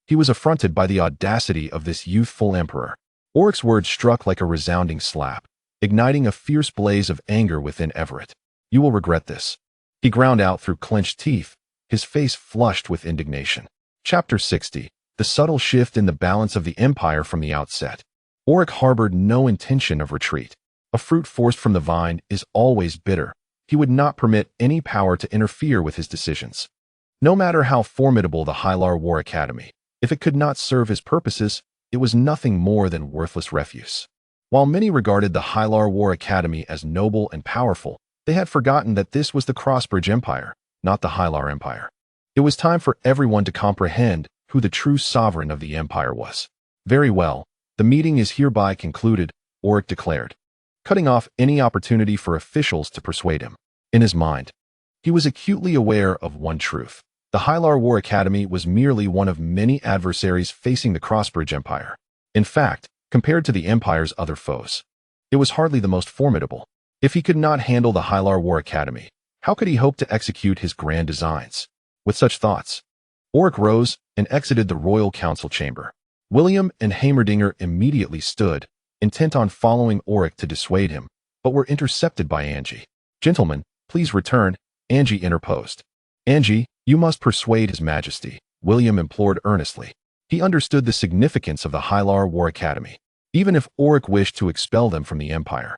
he was affronted by the audacity of this youthful emperor. Orrick's words struck like a resounding slap, igniting a fierce blaze of anger within Everett. You will regret this, he ground out through clenched teeth, his face flushed with indignation. Chapter 60. the subtle shift in the balance of the empire from the outset. Orrick harbored no intention of retreat. A fruit forced from the vine is always bitter. He would not permit any power to interfere with his decisions. No matter how formidable the Hylar War Academy, if it could not serve his purposes, it was nothing more than worthless refuse. While many regarded the Hylar War Academy as noble and powerful, they had forgotten that this was the Crossbridge Empire, not the Hylar Empire. It was time for everyone to comprehend who the true sovereign of the empire was. Very well, the meeting is hereby concluded, Orrick declared, cutting off any opportunity for officials to persuade him. In his mind, he was acutely aware of one truth. The Hylar War Academy was merely one of many adversaries facing the Crossbridge Empire. In fact, compared to the Empire's other foes, it was hardly the most formidable. If he could not handle the Hylar War Academy, how could he hope to execute his grand designs? With such thoughts, Orrick rose and exited the royal council chamber. William and Heimerdinger immediately stood, intent on following Orrick to dissuade him, but were intercepted by Angie. "Gentlemen, please return," Angie interposed. "Angie, you must persuade His Majesty," William implored earnestly. He understood the significance of the Hylar War Academy, even if Orrick wished to expel them from the Empire.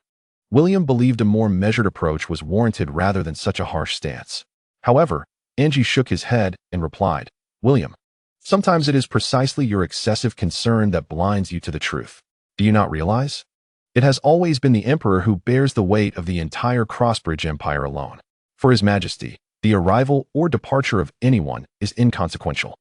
William believed a more measured approach was warranted rather than such a harsh stance. However, Angie shook his head and replied, "William, sometimes it is precisely your excessive concern that blinds you to the truth. Do you not realize? It has always been the Emperor who bears the weight of the entire Crossbridge Empire alone. For His Majesty, the arrival or departure of anyone is inconsequential."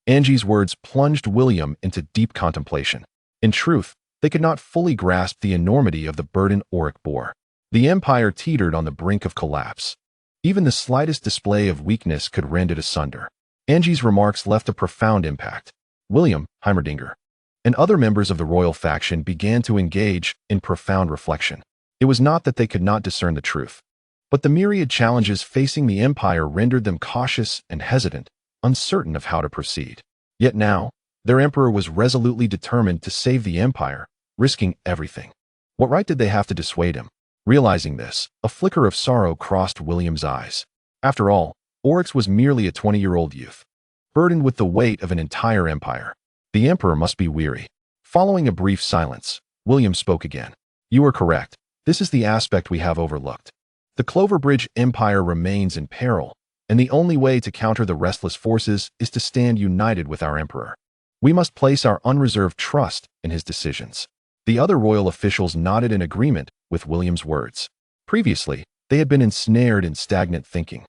Angie's words plunged William into deep contemplation. In truth, they could not fully grasp the enormity of the burden Orrick bore. The empire teetered on the brink of collapse. Even the slightest display of weakness could rend it asunder. Angie's remarks left a profound impact. William, Heimerdinger, and other members of the royal faction began to engage in profound reflection. It was not that they could not discern the truth, but the myriad challenges facing the empire rendered them cautious and hesitant, uncertain of how to proceed. Yet now, their emperor was resolutely determined to save the empire, risking everything. What right did they have to dissuade him? Realizing this, a flicker of sorrow crossed William's eyes. After all, Orrick was merely a 20-year-old youth, burdened with the weight of an entire empire. The emperor must be weary. Following a brief silence, William spoke again. "You are correct. This is the aspect we have overlooked. The Crossbridge Empire remains in peril, and the only way to counter the restless forces is to stand united with our emperor. We must place our unreserved trust in his decisions." The other royal officials nodded in agreement with William's words. Previously, they had been ensnared in stagnant thinking,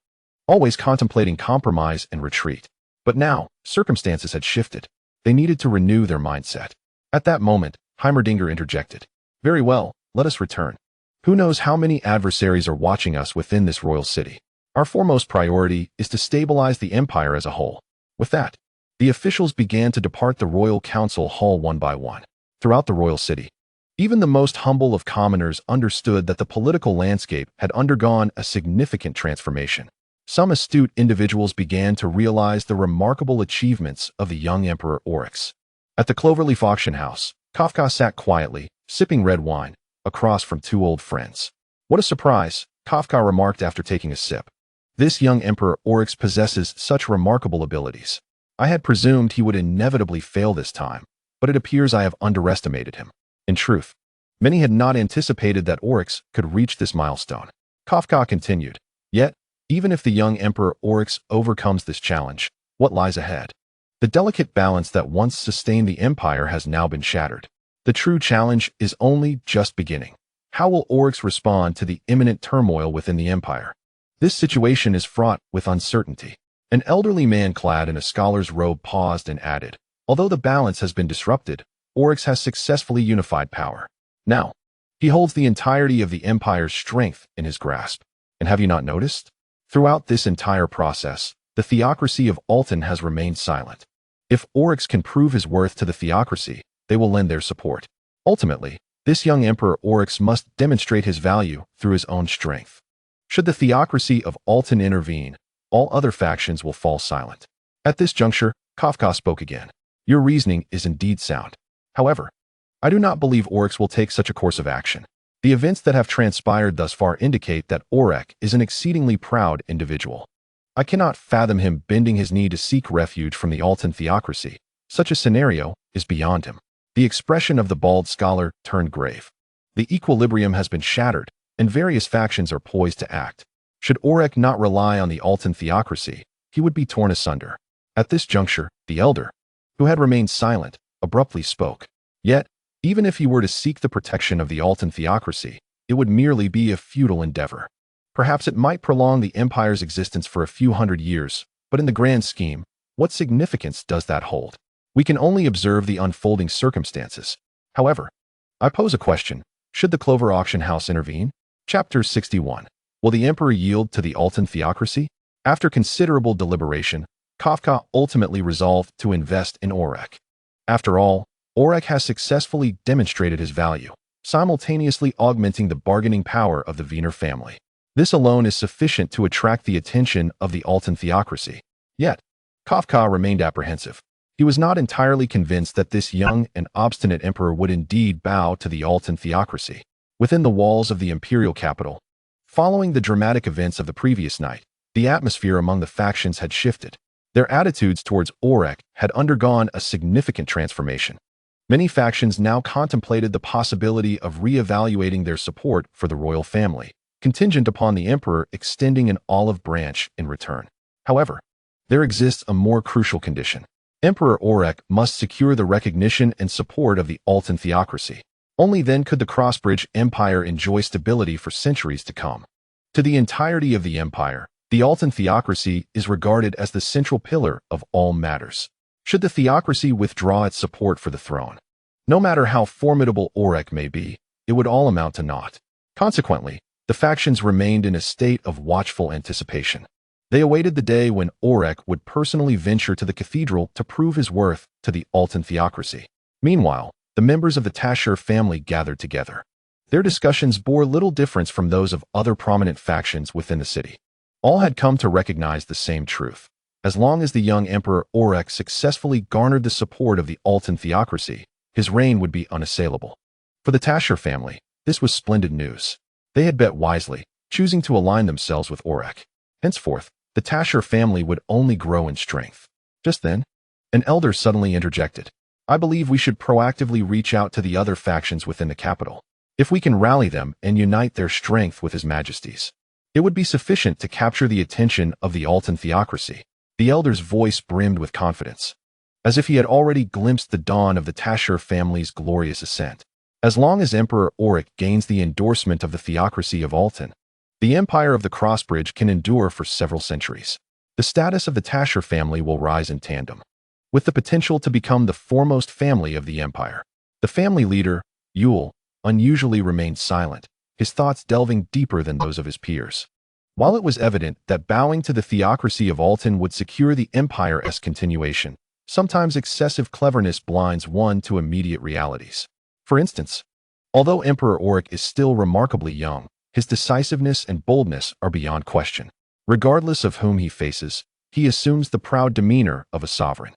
always contemplating compromise and retreat. But now, circumstances had shifted. They needed to renew their mindset. At that moment, Heimerdinger interjected. "Very well, let us return. Who knows how many adversaries are watching us within this royal city? Our foremost priority is to stabilize the empire as a whole." With that, the officials began to depart the royal council hall one by one. Throughout the royal city, even the most humble of commoners understood that the political landscape had undergone a significant transformation. Some astute individuals began to realize the remarkable achievements of the young Emperor Orrick. At the Cloverleaf auction house, Kafka sat quietly, sipping red wine, across from two old friends. "What a surprise," Kafka remarked after taking a sip. "This young Emperor Orrick possesses such remarkable abilities. I had presumed he would inevitably fail this time, but it appears I have underestimated him." In truth, many had not anticipated that Orrick could reach this milestone. Kafka continued, "Yet, even if the young Emperor Orrick overcomes this challenge, what lies ahead? The delicate balance that once sustained the empire has now been shattered. The true challenge is only just beginning. How will Orrick respond to the imminent turmoil within the empire? This situation is fraught with uncertainty." An elderly man clad in a scholar's robe paused and added, "Although the balance has been disrupted, Orrick has successfully unified power. Now, he holds the entirety of the empire's strength in his grasp. And have you not noticed? Throughout this entire process, the theocracy of Alton has remained silent. If Orrick can prove his worth to the theocracy, they will lend their support. Ultimately, this young Emperor Orrick must demonstrate his value through his own strength. Should the theocracy of Alton intervene, all other factions will fall silent." At this juncture, Kafka spoke again. "Your reasoning is indeed sound. However, I do not believe Orrick will take such a course of action. The events that have transpired thus far indicate that Orrick is an exceedingly proud individual. I cannot fathom him bending his knee to seek refuge from the Alton theocracy, Such a scenario is beyond him. The expression of the bald scholar turned grave. The equilibrium has been shattered, and various factions are poised to act. Should Orrick not rely on the Altan theocracy, he would be torn asunder. At this juncture, the elder, who had remained silent, abruptly spoke. Yet, even if he were to seek the protection of the Altan theocracy, it would merely be a futile endeavor. Perhaps it might prolong the empire's existence for a few hundred years, but in the grand scheme, what significance does that hold? We can only observe the unfolding circumstances. However, I pose a question. Should the Clover Auction House intervene? Chapter 61. Will the emperor yield to the Altan theocracy? After considerable deliberation, Kafka ultimately resolved to invest in Orrick. After all, Orrick has successfully demonstrated his value, simultaneously augmenting the bargaining power of the Wiener family. This alone is sufficient to attract the attention of the Altan theocracy. Yet, Kafka remained apprehensive. He was not entirely convinced that this young and obstinate emperor would indeed bow to the Altan theocracy. Within the walls of the imperial capital, following the dramatic events of the previous night, the atmosphere among the factions had shifted. Their attitudes towards Orrick had undergone a significant transformation. Many factions now contemplated the possibility of re-evaluating their support for the royal family, contingent upon the emperor extending an olive branch in return. However, there exists a more crucial condition. Emperor Orrick must secure the recognition and support of the Altan theocracy. Only then could the Crossbridge Empire enjoy stability for centuries to come. To the entirety of the empire, the Altan theocracy is regarded as the central pillar of all matters. Should the theocracy withdraw its support for the throne, no matter how formidable Orrick may be, it would all amount to naught. Consequently, the factions remained in a state of watchful anticipation. They awaited the day when Orrick would personally venture to the cathedral to prove his worth to the Altan theocracy. Meanwhile, the members of the Tasher family gathered together. Their discussions bore little difference from those of other prominent factions within the city. All had come to recognize the same truth. As long as the young Emperor Orrick successfully garnered the support of the Altan theocracy, his reign would be unassailable. For the Tasher family, this was splendid news. They had bet wisely, choosing to align themselves with Orrick. Henceforth, the Tasher family would only grow in strength. Just then, an elder suddenly interjected. I believe we should proactively reach out to the other factions within the capital. If we can rally them and unite their strength with His Majesty's, it would be sufficient to capture the attention of the Altan theocracy. The elder's voice brimmed with confidence, as if he had already glimpsed the dawn of the Tasher family's glorious ascent. As long as Emperor Orrick gains the endorsement of the theocracy of Altan, the empire of the Crossbridge can endure for several centuries. The status of the Tasher family will rise in tandem, with the potential to become the foremost family of the empire. The family leader, Yule, unusually remained silent, his thoughts delving deeper than those of his peers. While it was evident that bowing to the theocracy of Altan would secure the empire's continuation, sometimes excessive cleverness blinds one to immediate realities. For instance, although Emperor Orrick is still remarkably young, his decisiveness and boldness are beyond question. Regardless of whom he faces, he assumes the proud demeanor of a sovereign.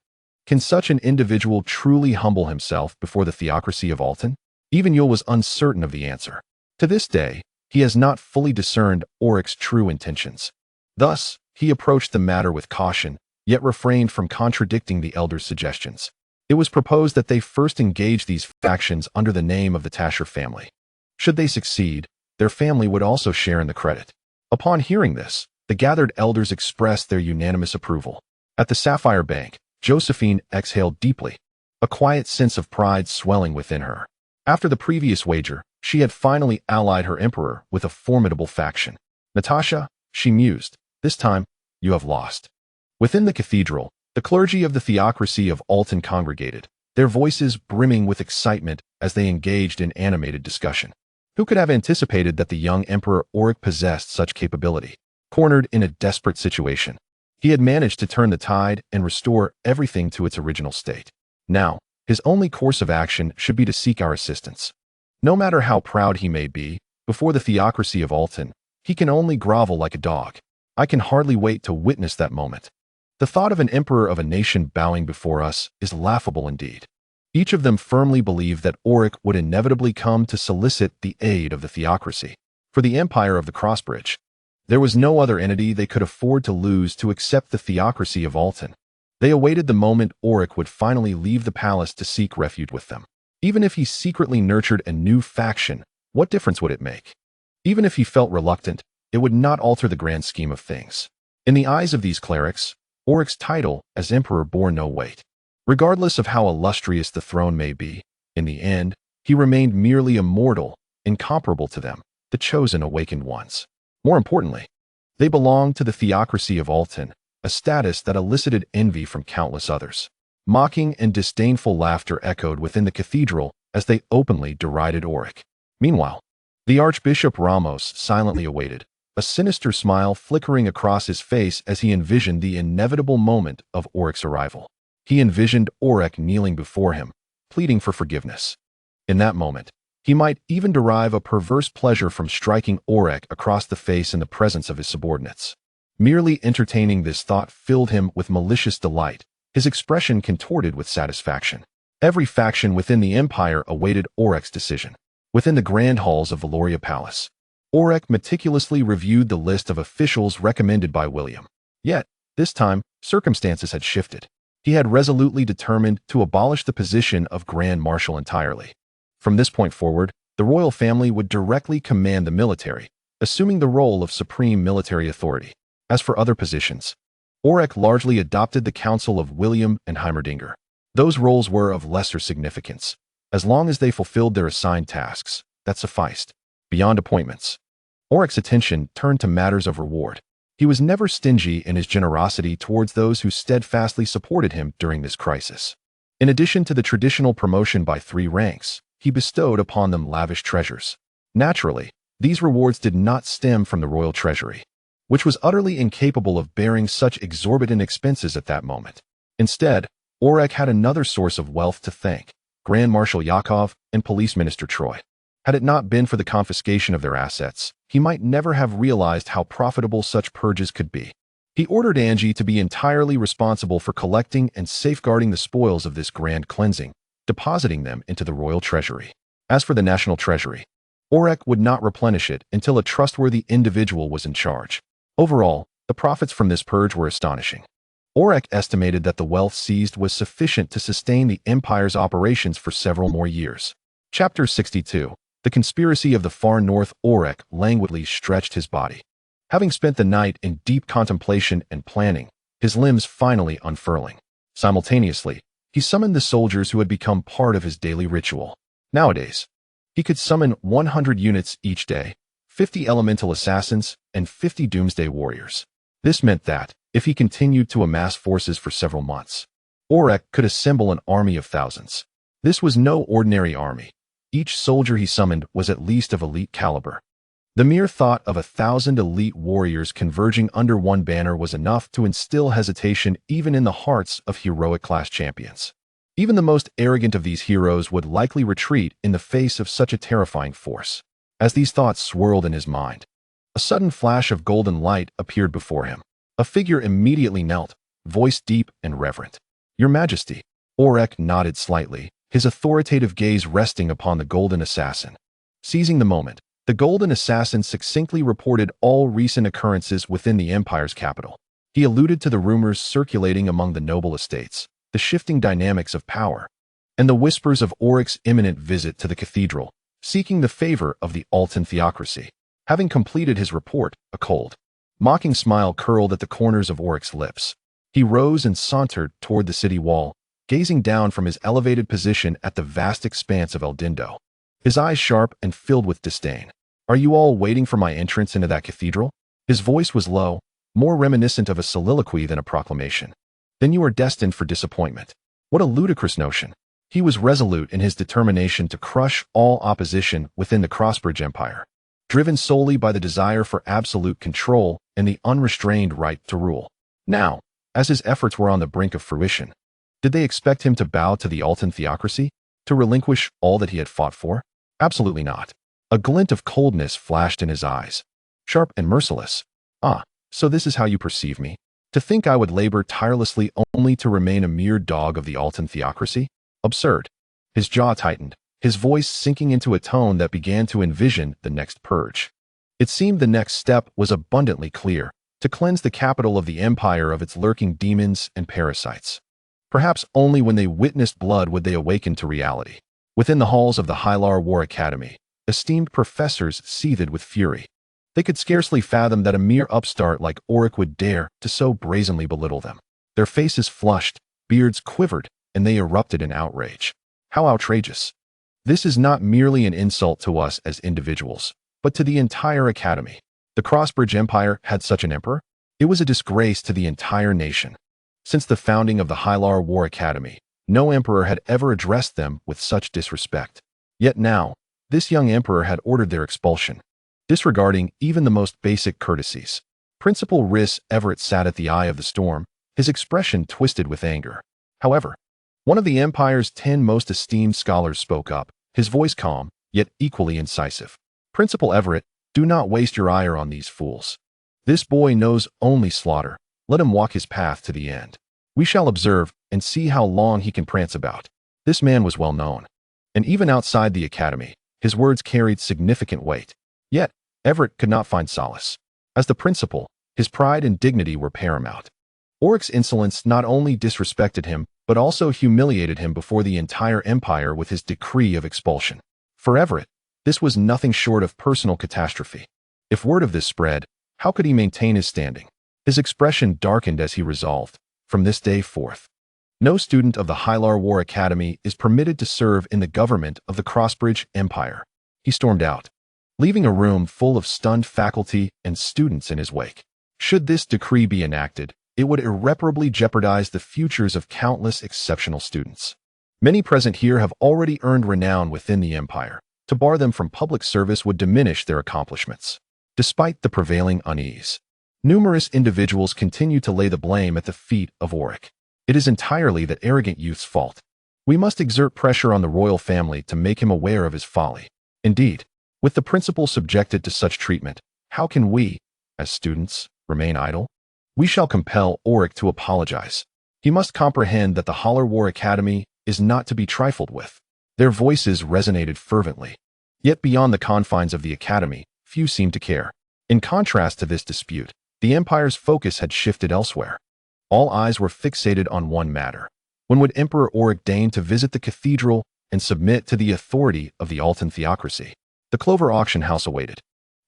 Can such an individual truly humble himself before the theocracy of Altan? Even Yule was uncertain of the answer. To this day, he has not fully discerned Orrick's true intentions. Thus, he approached the matter with caution, yet refrained from contradicting the elder's suggestions. It was proposed that they first engage these factions under the name of the Tasher family. Should they succeed, their family would also share in the credit. Upon hearing this, the gathered elders expressed their unanimous approval. At the Sapphire Bank, Josephine exhaled deeply, a quiet sense of pride swelling within her. After the previous wager, she had finally allied her emperor with a formidable faction. Natasha, she mused, this time, you have lost. Within the cathedral, the clergy of the theocracy of Altan congregated, their voices brimming with excitement as they engaged in animated discussion. Who could have anticipated that the young Emperor Orrick possessed such capability? Cornered in a desperate situation, he had managed to turn the tide and restore everything to its original state. Now, his only course of action should be to seek our assistance. No matter how proud he may be, before the theocracy of Altan, he can only grovel like a dog. I can hardly wait to witness that moment. The thought of an emperor of a nation bowing before us is laughable indeed. Each of them firmly believed that Orrick would inevitably come to solicit the aid of the theocracy. For the empire of the Crossbridge, there was no other entity they could afford to lose to accept the theocracy of Altan. They awaited the moment Orrick would finally leave the palace to seek refuge with them. Even if he secretly nurtured a new faction, what difference would it make? Even if he felt reluctant, it would not alter the grand scheme of things. In the eyes of these clerics, Orrick's title as emperor bore no weight. Regardless of how illustrious the throne may be, in the end, he remained merely a mortal, incomparable to them, the chosen awakened ones. More importantly, they belonged to the theocracy of Alton, a status that elicited envy from countless others. Mocking and disdainful laughter echoed within the cathedral as they openly derided Orrick. Meanwhile, the Archbishop Ramos silently awaited, a sinister smile flickering across his face as he envisioned the inevitable moment of Orrick's arrival. He envisioned Orrick kneeling before him, pleading for forgiveness. In that moment, he might even derive a perverse pleasure from striking Orrick across the face in the presence of his subordinates. Merely entertaining this thought filled him with malicious delight, his expression contorted with satisfaction. Every faction within the empire awaited Orrick's decision. Within the grand halls of Valoria Palace, Orrick meticulously reviewed the list of officials recommended by William. Yet, this time, circumstances had shifted. He had resolutely determined to abolish the position of Grand Marshal entirely. From this point forward, the royal family would directly command the military, assuming the role of supreme military authority. As for other positions, Orrick largely adopted the counsel of William and Heimerdinger. Those roles were of lesser significance. As long as they fulfilled their assigned tasks, that sufficed. Beyond appointments, Orrick's attention turned to matters of reward. He was never stingy in his generosity towards those who steadfastly supported him during this crisis. In addition to the traditional promotion by 3 ranks, he bestowed upon them lavish treasures. Naturally, these rewards did not stem from the royal treasury, which was utterly incapable of bearing such exorbitant expenses at that moment. Instead, Orrick had another source of wealth to thank: Grand Marshal Yakov and Police Minister Troy. Had it not been for the confiscation of their assets, he might never have realized how profitable such purges could be. He ordered Angie to be entirely responsible for collecting and safeguarding the spoils of this grand cleansing, depositing them into the royal treasury. As for the national treasury, Orrick would not replenish it until a trustworthy individual was in charge. Overall, the profits from this purge were astonishing. Orrick estimated that the wealth seized was sufficient to sustain the empire's operations for several more years. Chapter 62. The Conspiracy of the Far North. Orrick languidly stretched his body. Having spent the night in deep contemplation and planning, his limbs finally unfurling. Simultaneously, he summoned the soldiers who had become part of his daily ritual. Nowadays, he could summon 100 units each day, 50 elemental assassins, and 50 doomsday warriors. This meant that, if he continued to amass forces for several months, Orrick could assemble an army of thousands. This was no ordinary army. Each soldier he summoned was at least of elite caliber. The mere thought of 1,000 elite warriors converging under one banner was enough to instill hesitation even in the hearts of heroic-class champions. Even the most arrogant of these heroes would likely retreat in the face of such a terrifying force. As these thoughts swirled in his mind, a sudden flash of golden light appeared before him. A figure immediately knelt, voice deep and reverent. "Your Majesty." Orrick nodded slightly, his authoritative gaze resting upon the golden assassin. Seizing the moment, the golden assassin succinctly reported all recent occurrences within the empire's capital. He alluded to the rumors circulating among the noble estates, the shifting dynamics of power, and the whispers of Orrick's imminent visit to the cathedral, seeking the favor of the Alton theocracy. Having completed his report, a cold, mocking smile curled at the corners of Orrick's lips. He rose and sauntered toward the city wall, gazing down from his elevated position at the vast expanse of Eldindo, his eyes sharp and filled with disdain. "Are you all waiting for my entrance into that cathedral?" His voice was low, more reminiscent of a soliloquy than a proclamation. "Then you are destined for disappointment." What a ludicrous notion! He was resolute in his determination to crush all opposition within the Crossbridge Empire, driven solely by the desire for absolute control and the unrestrained right to rule. Now, as his efforts were on the brink of fruition, did they expect him to bow to the Alton theocracy? To relinquish all that he had fought for? Absolutely not. A glint of coldness flashed in his eyes, sharp and merciless. "Ah, so this is how you perceive me? To think I would labor tirelessly only to remain a mere dog of the Alton theocracy? Absurd." His jaw tightened, his voice sinking into a tone that began to envision the next purge. It seemed the next step was abundantly clear: to cleanse the capital of the empire of its lurking demons and parasites. Perhaps only when they witnessed blood would they awaken to reality. Within the halls of the Hylar War Academy, esteemed professors seethed with fury. They could scarcely fathom that a mere upstart like Orrick would dare to so brazenly belittle them. Their faces flushed, beards quivered, and they erupted in outrage. How outrageous! This is not merely an insult to us as individuals, but to the entire academy. The Crossbridge Empire had such an emperor? It was a disgrace to the entire nation. Since the founding of the Hylar War Academy, no emperor had ever addressed them with such disrespect. Yet now, this young emperor had ordered their expulsion, disregarding even the most basic courtesies. Principal Rhys Everett sat at the eye of the storm, his expression twisted with anger. However, one of the Empire's 10 most esteemed scholars spoke up, his voice calm, yet equally incisive. Principal Everett, do not waste your ire on these fools. This boy knows only slaughter. Let him walk his path to the end. We shall observe and see how long he can prance about. This man was well known, and even outside the academy, his words carried significant weight. Yet, Everett could not find solace. As the principal, his pride and dignity were paramount. Orrick's insolence not only disrespected him, but also humiliated him before the entire empire with his decree of expulsion. For Everett, this was nothing short of personal catastrophe. If word of this spread, how could he maintain his standing? His expression darkened as he resolved, from this day forth, no student of the Hylar War Academy is permitted to serve in the government of the Crossbridge Empire. He stormed out, leaving a room full of stunned faculty and students in his wake. Should this decree be enacted, it would irreparably jeopardize the futures of countless exceptional students. Many present here have already earned renown within the empire. To bar them from public service would diminish their accomplishments. Despite the prevailing unease, numerous individuals continue to lay the blame at the feet of Orrick. It is entirely that arrogant youth's fault. We must exert pressure on the royal family to make him aware of his folly. Indeed, with the principal subjected to such treatment, how can we, as students, remain idle? We shall compel Orrick to apologize. He must comprehend that the Hylar War Academy is not to be trifled with. Their voices resonated fervently. Yet beyond the confines of the academy, few seemed to care. In contrast to this dispute, the empire's focus had shifted elsewhere. All eyes were fixated on one matter. When would Emperor Orrick deign to visit the cathedral and submit to the authority of the Altan theocracy? The Clover auction house awaited.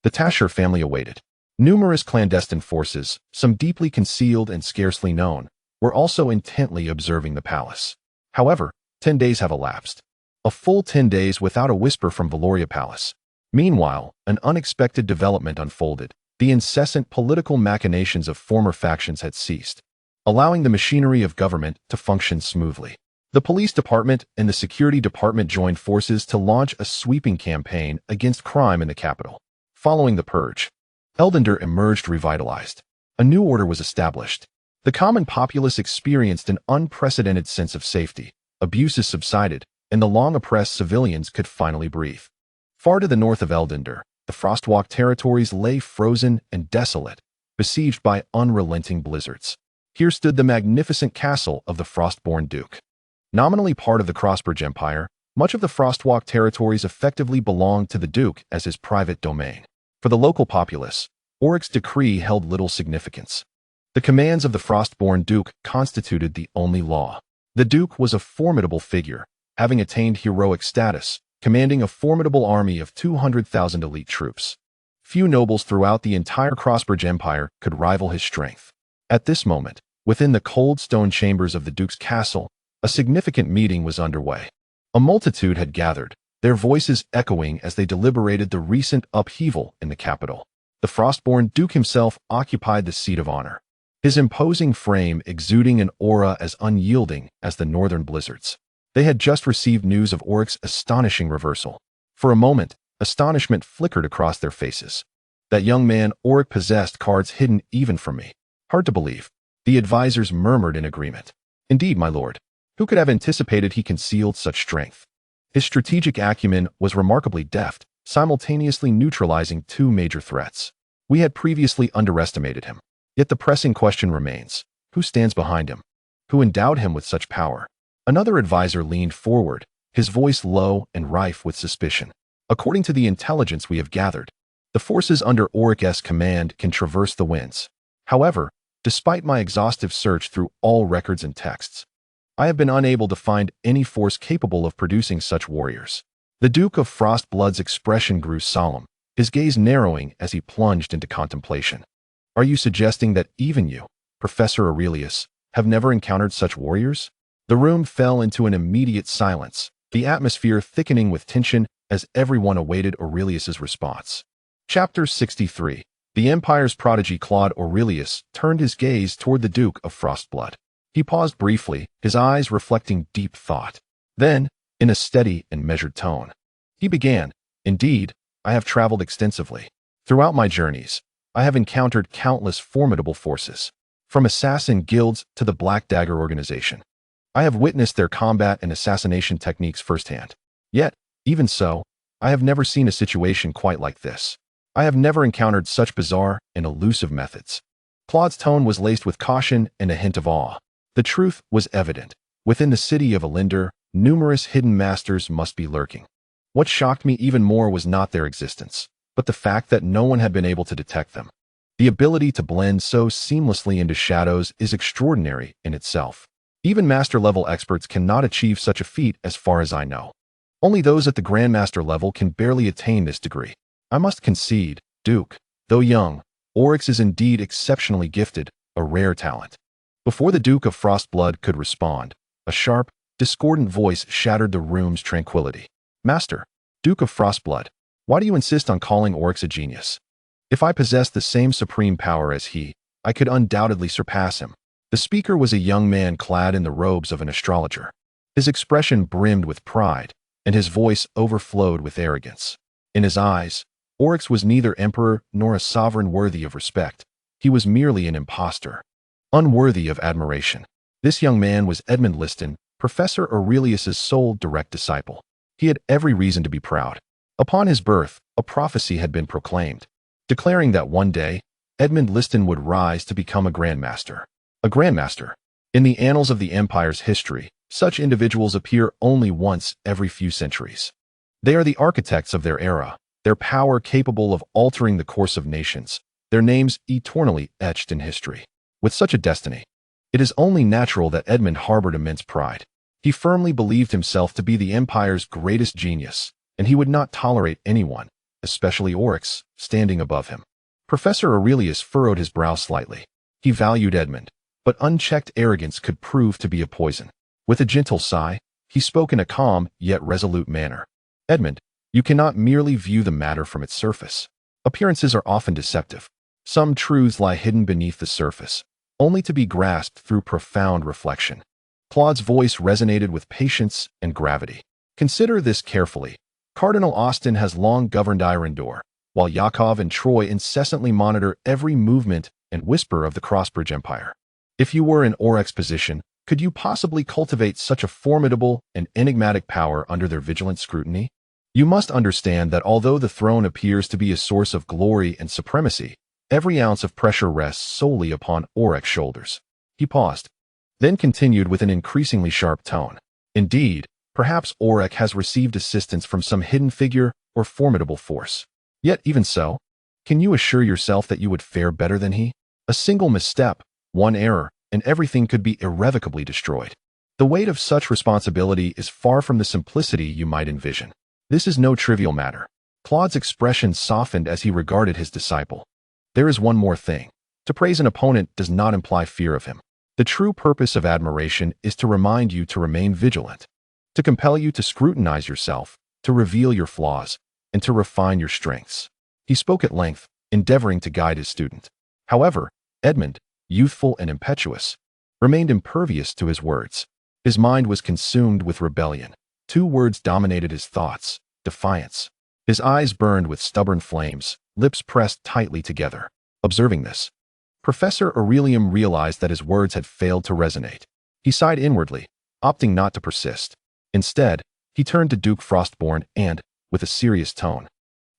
The Tasher family awaited. Numerous clandestine forces, some deeply concealed and scarcely known, were also intently observing the palace. However, 10 days have elapsed. A full 10 days without a whisper from Valoria Palace. Meanwhile, an unexpected development unfolded. The incessant political machinations of former factions had ceased, allowing the machinery of government to function smoothly. The police department and the security department joined forces to launch a sweeping campaign against crime in the capital. Following the purge, Eldender emerged revitalized. A new order was established. The common populace experienced an unprecedented sense of safety. Abuses subsided, and the long-oppressed civilians could finally breathe. Far to the north of Eldender, the Frostwalk territories lay frozen and desolate, besieged by unrelenting blizzards. Here stood the magnificent castle of the Frostborn Duke. Nominally part of the Crossbridge Empire, much of the Frostwalk territories effectively belonged to the Duke as his private domain. For the local populace, Orrick's decree held little significance. The commands of the Frostborn Duke constituted the only law. The Duke was a formidable figure, having attained heroic status, commanding a formidable army of 200,000 elite troops. Few nobles throughout the entire Crossbridge Empire could rival his strength. At this moment, within the cold stone chambers of the Duke's castle, a significant meeting was underway. A multitude had gathered, their voices echoing as they deliberated the recent upheaval in the capital. The Frostborn Duke himself occupied the seat of honor, his imposing frame exuding an aura as unyielding as the northern blizzards. They had just received news of Orrick's astonishing reversal. For a moment, astonishment flickered across their faces. That young man Orrick possessed cards hidden even from me. Hard to believe. The advisors murmured in agreement. Indeed, my lord. Who could have anticipated he concealed such strength? His strategic acumen was remarkably deft, simultaneously neutralizing two major threats. We had previously underestimated him. Yet the pressing question remains. Who stands behind him? Who endowed him with such power? Another advisor leaned forward, his voice low and rife with suspicion. According to the intelligence we have gathered, the forces under Orrick's command can traverse the winds. However, despite my exhaustive search through all records and texts, I have been unable to find any force capable of producing such warriors. The Duke of Frostblood's expression grew solemn, his gaze narrowing as he plunged into contemplation. Are you suggesting that even you, Professor Aurelius, have never encountered such warriors? The room fell into an immediate silence, the atmosphere thickening with tension as everyone awaited Aurelius's response. Chapter 63. The Empire's prodigy Claude Aurelius turned his gaze toward the Duke of Frostblood. He paused briefly, his eyes reflecting deep thought. Then, in a steady and measured tone, he began, "Indeed, I have traveled extensively. Throughout my journeys, I have encountered countless formidable forces, from assassin guilds to the Black Dagger organization. I have witnessed their combat and assassination techniques firsthand. Yet, even so, I have never seen a situation quite like this. I have never encountered such bizarre and elusive methods." Claude's tone was laced with caution and a hint of awe. The truth was evident. Within the city of Alinder, numerous hidden masters must be lurking. What shocked me even more was not their existence, but the fact that no one had been able to detect them. The ability to blend so seamlessly into shadows is extraordinary in itself. Even master-level experts cannot achieve such a feat as far as I know. Only those at the Grandmaster level can barely attain this degree. I must concede, Duke, though young, Orrick is indeed exceptionally gifted, a rare talent. Before the Duke of Frostblood could respond, a sharp, discordant voice shattered the room's tranquility. "Master, Duke of Frostblood, why do you insist on calling Orrick a genius? If I possessed the same supreme power as he, I could undoubtedly surpass him." The speaker was a young man clad in the robes of an astrologer. His expression brimmed with pride, and his voice overflowed with arrogance. In his eyes, Orrick was neither emperor nor a sovereign worthy of respect. He was merely an impostor, unworthy of admiration. This young man was Edmund Liston, Professor Aurelius's sole direct disciple. He had every reason to be proud. Upon his birth, a prophecy had been proclaimed, declaring that one day, Edmund Liston would rise to become a Grandmaster. A Grandmaster. In the annals of the Empire's history, such individuals appear only once every few centuries. They are the architects of their era, their power capable of altering the course of nations, their names eternally etched in history. With such a destiny, it is only natural that Edmund harbored immense pride. He firmly believed himself to be the Empire's greatest genius, and he would not tolerate anyone, especially Orrick, standing above him. Professor Aurelius furrowed his brow slightly. He valued Edmund, but unchecked arrogance could prove to be a poison. With a gentle sigh, he spoke in a calm yet resolute manner. "Edmund, you cannot merely view the matter from its surface. Appearances are often deceptive. Some truths lie hidden beneath the surface, only to be grasped through profound reflection." Claude's voice resonated with patience and gravity. "Consider this carefully. Cardinal Austin has long governed Irendor, while Yakov and Troy incessantly monitor every movement and whisper of the Crossbridge Empire. If you were in Orrick's position, could you possibly cultivate such a formidable and enigmatic power under their vigilant scrutiny? You must understand that although the throne appears to be a source of glory and supremacy, every ounce of pressure rests solely upon Orrick's shoulders." He paused, then continued with an increasingly sharp tone. "Indeed, perhaps Orrick has received assistance from some hidden figure or formidable force. Yet even so, can you assure yourself that you would fare better than he? A single misstep, one error, and everything could be irrevocably destroyed. The weight of such responsibility is far from the simplicity you might envision. This is no trivial matter." Claude's expression softened as he regarded his disciple. "There is one more thing. To praise an opponent does not imply fear of him. The true purpose of admiration is to remind you to remain vigilant, to compel you to scrutinize yourself, to reveal your flaws, and to refine your strengths." He spoke at length, endeavoring to guide his student. However, Edmund, youthful and impetuous, remained impervious to his words. His mind was consumed with rebellion. Two words dominated his thoughts: defiance. His eyes burned with stubborn flames, lips pressed tightly together. Observing this, Professor Aurelium realized that his words had failed to resonate. He sighed inwardly, opting not to persist. Instead, he turned to Duke Frostborn and, with a serious tone,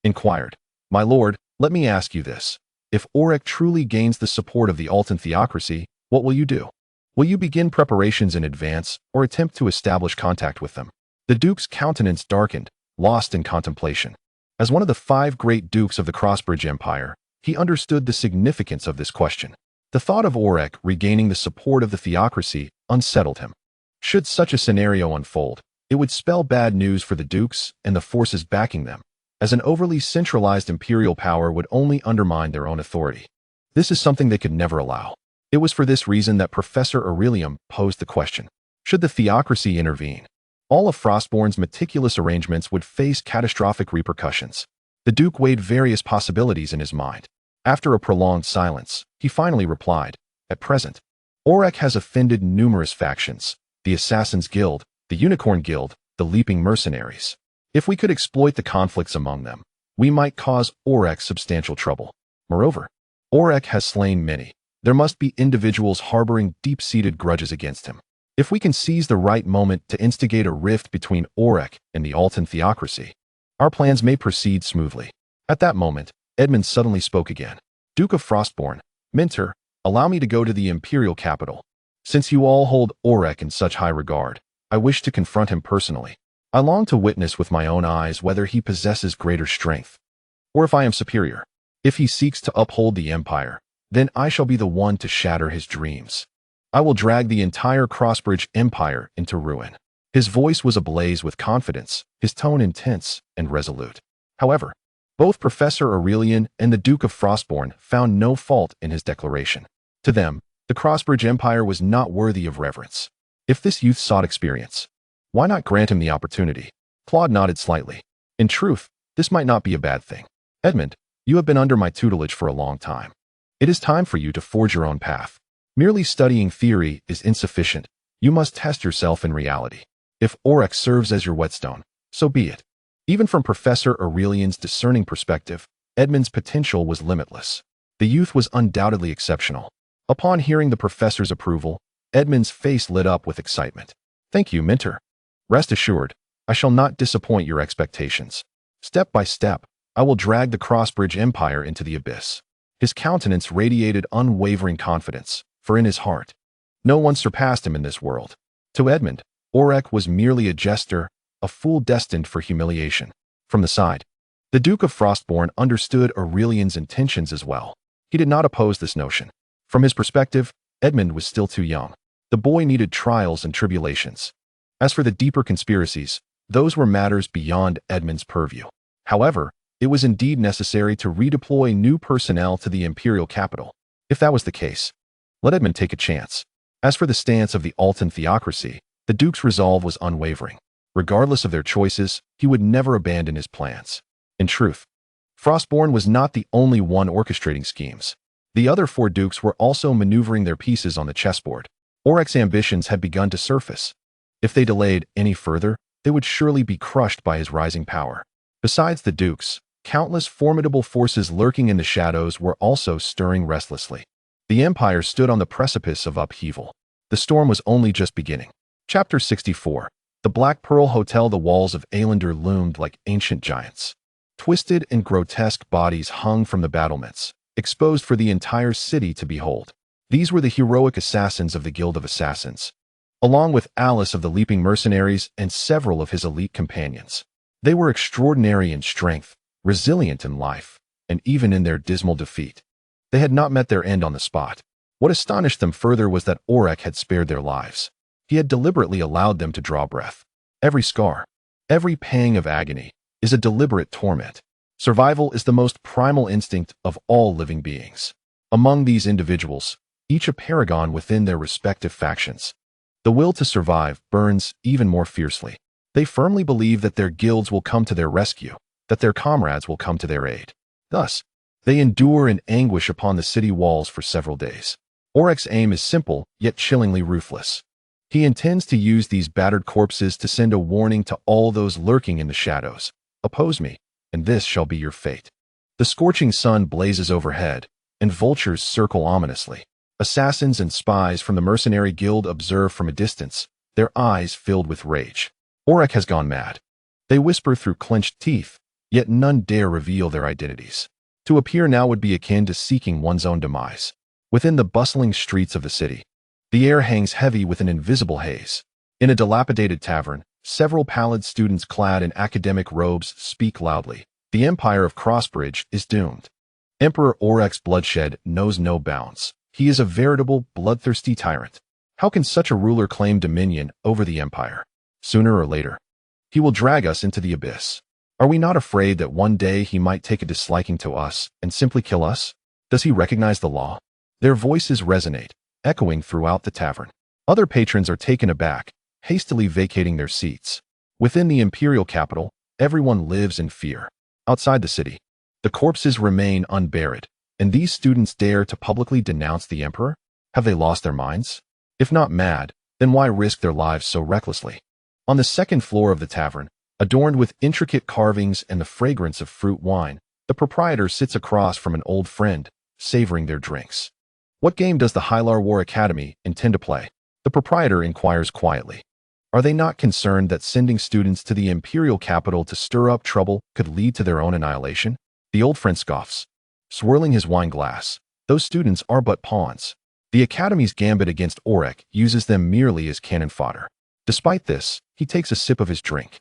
inquired, "My lord, let me ask you this. If Orrick truly gains the support of the Altan theocracy, what will you do? Will you begin preparations in advance or attempt to establish contact with them?" The Duke's countenance darkened, lost in contemplation. As one of the 5 great dukes of the Crossbridge Empire, he understood the significance of this question. The thought of Orrick regaining the support of the theocracy unsettled him. Should such a scenario unfold, it would spell bad news for the dukes and the forces backing them, as an overly centralized imperial power would only undermine their own authority. This is something they could never allow. It was for this reason that Professor Aurelium posed the question: should the theocracy intervene? All of Frostborn's meticulous arrangements would face catastrophic repercussions. The Duke weighed various possibilities in his mind. After a prolonged silence, he finally replied, "At present, Orrick has offended numerous factions: the Assassin's Guild, the Unicorn Guild, the Leaping Mercenaries. If we could exploit the conflicts among them, we might cause Orrick substantial trouble. Moreover, Orrick has slain many. There must be individuals harboring deep-seated grudges against him. If we can seize the right moment to instigate a rift between Orrick and the Altan theocracy, our plans may proceed smoothly." At that moment, Edmund suddenly spoke again. "Duke of Frostborn, Minter, allow me to go to the imperial capital. Since you all hold Orrick in such high regard, I wish to confront him personally. I long to witness with my own eyes whether he possesses greater strength, or if I am superior. If he seeks to uphold the empire, then I shall be the one to shatter his dreams. I will drag the entire Crossbridge Empire into ruin." His voice was ablaze with confidence, his tone intense and resolute. However, both Professor Aurelian and the Duke of Frostborn found no fault in his declaration. To them, the Crossbridge Empire was not worthy of reverence. If this youth sought experience, why not grant him the opportunity? Claude nodded slightly. "In truth, this might not be a bad thing. Edmund, you have been under my tutelage for a long time. It is time for you to forge your own path. Merely studying theory is insufficient. You must test yourself in reality. If Orrick serves as your whetstone, so be it." Even from Professor Aurelian's discerning perspective, Edmund's potential was limitless. The youth was undoubtedly exceptional. Upon hearing the professor's approval, Edmund's face lit up with excitement. "Thank you, Minter. Rest assured, I shall not disappoint your expectations. Step by step, I will drag the Crossbridge Empire into the abyss." His countenance radiated unwavering confidence, for in his heart, no one surpassed him in this world. To Edmund, Orrick was merely a jester, a fool destined for humiliation. From the side, the Duke of Frostborn understood Aurelian's intentions as well. He did not oppose this notion. From his perspective, Edmund was still too young. The boy needed trials and tribulations. As for the deeper conspiracies, those were matters beyond Edmund's purview. However, it was indeed necessary to redeploy new personnel to the imperial capital. If that was the case, let Edmund take a chance. As for the stance of the Altan theocracy, the Duke's resolve was unwavering. Regardless of their choices, he would never abandon his plans. In truth, Frostborn was not the only one orchestrating schemes. The other four dukes were also maneuvering their pieces on the chessboard. Orrick's ambitions had begun to surface. If they delayed any further, they would surely be crushed by his rising power. Besides the dukes, countless formidable forces lurking in the shadows were also stirring restlessly. The empire stood on the precipice of upheaval. The storm was only just beginning. Chapter 64. The Black Pearl Hotel. The walls of Ailander loomed like ancient giants. Twisted and grotesque bodies hung from the battlements, exposed for the entire city to behold. These were the heroic assassins of the Guild of Assassins, along with Alice of the Leaping Mercenaries and several of his elite companions. They were extraordinary in strength, resilient in life, and even in their dismal defeat, they had not met their end on the spot. What astonished them further was that Orrick had spared their lives. He had deliberately allowed them to draw breath. Every scar, every pang of agony, is a deliberate torment. Survival is the most primal instinct of all living beings. Among these individuals, each a paragon within their respective factions, the will to survive burns even more fiercely. They firmly believe that their guilds will come to their rescue, that their comrades will come to their aid. Thus, they endure in anguish upon the city walls for several days. Orrick's aim is simple, yet chillingly ruthless. He intends to use these battered corpses to send a warning to all those lurking in the shadows. Oppose me, and this shall be your fate. The scorching sun blazes overhead, and vultures circle ominously. Assassins and spies from the mercenary guild observe from a distance, their eyes filled with rage. Orrick has gone mad. They whisper through clenched teeth, yet none dare reveal their identities. To appear now would be akin to seeking one's own demise. Within the bustling streets of the city, the air hangs heavy with an invisible haze. In a dilapidated tavern, several pallid students clad in academic robes speak loudly. The empire of Crossbridge is doomed. Emperor Orrick's bloodshed knows no bounds. He is a veritable, bloodthirsty tyrant. How can such a ruler claim dominion over the empire? Sooner or later, he will drag us into the abyss. Are we not afraid that one day he might take a disliking to us and simply kill us? Does he recognize the law? Their voices resonate, echoing throughout the tavern. Other patrons are taken aback, hastily vacating their seats. Within the imperial capital, everyone lives in fear. Outside the city, the corpses remain unburied, and these students dare to publicly denounce the emperor? Have they lost their minds? If not mad, then why risk their lives so recklessly? On the second floor of the tavern, adorned with intricate carvings and the fragrance of fruit wine, the proprietor sits across from an old friend, savoring their drinks. What game does the Hylar War Academy intend to play? The proprietor inquires quietly. Are they not concerned that sending students to the imperial capital to stir up trouble could lead to their own annihilation? The old friend scoffs, swirling his wine glass. Those students are but pawns. The Academy's gambit against Orrick uses them merely as cannon fodder. Despite this, he takes a sip of his drink.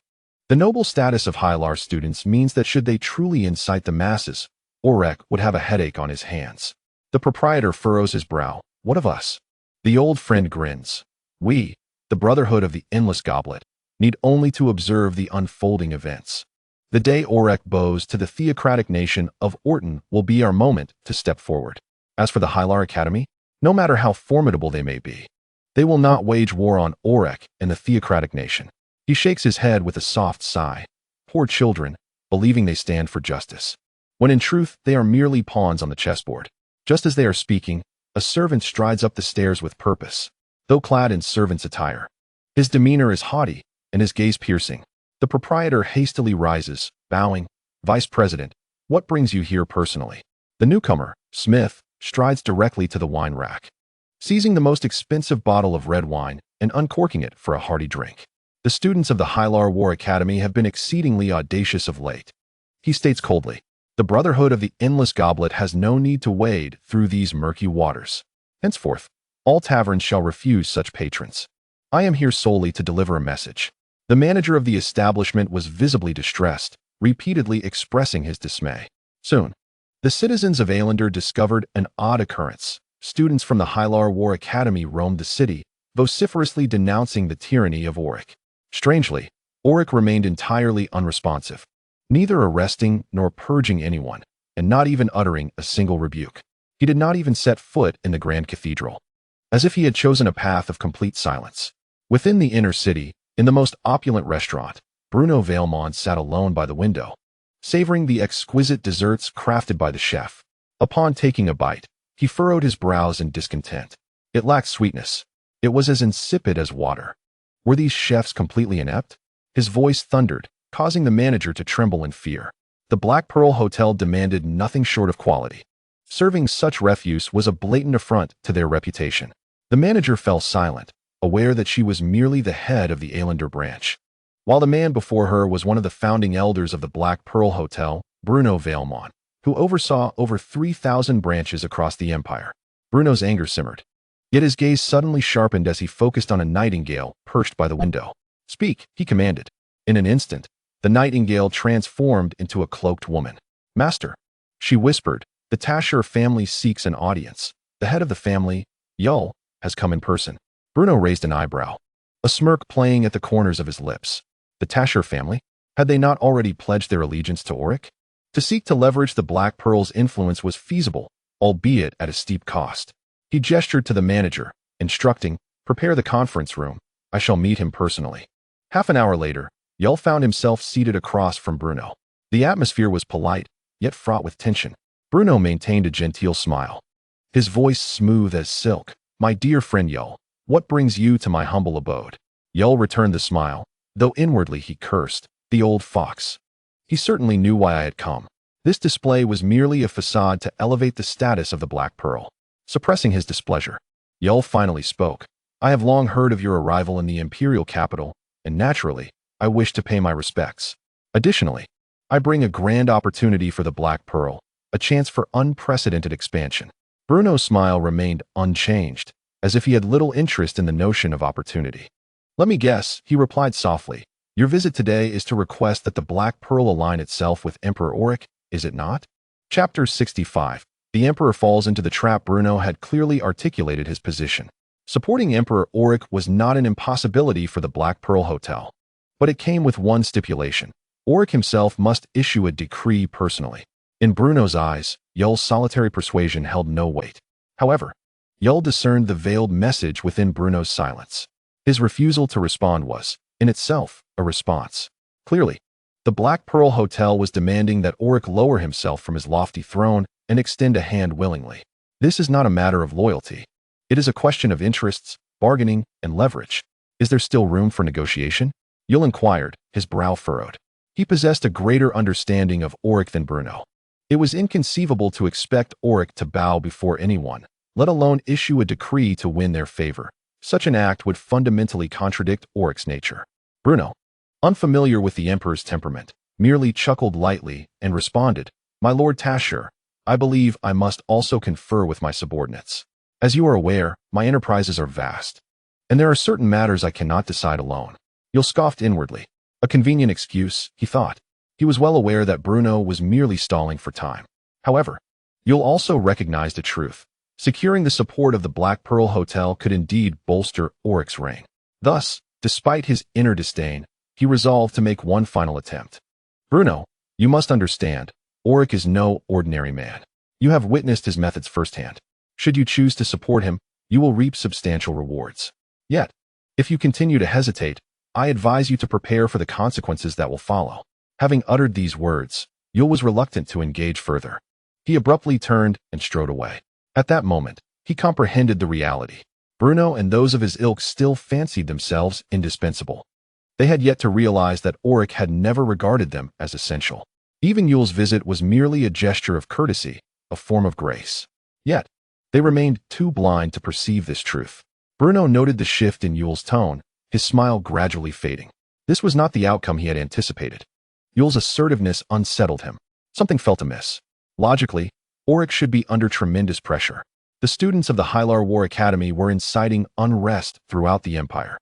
The noble status of Hylar students means that should they truly incite the masses, Orrick would have a headache on his hands. The proprietor furrows his brow. What of us? The old friend grins. We, the Brotherhood of the Endless Goblet, need only to observe the unfolding events. The day Orrick bows to the theocratic nation of Orton will be our moment to step forward. As for the Hylar Academy, no matter how formidable they may be, they will not wage war on Orrick and the theocratic nation. He shakes his head with a soft sigh. Poor children, believing they stand for justice, when in truth they are merely pawns on the chessboard. Just as they are speaking, a servant strides up the stairs with purpose, though clad in servant's attire. His demeanor is haughty, and his gaze piercing. The proprietor hastily rises, bowing. Vice President, what brings you here personally? The newcomer, Smith, strides directly to the wine rack, seizing the most expensive bottle of red wine and uncorking it for a hearty drink. The students of the Hylar War Academy have been exceedingly audacious of late. He states coldly, the Brotherhood of the Endless Goblet has no need to wade through these murky waters. Henceforth, all taverns shall refuse such patrons. I am here solely to deliver a message. The manager of the establishment was visibly distressed, repeatedly expressing his dismay. Soon, the citizens of Aelander discovered an odd occurrence. Students from the Hylar War Academy roamed the city, vociferously denouncing the tyranny of Orrick. Strangely, Orrick remained entirely unresponsive, neither arresting nor purging anyone, and not even uttering a single rebuke. He did not even set foot in the Grand Cathedral, as if he had chosen a path of complete silence. Within the inner city, in the most opulent restaurant, Bruno Vailmont sat alone by the window, savoring the exquisite desserts crafted by the chef. Upon taking a bite, he furrowed his brows in discontent. It lacked sweetness. It was as insipid as water. Were these chefs completely inept? His voice thundered, causing the manager to tremble in fear. The Black Pearl Hotel demanded nothing short of quality. Serving such refuse was a blatant affront to their reputation. The manager fell silent, aware that she was merely the head of the Aelander branch, while the man before her was one of the founding elders of the Black Pearl Hotel, Bruno Vailmont, who oversaw over 3,000 branches across the empire. Bruno's anger simmered, yet his gaze suddenly sharpened as he focused on a nightingale perched by the window. Speak, he commanded. In an instant, the nightingale transformed into a cloaked woman. Master, she whispered, the Tasher family seeks an audience. The head of the family, Yull, has come in person. Bruno raised an eyebrow, a smirk playing at the corners of his lips. The Tasher family? Had they not already pledged their allegiance to Orrick? To seek to leverage the Black Pearl's influence was feasible, albeit at a steep cost. He gestured to the manager, instructing, prepare the conference room. I shall meet him personally. Half an hour later, Yull found himself seated across from Bruno. The atmosphere was polite, yet fraught with tension. Bruno maintained a genteel smile, his voice smooth as silk. My dear friend Yull, what brings you to my humble abode? Yull returned the smile, though inwardly he cursed, the old fox. He certainly knew why I had come. This display was merely a facade to elevate the status of the Black Pearl. Suppressing his displeasure, Yull finally spoke. I have long heard of your arrival in the imperial capital, and naturally, I wish to pay my respects. Additionally, I bring a grand opportunity for the Black Pearl, a chance for unprecedented expansion. Bruno's smile remained unchanged, as if he had little interest in the notion of opportunity. Let me guess, he replied softly. Your visit today is to request that the Black Pearl align itself with Emperor Orrick, is it not? Chapter 65. The Emperor falls into the trap. Bruno had clearly articulated his position. Supporting Emperor Orrick was not an impossibility for the Black Pearl Hotel. But it came with one stipulation. Orrick himself must issue a decree personally. In Bruno's eyes, Yul's solitary persuasion held no weight. However, Yul discerned the veiled message within Bruno's silence. His refusal to respond was, in itself, a response. Clearly, the Black Pearl Hotel was demanding that Orrick lower himself from his lofty throne and extend a hand willingly. This is not a matter of loyalty. It is a question of interests, bargaining, and leverage. Is there still room for negotiation? Yul inquired, his brow furrowed. He possessed a greater understanding of Orrick than Bruno. It was inconceivable to expect Orrick to bow before anyone, let alone issue a decree to win their favor. Such an act would fundamentally contradict Orrick's nature. Bruno, unfamiliar with the Emperor's temperament, merely chuckled lightly and responded, "My Lord Tashur, I believe I must also confer with my subordinates. As you are aware, my enterprises are vast, and there are certain matters I cannot decide alone." Yul scoffed inwardly. A convenient excuse, he thought. He was well aware that Bruno was merely stalling for time. However, Yul also recognized a truth. Securing the support of the Black Pearl Hotel could indeed bolster Orrick's reign. Thus, despite his inner disdain, he resolved to make one final attempt. "Bruno, you must understand, Orrick is no ordinary man. You have witnessed his methods firsthand. Should you choose to support him, you will reap substantial rewards. Yet, if you continue to hesitate, I advise you to prepare for the consequences that will follow." Having uttered these words, Yul was reluctant to engage further. He abruptly turned and strode away. At that moment, he comprehended the reality. Bruno and those of his ilk still fancied themselves indispensable. They had yet to realize that Orrick had never regarded them as essential. Even Yul's visit was merely a gesture of courtesy, a form of grace. Yet, they remained too blind to perceive this truth. Bruno noted the shift in Yul's tone, his smile gradually fading. This was not the outcome he had anticipated. Yul's assertiveness unsettled him. Something felt amiss. Logically, Orrick should be under tremendous pressure. The students of the Hylar War Academy were inciting unrest throughout the Empire.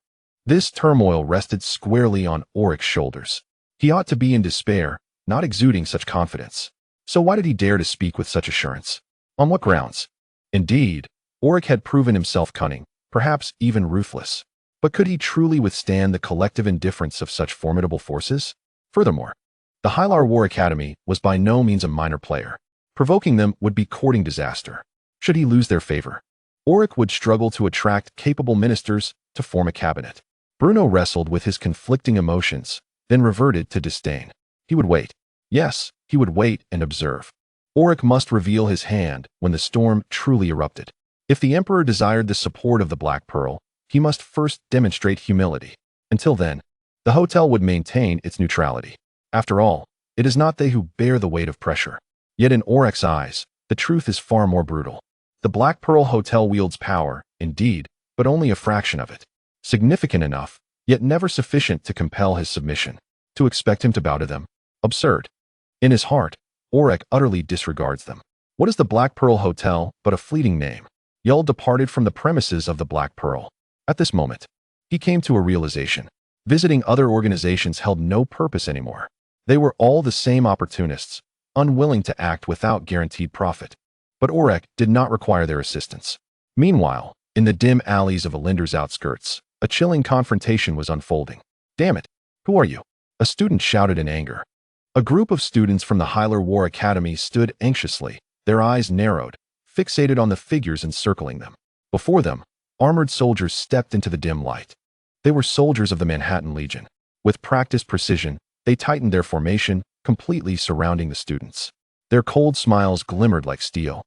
This turmoil rested squarely on Orrick's shoulders. He ought to be in despair, not exuding such confidence. So why did he dare to speak with such assurance? On what grounds? Indeed, Orrick had proven himself cunning, perhaps even ruthless. But could he truly withstand the collective indifference of such formidable forces? Furthermore, the Hylar War Academy was by no means a minor player. Provoking them would be courting disaster. Should he lose their favor, Orrick would struggle to attract capable ministers to form a cabinet. Bruno wrestled with his conflicting emotions, then reverted to disdain. He would wait. Yes, he would wait and observe. Orrick must reveal his hand when the storm truly erupted. If the Emperor desired the support of the Black Pearl, he must first demonstrate humility. Until then, the hotel would maintain its neutrality. After all, it is not they who bear the weight of pressure. Yet in Orrick's eyes, the truth is far more brutal. The Black Pearl Hotel wields power, indeed, but only a fraction of it. Significant enough, yet never sufficient to compel his submission. To expect him to bow to them? Absurd. In his heart, Orrick utterly disregards them. What is the Black Pearl Hotel but a fleeting name? Yul departed from the premises of the Black Pearl. At this moment, he came to a realization. Visiting other organizations held no purpose anymore. They were all the same opportunists, unwilling to act without guaranteed profit. But Orrick did not require their assistance. Meanwhile, in the dim alleys of Alinder's outskirts, a chilling confrontation was unfolding. "Damn it! Who are you?" a student shouted in anger. A group of students from the Hylar War Academy stood anxiously, their eyes narrowed, fixated on the figures encircling them. Before them, armored soldiers stepped into the dim light. They were soldiers of the Manhattan Legion. With practiced precision, they tightened their formation, completely surrounding the students. Their cold smiles glimmered like steel,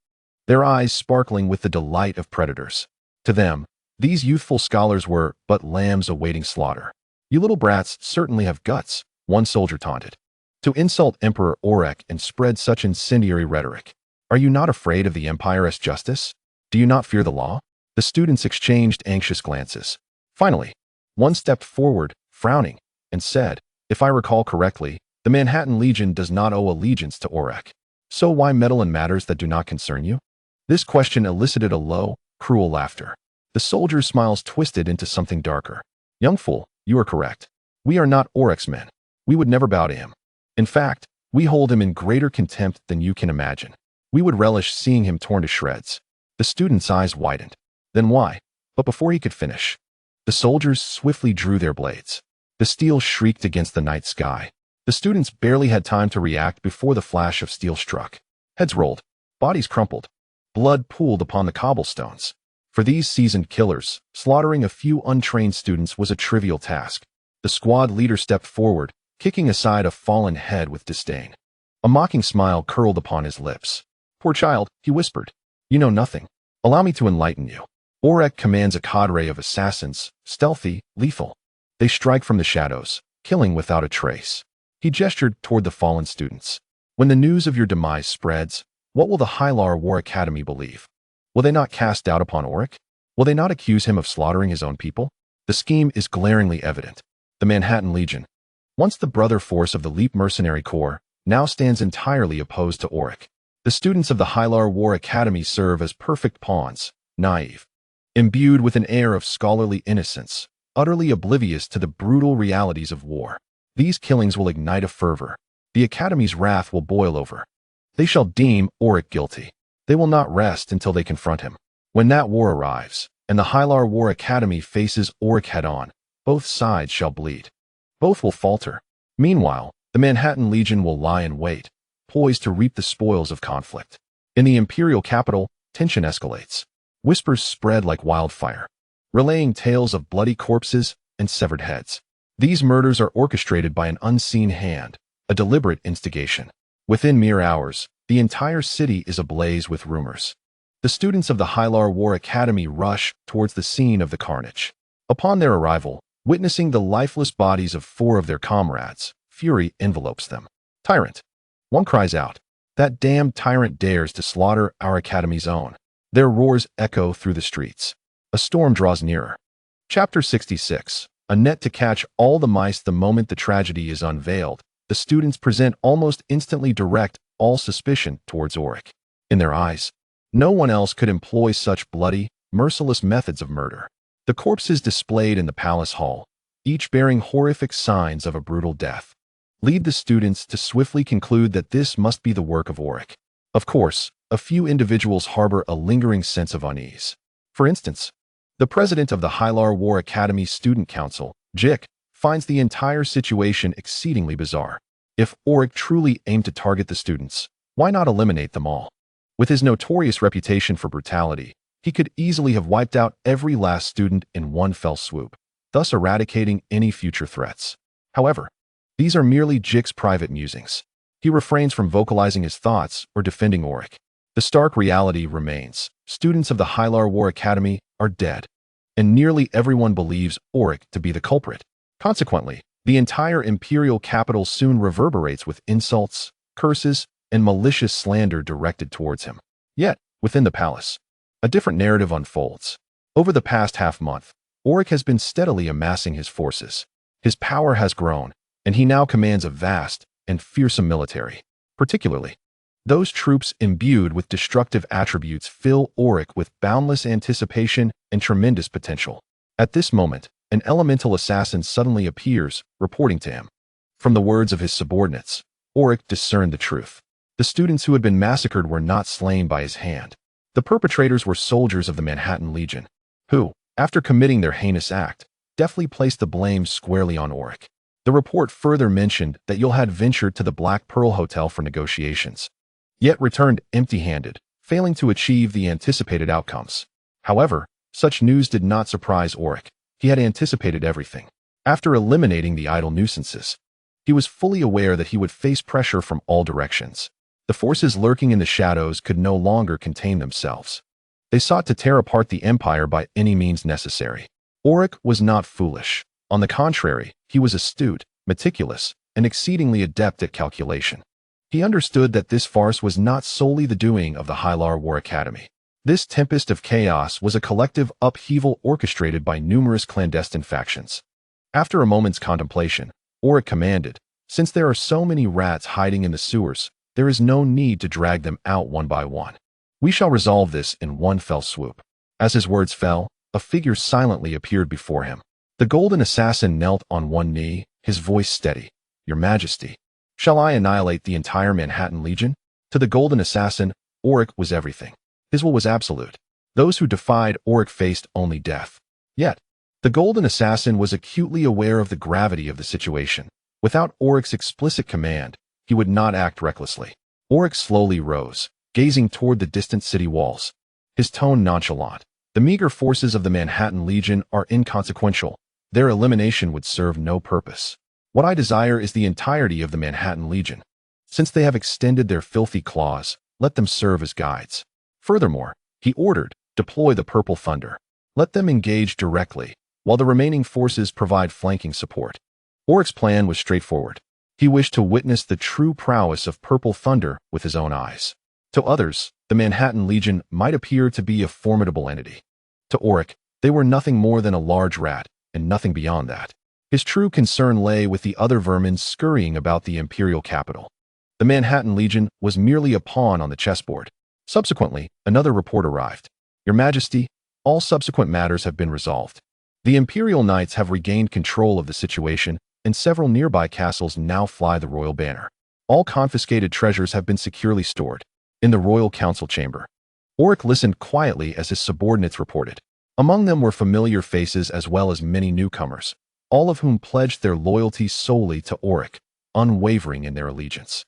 their eyes sparkling with the delight of predators. To them, these youthful scholars were but lambs awaiting slaughter. "You little brats certainly have guts," one soldier taunted. "To insult Emperor Orrick and spread such incendiary rhetoric. Are you not afraid of the Empire's justice? Do you not fear the law?" The students exchanged anxious glances. Finally, one stepped forward, frowning, and said, "If I recall correctly, the Manhattan Legion does not owe allegiance to Orrick. So why meddle in matters that do not concern you?" This question elicited a low, cruel laughter. The soldier's smiles twisted into something darker. "Young fool, you are correct. We are not Orrick's men. We would never bow to him. In fact, we hold him in greater contempt than you can imagine. We would relish seeing him torn to shreds. The student's eyes widened. Then why? But before he could finish, the soldiers swiftly drew their blades. The steel shrieked against the night sky. The students barely had time to react before the flash of steel struck. Heads rolled. Bodies crumpled. Blood pooled upon the cobblestones. For these seasoned killers, slaughtering a few untrained students was a trivial task. The squad leader stepped forward, kicking aside a fallen head with disdain. A mocking smile curled upon his lips. "Poor child," he whispered. "You know nothing. Allow me to enlighten you. Orrick commands a cadre of assassins, stealthy, lethal. They strike from the shadows, killing without a trace." He gestured toward the fallen students. "When the news of your demise spreads, what will the Hylar War Academy believe? Will they not cast doubt upon Orrick? Will they not accuse him of slaughtering his own people? The scheme is glaringly evident. The Manhattan Legion, once the brother force of the Leap Mercenary Corps, now stands entirely opposed to Orrick. The students of the Hylar War Academy serve as perfect pawns, naive, imbued with an air of scholarly innocence, utterly oblivious to the brutal realities of war. These killings will ignite a fervor. The Academy's wrath will boil over. They shall deem Orrick guilty. They will not rest until they confront him. When that war arrives, and the Hylar War Academy faces Orrick head-on, both sides shall bleed. Both will falter. Meanwhile, the Manhattan Legion will lie in wait, poised to reap the spoils of conflict. In the imperial capital, tension escalates. Whispers spread like wildfire, relaying tales of bloody corpses and severed heads. These murders are orchestrated by an unseen hand, a deliberate instigation. Within mere hours, the entire city is ablaze with rumors. The students of the Hylar War Academy rush towards the scene of the carnage. Upon their arrival, witnessing the lifeless bodies of 4 of their comrades, fury envelopes them. "Tyrant!" One cries out. "That damned tyrant dares to slaughter our Academy's own." Their roars echo through the streets. A storm draws nearer. Chapter 66. A net to catch all the mice. The moment the tragedy is unveiled, the students present almost instantly direct all suspicion towards Orrick. In their eyes, no one else could employ such bloody, merciless methods of murder. The corpses displayed in the palace hall, each bearing horrific signs of a brutal death, lead the students to swiftly conclude that this must be the work of Orrick. Of course, a few individuals harbor a lingering sense of unease. For instance, the president of the Hylar War Academy Student Council, Jick, finds the entire situation exceedingly bizarre. If Orrick truly aimed to target the students, why not eliminate them all? With his notorious reputation for brutality, he could easily have wiped out every last student in one fell swoop, thus eradicating any future threats. However, these are merely Jick's private musings. He refrains from vocalizing his thoughts or defending Orrick. The stark reality remains. Students of the Hylar War Academy are dead, and nearly everyone believes Orrick to be the culprit. Consequently, the entire imperial capital soon reverberates with insults, curses, and malicious slander directed towards him. Yet, within the palace, a different narrative unfolds. Over the past half-month, Orrick has been steadily amassing his forces. His power has grown, and he now commands a vast and fearsome military. Particularly, those troops imbued with destructive attributes fill Orrick with boundless anticipation and tremendous potential. At this moment, an elemental assassin suddenly appears, reporting to him. From the words of his subordinates, Orrick discerned the truth. The students who had been massacred were not slain by his hand. The perpetrators were soldiers of the Manhattan Legion, who, after committing their heinous act, deftly placed the blame squarely on Orrick. The report further mentioned that Yul had ventured to the Black Pearl Hotel for negotiations, yet returned empty-handed, failing to achieve the anticipated outcomes. However, such news did not surprise Orrick. He had anticipated everything. After eliminating the idle nuisances, he was fully aware that he would face pressure from all directions. The forces lurking in the shadows could no longer contain themselves. They sought to tear apart the Empire by any means necessary. Orrick was not foolish. On the contrary, he was astute, meticulous, and exceedingly adept at calculation. He understood that this farce was not solely the doing of the Hylar War Academy. This tempest of chaos was a collective upheaval orchestrated by numerous clandestine factions. After a moment's contemplation, Orrick commanded, "Since there are so many rats hiding in the sewers, there is no need to drag them out one by one. We shall resolve this in one fell swoop." As his words fell, a figure silently appeared before him. The golden assassin knelt on one knee, his voice steady. "Your Majesty, shall I annihilate the entire Manhattan Legion?" To the golden assassin, Orrick was everything. His will was absolute. Those who defied Orrick faced only death. Yet, the Golden Assassin was acutely aware of the gravity of the situation. Without Orrick's explicit command, he would not act recklessly. Orrick slowly rose, gazing toward the distant city walls. His tone nonchalant. The meager forces of the Manhattan Legion are inconsequential. Their elimination would serve no purpose. What I desire is the entirety of the Manhattan Legion. Since they have extended their filthy claws, let them serve as guides. Furthermore, he ordered, deploy the Purple Thunder. Let them engage directly, while the remaining forces provide flanking support. Orrick's plan was straightforward. He wished to witness the true prowess of Purple Thunder with his own eyes. To others, the Manhattan Legion might appear to be a formidable entity. To Orrick, they were nothing more than a large rat, and nothing beyond that. His true concern lay with the other vermin scurrying about the imperial capital. The Manhattan Legion was merely a pawn on the chessboard. Subsequently, another report arrived. Your Majesty, all subsequent matters have been resolved. The Imperial Knights have regained control of the situation, and several nearby castles now fly the royal banner. All confiscated treasures have been securely stored in the royal council chamber. Orrick listened quietly as his subordinates reported. Among them were familiar faces as well as many newcomers, all of whom pledged their loyalty solely to Orrick, unwavering in their allegiance.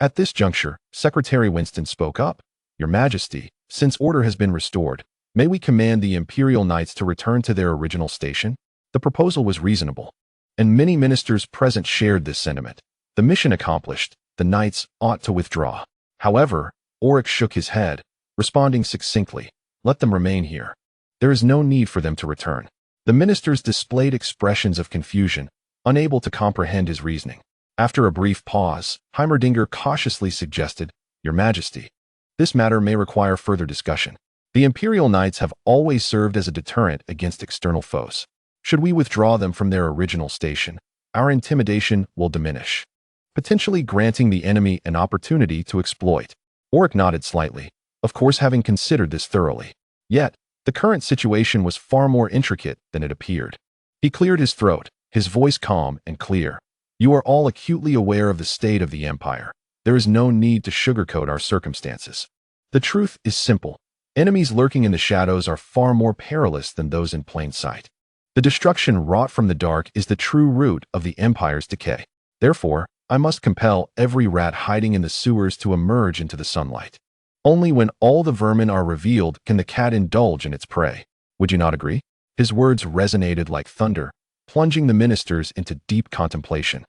At this juncture, Secretary Winston spoke up. Your Majesty, since order has been restored, may we command the Imperial Knights to return to their original station? The proposal was reasonable, and many ministers present shared this sentiment. The mission accomplished, the Knights ought to withdraw. However, Orrick shook his head, responding succinctly, let them remain here. There is no need for them to return. The ministers displayed expressions of confusion, unable to comprehend his reasoning. After a brief pause, Heimerdinger cautiously suggested, Your Majesty, this matter may require further discussion. The Imperial Knights have always served as a deterrent against external foes. Should we withdraw them from their original station, our intimidation will diminish, potentially granting the enemy an opportunity to exploit. Orrick nodded slightly, of course having considered this thoroughly. Yet, the current situation was far more intricate than it appeared. He cleared his throat, his voice calm and clear. You are all acutely aware of the state of the Empire. There is no need to sugarcoat our circumstances. The truth is simple. Enemies lurking in the shadows are far more perilous than those in plain sight. The destruction wrought from the dark is the true root of the Empire's decay. Therefore, I must compel every rat hiding in the sewers to emerge into the sunlight. Only when all the vermin are revealed can the cat indulge in its prey. Would you not agree? His words resonated like thunder, plunging the ministers into deep contemplation.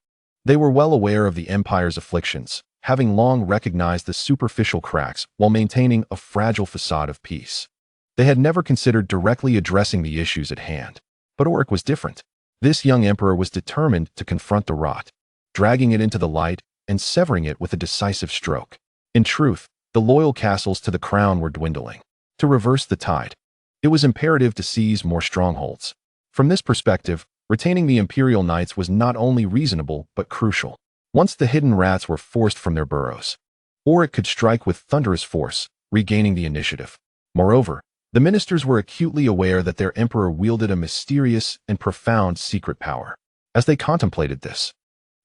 They were well aware of the Empire's afflictions, having long recognized the superficial cracks while maintaining a fragile facade of peace. They had never considered directly addressing the issues at hand. But Orrick was different. This young emperor was determined to confront the rot, dragging it into the light and severing it with a decisive stroke. In truth, the loyal castles to the crown were dwindling. To reverse the tide, it was imperative to seize more strongholds. From this perspective, retaining the Imperial Knights was not only reasonable but crucial. Once the hidden rats were forced from their burrows, Orrick could strike with thunderous force, regaining the initiative. Moreover, the ministers were acutely aware that their emperor wielded a mysterious and profound secret power. As they contemplated this,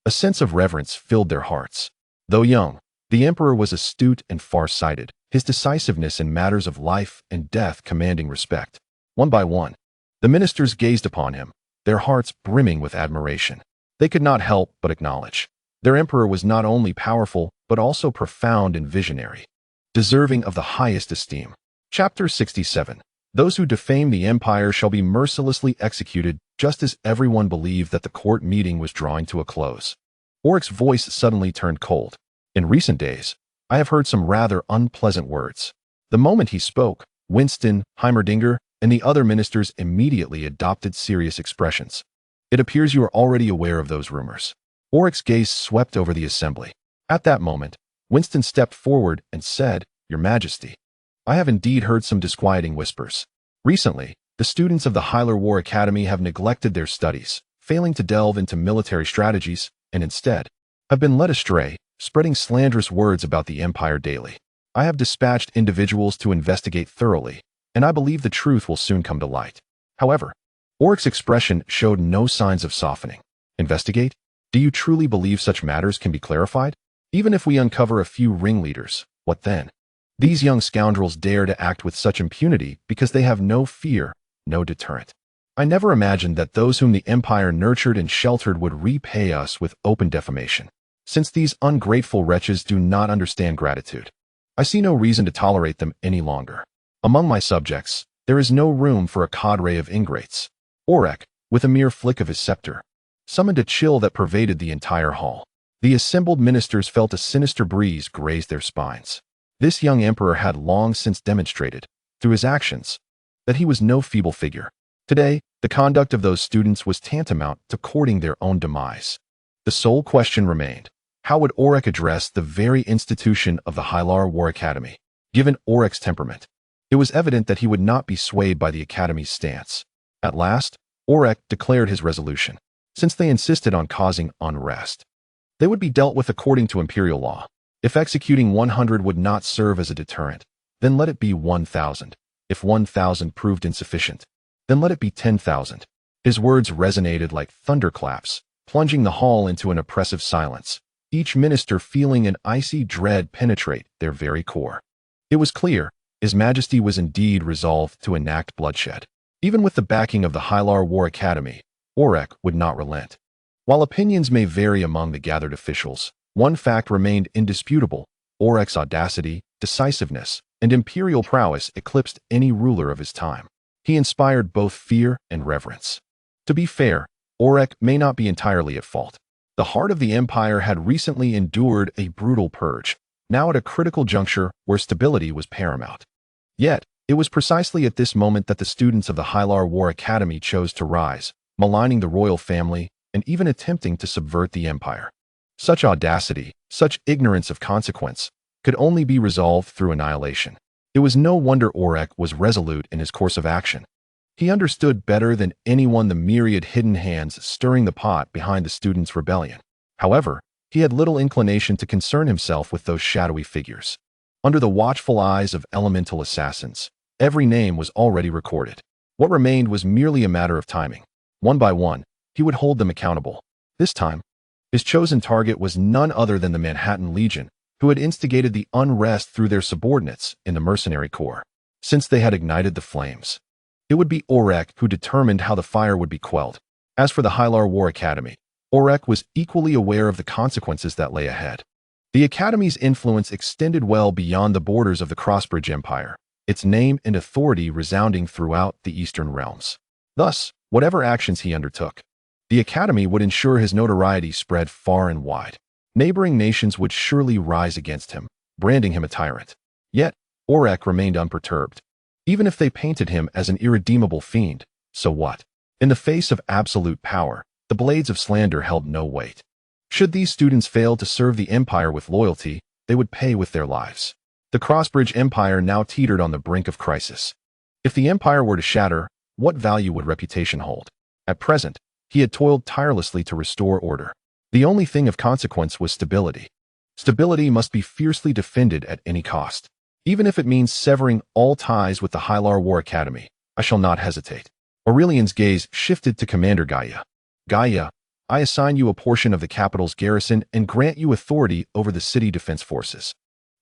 a sense of reverence filled their hearts. Though young, the emperor was astute and far-sighted, his decisiveness in matters of life and death commanding respect. One by one, the ministers gazed upon him, their hearts brimming with admiration. They could not help but acknowledge their emperor was not only powerful, but also profound and visionary, deserving of the highest esteem. Chapter 67. Those who defame the Empire shall be mercilessly executed, just as everyone believed that the court meeting was drawing to a close. Orrick's voice suddenly turned cold. In recent days, I have heard some rather unpleasant words. The moment he spoke, Winston, Heimerdinger, and the other ministers immediately adopted serious expressions. It appears you are already aware of those rumors. Orrick's gaze swept over the assembly. At that moment, Winston stepped forward and said, Your Majesty, I have indeed heard some disquieting whispers. Recently, the students of the Hylar War Academy have neglected their studies, failing to delve into military strategies, and instead have been led astray, spreading slanderous words about the Empire daily. I have dispatched individuals to investigate thoroughly, and I believe the truth will soon come to light. However, Orrick's expression showed no signs of softening. Investigate? Do you truly believe such matters can be clarified? Even if we uncover a few ringleaders, what then? These young scoundrels dare to act with such impunity because they have no fear, no deterrent. I never imagined that those whom the Empire nurtured and sheltered would repay us with open defamation. Since these ungrateful wretches do not understand gratitude, I see no reason to tolerate them any longer. Among my subjects, there is no room for a cadre of ingrates. Orrick, with a mere flick of his scepter, summoned a chill that pervaded the entire hall. The assembled ministers felt a sinister breeze graze their spines. This young emperor had long since demonstrated, through his actions, that he was no feeble figure. Today, the conduct of those students was tantamount to courting their own demise. The sole question remained: how would Orrick address the very institution of the Hylar War Academy? Given Orrick's temperament, it was evident that he would not be swayed by the Academy's stance. At last, Orrick declared his resolution. Since they insisted on causing unrest, they would be dealt with according to imperial law. If executing 100 would not serve as a deterrent, then let it be 1,000. If 1,000 proved insufficient, then let it be 10,000. His words resonated like thunderclaps, plunging the hall into an oppressive silence, each minister feeling an icy dread penetrate their very core. It was clear, His Majesty was indeed resolved to enact bloodshed. Even with the backing of the Hylar War Academy, Orrick would not relent. While opinions may vary among the gathered officials, one fact remained indisputable: Orrick's audacity, decisiveness, and imperial prowess eclipsed any ruler of his time. He inspired both fear and reverence. To be fair, Orrick may not be entirely at fault. The heart of the Empire had recently endured a brutal purge, now at a critical juncture where stability was paramount. Yet, it was precisely at this moment that the students of the Hylar War Academy chose to rise, maligning the royal family and even attempting to subvert the Empire. Such audacity, such ignorance of consequence, could only be resolved through annihilation. It was no wonder Orrick was resolute in his course of action. He understood better than anyone the myriad hidden hands stirring the pot behind the students' rebellion. However, he had little inclination to concern himself with those shadowy figures. Under the watchful eyes of elemental assassins, every name was already recorded. What remained was merely a matter of timing. One by one, he would hold them accountable. This time, his chosen target was none other than the Manhattan Legion, who had instigated the unrest through their subordinates in the mercenary corps. Since they had ignited the flames, it would be Orrick who determined how the fire would be quelled. As for the Hylar War Academy, Orrick was equally aware of the consequences that lay ahead. The Academy's influence extended well beyond the borders of the Crossbridge Empire, its name and authority resounding throughout the Eastern realms. Thus, whatever actions he undertook, the Academy would ensure his notoriety spread far and wide. Neighboring nations would surely rise against him, branding him a tyrant. Yet, Orrick remained unperturbed. Even if they painted him as an irredeemable fiend, so what? In the face of absolute power, the blades of slander held no weight. Should these students fail to serve the Empire with loyalty, they would pay with their lives. The Crossbridge Empire now teetered on the brink of crisis. If the Empire were to shatter, what value would reputation hold? At present, he had toiled tirelessly to restore order. The only thing of consequence was stability. Stability must be fiercely defended at any cost. Even if it means severing all ties with the Hylar War Academy, I shall not hesitate. Aurelian's gaze shifted to Commander Gaia. Gaia, I assign you a portion of the capital's garrison and grant you authority over the city defense forces.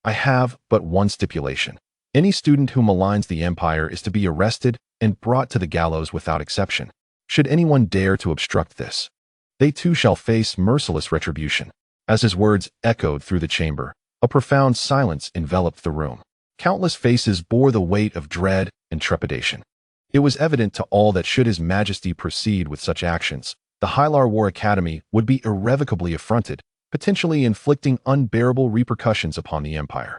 I have but one stipulation. Any student who maligns the Empire is to be arrested and brought to the gallows without exception. Should anyone dare to obstruct this, they too shall face merciless retribution. As his words echoed through the chamber, a profound silence enveloped the room. Countless faces bore the weight of dread and trepidation. It was evident to all that should His Majesty proceed with such actions, the Hylar War Academy would be irrevocably affronted, potentially inflicting unbearable repercussions upon the Empire.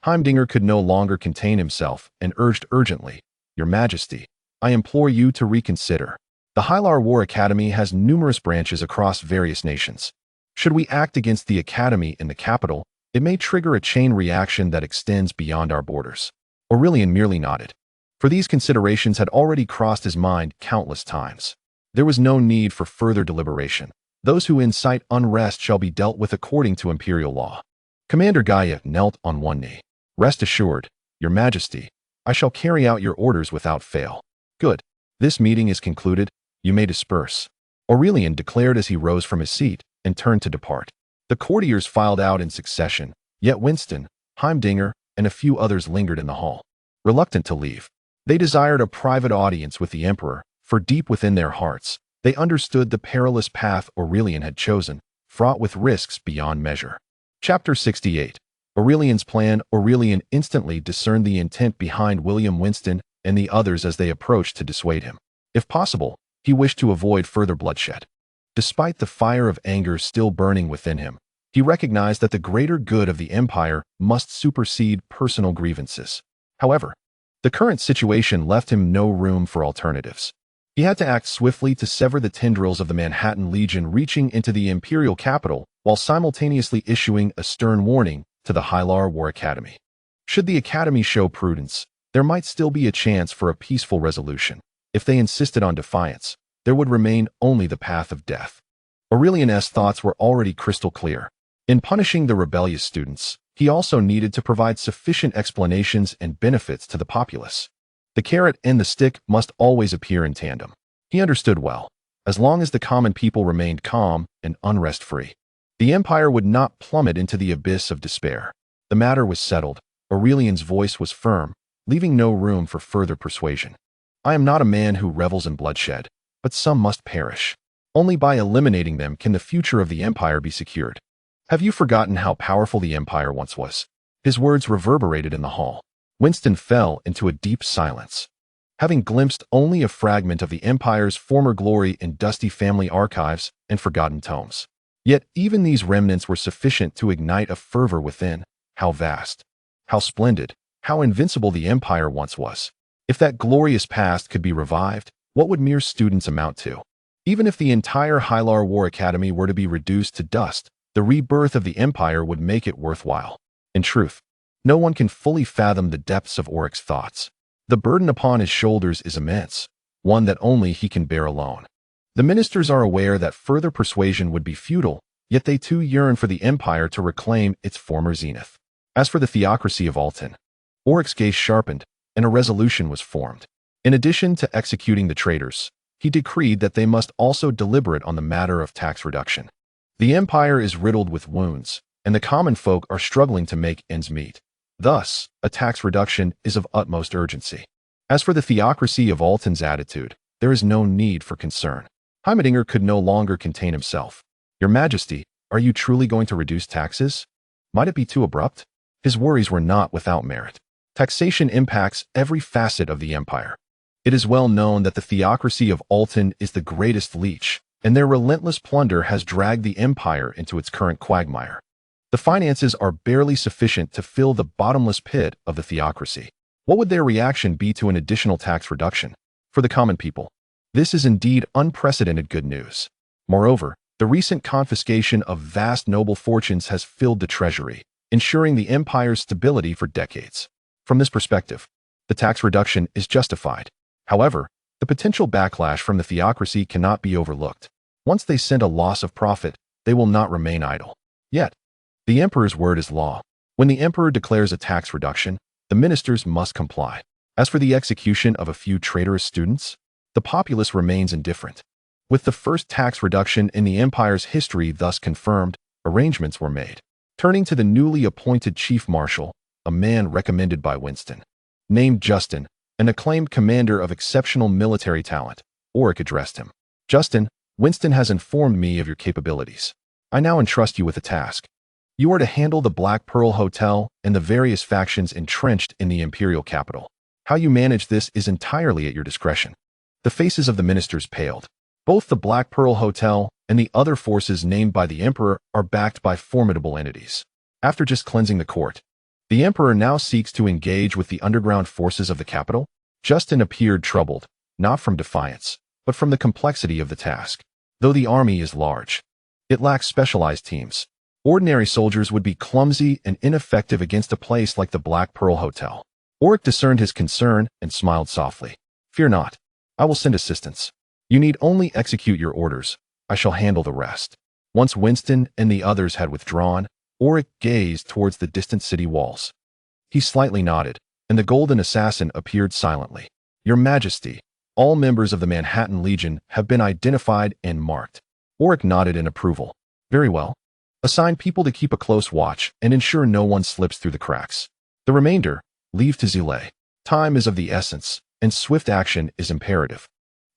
Heimdinger could no longer contain himself and urged urgently, "Your Majesty, I implore you to reconsider. The Hylar War Academy has numerous branches across various nations. Should we act against the Academy in the capital, it may trigger a chain reaction that extends beyond our borders." Aurelian merely nodded, for these considerations had already crossed his mind countless times. There was no need for further deliberation. Those who incite unrest shall be dealt with according to imperial law. Commander Gaia knelt on one knee. "Rest assured, Your Majesty, I shall carry out your orders without fail." "Good. This meeting is concluded. You may disperse," Aurelian declared as he rose from his seat and turned to depart. The courtiers filed out in succession, yet Winston, Heimdinger, and a few others lingered in the hall, reluctant to leave. They desired a private audience with the emperor, for deep within their hearts, they understood the perilous path Aurelian had chosen, fraught with risks beyond measure. Chapter 68. Aurelian's plan. Aurelian instantly discerned the intent behind William Winston and the others as they approached to dissuade him. If possible, he wished to avoid further bloodshed. Despite the fire of anger still burning within him, he recognized that the greater good of the empire must supersede personal grievances. However, the current situation left him no room for alternatives. He had to act swiftly to sever the tendrils of the Manhattan Legion reaching into the imperial capital while simultaneously issuing a stern warning to the Hylar War Academy. Should the academy show prudence, there might still be a chance for a peaceful resolution. If they insisted on defiance, there would remain only the path of death. Aurelian's thoughts were already crystal clear. In punishing the rebellious students, he also needed to provide sufficient explanations and benefits to the populace. The carrot and the stick must always appear in tandem. He understood well. As long as the common people remained calm and unrest-free, the empire would not plummet into the abyss of despair. The matter was settled. Aurelian's voice was firm, leaving no room for further persuasion. I am not a man who revels in bloodshed, but some must perish. Only by eliminating them can the future of the empire be secured. Have you forgotten how powerful the empire once was? His words reverberated in the hall. Winston fell into a deep silence. Having glimpsed only a fragment of the empire's former glory in dusty family archives and forgotten tomes. Yet even these remnants were sufficient to ignite a fervor within. How vast, how splendid, how invincible the empire once was. If that glorious past could be revived, what would mere students amount to? Even if the entire Hylar War Academy were to be reduced to dust, the rebirth of the empire would make it worthwhile. In truth, no one can fully fathom the depths of Orrick's thoughts. The burden upon his shoulders is immense, one that only he can bear alone. The ministers are aware that further persuasion would be futile, yet they too yearn for the empire to reclaim its former zenith. As for the theocracy of Alton, Orrick's gaze sharpened, and a resolution was formed. In addition to executing the traitors, he decreed that they must also deliberate on the matter of tax reduction. The empire is riddled with wounds, and the common folk are struggling to make ends meet. Thus, a tax reduction is of utmost urgency. As for the theocracy of Alton's attitude, there is no need for concern. Heimerdinger could no longer contain himself. Your Majesty, are you truly going to reduce taxes? Might it be too abrupt? His worries were not without merit. Taxation impacts every facet of the empire. It is well known that the theocracy of Alton is the greatest leech, and their relentless plunder has dragged the empire into its current quagmire. The finances are barely sufficient to fill the bottomless pit of the theocracy. What would their reaction be to an additional tax reduction? For the common people, this is indeed unprecedented good news. Moreover, the recent confiscation of vast noble fortunes has filled the treasury, ensuring the empire's stability for decades. From this perspective, the tax reduction is justified. However, the potential backlash from the theocracy cannot be overlooked. Once they scent a loss of profit, they will not remain idle. Yet, the emperor's word is law. When the emperor declares a tax reduction, the ministers must comply. As for the execution of a few traitorous students, the populace remains indifferent. With the first tax reduction in the empire's history thus confirmed, arrangements were made. Turning to the newly appointed chief marshal, a man recommended by Winston, named Justin, an acclaimed commander of exceptional military talent, Orrick addressed him. Justin, Winston has informed me of your capabilities. I now entrust you with a task. You are to handle the Black Pearl Hotel and the various factions entrenched in the imperial capital. How you manage this is entirely at your discretion. The faces of the ministers paled. Both the Black Pearl Hotel and the other forces named by the emperor are backed by formidable entities. After just cleansing the court, the emperor now seeks to engage with the underground forces of the capital. Justin appeared troubled, not from defiance, but from the complexity of the task. Though the army is large, it lacks specialized teams. Ordinary soldiers would be clumsy and ineffective against a place like the Black Pearl Hotel. Orrick discerned his concern and smiled softly. Fear not. I will send assistance. You need only execute your orders. I shall handle the rest. Once Winston and the others had withdrawn, Orrick gazed towards the distant city walls. He slightly nodded, and the Golden Assassin appeared silently. Your Majesty, all members of the Manhattan Legion have been identified and marked. Orrick nodded in approval. Very well. Assign people to keep a close watch and ensure no one slips through the cracks. The remainder, leave to Zile. Time is of the essence, and swift action is imperative.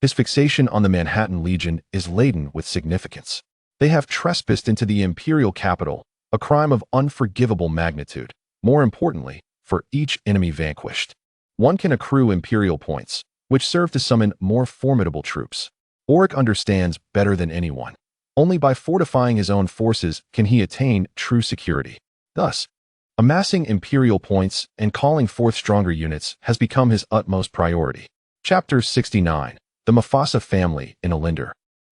His fixation on the Manhattan Legion is laden with significance. They have trespassed into the imperial capital, a crime of unforgivable magnitude. More importantly, for each enemy vanquished, one can accrue imperial points, which serve to summon more formidable troops. Orrick understands better than anyone. Only by fortifying his own forces can he attain true security. Thus, amassing imperial points and calling forth stronger units has become his utmost priority. Chapter 69. The Mufasa Family in Alinder.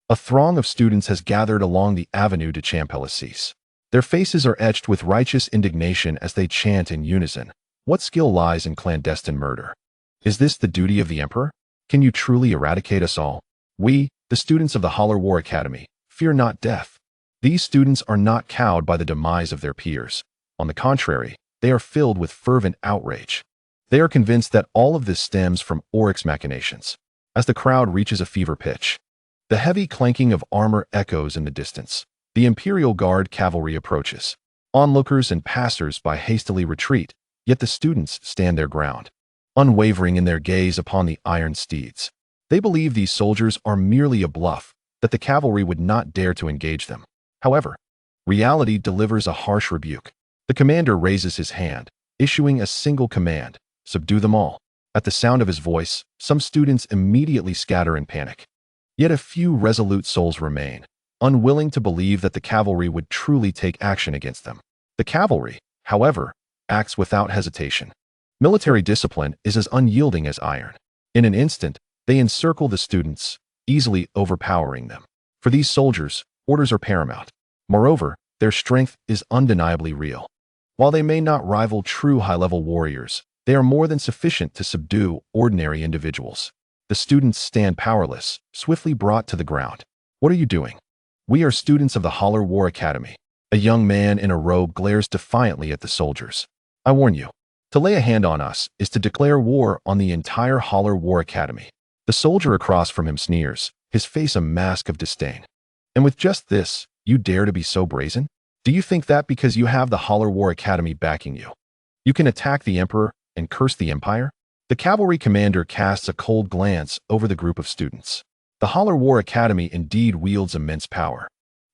A throng of students has gathered along the Avenue de Champs-Élysées. Their faces are etched with righteous indignation as they chant in unison, "What skill lies in clandestine murder? Is this the duty of the Emperor? Can you truly eradicate us all? We, the students of the Holler War Academy, fear not death." These students are not cowed by the demise of their peers. On the contrary, they are filled with fervent outrage. They are convinced that all of this stems from Orrick's machinations. As the crowd reaches a fever pitch, the heavy clanking of armor echoes in the distance. The Imperial Guard cavalry approaches. Onlookers and passers-by hastily retreat, yet the students stand their ground, unwavering in their gaze upon the iron steeds. They believe these soldiers are merely a bluff, that the cavalry would not dare to engage them. However, reality delivers a harsh rebuke. The commander raises his hand, issuing a single command: subdue them all. At the sound of his voice, some students immediately scatter in panic. Yet a few resolute souls remain, unwilling to believe that the cavalry would truly take action against them. The cavalry, however, acts without hesitation. Military discipline is as unyielding as iron. In an instant, they encircle the students, easily overpowering them. For these soldiers, orders are paramount. Moreover, their strength is undeniably real. While they may not rival true high-level warriors, they are more than sufficient to subdue ordinary individuals. The students stand powerless, swiftly brought to the ground. "What are you doing?" "We are students of the Holler War Academy." A young man in a robe glares defiantly at the soldiers. "I warn you, to lay a hand on us is to declare war on the entire Holler War Academy." The soldier across from him sneers, his face a mask of disdain. "And with just this, you dare to be so brazen? Do you think that because you have the Holler War Academy backing you, you can attack the Emperor and curse the Empire?" The cavalry commander casts a cold glance over the group of students. The Holler War Academy indeed wields immense power,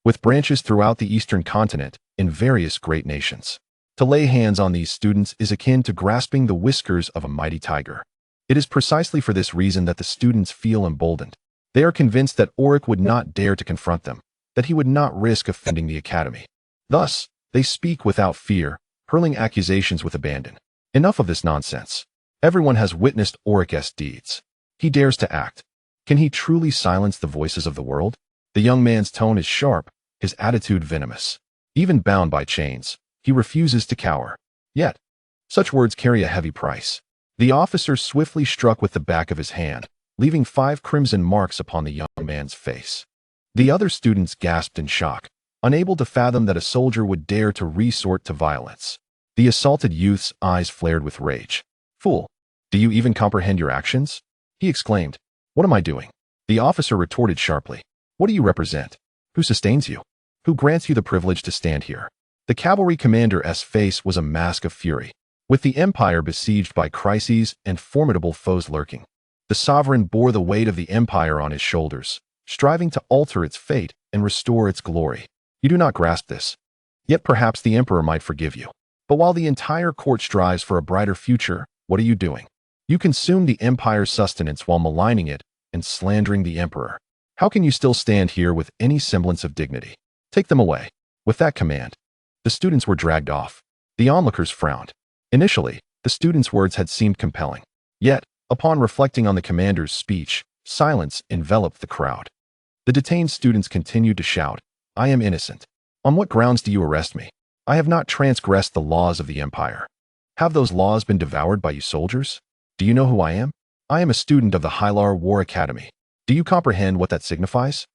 with branches throughout the Eastern continent in various great nations. To lay hands on these students is akin to grasping the whiskers of a mighty tiger. It is precisely for this reason that the students feel emboldened. They are convinced that Orrick would not dare to confront them, that he would not risk offending the academy. Thus, they speak without fear, hurling accusations with abandon. Enough of this nonsense. Everyone has witnessed Orrick's deeds. He dares to act. Can he truly silence the voices of the world? The young man's tone is sharp, his attitude venomous. Even bound by chains, he refuses to cower. Yet, such words carry a heavy price. The officer swiftly struck with the back of his hand, leaving 5 crimson marks upon the young man's face. The other students gasped in shock, unable to fathom that a soldier would dare to resort to violence. The assaulted youth's eyes flared with rage. "Fool, do you even comprehend your actions?" he exclaimed. "What am I doing?" The officer retorted sharply. "What do you represent? Who sustains you? Who grants you the privilege to stand here?" The cavalry commander's face was a mask of fury. With the empire besieged by crises and formidable foes lurking, the sovereign bore the weight of the empire on his shoulders, striving to alter its fate and restore its glory. You do not grasp this. Yet perhaps the emperor might forgive you. But while the entire court strives for a brighter future, what are you doing? You consume the empire's sustenance while maligning it and slandering the emperor. How can you still stand here with any semblance of dignity? Take them away." With that command, the students were dragged off. The onlookers frowned. Initially, the students' words had seemed compelling. Yet, upon reflecting on the commander's speech, silence enveloped the crowd. The detained students continued to shout, "I am innocent. On what grounds do you arrest me? I have not transgressed the laws of the empire. Have those laws been devoured by you soldiers? Do you know who I am? I am a student of the Holler War Academy. Do you comprehend what that signifies?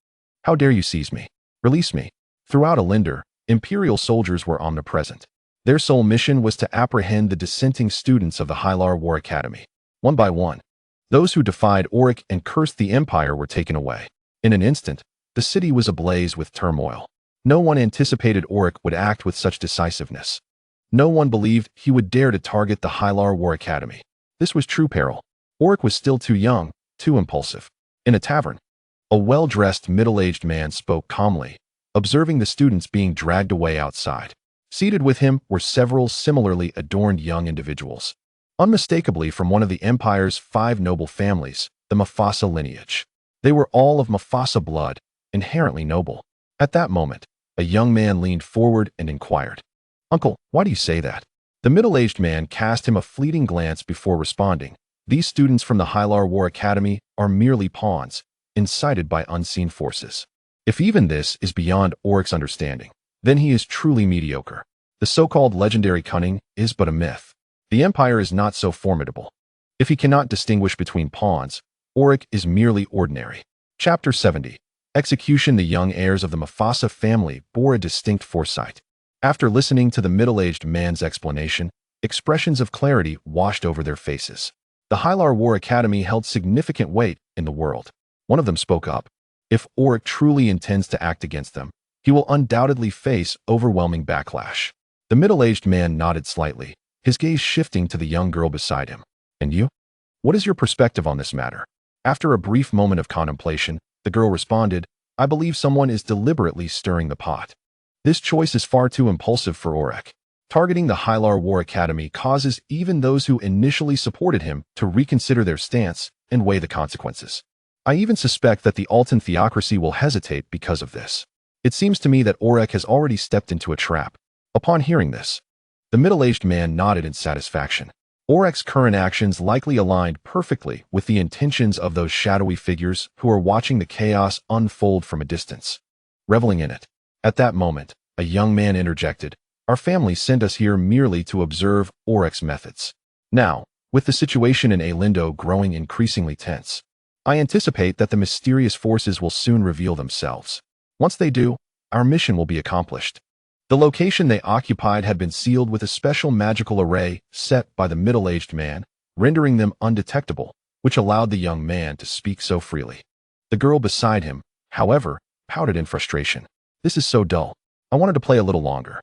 How dare you seize me? Release me." Throughout Alinder, imperial soldiers were omnipresent. Their sole mission was to apprehend the dissenting students of the Holler War Academy. One by one, those who defied Orrick and cursed the empire were taken away. In an instant, the city was ablaze with turmoil. No one anticipated Orrick would act with such decisiveness. No one believed he would dare to target the Hylar War Academy. This was true peril. Orrick was still too young, too impulsive. In a tavern, a well-dressed, middle-aged man spoke calmly, observing the students being dragged away outside. Seated with him were several similarly adorned young individuals, unmistakably from one of the Empire's 5 noble families, the Mufasa lineage. They were all of Mufasa blood, inherently noble. At that moment, a young man leaned forward and inquired, "Uncle, why do you say that?" The middle-aged man cast him a fleeting glance before responding, "These students from the Hylar War Academy are merely pawns, incited by unseen forces. If even this is beyond Orrick's understanding, then he is truly mediocre. The so-called legendary cunning is but a myth. The Empire is not so formidable. If he cannot distinguish between pawns, Orrick is merely ordinary." Chapter 70. Execution. The young heirs of the Mufasa family bore a distinct foresight. After listening to the middle-aged man's explanation, expressions of clarity washed over their faces. The Hylar War Academy held significant weight in the world. One of them spoke up. If Orrick truly intends to act against them, he will undoubtedly face overwhelming backlash. The middle-aged man nodded slightly, his gaze shifting to the young girl beside him. "And you? What is your perspective on this matter?" After a brief moment of contemplation, the girl responded, "I believe someone is deliberately stirring the pot. This choice is far too impulsive for Orrick. Targeting the Hylar War Academy causes even those who initially supported him to reconsider their stance and weigh the consequences. I even suspect that the Altan theocracy will hesitate because of this. It seems to me that Orrick has already stepped into a trap." Upon hearing this, the middle-aged man nodded in satisfaction. Orrick's current actions likely aligned perfectly with the intentions of those shadowy figures who are watching the chaos unfold from a distance, reveling in it. At that moment, a young man interjected, "Our family sent us here merely to observe Orrick's methods. Now, with the situation in Alindo growing increasingly tense, I anticipate that the mysterious forces will soon reveal themselves. Once they do, our mission will be accomplished." The location they occupied had been sealed with a special magical array set by the middle-aged man, rendering them undetectable, which allowed the young man to speak so freely. The girl beside him, however, pouted in frustration. "This is so dull. I wanted to play a little longer."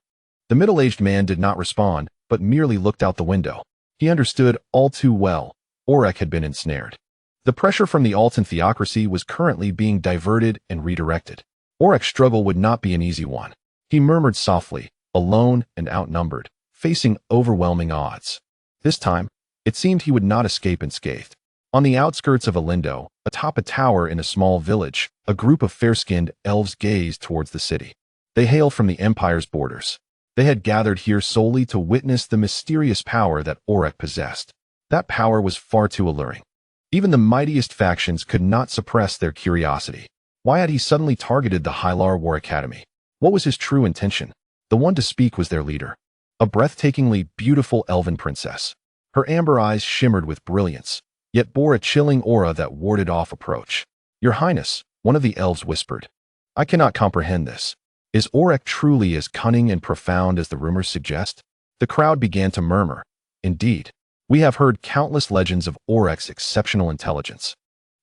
The middle-aged man did not respond, but merely looked out the window. He understood all too well Orrick had been ensnared. The pressure from the Altan theocracy was currently being diverted and redirected. Orrick's struggle would not be an easy one. He murmured softly, alone and outnumbered, facing overwhelming odds. This time, it seemed he would not escape unscathed. On the outskirts of Alindo, atop a tower in a small village, a group of fair-skinned elves gazed towards the city. They hailed from the Empire's borders. They had gathered here solely to witness the mysterious power that Orrick possessed. That power was far too alluring. Even the mightiest factions could not suppress their curiosity. Why had he suddenly targeted the Hylar War Academy? What was his true intention? The one to speak was their leader, a breathtakingly beautiful elven princess. Her amber eyes shimmered with brilliance, yet bore a chilling aura that warded off approach. "Your Highness," one of the elves whispered, "I cannot comprehend this. Is Orrick truly as cunning and profound as the rumors suggest?" The crowd began to murmur. "Indeed, we have heard countless legends of Orrick's exceptional intelligence,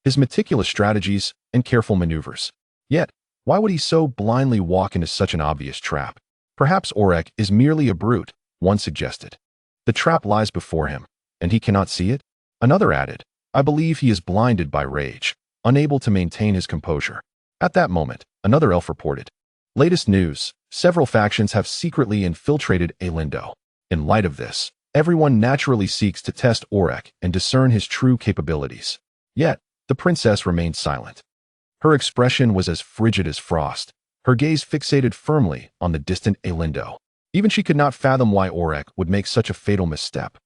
his meticulous strategies, and careful maneuvers. Yet, why would he so blindly walk into such an obvious trap? Perhaps Orrick is merely a brute," one suggested. "The trap lies before him, and he cannot see it?" Another added, "I believe he is blinded by rage, unable to maintain his composure." At that moment, another elf reported, "Latest news, several factions have secretly infiltrated Alindo. In light of this, everyone naturally seeks to test Orrick and discern his true capabilities." Yet, the princess remained silent. Her expression was as frigid as frost, her gaze fixated firmly on the distant Alindo. Even she could not fathom why Orrick would make such a fatal misstep.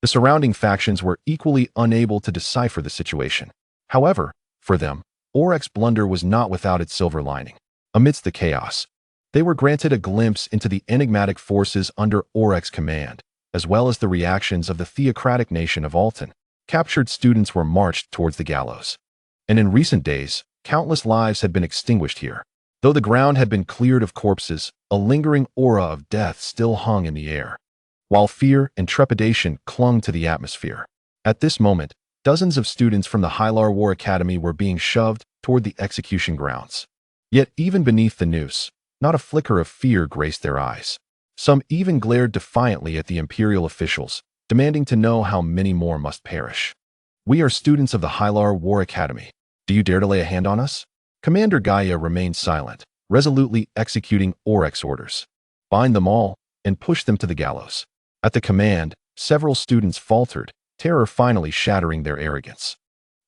The surrounding factions were equally unable to decipher the situation. However, for them, Orrick's blunder was not without its silver lining. Amidst the chaos, they were granted a glimpse into the enigmatic forces under Orrick's command, as well as the reactions of the theocratic nation of Altan. Captured students were marched towards the gallows. And in recent days, countless lives had been extinguished here. Though the ground had been cleared of corpses, a lingering aura of death still hung in the air, while fear and trepidation clung to the atmosphere. At this moment, dozens of students from the Hylar War Academy were being shoved toward the execution grounds. Yet even beneath the noose, not a flicker of fear graced their eyes. Some even glared defiantly at the imperial officials, demanding to know how many more must perish. "We are students of the Hylar War Academy. Do you dare to lay a hand on us?" Commander Gaia remained silent, resolutely executing Orrick's orders. "Bind them all and push them to the gallows." At the command, several students faltered, terror finally shattering their arrogance.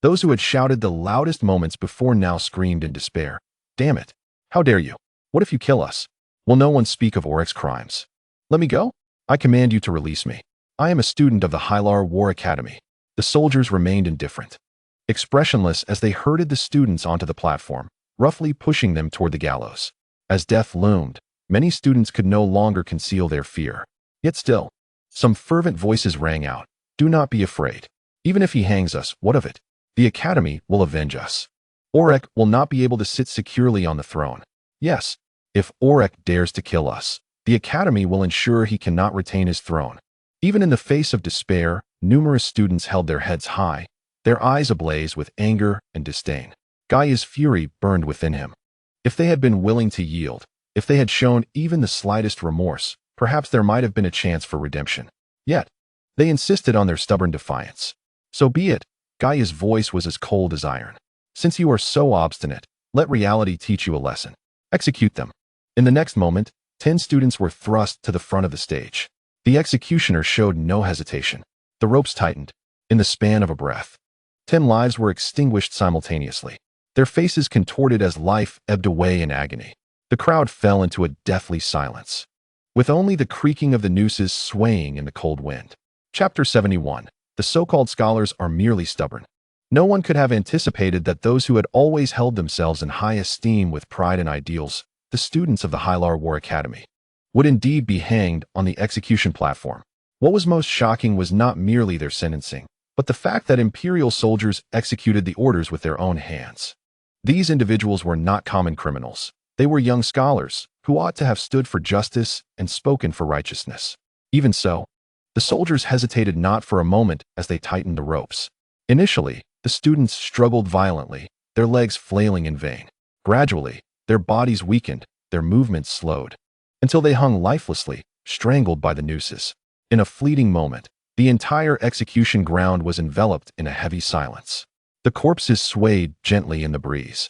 Those who had shouted the loudest moments before now screamed in despair. "Damn it! How dare you? What if you kill us? Will no one speak of Orrick's crimes? Let me go? I command you to release me. I am a student of the Hylar War Academy." The soldiers remained indifferent, expressionless as they herded the students onto the platform, roughly pushing them toward the gallows. As death loomed, many students could no longer conceal their fear. Yet still, some fervent voices rang out, "Do not be afraid. Even if he hangs us, what of it? The Academy will avenge us. Orrick will not be able to sit securely on the throne. Yes, if Orrick dares to kill us, the Academy will ensure he cannot retain his throne." Even in the face of despair, numerous students held their heads high, their eyes ablaze with anger and disdain. Gaia's fury burned within him. If they had been willing to yield, if they had shown even the slightest remorse, perhaps there might have been a chance for redemption. Yet, they insisted on their stubborn defiance. "So be it." Gaia's voice was as cold as iron. "Since you are so obstinate, let reality teach you a lesson. Execute them." In the next moment, 10 students were thrust to the front of the stage. The executioner showed no hesitation. The ropes tightened. In the span of a breath, 10 lives were extinguished simultaneously. Their faces contorted as life ebbed away in agony. The crowd fell into a deathly silence, with only the creaking of the nooses swaying in the cold wind. Chapter 71. The so-called scholars are merely stubborn. No one could have anticipated that those who had always held themselves in high esteem with pride and ideals, the students of the Hylar War Academy, would indeed be hanged on the execution platform. What was most shocking was not merely their sentencing, but the fact that imperial soldiers executed the orders with their own hands. These individuals were not common criminals. They were young scholars who ought to have stood for justice and spoken for righteousness. Even so, the soldiers hesitated not for a moment as they tightened the ropes. Initially, the students struggled violently, their legs flailing in vain. Gradually, their bodies weakened, their movements slowed, until they hung lifelessly, strangled by the nooses. In a fleeting moment, the entire execution ground was enveloped in a heavy silence. The corpses swayed gently in the breeze,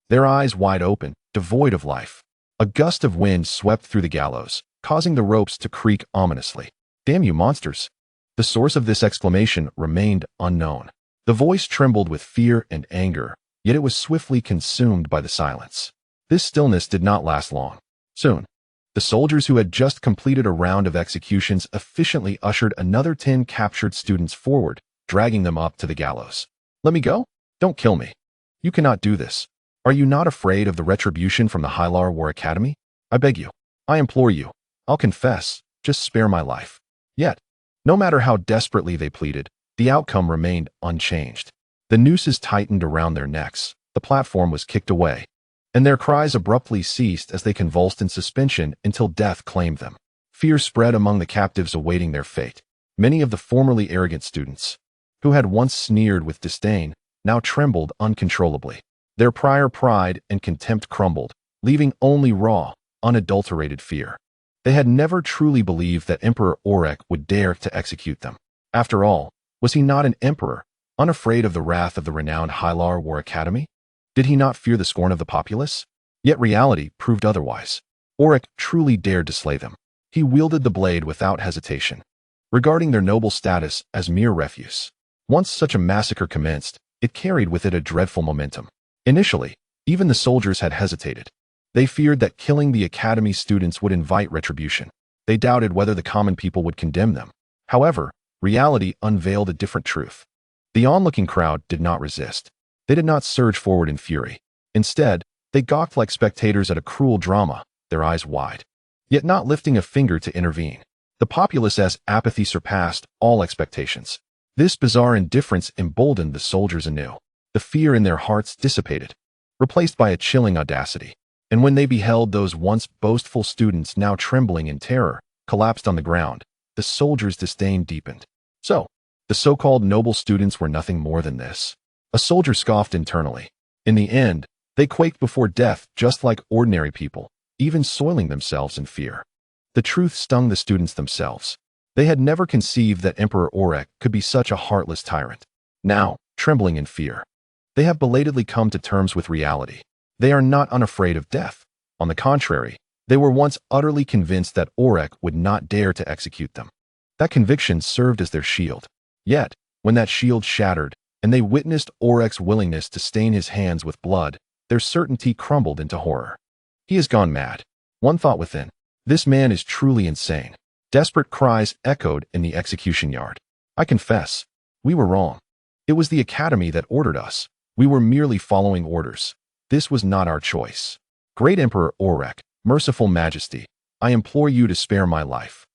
their eyes wide open, devoid of life. A gust of wind swept through the gallows, causing the ropes to creak ominously. "Damn you, monsters!" The source of this exclamation remained unknown. The voice trembled with fear and anger, yet it was swiftly consumed by the silence. This stillness did not last long. Soon, the soldiers who had just completed a round of executions efficiently ushered another 10 captured students forward, dragging them up to the gallows. "Let me go? Don't kill me. You cannot do this. Are you not afraid of the retribution from the Hylar War Academy? I beg you. I implore you. I'll confess. Just spare my life." Yet, no matter how desperately they pleaded, the outcome remained unchanged. The nooses tightened around their necks, the platform was kicked away, and their cries abruptly ceased as they convulsed in suspension until death claimed them. Fear spread among the captives awaiting their fate. Many of the formerly arrogant students, who had once sneered with disdain, now trembled uncontrollably. Their prior pride and contempt crumbled, leaving only raw, unadulterated fear. They had never truly believed that Emperor Orrick would dare to execute them. After all, was he not an emperor, unafraid of the wrath of the renowned Hylar War Academy? Did he not fear the scorn of the populace? Yet reality proved otherwise. Orrick truly dared to slay them. He wielded the blade without hesitation, regarding their noble status as mere refuse. Once such a massacre commenced, it carried with it a dreadful momentum. Initially, even the soldiers had hesitated. They feared that killing the Academy students would invite retribution. They doubted whether the common people would condemn them. However, reality unveiled a different truth. The onlooking crowd did not resist. They did not surge forward in fury. Instead, they gawked like spectators at a cruel drama, their eyes wide, yet not lifting a finger to intervene. The populace's apathy surpassed all expectations. This bizarre indifference emboldened the soldiers anew. The fear in their hearts dissipated, replaced by a chilling audacity. And when they beheld those once boastful students now trembling in terror, collapsed on the ground, the soldiers' disdain deepened. So, the so-called noble students were nothing more than this. A soldier scoffed internally. In the end, they quaked before death just like ordinary people, even soiling themselves in fear. The truth stung the students themselves. They had never conceived that Emperor Orrick could be such a heartless tyrant. Now, trembling in fear, they have belatedly come to terms with reality. They are not unafraid of death. On the contrary, they were once utterly convinced that Orrick would not dare to execute them. That conviction served as their shield. Yet, when that shield shattered, and they witnessed Orrick's willingness to stain his hands with blood, their certainty crumbled into horror. He has gone mad. One thought within. This man is truly insane. Desperate cries echoed in the execution yard. I confess, we were wrong. It was the Academy that ordered us. We were merely following orders. This was not our choice. Great Emperor Orrick, merciful Majesty, I implore you to spare my life.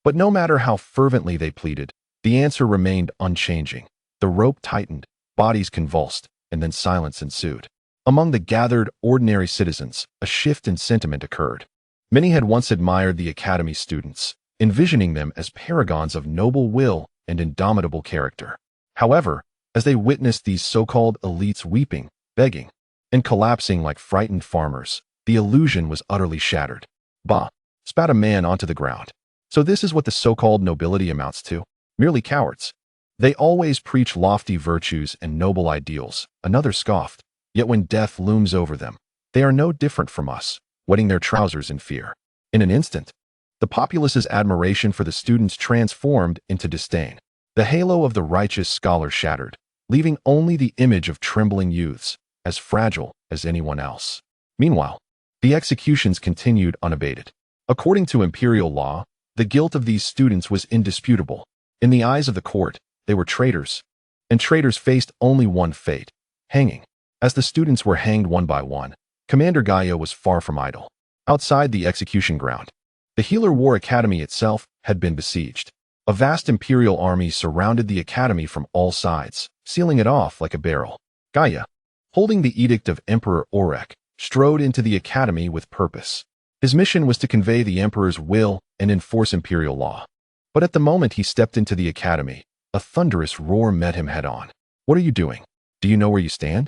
But no matter how fervently they pleaded, the answer remained unchanging. The rope tightened, bodies convulsed, and then silence ensued. Among the gathered, ordinary citizens, a shift in sentiment occurred. Many had once admired the Academy students, envisioning them as paragons of noble will and indomitable character. However, as they witnessed these so-called elites weeping, begging, and collapsing like frightened farmers, the illusion was utterly shattered. Bah! Spat a man onto the ground. So this is what the so-called nobility amounts to? Merely cowards. They always preach lofty virtues and noble ideals, another scoffed. Yet when death looms over them, they are no different from us, wetting their trousers in fear. In an instant, the populace's admiration for the students transformed into disdain. The halo of the righteous scholar shattered, leaving only the image of trembling youths, as fragile as anyone else. Meanwhile, the executions continued unabated. According to imperial law, the guilt of these students was indisputable. In the eyes of the court, they were traitors, and traitors faced only one fate: hanging. As the students were hanged one by one, Commander Gaia was far from idle. Outside the execution ground, the Healer War Academy itself had been besieged. A vast imperial army surrounded the academy from all sides, sealing it off like a barrel. Gaia, holding the edict of Emperor Orrick, strode into the academy with purpose. His mission was to convey the emperor's will and enforce imperial law. But at the moment he stepped into the academy, a thunderous roar met him head-on. What are you doing? Do you know where you stand?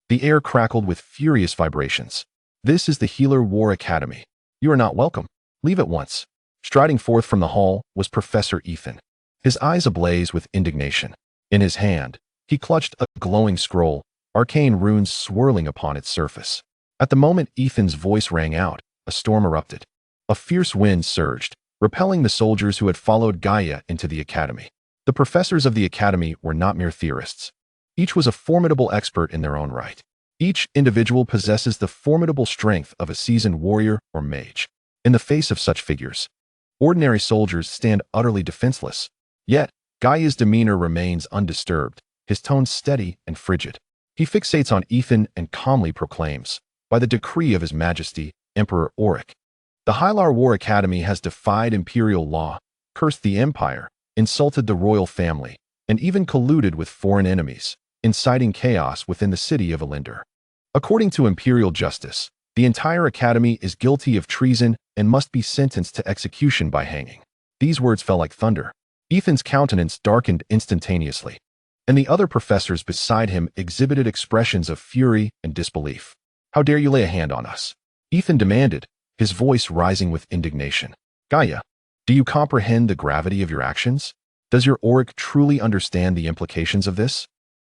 The air crackled with furious vibrations. This is the Healer War Academy. You are not welcome. Leave at once. Striding forth from the hall was Professor Ethan, his eyes ablaze with indignation. In his hand, he clutched a glowing scroll, arcane runes swirling upon its surface. At the moment Ethan's voice rang out, a storm erupted. A fierce wind surged, repelling the soldiers who had followed Gaia into the academy. The professors of the academy were not mere theorists. Each was a formidable expert in their own right. Each individual possesses the formidable strength of a seasoned warrior or mage. In the face of such figures, ordinary soldiers stand utterly defenseless. Yet, Gaia's demeanor remains undisturbed, his tone steady and frigid. He fixates on Ethan and calmly proclaims, by the decree of His Majesty, Emperor Orrick, the Hylar War Academy has defied imperial law, cursed the empire, insulted the royal family, and even colluded with foreign enemies, inciting chaos within the city of Elinder. According to imperial justice, the entire academy is guilty of treason and must be sentenced to execution by hanging. These words fell like thunder. Ethan's countenance darkened instantaneously, and the other professors beside him exhibited expressions of fury and disbelief. How dare you lay a hand on us? Ethan demanded, his voice rising with indignation. Gaia, do you comprehend the gravity of your actions? Does your Orrick truly understand the implications of this?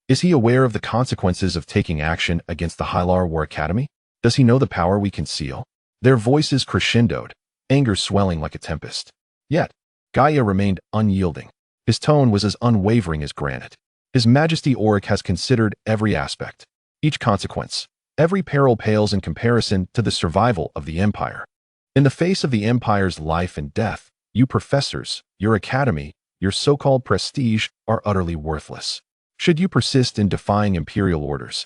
Is he aware of the consequences of taking action against the Hylar War Academy? Does he know the power we conceal? Their voices crescendoed, anger swelling like a tempest. Yet, Gaia remained unyielding. His tone was as unwavering as granite. His Majesty Orrick has considered every aspect, each consequence. Every peril pales in comparison to the survival of the empire. In the face of the empire's life and death, you professors, your academy, your so-called prestige are utterly worthless. Should you persist in defying imperial orders,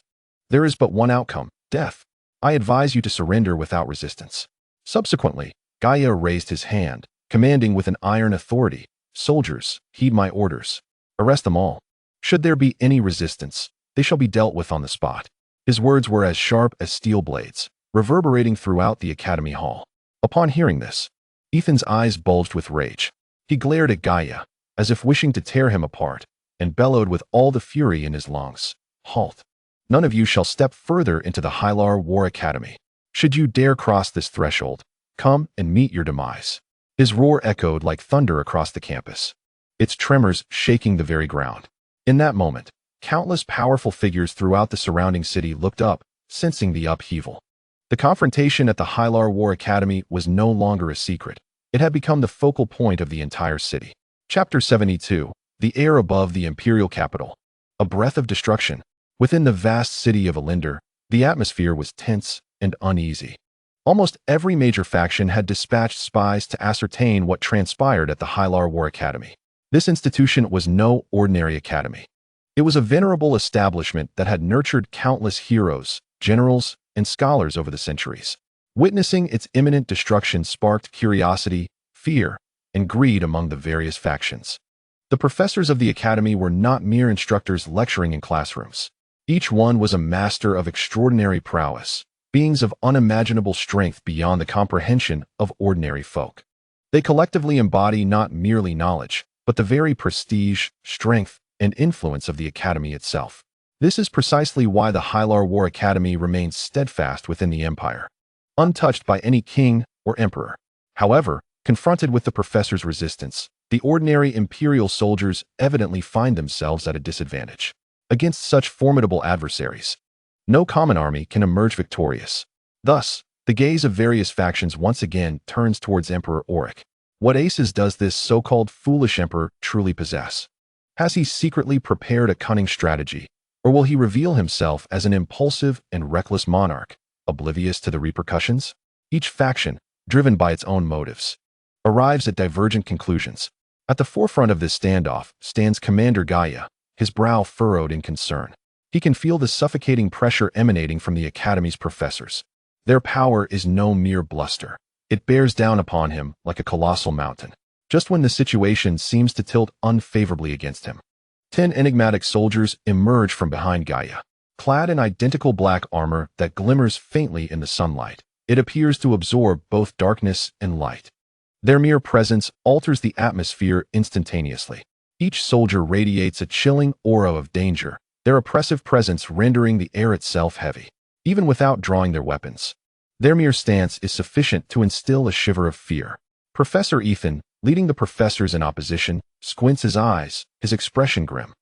there is but one outcome: death. I advise you to surrender without resistance. Subsequently, Gaia raised his hand, commanding with an iron authority, soldiers, heed my orders. Arrest them all. Should there be any resistance, they shall be dealt with on the spot. His words were as sharp as steel blades, reverberating throughout the academy hall. Upon hearing this, Ethan's eyes bulged with rage. He glared at Gaia, as if wishing to tear him apart, and bellowed with all the fury in his lungs. Halt! None of you shall step further into the Hylar War Academy. Should you dare cross this threshold, come and meet your demise. His roar echoed like thunder across the campus, its tremors shaking the very ground. In that moment, countless powerful figures throughout the surrounding city looked up, sensing the upheaval. The confrontation at the Hylar War Academy was no longer a secret. It had become the focal point of the entire city. Chapter 72. The air above the imperial capital. A breath of destruction. Within the vast city of Alinder, the atmosphere was tense and uneasy. Almost every major faction had dispatched spies to ascertain what transpired at the Hylar War Academy. This institution was no ordinary academy. It was a venerable establishment that had nurtured countless heroes, generals, and scholars over the centuries. Witnessing its imminent destruction sparked curiosity, fear, and greed among the various factions. The professors of the academy were not mere instructors lecturing in classrooms. Each one was a master of extraordinary prowess, beings of unimaginable strength beyond the comprehension of ordinary folk. They collectively embody not merely knowledge, but the very prestige, strength, and influence of the academy itself. This is precisely why the Hylar War Academy remains steadfast within the empire, untouched by any king or emperor. However, confronted with the professor's resistance, the ordinary imperial soldiers evidently find themselves at a disadvantage. Against such formidable adversaries, no common army can emerge victorious. Thus, the gaze of various factions once again turns towards Emperor Orrick. What aces does this so-called foolish emperor truly possess? Has he secretly prepared a cunning strategy, or will he reveal himself as an impulsive and reckless monarch, oblivious to the repercussions? Each faction, driven by its own motives, arrives at divergent conclusions. At the forefront of this standoff stands Commander Gaia, his brow furrowed in concern. He can feel the suffocating pressure emanating from the Academy's professors. Their power is no mere bluster. It bears down upon him like a colossal mountain, just when the situation seems to tilt unfavorably against him. 10 enigmatic soldiers emerge from behind Gaia, clad in identical black armor that glimmers faintly in the sunlight. It appears to absorb both darkness and light. Their mere presence alters the atmosphere instantaneously. Each soldier radiates a chilling aura of danger, their oppressive presence rendering the air itself heavy. Even without drawing their weapons, their mere stance is sufficient to instill a shiver of fear. Professor Ethan, leading the professors in opposition, squints his eyes, his expression grim,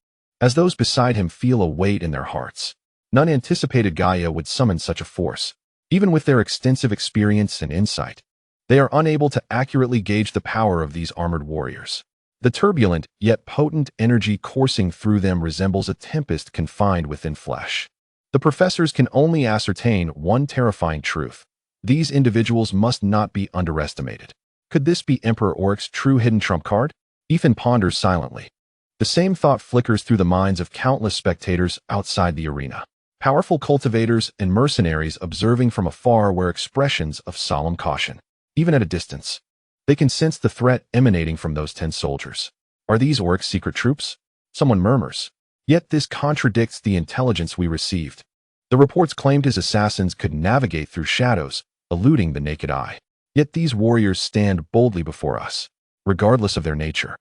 as those beside him feel a weight in their hearts. None anticipated Gaia would summon such a force. Even with their extensive experience and insight, they are unable to accurately gauge the power of these armored warriors. The turbulent, yet potent energy coursing through them resembles a tempest confined within flesh. The professors can only ascertain one terrifying truth. These individuals must not be underestimated. Could this be Emperor Orrick's true hidden trump card? Ethan ponders silently. The same thought flickers through the minds of countless spectators outside the arena. Powerful cultivators and mercenaries observing from afar wear expressions of solemn caution. Even at a distance, they can sense the threat emanating from those 10 soldiers. Are these Orrick's secret troops? Someone murmurs. Yet this contradicts the intelligence we received. The reports claimed his assassins could navigate through shadows, eluding the naked eye. Yet these warriors stand boldly before us, regardless of their nature.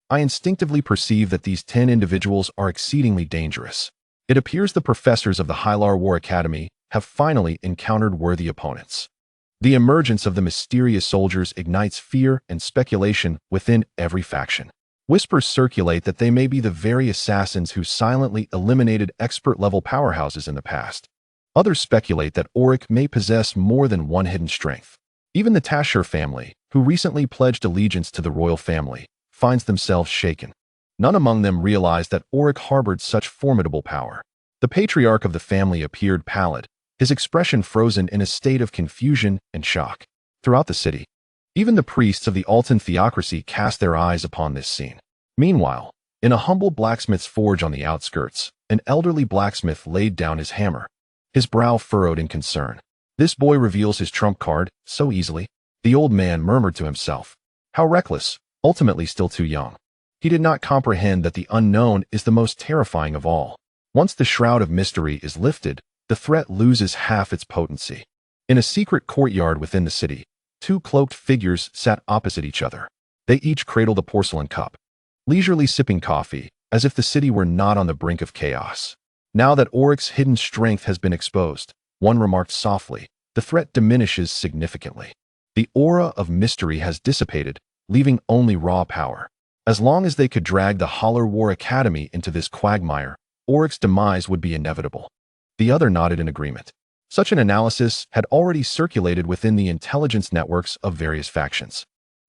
I instinctively perceive that these 10 individuals are exceedingly dangerous. It appears the professors of the Hylar War Academy have finally encountered worthy opponents. The emergence of the mysterious soldiers ignites fear and speculation within every faction. Whispers circulate that they may be the very assassins who silently eliminated expert-level powerhouses in the past. Others speculate that Orrick may possess more than one hidden strength. Even the Tasher family, who recently pledged allegiance to the royal family, finds themselves shaken. None among them realized that Orrick harbored such formidable power. The patriarch of the family appeared pallid, his expression frozen in a state of confusion and shock. Throughout the city, even the priests of the Altan theocracy cast their eyes upon this scene. Meanwhile, in a humble blacksmith's forge on the outskirts, an elderly blacksmith laid down his hammer, his brow furrowed in concern. This boy reveals his trump card so easily. The old man murmured to himself. How reckless, ultimately still too young. He did not comprehend that the unknown is the most terrifying of all. Once the shroud of mystery is lifted, the threat loses half its potency. In a secret courtyard within the city, 2 cloaked figures sat opposite each other. They each cradled a porcelain cup, leisurely sipping coffee, as if the city were not on the brink of chaos. Now that Orrick's hidden strength has been exposed, one remarked softly, the threat diminishes significantly. The aura of mystery has dissipated, leaving only raw power. As long as they could drag the Holler War Academy into this quagmire, Orrick's demise would be inevitable. The other nodded in agreement. Such an analysis had already circulated within the intelligence networks of various factions.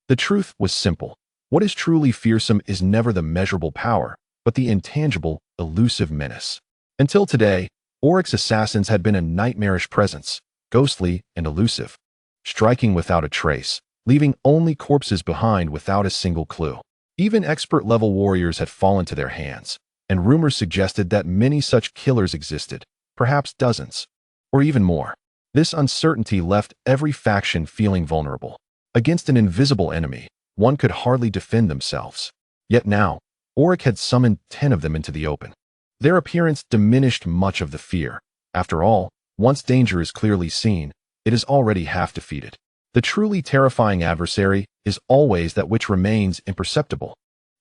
The truth was simple. What is truly fearsome is never the measurable power, but the intangible, elusive menace. Until today, Orrick's assassins had been a nightmarish presence, ghostly and elusive, striking without a trace, leaving only corpses behind without a single clue. Even expert-level warriors had fallen to their hands, and rumors suggested that many such killers existed, perhaps dozens, or even more. This uncertainty left every faction feeling vulnerable. Against an invisible enemy, one could hardly defend themselves. Yet now, Orrick had summoned 10 of them into the open. Their appearance diminished much of the fear. After all, once danger is clearly seen, it is already half defeated. The truly terrifying adversary is always that which remains imperceptible.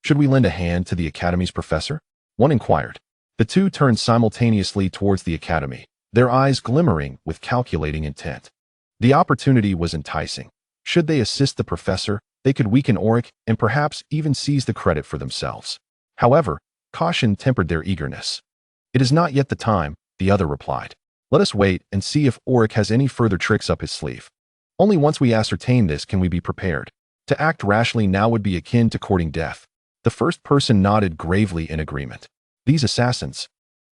Should we lend a hand to the Academy's professor? One inquired. The two turned simultaneously towards the Academy, their eyes glimmering with calculating intent. The opportunity was enticing. Should they assist the professor, they could weaken Orrick and perhaps even seize the credit for themselves. However, caution tempered their eagerness. It is not yet the time, the other replied. Let us wait and see if Orrick has any further tricks up his sleeve. Only once we ascertain this can we be prepared. To act rashly now would be akin to courting death. The first person nodded gravely in agreement. These assassins,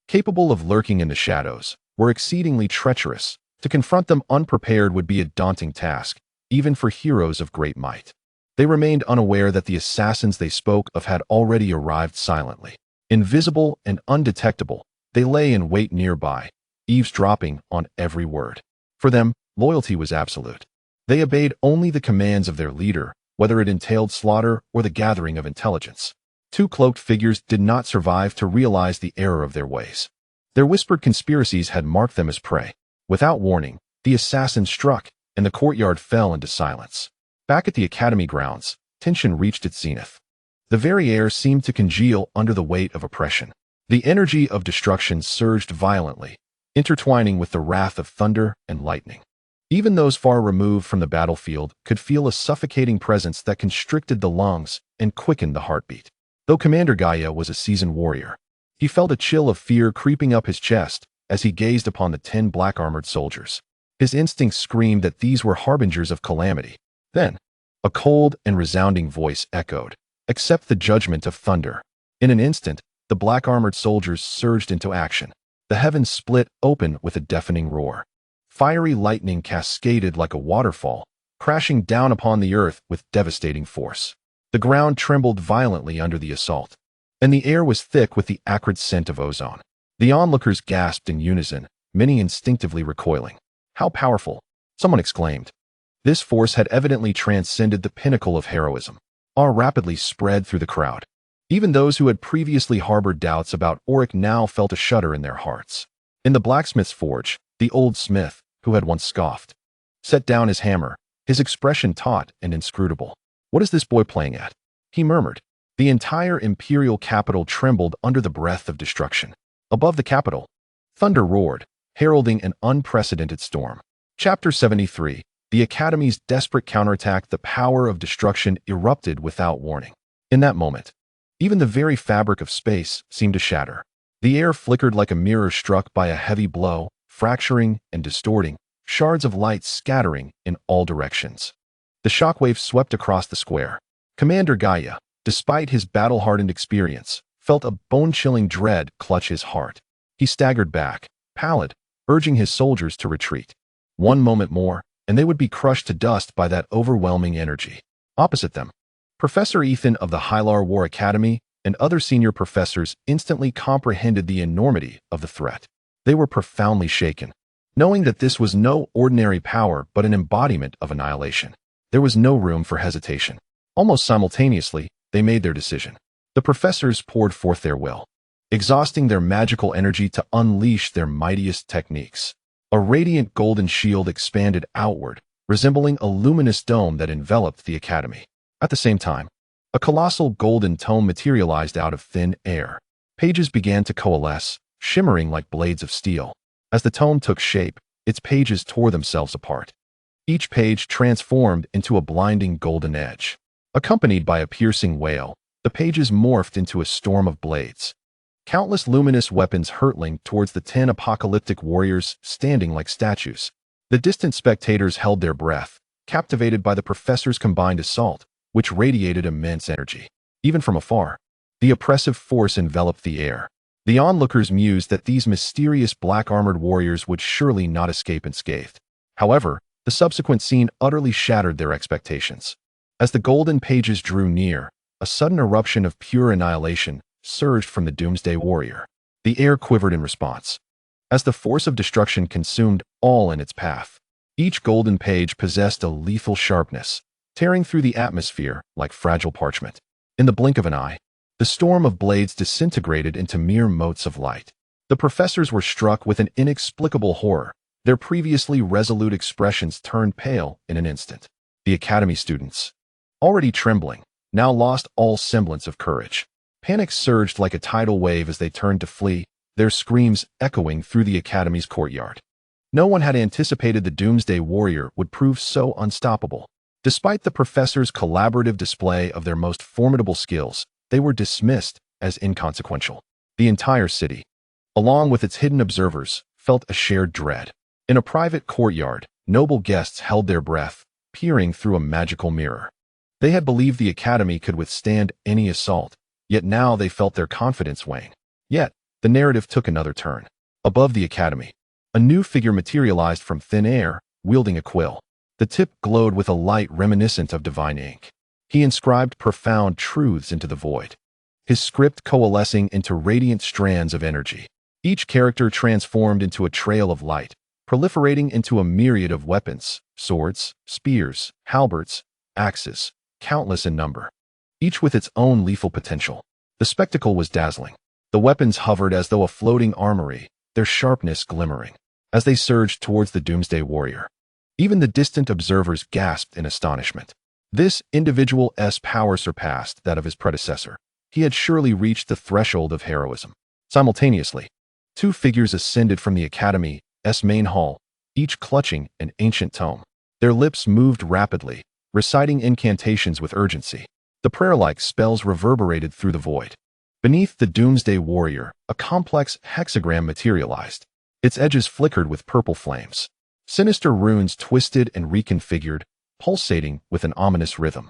capable of lurking in the shadows, were exceedingly treacherous. To confront them unprepared would be a daunting task, even for heroes of great might. They remained unaware that the assassins they spoke of had already arrived silently. Invisible and undetectable, they lay in wait nearby, eavesdropping on every word. For them, loyalty was absolute. They obeyed only the commands of their leader, whether it entailed slaughter or the gathering of intelligence. Two cloaked figures did not survive to realize the error of their ways. Their whispered conspiracies had marked them as prey. Without warning, the assassins struck, and the courtyard fell into silence. Back at the Academy grounds, tension reached its zenith. The very air seemed to congeal under the weight of oppression. The energy of destruction surged violently, intertwining with the wrath of thunder and lightning. Even those far removed from the battlefield could feel a suffocating presence that constricted the lungs and quickened the heartbeat. Though Commander Gaia was a seasoned warrior, he felt a chill of fear creeping up his chest as he gazed upon the 10 black-armored soldiers. His instincts screamed that these were harbingers of calamity. Then, a cold and resounding voice echoed, "Accept the judgment of thunder." In an instant, the black-armored soldiers surged into action. The heavens split open with a deafening roar. Fiery lightning cascaded like a waterfall, crashing down upon the earth with devastating force. The ground trembled violently under the assault, and the air was thick with the acrid scent of ozone. The onlookers gasped in unison, many instinctively recoiling. "How powerful!" someone exclaimed. This force had evidently transcended the pinnacle of heroism. Awe rapidly spread through the crowd. Even those who had previously harbored doubts about Orrick now felt a shudder in their hearts. In the blacksmith's forge, the old smith, who had once scoffed, set down his hammer, his expression taut and inscrutable. "What is this boy playing at?" he murmured. The entire imperial capital trembled under the breath of destruction. Above the capital, thunder roared, heralding an unprecedented storm. Chapter 73. The Academy's desperate counterattack. The power of destruction erupted without warning. In that moment, even the very fabric of space seemed to shatter. The air flickered like a mirror struck by a heavy blow, fracturing and distorting, shards of light scattering in all directions. The shockwave swept across the square. Commander Gaia, despite his battle-hardened experience, felt a bone-chilling dread clutch his heart. He staggered back, pallid, urging his soldiers to retreat. One moment more, and they would be crushed to dust by that overwhelming energy. Opposite them, Professor Ethan of the Hylar War Academy and other senior professors instantly comprehended the enormity of the threat. They were profoundly shaken, knowing that this was no ordinary power but an embodiment of annihilation. There was no room for hesitation. Almost simultaneously, they made their decision. The professors poured forth their will, exhausting their magical energy to unleash their mightiest techniques. A radiant golden shield expanded outward, resembling a luminous dome that enveloped the Academy. At the same time, a colossal golden tome materialized out of thin air. Pages began to coalesce, shimmering like blades of steel. As the tome took shape, its pages tore themselves apart. Each page transformed into a blinding golden edge. Accompanied by a piercing wail, the pages morphed into a storm of blades. Countless luminous weapons hurtling towards the 10 apocalyptic warriors standing like statues. The distant spectators held their breath, captivated by the professor's combined assault, which radiated immense energy. Even from afar, the oppressive force enveloped the air. The onlookers mused that these mysterious black-armored warriors would surely not escape unscathed. However, the subsequent scene utterly shattered their expectations. As the golden pages drew near, a sudden eruption of pure annihilation surged from the Doomsday Warrior. The air quivered in response, as the force of destruction consumed all in its path. Each golden page possessed a lethal sharpness, tearing through the atmosphere like fragile parchment. In the blink of an eye, the storm of blades disintegrated into mere motes of light. The professors were struck with an inexplicable horror. Their previously resolute expressions turned pale in an instant. The academy students, already trembling, now lost all semblance of courage. Panic surged like a tidal wave as they turned to flee, their screams echoing through the academy's courtyard. No one had anticipated the Doomsday Warrior would prove so unstoppable. Despite the professors' collaborative display of their most formidable skills, they were dismissed as inconsequential. The entire city, along with its hidden observers, felt a shared dread. In a private courtyard, noble guests held their breath, peering through a magical mirror. They had believed the academy could withstand any assault, yet now they felt their confidence wane. Yet, the narrative took another turn. Above the academy, a new figure materialized from thin air, wielding a quill. The tip glowed with a light reminiscent of divine ink. He inscribed profound truths into the void, his script coalescing into radiant strands of energy. Each character transformed into a trail of light, proliferating into a myriad of weapons, swords, spears, halberds, axes, countless in number, each with its own lethal potential. The spectacle was dazzling. The weapons hovered as though a floating armory, their sharpness glimmering. As they surged towards the Doomsday Warrior, even the distant observers gasped in astonishment. This individual's power surpassed that of his predecessor. He had surely reached the threshold of heroism. Simultaneously, two figures ascended from the Academy's main hall, each clutching an ancient tome. Their lips moved rapidly, reciting incantations with urgency. The prayer-like spells reverberated through the void. Beneath the Doomsday Warrior, a complex hexagram materialized. Its edges flickered with purple flames. Sinister runes twisted and reconfigured, pulsating with an ominous rhythm.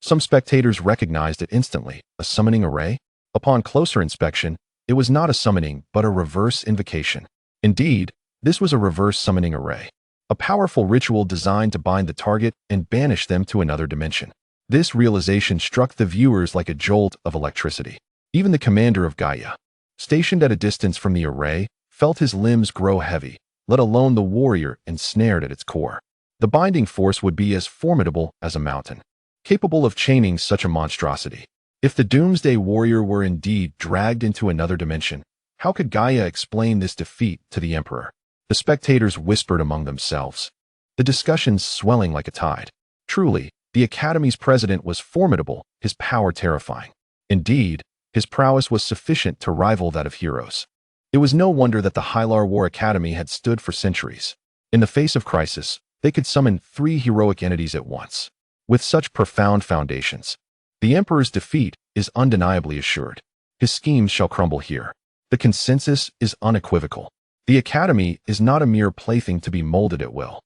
Some spectators recognized it instantly, a summoning array. Upon closer inspection, it was not a summoning but a reverse invocation. Indeed, this was a reverse summoning array, a powerful ritual designed to bind the target and banish them to another dimension. This realization struck the viewers like a jolt of electricity. Even the commander of Gaia, stationed at a distance from the array, felt his limbs grow heavy, let alone the warrior ensnared at its core. The binding force would be as formidable as a mountain, capable of chaining such a monstrosity. If the Doomsday Warrior were indeed dragged into another dimension, how could Gaia explain this defeat to the Emperor? The spectators whispered among themselves, the discussions swelling like a tide. Truly, the Academy's president was formidable, his power terrifying. Indeed, his prowess was sufficient to rival that of heroes. It was no wonder that the Hylar War Academy had stood for centuries. In the face of crisis, they could summon 3 heroic entities at once. With such profound foundations, the Emperor's defeat is undeniably assured. His schemes shall crumble here. The consensus is unequivocal. The Academy is not a mere plaything to be molded at will.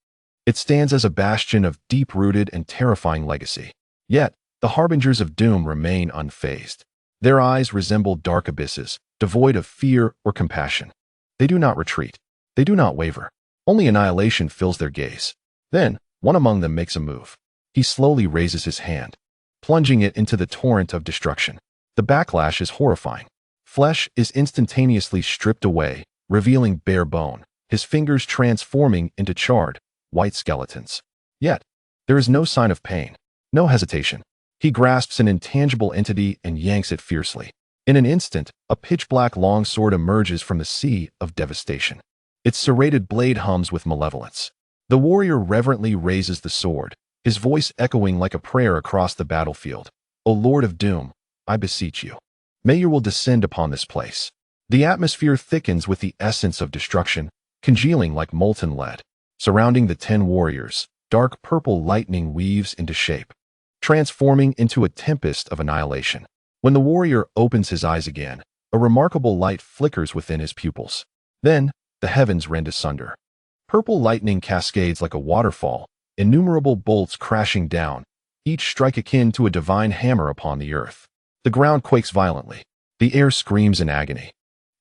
It stands as a bastion of deep-rooted and terrifying legacy. Yet, the harbingers of doom remain unfazed. Their eyes resemble dark abysses, devoid of fear or compassion. They do not retreat. They do not waver. Only annihilation fills their gaze. Then, one among them makes a move. He slowly raises his hand, plunging it into the torrent of destruction. The backlash is horrifying. Flesh is instantaneously stripped away, revealing bare bone, his fingers transforming into charred, white skeletons. Yet, there is no sign of pain, no hesitation. He grasps an intangible entity and yanks it fiercely. In an instant, a pitch-black longsword emerges from the sea of devastation. Its serrated blade hums with malevolence. The warrior reverently raises the sword, his voice echoing like a prayer across the battlefield. O Lord of Doom, I beseech you, may your will descend upon this place. The atmosphere thickens with the essence of destruction, congealing like molten lead. Surrounding the 10 warriors, dark purple lightning weaves into shape. transforming into a tempest of annihilation. When the warrior opens his eyes again, a remarkable light flickers within his pupils. Then, the heavens rend asunder. Purple lightning cascades like a waterfall, innumerable bolts crashing down, each strike akin to a divine hammer upon the earth. The ground quakes violently. The air screams in agony.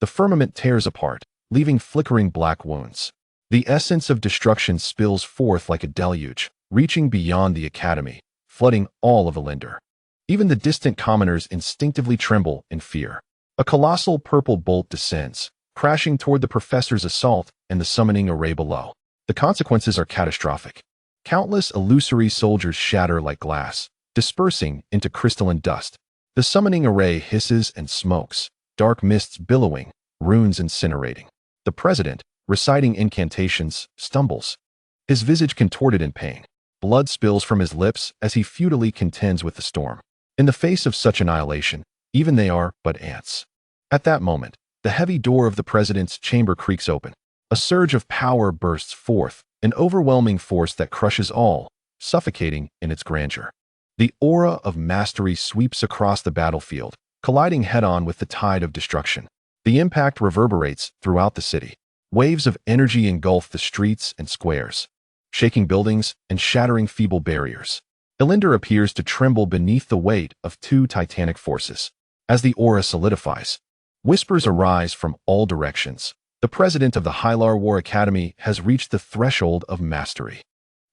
The firmament tears apart, leaving flickering black wounds. The essence of destruction spills forth like a deluge, reaching beyond the academy, flooding all of Elinder. Even the distant commoners instinctively tremble in fear. A colossal purple bolt descends, crashing toward the professor's assault and the summoning array below. The consequences are catastrophic. Countless illusory soldiers shatter like glass, dispersing into crystalline dust. The summoning array hisses and smokes, dark mists billowing, runes incinerating. The president, reciting incantations, stumbles. His visage contorted in pain. Blood spills from his lips as he futilely contends with the storm. In the face of such annihilation, even they are but ants. At that moment, the heavy door of the president's chamber creaks open. A surge of power bursts forth, an overwhelming force that crushes all, suffocating in its grandeur. The aura of mastery sweeps across the battlefield, colliding head-on with the tide of destruction. The impact reverberates throughout the city. Waves of energy engulf the streets and squares, shaking buildings and shattering feeble barriers. Elinder appears to tremble beneath the weight of two titanic forces. As the aura solidifies, whispers arise from all directions. The president of the Hylar War Academy has reached the threshold of mastery.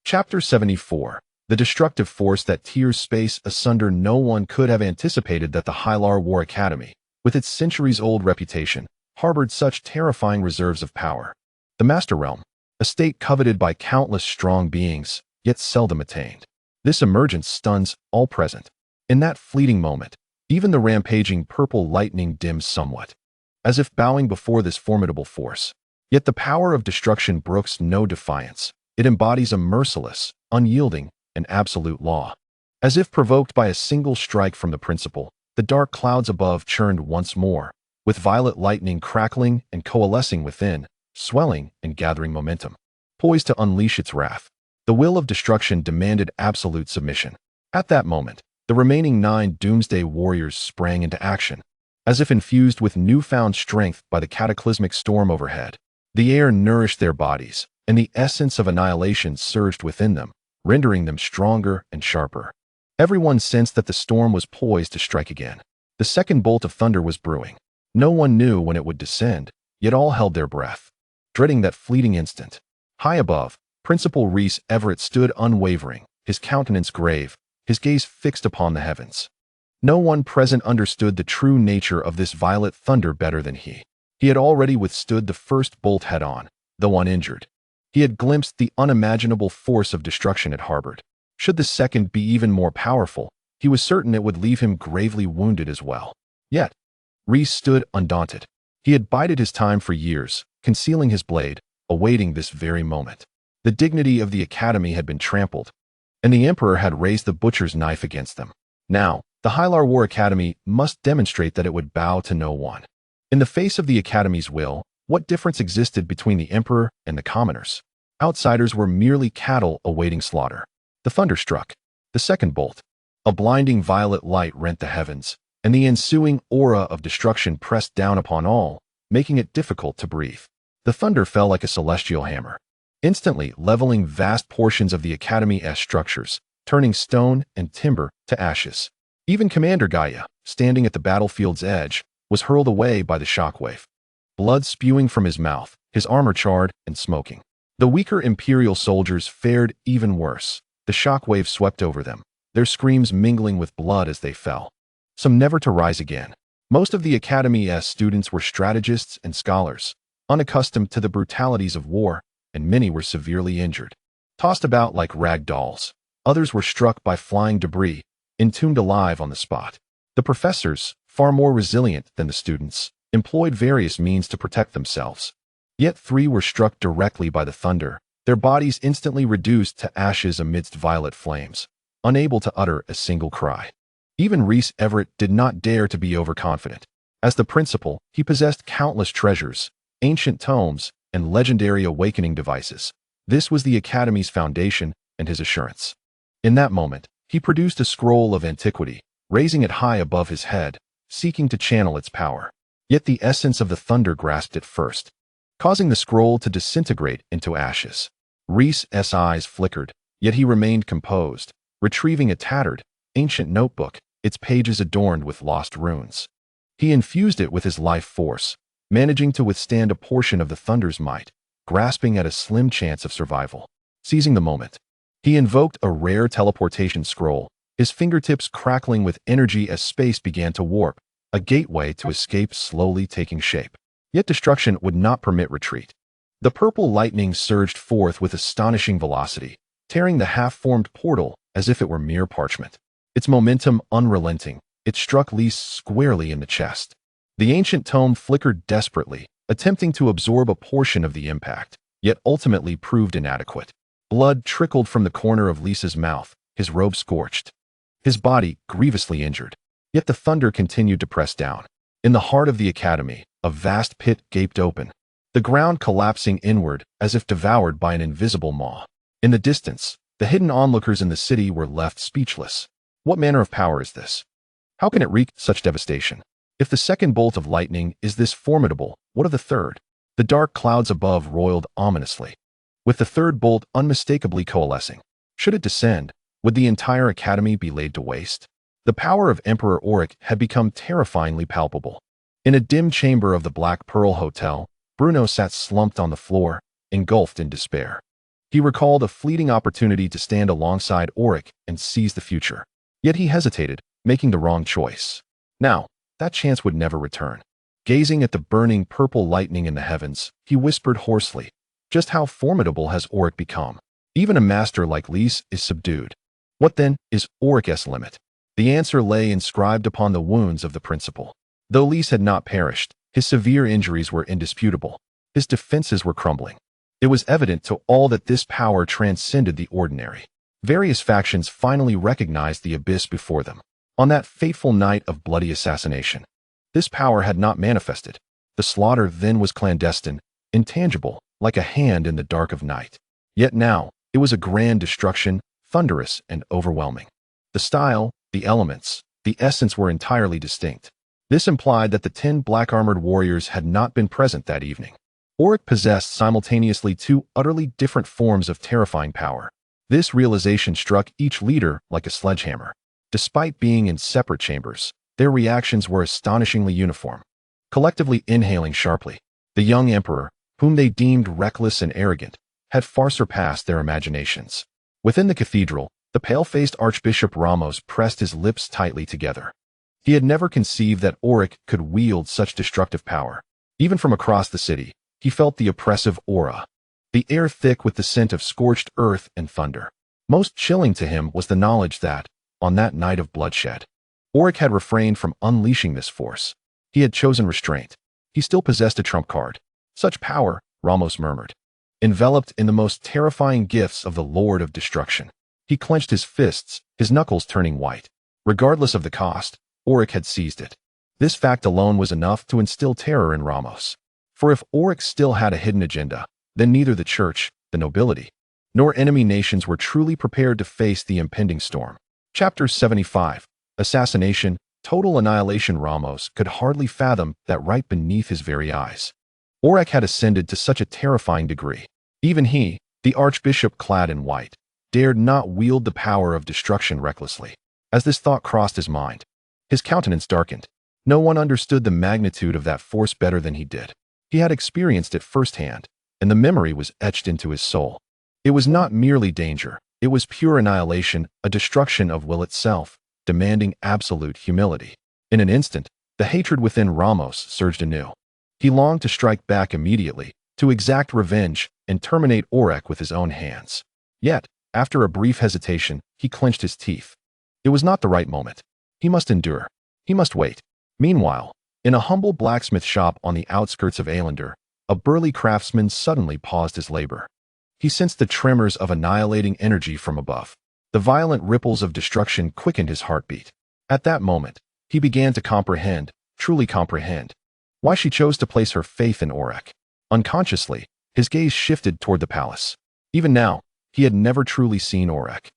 Chapter 74. The destructive force that tears space asunder. No one could have anticipated that the Hylar War Academy, with its centuries-old reputation, harbored such terrifying reserves of power. The Master Realm, a state coveted by countless strong beings, yet seldom attained. This emergence stuns all present. In that fleeting moment, even the rampaging purple lightning dims somewhat, as if bowing before this formidable force. Yet the power of destruction brooks no defiance. It embodies a merciless, unyielding, and absolute law. As if provoked by a single strike from the principal, the dark clouds above churned once more, with violet lightning crackling and coalescing within, swelling and gathering momentum. Poised to unleash its wrath, the will of destruction demanded absolute submission. At that moment, the remaining 9 Doomsday Warriors sprang into action. As if infused with newfound strength by the cataclysmic storm overhead, the air nourished their bodies, and the essence of annihilation surged within them, rendering them stronger and sharper. Everyone sensed that the storm was poised to strike again. The second bolt of thunder was brewing. No one knew when it would descend, yet all held their breath, dreading that fleeting instant. High above, Principal Rhys Everett stood unwavering, his countenance grave, his gaze fixed upon the heavens. No one present understood the true nature of this violet thunder better than he. He had already withstood the first bolt head-on, though uninjured. He had glimpsed the unimaginable force of destruction it harbored. Should the second be even more powerful, he was certain it would leave him gravely wounded as well. Yet, Rhys stood undaunted. He had bided his time for years, concealing his blade, awaiting this very moment. The dignity of the Academy had been trampled, and the Emperor had raised the butcher's knife against them. Now, the Hylar War Academy must demonstrate that it would bow to no one. In the face of the Academy's will, what difference existed between the Emperor and the commoners? Outsiders were merely cattle awaiting slaughter. The thunder struck. The second bolt. A blinding violet light rent the heavens, and the ensuing aura of destruction pressed down upon all, making it difficult to breathe. The thunder fell like a celestial hammer, instantly leveling vast portions of the Academy's structures, turning stone and timber to ashes. Even Commander Gaia, standing at the battlefield's edge, was hurled away by the shockwave. Blood spewing from his mouth, his armor charred and smoking. The weaker Imperial soldiers fared even worse. The shockwave swept over them, their screams mingling with blood as they fell. Some never to rise again. Most of the Academy's students were strategists and scholars, unaccustomed to the brutalities of war, and many were severely injured, tossed about like rag dolls. Others were struck by flying debris, entombed alive on the spot. The professors, far more resilient than the students, employed various means to protect themselves. Yet 3 were struck directly by the thunder, their bodies instantly reduced to ashes amidst violet flames, unable to utter a single cry. Even Rhys Everett did not dare to be overconfident. As the principal, he possessed countless treasures, ancient tomes, and legendary awakening devices. This was the Academy's foundation and his assurance. In that moment, He produced a scroll of antiquity, raising it high above his head, seeking to channel its power. Yet the essence of the thunder grasped it first, causing the scroll to disintegrate into ashes. Reese's eyes flickered, yet he remained composed, retrieving a tattered, ancient notebook, its pages adorned with lost runes. He infused it with his life force, managing to withstand a portion of the thunder's might, grasping at a slim chance of survival. Seizing the moment, he invoked a rare teleportation scroll, his fingertips crackling with energy as space began to warp, a gateway to escape slowly taking shape. Yet destruction would not permit retreat. The purple lightning surged forth with astonishing velocity, tearing the half-formed portal as if it were mere parchment. Its momentum unrelenting, it struck Lys squarely in the chest. The ancient tome flickered desperately, attempting to absorb a portion of the impact, yet ultimately proved inadequate. Blood trickled from the corner of Lys's mouth, his robe scorched, his body grievously injured. Yet the thunder continued to press down. In the heart of the academy, a vast pit gaped open, the ground collapsing inward as if devoured by an invisible maw. In the distance, the hidden onlookers in the city were left speechless. What manner of power is this? How can it wreak such devastation? If the second bolt of lightning is this formidable, what of the third? The dark clouds above roiled ominously, with the third bolt unmistakably coalescing. Should it descend, would the entire academy be laid to waste? The power of Emperor Orrick had become terrifyingly palpable. In a dim chamber of the Black Pearl Hotel, Bruno sat slumped on the floor, engulfed in despair. He recalled a fleeting opportunity to stand alongside Orrick and seize the future. Yet he hesitated, making the wrong choice. Now, that chance would never return. Gazing at the burning purple lightning in the heavens, he whispered hoarsely, "Just how formidable has Orrick become? Even a master like Lys is subdued. What then is Orrick's limit?" The answer lay inscribed upon the wounds of the principal. Though Lys had not perished, his severe injuries were indisputable. His defenses were crumbling. It was evident to all that this power transcended the ordinary. Various factions finally recognized the abyss before them. On that fateful night of bloody assassination, this power had not manifested. The slaughter then was clandestine, intangible, like a hand in the dark of night. Yet now, it was a grand destruction, thunderous and overwhelming. The style, the elements, the essence were entirely distinct. This implied that the 10 black-armored warriors had not been present that evening. Orrick possessed simultaneously two utterly different forms of terrifying power. This realization struck each leader like a sledgehammer. Despite being in separate chambers, their reactions were astonishingly uniform. Collectively inhaling sharply, the young emperor, whom they deemed reckless and arrogant, had far surpassed their imaginations. Within the cathedral, the pale-faced Archbishop Ramos pressed his lips tightly together. He had never conceived that Orrick could wield such destructive power. Even from across the city, he felt the oppressive aura, the air thick with the scent of scorched earth and thunder. Most chilling to him was the knowledge that, on that night of bloodshed, Orrick had refrained from unleashing this force. He had chosen restraint. He still possessed a trump card. Such power, Ramos murmured, enveloped in the most terrifying gifts of the Lord of Destruction. He clenched his fists, his knuckles turning white. Regardless of the cost, Orrick had seized it. This fact alone was enough to instill terror in Ramos. For if Orrick still had a hidden agenda, then neither the church, the nobility, nor enemy nations were truly prepared to face the impending storm. Chapter 75. Assassination, Total Annihilation. Ramos could hardly fathom that right beneath his very eyes, Orrick had ascended to such a terrifying degree. Even he, the archbishop clad in white, dared not wield the power of destruction recklessly. As this thought crossed his mind, his countenance darkened. No one understood the magnitude of that force better than he did. He had experienced it firsthand, and the memory was etched into his soul. It was not merely danger, it was pure annihilation, a destruction of will itself, demanding absolute humility. In an instant, the hatred within Ramos surged anew. He longed to strike back immediately, to exact revenge, and terminate Orrick with his own hands. Yet, after a brief hesitation, he clenched his teeth. It was not the right moment. He must endure. He must wait. Meanwhile, in a humble blacksmith shop on the outskirts of Alander, a burly craftsman suddenly paused his labor. He sensed the tremors of annihilating energy from above. The violent ripples of destruction quickened his heartbeat. At that moment, he began to comprehend, truly comprehend, why she chose to place her faith in Orrick. Unconsciously, his gaze shifted toward the palace. Even now, he had never truly seen Orrick.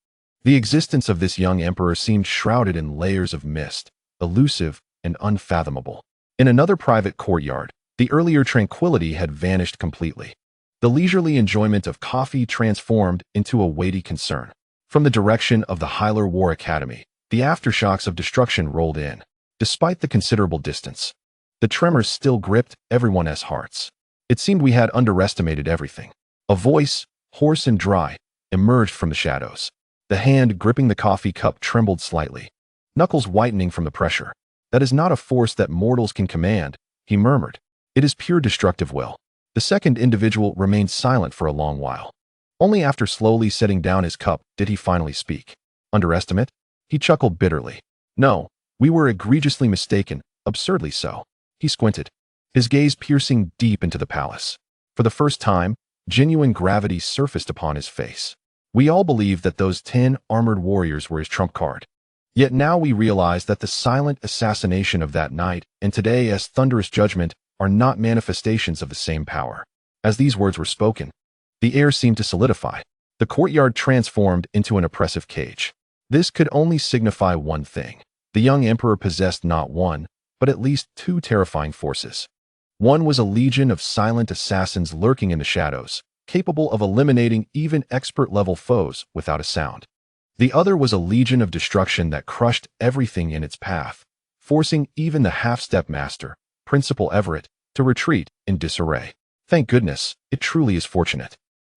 The existence of this young emperor seemed shrouded in layers of mist, elusive and unfathomable. In another private courtyard, the earlier tranquility had vanished completely. The leisurely enjoyment of coffee transformed into a weighty concern. From the direction of the Hylar War Academy, the aftershocks of destruction rolled in. Despite the considerable distance, the tremors still gripped everyone's hearts. It seemed we had underestimated everything. A voice, hoarse and dry, emerged from the shadows. The hand gripping the coffee cup trembled slightly, knuckles whitening from the pressure. "That is not a force that mortals can command," he murmured. "It is pure destructive will." The second individual remained silent for a long while. Only after slowly setting down his cup did he finally speak. "Underestimate?" He chuckled bitterly. "No, we were egregiously mistaken, absurdly so." He squinted, his gaze piercing deep into the palace. For the first time, genuine gravity surfaced upon his face. "We all believed that those 10 armored warriors were his trump card. Yet now we realize that the silent assassination of that night and today's thunderous judgment are not manifestations of the same power." As these words were spoken, the air seemed to solidify. The courtyard transformed into an oppressive cage. This could only signify one thing. The young emperor possessed not one, but at least 2 terrifying forces. One was a legion of silent assassins lurking in the shadows, capable of eliminating even expert-level foes without a sound. The other was a legion of destruction that crushed everything in its path, forcing even the half-step master, Principal Everett, to retreat in disarray. "Thank goodness, it truly is fortunate."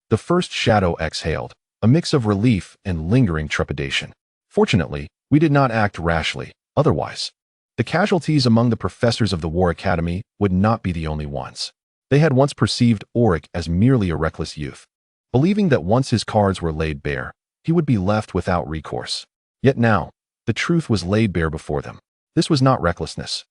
The first shadow exhaled, a mix of relief and lingering trepidation. "Fortunately, we did not act rashly, otherwise the casualties among the professors of the War Academy would not be the only ones." They had once perceived Orrick as merely a reckless youth, believing that once his cards were laid bare, he would be left without recourse. Yet now, the truth was laid bare before them. This was not recklessness.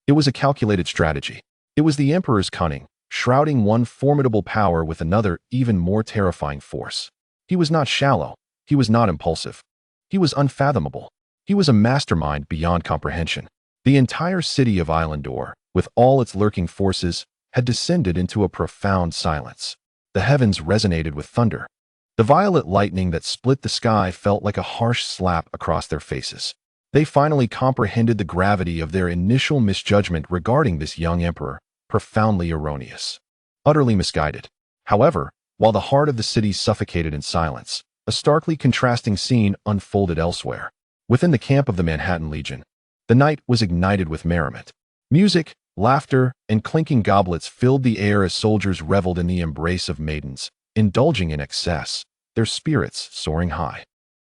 It was a calculated strategy. It was the Emperor's cunning, shrouding one formidable power with another even more terrifying force. He was not shallow. He was not impulsive. He was unfathomable. He was a mastermind beyond comprehension. The entire city of Islandor, with all its lurking forces, had descended into a profound silence. The heavens resonated with thunder. The violet lightning that split the sky felt like a harsh slap across their faces. They finally comprehended the gravity of their initial misjudgment regarding this young emperor, profoundly erroneous, utterly misguided. However, while the heart of the city suffocated in silence, a starkly contrasting scene unfolded elsewhere. Within the camp of the Manhattan Legion, the night was ignited with merriment. Music, laughter, and clinking goblets filled the air as soldiers reveled in the embrace of maidens, indulging in excess, their spirits soaring high.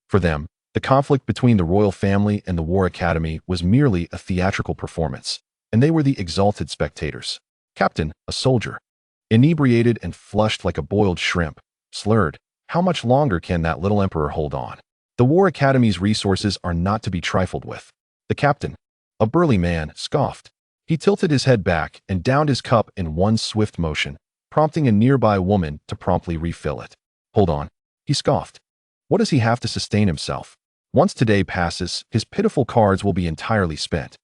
For them, the conflict between the royal family and the War Academy was merely a theatrical performance, and they were the exalted spectators. Captain, a soldier, inebriated and flushed like a boiled shrimp, slurred, "How much longer can that little emperor hold on? The War Academy's resources are not to be trifled with." The captain, a burly man, scoffed. He tilted his head back and downed his cup in one swift motion, prompting a nearby woman to promptly refill it. "Hold on," he scoffed. "What does he have to sustain himself? Once today passes, his pitiful cards will be entirely spent."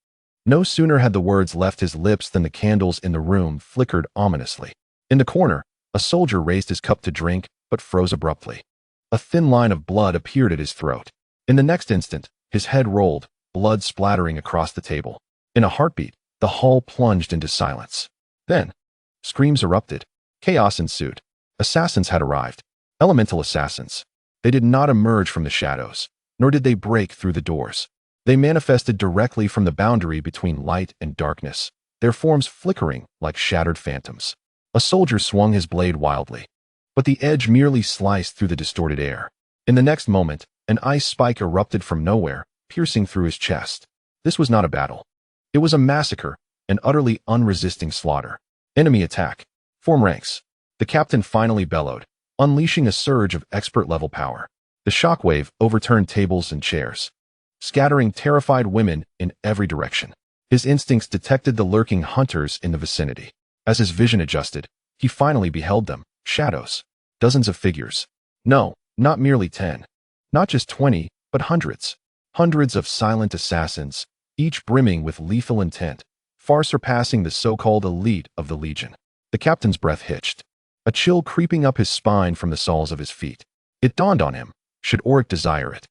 No sooner had the words left his lips than the candles in the room flickered ominously. In the corner, a soldier raised his cup to drink, but froze abruptly. A thin line of blood appeared at his throat. In the next instant, his head rolled, blood splattering across the table. In a heartbeat, the hall plunged into silence. Then, screams erupted. Chaos ensued. Assassins had arrived. Elemental assassins. They did not emerge from the shadows, nor did they break through the doors. They manifested directly from the boundary between light and darkness, their forms flickering like shattered phantoms. A soldier swung his blade wildly, but the edge merely sliced through the distorted air. In the next moment, an ice spike erupted from nowhere, piercing through his chest. This was not a battle. It was a massacre, an utterly unresisting slaughter. "Enemy attack. Form ranks." The captain finally bellowed, unleashing a surge of expert-level power. The shockwave overturned tables and chairs, scattering terrified women in every direction. His instincts detected the lurking hunters in the vicinity. As his vision adjusted, he finally beheld them, shadows. Dozens of figures. No, not merely 10. Not just 20, but hundreds. Hundreds of silent assassins, each brimming with lethal intent, far surpassing the so-called elite of the Legion. The captain's breath hitched, a chill creeping up his spine from the soles of his feet. It dawned on him, should Orrick desire it,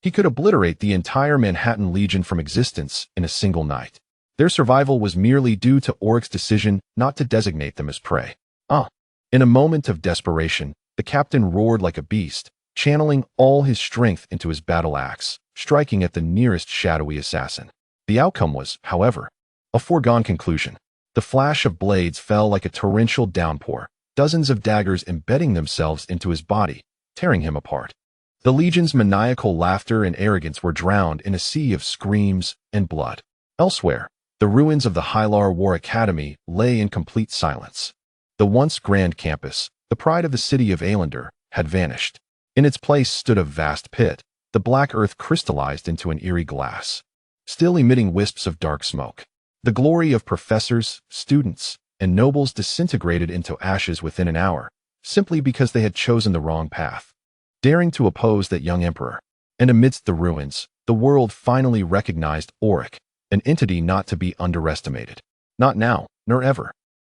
He could obliterate the entire Manhattan Legion from existence in a single night. Their survival was merely due to Orrick's decision not to designate them as prey. In a moment of desperation, the captain roared like a beast, channeling all his strength into his battle axe, striking at the nearest shadowy assassin. The outcome was, however, a foregone conclusion. The flash of blades fell like a torrential downpour, dozens of daggers embedding themselves into his body, tearing him apart. The Legion's maniacal laughter and arrogance were drowned in a sea of screams and blood. Elsewhere, the ruins of the Hylar War Academy lay in complete silence. The once grand campus, the pride of the city of Aelander, had vanished. In its place stood a vast pit, the black earth crystallized into an eerie glass, still emitting wisps of dark smoke. The glory of professors, students, and nobles disintegrated into ashes within an hour, simply because they had chosen the wrong path, daring to oppose that young emperor. And amidst the ruins, the world finally recognized Orrick, an entity not to be underestimated. Not now, nor ever.